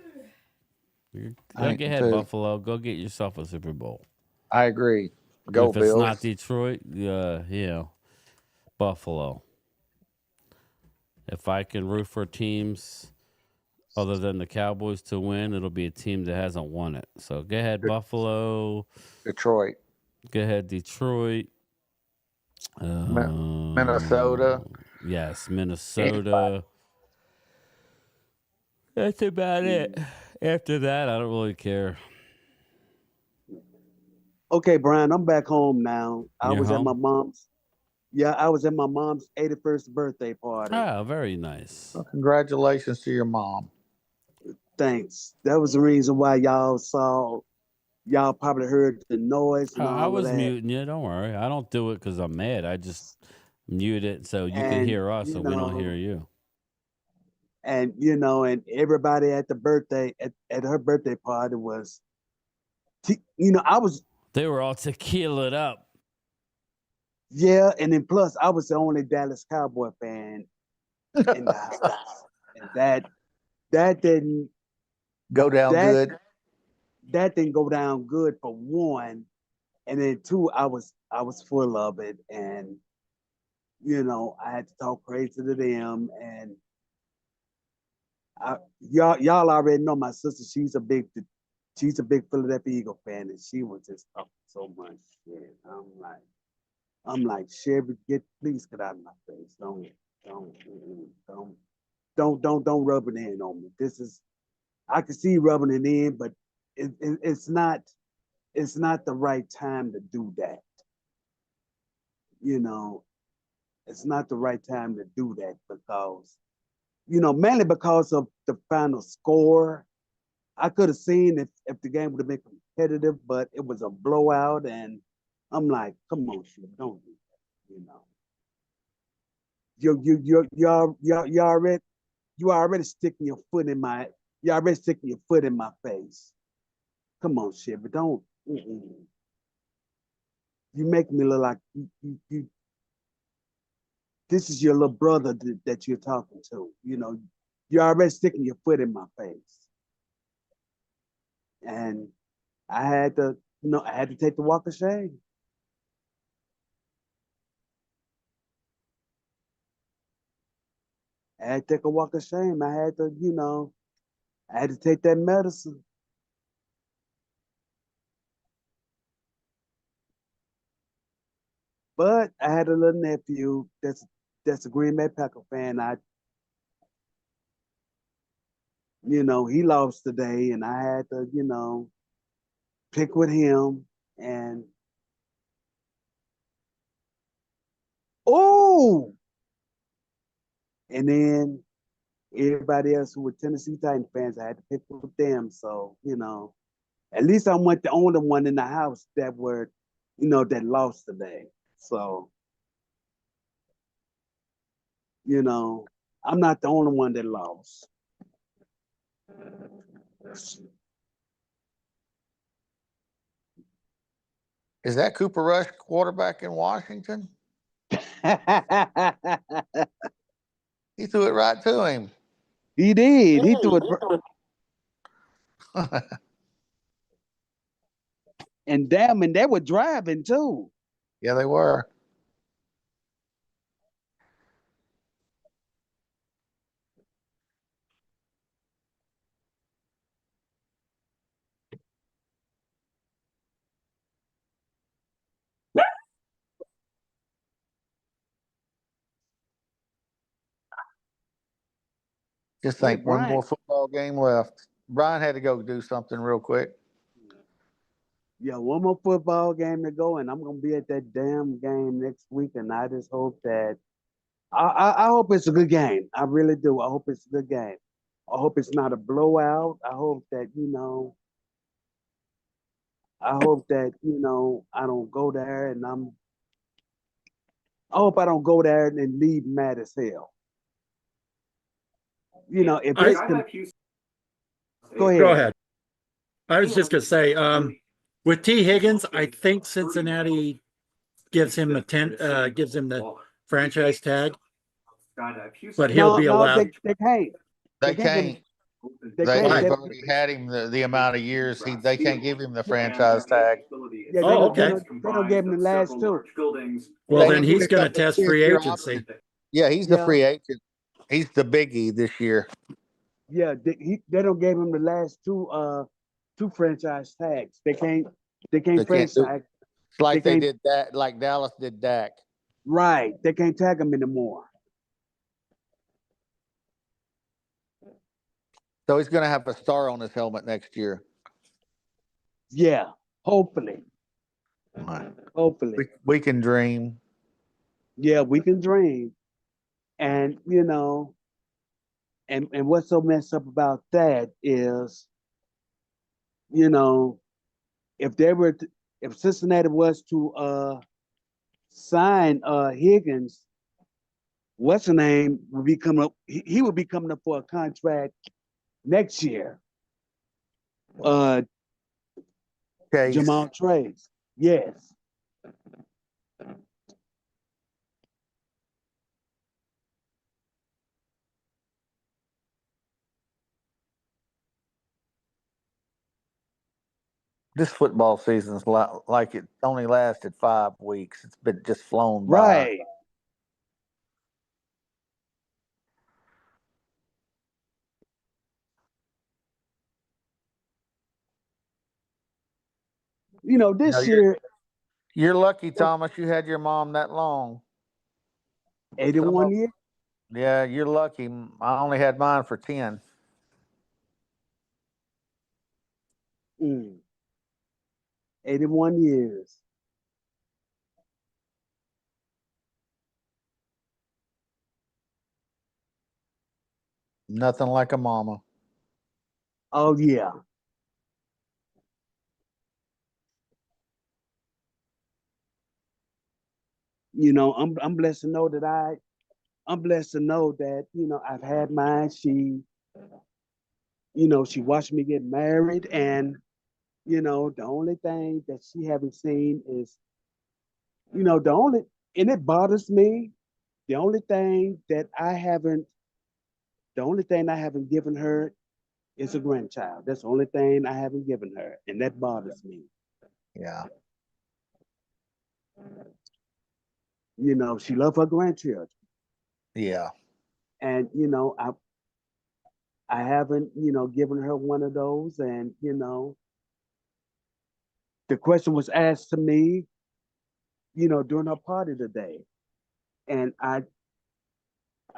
Go I get am ahead, too. Buffalo. Go get yourself a Super Bowl. I agree. And Go, if it's Bills. not Detroit, Buffalo. If I can root for teams other than the Cowboys to win, it'll be a team that hasn't won it. So go ahead, Buffalo. Detroit. Go ahead, Detroit. Minnesota. Yes, Minnesota. That's about it. After that, I don't really care. Okay, Brian, I'm back home now. I You're was at home? my mom's. Yeah, I was at my mom's 81st birthday party. Ah, very nice. Well, congratulations to your mom. Thanks. That was the reason why y'all probably heard the noise and all I was of that. muting you. Don't worry. I don't do it because I'm mad. I just mute it so you can And, hear us you and we don't know, hear you. And and everybody at the birthday at her birthday party was, They were all tequilaed up. yeah, and then plus I was the only Dallas Cowboy fan in the house, and that didn't go down good. That didn't go down good for one, and then two, I was full of it, and I had to talk crazy to them, and y'all already know my sister. She's a big Philadelphia Eagle fan, and she was just talking so much shit. I'm like, Sherry, please get out of my face. Don't rub it in on me. I can see rubbing it in, but it's not the right time to do that. It's not the right time to do that because, mainly because of the final score. I could have seen if the game would have been competitive, but it was a blowout, and I'm like, come on, shit, don't do that. You already sticking your foot in my face. Come on, shit, but don't. You make me look like you. This is your little brother that you're talking to. You're already sticking your foot in my face. And I had to take the walk of shame. I had to take a walk of shame. I had to take that medicine. But I had a little nephew that's a Green Bay Packer fan. He lost today, and I had to, pick with him. And and then everybody else who were Tennessee Titan fans, I had to pick with them. So, at least I wasn't the only one in the house that lost today. So, I'm not the only one that lost. Is that Cooper Rush quarterback in Washington? He threw it right to him. He did. He threw it. And damn, and they were driving too. Yeah, they were. Just think, Hey, one Brian. more football game left. Brian had to go do something real quick. Yeah, one more football game to go, and I'm gonna be at that damn game next week. And I just hope that I hope it's a good game. I really do. I hope it's a good game. I hope it's not a blowout. I hope that, I don't go there and I hope I don't go there and leave mad as hell. If it's go ahead. Go ahead. I was just gonna say, with T. Higgins, I think Cincinnati gives him the franchise tag, but he'll be allowed. They can't. They can't. They've already They- had him the amount of years. They can't give him the franchise tag. Yeah, okay. They don't give him the last two. Well, then he's going to test free agency. Yeah, he's the free agent. He's the biggie this year. Yeah, they don't give him the last two franchise tags. They can't franchise. It's like they did that, like Dallas did Dak. Right. They can't tag him anymore. So he's going to have a star on his helmet next year. Yeah, hopefully. Hopefully. We can dream. Yeah, we can dream. And, and what's so messed up about that is, if Cincinnati was to sign Higgins, what's the name would be coming up? He would be coming up for a contract next year. Jamal Trace. Yes. This football season's like it only lasted 5 weeks. It's been just flown by. Right. This year. You're lucky, Thomas, you had your mom that long. 81 years? Yeah, you're lucky. I only had mine for 10. 81 years. Nothing like a mama. Oh yeah. I'm blessed to know that I've had mine. She watched me get married, and the only thing that she haven't seen is, and it bothers me. The only thing I haven't given her is a grandchild. That's the only thing I haven't given her, and that bothers me. Yeah. She loves her grandchildren. Yeah. And I haven't, given her one of those. And the question was asked to me, during her party today, and I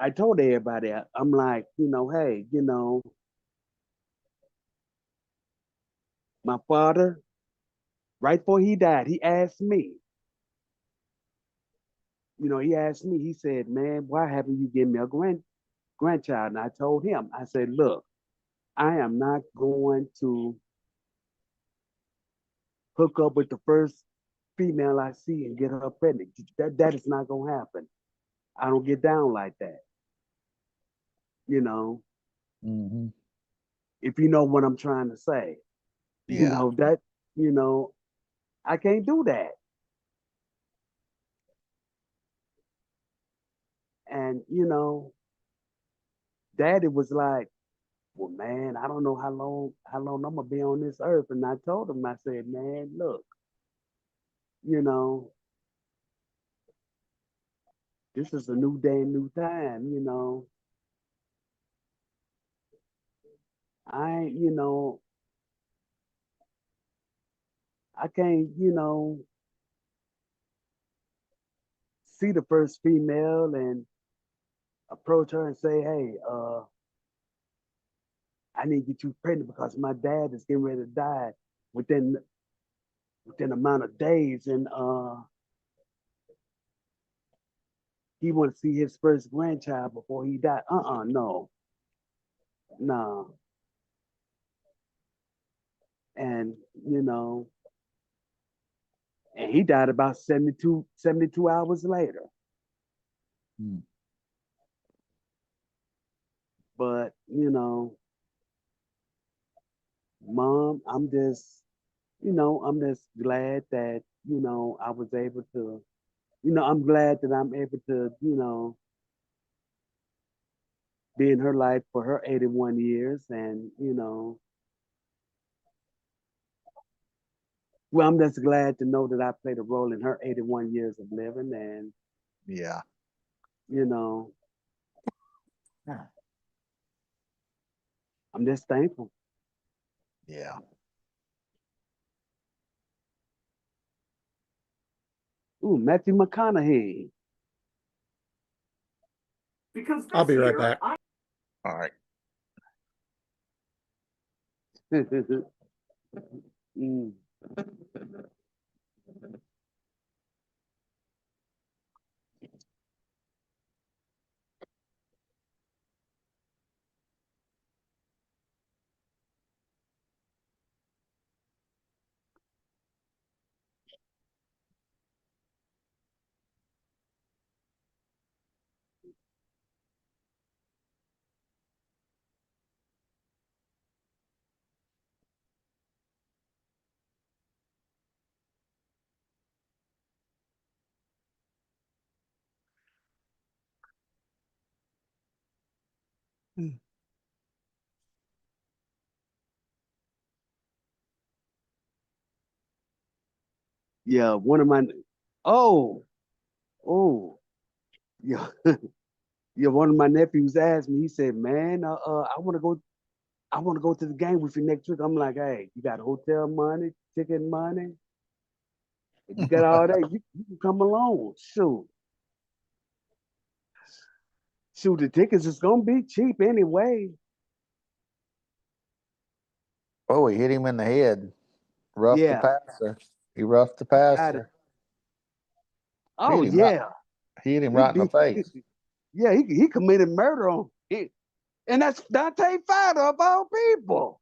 told everybody, I'm like, hey, my father, right before he died, he asked me. He said, man, why haven't you given me a grandchild? And I told him, I said, look, I am not going to hook up with the first female I see and get her pregnant. That is not going to happen. I don't get down like that. Mm-hmm. If you know what I'm trying to say. Yeah. I can't do that. And, Daddy was like, well, man, I don't know how long I'm gonna be on this earth. And I told him, I said, man, look, this is a new day, new time, I can't, see the first female and approach her and say, hey, I need to get you pregnant because my dad is getting ready to die within amount of days, and he want to see his first grandchild before he died. No. No. And, you know, and he died about 72 hours later. But, you know, Mom, I'm just glad that, I was able to, I'm glad that I'm able to, be in her life for her 81 years. And, well, I'm just glad to know that I played a role in her 81 years of living. And, Yeah. you know, I'm just thankful. Yeah. Ooh, Matthew McConaughey. Because I'll be right back. All right. Mm. Yeah, one of my oh yeah yeah, one of my nephews asked me, he said, man, I want to go to the game with you next week. I'm like, hey, you got hotel money, ticket money, if you got all that, you can come along. Shoot, the tickets is gonna be cheap anyway. Oh, he hit him in the head. Roughed the Yeah, passer. He roughed the got it. passer. Oh Hit him right. yeah. Hit him He right in the beat face. yeah, he committed murder on it. And that's Dante Fighter of all people.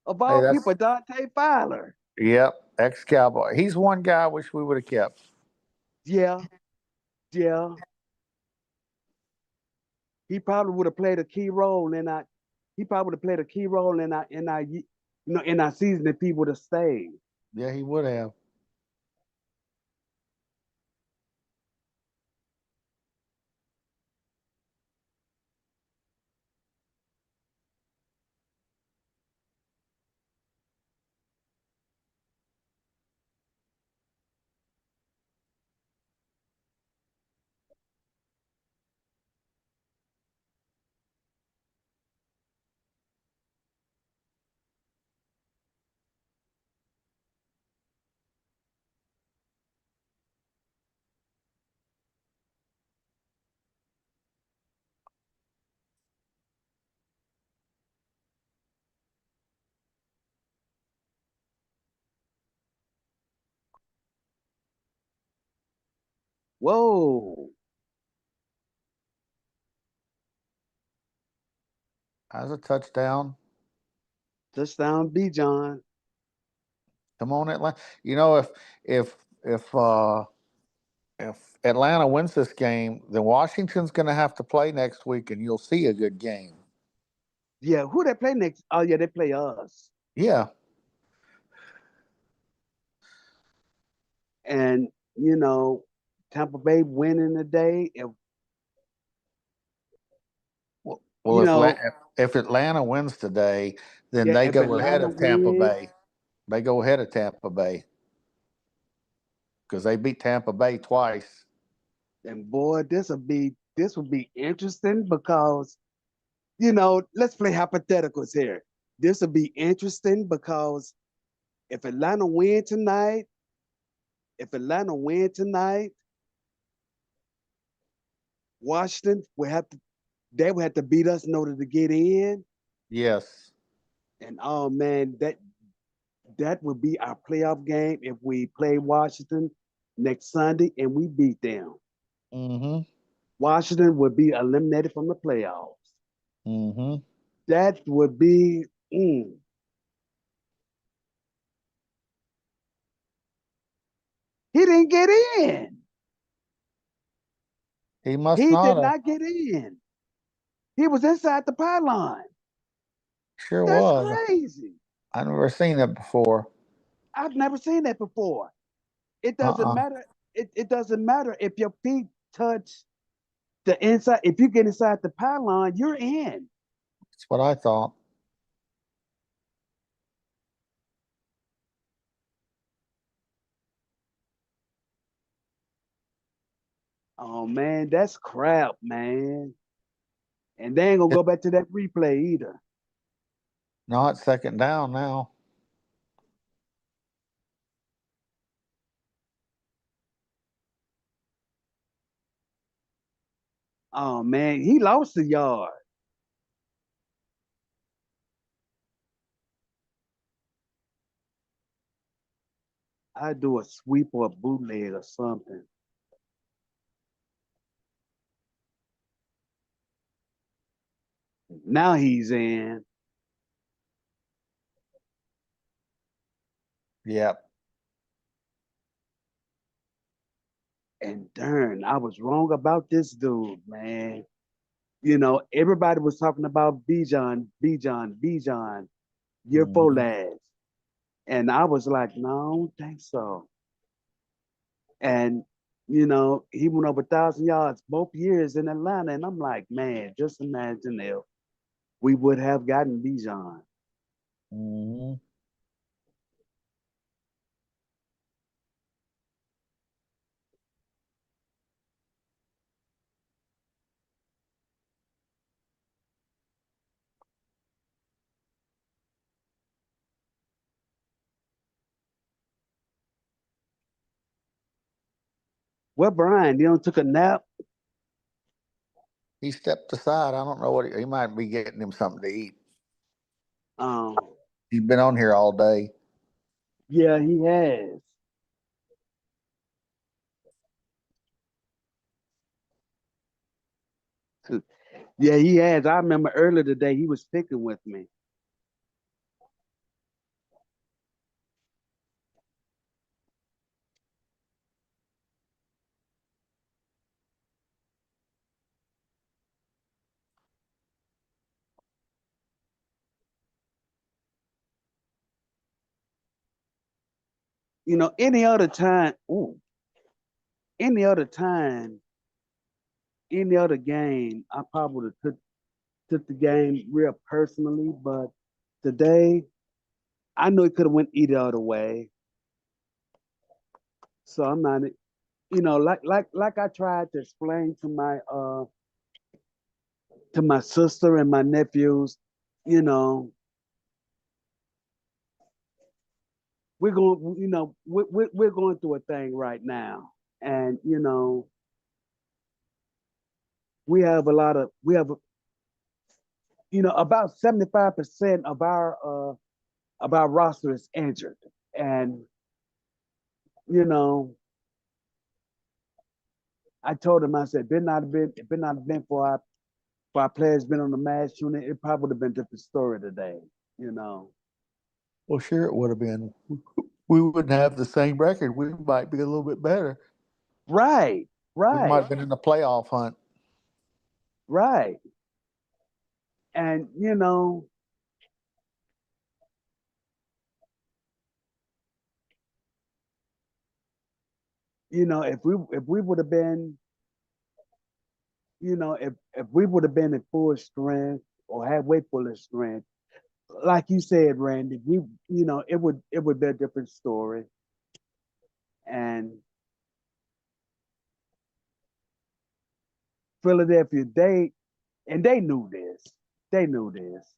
Of Hey, all that's people, Dante Filer. yep. Ex-Cowboy. He's one guy I wish we would have kept. Yeah, yeah. He probably would have played a key role in our. He probably would have played a key role in our season if he would have stayed. Yeah, he would have. Whoa. That's a touchdown. Touchdown, B. John. Come on, Atlanta. You know, if if uh if Atlanta wins this game, then Washington's going to have to play next week, and you'll see a good game. Yeah, who they play next? Oh, yeah, they play us. Yeah. And, Tampa Bay winning today. Well, if Atlanta wins today, then Yeah, they if go ahead Atlanta of Tampa wins, Bay. They go ahead of Tampa Bay because they beat Tampa Bay twice. and boy, this will be interesting because, let's play hypotheticals here. This will be interesting because if Atlanta win tonight, Washington they would have to beat us in order to get in. Yes. And oh man, that would be our playoff game if we play Washington next Sunday and we beat them. Mm-hmm. Washington would be eliminated from the playoffs. Mm-hmm. That would be. He didn't get in. He must He not did have. not get in. He was inside the pylon. Sure That's was. crazy. I've never seen it before. I've never seen that before. It doesn't matter. It doesn't matter if your feet touch the inside. If you get inside the pylon, you're in. That's what I thought. Oh man, that's crap, man. And they ain't gonna go back to that replay either. No, it's second down now. Oh man, he lost a yard. I do a sweep or a bootleg or something. Now he's in. Yep. And darn, I was wrong about this dude, man. You know, everybody was talking about Bijan, year four last. And I was like, no, I don't think so. And, you know, he went over 1,000 yards both years in Atlanta. And I'm like, man, just imagine if we would have gotten Bijan. Mm-hmm. Well, Brian, you know, took a nap. He stepped aside. I don't know what he might be getting him something to eat. He's been on here all day. Yeah, he has. Yeah, he has. I remember earlier today he was picking with me. You know, any other time, any other time, any other game, I probably would have took the game real personally, but today I know it could have went either other way. So I'm not, you know, like I tried to explain to my sister and my nephews, you know, we're going, you know, we're going through a thing right now, and you know, we have, you know, about 75% of our roster is injured, and you know, I told him, I said, if it not have been for our players been on the mass unit, it probably would have been a different story today, you know. Well, sure it would have been. We wouldn't have the same record. We might be a little bit better. Right. We might have been in the playoff hunt. Right. And if we would have been, if we would have been at full strength or halfway full of strength, like you said, Randy, it would be a different story. And Philadelphia, they knew this. They knew this.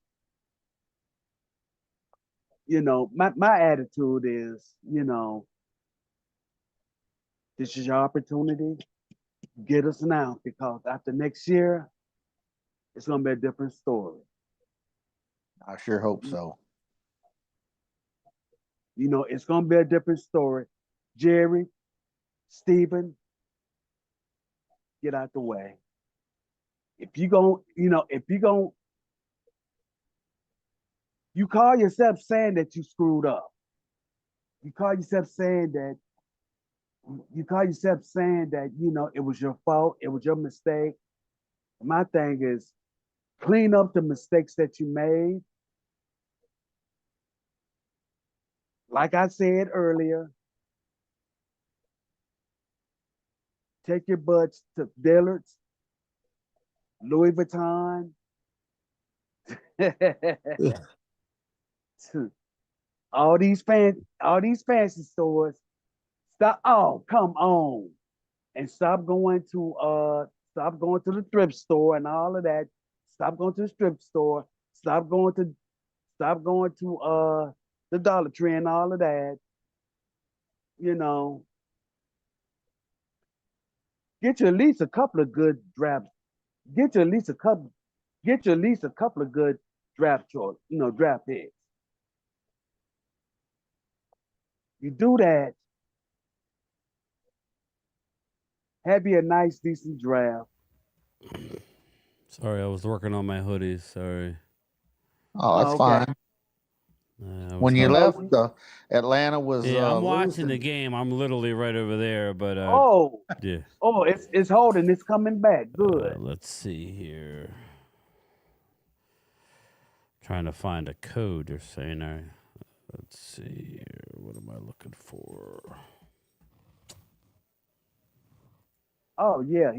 My attitude is, this is your opportunity. Get us now, because after next year, it's gonna be a different story. I sure hope so. It's gonna be a different story. Jerry, Stephen, get out the way. if you gon' you call yourself saying that you screwed up. You call yourself saying that it was your fault, it was your mistake. My thing is clean up the mistakes that you made. Like I said earlier, take your butts to Dillard's, Louis Vuitton, all these fancy stores. Come on. And stop going to the thrift store and all of that. Stop going to the thrift store. Stop going to the Dollar Tree and all of that. Get you at least a couple of good drafts. Get you at least a couple of good draft picks. You do that, have you a nice, decent draft. Sorry, I was working on my hoodies. Sorry. Oh, that's fine. When you left, Atlanta was. Yeah, I'm watching losing. the game. I'm literally right over there, but yeah. It's holding. It's coming back. Good. Let's see here. Trying to find a code. They're saying. Let's see here. What am I looking for? Oh yeah,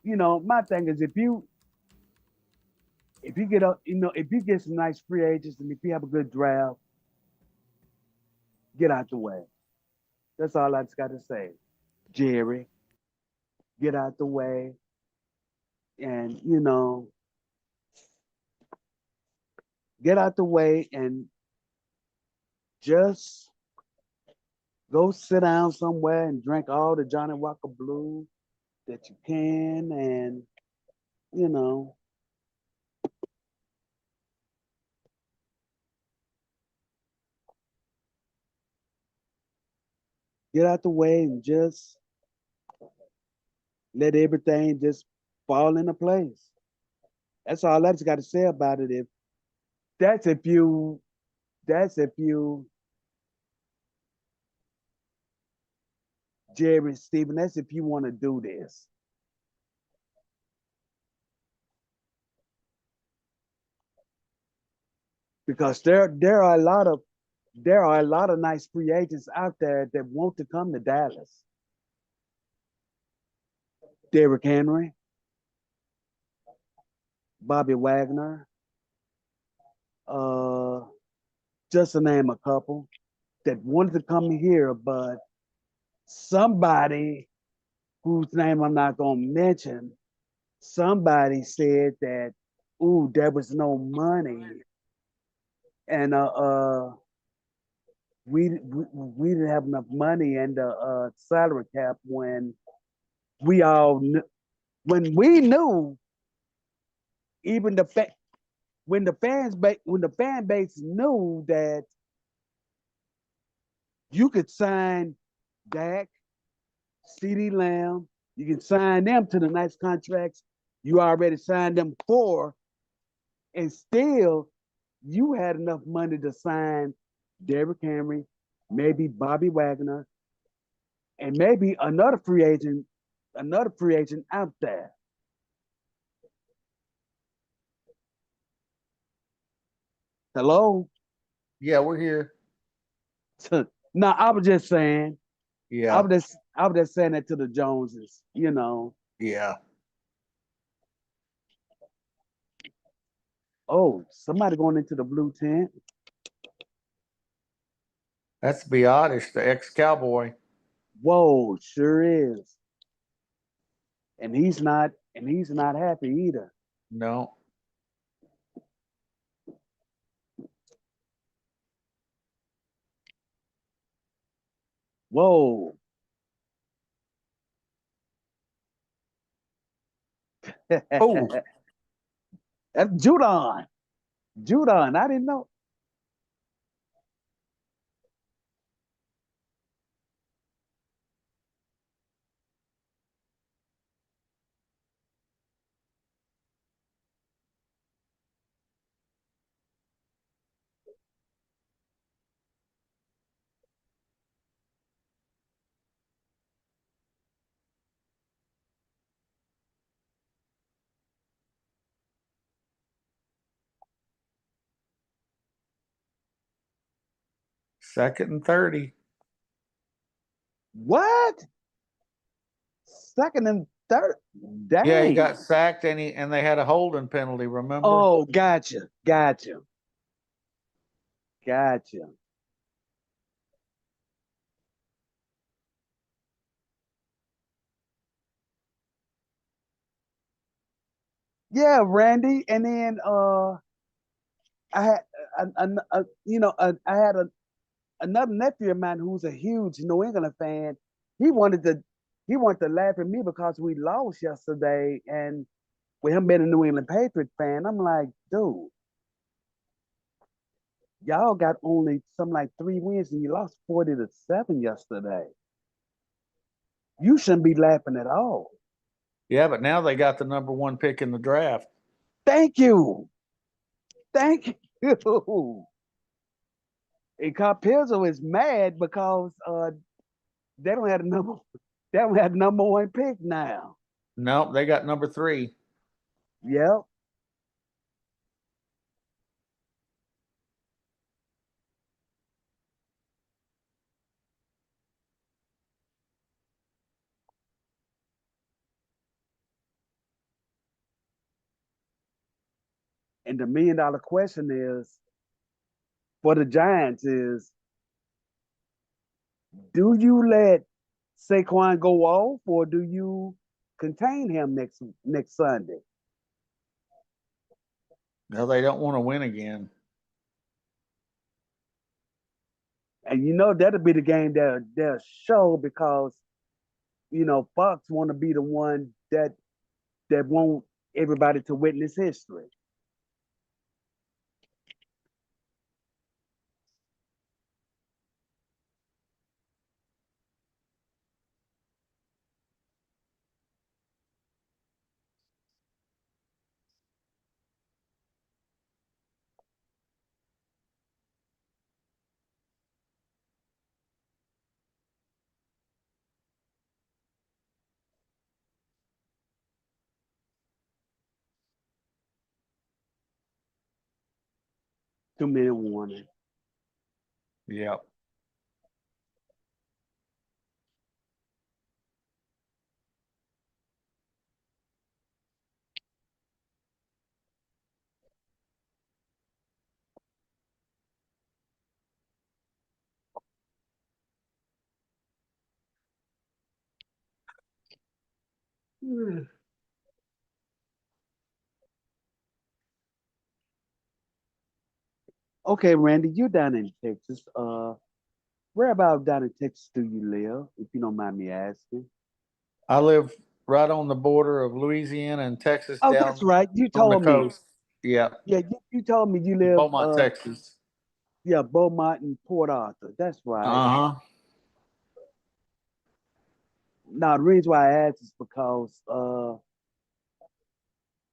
my thing is if you get some nice free agents and if you have a good draft, get out the way. That's all I just got to say. Jerry, get out the way. And, get out the way and just go sit down somewhere and drink all the Johnny Walker Blue that you can. And, get out the way and just let everything just fall into place. That's all I just got to say about it. That's if you, Jerry and Stephen, that's if you want to do this. Because there are a lot of nice free agents out there that want to come to Dallas. Derrick Henry, Bobby Wagner, just to name a couple that wanted to come here, but somebody whose name I'm not going to mention, somebody said that, there was no money. And we didn't have enough money in the salary cap when we knew, even when the fan base knew that you could sign Dak, CeeDee Lamb, you can sign them to the nice contracts you already signed them for, and still you had enough money to sign Derrick Henry, maybe Bobby Wagner, and maybe another free agent out there. Hello? Yeah, we're here. No, I was just saying. Yeah. I was just saying that to the Joneses, Yeah. Oh, somebody going into the blue tent. That's Biotish, the ex-Cowboy. Whoa, sure is. And he's not happy either. No. Whoa. Oh. That's Judon. Judon, I didn't know. 2nd and 30. What? 2nd and 30? Dang. Yeah, he got sacked and they had a holding penalty, remember? Oh, gotcha. Yeah, Randy. And then I had I had another nephew of mine who's a huge New England fan. He wanted to laugh at me because we lost yesterday, and with him being a New England Patriots fan, I'm like, dude, y'all got only something like 3 wins and you lost 40-7 yesterday. You shouldn't be laughing at all. Yeah, but now they got the number 1 pick in the draft. Thank you. And Carpizzo is mad because they don't have the number 1 pick now. Nope, they got number 3. Yep. And the $1 million question is for the Giants is, do you let Saquon go off or do you contain him next Sunday? No, they don't want to win again. And that'll be the game they'll show because Fox want to be the one that want everybody to witness history. Two-minute warning. Yep. Okay, Randy, you're down in Texas. Where about down in Texas do you live, if you don't mind me asking? I live right on the border of Louisiana and Texas. Oh, down that's right. You on the told me. coast. Yeah. Yeah, you told me you live Beaumont, Texas. Yeah, Beaumont and Port Arthur. That's right. Uh-huh. Now the reason why I asked is because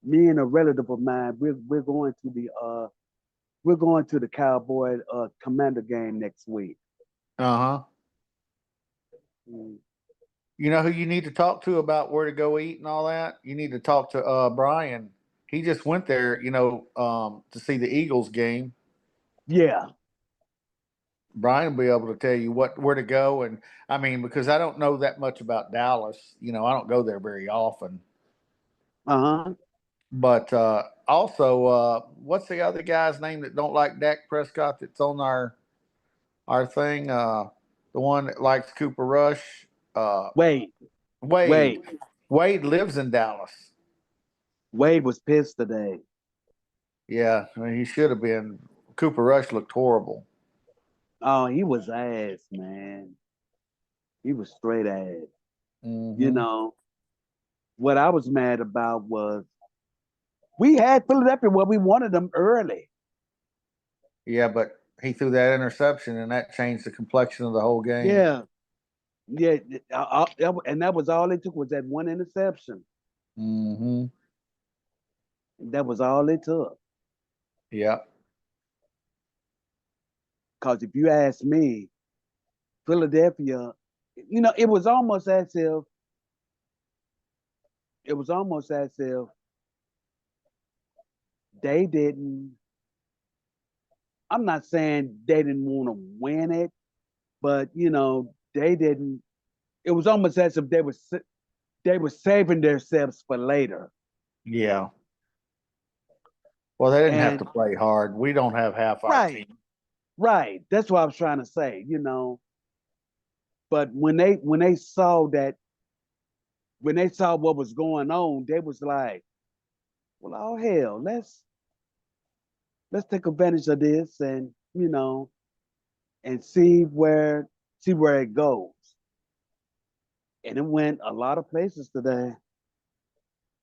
me and a relative of mine, we're going to the Cowboy Commander game next week. Uh-huh. You know who you need to talk to about where to go eat and all that? You need to talk to Brian. He just went there, to see the Eagles game. Yeah. Brian will be able to tell you where to go. And I mean, because I don't know that much about Dallas. I don't go there very often. Uh-huh. But also, what's the other guy's name that don't like Dak Prescott that's on our thing? The one that likes Cooper Rush. Wade lives in Dallas. Wade was pissed today. Yeah, I mean, he should have been. Cooper Rush looked horrible. Oh, he was ass, man. He was straight ass. Mm-hmm. What I was mad about was we had Philadelphia where we wanted them early. Yeah, but he threw that interception, and that changed the complexion of the whole game. Yeah. And that was all it took was that one interception. Mm-hmm. That was all it took. Yeah. Because if you ask me, Philadelphia, it was almost as if they didn't I'm not saying they didn't want to win it, but they didn't. It was almost as if they were saving themselves for later. Yeah. Well, they didn't have And to play hard. We don't have half our right, team. right. That's what I was trying to say. But when they saw what was going on, they was like, well, oh hell, let's take advantage of this and and see where it goes. And it went a lot of places today.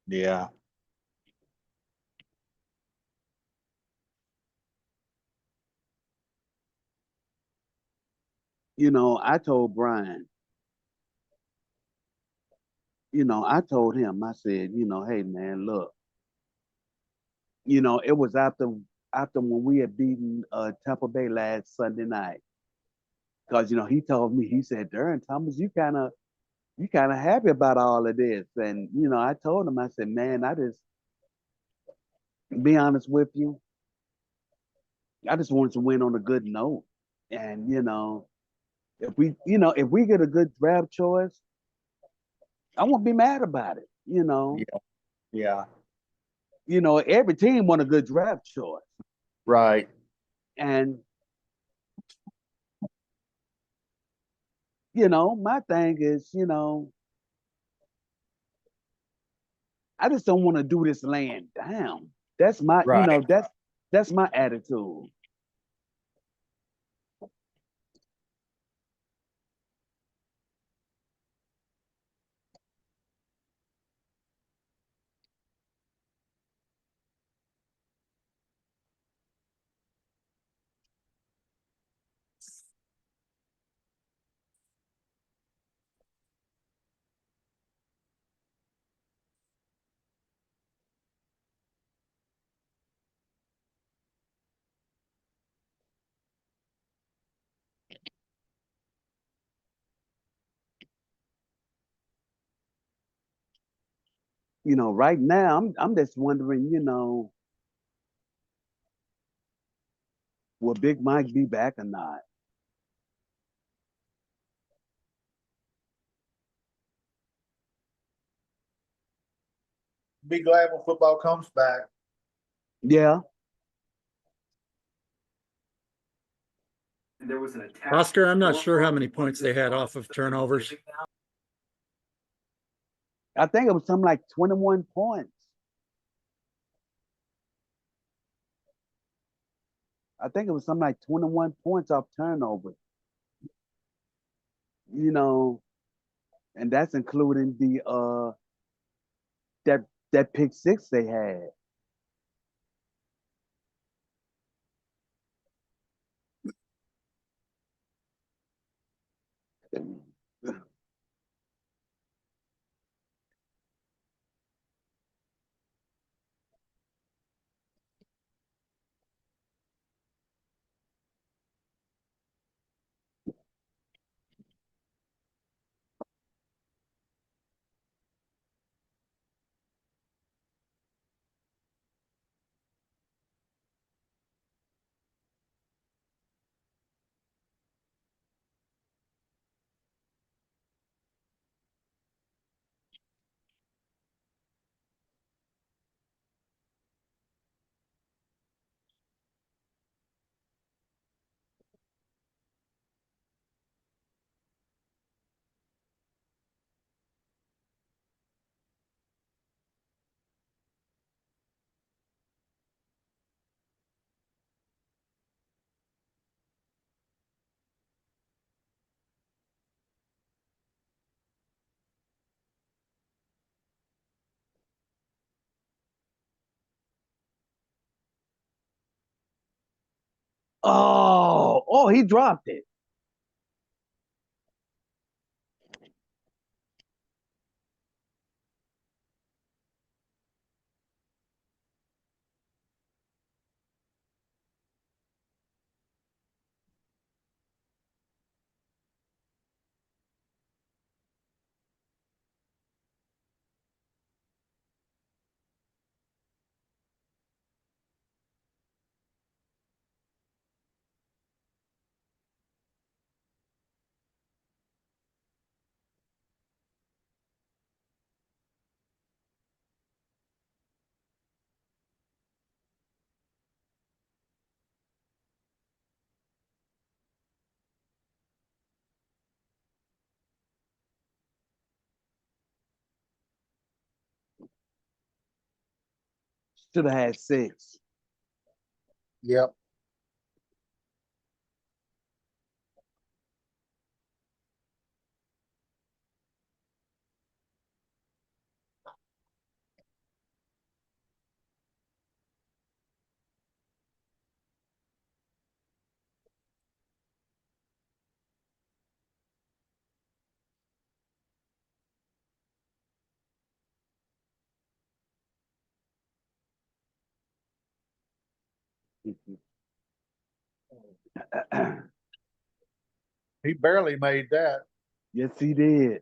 Yeah. I told Brian, I told him, I said, hey man, look, it was after when we had beaten Tampa Bay last Sunday night. Because he told me, he said, Darren Thomas, you kind of happy about all of this. And I told him, I said, man, I just be honest with you, I just wanted to win on a good note. And if we get a good draft choice, I won't be mad about it. Yeah. Every team want a good draft choice. Right. And my thing is, I just don't want to do this laying down. That's my, Right. that's my attitude. Right now I'm just wondering, will Big Mike be back or not? Be glad when football comes back. Yeah. There was an attack. Oscar, I'm not sure how many points they had off of turnovers. I think it was something like 21 points. I think it was something like 21 points off turnover. And that's including the that pick six they had. Oh, he dropped it. Should have had 6. Yep. He barely made that. Yes, he did.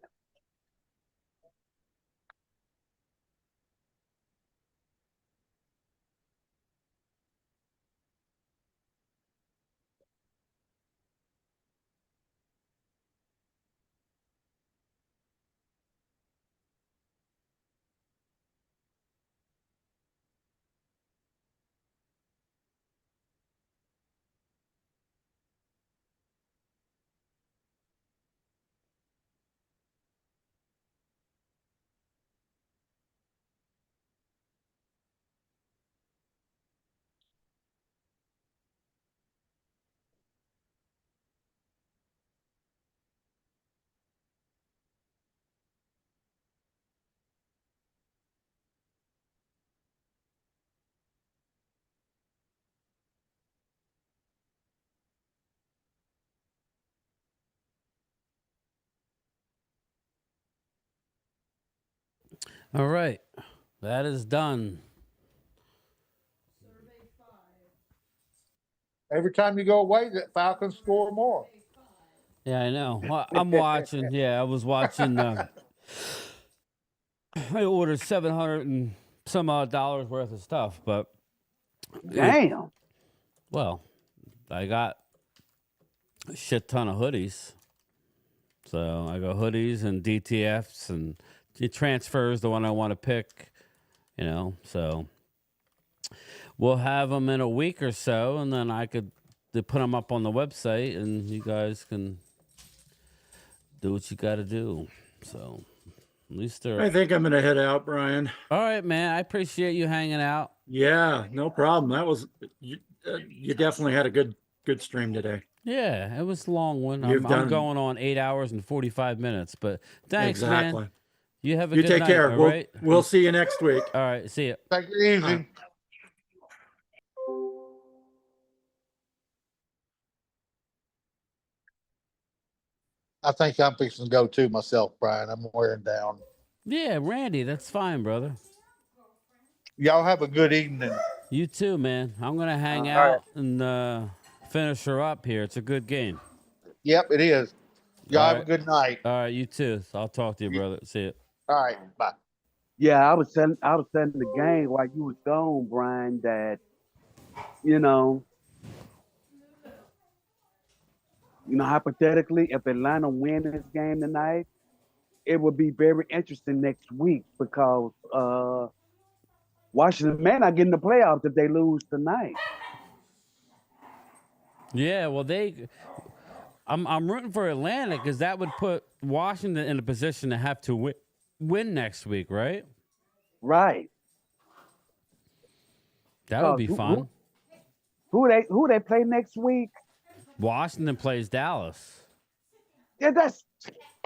All right. That is done. Every time you go away, the Falcons score more. Yeah, I know. Well, I'm watching. Yeah, I was watching. I ordered 700 and some odd dollars worth of stuff, but Damn. Well, I got a shit ton of hoodies. So I got hoodies and DTFs and the transfers, the one I want to pick, so we'll have them in a week or so, and then I could put them up on the website, and you guys can do what you got to do. So at least they're. I think I'm going to head out, Brian. All right, man. I appreciate you hanging out. Yeah, no problem. That was you definitely had a good stream today. Yeah, it was a long one. I'm going on 8 hours and 45 minutes, but thanks, man. You have a good night. You take care. We'll see you next week. All right, see you. Take it easy. I think I'm fixing to go too myself, Brian. I'm wearing down. Yeah, Randy, that's fine, brother. Y'all have a good evening. You too, man. I'm gonna hang out and finish her up here. It's a good game. Yep, it is. Y'all have a good night. All right, you too. I'll talk to you, brother. See you. All right, bye. Yeah, I was telling the game while you was gone, Brian, that hypothetically, if Atlanta win this game tonight, it would be very interesting next week because Washington may not get in the playoffs if they lose tonight. Yeah, well, I'm rooting for Atlanta because that would put Washington in a position to have to win next week, right? Right. That would be fun. Who they play next week? Washington plays Dallas. Yeah,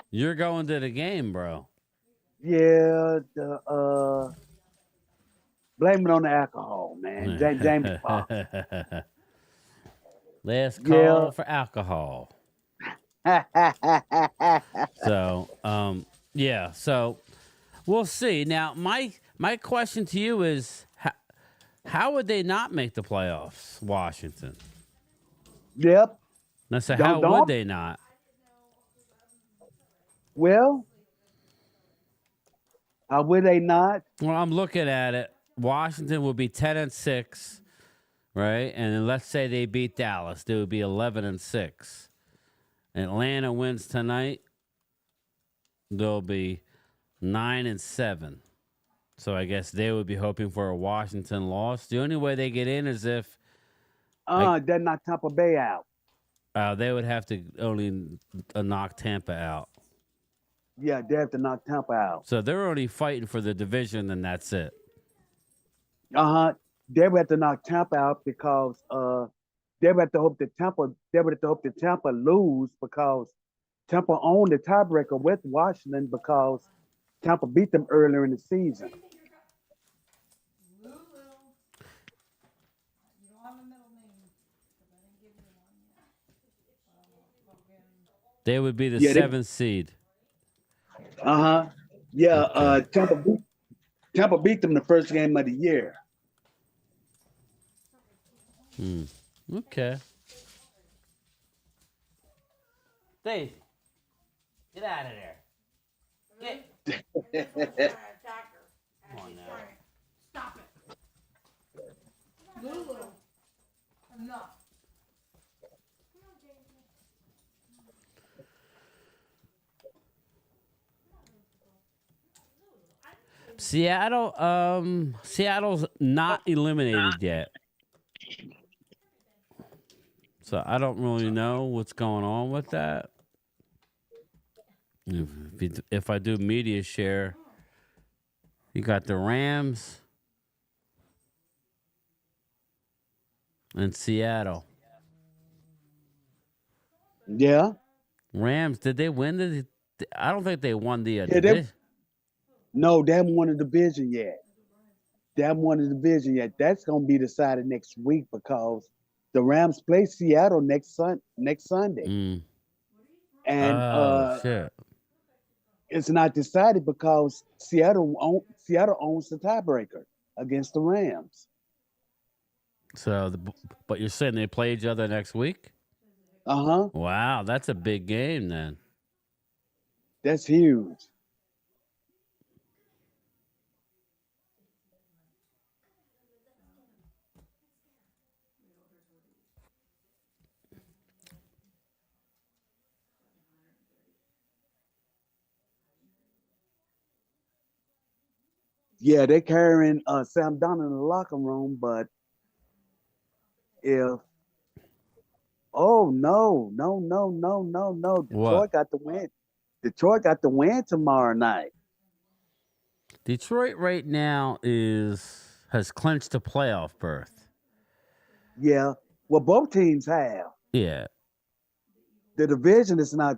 You're going to the game, bro. Yeah, blame it on the alcohol, man. James Fox. Last call for alcohol. So, yeah. So we'll see. Now, my question to you is, how would they not make the playoffs, Washington? Yep. Now, so how would they not? Well, how would they not? Well, I'm looking at it. Washington would be 10-6, right? And then let's say they beat Dallas, they would be 11-6. Atlanta wins tonight, they'll be 9-7. So I guess they would be hoping for a Washington loss. The only way they get in is if they're not Tampa Bay out. They would have to only knock Tampa out. Yeah, they have to knock Tampa out. So they're only fighting for the division, and that's it. They would have to knock Tampa out because they would have to hope that Tampa lose because Tampa owned the tiebreaker with Washington because Tampa beat them earlier in the season. They would be the seventh seed. Yeah, Tampa beat them the first game of the year. Okay. Steve, get out of there. Get. Come on now. Stop it. Lulu. Enough. Seattle's not eliminated yet. So I don't really know what's going on with that. If I do media share, you got the Rams and Seattle. Yeah. Rams, did they win I don't think they won the division. No, they haven't won the division yet. That's going to be decided next week because the Rams play Seattle next Sunday. And shit. It's not decided because Seattle owns the tiebreaker against the Rams. So, but you're saying they play each other next week? Wow, that's a big game then. That's huge. Yeah, they're carrying Sam Donald in the locker room, but no. Detroit got the win. Detroit got the win tomorrow night. Detroit right now has clinched a playoff berth. Yeah. Well, both teams have. Yeah. The division is not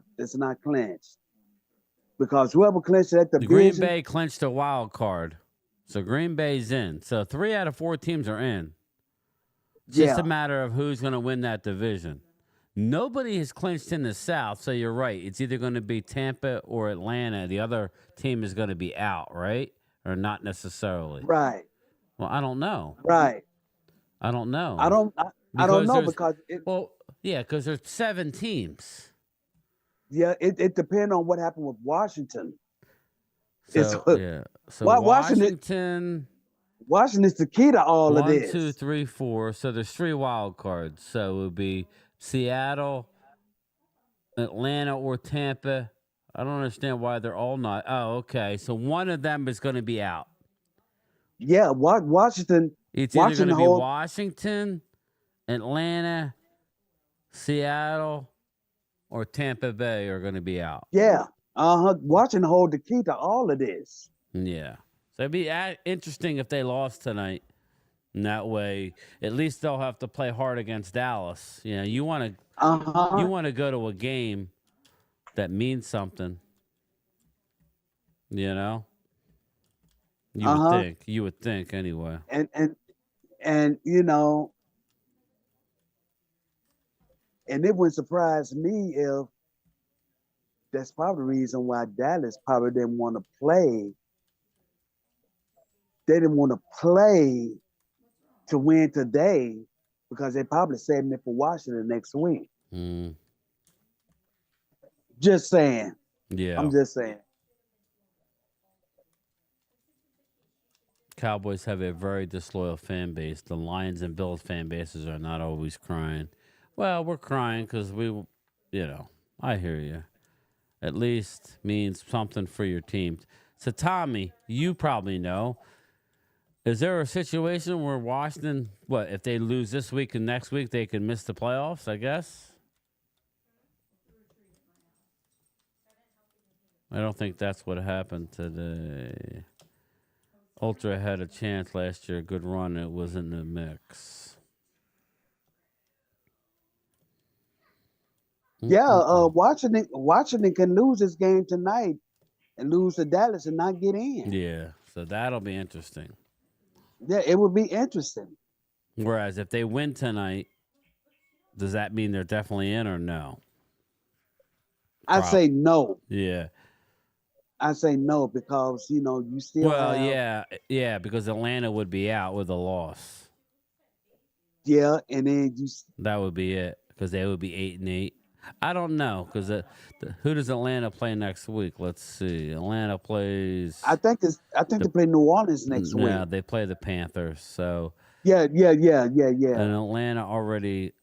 clinched. Because whoever clinched that division. Green Bay clinched a wild card. So Green Bay's in. So 3 out of 4 teams are in. It's just a matter of who's going to win that division. Nobody has clinched in the South, so you're right. It's either going to be Tampa or Atlanta. The other team is going to be out, right? Or not necessarily. Right. Well, I don't know. Right. I don't know. I don't know because because there's 7 teams. Yeah, it depends on what happened with Washington. So Washington is the key to all of this. 1, 2, 3, 4. So there's 3 wild cards. So it would be Seattle, Atlanta, or Tampa. I don't understand why they're all not. Oh, okay. So one of them is going to be out. Yeah, Washington. It's either going to be Washington, Atlanta, Seattle, or Tampa Bay are going to be out. Yeah. Washington hold the key to all of this. Yeah. So it'd be interesting if they lost tonight. And that way, at least they'll have to play hard against Dallas. You know, you want to go to a game that means something. You know? You would think anyway. And you know, and it wouldn't surprise me if that's probably the reason why Dallas probably didn't want to play. They didn't want to play to win today because they probably saving it for Washington next week. Just saying. Yeah. I'm just saying. Cowboys have a very disloyal fan base. The Lions and Bills fan bases are not always crying. Well, we're crying because I hear you. At least means something for your team. So, Tommy, you probably know. Is there a situation where Washington, if they lose this week and next week, they can miss the playoffs, I guess? I don't think that's what happened today. Ultra had a chance last year, good run. It was in the mix. Yeah, Washington can lose this game tonight and lose to Dallas and not get in. Yeah, so that'll be interesting. Yeah, it would be interesting. Whereas if they win tonight, does that mean they're definitely in or no? I say no. Yeah. I say no because you still Well, have yeah, because Atlanta would be out with a loss. yeah, and then That would be it because they would be 8-8. I don't know because who does Atlanta play next week? Let's see. Atlanta plays. I think they play New Orleans next week. Yeah, they play the Panthers. So Yeah. and Atlanta already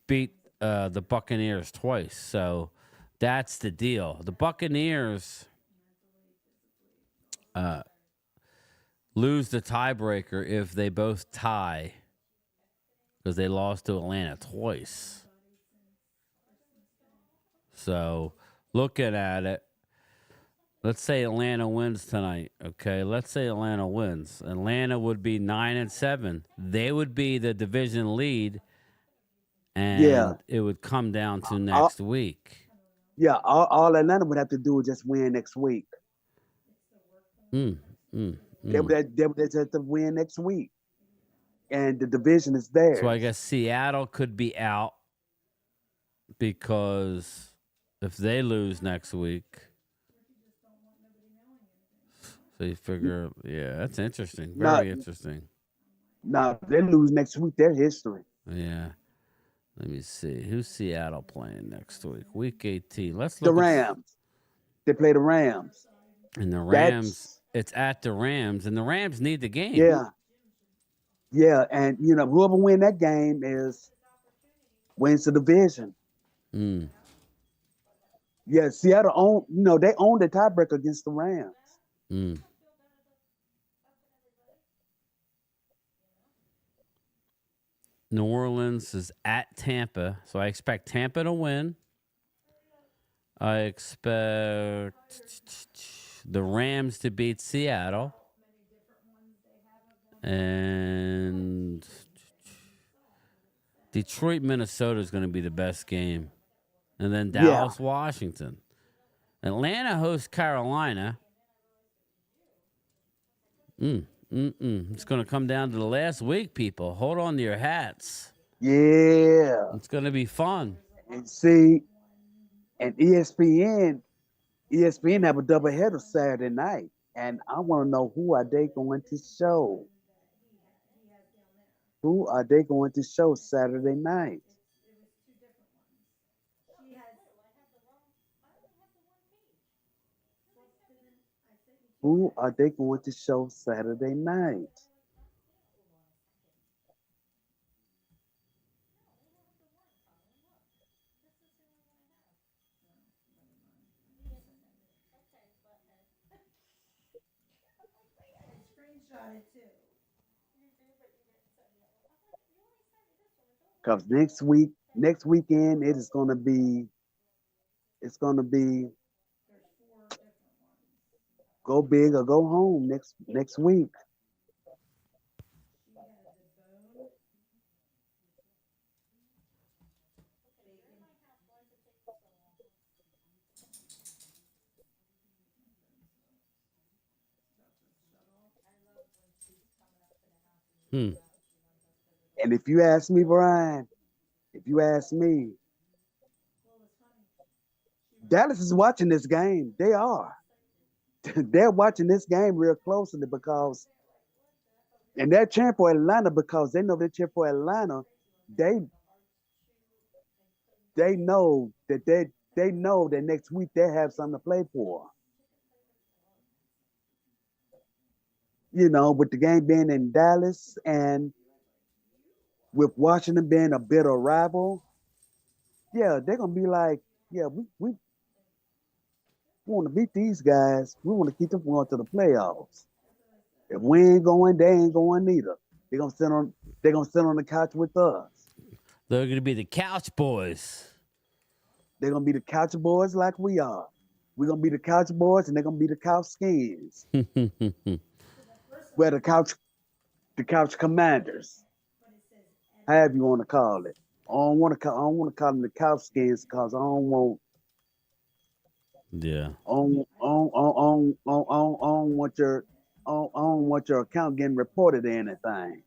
beat the Buccaneers twice. So that's the deal. The Buccaneers lose the tiebreaker if they both tie because they lost to Atlanta twice. So looking at it, let's say Atlanta wins tonight. Okay, let's say Atlanta wins. Atlanta would be 9-7. They would be the division lead, and it would come down to next week. Yeah, all Atlanta would have to do is just win next week. They would just have to win next week, and the division is there. So I guess Seattle could be out because if they lose next week, so you figure, yeah, that's interesting. Very interesting. Now, if they lose next week, they're history. Yeah. Let me see. Who's Seattle playing next week? Week 18. Let's look The Rams. They play the Rams. And the Rams, it's at the Rams, and the Rams need the game. Yeah, and whoever win that game wins the division. Yeah, Seattle they own the tiebreaker against the Rams. New Orleans is at Tampa, so I expect Tampa to win. I expect the Rams to beat Seattle. And Detroit, Minnesota is going to be the best game. And then Dallas, Washington. Atlanta hosts Carolina. It's going to come down to the last week, people. Hold on to your hats. Yeah. It's going to be fun. And see, and ESPN have a doubleheader Saturday night. And I want to know who are they going to show? Who are they going to show Saturday night? Who are they going to show Saturday night? Because next weekend, it's gonna be go big or go home next week. And if you ask me, Brian, Dallas is watching this game. They are. They're watching this game real closely and they're cheering for Atlanta because they know they're cheering for Atlanta. They know that they know that next week they have something to play for. With the game being in Dallas and with Washington being a bitter rival, they're gonna be like, we want to beat these guys. We want to keep them going to the playoffs. If we ain't going, they ain't going neither. They're gonna sit on the couch with us. They're gonna be the couch boys. They're gonna be the couch boys like we are. We're gonna be the couch boys, and they're gonna be the couch skins. Where the couch commanders, however you want to call it. I don't want to call them the couch skins because I don't want. Yeah. I don't want your account getting reported or anything.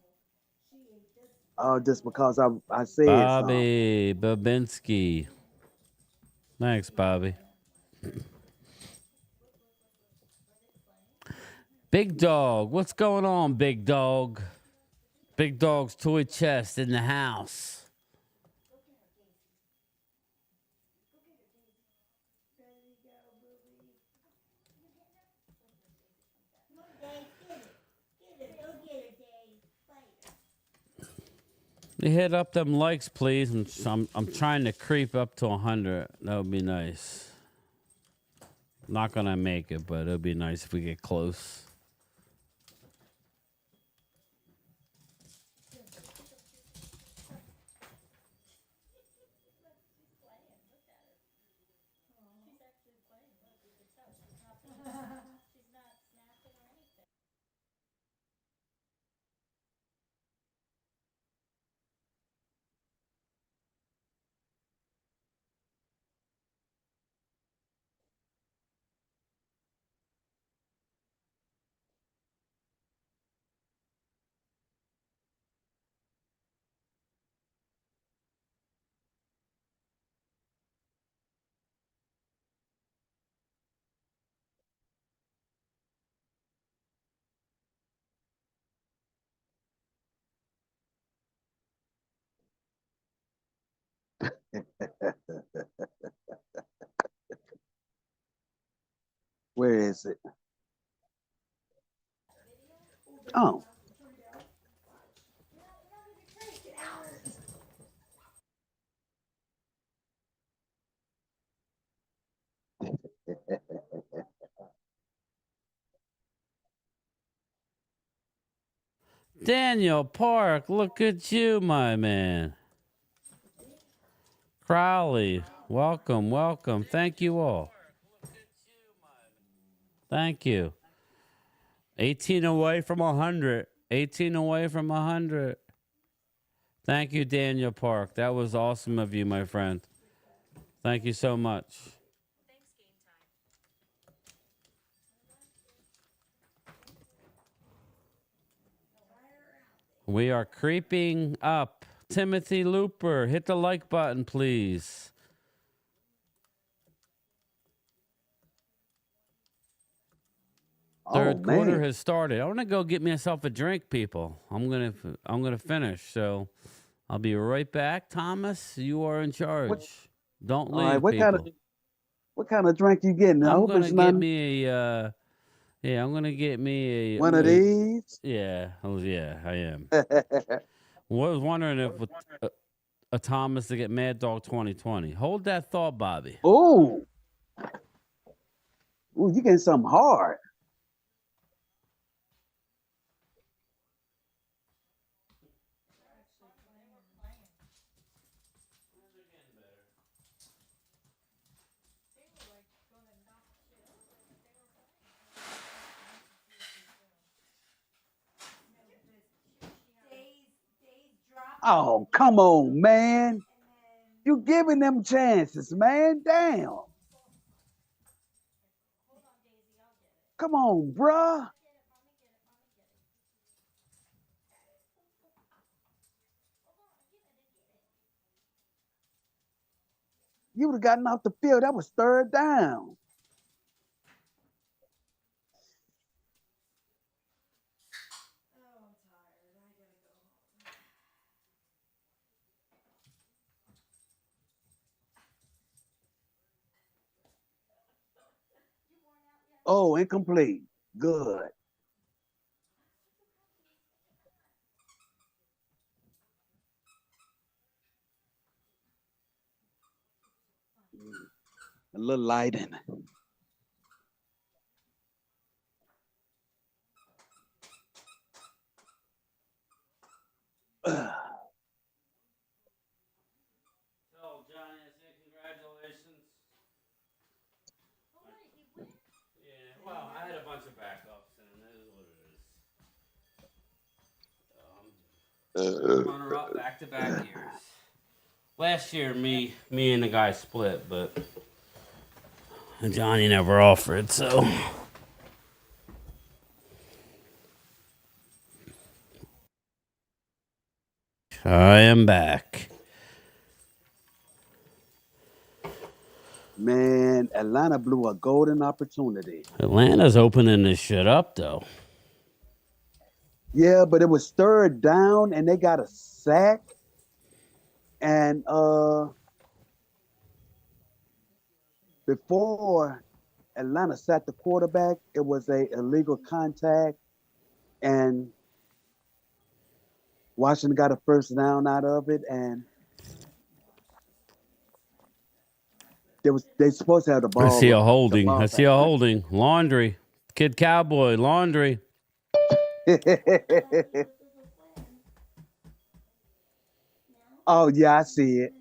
Just because I said something. Bobby Babinski. Thanks, Bobby. Big Dog. What's going on, Big Dog? Big Dog's toy chest in the house. You hit up them likes, please. I'm trying to creep up to 100. That would be nice. Not gonna make it, but it would be nice if we get close. Where is it? Oh. Daniel Park, look at you, my man. Crowley, welcome, welcome. Thank you all. Thank you. 18 away from 100. 18 away from 100. Thank you, Daniel Park. That was awesome of you, my friend. Thank you so much. We are creeping up. Timothy Looper, hit the like button, please. Third quarter has started. I want to go get myself a drink, people. I'm gonna finish. So I'll be right back. Thomas, you are in charge. Don't leave, All right, people. what kind of drink you getting? I I'm hope gonna it's get not me a. Yeah, I'm gonna get me a one of these. Yeah, I am. Was wondering if with a Thomas to get Mad Dog 2020. Hold that thought, Bobby. Ooh, you getting something hard. Oh, come on, man. You giving them chances, man. Damn. Come on, bruh. You would have gotten off the field. That was third down. Oh, incomplete. Good. A little light in it. So, Johnny, I say congratulations. Yeah, well, I had a bunch of backups, and it is what it is. Runner up back-to-back years. Last year, me and the guy split, but Johnny never offered, so. I am back. Man, Atlanta blew a golden opportunity. Atlanta's opening this shit up, though. Yeah, but it was third down, and they got a sack. And before Atlanta sacked the quarterback, it was a illegal contact, and Washington got a first down out of it, and they supposed to have the ball. I see a holding. I see a holding. Laundry. Kid Cowboy. Laundry. Oh, yeah, I see it.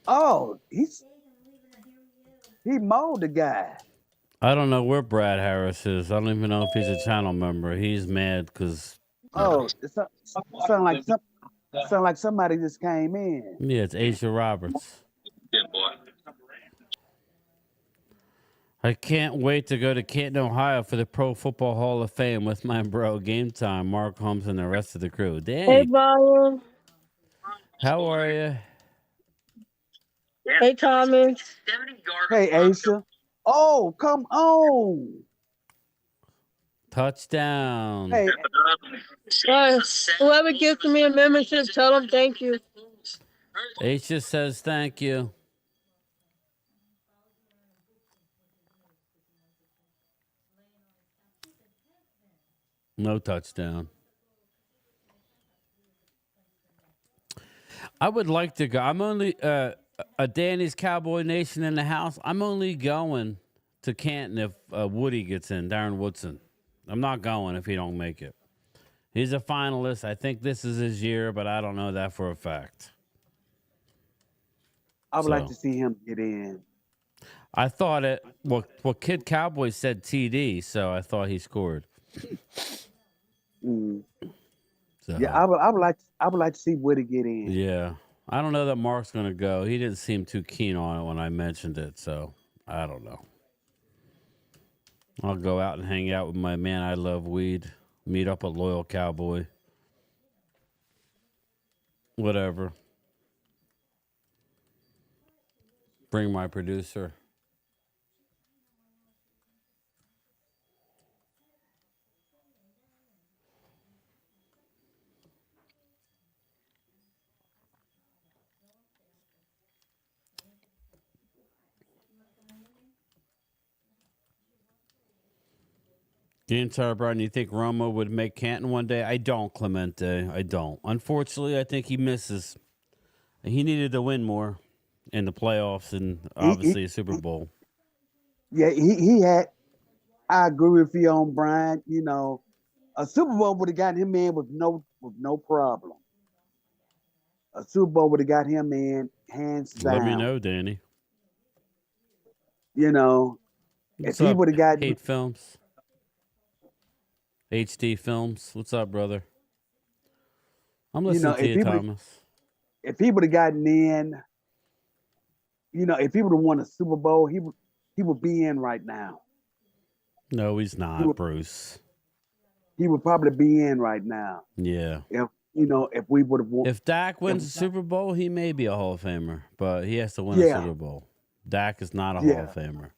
Oh, he mauled the guy. I don't know where Brad Harris is. I don't even know if he's a channel member. He's mad because. Oh, it sound like somebody just came in. Yeah, it's Asia Roberts. I can't wait to go to Canton, Ohio for the Pro Football Hall of Fame with my bro Game Time, Mark Holmes, and the rest of the crew. Danny. Hey, Brian. How are you? Hey, Thomas. Hey, Aisha. Oh, come on. Touchdown. Hey, whoever gives me a membership, tell them thank you. Aisha says thank you. No touchdown. I would like to go. I'm only a Danny's Cowboy Nation in the house. I'm only going to Canton if Woody gets in, Darren Woodson. I'm not going if he don't make it. He's a finalist. I think this is his year, but I don't know that for a fact. I would like to see him get in. I thought it. Well, Kid Cowboy said TD, so I thought he scored. Mm. So. Yeah, I would like to see Woody get in. Yeah, I don't know that Mark's gonna go. He didn't seem too keen on it when I mentioned it, so I don't know. I'll go out and hang out with my man. I love weed. Meet up a loyal cowboy. Whatever. Bring my producer. The entire Brian, you think Romo would make Canton one day? I don't, Clemente. I don't. Unfortunately, I think he misses. He needed to win more in the playoffs and obviously a Super Bowl. Yeah, he had. I agree with you on Brian. You know, a Super Bowl would have gotten him in with no problem. A Super Bowl would have got him in hands down. Let me know, Danny. You know, What's if he up, would have gotten Hate Films. HD Films. What's up, brother? I'm listening to you, Thomas. If he would have gotten in, you know, if he would have won a Super Bowl, he would be in right now. No, he's not, Bruce. He would probably be in right now. Yeah. If we would have won. If Dak wins a Super Bowl, he may be a Hall of Famer, but he has to win a Super Bowl. Dak is not a Hall of Famer.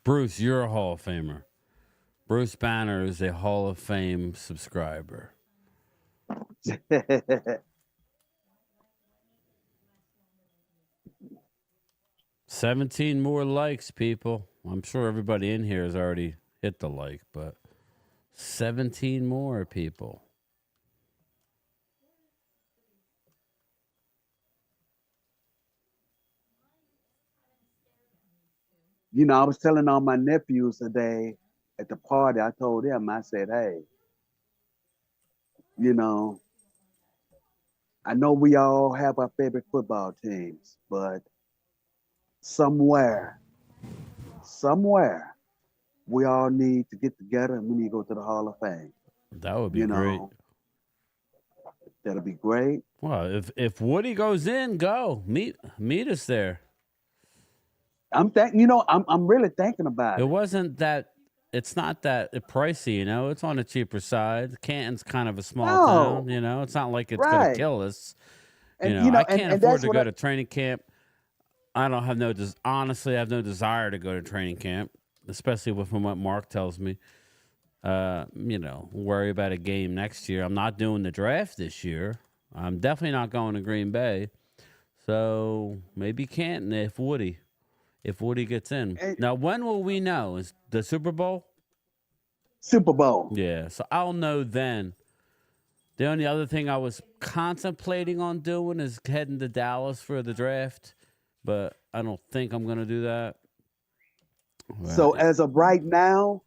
Bruce, you're a Hall of Famer. Bruce Banner is a Hall of Fame subscriber. 17 more likes, people. I'm sure everybody in here has already hit the like, but 17 more people. You know, I was telling all my nephews today at the party, I told them, I said, hey, you know, I know we all have our favorite football teams, but somewhere somewhere we all need to get together and we need to go to the Hall of Fame. That would be You great. know, that'll be great. Well, if Woody goes in, go meet us there. I'm really thinking about it. It wasn't that. It's not that pricey, you know. It's on the cheaper side. Canton's kind of a small town, you know. It's not like it's gonna Right. kill us. And, I can't and afford that's to what go I- to training camp. I don't have honestly, I have no desire to go to training camp, especially with what Mark tells me. Worry about a game next year. I'm not doing the draft this year. I'm definitely not going to Green Bay. So maybe Canton if Woody gets in. Now, when will we know? Is the Super Bowl? Super Bowl. Yeah, so I'll know then. The only other thing I was contemplating on doing is heading to Dallas for the draft, but I don't think I'm going to do that. So as of right now,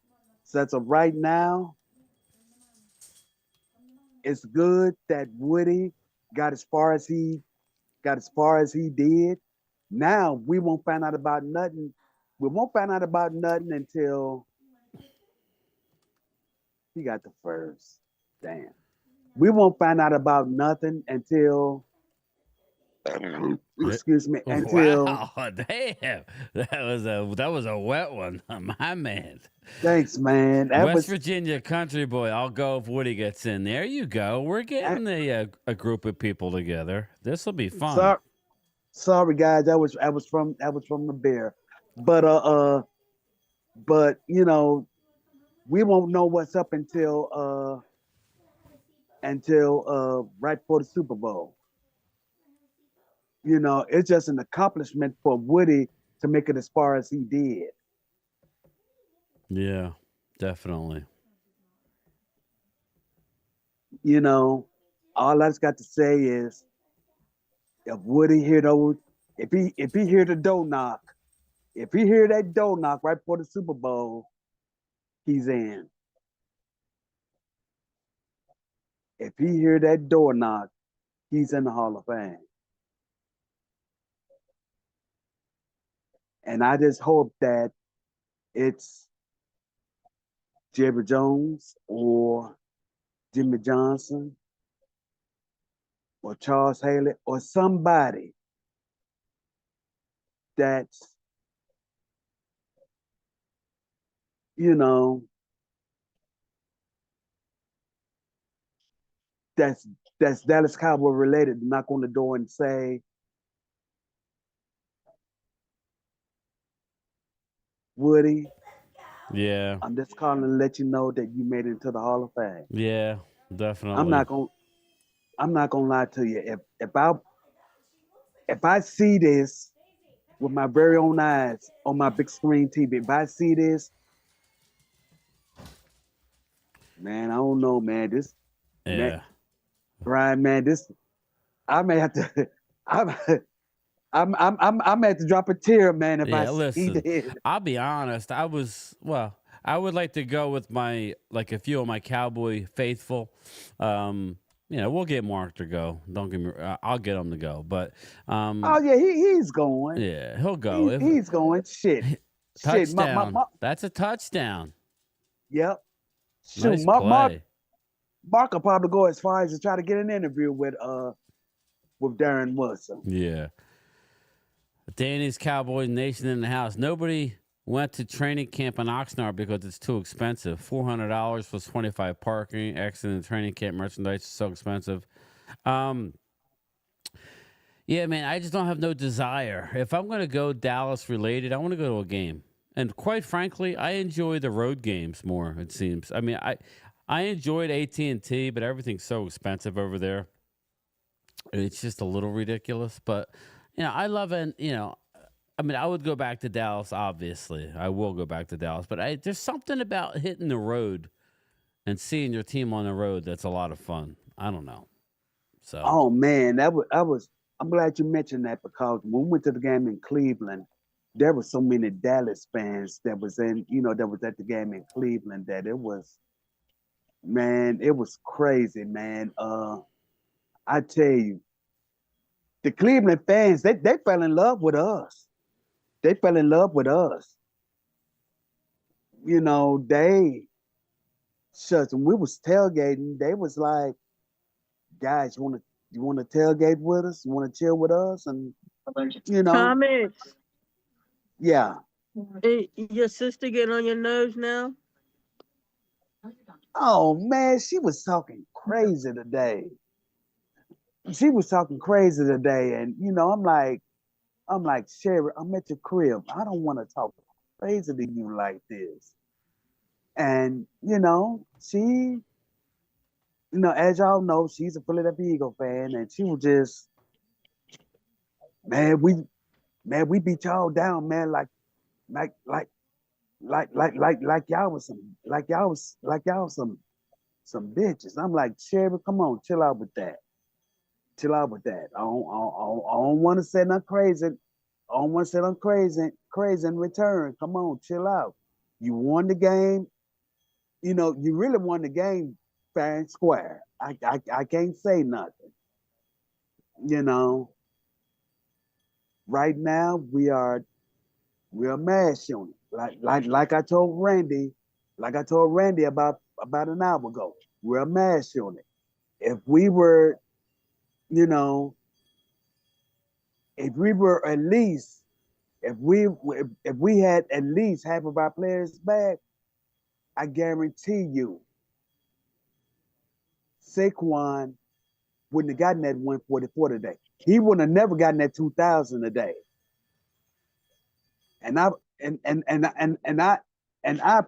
it's good that Woody got as far as he did. Now we won't find out about nothing. We won't find out about nothing until he got the first. Damn. We won't find out about nothing until excuse me, until Wow, damn. That was a wet one, my man. Thanks, man. That West was Virginia country boy. I'll go if Woody gets in. There you go. We're getting a group of people together. This will be fun. sorry guys, that was from the bear. But we won't know what's up until right before the Super Bowl. It's just an accomplishment for Woody to make it as far as he did. Yeah, definitely. All I just got to say is, if Woody hear if he hear the door knock, if he hear that door knock right before the Super Bowl, he's in. If he hear that door knock, he's in the Hall of Fame. And I just hope that it's Jerry Jones or Jimmy Johnson or Charles Haley or somebody that's, that's Dallas Cowboy related, knock on the door and say, Woody, Yeah. I'm just calling to let you know that you made it into the Hall of Fame. Yeah, definitely. I'm not gonna lie to you. If I see this with my very own eyes on my big screen TV, if I see this, man, I don't know, man. This, yeah, Brian, man, this, I may have to. I may have to drop a tear, man, if I see listen, this. I'll be honest. I would like to go with a few of my Cowboy faithful. We'll get Mark to go. Don't get me. I'll get him to go. But oh yeah, he's going. Yeah, he'll go. He's going. Shit. Touchdown. That's a touchdown. Yep. Shoot, Nice play. Mark will probably go as far as to try to get an interview with Darren Woodson. Yeah. Danny's Cowboy Nation in the house. Nobody went to training camp in Oxnard because it's too expensive. $400 plus 25 parking. Excellent training camp merchandise is so expensive. Yeah, man, I just don't have no desire. If I'm going to go Dallas related, I want to go to a game. And quite frankly, I enjoy the road games more, it seems. I mean, I enjoyed AT&T, but everything's so expensive over there. It's just a little ridiculous. But, I love it. I would go back to Dallas, obviously. I will go back to Dallas. But there's something about hitting the road and seeing your team on the road that's a lot of fun. I don't know. So. Oh, man, I'm glad you mentioned that, because when we went to the game in Cleveland, there were so many Dallas fans that was at the game in Cleveland that it was crazy, man. I tell you, the Cleveland fans, they fell in love with us. They fell in love with us. you know, they shucks, when we was tailgating, they was like, guys, you wanna tailgate with us? You wanna chill with us? And you know, Comments. yeah. Hey, your sister get on your nerves now? Oh man, she was talking crazy today. She was talking crazy today, and you know, I'm like, Sherry, I'm at your crib. I don't want to talk crazy to you like this. And you know, she, you know, as y'all know, she's a Philadelphia Eagle fan, and she was just, man, we beat y'all down, man, like like like y'all was some bitches. I'm like, Sherry, come on, chill out with that. Chill out with that. I don't want to say nothing crazy. I don't want to say nothing crazy in return. Come on, chill out. You won the game. You know, you really won the game fair and square. I can't say nothing. You know, right now we're a mash unit. Like I told Randy, about an hour ago. We're a mash unit. If we were, you know, if we had at least half of our players back, I guarantee you, Saquon wouldn't have gotten that 144 today. He would have never gotten that 2,000 a day. And I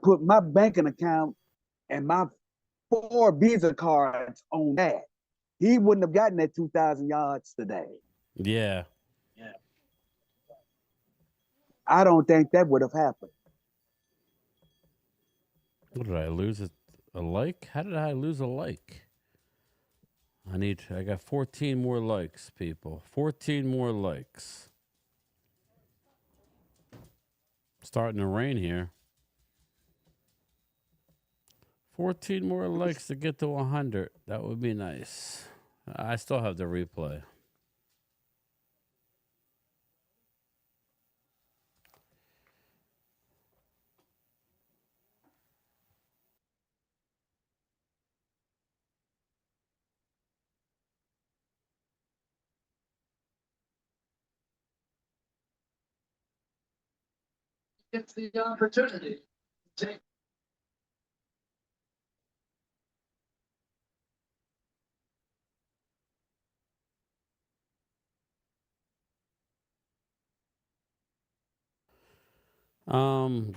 put my banking account and my 4 Visa cards on that. He wouldn't have gotten that 2,000 yards today. Yeah. I don't think that would have happened. What did I lose? A like? How did I lose a like? I got 14 more likes, people. 14 more likes. Starting to rain here. 14 more likes to get to 100. That would be nice. I still have the replay. It's the opportunity. Take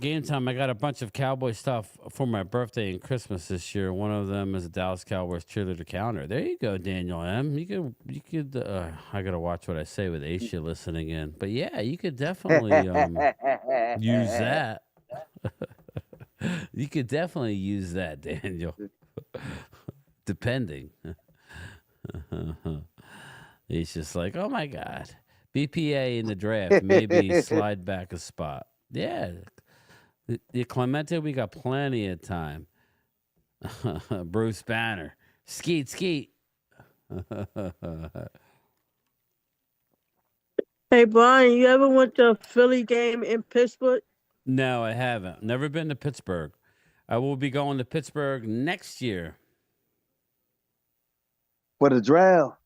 Game time. I got a bunch of Cowboy stuff for my birthday and Christmas this year. One of them is a Dallas Cowboys cheerleader counter. There you go, Daniel M. You could. I gotta watch what I say with Aisha listening in. But yeah, you could definitely use that. You could definitely use that, Daniel. Depending. He's just like, oh my God, BPA in the draft. Maybe slide back a spot. Yeah. The Clemente, we got plenty of time. Bruce Banner. Skeet. Hey, Brian, you ever went to a Philly game in Pittsburgh? No, I haven't. Never been to Pittsburgh. I will be going to Pittsburgh next year. For the draft.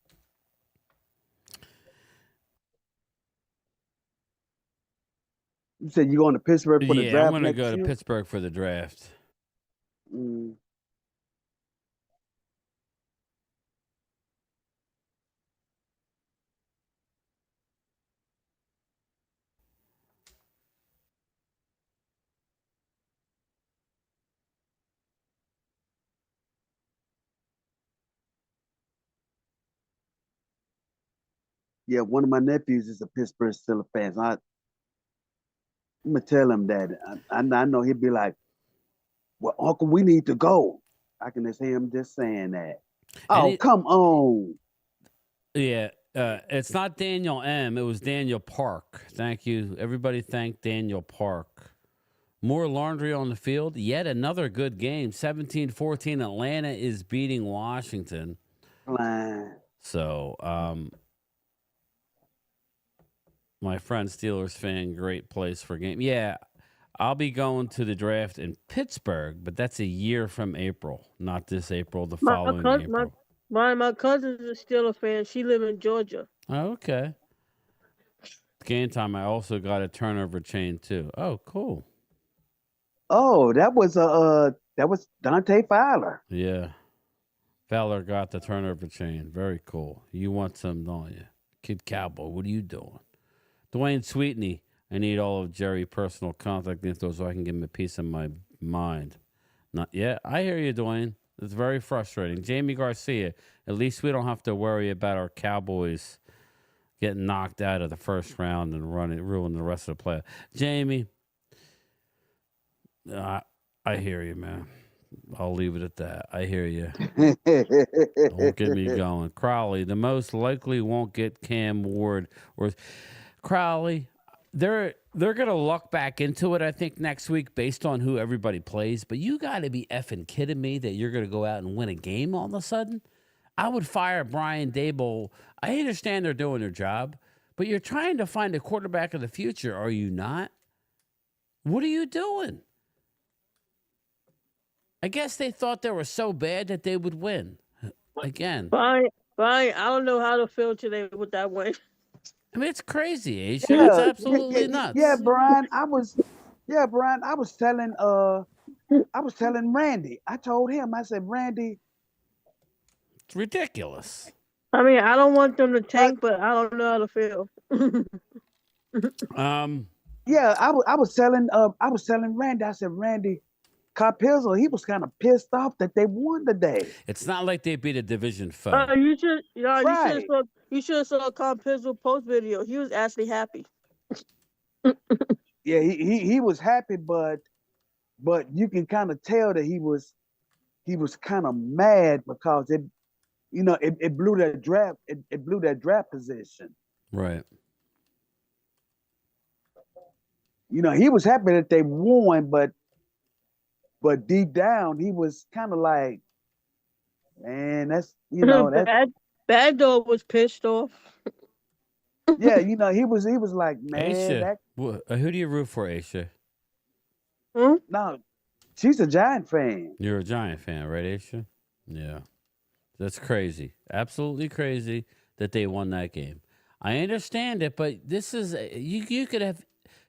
You said you're going to Pittsburgh for the draft? Yeah, I'm going to next go to year? Pittsburgh for the draft. Mm. Yeah, one of my nephews is a Pittsburgh Steelers fan. So I'm gonna tell him that. I know he'd be like, "Well, Uncle, we need to go." I can just hear him just saying that. Oh, come on! Yeah, it's not Daniel M. It was Daniel Park. Thank you, everybody. Thank Daniel Park. More laundry on the field. Yet another good game. 17-14. Atlanta is beating Washington. So, my friend Steelers fan, great place for game. Yeah, I'll be going to the draft in Pittsburgh, but that's a year from April, not this April, the following April. My cousin's a Steelers fan. She live in Georgia. Oh, okay. Game time, I also got a turnover chain too. Oh, cool. Oh, that was Dante Fowler. Yeah. Fowler got the turnover chain. Very cool. You want some, don't you? Kid Cowboy, what are you doing? Dwayne Sweetney, I need all of Jerry's personal contact info so I can give him a piece of my mind. Not yet. I hear you, Dwayne. It's very frustrating. Jamie Garcia, at least we don't have to worry about our Cowboys getting knocked out of the first round and ruin the rest of the play. Jamie, I hear you, man. I'll leave it at that. I hear you. Don't get me going. Crowley, the most likely won't get Cam Ward or Crowley. They're gonna luck back into it, I think, next week based on who everybody plays. But you got to be effing kidding me that you're gonna go out and win a game all of a sudden. I would fire Brian Daboll. I understand they're doing their job, but you're trying to find a quarterback of the future, are you not? What are you doing? I guess they thought they were so bad that they would win. Again. Brian, I don't know how to feel today with that win. I mean, it's crazy, Aisha. It's absolutely nuts. Yeah, Brian. I was telling Randy. I told him, I said, Randy, it's ridiculous. I mean, I don't want them to tank, but I don't know how to feel. Yeah, I was telling Randy. I said, Randy, Carpizzo, he was kind of pissed off that they won today. It's not like they beat a division foe. You should have saw Carpizzo post video. He was actually happy. Yeah, he was happy, but you can kind of tell that he was kind of mad because it blew that draft. It blew that draft position. Right. He was happy that they won, but deep down he was kind of like, man, that's Bad Dog was pissed off. Yeah, he was like, man, Aisha, who do you root for, Aisha? No, she's a Giant fan. You're a Giant fan, right, Aisha? Yeah. That's crazy. Absolutely crazy that they won that game. I understand it, but this is you could have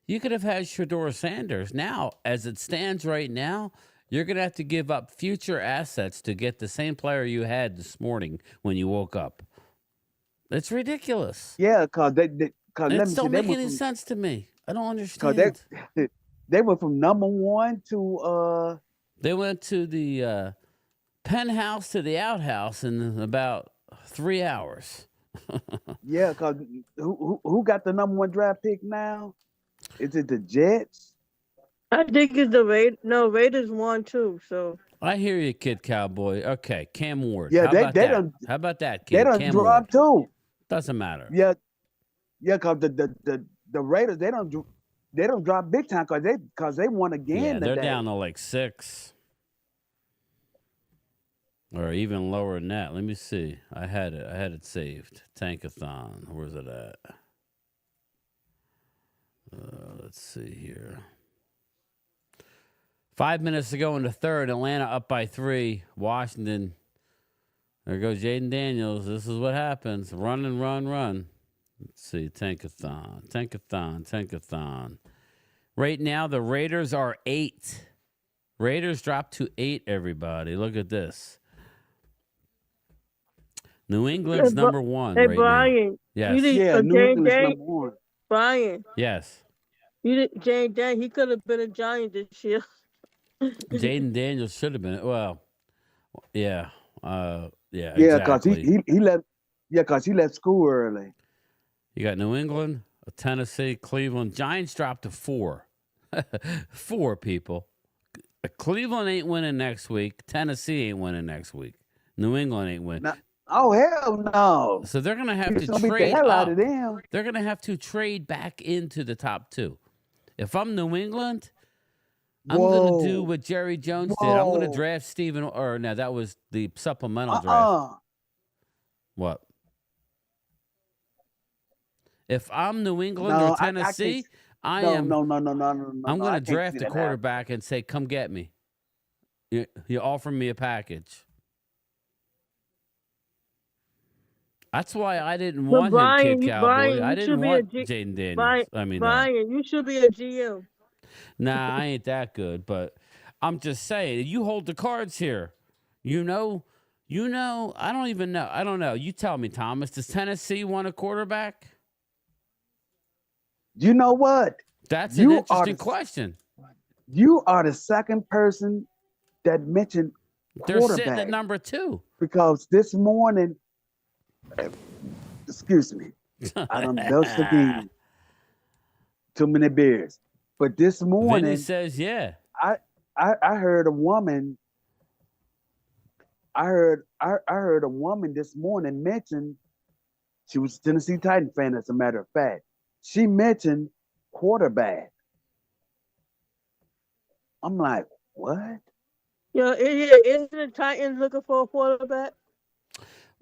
had Shedeur Sanders. Now, as it stands right now, you're going to have to give up future assets to get the same player you had this morning when you woke up. It's ridiculous. Yeah, because it don't make any sense to me. I don't understand. They went from number 1 to They went to the penthouse to the outhouse in about 3 hours. Yeah, because who got the number 1 draft pick now? Is it the Jets? I think it's the Raiders. No, Raiders won too. So I hear you, Kid Cowboy. Okay, Cam Ward. Yeah, How about that, kid? They done Cam dropped Ward. too. Doesn't matter. Yeah, because the Raiders they don't drop big time because they won again. Yeah, they're today. down to like 6. Or even lower than that. Let me see. I had it saved. Tankathon. Where's it at? Let's see here. 5 minutes to go in the third. Atlanta up by 3. Washington. There goes Jaden Daniels. This is what happens. Run and run, run. Let's see. Tankathon. Right now, the Raiders are 8. Raiders dropped to 8, everybody. Look at this. New England's number 1. Hey, right Brian. now. Yes. New England's number 1. Brian. Yes. Jane Dan, he could have been a Giant this year. Jaden Daniels should have been. Well, yeah. Yeah, because exactly. he left. Yeah, because he left school early. You got New England, Tennessee, Cleveland. Giants dropped to 4. 4 people. Cleveland ain't winning next week. Tennessee ain't winning next week. New England ain't winning. Oh, hell no. So they're going to have He's to gonna beat the trade hell up. out of them. They're going to have to trade back into the top 2. If I'm New England, I'm going to do what Jerry Jones did. I'm going to draft Stephen, or no, that was the supplemental draft. What? If I'm New England or Tennessee, I No, am. no, no, I'm no. going I to can't see draft a that happen. quarterback and say, "Come get me." You offer me a package. That's why I didn't But want him, Brian, Kid Cowboy. Brian, I you didn't should be a want G. Jaden Brian, Daniels. I mean, Brian, you should be a GM. nah, I ain't that good. But I'm just saying, you hold the cards here. You know. I don't even know. I don't know. You tell me, Thomas. Does Tennessee want a quarterback? You know what? That's an You are interesting the, question. you are the second person that mentioned They're sitting at quarterback number 2. because this morning, excuse me, I done belched again. Too many beers. But this Vinny morning, says, yeah. I heard a woman. I heard a woman this morning mention she was a Tennessee Titan fan, as a matter of fact. She mentioned quarterback. I'm like, what? Yeah, isn't the Titans looking for a quarterback?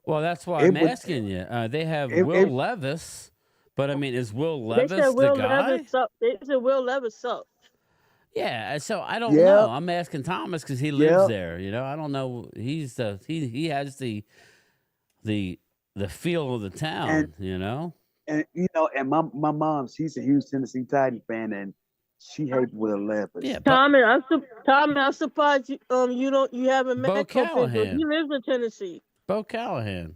Well, that's why It I'm would asking you. They have it, Will it Levis, but I mean, is Will They said Levis the Will Levis guy? sucked. They said Will Levis sucked. Yeah, so I don't yeah, know. I'm asking Thomas because he lives yeah. there. I don't know. He has the feel of the And town. and my mom, she's a huge Tennessee Titan fan, and she hates Will Levis. Yeah, but Tommy, I'm surprised you haven't Bo met Cole Pizzle. Callahan. He lives in Tennessee. Bo Callahan.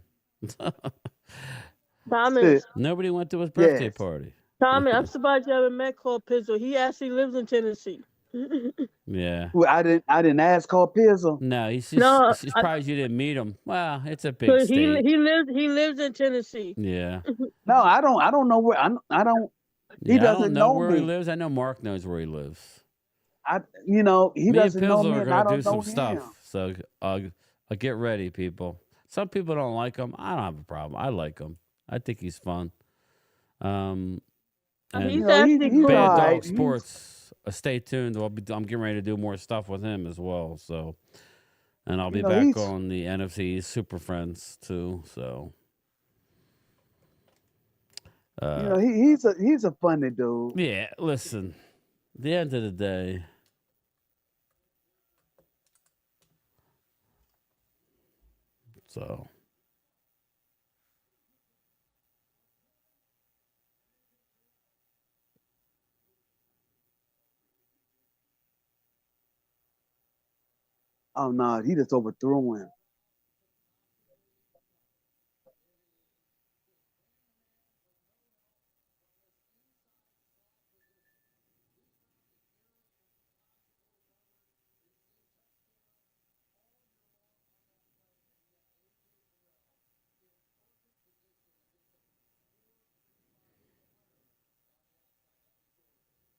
Thomas, Nobody went to his birthday Yes. party. Tommy, I'm surprised you haven't met Cole Pizzle. He actually lives in Tennessee. Yeah. Well, I didn't ask Cole Pizzle. No, he's No, surprised you didn't meet him. Well, it's a big Cause state. he lives in Tennessee. Yeah. No, I don't know where I don't. He Yeah, I doesn't don't know know where he me. lives. I know Mark knows where he lives. He Me and doesn't know Pizzle me, are and I gonna do don't know some him. stuff. So I'll get ready, people. Some people don't like him. I don't have a problem. I like him. I think he's fun. And He's actually he's cool. Bad all Dog right. Sports. Stay tuned. I'm getting ready to do more stuff with him as well. So, and I'll be back he's on the NFC Super Friends too. So, he's a funny dude. yeah. Listen, at the end of the day. So. Oh no, he just overthrew him.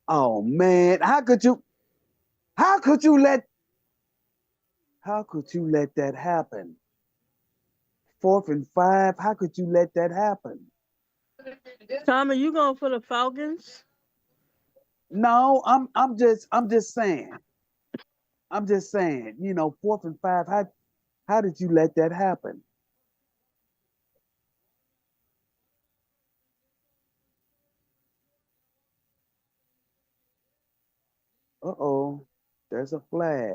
Oh man, how could you let that happen? 4th and 5, how could you let that happen? Tommy, you going for the Falcons? No, I'm just saying. I'm just saying, 4th and 5, how did you let that happen? Uh-oh, there's a flag.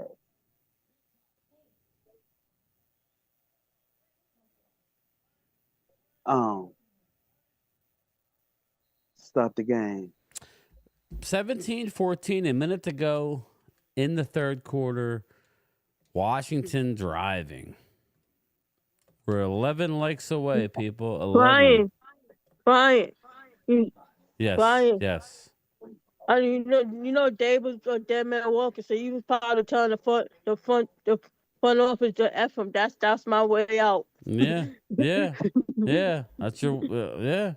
Stop the game. 17-14, a minute to go in the third quarter. Washington driving. We're 11 likes away, people. 11. Brian. Yes. Brian. Yes. You know, Dave was a dead man walking, so you was probably telling the front office to F him. That's my way out. Yeah. Yeah. Yeah. That's your yeah.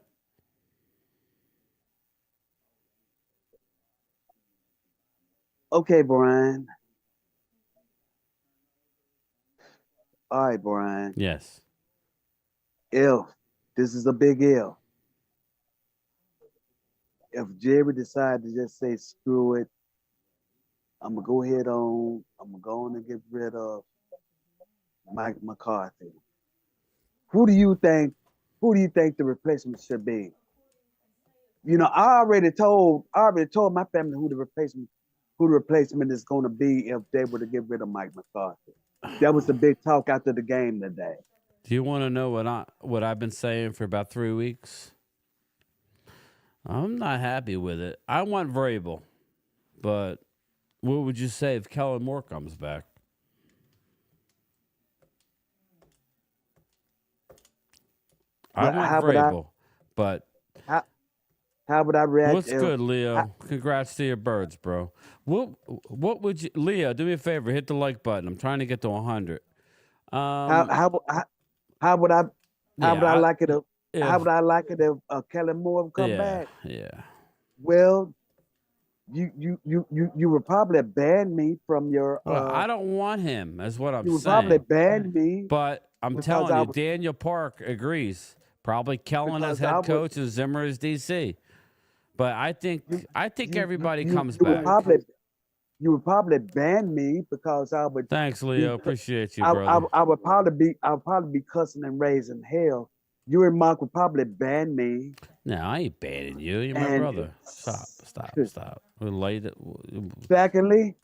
Okay, Brian. All right, Brian. Yes. If this is a big if. If Jerry decided to just say screw it, I'm gonna go ahead on. I'm gonna go on and get rid of Mike McCarthy. Who do you think the replacement should be? You know, I already told my family who the replacement is going to be if they were to get rid of Mike McCarthy. That was the big talk after the game today. Do you want to know what I've been saying for about 3 weeks? I'm not happy with it. I want Vrabel, but what would you say if Kellen Moore comes back? I want Vrabel, but how would I react? What's good, Leo? Congrats to your birds, bro. What would you, Leo? Do me a favor, hit the like button. I'm trying to get to 100. How would I like it if Kellen Moore would come back? Yeah. Well, you would probably ban me from your. I don't want him. Is what I'm saying. You would probably ban me. But I'm telling you, Daniel Park agrees. Probably Kellen as head coach and Zimmer as DC. But I think everybody comes back. You would probably ban me because I would. Thanks, Leo. Appreciate you, brother. I would probably be cussing and raising hell. You and Mark would probably ban me. No, I ain't banning you. You're my brother. Stop. We'll lay it. Secondly,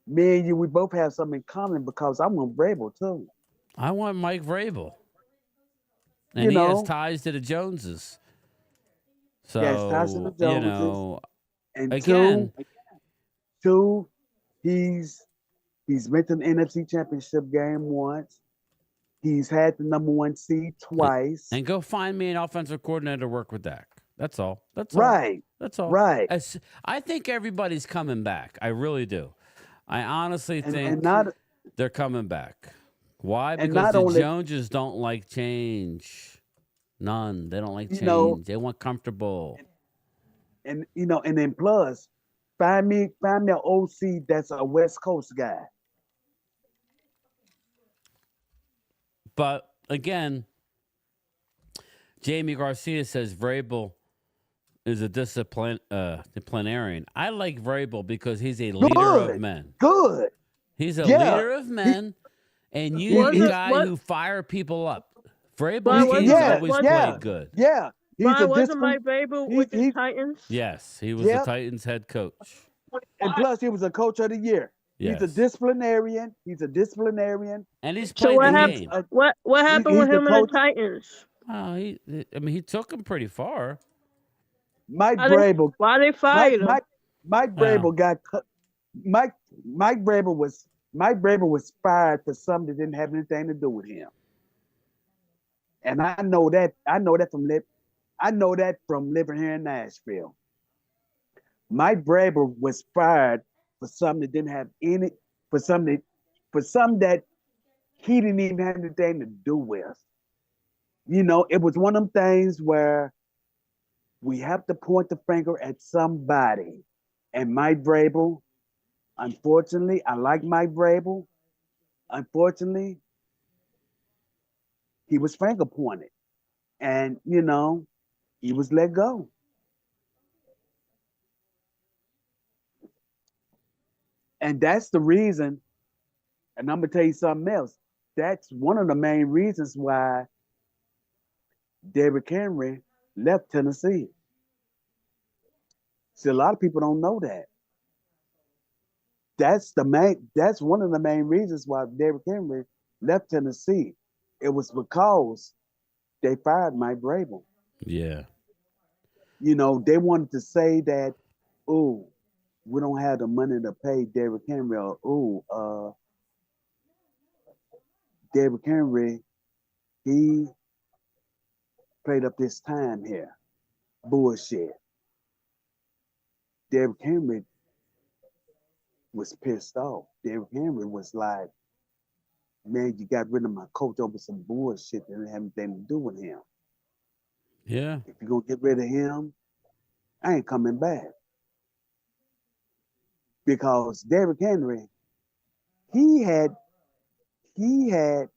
me and you, we both have something in common because I want Vrabel too. I want Mike Vrabel. And he has ties to the Joneses. So, ties to the Joneses. You know, and again, two, he's been to the NFC Championship game once. He's had the #1 seed twice. And go find me an offensive coordinator to work with Dak. That's all. That's right. That's all. Right. I think everybody's coming back. I really do. I honestly think they're coming back. Why? Because the Joneses don't like change. None. They don't like change. They want comfortable. And then plus, find me an OC that's a West Coast guy. But again, Jamie Garcia says Vrabel is a disciplinarian. I like Vrabel because he's a leader of men. Good. He's a leader of men, and you the guy who fire people up. Vrabel's game's always played good. Yeah. Wasn't Mike Vrabel with the Titans? Yes, he was the Titans head coach. And plus, he was a coach of the year. Yes. He's a disciplinarian. And he's played the game. What happened with him and the Titans? Oh, he took him pretty far. Mike Vrabel. Why they fired him? Mike Vrabel got cut. Mike Vrabel was fired for something that didn't have anything to do with him. And I know that from living here in Nashville. Mike Vrabel was fired for something that didn't have something that he didn't even have anything to do with. You know, it was one of them things where we have to point the finger at somebody. And Mike Vrabel, unfortunately, I like Mike Vrabel. Unfortunately, he was finger pointed. And, he was let go. And that's the reason, and I'm going to tell you something else. That's one of the main reasons why Derrick Henry left Tennessee. See, a lot of people don't know that. That's one of the main reasons why Derrick Henry left Tennessee. It was because they fired Mike Vrabel. Yeah. They wanted to say that, we don't have the money to pay Derrick Henry, or Derrick Henry, he played up this time here. Bullshit. Derrick Henry was pissed off. Derrick Henry was like, man, you got rid of my coach over some bullshit that didn't have anything to do with him. Yeah. If you're going to get rid of him, I ain't coming back. Because Derrick Henry, he had it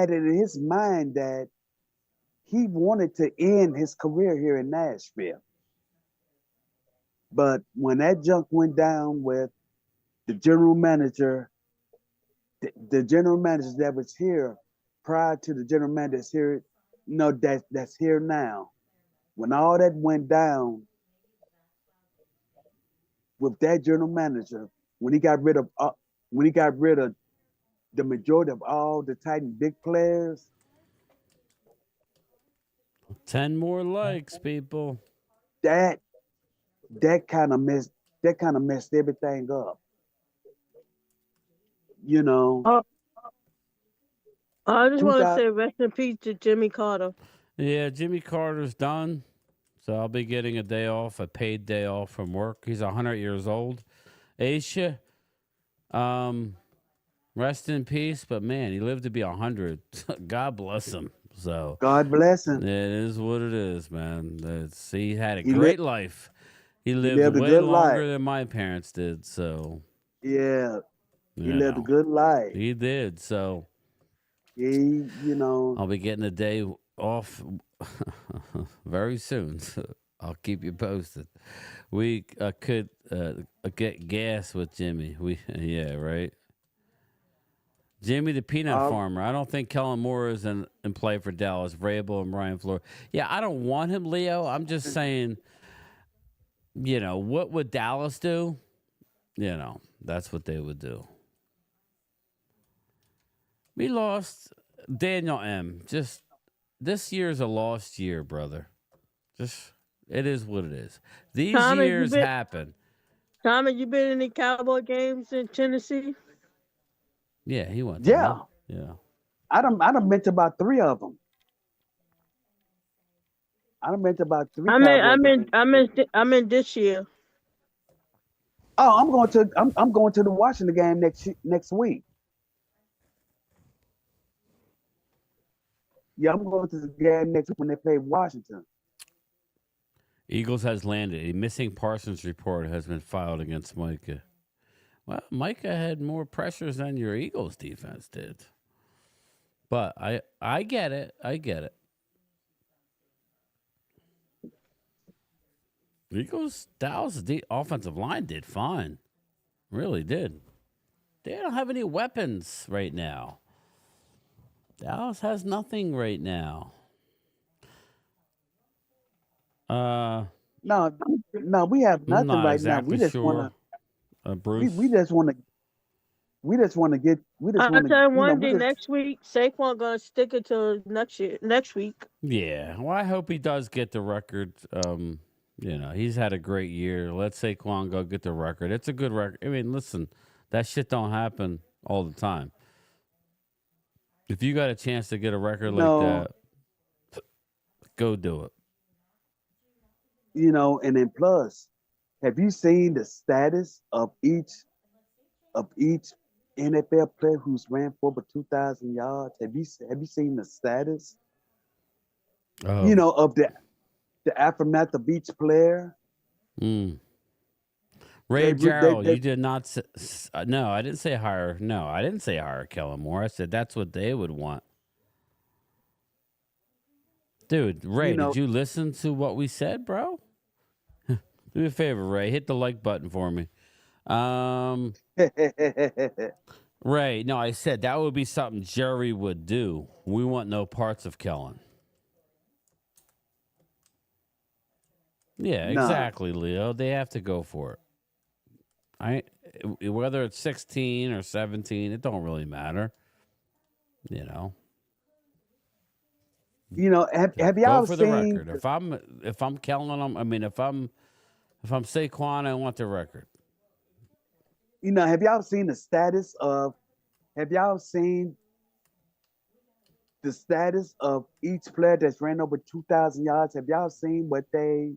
in his mind that he wanted to end his career here in Nashville. But when that junk went down with the general manager, the general manager that was here prior to the general manager that's here, that's here now, when all that went down with that general manager, when he got rid of the majority of all the Titan big players, 10 more likes, people. that kind of messed everything up. You know. I just want to say rest in peace to Jimmy Carter. Yeah, Jimmy Carter's done. So I'll be getting a day off, a paid day off from work. He's 100 years old. Aisha, rest in peace. But man, he lived to be 100. God bless him. So God bless him. It is what it is, man. He had a He great lived- life. He lived lived a way good longer life. than my parents did. So Yeah, he you lived a know, good life. he did. So He, you know, I'll be getting a day off very soon. So I'll keep you posted. We could get gas with Jimmy. Yeah, right. Jimmy the peanut farmer. I don't think Kellen Moore is in play for Dallas. Vrabel and Ryan Flores. Yeah, I don't want him, Leo. I'm just saying, you know, what would Dallas do? You know, that's what they would do. We lost Daniel M. Just this year's a lost year, brother. Just it is what it is. These years happen. Tommy, you been in any Cowboy games in Tennessee? Yeah, he went. Yeah. Yeah. I done been to about 3 of them. I done been to about 3. I'm in this year. Oh, I'm going to the Washington game next week. Yeah, I'm going to the game next week when they play Washington. Eagles has landed. A missing Parsons report has been filed against Micah. Well, Micah had more pressures than your Eagles defense did. But I get it. I get it. Eagles, Dallas, the offensive line did fine. Really did. They don't have any weapons right now. Dallas has nothing right now. No, we have nothing not right exactly now. We just sure. want to. Bruce. We just want to. We just want to get. We just I'll want to. tell you one thing. Next week, Saquon gonna stick it to next week. Yeah. Well, I hope he does get the record. You know, he's had a great year. Let Saquon go get the record. It's a good record. I mean, listen, that shit don't happen all the time. If you got a chance to get a record like that, go do it. You know, and then plus, have you seen the status of each NFL player who's ran for over 2,000 yards? Have you seen the status? You know, of the aftermath of each player. Ray Gerald, you did not. No, I didn't say hire. No, I didn't say hire Kellen Moore. I said that's what they would want. Dude, Ray, did you listen to what we said, bro? Do me a favor, Ray. Hit the like button for me. Ray, no, I said that would be something Jerry would do. We want no parts of Kellen. Yeah, exactly, Leo. They have to go for it. Whether it's 16 or 17, it don't really matter. You know. You know, have y'all go for seen the record? If I'm Kellen them, I mean, if I'm Saquon, I want the record. You know, have y'all seen the status of? Have y'all seen the status of each player that's ran over 2,000 yards? Have y'all seen what they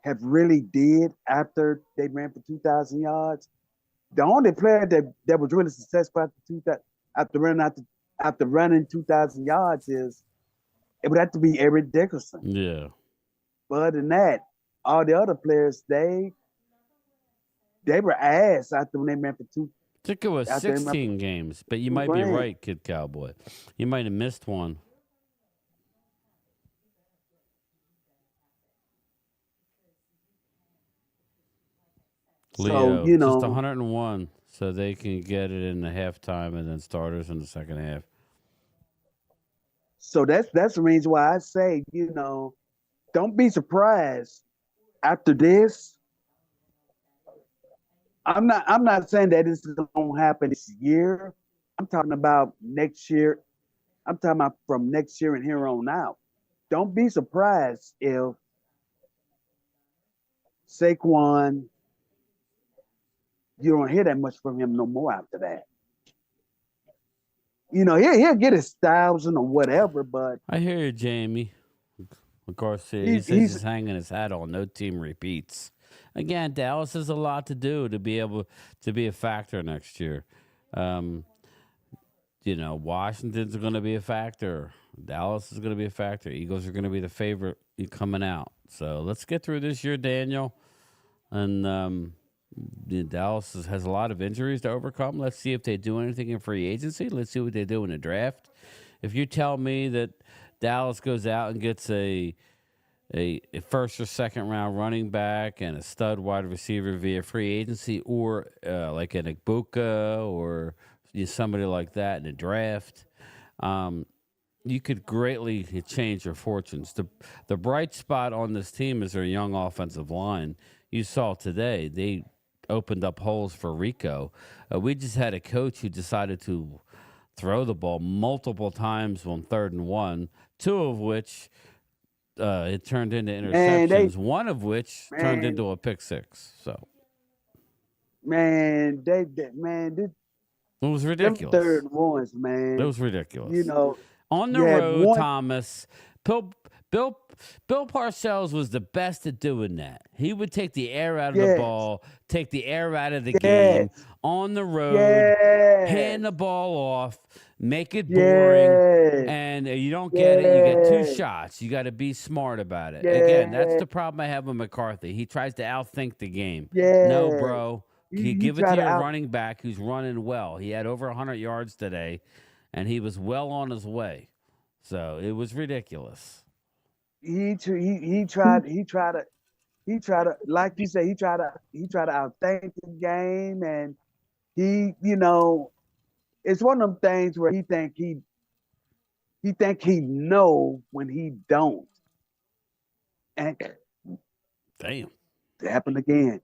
have really did after they ran for 2,000 yards? The only player that was really successful after running 2,000 yards it would have to be Eric Dickerson. Yeah. But other than that, all the other players they were ass after when they ran for two. I think it was 16 games, but you might be right, Kid Cowboy. You might have missed one. Leo, you know, just 101, so they can get it in the halftime and then starters in the second half. So that's the reason why I say, you know, don't be surprised after this. I'm not saying that this is going to happen this year. I'm talking about next year. I'm talking about from next year and here on out. Don't be surprised if Saquon, you don't hear that much from him no more after that. You know, he'll get his 1,000 or whatever, but I hear you, Jamie. Of course, he says he's hanging his hat on no team repeats. Again, Dallas has a lot to do to be able to be a factor next year. You know, Washington's going to be a factor. Dallas is going to be a factor. Eagles are going to be the favorite coming out. So let's get through this year, Daniel. And Dallas has a lot of injuries to overcome. Let's see if they do anything in free agency. Let's see what they do in the draft. If you tell me that Dallas goes out and gets a first or second round running back and a stud wide receiver via free agency, or like an Igbuka or somebody like that in the draft, you could greatly change your fortunes. The bright spot on this team is their young offensive line. You saw today they opened up holes for Rico. We just had a coach who decided to throw the ball multiple times on 3rd and 1, 2 of which it turned into interceptions, one of which turned into a pick 6. So, it was ridiculous. Them 3rd ones, man. It was ridiculous. You know, on the road, Thomas. Bill Parcells was the best at doing that. He would take the air out of the ball, take the air out of the game on the road, hand the ball off, make it boring, and you don't get it. You get 2 shots. You got to be smart about it. Again, that's the problem I have with McCarthy. He tries to outthink the game. No, bro. You give it to your running back who's running well. He had over 100 yards today, and he was well on his way. So it was ridiculous. He tried to, like you said, he tried to outthink the game, and he, you know, it's one of them things where he think he know when he don't. And damn, it happened again.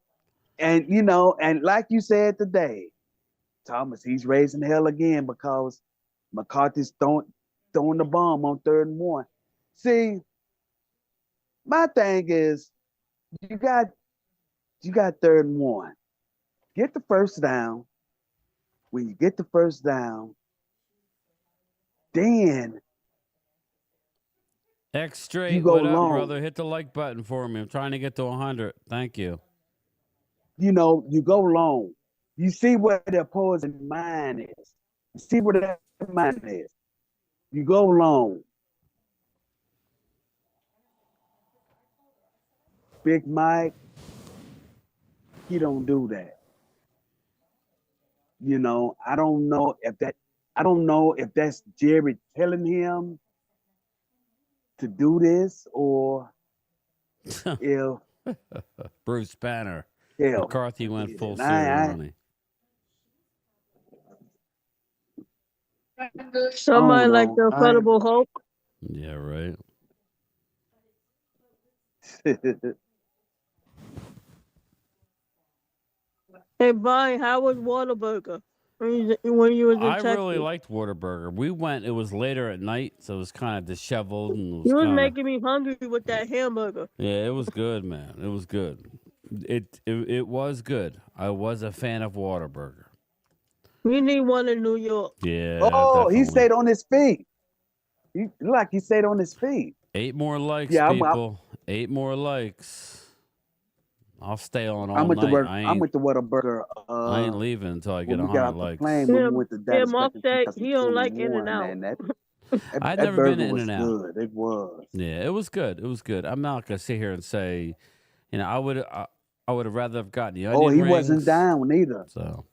And you know, and like you said today, Thomas, he's raising hell again because McCarthy's throwing the bomb on 3rd and 1. See, my thing is, you got 3rd and 1. Get the first down. When you get the first down, then X straight. What up, brother? Hit the like button for me. I'm trying to get to 100. Thank you. You know, you go long. You see where the opposing mind is. You see where their mind is. You go long. Big Mike, he don't do that. You know, I don't know if that's Jerry telling him to do this, or if Bruce Banner. McCarthy went full ceremony. Somebody like the Incredible Hulk. Yeah, right. Hey, Brian, how was Whataburger when you was in Texas? I really liked Whataburger. We went. It was later at night, so it was kind of disheveled. And you was making me hungry with that hamburger. Yeah, it was good, man. It was good. It was good. I was a fan of Whataburger. We need one in New York. Yeah. Oh, definitely. He stayed on his feet. He stayed on his feet. 8 more likes, people. 8 more likes. I'll stay on all night. I'm with the Whataburger. I ain't leaving until I get 100 likes. Mark said he don't like In-N-Out. I've never been to In-N-Out. It was. Yeah, it was good. It was good. I'm not gonna sit here and say, you know, I would have rather have gotten the onion rings. Oh, he wasn't down either. So.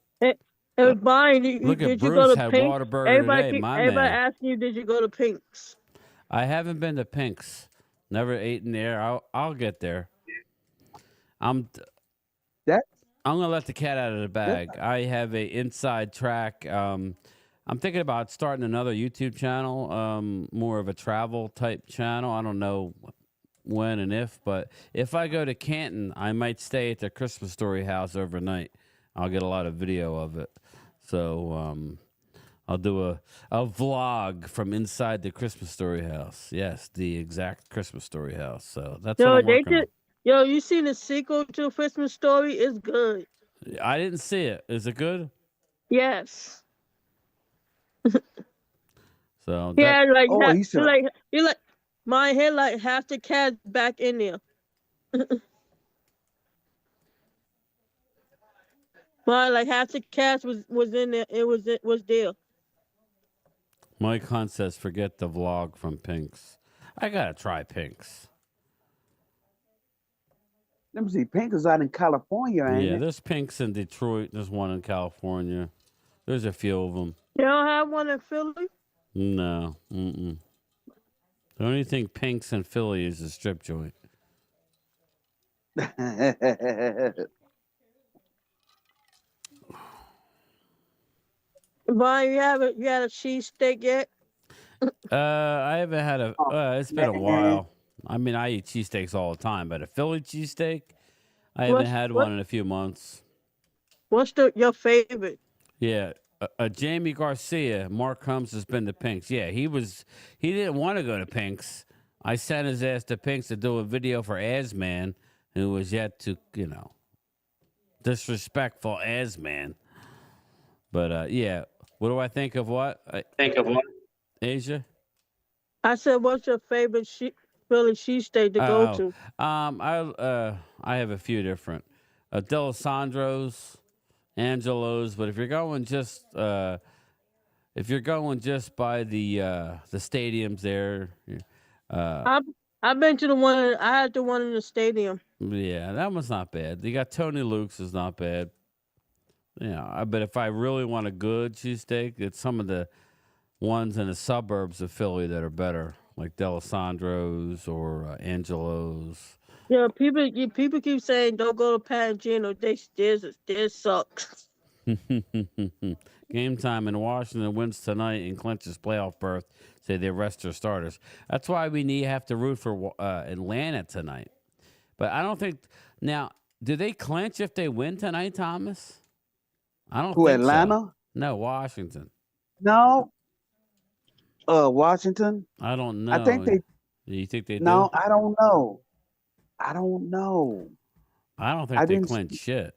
Brian, look did at you Bruce go to had Pink's? Whataburger today. Everybody asking you, did you go to Pink's? I haven't been to Pink's. Never ate in there. I'll get there. I'm gonna let the cat out of the bag. I have a inside track. I'm thinking about starting another YouTube channel, more of a travel type channel. I don't know when and if, but if I go to Canton, I might stay at the Christmas Story house overnight. I'll get a lot of video of it. So I'll do a vlog from inside the Christmas Story house. Yes, the exact Christmas Story house. So that's what I'm working on. Yo, you seen the sequel to Christmas Story? It's good. I didn't see it. Is it good? Yes. So Yeah, like Oh, half, he said- you like my head like half the cast back in there. But like half the cast was in there. It was there. Mike Hunt says, forget the vlog from Pink's. I gotta try Pink's. Let me see. Pink is out in California, ain't Yeah, it? there's Pink's in Detroit. There's one in California. There's a few of them. You don't have one in Philly? No. Mm-mm. The only thing Pink's in Philly is a strip joint. Brian, you had a cheesesteak yet? I haven't had a. It's been a while. I mean, I eat cheesesteaks all the time, but a Philly cheesesteak, I haven't had one in a few months. What's your favorite? Yeah, Jamie Garcia, Mark Combs has been to Pink's. Yeah, he didn't want to go to Pink's. I sent his ass to Pink's to do a video for Asman, who was yet to, disrespectful Asman. But yeah, what do I think of what? Asia? I said, what's your favorite Philly cheesesteak to go to? I have a few different. D'Alessandro's, Angelo's, but if you're going just by the stadiums there, I've been to the one. I had the one in the stadium. Yeah, that one's not bad. You got Tony Luke's is not bad. Yeah, but if I really want a good cheesesteak, it's some of the ones in the suburbs of Philly that are better, like D'Alessandro's or Angelo's. Yeah, people keep saying don't go to Pangino. Theirs sucks. Game time in Washington wins tonight and clinches playoff berth. Say they rest their starters. That's why we have to root for Atlanta tonight. But I don't think now. Do they clinch if they win tonight, Thomas? I don't. Who, think Atlanta? So. No, Washington. No. Washington. I don't know. I think they. You think they do? No, I don't know. I don't know. I don't think they clinch shit.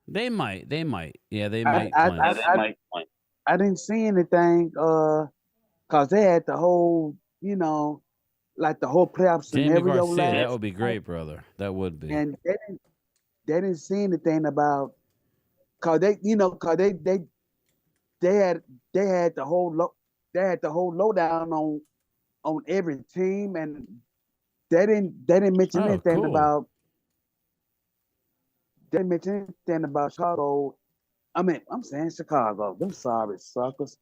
They might. Yeah, they might clinch. I didn't see anything. Cause they had the whole, like the whole playoff scenario. Jamie Garcia, that would be great, brother. That would be. And they didn't see anything about. Cause they had the whole lowdown on every team, and they didn't mention anything about. They didn't mention anything about Chicago. I mean, I'm saying Chicago. Them sorry suckers.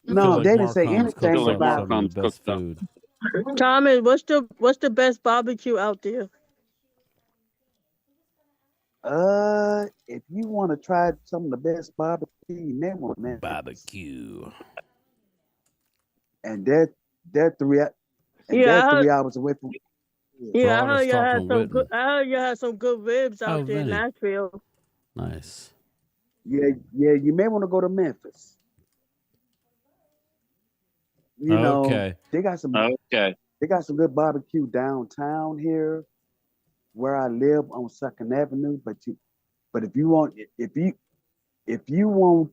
No, they didn't say anything about best food. Tommy, what's the best barbecue out there? If you want to try some of the best barbecue, you may want to barbecue. And they're 3 hours away from. Yeah, I heard you had some good. I heard you had some good ribs out there in Nashville. Nice. Yeah, you may want to go to Memphis. You know, they got some. They got some good barbecue downtown here, where I live on 2nd Avenue. But if you want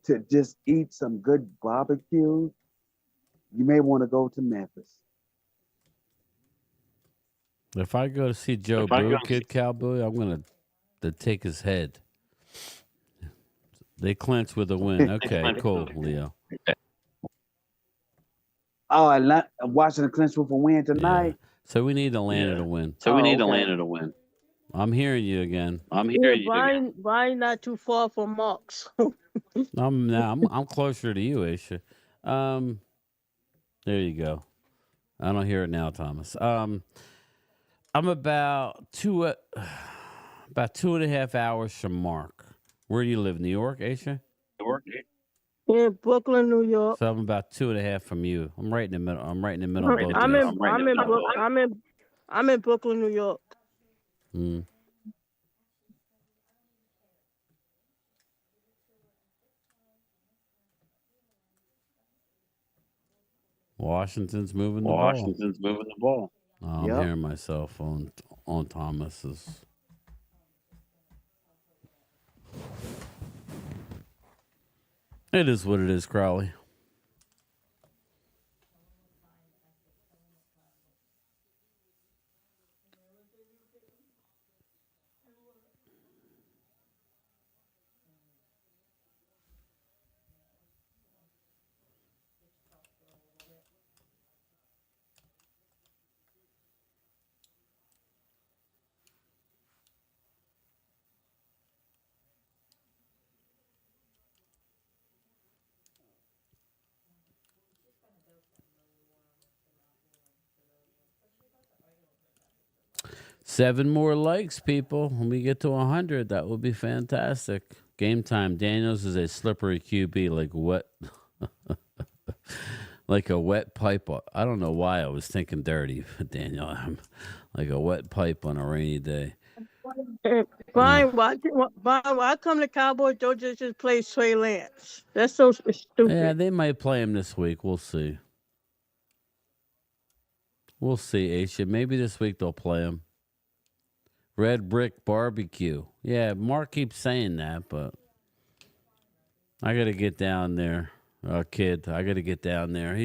to just eat some good barbecue, you may want to go to Memphis. If I go to see Joe Boo, Kid Cowboy, I'm gonna take his head. They clinch with a win. Okay, cool, Leo. Oh, Washington clinch with a win tonight. Yeah. So we need Atlanta to win. Atlanta to win. I'm hearing you again. Brian not too far from Marks. I'm closer to you, Aisha. There you go. I don't hear it now, Thomas. I'm about 2.5 hours from Mark. Where do you live? New York, Aisha? Yeah, Brooklyn, New York. So I'm about 2.5 from you. I'm right in the middle. I'm right in the middle. I'm in Brooklyn, New York. Hmm. Washington's moving the ball. Washington's moving the ball. I'm hearing myself on Thomas's. It is what it is, Crowley. Seven more likes, people. When we get to 100, that would be fantastic. Game time. Daniels is a slippery QB, like wet, like a wet pipe. I don't know why I was thinking dirty, Daniel. I'm like a wet pipe on a rainy day. Brian, why come the Cowboys don't just play Trey Lance? That's so stupid. Yeah, they might play him this week. We'll see. We'll see, Aisha. Maybe this week they'll play him. Red Brick Barbecue. Yeah, Mark keeps saying that, but I got to get down there. Kid, I got to get down there.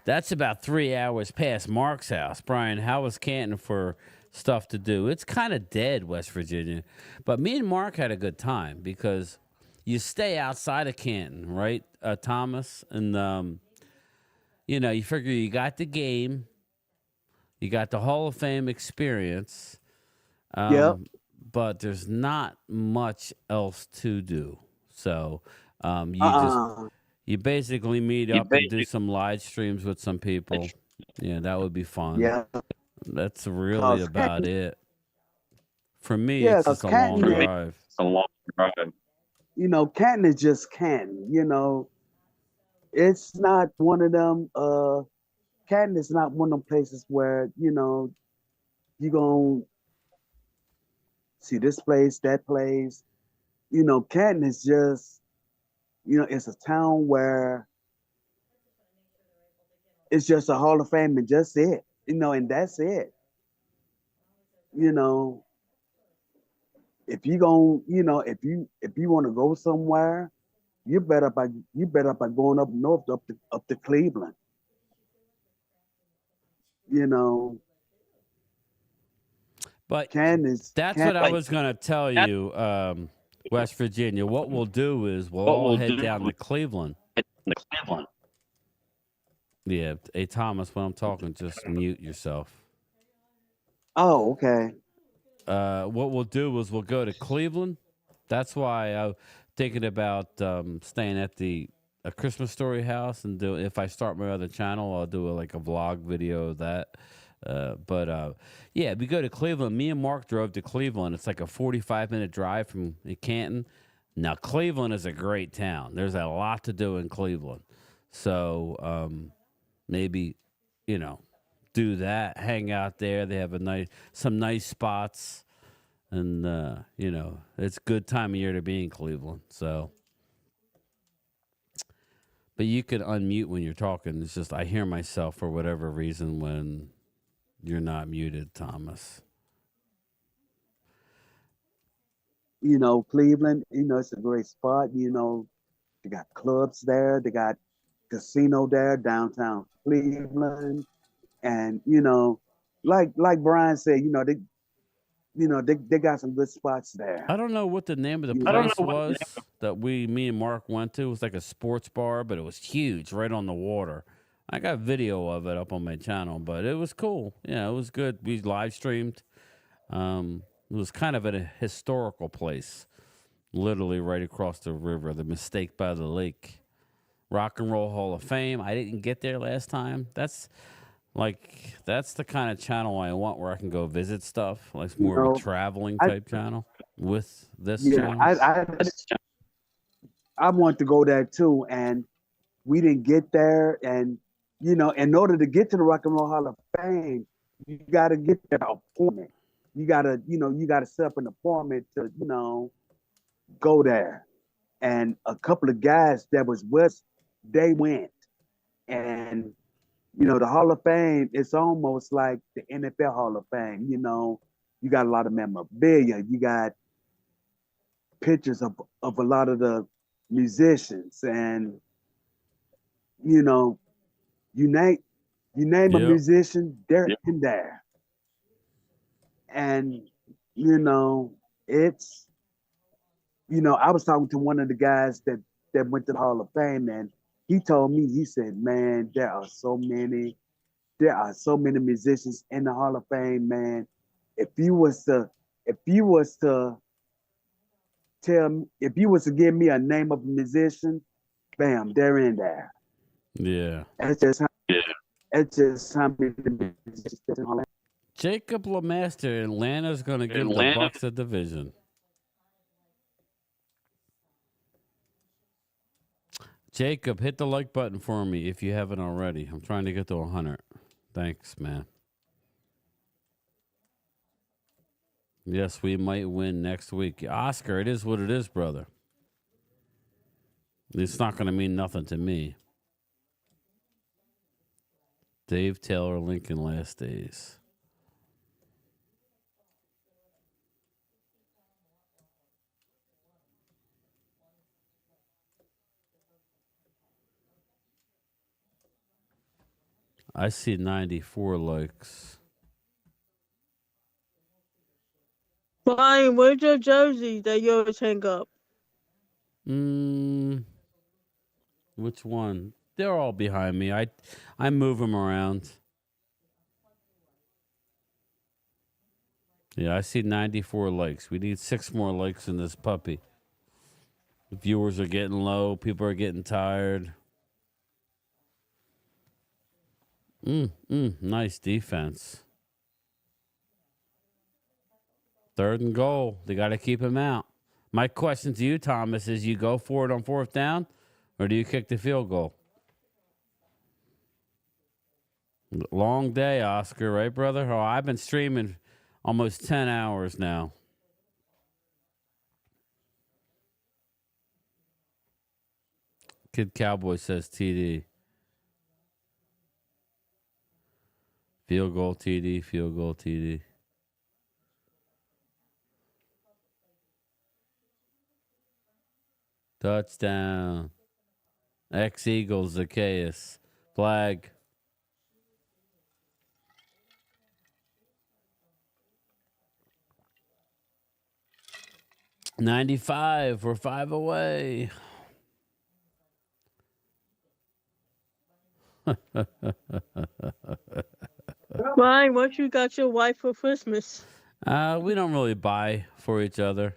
That's about 3 hours past Mark's house. Brian, how was Canton for stuff to do? It's kind of dead, West Virginia. But me and Mark had a good time because you stay outside of Canton, right, Thomas? And, you figure you got the game. You got the Hall of Fame experience. But there's not much else to do. So you basically meet up and do some live streams with some people. Yeah, that would be fun. Yeah. That's really about it. For me, it's just a long drive. It's a long drive. Canton is just Canton. It's not one of them. Canton is not one of them places where you're gonna see this place, that place. Canton is just, it's a town where it's just a Hall of Fame and just it, and that's it. If you if you want to go somewhere, you better by going up north, up to Cleveland. But Candace, that's what I was going to tell you, West Virginia. What we'll do is we'll all head down to Cleveland. Yeah, hey, Thomas, when I'm talking, just mute yourself. Oh, okay. What we'll do is we'll go to Cleveland. That's why I'm thinking about staying at a Christmas Story house and if I start my other channel, I'll do a vlog video of that. Yeah, we go to Cleveland. Me and Mark drove to Cleveland. It's like a 45-minute drive from Canton. Now, Cleveland is a great town. There's a lot to do in Cleveland. So maybe, do that, hang out there. They have some nice spots. And, it's a good time of year to be in Cleveland. So, but you can unmute when you're talking. It's just I hear myself for whatever reason when you're not muted, Thomas. Cleveland, it's a great spot. They got clubs there. They got casino there, downtown Cleveland. And, like Brian said, they got some good spots there. I don't know what the name of the place was that me and Mark went to. It was like a sports bar, but it was huge, right on the water. I got video of it up on my channel, but it was cool. Yeah, it was good. We live streamed. It was kind of a historical place, literally right across the river, the Mistake by the Lake. Rock and Roll Hall of Fame. I didn't get there last time. That's the kind of channel I want where I can go visit stuff. Like more of a traveling type channel with this channel. I want to go there too, and we didn't get there. And in order to get to the Rock and Roll Hall of Fame, you got to get that appointment. You got to, you got to set up an appointment to, go there. And a couple of guys that was with, they went. And, the Hall of Fame, it's almost like the NFL Hall of Fame. You got a lot of memorabilia. You got pictures of a lot of the musicians. And, you name a musician, they're in there. And, it's, I was talking to one of the guys that went to the Hall of Fame, and he told me, he said, man, there are so many musicians in the Hall of Fame, man. If you was to give me a name of a musician, bam, they're in there. Yeah. It's just how many musicians in the Hall of Fame. Jacob LeMaster, Atlanta's going to give the Bucks a division. Jacob, hit the like button for me if you haven't already. I'm trying to get to 100. Thanks, man. Yes, we might win next week. Oscar, it is what it is, brother. It's not going to mean nothing to me. Dave Taylor, Lincoln last days. I see 94 likes. Brian, where's your jersey that you always hang up? Which one? They're all behind me. I move them around. Yeah, I see 94 likes. We need 6 more likes in this puppy. The viewers are getting low. People are getting tired. Nice defense. 3rd and goal. They got to keep him out. My question to you, Thomas, is you go for it on 4th down, or do you kick the field goal? Long day, Oscar, right, brother? Oh, I've been streaming almost 10 hours now. Kid Cowboy says TD. Field goal TD, field goal TD. Touchdown. Ex-Eagles, Zacchaeus. Flag. $95. We're 5 away. Brian, what you got your wife for Christmas? We don't really buy for each other.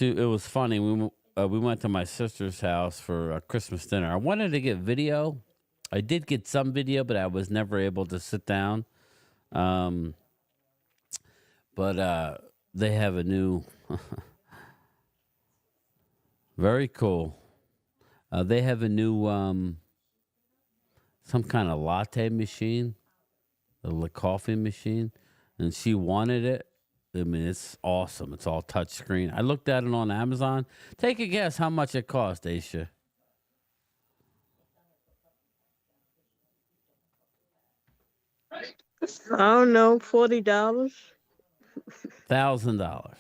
It was funny. We went to my sister's house for a Christmas dinner. I wanted to get video. I did get some video, but I was never able to sit down. But they have a new, very cool. They have a new, some kind of latte machine, a coffee machine, and she wanted it. I mean, it's awesome. It's all touch screen. I looked at it on Amazon. Take a guess how much it cost, Aisha. I don't know, $40. $1,000.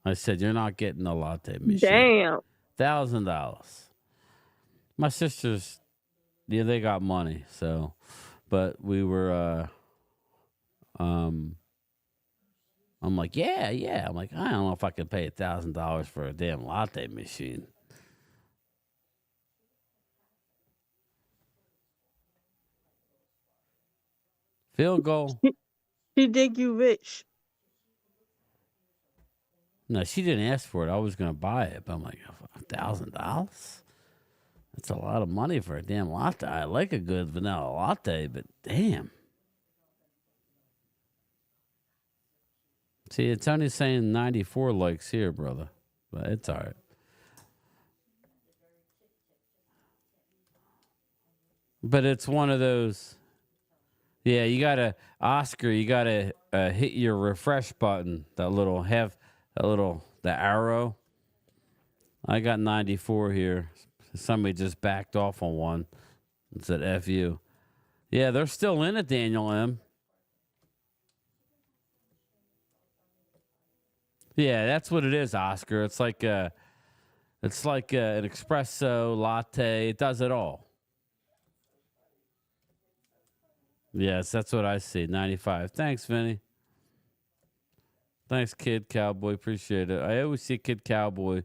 I said, you're not getting a latte machine. Damn. $1,000. My sisters, yeah, they got money. So, but we were, I'm like, yeah. I'm like, I don't know if I can pay $1,000 for a damn latte machine. Field goal. She think you rich. No, she didn't ask for it. I was going to buy it, but I'm like, $1,000? That's a lot of money for a damn latte. I like a good vanilla latte, but damn. See, it's only saying 94 likes here, brother. But it's all right. But it's one of those. Yeah, you gotta, Oscar. You gotta hit your refresh button. The arrow. I got 94 here. Somebody just backed off on one and said "F you." Yeah, they're still in it, Daniel M. Yeah, that's what it is, Oscar. It's like an espresso latte. It does it all. Yes, that's what I see. 95. Thanks, Vinny. Thanks, Kid Cowboy. Appreciate it. I always see Kid Cowboy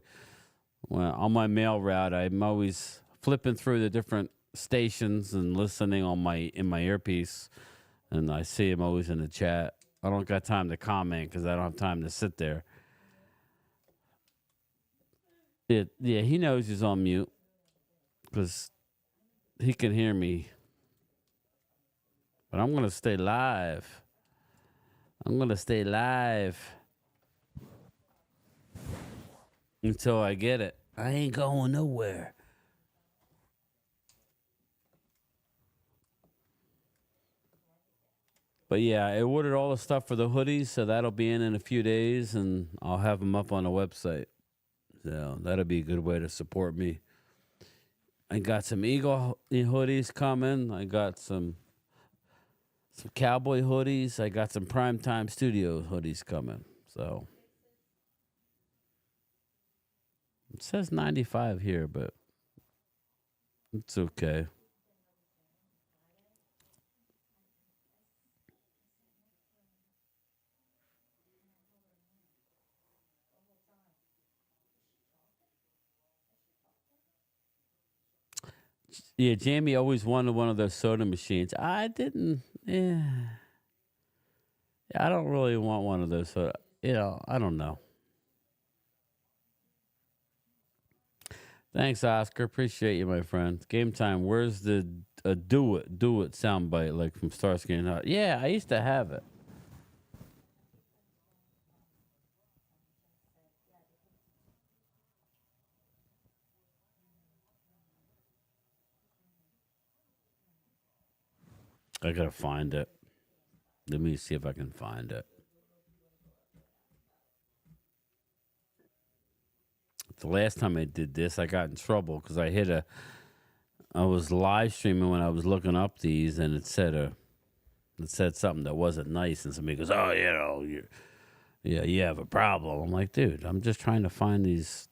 on my mail route. I'm always flipping through the different stations and listening in my earpiece, and I see him always in the chat. I don't got time to comment because I don't have time to sit there. Yeah, he knows he's on mute because he can hear me. But I'm going to stay live. Until I get it. I ain't going nowhere. But yeah, I ordered all the stuff for the hoodies, so that'll be in a few days, and I'll have them up on the website. So that'll be a good way to support me. I got some Eagle hoodies coming. I got some Cowboy hoodies. I got some Primetime Studios hoodies coming. So it says 95 here, but it's okay. Yeah, Jamie always wanted one of those soda machines. I didn't. Yeah. I don't really want one of those. So, I don't know. Thanks, Oscar. Appreciate you, my friend. Game time. Where's the do it soundbite like from Starsky and Hutch? Yeah, I used to have it. I gotta find it. Let me see if I can find it. The last time I did this, I got in trouble because I was live streaming when I was looking up these, and it said something that wasn't nice, and somebody goes, "Oh, you have a problem." I'm like, dude, I'm just trying to find these.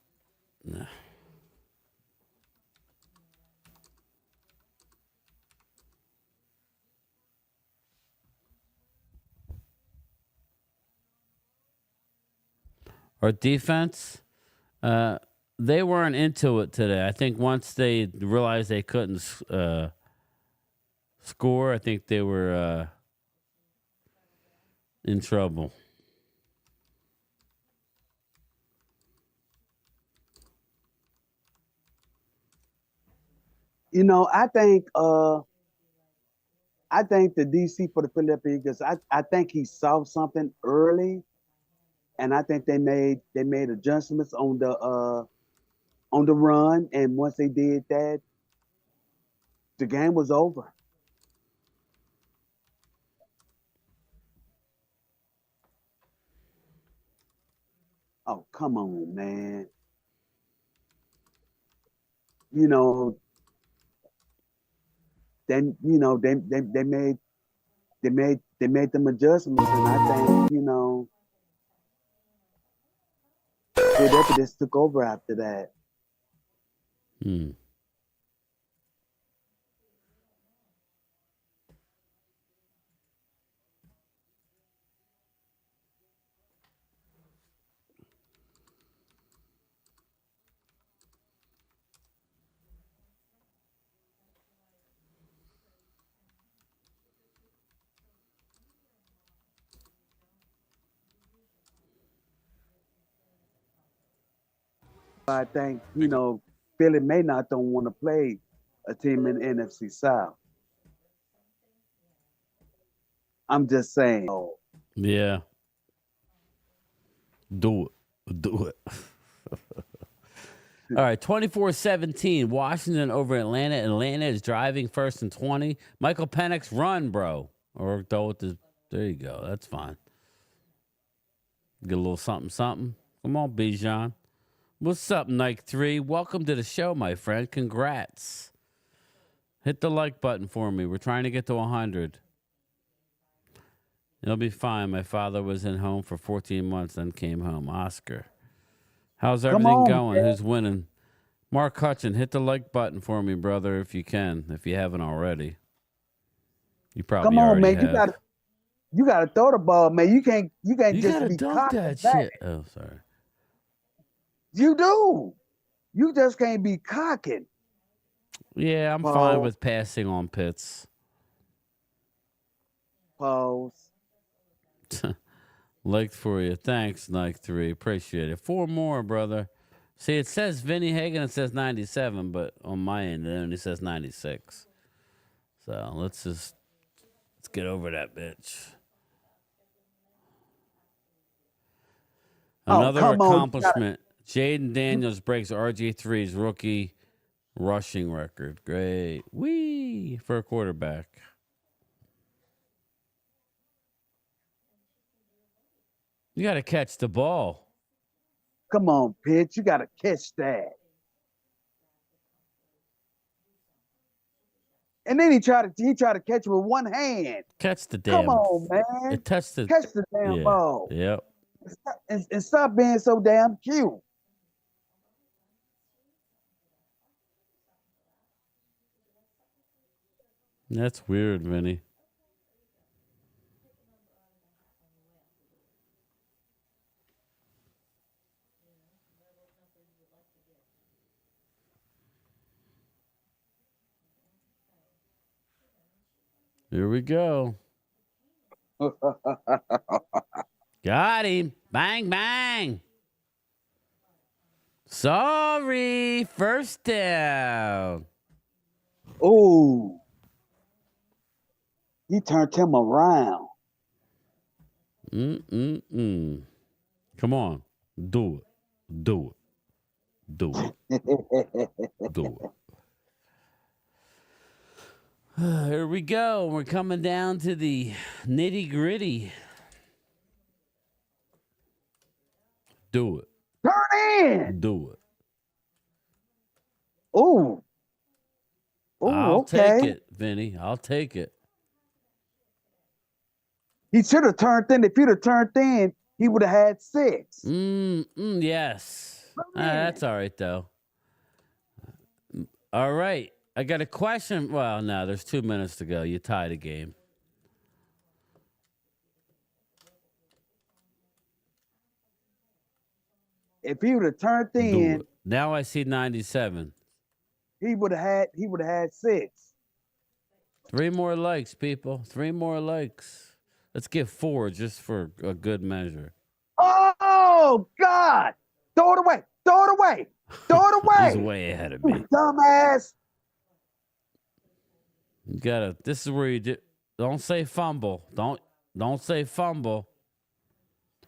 Our defense, they weren't into it today. I think once they realized they couldn't score, I think they were in trouble. I think the DC for the Philadelphia Eagles, I think he saw something early, and I think they made adjustments on the run, and once they did that, the game was over. Oh, come on, man. Then they made them adjustments, and I think Philadelphia just took over after that. I think Philly may not don't want to play a team in the NFC South. I'm just saying. Yeah. Do it. All right, 24-17. Washington over Atlanta. Atlanta is driving first and 20. Michael Penix, run, bro. Or go with the. There you go. That's fine. Get a little something, something. Come on, Bijan. What's up, Nike 3? Welcome to the show, my friend. Congrats. Hit the like button for me. We're trying to get to 100. It'll be fine. My father was in home for 14 months, then came home. Oscar. How's everything going? Man. Who's winning? Mark Hutchin, hit the like button for me, brother, if you can, if you haven't already. You probably already have. You gotta throw the ball, man. You can't just be dunk that shit. Oh, sorry. You do. You just can't be cocking. Yeah, I'm fine with passing on Pitts. Pause. Liked for you. Thanks, Nike 3. Appreciate it. 4 more, brother. See, it says Vinny Hagan, it says 97, but on my end, it only says 96. So let's get over that bitch. Another accomplishment. Jaden Daniels breaks RG3's rookie rushing record. Great. Whee! For a quarterback. You got to catch the ball. Come on, Pitts. You got to catch that. And then he tried to catch it with one hand. Catch the damn. Come on, man. Catch the damn ball. Yep. And stop being so damn cute. That's weird, Vinny. Here we go. Got him. Bang, bang. Sorry. First down. Oh. He turned him around. Come on. Do it. Do it. Do it. Do it. Here we go. We're coming down to the nitty gritty. Do it. Turn in. Do it. Oh. I'll take it, Vinny. I'll take it. He should have turned in. If he'd have turned in, he would have had 6. Yes. That's all right, though. All right. I got a question. Well, no, there's 2 minutes to go. You tie the game. If he would have turned in, now I see 97. He would have had 6. 3 more likes, people. 3 more likes. Let's get 4 just for a good measure. Oh God! Throw it away! Throw it away! Throw it away! He's way ahead of me. Dumbass! You gotta. This is where you do. Don't say fumble. Don't say fumble.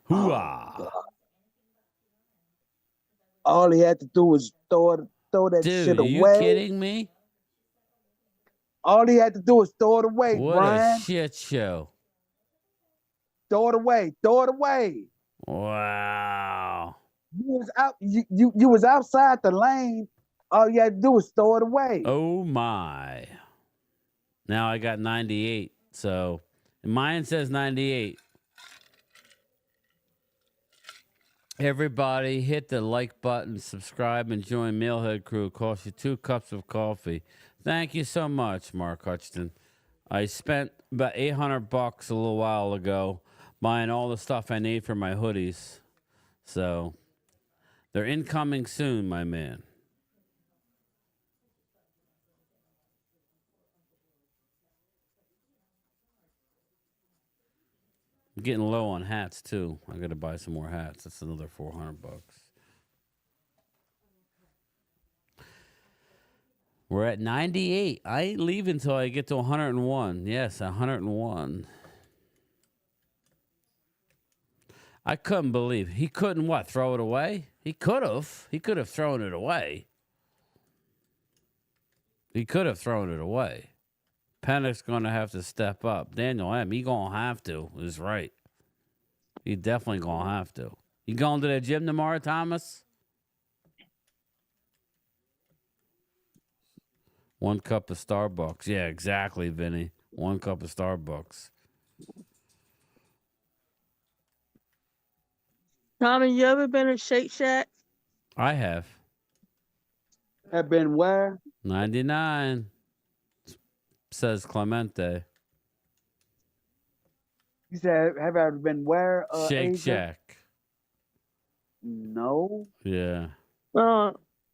Hooah! Oh, all he had to do was throw that shit away. Dude, are you kidding me? All he had to do was throw it away, what Brian. A shit show. Throw it away. Throw it away. Wow. You was out. You was outside the lane. All you had to do was throw it away. Oh my. Now I got 98. So mine says 98. Everybody hit the like button, subscribe, and join Mealhead Crew. It costs you 2 cups of coffee. Thank you so much, Mark Hutchton. I spent about $800 a little while ago buying all the stuff I need for my hoodies. So they're incoming soon, my man. I'm getting low on hats too. I got to buy some more hats. That's another $400. We're at 98. I ain't leaving until I get to 101. Yes, 101. I couldn't believe he couldn't throw it away? He could have. He could have thrown it away. He could have thrown it away. Pennick's going to have to step up. Daniel M., he going to have to, is right. He definitely going to have to. You going to the gym tomorrow, Thomas? 1 cup of Starbucks. Yeah, exactly, Vinny. 1 cup of Starbucks. Tommy, you ever been in Shake Shack? I have. Have been where? 99, says Clemente. You said, have I ever been where? Shake Asia? Shack. No. Yeah.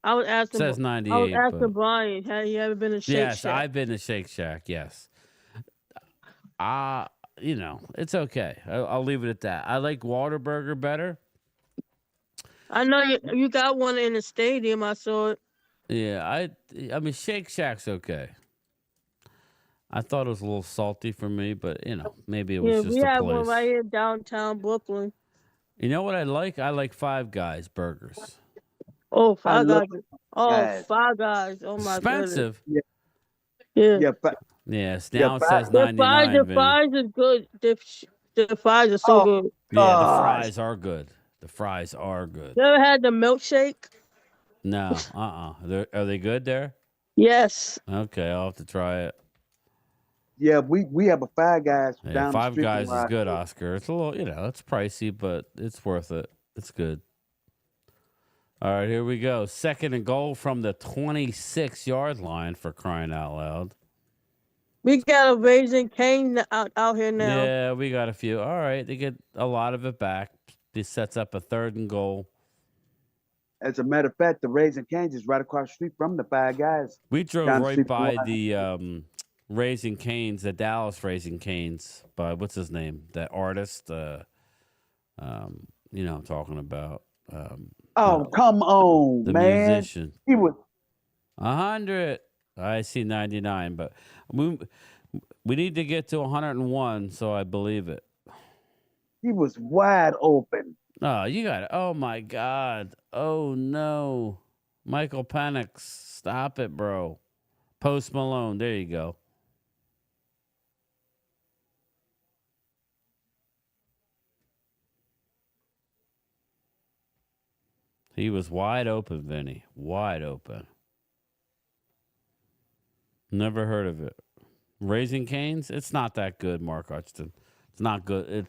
I was asking. Says I was 98, asking but Brian, have you ever been in Shake yes, Shack? I've been to Shake Shack. Yes. You know, it's okay. I'll leave it at that. I like Whataburger better. I know you got one in the stadium. I saw it. Yeah, I mean, Shake Shack's okay. I thought it was a little salty for me, but you know, maybe it was Yeah, just we a have one place. right here downtown Brooklyn. You know what I like? I like Five Guys burgers. Oh, Five love Guys. Oh, Guys. Five Guys. Oh my goodness. Expensive. Yeah. Yeah. Yeah. Yes, Yeah, now it says The fries, 99. the Vinny. fries are good. The fries are so good. Yeah, the gosh. fries are good. The fries are good. You ever had the milkshake? No, Are they good there? Yes. Okay, I'll have to try it. Yeah, we have a Five Guys Yeah, down the Five street from Guys where is I good, live. Oscar. It's a little, you know, it's pricey, but it's worth it. It's good. All right, here we go. 2nd and goal from the 26-yard line, for crying out loud. We got a Raising Cane out here now. Yeah, we got a few. All right, they get a lot of it back. This sets up a 3rd and goal. As a matter of fact, the Raising Cane's is right across the street from the Five Guys. We drove down the right street from by where I the Raising Canes, the Dallas Raising Canes, by what's his name? That artist, you know what I'm talking about. Oh, come on, the man. musician. He was 100. I see 99, but we need to get to 101, so I believe it. he was wide open. Oh, you got it. Oh, my God. Oh, no. Michael Penix. Stop it, bro. Post Malone. There you go. He was wide open, Vinny. Wide open. Never heard of it. Raising Cane's? It's not that good, Mark Hutchinson. It's not good.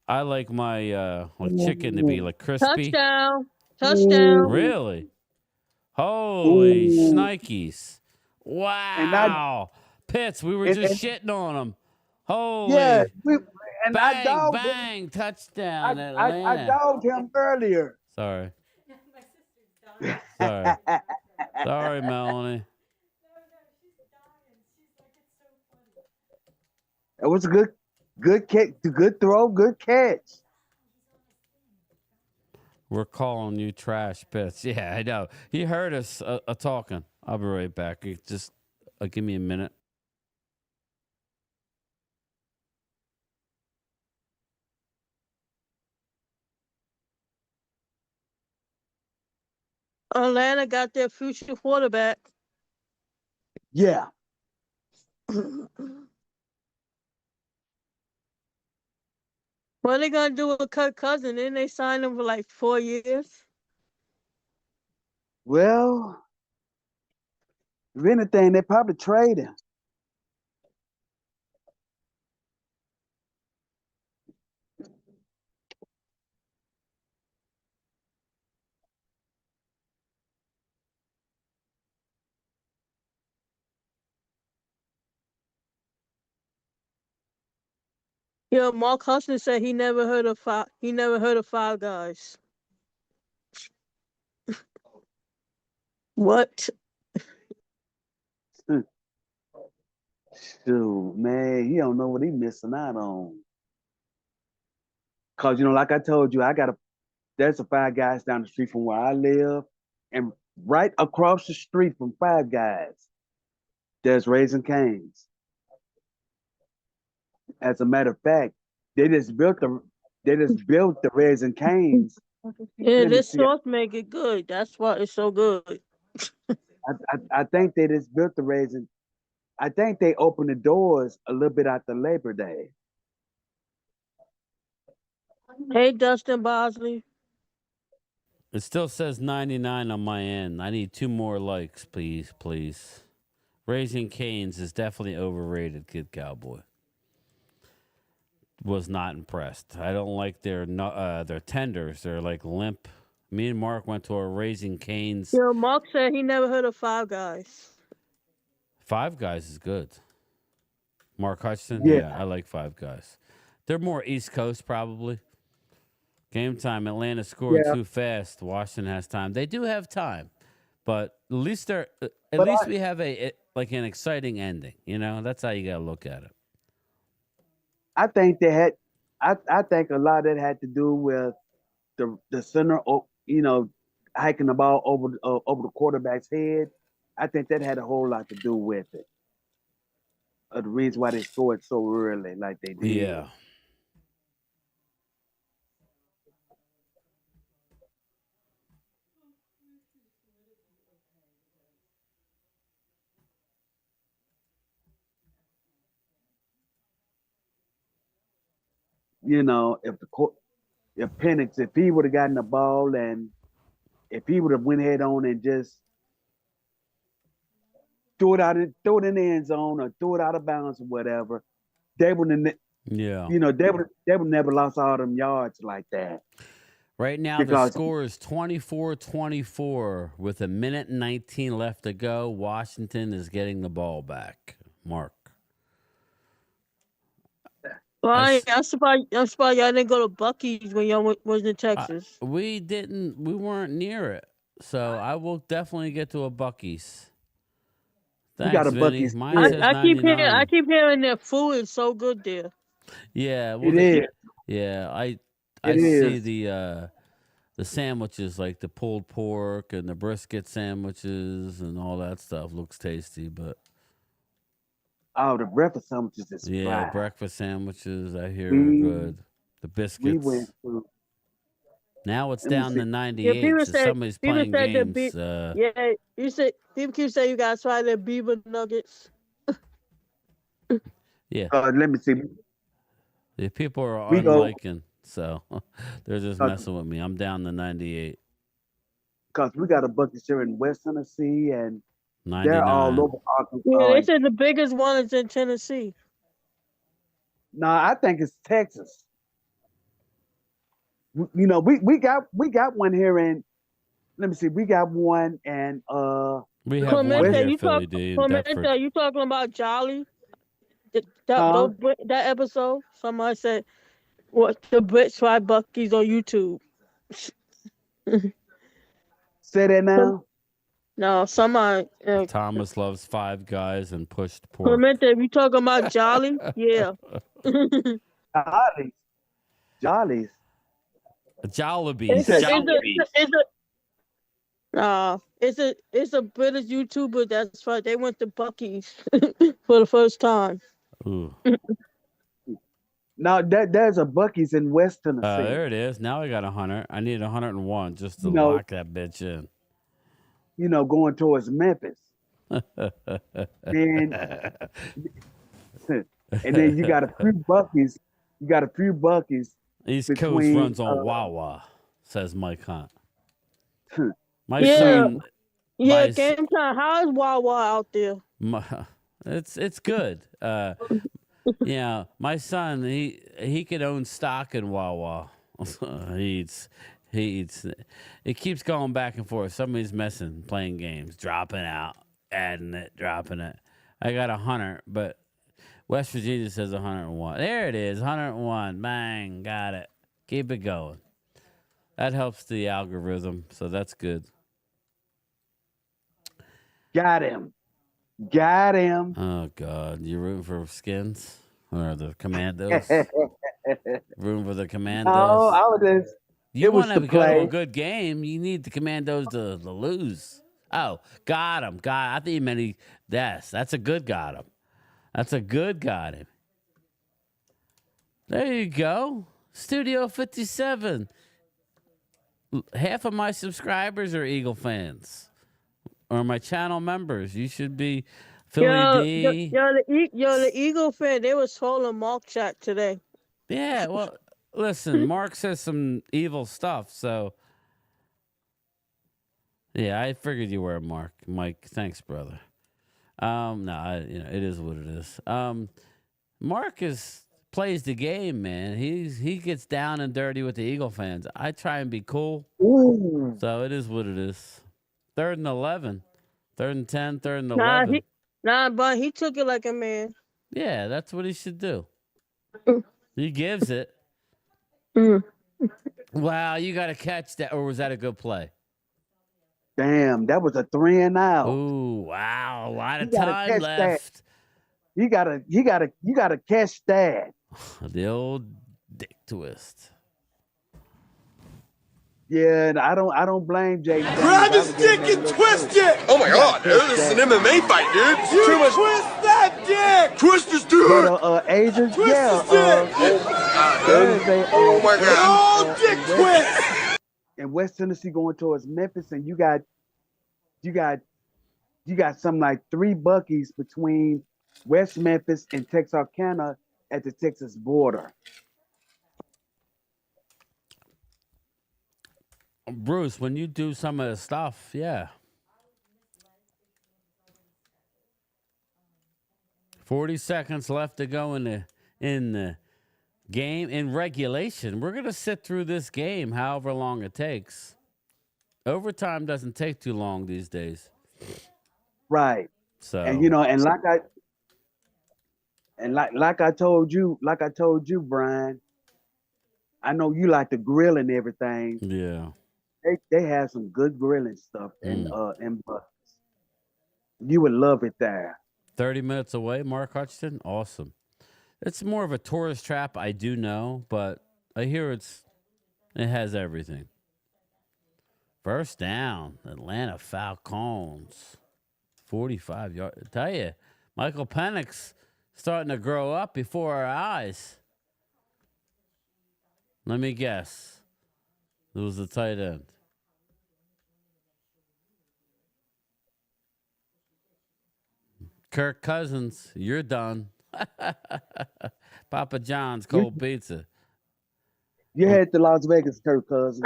I like my chicken to be like crispy. Touchdown. Touchdown. Really? Holy Ooh. shnikes. Wow. Pitts, we were just shitting on him. Holy. Yeah, I bang, dogged bang, him. touchdown, I Atlanta. dogged him earlier. Sorry. Sorry. Sorry, Melanie. It was a good kick, good throw, good catch. We're calling you trash, Pitts. Yeah, I know. He heard us talking. I'll be right back. Just give me a minute. Atlanta got their future quarterback. Yeah. What are they gonna do with Kirk Cousins? Didn't they sign him for like 4 years? Well, if anything, they probably trade him. Yeah, Mark Hudson said he never heard of Five Guys. What? Shoot, man, he don't know what he missing out on. Cause like I told you, there's a Five Guys down the street from where I live, and right across the street from Five Guys, there's Raising Cane's. As a matter of fact, they just built the Raising Cane's. Yeah, this sauce make it good. That's why it's so good. I think they just built the Raising I think they opened the doors a little bit after Labor Day. Hey, Dustin Bosley. It still says 99 on my end. I need 2 more likes, please, please. Raising Cane's is definitely overrated, Kid Cowboy. Was not impressed. I don't like their tenders. They're like limp. Me and Mark went to a Raising Cane's. Yeah, Mark said he never heard of Five Guys. Five Guys is good. Mark Hudson? Yeah. I like Five Guys. They're more East Coast, probably. Game time. Atlanta scored too fast. Washington has time. They do have time, but at least we have an exciting ending. You know, that's how you got to look at it. I think they had. I think a lot of that had to do with the center. You know, hiking the ball over the quarterback's head. I think that had a whole lot to do with it. The reason why they scored so early, like they did. Yeah. You know, if Penix, if he would have gotten the ball and if he would have went head on and just throw it in the end zone or throw it out of bounds or whatever, they would have. Yeah. You know, they would never lost all them yards like that. Right now, the score is 24-24 with 1:19 left to go. Washington is getting the ball back. Mark. Well, I'm surprised y'all didn't go to Buc-ee's when y'all was in Texas. We weren't near it. So I will definitely get to a Buc-ee's. Thanks, got a Vinny. Buc-ee's. I keep hearing their food is so good there. Yeah, well, it is. Yeah, I It see is. the sandwiches, like the pulled pork and the brisket sandwiches and all that stuff looks tasty, but Oh, the breakfast sandwiches is yeah, fly. breakfast sandwiches I hear are good. The biscuits. We went through. Now it's Let me down see. to Yeah, 98. people So say somebody's playing games. you said people keep saying you guys try their beaver nuggets. Yeah. Let me see. The people are We go- unliking, so they're just messing with me. I'm down to 98. Because we got a Buc-ee's here in West Tennessee, and 99. they're all over Arkansas. Yeah, they said the biggest one is in Tennessee. No, I think it's Texas. You know, we got one here in. Let me see. We got one and we have one here, Philly D. in Deptford. Clemente, you talking about Jolly? That episode? Somebody said, "What the Brits try Buc-ee's on YouTube." Say that now. No, somebody. Thomas loves Five Guys and pushed pork. Clemente, you talking about Jolly? Yeah. Jollies. Jollibees. It's a British YouTuber that's right. They went to Buc-ee's for the first time. Ooh. Now there's a Buc-ee's in West Tennessee. There it is. Now I got 100. I need 101 just to No. lock that bitch in. You know, going towards Memphis. And then you got a few Buc-ee's. You got a few Buc-ee's. East Coast between, runs on Wawa, says Mike Hunt. My Yeah. son. Yeah, my- game time. How is Wawa out there? It's good. Yeah, my son he could own stock in Wawa. he eats. It keeps going back and forth. Somebody's messing, playing games, dropping out, adding it, dropping it. I got 100, but West Virginia says 101. There it is, 101. Bang, got it. Keep it going. That helps the algorithm, so that's good. Got him. Got him. Oh God, you rooting for Skins or the Commandos? Rooting for the Commandos? Oh, I was just. You it was want to the go to a play. good game. You need the Commandos to lose. Oh, got him. I think you meant that's a good got him. That's a good got him. There you go. Studio 57. Half of my subscribers are Eagle fans or my channel members. You should be Philly D. The Eagle fan, they was trolling Mark chat today. Yeah, well, listen, Mark says some evil stuff, so yeah, I figured you were Mark. Mike, thanks, brother. No, it is what it is. Mark plays the game, man. He gets down and dirty with the Eagle fans. I try and be cool. Ooh. So it is what it is. 3rd and 11. 3rd and 10, 3rd and 11. But he took it like a man. Yeah, that's what he should do. He gives it. Wow, you got to catch that. Or was that a good play? Damn, that was a 3 and out. Ooh, wow, a lot of time left. You gotta catch that. The old dick twist. Yeah, and I don't blame Jay. Grab his dick and twist it! Oh my god, dude, this is an MMA fight, dude. You twist that dick! Twist this dude! But Asian, twist yeah. his dick! Oh my god. Dick twist! In West Tennessee going towards Memphis, and you got something like 3 Buc-ee's between West Memphis and Texarkana at the Texas border. Bruce, when you do some of the stuff, yeah. 40 seconds left to go in the game. In regulation, we're going to sit through this game however long it takes. Overtime doesn't take too long these days. Right. So, and like I told you, Brian, I know you like the grill and everything. Yeah. They have some good grilling stuff in Buc-ee's. You would love it there. 30 minutes away, Mark Hutchinson. Awesome. It's more of a tourist trap, I do know, but I hear it has everything. First down, Atlanta Falcons. 45 yards. I tell you, Michael Penix starting to grow up before our eyes. Let me guess. It was the tight end. Kirk Cousins, you're done. Papa John's cold pizza. You had to Las Vegas, Kirk Cousins.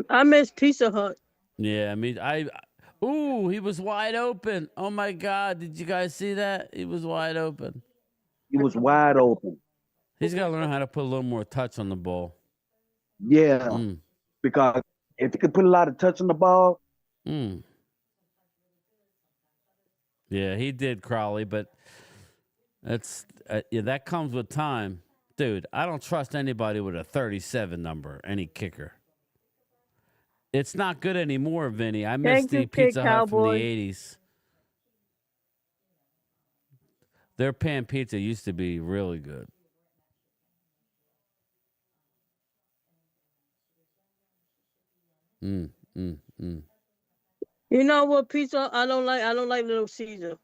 I miss Pizza Hut. Yeah, I mean, he was wide open. Oh my God, did you guys see that? He was wide open. He was wide open. He's got to learn how to put a little more touch on the ball. Yeah, because if he could put a lot of touch on the ball. Yeah, he did, Crowley, but that's that comes with time. Dude, I don't trust anybody with a 37 number, any kicker. It's not good anymore, Vinny. I miss the Pizza Hut from the 80s. Their pan pizza used to be really good. You know what pizza I don't like? I don't like Little Caesar.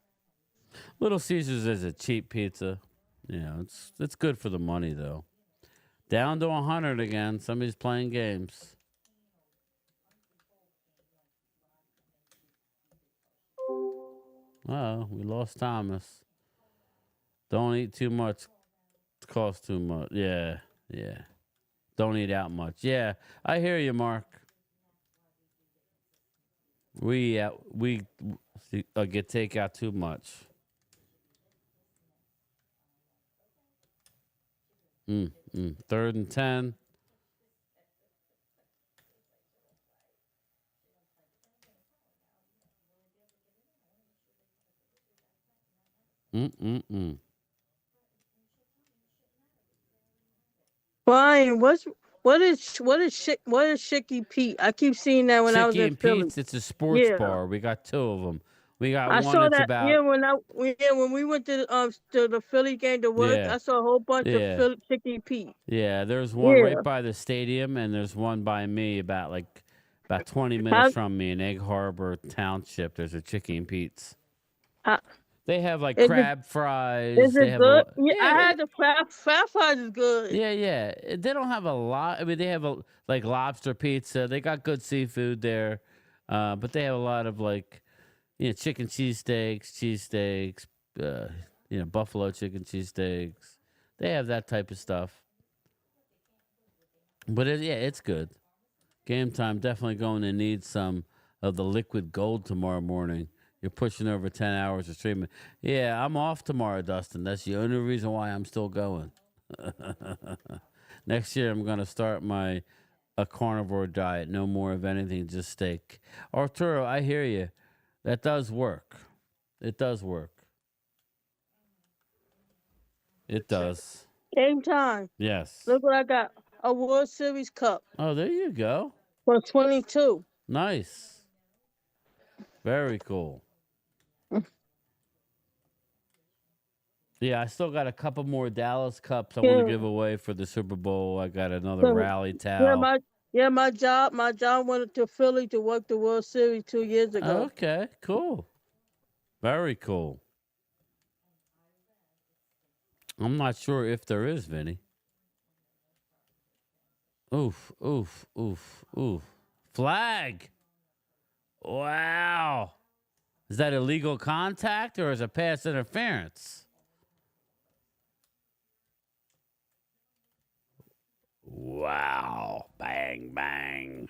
Little Caesars is a cheap pizza. Yeah, it's good for the money though. Down to 100 again. Somebody's playing games. Oh, we lost Thomas. Don't eat too much. It costs too much. Yeah. Don't eat out much. Yeah, I hear you, Mark. We get takeout too much. 3rd and 10. Brian, what is Shicky Pete? I keep seeing that when I was in Philly. Pete's, it's a sports bar. We got 2 of them. We got I one saw that's that about when we went to the Philly game to work. Yeah. I saw a whole bunch Yeah. of Shicky Pete. Yeah, there's one right by the stadium, and there's one by me about 20 minutes from me in Egg Harbor Township. There's a Chicken Pete's. They have crab fries. Is they it have good? I had the crab fries is good. Yeah. They don't have a lot. I mean, they have lobster pizza. They got good seafood there, but they have a lot of chicken cheesesteaks, buffalo chicken cheesesteaks. They have that type of stuff. But it's good. Game time, definitely going to need some of the liquid gold tomorrow morning. You're pushing over 10 hours of streaming. Yeah, I'm off tomorrow, Dustin. That's the only reason why I'm still going. Next year, I'm going to start a carnivore diet. No more of anything, just steak. Arturo, I hear you. That does work. It does work. It does. Game time. Yes. Look what I got. A World Series cup Oh, there you go. for 22. Nice. Very cool. Yeah, I still got a couple more Dallas cups I want to give away for the Super Bowl. I got another rally towel. My job went to Philly to work the World Series 2 years ago. Okay, cool. Very cool. I'm not sure if there is, Vinny. Oof, oof, oof, oof. Flag. Wow. Is that illegal contact or is it pass interference? Wow. Bang, bang.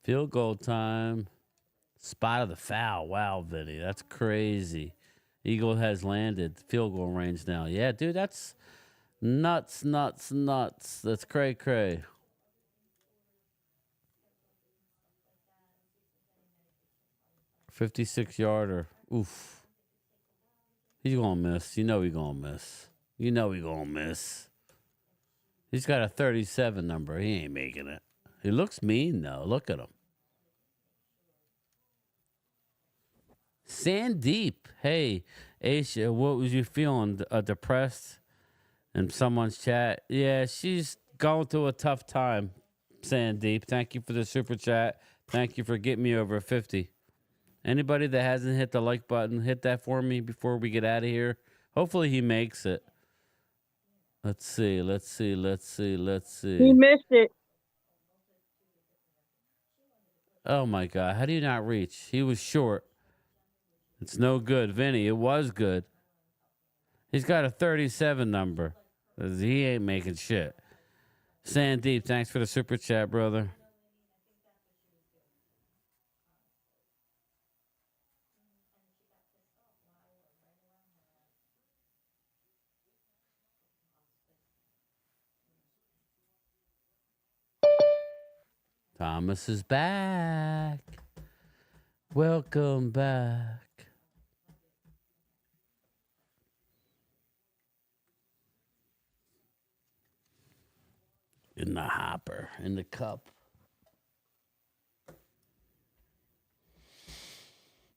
Field goal time. Spot of the foul. Wow, Vinny. That's crazy. Eagle has landed. Field goal range now. Yeah, dude, that's nuts, nuts, nuts. That's cray, cray. $56-yarder. Oof. He's going to miss. You know he's going to miss. You know he's going to miss. He's got a 37 number. He ain't making it. He looks mean, though. Look at him. Sandeep. Hey, Aisha, what was you feeling? Depressed in someone's chat? Yeah, she's going through a tough time, Sandeep. Thank you for the super chat. Thank you for getting me over 50. Anybody that hasn't hit the like button, hit that for me before we get out of here. Hopefully he makes it. Let's see, let's see, let's see, let's see. He missed it. Oh, my God. How do you not reach? He was short. It's no good. Vinny, it was good. He's got a 37 number. He ain't making shit. Sandeep, thanks for the super chat, brother. Thomas is back. Welcome back. In the hopper, in the cup.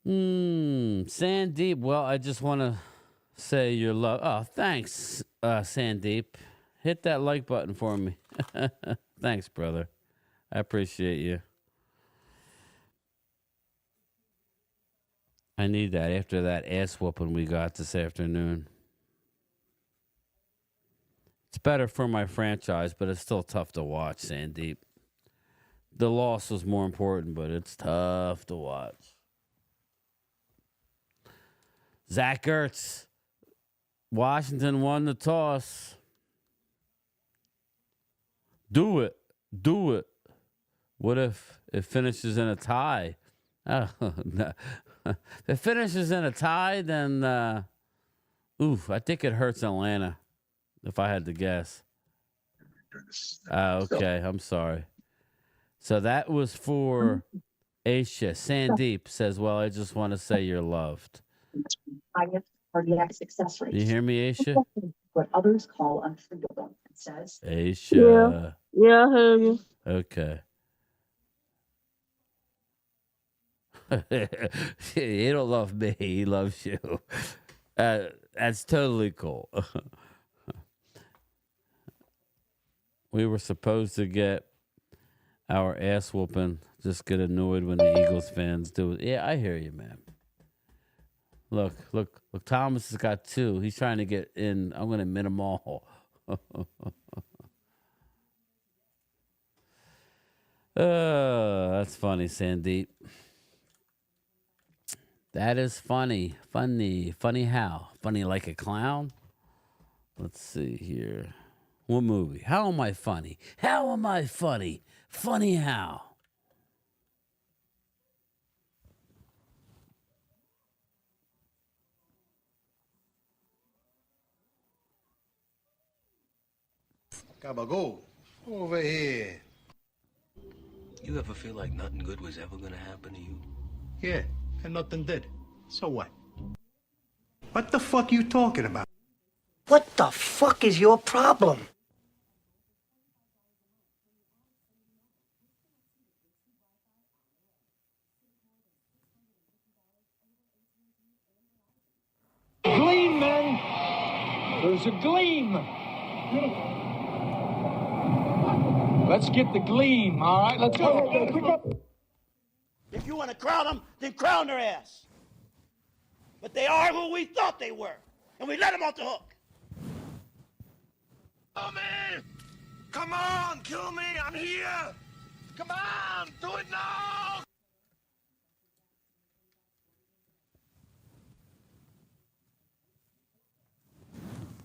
Sandeep, well, I just want to say your love. Oh, thanks, Sandeep. Hit that like button for me. Thanks, brother. I appreciate you. I need that after that ass whooping we got this afternoon. It's better for my franchise, but it's still tough to watch, Sandeep. The loss was more important, but it's tough to watch. Zach Ertz. Washington won the toss. Do it. Do it. What if it finishes in a tie? Oh, no. If it finishes in a tie, then, I think it hurts Atlanta, if I had to guess. Okay, I'm sorry. So that was for Aisha. Sandeep says, well, I just want to say you're loved. Highest cardiac success rate. You hear me, Aisha? What others call untreatable. It says. Aisha. Yeah, I heard you. Okay. He don't love me. He loves you. That's totally cool. We were supposed to get our ass whooping. Just get annoyed when the Eagles fans do it. Yeah, I hear you, man. Look. Thomas has got 2. He's trying to get in. I'm going to min them all. That's funny, Sandeep. That is funny. Funny how? Funny like a clown? Let's see here. What movie? How am I funny? How am I funny? Funny how? Gabago, over here. You ever feel like nothing good was ever gonna happen to you? Yeah, and nothing did. So what? What the fuck you talking about? What the fuck is your problem? Gleam, men. There's a gleam. Let's get the gleam, all right? Let's go. If you want to crown them, then crown their ass. But they are who we thought they were, and we let them off the hook. Oh, man! Come on, kill me! I'm here! Come on, do it now!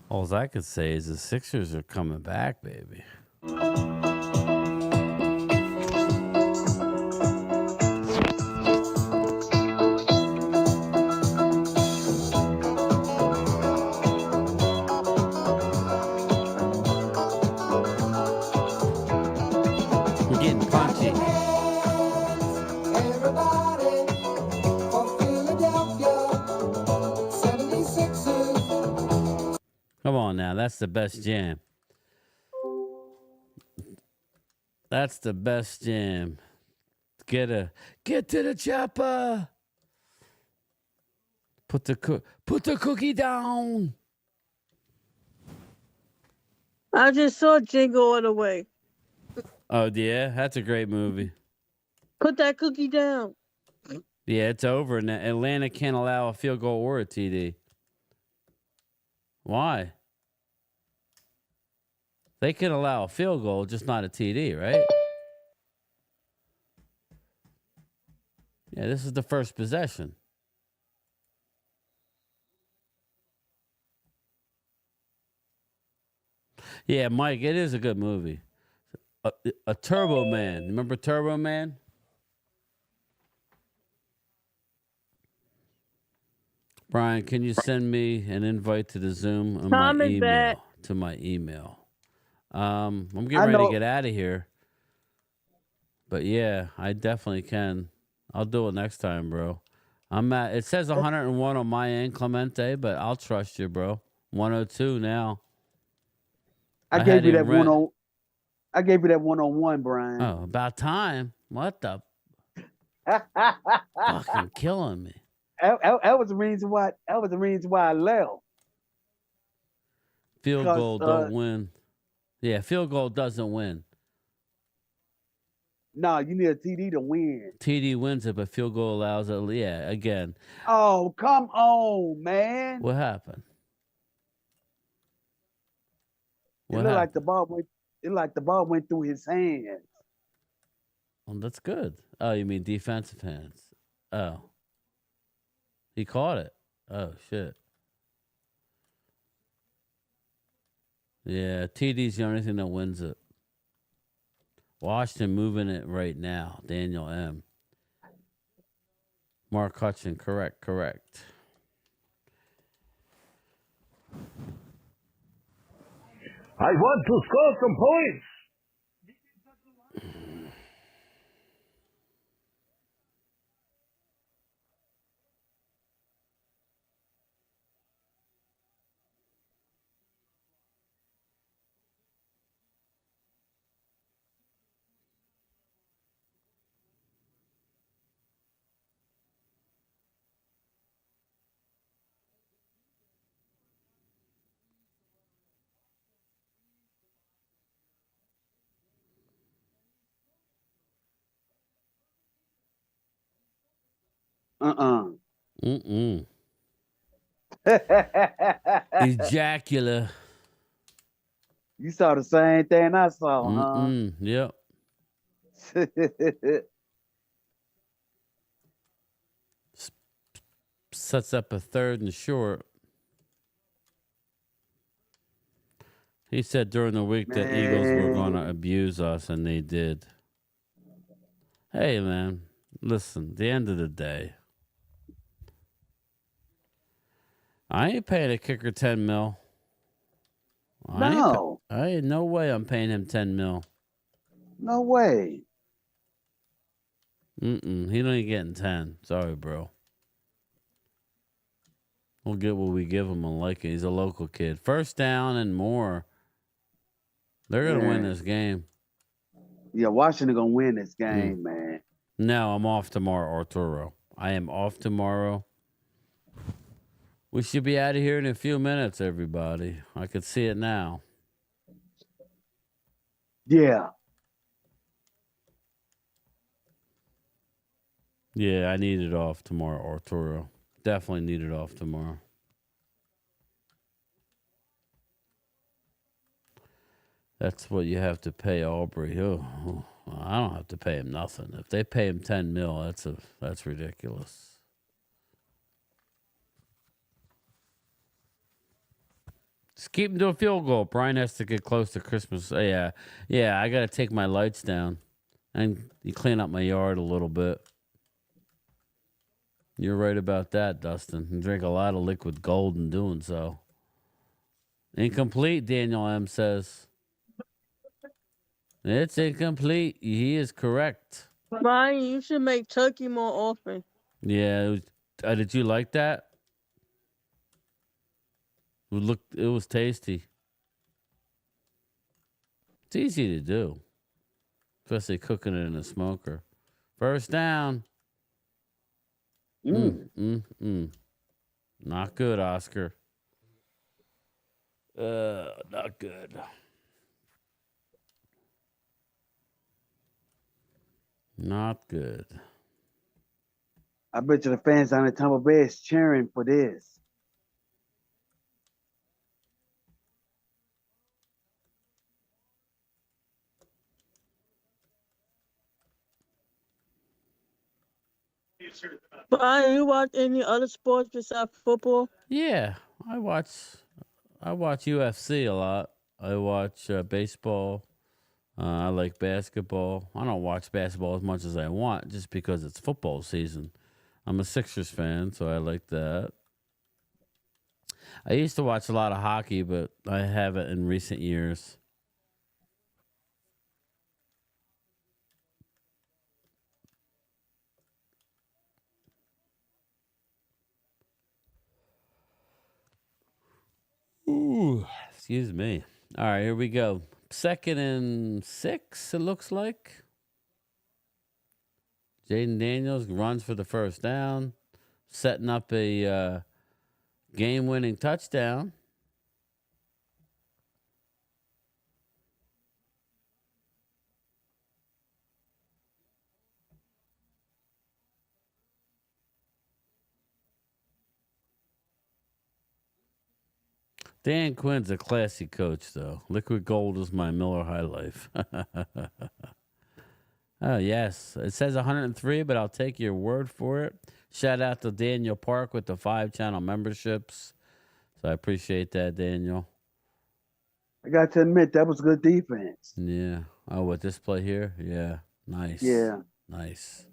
All I could say is the Sixers are coming back, baby. We're getting punchy. Come on now, that's the best jam. That's the best jam. Get to the chopper. Put the cookie down. I just saw Jingle All the Way. Oh yeah, that's a great movie. Put that cookie down. Yeah, it's over now. Atlanta can't allow a field goal or a TD. Why? They can allow a field goal, just not a TD, right? Yeah, this is the first possession. Yeah, Mike, it is a good movie. A Turbo Man. Remember Turbo Man? Brian, can you send me an invite to the Zoom on my Tom is email? back. To my email. I'm getting ready to get out of here. But yeah, I definitely can. I'll do it next time, bro. It says 101 on my end, Clemente, but I'll trust you, bro. 102 now. I gave you that one-on-one, Brian. Oh, about time. What the? Fucking killing me. That was the reason why. That was the reason why I left. Field goal don't win. Yeah, field goal doesn't win. No, you need a TD to win. TD wins it, but field goal allows it. Yeah, again. Oh, come on, man. What happened? It looked like the ball went. It like the ball went through his hands. Well, that's good. Oh, you mean defensive hands? Oh, he caught it. Oh shit. Yeah, TD's the only thing that wins it. Washington moving it right now. Daniel M. Mark Hutchin, correct. I want to score some points. Mm-mm. Ejaculate. You saw the same thing I saw, Mm-mm. Yep. huh? Sets up a 3rd and short. He said during the week that Eagles were going to abuse us, and they did. Hey, man, listen, the end of the day, I ain't paying a kicker 10 mil. No. I ain't no way I'm paying him 10 mil. No way. Mm-mm. He ain't getting 10. Sorry, bro. We'll get what we give him and like it. He's a local kid. First down and more. They're going to win this game. Yeah, Washington gonna win this game, man. No, I'm off tomorrow, Arturo. I am off tomorrow. We should be out of here in a few minutes, everybody. I could see it now. Yeah. Yeah, I need it off tomorrow, Arturo. Definitely need it off tomorrow. That's what you have to pay Aubrey. Oh, I don't have to pay him nothing. If they pay him 10 mil, that's ridiculous. Just keep him to a field goal. Brian has to get close to Christmas. Yeah, I got to take my lights down and you clean up my yard a little bit. You're right about that, Dustin. You drink a lot of liquid gold in doing so. Incomplete, Daniel M. says. It's incomplete. He is correct. Brian, you should make turkey more often. Yeah. Did you like that? It was tasty. It's easy to do, especially cooking it in a smoker. First down. Not good, Oscar. Not good. Not good. I bet you the fans down in Tampa Bay is cheering for this. Brian, you watch any other sports besides football? Yeah, I watch UFC a lot. I watch baseball. I like basketball. I don't watch basketball as much as I want just because it's football season. I'm a Sixers fan, so I like that. I used to watch a lot of hockey, but I haven't in recent years. Ooh, excuse me. All right, here we go. 2nd and 6, it looks like. Jaden Daniels runs for the first down, setting up a game-winning touchdown. Dan Quinn's a classy coach, though. Liquid gold is my Miller High Life. Oh, yes. It says 103, but I'll take your word for it. Shout out to Daniel Park with the 5-channel memberships. So I appreciate that, Daniel. I got to admit, that was good defense. Yeah. Oh, what, this play here? Yeah. Nice. Yeah. Nice.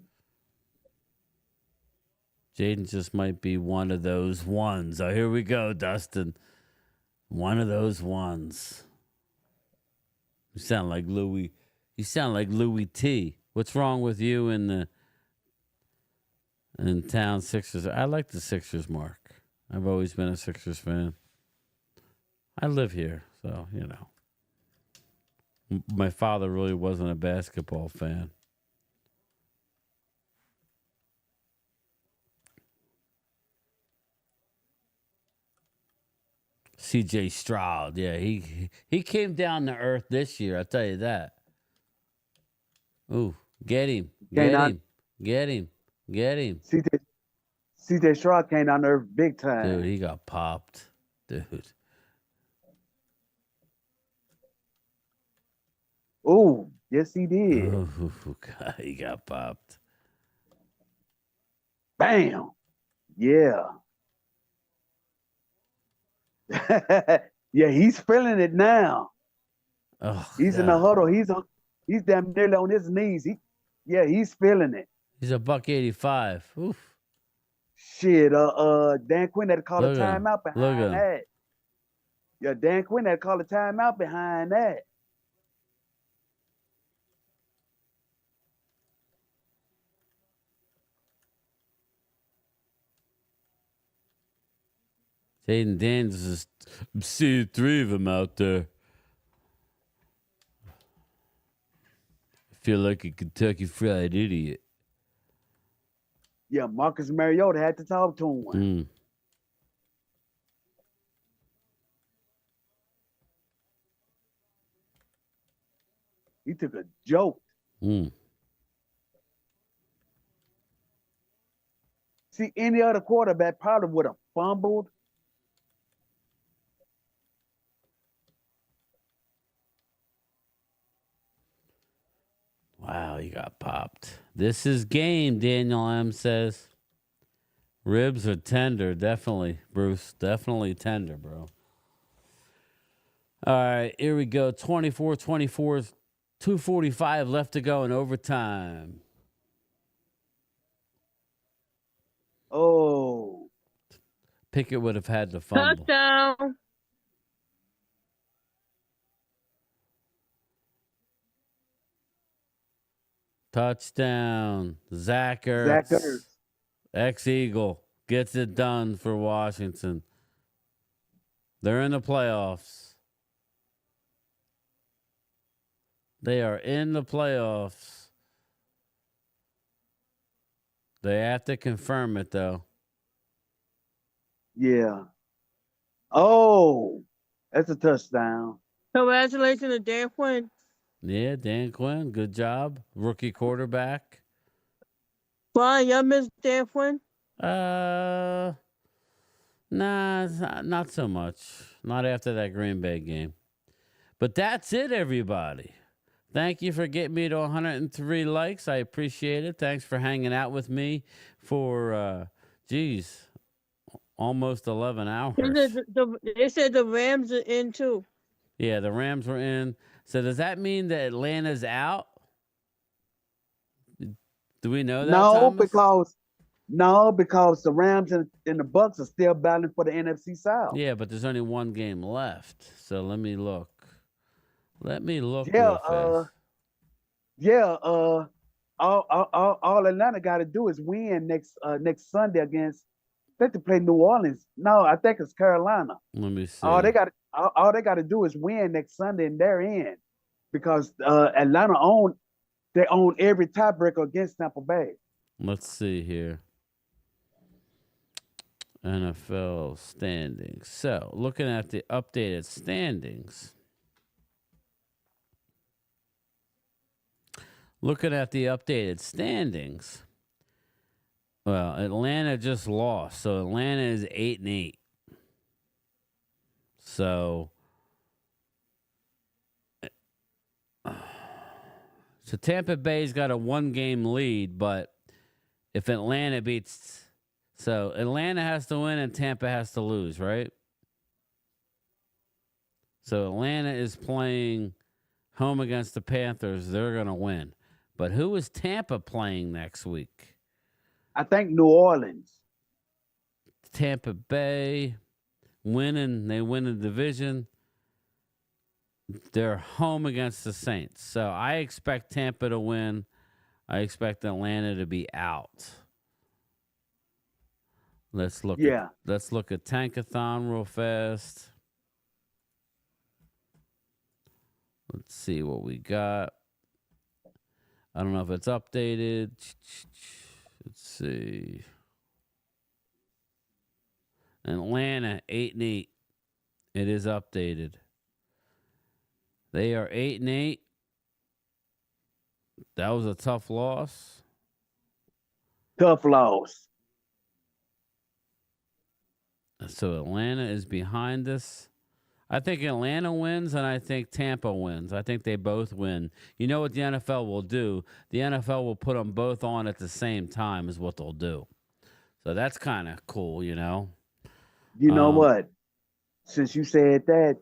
Jaden just might be one of those ones. Oh, here we go, Dustin. One of those ones. You sound like Louis. You sound like Louis T. What's wrong with you in town Sixers? I like the Sixers, Mark. I've always been a Sixers fan. I live here, so, you know. My father really wasn't a basketball fan. CJ Stroud, yeah, he came down to earth this year, I'll tell you that. Ooh, get him. CJ CJ Stroud came down there big time. Dude, he got popped. Dude. Oh, yes, he did. Oh, God, he got popped. Bam. Yeah. Yeah, he's feeling it now. Oh, he's in the huddle. He's damn nearly on his knees. He's feeling it. He's a $185. Oof. Shit, Dan Quinn had to call a Look at him. timeout Look behind at him. that. Yeah, Dan Quinn had to call a timeout behind that. Jaden Daniels is I'm seeing 3 of them out there. I feel like a Kentucky Fried Idiot. Yeah, Marcus Mariota had to talk to him. Mm. He took a joke. Mm. See, any other quarterback probably would have fumbled. Wow, you got popped. This is game, Daniel M says. Ribs are tender, definitely, Bruce. Definitely tender, bro. All right, here we go. 24-24, 2:45 left to go in overtime. Oh. Pickett would have had to fumble. Touchdown. Touchdown. Zach Ertz. Zach Ertz. Ex-Eagle gets it done for Washington. They're in the playoffs. They are in the playoffs. They have to confirm it, though. Yeah. Oh, that's a touchdown. Congratulations to Dan Quinn. Yeah, Dan Quinn, good job. Rookie quarterback. Brian, y'all miss Dan Quinn? Nah, not so much. Not after that Green Bay game. But that's it, everybody. Thank you for getting me to 103 likes. I appreciate it. Thanks for hanging out with me for, almost 11 hours. They said the Rams are in too. Yeah, the Rams were in. So does that mean that Atlanta's out? Do we know that, Thomas? because the Rams and the Bucks are still battling for the NFC South. Yeah, but there's only one game left. So let me look. Yeah, real fast. All Atlanta got to do is win next Sunday against. I think they play New Orleans. No, I think it's Carolina. Let me see. All they got to do is win next Sunday, and they're in, because Atlanta own every tiebreaker against Tampa Bay. Let's see here. NFL standings. So, looking at the updated standings. Well, Atlanta just lost. So, Atlanta is 8-8. So Tampa Bay's got a 1-game lead, but if Atlanta beats... So, Atlanta has to win and Tampa has to lose, right? So, Atlanta is playing home against the Panthers. They're going to win. But who is Tampa playing next week? I think New Orleans. Tampa Bay winning. They win the division. They're home against the Saints. So, I expect Tampa to win. I expect Atlanta to be out. Let's look at Tankathon real fast. Let's see what we got. I don't know if it's updated. Let's see. Atlanta 8-8. It is updated. They are 8-8. That was a tough loss. Tough loss. So Atlanta is behind us. I think Atlanta wins, and I think Tampa wins. I think they both win. You know what the NFL will do? The NFL will put them both on at the same time is what they'll do. So that's kind of cool, you know? You know what? Since you said that,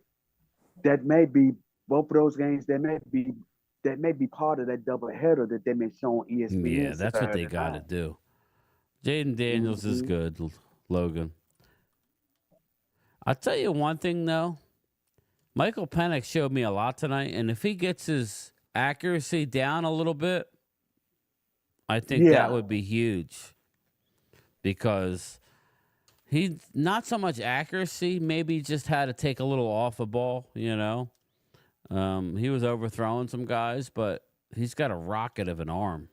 that may be both of those games. That may be part of that doubleheader that they may show on ESPN. Yeah, that's what they Saturday got to night. do. Jaden Daniels is Mhm. good, Logan. I'll tell you one thing, though. Michael Penix showed me a lot tonight, and if he gets his accuracy down a little bit, I think that would be huge. Because he not so much accuracy, maybe just had to take a little off the ball, you know. He was overthrowing some guys, but he's got a rocket of an arm.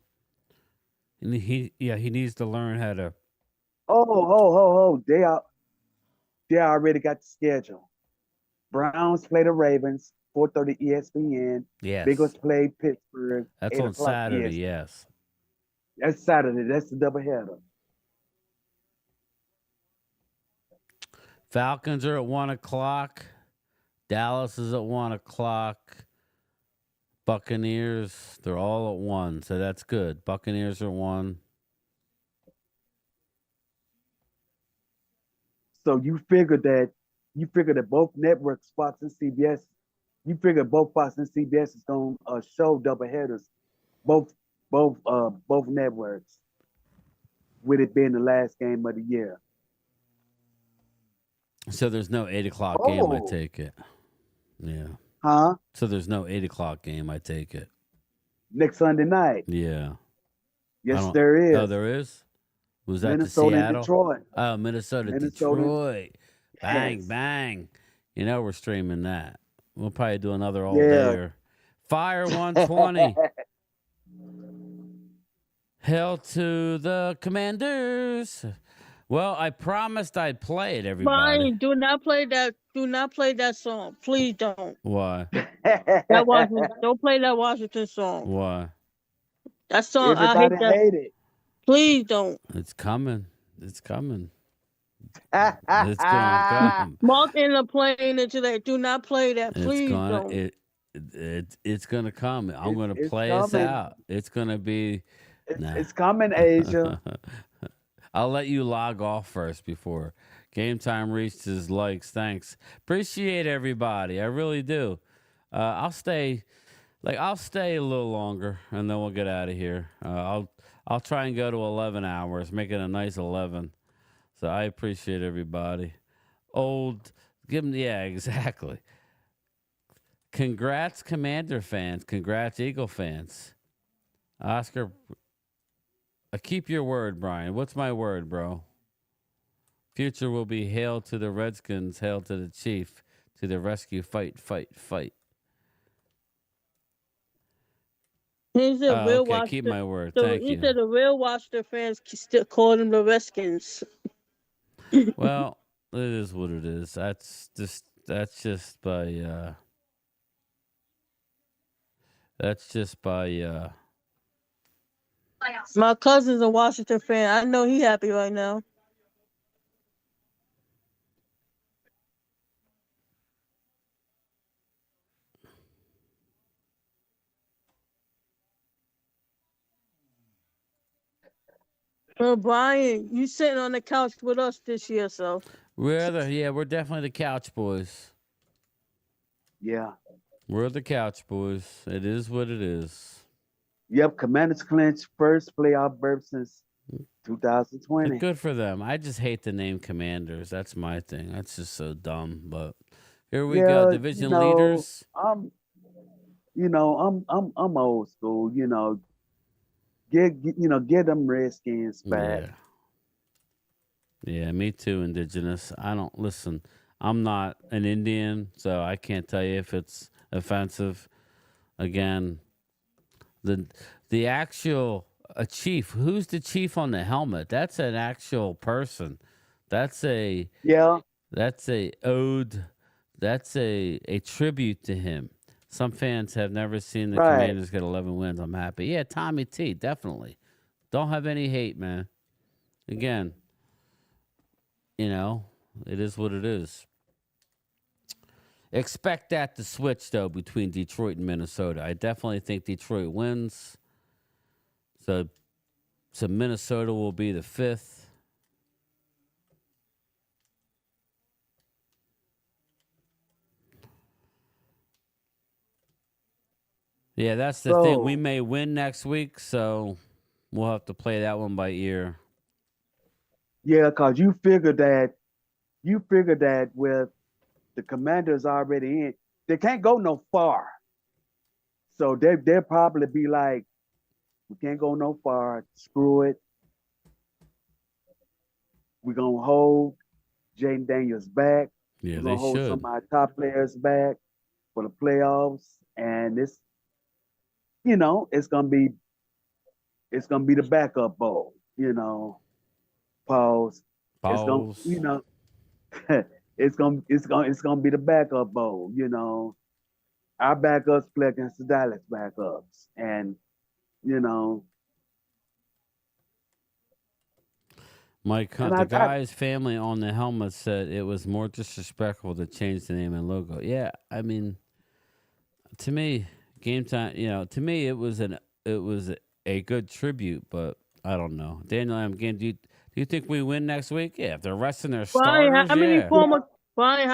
And he needs to learn how to. Oh! They already got the schedule. Browns play the Ravens, 4:30 ESPN. Yes. Bengals play Pittsburgh. That's 8 on o'clock Saturday, ESPN. yes. That's Saturday. That's the doubleheader. Falcons are at 1 o'clock. Dallas is at 1 o'clock. Buccaneers, they're all at 1, so that's good. Buccaneers are 1. So you figure that both networks, Fox and CBS, you figure both Fox and CBS is going to show doubleheaders, both networks, with it being the last game of the year. So there's no 8 o'clock game, I Oh. take it. Yeah. Huh? So there's no 8 o'clock game, I take it. Next Sunday night. Yeah. Yes, there is. Oh, there is? Was that Minnesota the and Seattle? Detroit. Oh, Minnesota, Detroit. Bang, bang. You know we're streaming that. We'll probably do another all dayer. Fire 120. Hail to the Commanders. Well, I promised I'd play it, everybody. Brian, do not play that. Do not play that song. Please don't. Why? That Washington, don't play that Washington song. Why? That song, I hate Everybody that. hate it. Please don't. It's coming. It's coming. It's gonna come. Mark in the plane into that. Do not play that. Please don't. It's gonna come. I'm gonna it's play us coming. out. It's gonna be. It's coming, Asia. I'll let you log off first before game time reaches likes. Thanks. Appreciate everybody. I really do. I'll stay a little longer and then we'll get out of here. I'll try and go to 11 hours, make it a nice 11. So I appreciate everybody. Exactly. Congrats, Commander fans. Congrats, Eagle fans. Oscar, keep your word, Brian. What's my word, bro? Future will be hail to the Redskins, hail to the Chief, to the rescue, fight, fight, fight. He said real okay, keep my word. Thank he you. said the real Washington fans still call them the Redskins. Well, it is what it is. That's just by My cousin's a Washington fan. I know he happy right now. Well, Brian, you sitting on the couch with us this year, so. we're definitely the couch boys. Yeah. We're the couch boys. It is what it is. Yep, Commanders clinch first playoff berth since 2020. Good for them. I just hate the name Commanders. That's my thing. That's just so dumb. But here we go. Division leaders. I'm old school. Get them Redskins back. Yeah, me too, Indigenous. I'm not an Indian, so I can't tell you if it's offensive. Again, the actual chief. Who's the chief on the helmet? That's an actual person. That's a ode. That's a tribute to him. Some fans have never seen the Commanders get 11 wins. I'm happy. Yeah, Tommy T, definitely. Don't have any hate, man. Again, It is what it is. Expect that to switch, though, between Detroit and Minnesota. I definitely think Detroit wins. So Minnesota will be the 5th. Yeah, that's the thing. We may win next week, so we'll have to play that one by ear. Yeah, because you figure that with the Commanders already in, they can't go no far. So they'll probably be like, we can't go no far. Screw it. We're going to hold Jaden Daniels back. Yeah, We're they going to hold should. some of our top players back for the playoffs. And it's, you know, it's going to be the backup bowl, you know. Pause. It's going to, you know, it's going to be the backup bowl, you know. Our backups play against the Dallas backups. And, you know, Mike Hunt, the guy's family on the helmet said it was more disrespectful to change the name and logo. Yeah, I mean, to me, game time. You know, to me, it was a good tribute, but I don't know. Daniel, again, do you think we win next week? Yeah, if they're resting their starters, How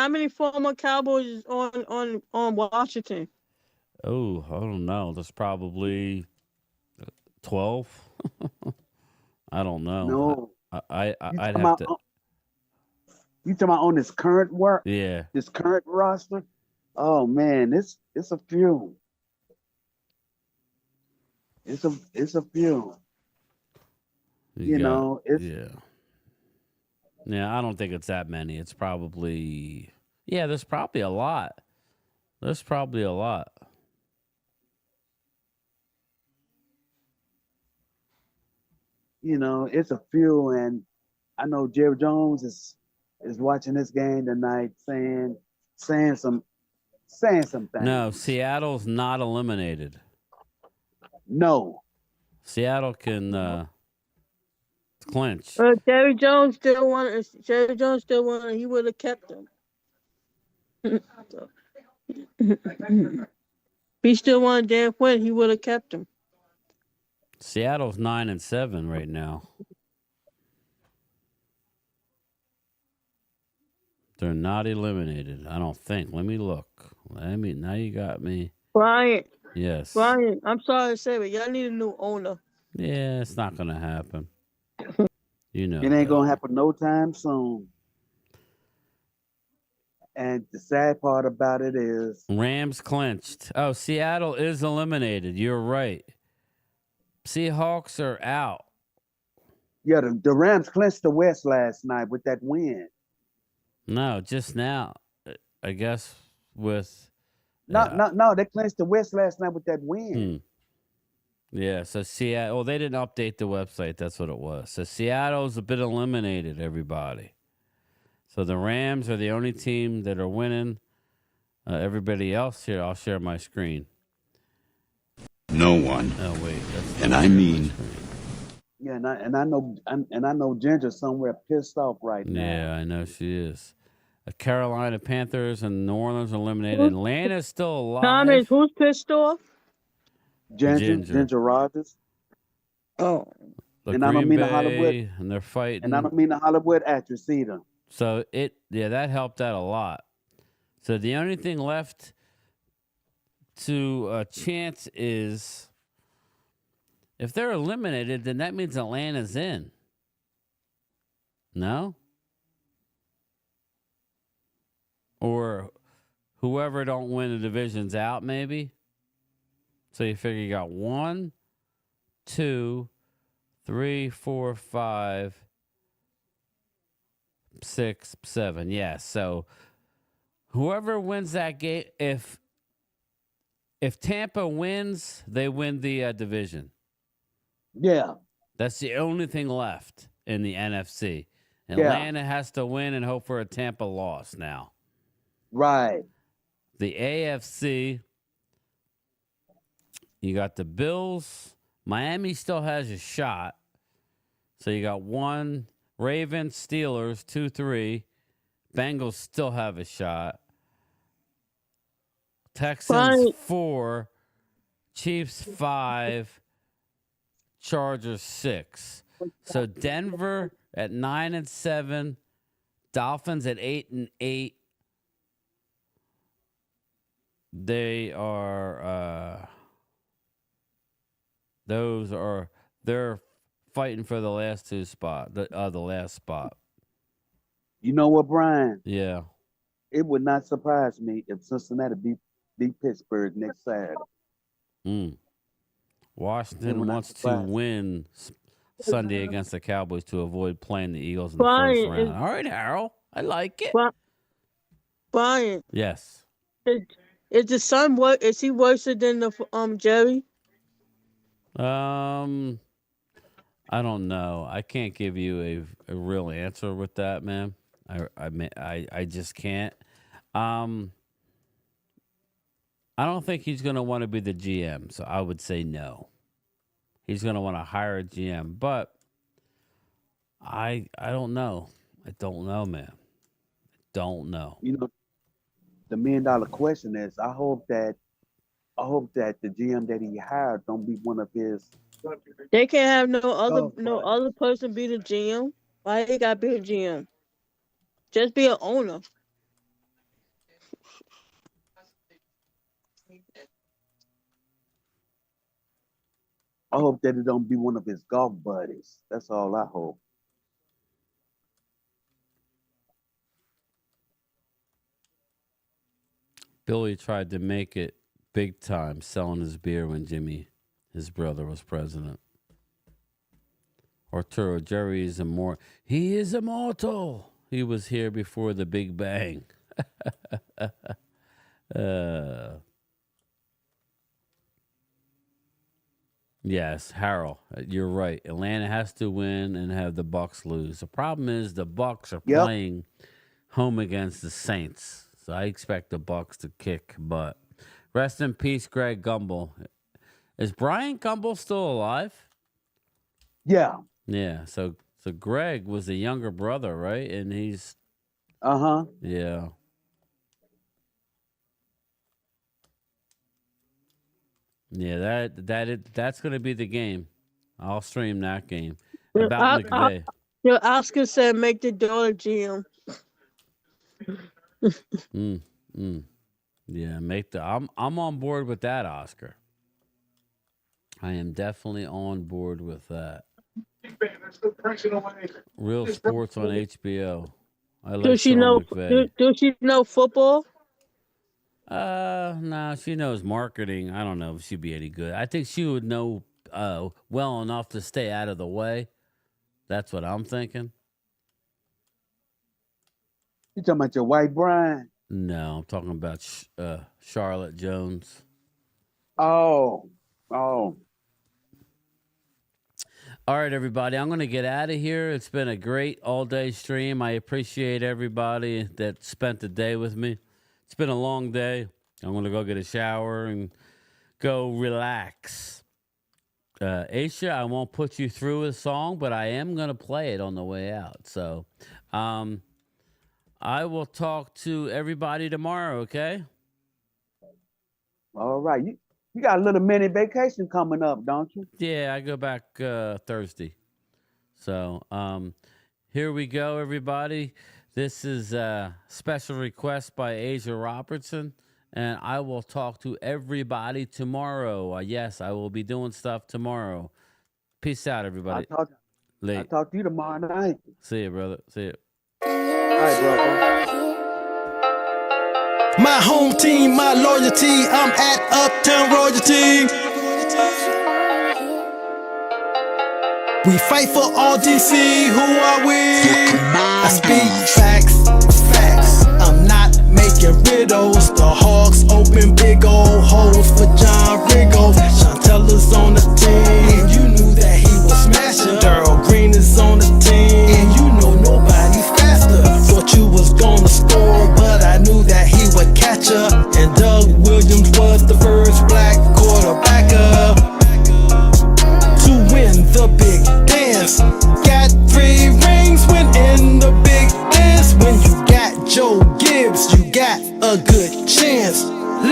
many former Cowboys is on Washington? Oh, I don't know. There's probably 12. I don't know. No. I'd have to. You talking about on this current work? Yeah. This current roster? Oh man, it's a few. It's a few. You know, it's Yeah, I don't think it's that many. It's probably there's probably a lot. There's probably a lot. You know, it's a few, and I know Jerry Jones is watching this game tonight, saying some things. No, Seattle's not eliminated. No, Seattle can clinch. Jerry Jones still won. He would have kept him. He still wanted Dan Quinn. He would have kept him. Seattle's 9-7 right now. They're not eliminated, I don't think. Let me look. Now you got me. Brian. Yes. Brian, I'm sorry to say, but y'all need a new owner. Yeah, it's not gonna happen. You know. It ain't gonna happen no time soon. And the sad part about it is Rams clinched. Oh, Seattle is eliminated. You're right. Seahawks are out. Yeah, the Rams clinched the West last night with that win. No, just now. I guess with No, they clinched the West last night with that win. Yeah, so Seattle. Well, they didn't update the website. That's what it was. So Seattle's a bit eliminated, everybody. So the Rams are the only team that are winning. Everybody else here, I'll share my screen. No one. Oh wait, and I mean. Yeah, and I know Ginger somewhere pissed off right now. Yeah, I know she is. The Carolina Panthers and New Orleans are eliminated. Atlanta's still alive. Thomas, who's pissed off? Ginger Rogers. Oh. And I don't mean the Hollywood. And they're fighting. And I don't mean the Hollywood actress either. So that helped out a lot. So the only thing left to chance is if they're eliminated, then that means Atlanta's in. No? Or whoever don't win the division's out, maybe? So you figure you got 1, 2, 3, 4, 5, 6, 7. Yeah, so whoever wins that game, if Tampa wins, they win the division. Yeah. That's the only thing left in the NFC. Atlanta has to win and hope for a Tampa loss now. Right. The AFC, you got the Bills. Miami still has a shot. So you got 1, Ravens, Steelers, 2, 3. Bengals still have a shot. Texans Brian. 4, Chiefs 5, Chargers 6. So Denver at 9-7, Dolphins at 8-8. They are they're fighting for the last two spot, the last spot. You know what, Brian? Yeah. It would not surprise me if Cincinnati beat Pittsburgh next Saturday. Washington wants to win Sunday against the Cowboys to avoid playing the Eagles in the Brian, first round. All right, Harold. I like it. Brian. Yes. Is the son is he worse than the Jerry? I don't know. I can't give you a real answer with that, man. I just can't. I don't think he's going to want to be the GM, so I would say no. He's going to want to hire a GM, but I don't know. I don't know, man. I don't know. You know, the $1 million question is, I hope that the GM that he hired don't be one of his. They can't have no other person be the GM. Why they got to be a GM? Just be an owner. I hope that it don't be one of his golf buddies. That's all I hope. Billy tried to make it big time selling his beer when Jimmy, his brother, was president. Arturo, Jerry is he is immortal. He was here before the Big Bang. Yes, Harold, you're right. Atlanta has to win and have the Bucs lose. The problem is the Bucs are playing home against the Saints. So I expect the Bucs to kick butt. Rest in peace, Greg Gumbel. Is Brian Gumbel still alive? Yeah. Yeah. So Greg was the younger brother, right? And he's yeah. Yeah, that's gonna be the game. I'll stream that game. About McVay. Oscar said make the daughter GM. Yeah, I'm on board with that, Oscar. I am definitely on board with that. Real Sports on HBO. I like Does she know football? No, she knows marketing. I don't know if she'd be any good. I think she would know well enough to stay out of the way. That's what I'm thinking. You talking about your wife, Brian? No, I'm talking about Charlotte Jones. Oh. All right, everybody. I'm going to get out of here. It's been a great all-day stream. I appreciate everybody that spent the day with me. It's been a long day. I'm going to go get a shower and go relax. Aisha, I won't put you through a song, but I am going to play it on the way out. So I will talk to everybody tomorrow, okay? All right. You got a little mini vacation coming up, don't you? Yeah, I go back Thursday. So here we go, everybody. This is a special request by Asia Robertson, and I will talk to everybody tomorrow. Yes, I will be doing stuff tomorrow. Peace out, everybody. I'll talk to you tomorrow night. See you, brother. See you. All right, brother. My home team, my loyalty, I'm at Uptown Royalty. We fight for all DC, who are we? I speak facts, I'm not making riddles. The Hawks open big old holes for John Riggle. Chantella's on the team, and you knew that he was smashing. Daryl Green is on the team, and you know nobody's faster. Thought you was gonna score, but I knew that he would catch her. And Doug Williams was the first black quarterbacker to win the big dance. Got 3 rings, win in the big dance. When you got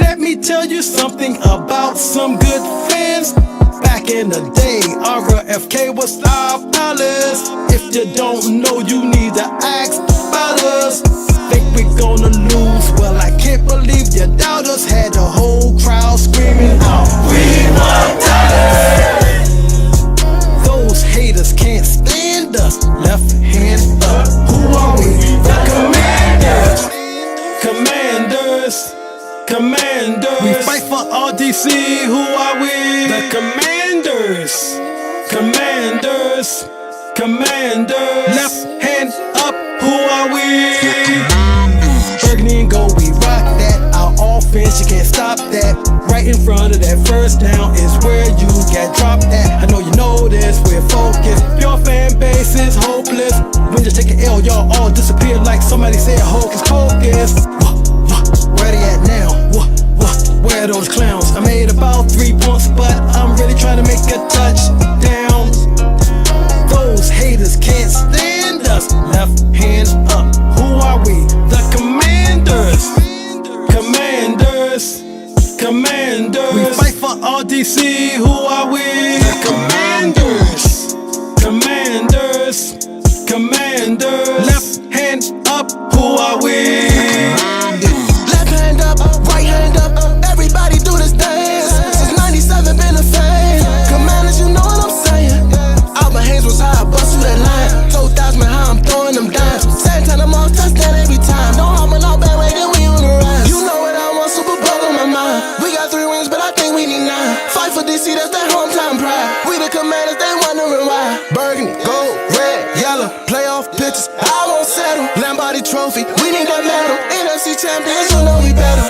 Let me tell you something about some good fans. Back in the day, RFK was our palace. If you don't know, you need to ask about us. Think we gonna lose? Well, I can't believe you doubt us. Had the whole crowd screaming out, "We want Dallas!" Those haters can't stand us. Left hand up. Who are we? The Commanders. Commanders. Commanders. We fight for RDC. Who are we? The Commanders. Commanders. Commanders. Left hand up. Who are we? Burgundy and gold. We rock that. Our offense, you can't stop that. Right in front of that first down is where you get dropped at. I know you know this. We're focused. Your fan base is hopeless. When you take an L, y'all all disappear like somebody said hocus pocus. Where they at now? Where are those clowns? I made about 3 points, but I'm really trying to make a touchdown. Those haters can't stand us. Left hand up. Who are we? The Commanders. Commanders. Commanders. We fight for RDC. Who are we? The Commanders. Commanders. Commanders. Left hand up. Who are we? Left hand up, right hand up. Everybody do this dance. Since 97 been a fan. Commanders, you know what I'm saying. All my hands was high, I bust through that line. Told Thousand how I'm throwing them dimes. Same time I'm on touchdown every time. Don't hop on all bad way, then we on the rise. You know what I want, Super Bowl on my mind. We got 3 wins, but I think we need 9. Fight for DC, that's that hometown pride. We the Commanders, they wondering why. Burgundy, gold, red, yellow, playoff pictures. I won't settle. Lombardi trophy, we need that medal. NFC champions, you know we better.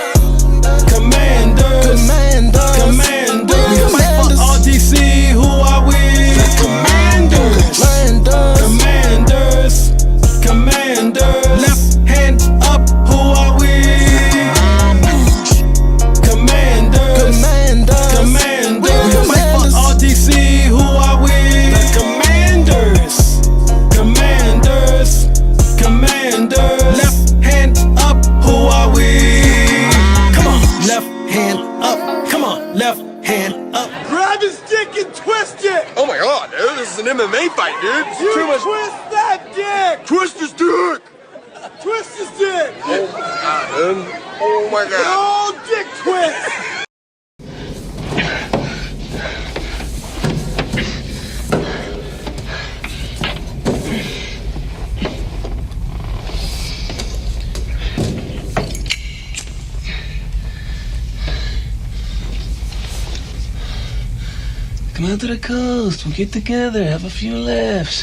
Commanders, Commanders, Commanders. We fight for RDC. Who are we? The Commanders, Commanders, Commanders. Left hand up. Who are we? Commanders, Commanders. We fight for RDC. Who are we? The Commanders, Commanders, Commanders. Left hand up. Who are we? Come on, left hand up. Come on, left hand up. Grab his dick and twist it! Oh my god, dude, this is an MMA fight, dude. You twist that dick! Twist his dick! Twist his dick! Oh my god, dude. Oh my god. Oh, dick twist! Come out to the coast. We'll get together. Have a few laughs.